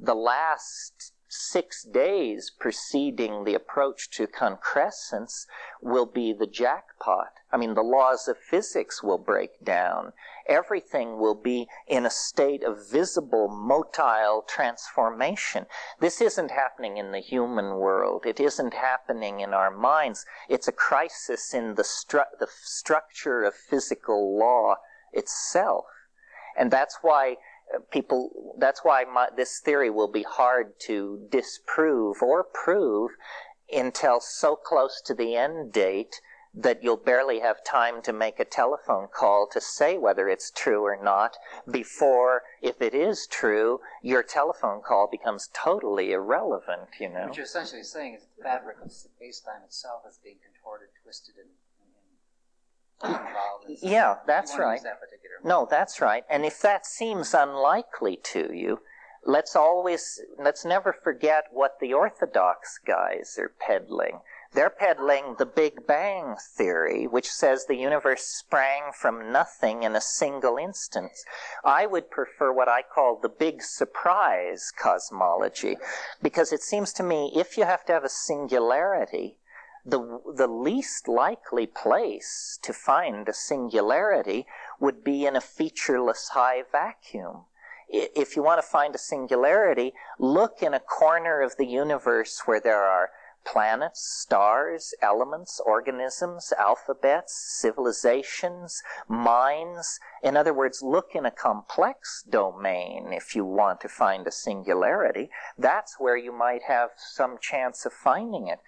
the last 6 days preceding the approach to concrescence will be the jackpot. I mean, the laws of physics will break down. Everything will be in a state of visible, motile transformation. This isn't happening in the human world. It isn't happening in our minds. It's a crisis in the structure of physical law itself. And that's why this theory will be hard to disprove or prove until so close to the end date that you'll barely have time to make a telephone call to say whether it's true or not before, if it is true, your telephone call becomes totally irrelevant, What you're essentially saying is the fabric of space-time itself is being contorted, twisted, and yeah, that's right. No, that's right. And if that seems unlikely to you, let's never forget what the orthodox guys are peddling. They're peddling the Big Bang theory, which says the universe sprang from nothing in a single instance. I would prefer what I call the big surprise cosmology, because it seems to me if you have to have a singularity, the least likely place to find a singularity would be in a featureless high vacuum. If you want to find a singularity, look in a corner of the universe where there are planets, stars, elements, organisms, alphabets, civilizations, minds. In other words, look in a complex domain if you want to find a singularity. That's where you might have some chance of finding it.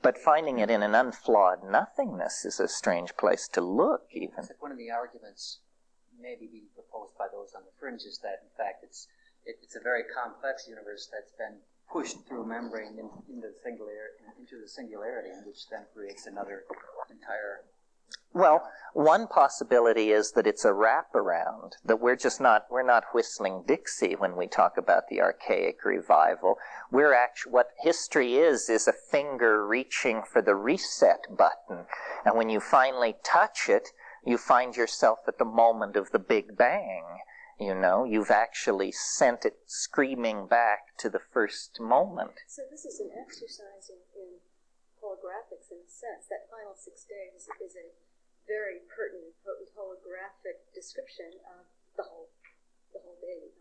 But finding it in an unflawed nothingness is a strange place to look, even. One of the arguments maybe being proposed by those on the fringe is that, in fact, it's a very complex universe that's been pushed through a membrane into the singularity, which then creates another entire... Well, one possibility is that it's a wraparound, that we're not whistling Dixie when we talk about the archaic revival. What history is a finger reaching for the reset button. And when you finally touch it, you find yourself at the moment of the Big Bang. You've actually sent it screaming back to the first moment. So this is an exercise in holographics in a sense. That final 6 days is a very pertinent, potent holographic description of the whole day.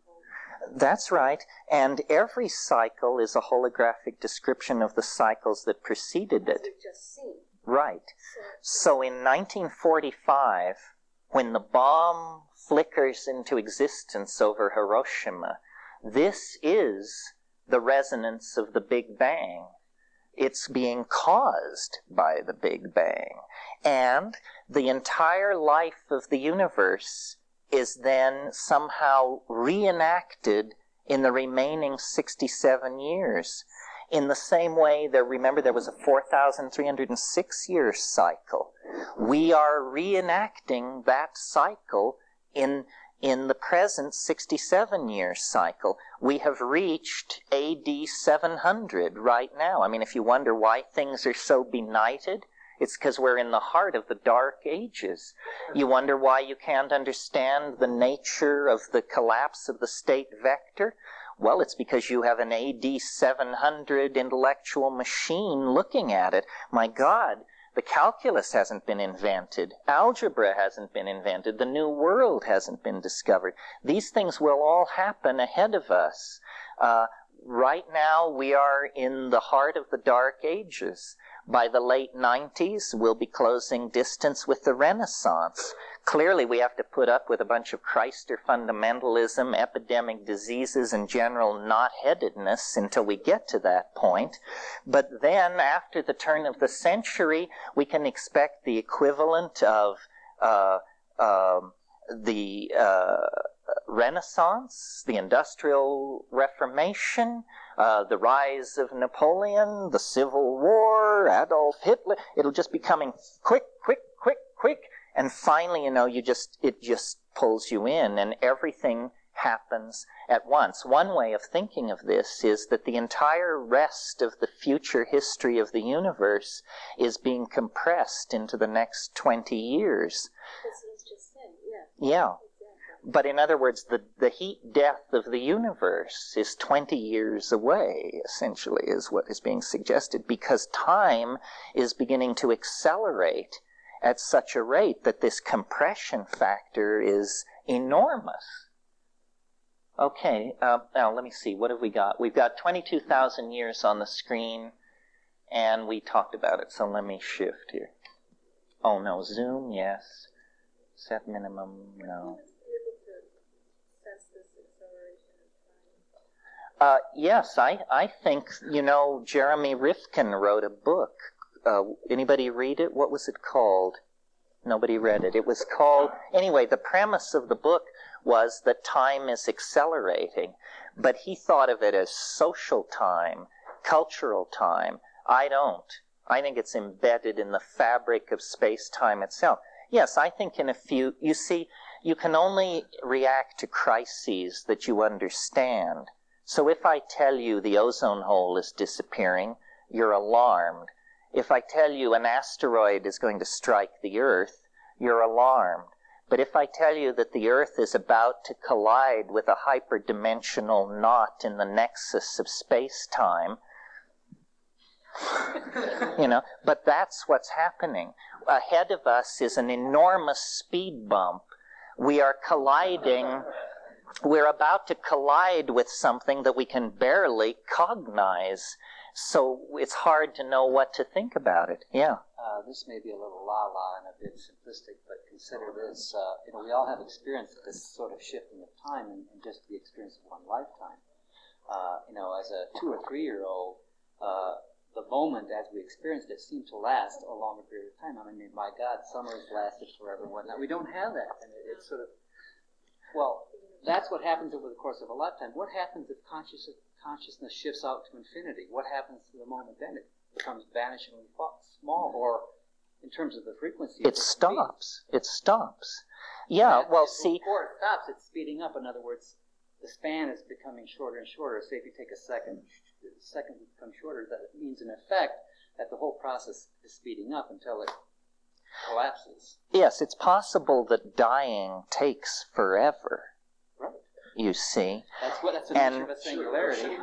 That's right. And every cycle is a holographic description of the cycles that preceded it. As we've just seen. Right. So in 1945, when the bomb flickers into existence over Hiroshima, this is the resonance of the Big Bang. It's being caused by the Big Bang. And the entire life of the universe is then somehow reenacted in the remaining 67 years. In the same way, remember there was a 4,306-year cycle. We are reenacting that cycle in the present 67-year cycle. We have reached AD 700 right now. I mean, if you wonder why things are so benighted, it's because we're in the heart of the Dark Ages. You wonder why you can't understand the nature of the collapse of the state vector? Well, it's because you have an AD 700 intellectual machine looking at it. My God, the calculus hasn't been invented. Algebra hasn't been invented. The New World hasn't been discovered. These things will all happen ahead of us. Right now, we are in the heart of the Dark Ages. By the late 90s, we'll be closing distance with the Renaissance. Clearly, we have to put up with a bunch of Christer fundamentalism, epidemic diseases, and general knot-headedness until we get to that point. But then, after the turn of the century, we can expect the equivalent of the Renaissance, the Industrial Reformation, the rise of Napoleon, the Civil War, Adolf Hitler. It'll just be coming quick, quick, quick, quick. And finally, it just pulls you in, and everything happens at once. One way of thinking of this is that the entire rest of the future history of the universe is being compressed into the next 20 years. This was just said, yeah. Yeah. But in other words, the heat death of the universe is 20 years away, essentially, is what is being suggested, because time is beginning to accelerate at such a rate that this compression factor is enormous. Okay, now let me see, what have we got? We've got 22,000 years on the screen, and we talked about it, so let me shift here. Oh no, zoom, yes. Set minimum, no. Yes, I think, Jeremy Rifkin wrote a book. Anybody read it? What was it called? Nobody read it. It was called, anyway, the premise of the book was that time is accelerating, but he thought of it as social time, cultural time. I don't. I think it's embedded in the fabric of space-time itself. Yes, I think you see, you can only react to crises that you understand. So if I tell you the ozone hole is disappearing, you're alarmed. If I tell you an asteroid is going to strike the Earth, you're alarmed. But if I tell you that the Earth is about to collide with a hyperdimensional knot in the nexus of space-time, but that's what's happening. Ahead of us is an enormous speed bump. We are colliding. We're about to collide with something that we can barely cognize. So it's hard to know what to think about it. Yeah. This may be a little la-la and a bit simplistic, but consider this. We all have experienced this sort of shifting of time in just the experience of one lifetime. As a 2 or 3-year-old, the moment as we experienced it seemed to last a longer period of time. I mean, my God, summers lasted forever and whatnot. We don't have that. And it's sort of, that's what happens over the course of a lifetime. What happens if consciousness shifts out to infinity? What happens to the moment then? It becomes vanishingly small, or in terms of the frequency. It stops. It stops. Yeah, well, see. Before it stops, it's speeding up. In other words, the span is becoming shorter and shorter. Say if you take a second, the second becomes shorter. That means, in effect, that the whole process is speeding up until it collapses. Yes, it's possible that dying takes forever. You see, that's the nature of a singularity.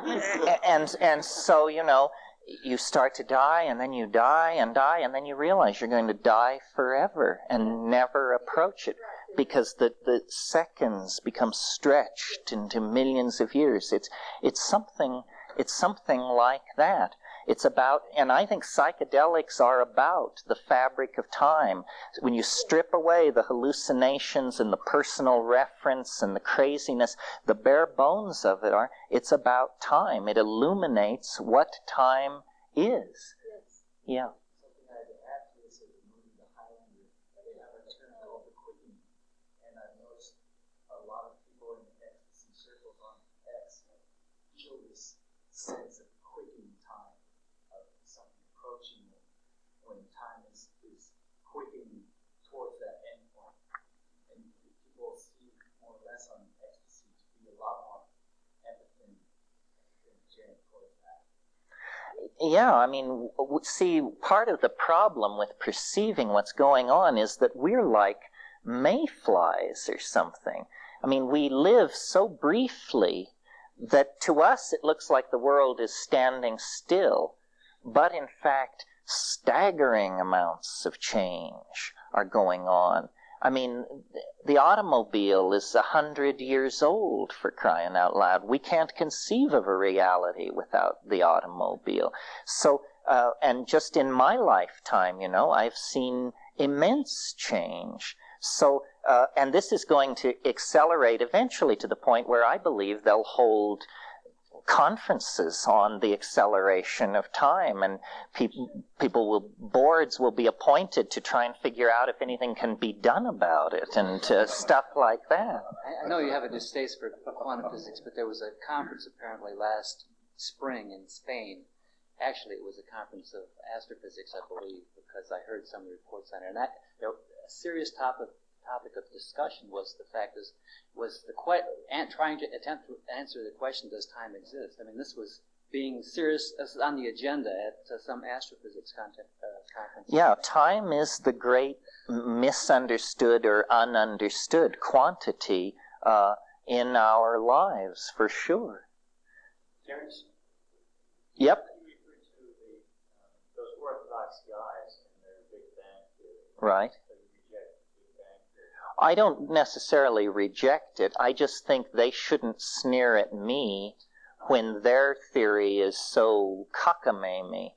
and so you start to die, and then you die, and then you realize you're going to die forever and never approach it, because the seconds become stretched into millions of years. It's something like that. It's about, and I think psychedelics are about the fabric of time. When you strip away the hallucinations and the personal reference and the craziness, the bare bones of it it's about time. It illuminates what time is. Yes. Yeah. Something I'd add to this is the movie The Highlander. They have a term called the quickening. And I've noticed sense of quickening time, of something approaching it, when time is quickening towards that end point. And people seem more or less on ecstasy to be a lot more empathy than journey towards that. Yeah, I mean, see, part of the problem with perceiving what's going on is that we're like mayflies or something. I mean, we live so briefly that to us it looks like the world is standing still, but in fact, staggering amounts of change are going on. I mean, the automobile is 100 years old, for crying out loud. We can't conceive of a reality without the automobile. So, and just in my lifetime, you know, I've seen immense change. So, and this is going to accelerate eventually to the point where I believe they'll hold conferences on the acceleration of time, and boards will be appointed to try and figure out if anything can be done about it, and stuff like that. I know you have a distaste for quantum physics, but there was a conference apparently last spring in Spain. Actually, it was a conference of astrophysics, I believe, because I heard some reports on it. And a serious topic of discussion was the fact trying to attempt to answer the question, does time exist? I mean, this was being serious on the agenda at some astrophysics conference. Yeah, time is the great misunderstood or ununderstood quantity in our lives, for sure. Terence? Yep. You referred to those orthodox guys and their Big Bang theory. Right. So you reject the Big Bang theory. I don't necessarily reject it. I just think they shouldn't sneer at me when their theory is so cockamamie.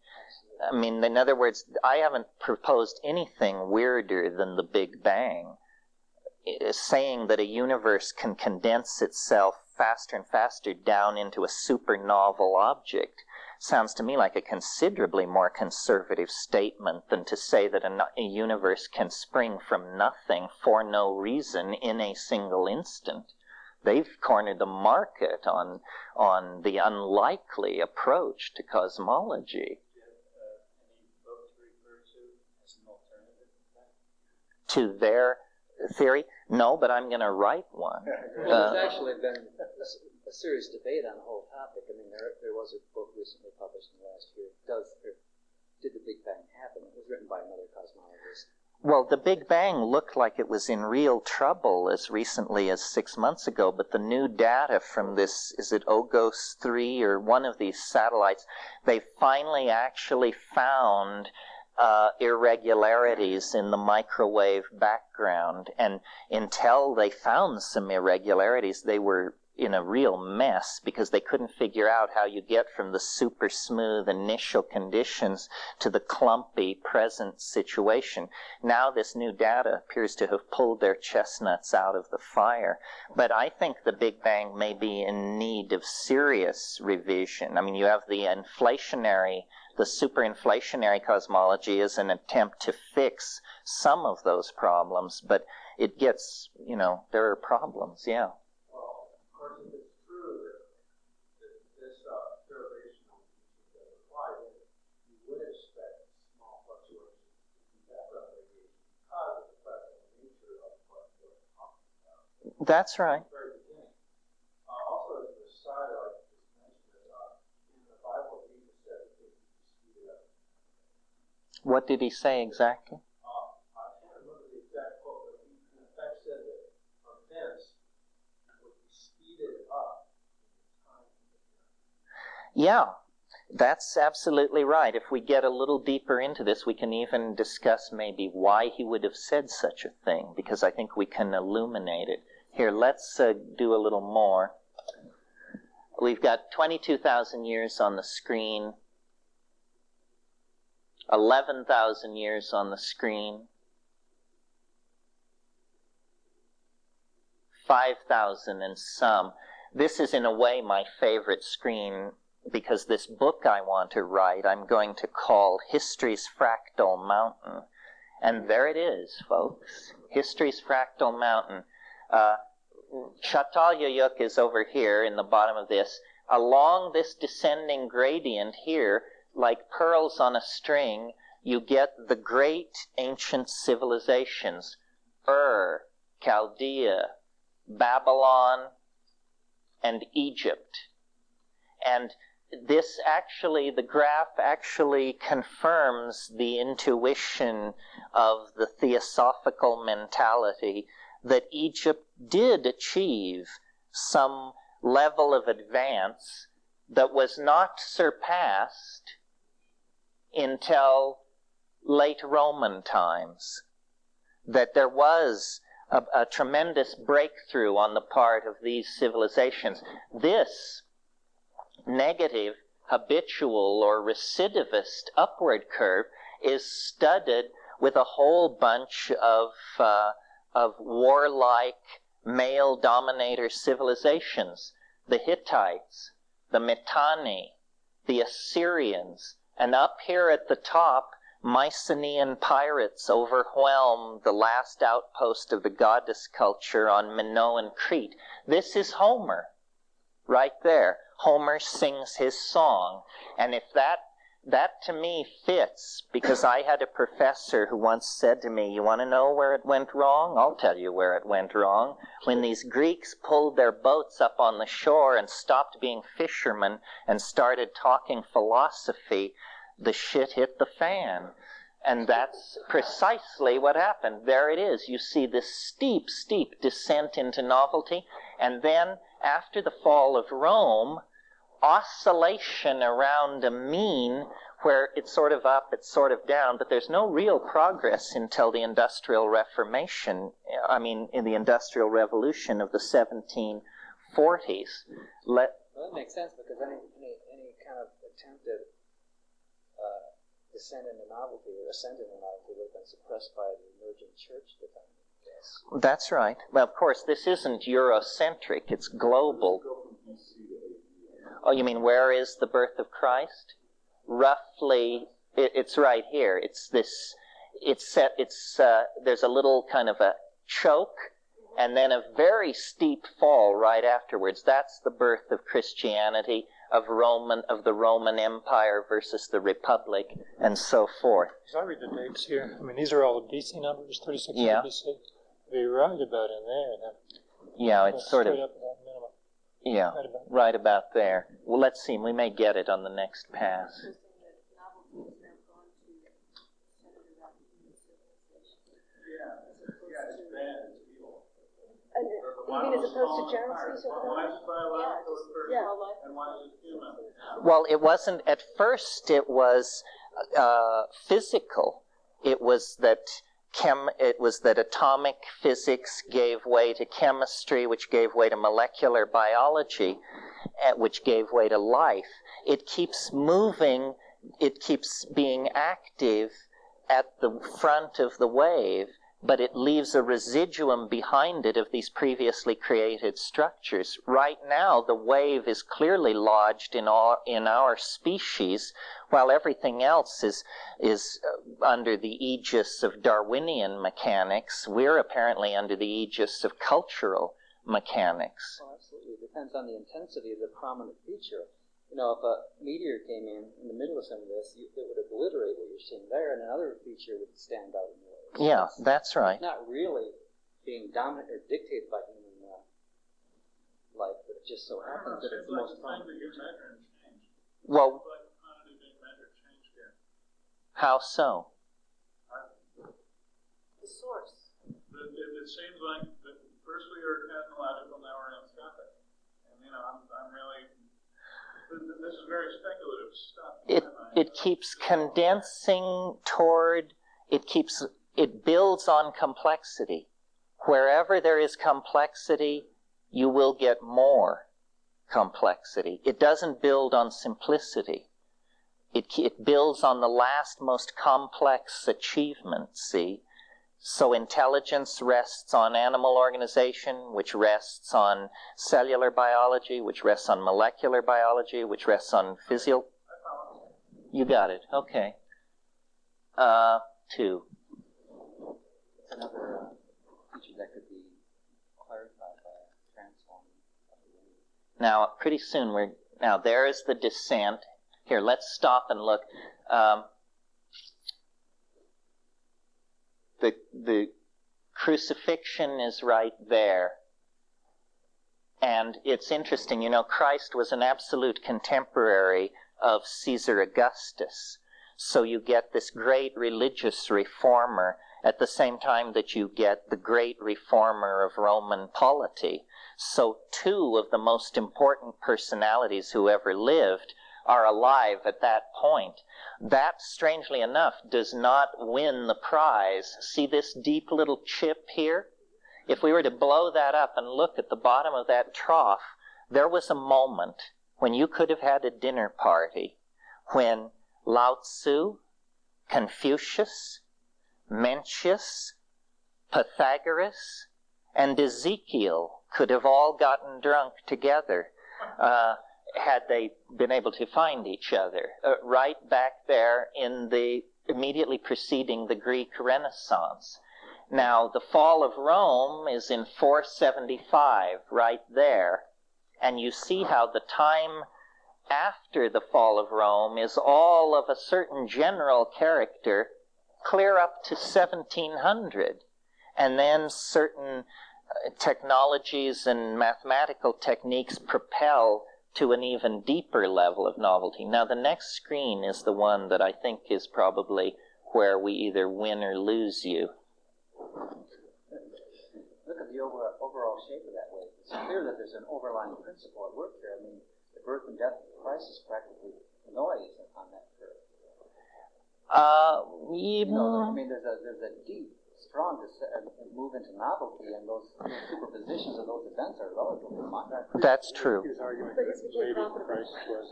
I mean, in other words, I haven't proposed anything weirder than the Big Bang. Saying that a universe can condense itself faster and faster down into a supernovel object sounds to me like a considerably more conservative statement than to say that a universe can spring from nothing for no reason in a single instant. They've cornered the market on the unlikely approach to cosmology. Do you have any book to refer to as an alternative to that? To their theory? No, but I'm going to write one. Well, there's actually been a serious debate on the whole topic. I mean, there was a book recently published in the last year. Did the Big Bang happen? It was written by another cosmologist. Well, the Big Bang looked like it was in real trouble as recently as 6 months ago, but the new data from this, is it Ogos 3 or one of these satellites, they finally actually found irregularities in the microwave background. And until they found some irregularities, they were in a real mess because they couldn't figure out how you get from the super smooth initial conditions to the clumpy present situation. Now this new data appears to have pulled their chestnuts out of the fire. But I think the Big Bang may be in need of serious revision. I mean, you have the superinflationary cosmology is an attempt to fix some of those problems, but it gets, there are problems, yeah. Well, of course, if it's true that this derivation that applies, you would expect small fluctuations in background radiation because of the fractal nature of what we're talking about. That's right. Very beginning. Also, as an aside, I just mentioned that in the Bible, Jesus said that things would be speeded up. What did he say exactly? I can't remember the exact quote, but he in effect said that events would be speeded up in time. Yeah, that's absolutely right. If we get a little deeper into this, we can even discuss maybe why he would have said such a thing, because I think we can illuminate it. Here, let's do a little more. We've got 22,000 years on the screen, 11,000 years on the screen, 5,000 and some. This is in a way my favorite screen because this book I want to write I'm going to call History's Fractal Mountain. And there it is, folks. History's Fractal Mountain. Çatalhöyük is over here in the bottom of this. along this descending gradient here, like pearls on a string, you get the great ancient civilizations: Ur, Chaldea, Babylon, and Egypt. And this actually, the graph actually confirms the intuition of the theosophical mentality that Egypt did achieve some level of advance that was not surpassed until late Roman times. That there was a tremendous breakthrough on the part of these civilizations. This negative, habitual, or recidivist upward curve is studded with a whole bunch of warlike, male-dominator civilizations. The Hittites, the Mitanni, the Assyrians, and up here at the top, Mycenaean pirates overwhelm the last outpost of the goddess culture on Minoan Crete. This is Homer, right there. Homer sings his song. And if that to me fits, because I had a professor who once said to me, "You want to know where it went wrong? I'll tell you where it went wrong. When these Greeks pulled their boats up on the shore and stopped being fishermen and started talking philosophy, the shit hit the fan." And that's precisely what happened. There it is. You see this steep, steep descent into novelty. And then, after the fall of Rome, oscillation around a mean where it's sort of up, it's sort of down, but there's no real progress until the Industrial Reformation, in the Industrial Revolution of the 1740s. Well, that makes sense, because any kind of attempt at descent into novelty or ascent into novelty would have been suppressed by the emerging church at the time. Yes. That's right. Well, of course, this isn't Eurocentric, it's global. Oh, you mean where is the birth of Christ? Roughly, it's right here. It's this, there's a little kind of a choke, and then a very steep fall right afterwards. That's the birth of Christianity, of the Roman Empire versus the Republic, and so forth. As I read the dates here, these are all BC numbers, 3600 BC. They're right about in there. Yeah, it's sort of... Yeah, right about there. Well, let's see. We may get it on the next pass. You mean as opposed to general species? Well, it wasn't, at first it was physical. It was that atomic physics gave way to chemistry, which gave way to molecular biology, which gave way to life. It keeps moving, it keeps being active at the front of the wave, but it leaves a residuum behind it of these previously created structures. Right now, the wave is clearly lodged in our species, while everything else is under the aegis of Darwinian mechanics. We're apparently under the aegis of cultural mechanics. Well, absolutely. It depends on the intensity of the prominent feature. If a meteor came in the middle of some of this, it would obliterate what you're seeing there, and another feature would stand out in the way. Yeah, that's right. It's not really being dominant or dictated by human life, but it just so happens that it's the most prominent. Well, how so? The source. It seems like that first we were technological, now we're endoscopic. And, I'm really... This is very speculative stuff. It keeps condensing toward... It builds on complexity. Wherever there is complexity, you will get more complexity. It doesn't build on simplicity. It builds on the last most complex achievement, see? So intelligence rests on animal organization, which rests on cellular biology, which rests on molecular biology, which rests on physical... You got it. Okay. 2. Another feature that could be clarified by transforming. Now, pretty soon Now, there is the descent. Here, let's stop and look. The crucifixion is right there. And it's interesting, you know, Christ was an absolute contemporary of Caesar Augustus. So you get this great religious reformer at the same time that you get the great reformer of Roman polity. So two of the most important personalities who ever lived are alive at that point. That, strangely enough, does not win the prize. See this deep little chip here? If we were to blow that up and look at the bottom of that trough, there was a moment when you could have had a dinner party when Lao Tzu, Confucius, Mencius, Pythagoras, and Ezekiel could have all gotten drunk together had they been able to find each other, right back there in the immediately preceding the Greek Renaissance. Now, the fall of Rome is in 475, right there, and you see how the time after the fall of Rome is all of a certain general character clear up to 1700, and then certain technologies and mathematical techniques propel to an even deeper level of novelty. Now, the next screen is the one that I think is probably where we either win or lose you. Look at the overall shape of that wave. It's clear that there's an overlying principle at work here. I mean, the birth and death of Christ is practically noise on that curve. You know, I mean, there's a deep, strong move into novelty, and those superpositions of those events are relatively minor. That's true. His argument that maybe Christ was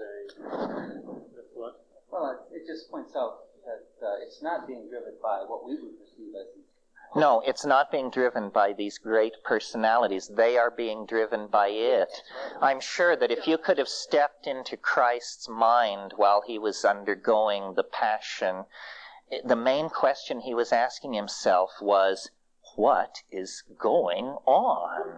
the flood. Well, it just points out that it's not being driven by what we would perceive as these. No, it's not being driven by these great personalities. They are being driven by it. I'm sure that if you could have stepped into Christ's mind while he was undergoing the passion, the main question he was asking himself was, what is going on?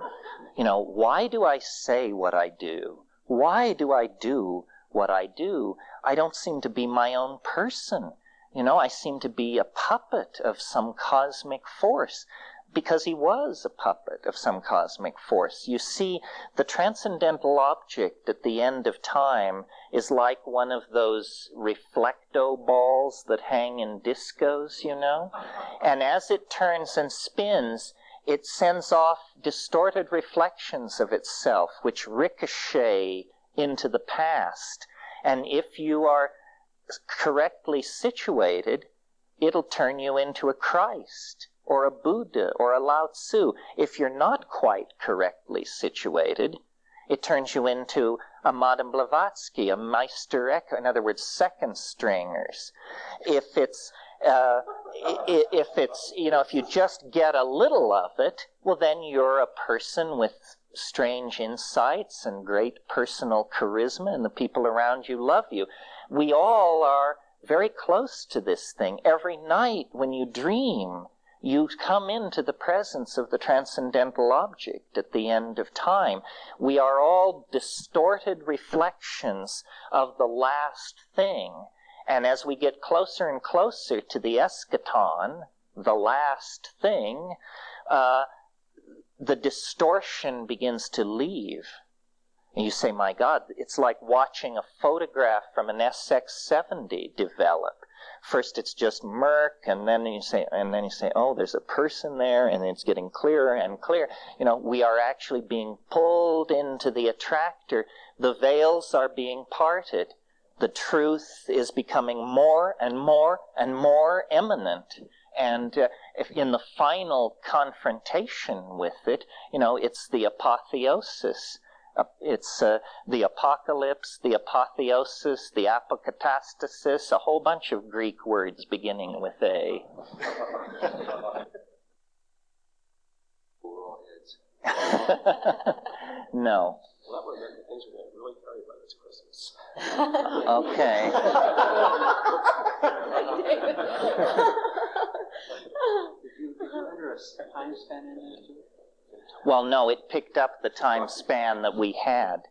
You know, why do I say what I do? Why do I do what I do? I don't seem to be my own person. You know, I seem to be a puppet of some cosmic force, because he was a puppet of some cosmic force. You see, the transcendental object at the end of time is like one of those reflecto balls that hang in discos, you know? And as it turns and spins, it sends off distorted reflections of itself, which ricochet into the past. And if you are correctly situated, it'll turn you into a Christ or a Buddha or a Lao Tzu. If you're not quite correctly situated, it turns you into a Madame Blavatsky, a Meister Eckhart, in other words, second stringers. If you just get a little of it, well, then you're a person with strange insights and great personal charisma, and the people around you love you. We all are very close to this thing. Every night when you dream, you come into the presence of the transcendental object at the end of time. We are all distorted reflections of the last thing. And as we get closer and closer to the eschaton, the last thing, the distortion begins to leave. And you say, my God, it's like watching a photograph from an SX70 develop. First it's just murk, and then you say, oh, there's a person there, and it's getting clearer and clearer. You know, we are actually being pulled into the attractor. The veils are being parted. The truth is becoming more and more and more imminent. And if in the final confrontation with it, you know, it's the apotheosis. It's the apocalypse, the apotheosis, the apokatastasis, a whole bunch of Greek words beginning with A. No. Well, that would make the things we're going to really carry by this Christmas. Okay. Did you enter a time span in there too? Well, no, it picked up the time span that we had.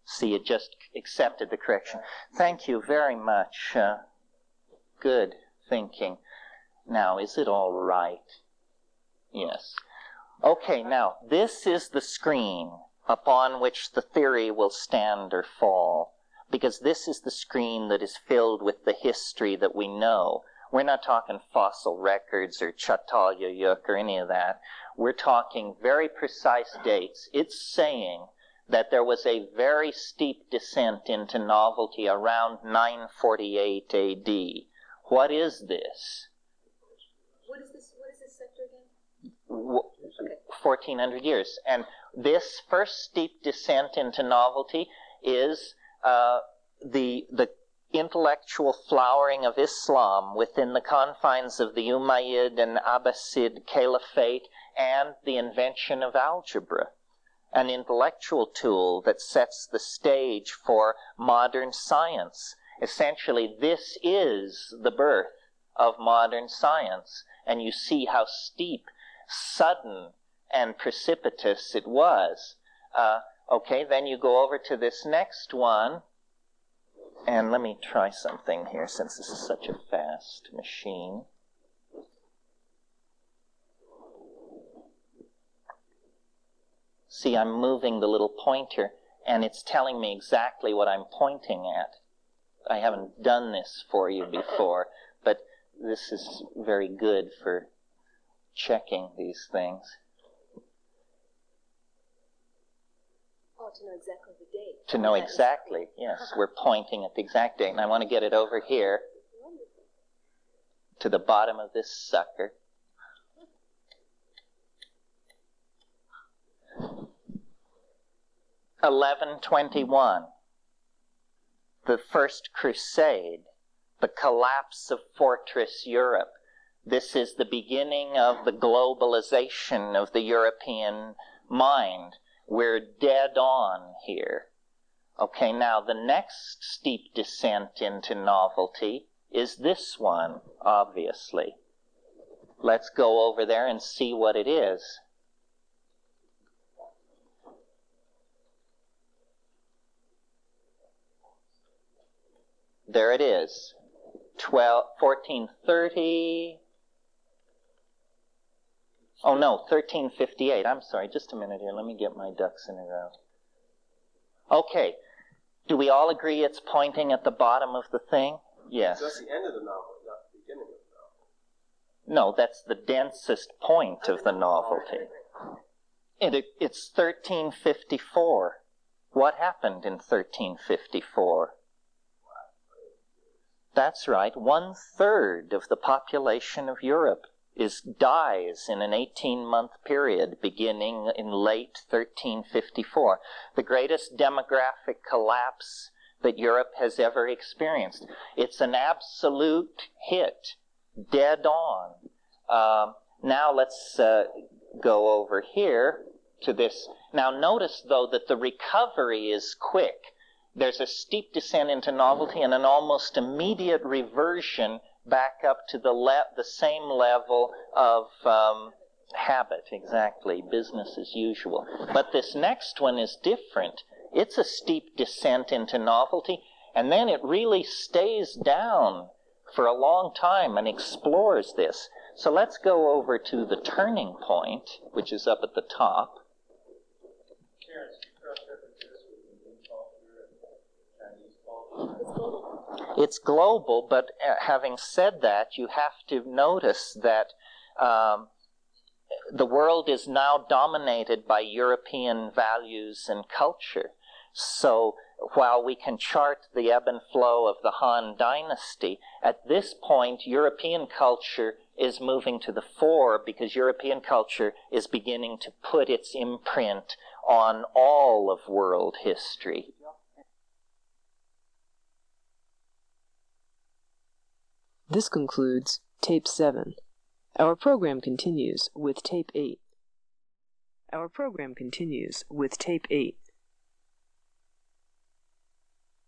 See, it just accepted the correction. Thank you very much. Good thinking. Now, is it all right? Yes. Okay, now, this is the screen upon which the theory will stand or fall, because this is the screen that is filled with the history that we know. We're not talking fossil records or Çatalhöyük or any of that. We're talking very precise dates. It's saying that there was a very steep descent into novelty around 948 AD. What is this? What is this sector again? 1400 years. And this first steep descent into novelty is the intellectual flowering of Islam within the confines of the Umayyad and Abbasid Caliphate and the invention of algebra, an intellectual tool that sets the stage for modern science. Essentially, this is the birth of modern science, and you see how steep, sudden, and precipitous it was. Okay, then you go over to this next one, and let me try something here since this is such a fast machine. See, I'm moving the little pointer, and it's telling me exactly what I'm pointing at. I haven't done this for you before, but this is very good for checking these things. Oh, to know exactly the date. To know exactly, yes. We're pointing at the exact date, and I want to get it over here to the bottom of this sucker. (1121), the First Crusade, the collapse of fortress Europe. This is the beginning of the globalization of the European mind. We're dead on here. Okay, now the next steep descent into novelty is this one, obviously. Let's go over there and see what it is. There it is. 1430. Oh no, 1358. I'm sorry, just a minute here. Let me get my ducks in a row. Okay. Do we all agree it's pointing at the bottom of the thing? Yes. That's the end of the novel, not the beginning of the No, novel. that's the densest point of the novelty. It's 1354. What happened in 1354? That's right, 1/3 of the population of Europe dies in an 18-month period beginning in late 1354. The greatest demographic collapse that Europe has ever experienced. It's an absolute hit, dead on. Now let's go over here to this. Now notice, though, that the recovery is quick. There's a steep descent into novelty and an almost immediate reversion back up to the same level of habit, exactly, business as usual. But this next one is different. It's a steep descent into novelty, and then it really stays down for a long time and explores this. So let's go over to the turning point, which is up at the top. It's global, but having said that, you have to notice that the world is now dominated by European values and culture. So while we can chart the ebb and flow of the Han Dynasty, at this point, European culture is moving to the fore because European culture is beginning to put its imprint on all of world history. This concludes Tape 7. Our program continues with Tape 8. Our program continues with Tape 8.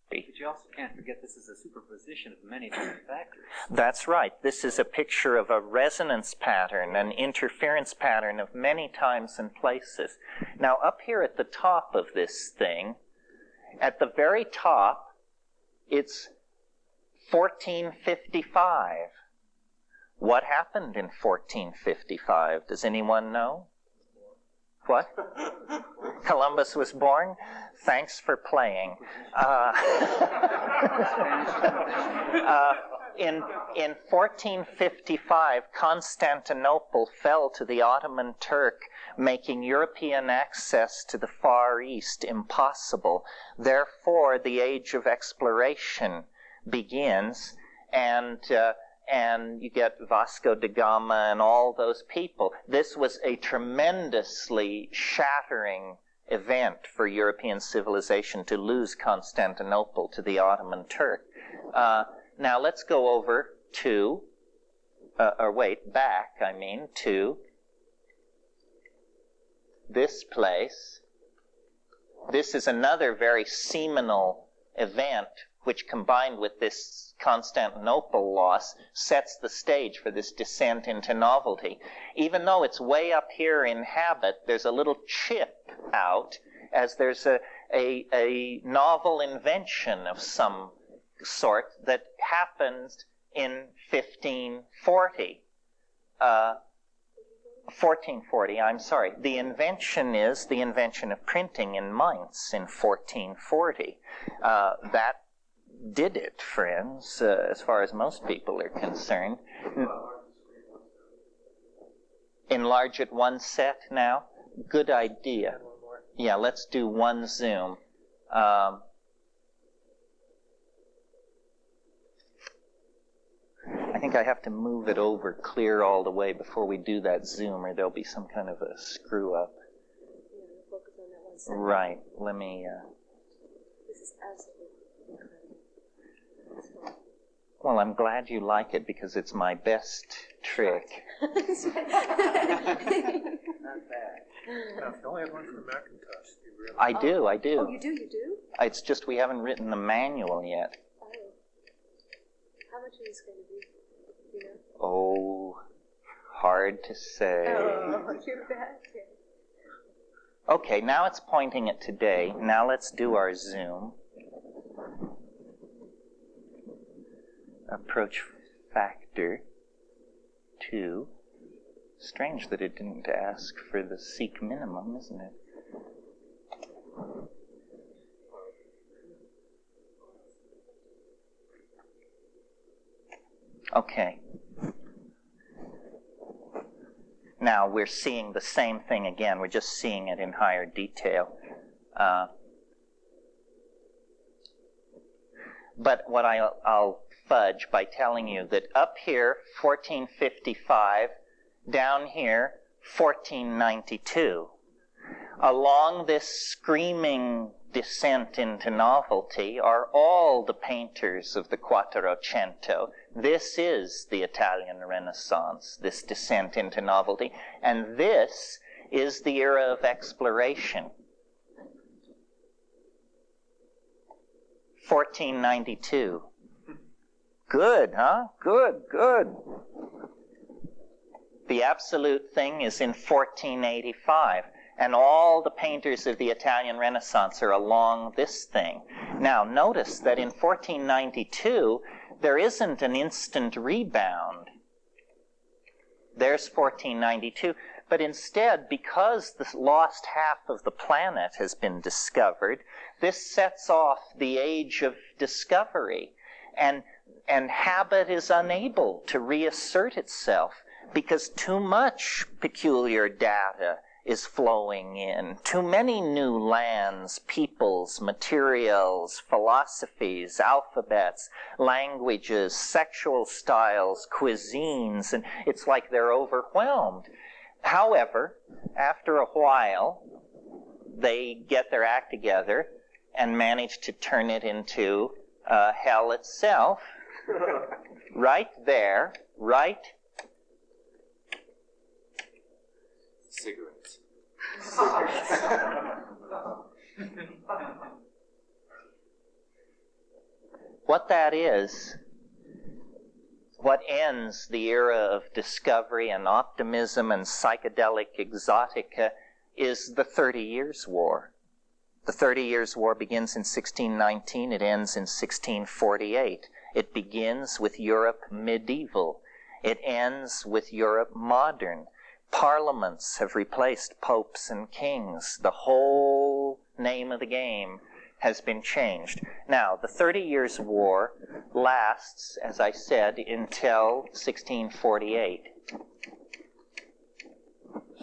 But you also can't forget this is a superposition of many different factors. That's right. This is a picture of a resonance pattern, an interference pattern of many times and places. Now, up here at the top of this thing, At the very top, it's 1455. What happened in 1455? Does anyone know? What? Columbus was born? Thanks for playing. In 1455, Constantinople fell to the Ottoman Turk, making European access to the Far East impossible. Therefore, the age of exploration begins, and you get Vasco da Gama and all those people. This was a tremendously shattering event for European civilization to lose Constantinople to the Ottoman Turk. Now let's go over to, to this place. This is another very seminal event which, combined with this Constantinople loss, sets the stage for this descent into novelty. Even though it's way up here in habit, there's a little chip out, as there's a novel invention of some sort that happens in 1440. The invention is the invention of printing in Mainz in 1440. That did it, friends, as far as most people are concerned. Enlarge it one set now? Good idea. Yeah, let's do one zoom. I think I have to move it over clear all the way before we do that zoom, or there'll be some kind of a screw up. Yeah, focus on that one second. Right. Let me... This is absolutely incredible. Well, I'm glad you like it because it's my best trick. Not bad. Now, if you only have one for Macintosh, you really... I do. Oh, you do? It's just we haven't written the manual yet. Oh. How much is this going to be? Do you know? Oh, hard to say. Oh, you're bad. Okay, now it's pointing at today. Now let's do our zoom. Approach factor 2. Strange that it didn't ask for the seek minimum, isn't it? Okay. Now we're seeing the same thing again. We're just seeing it in higher detail. But what I'll fudge by telling you that up here, 1455, down here, 1492. Along this screaming descent into novelty are all the painters of the Quattrocento. This is the Italian Renaissance, this descent into novelty, and this is the era of exploration. 1492. Good, huh? Good. The absolute thing is in 1485. And all the painters of the Italian Renaissance are along this thing. Now, notice that in 1492, there isn't an instant rebound. There's 1492. But instead, because the lost half of the planet has been discovered, this sets off the age of discovery. And habit is unable to reassert itself because too much peculiar data is flowing in. Too many new lands, peoples, materials, philosophies, alphabets, languages, sexual styles, cuisines, and it's like they're overwhelmed. However, after a while, they get their act together and manage to turn it into hell itself. Right there, right? Cigarettes. What that is, what ends the era of discovery and optimism and psychedelic exotica is the 30 Years' War. The 30 Years' War begins in 1619. It ends in 1648. It begins with Europe medieval. It ends with Europe modern. Parliaments have replaced popes and kings. The whole name of the game has been changed. Now, the 30 Years' War lasts, as I said, until 1648.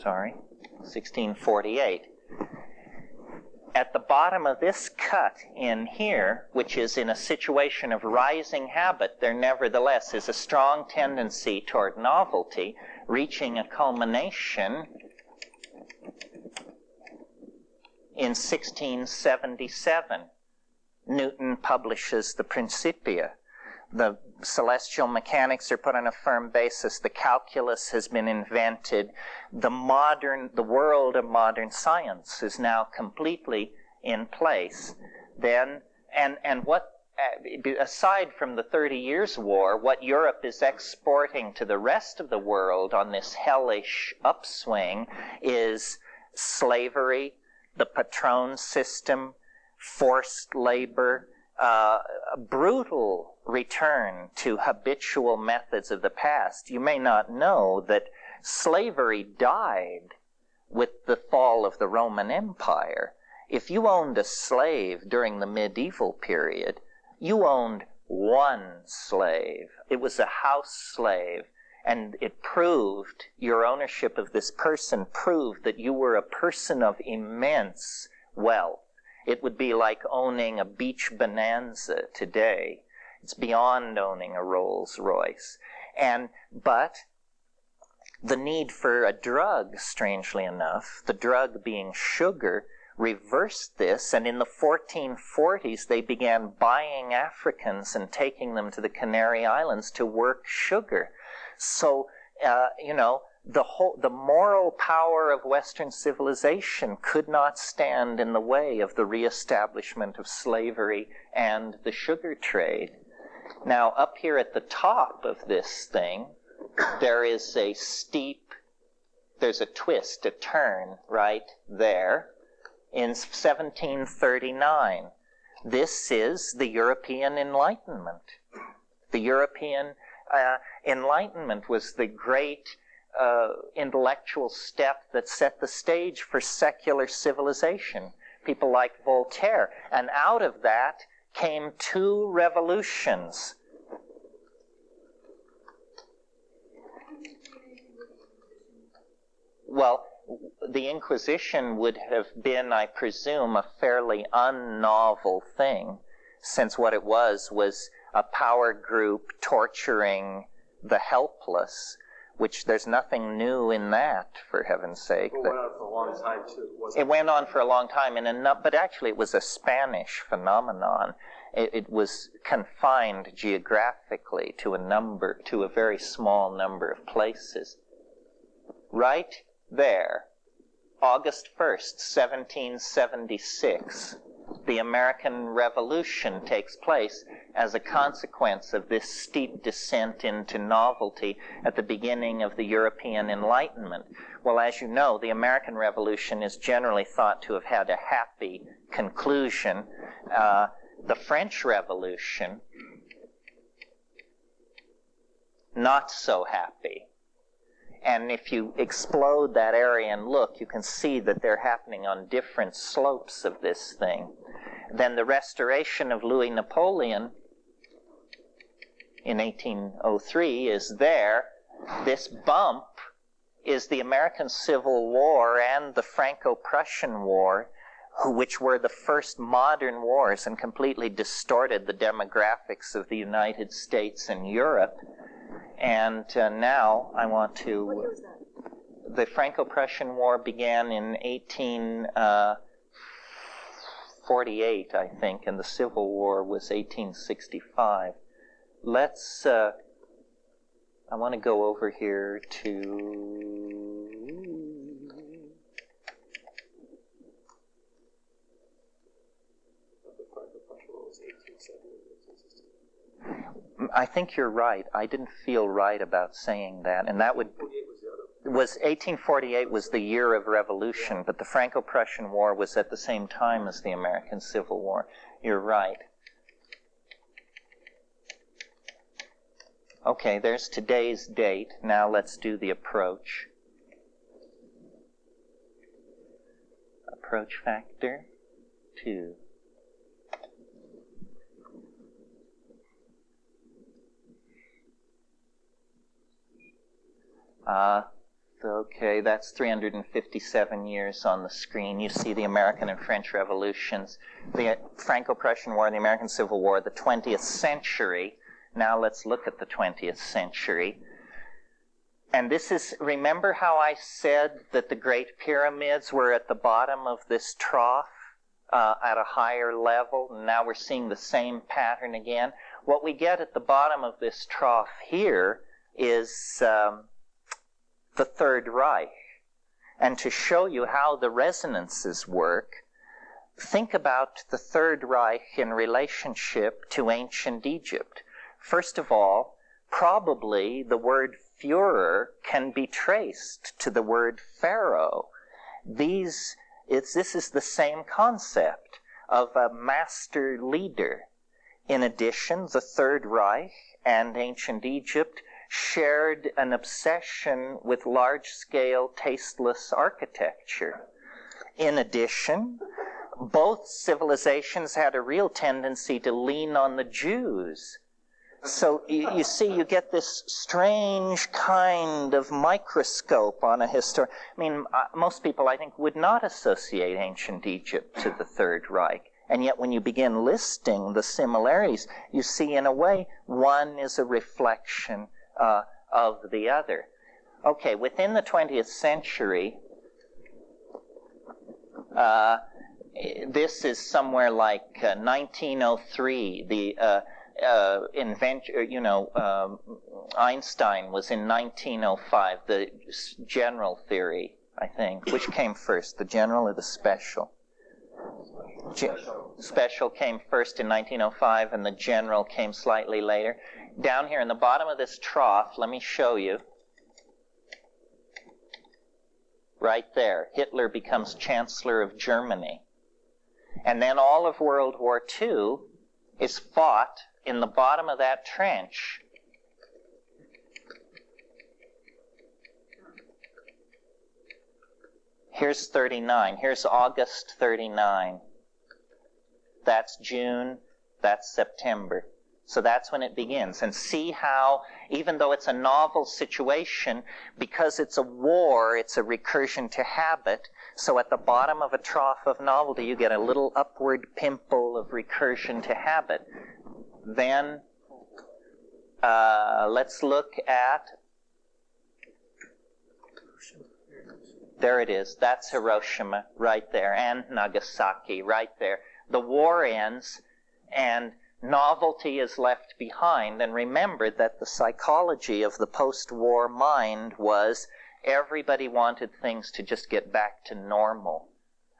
1648. At the bottom of this cut in here, which is in a situation of rising habit, there nevertheless is a strong tendency toward novelty, reaching a culmination in 1677. Newton publishes the Principia. The celestial mechanics are put on a firm basis. The calculus has been invented. The world of modern science is now completely in place. Then, and what, aside from the 30 Years' War, what Europe is exporting to the rest of the world on this hellish upswing is slavery, the patron system, forced labor, a brutal return to habitual methods of the past. You may not know that slavery died with the fall of the Roman Empire. If you owned a slave during the medieval period, you owned one slave. It was a house slave, and it proved, your ownership of this person proved that you were a person of immense wealth. It would be like owning a beach bonanza today. It's beyond owning a Rolls Royce. But the need for a drug, strangely enough, the drug being sugar, reversed this, and in the 1440s they began buying Africans and taking them to the Canary Islands to work sugar. So, the moral power of Western civilization could not stand in the way of the reestablishment of slavery and the sugar trade. Now, up here at the top of this thing, there is there's a twist, a turn right there in 1739. This is the European Enlightenment. The European Enlightenment was the great intellectual step that set the stage for secular civilization. People like Voltaire. And out of that came two revolutions. Well, the Inquisition would have been, I presume, a fairly unnovel thing, since what it was a power group torturing the helpless, which there's nothing new in that, for heaven's sake. It went on for a long time, too, wasn't it? It went on for a long time, but actually it was a Spanish phenomenon. It was confined geographically to a very small number of places. Right there, August 1st, 1776, the American Revolution takes place as a consequence of this steep descent into novelty at the beginning of the European Enlightenment. Well, as you know, the American Revolution is generally thought to have had a happy conclusion. The French Revolution, not so happy. And if you explode that area and look, you can see that they're happening on different slopes of this thing. Then the restoration of Louis Napoleon in 1803 is there. This bump is the American Civil War and the Franco-Prussian War, which were the first modern wars and completely distorted the demographics of the United States and Europe. And now I want to... What year was that? The Franco-Prussian War began in 1848, I think, and the Civil War was 1865. Let's... I want to go over here to... I think you're right. I didn't feel right about saying that, and that would... 1848 was the year of revolution, but the Franco-Prussian War was at the same time as the American Civil War. You're right. Okay, there's today's date. Now let's do the approach. Approach factor 2. Okay, that's 357 years on the screen. You see the American and French revolutions, the Franco-Prussian War, the American Civil War, the 20th century. Now let's look at the 20th century. And this is, remember how I said that the Great Pyramids were at the bottom of this trough at a higher level? Now we're seeing the same pattern again. What we get at the bottom of this trough here is the Third Reich. And to show you how the resonances work, think about the Third Reich in relationship to ancient Egypt. First of all, probably the word Führer can be traced to the word Pharaoh. This is the same concept of a master leader. In addition, the Third Reich and ancient Egypt shared an obsession with large-scale, tasteless architecture. In addition, both civilizations had a real tendency to lean on the Jews. So you see, you get this strange kind of microscope on a history. I mean, most people, I think, would not associate ancient Egypt to the Third Reich. And yet when you begin listing the similarities, you see, in a way, one is a reflection of the other. Okay, within the 20th century, this is somewhere like 1903. The Einstein was in 1905. The general theory, I think. Which came first, the general or the special? Special came first in 1905, and the general came slightly later. Down here in the bottom of this trough, let me show you. Right there, Hitler becomes Chancellor of Germany. And then all of World War II is fought in the bottom of that trench. Here's 39. Here's August 39. That's June. That's September. So that's when it begins. And see how, even though it's a novel situation, because it's a war, it's a recursion to habit. So at the bottom of a trough of novelty, you get a little upward pimple of recursion to habit. Then let's look at, there it is. That's Hiroshima right there, and Nagasaki right there. The war ends, and novelty is left behind. And remember that the psychology of the post-war mind was everybody wanted things to just get back to normal.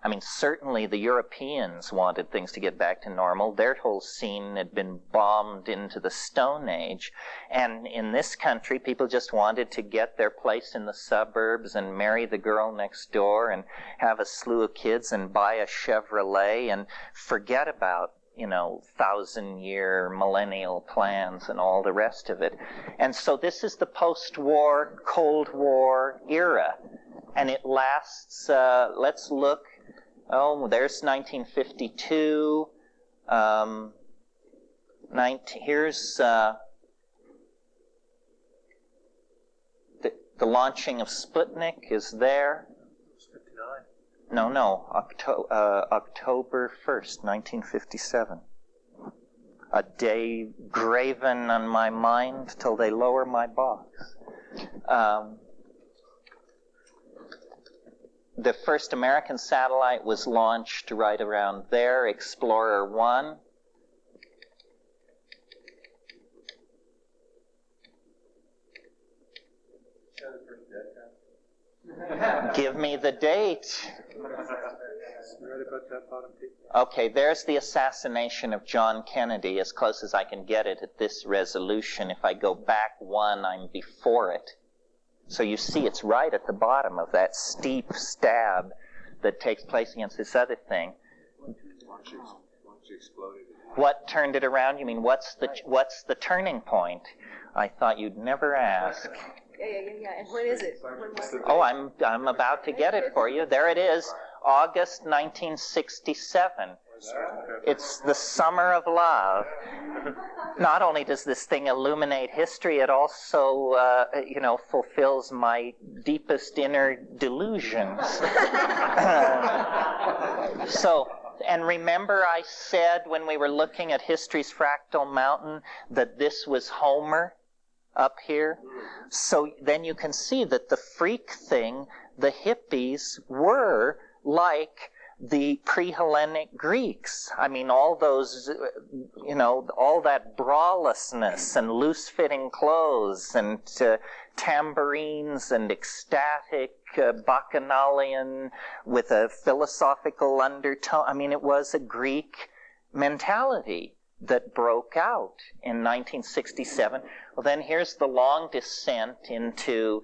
I mean, certainly the Europeans wanted things to get back to normal. Their whole scene had been bombed into the Stone Age. And in this country, people just wanted to get their place in the suburbs and marry the girl next door and have a slew of kids and buy a Chevrolet and forget about, 1,000-year millennial plans and all the rest of it. And so this is the post-war, Cold War era. And it lasts, let's look, there's 1952. Here's the launching of Sputnik is there. No, October 1st, 1957. A day graven on my mind till they lower my box. The first American satellite was launched right around there, Explorer 1. Give me the date. Okay, there's the assassination of John Kennedy, as close as I can get it at this resolution. If I go back one, I'm before it. So you see it's right at the bottom of that steep stab that takes place against this other thing. What turned it around? You mean what's the turning point? I thought you'd never ask. Yeah. And when is it? When was it? Oh, I'm about to get it for you. There it is, August 1967. It's the summer of love. Not only does this thing illuminate history, it also, fulfills my deepest inner delusions. And remember I said when we were looking at history's fractal mountain that this was Homer up here? So then you can see that the freak thing, the hippies, were like the pre-Hellenic Greeks. I mean, all those, all that bralessness and loose-fitting clothes and tambourines and ecstatic bacchanalian with a philosophical undertone. I mean, it was a Greek mentality that broke out in 1967. Well, then here's the long descent into,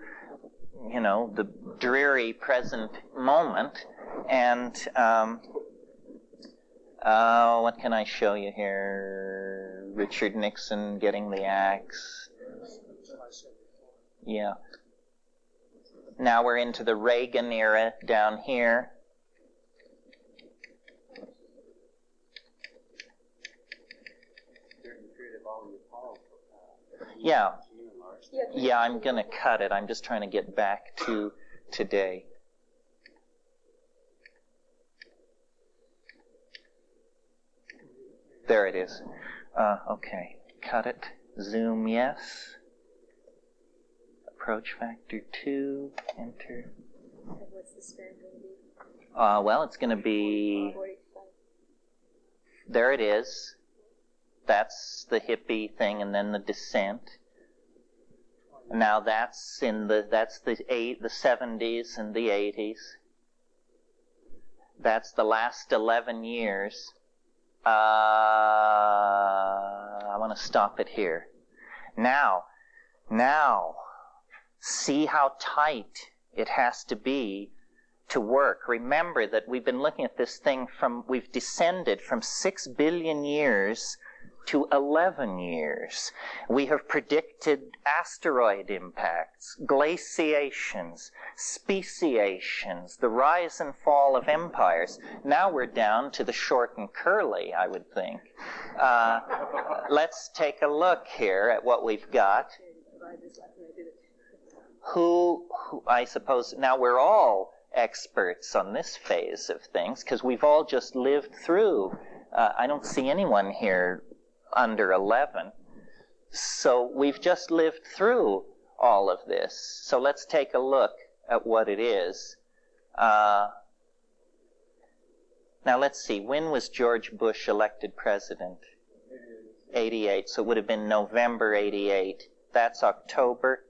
the dreary present moment. And what can I show you here? Richard Nixon getting the axe. Yeah. Now we're into the Reagan era down here. Yeah, I'm going to cut it. I'm just trying to get back to today. There it is. Okay, cut it. Zoom, yes. Approach factor 2, enter. What's the span going to be? Well, it's going to be... There it is. That's the hippie thing, and then the descent. Now that's the 70s and the 80s. That's the last 11 years. I want to stop it here. Now, see how tight it has to be to work. Remember that we've been looking at this thing we've descended from 6 billion years to 11 years. We have predicted asteroid impacts, glaciations, speciations, the rise and fall of empires. Now we're down to the short and curly, I would think. Let's take a look here at what we've got. Who I suppose, now we're all experts on this phase of things because we've all just lived through. I don't see anyone here under 11. So we've just lived through all of this. So let's take a look at what it is. Now let's see, when was George Bush elected president? 88, so it would have been November 88. That's October,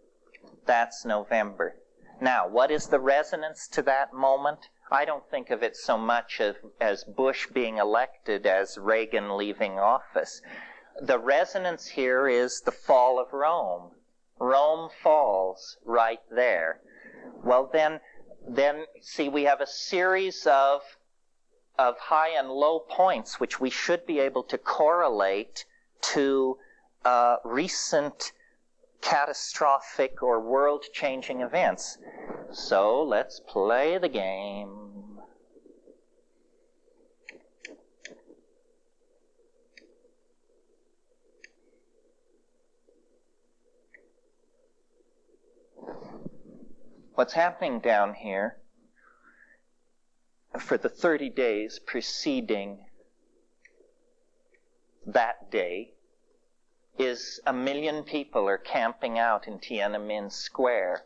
that's November. Now, what is the resonance to that moment? I don't think of it so much as Bush being elected as Reagan leaving office. The resonance here is the fall of Rome. Rome falls right there. Well, then see, we have a series of high and low points which we should be able to correlate to recent catastrophic or world-changing events. So let's play the game. What's happening down here for the 30 days preceding that day is 1 million people are camping out in Tiananmen Square.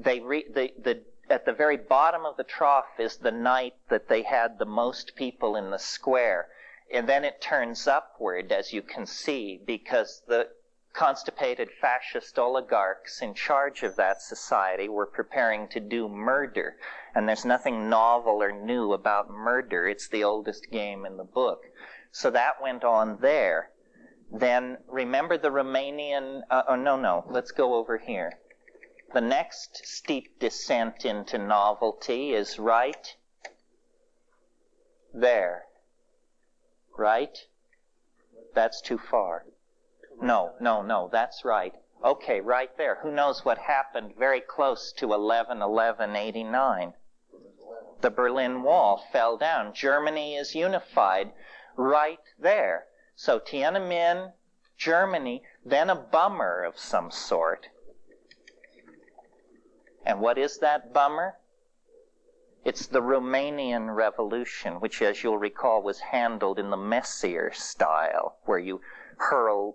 At the very bottom of the trough is the night that they had the most people in the square. And then it turns upward, as you can see, because the constipated fascist oligarchs in charge of that society were preparing to do murder. And there's nothing novel or new about murder. It's the oldest game in the book. So that went on there. Then remember the Romanian, let's go over here. The next steep descent into novelty is right there. Right? That's too far. No, that's right. Okay, right there. Who knows what happened very close to 11/11/89? The Berlin Wall fell down. Germany is unified right there. So Tiananmen, Germany, then a bummer of some sort. And what is that bummer? It's the Romanian Revolution, which, as you'll recall, was handled in the messier style, where you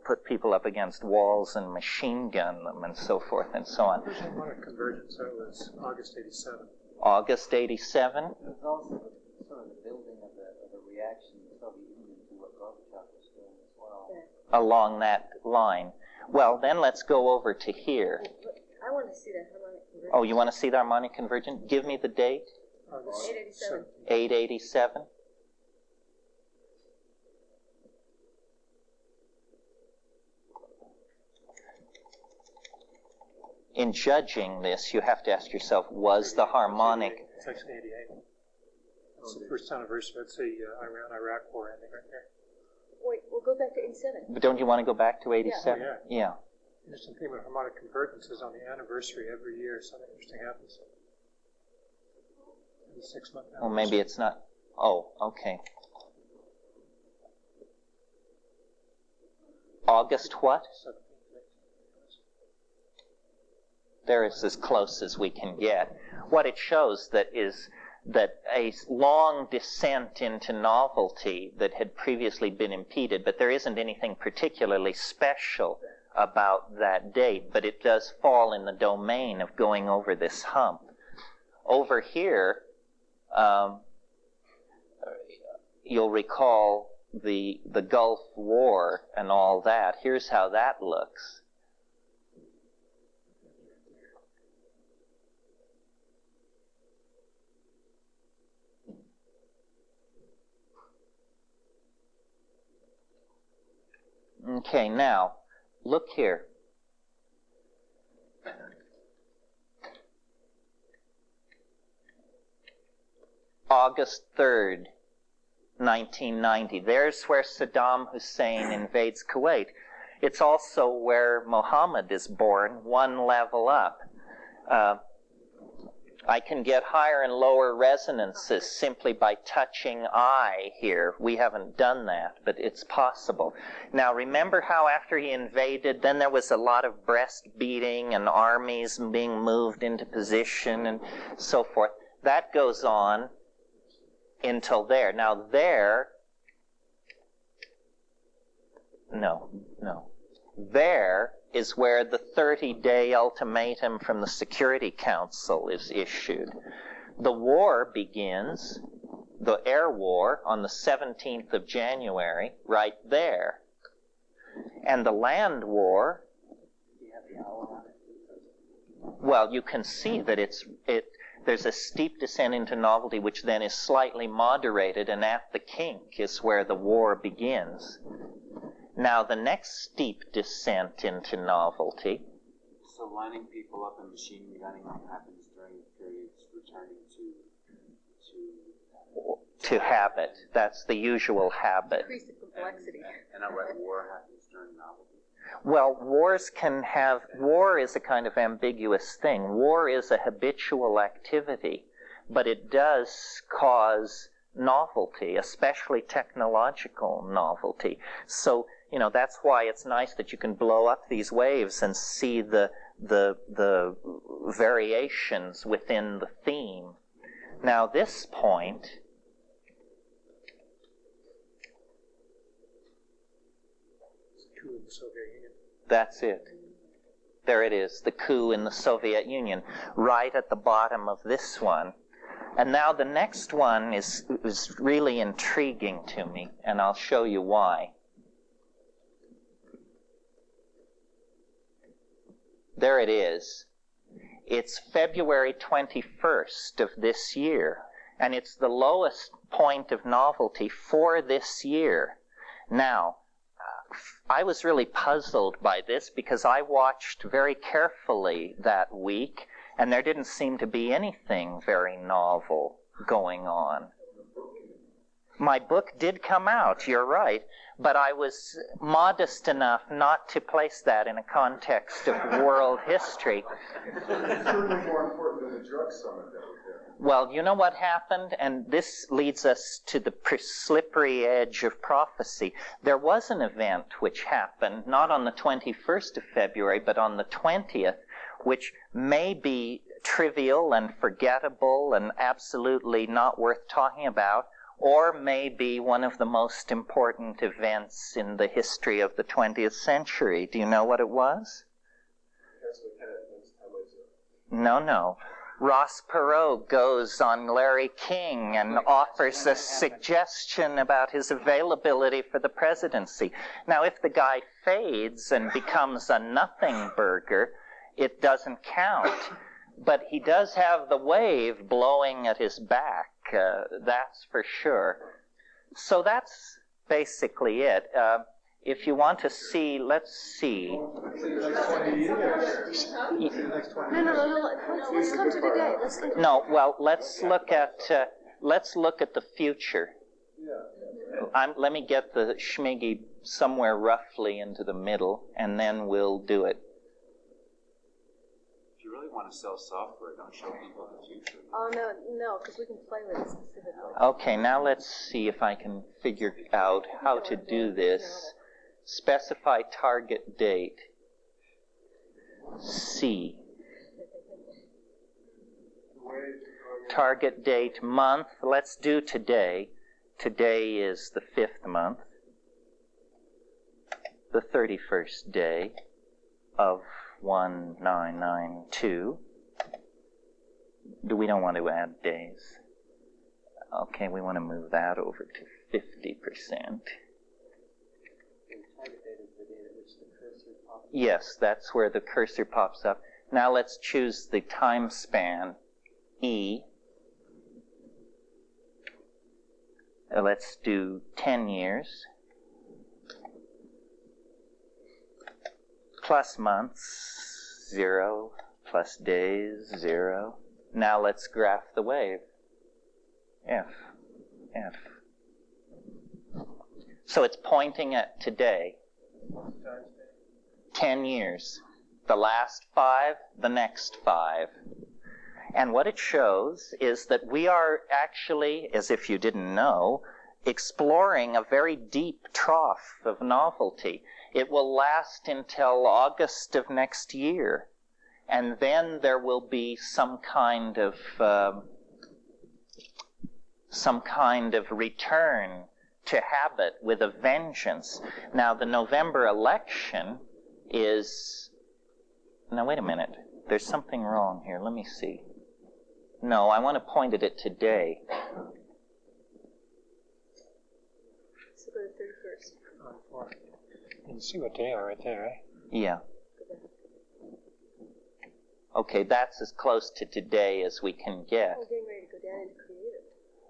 put people up against walls and machine gun them and so forth and so on. There's a convergence, that was August 87. August 87? It was also sort of the building of the reaction in the Soviet Union to what Gorbachev was doing as well. Along that line. Well, then let's go over to here. I want to see that harmonic convergence. Oh, you want to see the harmonic convergence? Give me the date. 887. 887. In judging this, you have to ask yourself, was the harmonic... It's actually 88. That's the first anniversary. That's the Iran-Iraq war ending right there. Wait, we'll go back to 87. But don't you want to go back to 87? Yeah. Interesting thing about harmonic convergence is on the anniversary every year something interesting happens. In the 6 month anniversary. Well, maybe it's not... Oh, okay. August what? There is as close as we can get. What it shows is that a long descent into novelty that had previously been impeded, but there isn't anything particularly special about that date, but it does fall in the domain of going over this hump. Over here, you'll recall the Gulf War and all that. Here's how that looks. Okay, now, look here. August 3rd, 1990. There's where Saddam Hussein invades Kuwait. It's also where Muhammad is born, one level up. I can get higher and lower resonances simply by touching I here. We haven't done that, but it's possible. Now, remember how after he invaded, then there was a lot of breast beating and armies being moved into position and so forth. That goes on until there. Now, there is where the 30-day ultimatum from the Security Council is issued. The war begins, the air war, on the 17th of January, right there. And the land war, well, you can see that there's a steep descent into novelty, which then is slightly moderated, and at the kink is where the war begins. Now, the next steep descent into novelty. So lining people up and machine gunning them happens during the periods returning to habit. That's the usual habit. Increase the complexity. And what war happens during novelty? Well, war is a kind of ambiguous thing. War is a habitual activity, but it does cause novelty, especially technological novelty. So, that's why it's nice that you can blow up these waves and see the variations within the theme. Now, this point, that's it. There it is, the coup in the Soviet Union, right at the bottom of this one. And now the next one is really intriguing to me, and I'll show you why. There it is. It's February 21st of this year, and it's the lowest point of novelty for this year. Now, I was really puzzled by this because I watched very carefully that week, and there didn't seem to be anything very novel going on. My book did come out, you're right, but I was modest enough not to place that in a context of world history. It's certainly more important than the drug summit that was there. Well, you know what happened? And this leads us to the slippery edge of prophecy. There was an event which happened, not on the 21st of February, but on the 20th, which may be trivial and forgettable and absolutely not worth talking about, or may be one of the most important events in the history of the 20th century. Do you know what it was? No. Ross Perot goes on Larry King and offers a suggestion about his availability for the presidency. Now, if the guy fades and becomes a nothing burger, it doesn't count. But he does have the wave blowing at his back, that's for sure. So that's basically it. If you want to see, let's see. No. Let's come to today. No, well, let's look at the future. Let me get the schmiggy somewhere roughly into the middle, and then we'll do it. If you really want to sell software, don't show people the future. Oh, no, because we can play with it specifically. Okay, now let's see if I can figure out how to do this. Specify target date. C. Target date month. Let's do today. Today is the 5th month. The 31st day of 1992. We don't want to add days. Okay, we want to move that over to 50%. Yes, that's where the cursor pops up. Now let's choose the time span, E. Let's do 10 years. Plus months, 0. Plus days, 0. Now let's graph the wave. F. So it's pointing at today. 10 years. The last 5, the next 5. And what it shows is that we are actually, as if you didn't know, exploring a very deep trough of novelty. It will last until August of next year. And then there will be some kind of return to habit with a vengeance. Now, the November election is... Now, wait a minute. There's something wrong here. Let me see. No, I want to point it at today. So go to 31st. You can see what they are right there, right? Yeah. Okay, that's as close to today as we can get. We're getting ready to go down into creative.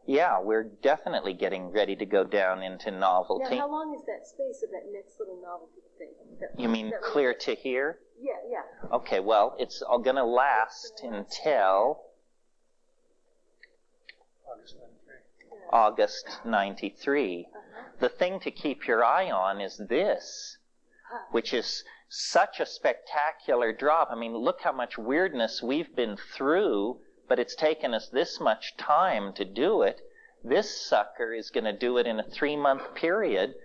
Yeah, we're definitely getting ready to go down into novelty. Now, how long is that space of that next little novelty thing? You mean clear to here? Yeah. Okay, well, it's all going to last until August 93. The thing to keep your eye on is this, which is such a spectacular drop. I mean, look how much weirdness we've been through, but it's taken us this much time to do it. This sucker is going to do it in a 3-month period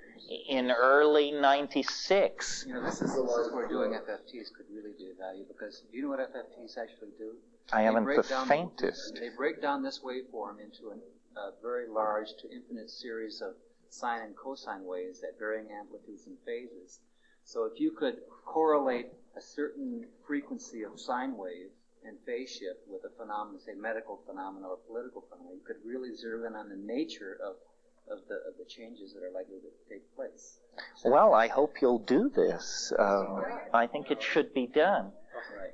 in early 96. You know, this is where doing FFTs could really be of value, because do you know what FFTs actually do? I haven't the faintest. They break down this waveform into a very large to infinite series of sine and cosine waves at varying amplitudes and phases. So if you could correlate a certain frequency of sine wave and phase shift with a phenomenon, say medical phenomenon or political phenomenon, you could really zero in on the nature of the changes that are likely to take place. Well, I hope you'll do this. I think it should be done.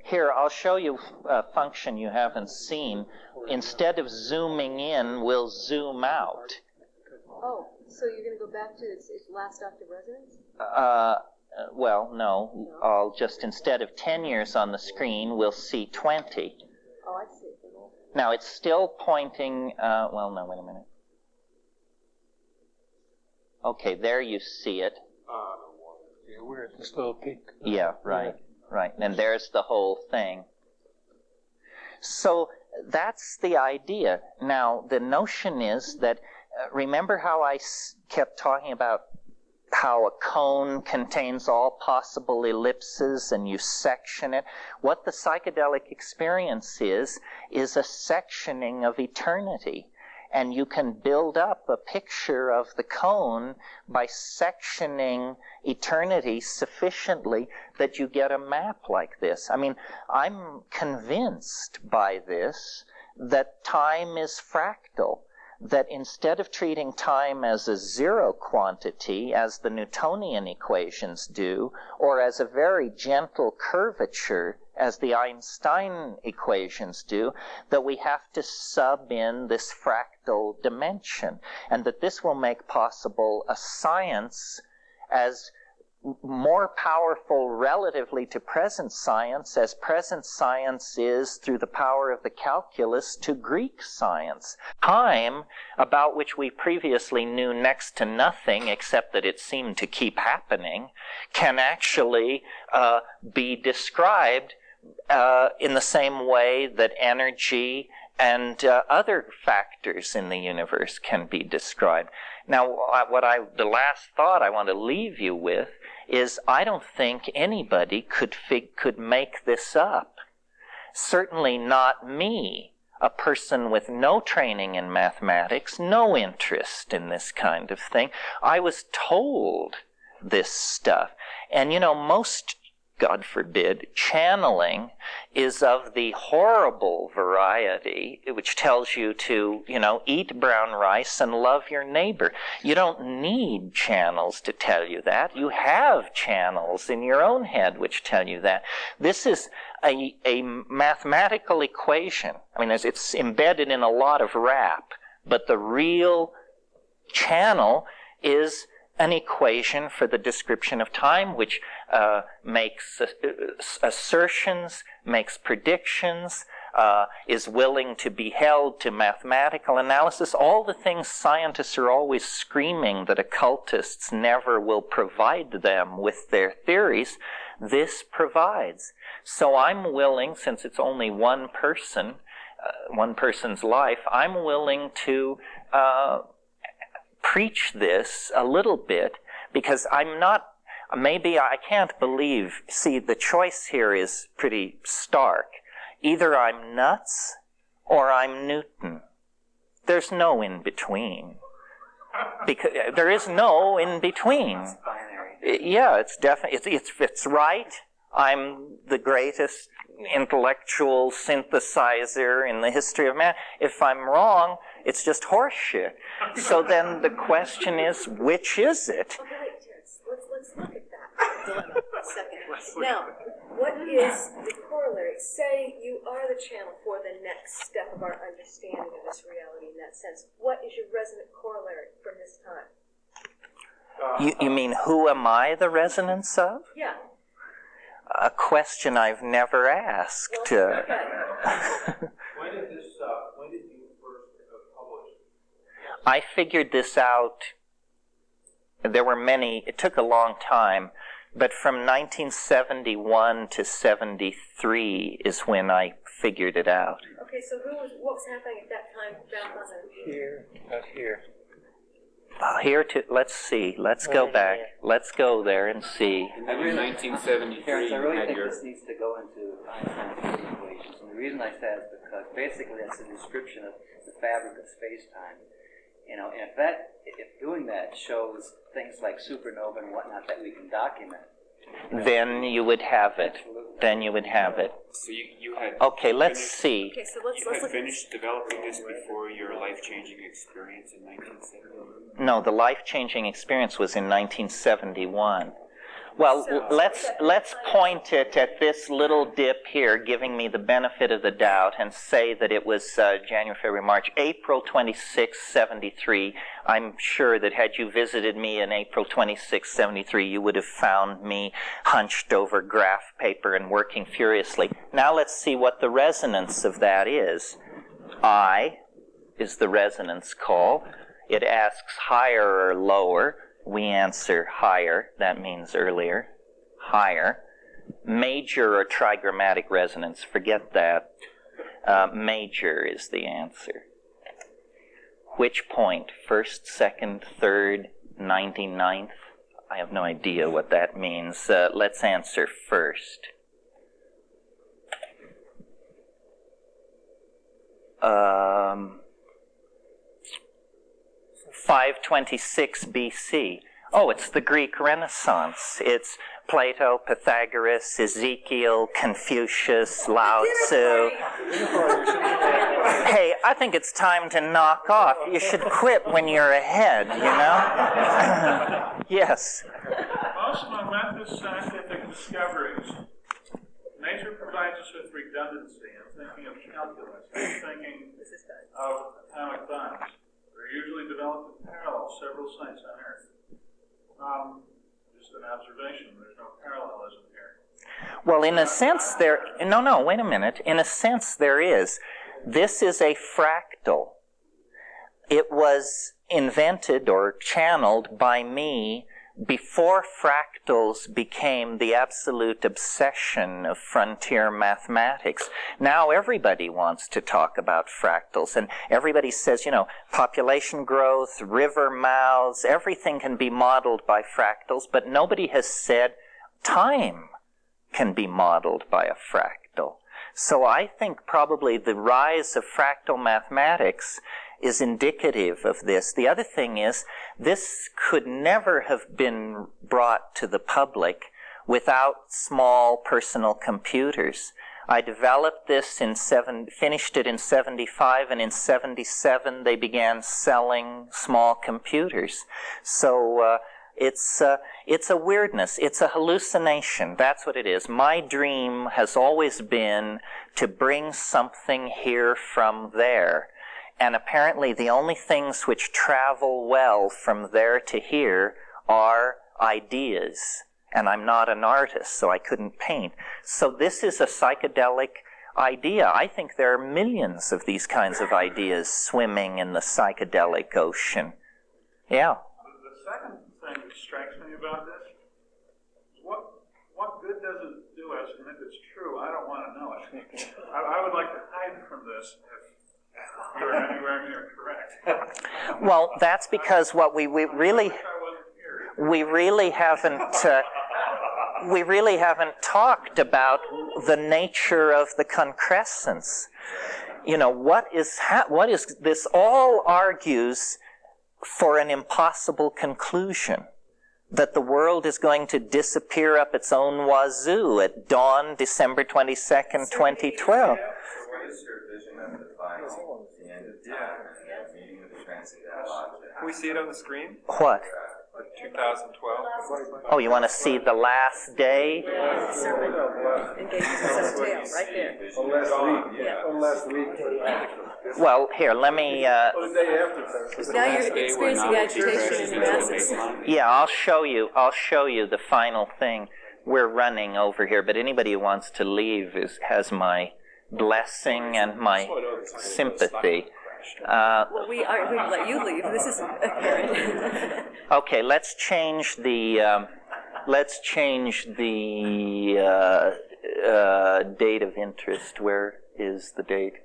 Here, I'll show you a function you haven't seen. Instead of zooming in, we'll zoom out. Oh. So you're going to go back to its last octave resonance? Well, no. I'll just, instead of 10 years on the screen, we'll see 20. Oh, I see. Now, it's still pointing, well, no, wait a minute. Okay, there you see it. Yeah, we're at this little peak. Yeah, right, right. And there's the whole thing. So that's the idea. Now, the notion is that, remember how I kept talking about how a cone contains all possible ellipses and you section it? What the psychedelic experience is a sectioning of eternity. And you can build up a picture of the cone by sectioning eternity sufficiently that you get a map like this. I mean, I'm convinced by this that time is fractal, that instead of treating time as a zero quantity, as the Newtonian equations do, or as a very gentle curvature, as the Einstein equations do, that we have to sub in this fractal dimension, and that this will make possible a science as more powerful relatively to present science as present science is through the power of the calculus to Greek science. Time, about which we previously knew next to nothing except that it seemed to keep happening, can actually be described in the same way that energy and other factors in the universe can be described. Now, the last thought I want to leave you with is I don't think anybody could make this up. Certainly not me, a person with no training in mathematics, no interest in this kind of thing. I was told this stuff. And most, God forbid, channeling is of the horrible variety, which tells you to, eat brown rice and love your neighbor. You don't need channels to tell you that. You have channels in your own head which tell you that. This is a mathematical equation. I mean, it's embedded in a lot of rap, but the real channel is an equation for the description of time, which makes assertions, makes predictions, is willing to be held to mathematical analysis. All the things scientists are always screaming that occultists never will provide them with their theories, this provides. So I'm willing, since it's only one person, one person's life, I'm willing to preach this a little bit, because I can't believe, see, the choice here is pretty stark. Either I'm nuts or I'm Newton. There's no in between. Because there is no in between. It's binary. Yeah, it's definitely, it's right. I'm the greatest intellectual synthesizer in the history of man. If I'm wrong, it's just horseshit. So then the question is, which is it? Okay, wait, Terence. Let's look at that dilemma a second. Now, what is the corollary? Say you are the channel for the next step of our understanding of this reality in that sense. What is your resonant corollary from this time? You mean, who am I the resonance of? Yeah. A question I've never asked. Well, okay. When did you first publish? I figured this out. There were many. It took a long time, but from 1971 to 73 is when I figured it out. Okay, so what was happening at that time back on the... Here, not here. Let's see. Let's go back. Let's go there and see. And then in 1973, Terence, I really you had think your... this needs to go into Einstein's equations. And the reason I say it is because basically that's a description of the fabric of space-time. And if doing that shows things like supernova and whatnot that we can document, then you would have it. Then you would have it. So you had... Okay, let's see. Okay, so let's You had finished developing this before your life-changing experience in 1970? No, the life-changing experience was in 1971. Well, let's point it at this little dip here, giving me the benefit of the doubt, and say that it was January, February, March, April 26, 73. I'm sure that had you visited me in April 26, 73, you would have found me hunched over graph paper and working furiously. Now let's see what the resonance of that is. I is the resonance call. It asks higher or lower. We answer higher. That means earlier. Higher. Major or trigrammatic resonance. Forget that. Major is the answer. Which point? First, second, third, 99th? I have no idea what that means. Let's answer first. 526 BC. Oh, it's the Greek Renaissance. It's Plato, Pythagoras, Ezekiel, Confucius, Lao Tzu. Hey, I think it's time to knock off. You should quit when you're ahead, you know? Yes. Most momentous scientific discoveries, nature provides us with redundancy. I'm thinking of calculus. I'm thinking of atomic bombs. They're usually developed in parallel, several sites on Earth. Just an observation. There's no parallelism here. Well, in a sense, No, wait a minute. In a sense, there is. This is a fractal. It was invented or channeled by me before fractals became the absolute obsession of frontier mathematics. Now everybody wants to talk about fractals, and everybody says, you know, population growth, river mouths, everything can be modeled by fractals, but nobody has said time can be modeled by a fractal. So I think probably the rise of fractal mathematics is indicative of this. The other thing is, this could never have been brought to the public without small personal computers. I developed this finished it in 75, and in 77 they began selling small computers. So it's a weirdness. It's a hallucination. That's what it is. My dream has always been to bring something here from there. And apparently the only things which travel well from there to here are ideas. And I'm not an artist, so I couldn't paint. So this is a psychedelic idea. I think there are millions of these kinds of ideas swimming in the psychedelic ocean. Yeah. The second thing that strikes me about this is what good does it do us? And if it's true, I don't want to know it. I would like to hide from this if you're anywhere near correct. Well, that's because what we really haven't talked about the nature of the concrescence. You know, what is this? All argues for an impossible conclusion, that the world is going to disappear up its own wazoo at dawn, December 22nd, 2012. What is your vision of the final, the end of time, and the meeting of the transcendental? Can we see it on the screen? What? 2012. Oh, you want to see the last day? Right there. Last week. Well, here, let me... Now you're experiencing agitation in your masses. Yeah, I'll show you the final thing. We're running over here, but anybody who wants to leave has my blessing and my sympathy. Well, we aren't going to let you leave. This is apparent. Okay, let's change the date of interest. Where is the date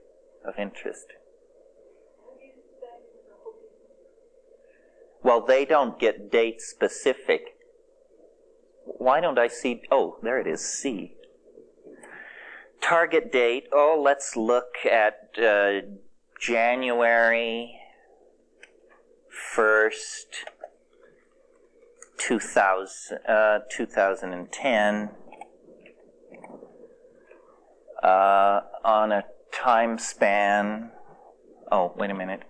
of interest? Well, they don't get date specific. Why don't I see? Oh, there it is. C. Target date. Oh, let's look at January 1st, 2010, on a time span. Oh, wait a minute.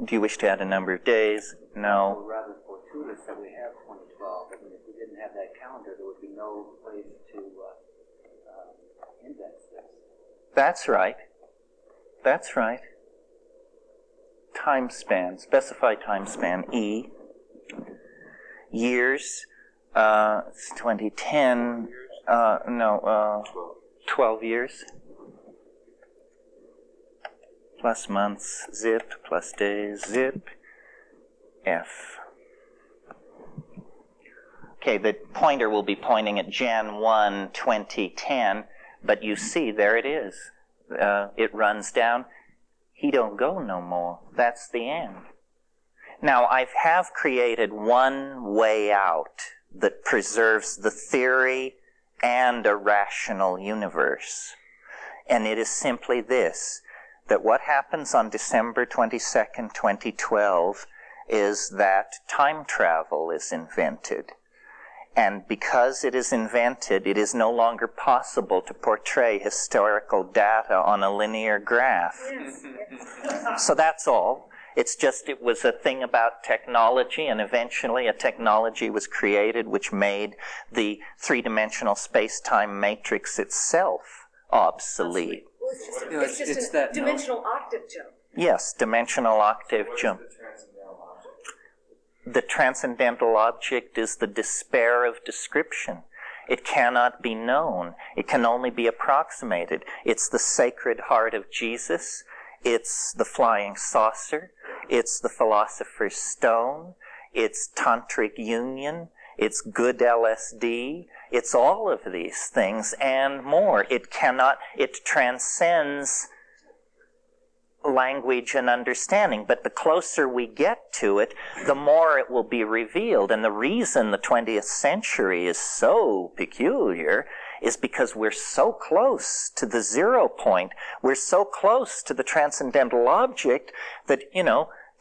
Do you wish to add a number of days? No. Rather fortuitous that we have 2012. if we didn't have that calendar, there would be no place to index this. That's right. That's right. Time span, specify time span, E. Years, it's 2010, 12 years. Plus months, zip, plus days, zip, F. Okay, the pointer will be pointing at Jan 1, 2010, but you see, there it is. It runs down. He don't go no more. That's the end. Now, I have created one way out that preserves the theory and a rational universe. And it is simply this, that what happens on December 22nd, 2012 is that time travel is invented. And because it is invented, it is no longer possible to portray historical data on a linear graph. Yes. So that's all. It's just, it was a thing about technology, and eventually a technology was created which made the three-dimensional space-time matrix itself obsolete. Well, it's just a dimensional octave jump. Yes, dimensional octave jump. The transcendental object is the despair of description. It cannot be known. It can only be approximated. It's the Sacred Heart of Jesus. It's the flying saucer. It's the Philosopher's Stone. It's tantric union. It's good LSD. It's all of these things and more. It transcends language and understanding, but the closer we get to it, the more it will be revealed. And the reason the 20th century is so peculiar is because we're so close to the 0 point. We're so close to the transcendental object that,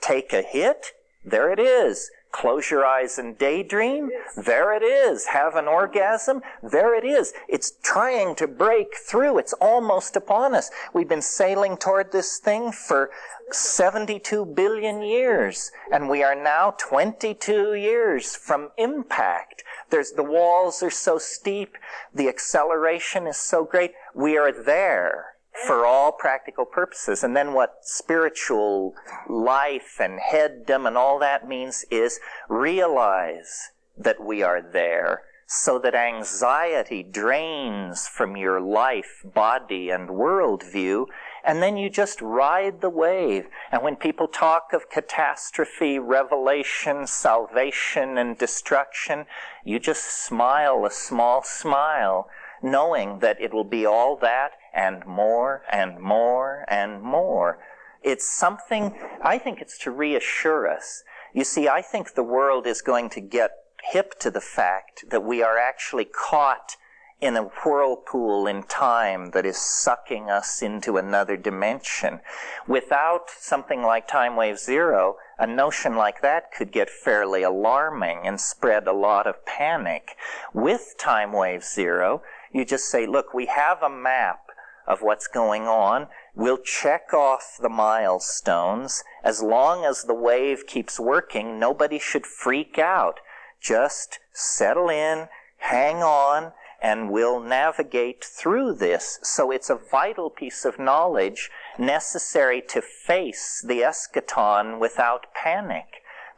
take a hit, there it is. Close your eyes and daydream, there it is. Have an orgasm, there it is. It's trying to break through. It's almost upon us. We've been sailing toward this thing for 72 billion years, and we are now 22 years from impact. The walls are so steep, the acceleration is so great. We are there for all practical purposes. And then what spiritual life and headdom and all that means is realize that we are there, so that anxiety drains from your life, body, and worldview, and then you just ride the wave. And when people talk of catastrophe, revelation, salvation, and destruction, you just smile a small smile, knowing that it will be all that and more and more and more. It's something, I think it's to reassure us. You see, I think the world is going to get hip to the fact that we are actually caught in a whirlpool in time that is sucking us into another dimension. Without something like time wave 0, a notion like that could get fairly alarming and spread a lot of panic. With time wave 0, you just say, look, we have a map of what's going on. We'll check off the milestones. As long as the wave keeps working, nobody should freak out. Just settle in, hang on, and we'll navigate through this. So it's a vital piece of knowledge necessary to face the eschaton without panic.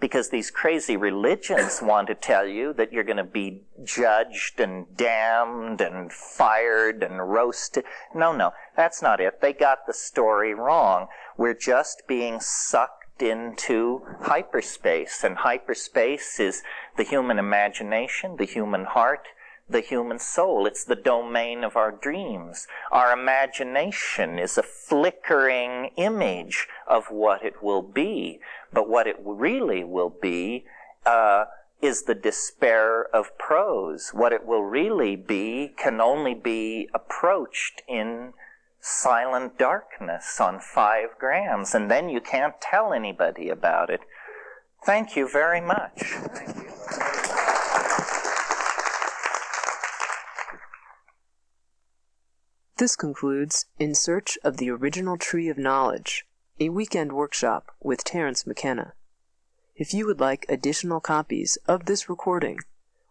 Because these crazy religions want to tell you that you're going to be judged and damned and fired and roasted. No, that's not it. They got the story wrong. We're just being sucked into hyperspace. And hyperspace is the human imagination, the human heart, the human soul. It's the domain of our dreams. Our imagination is a flickering image of what it will be. But what it really will be is the despair of prose. What it will really be can only be approached in silent darkness on 5 grams. And then you can't tell anybody about it. Thank you very much. Thank you. This concludes In Search of the Original Tree of Knowledge, a weekend workshop with Terence McKenna. If you would like additional copies of this recording,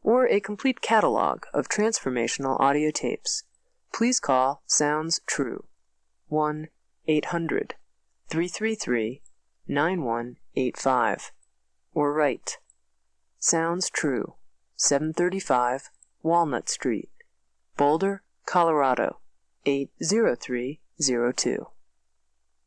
or a complete catalog of transformational audio tapes, please call Sounds True, 1-800-333-9185, or write Sounds True, 735 Walnut Street, Boulder, Colorado, 80302.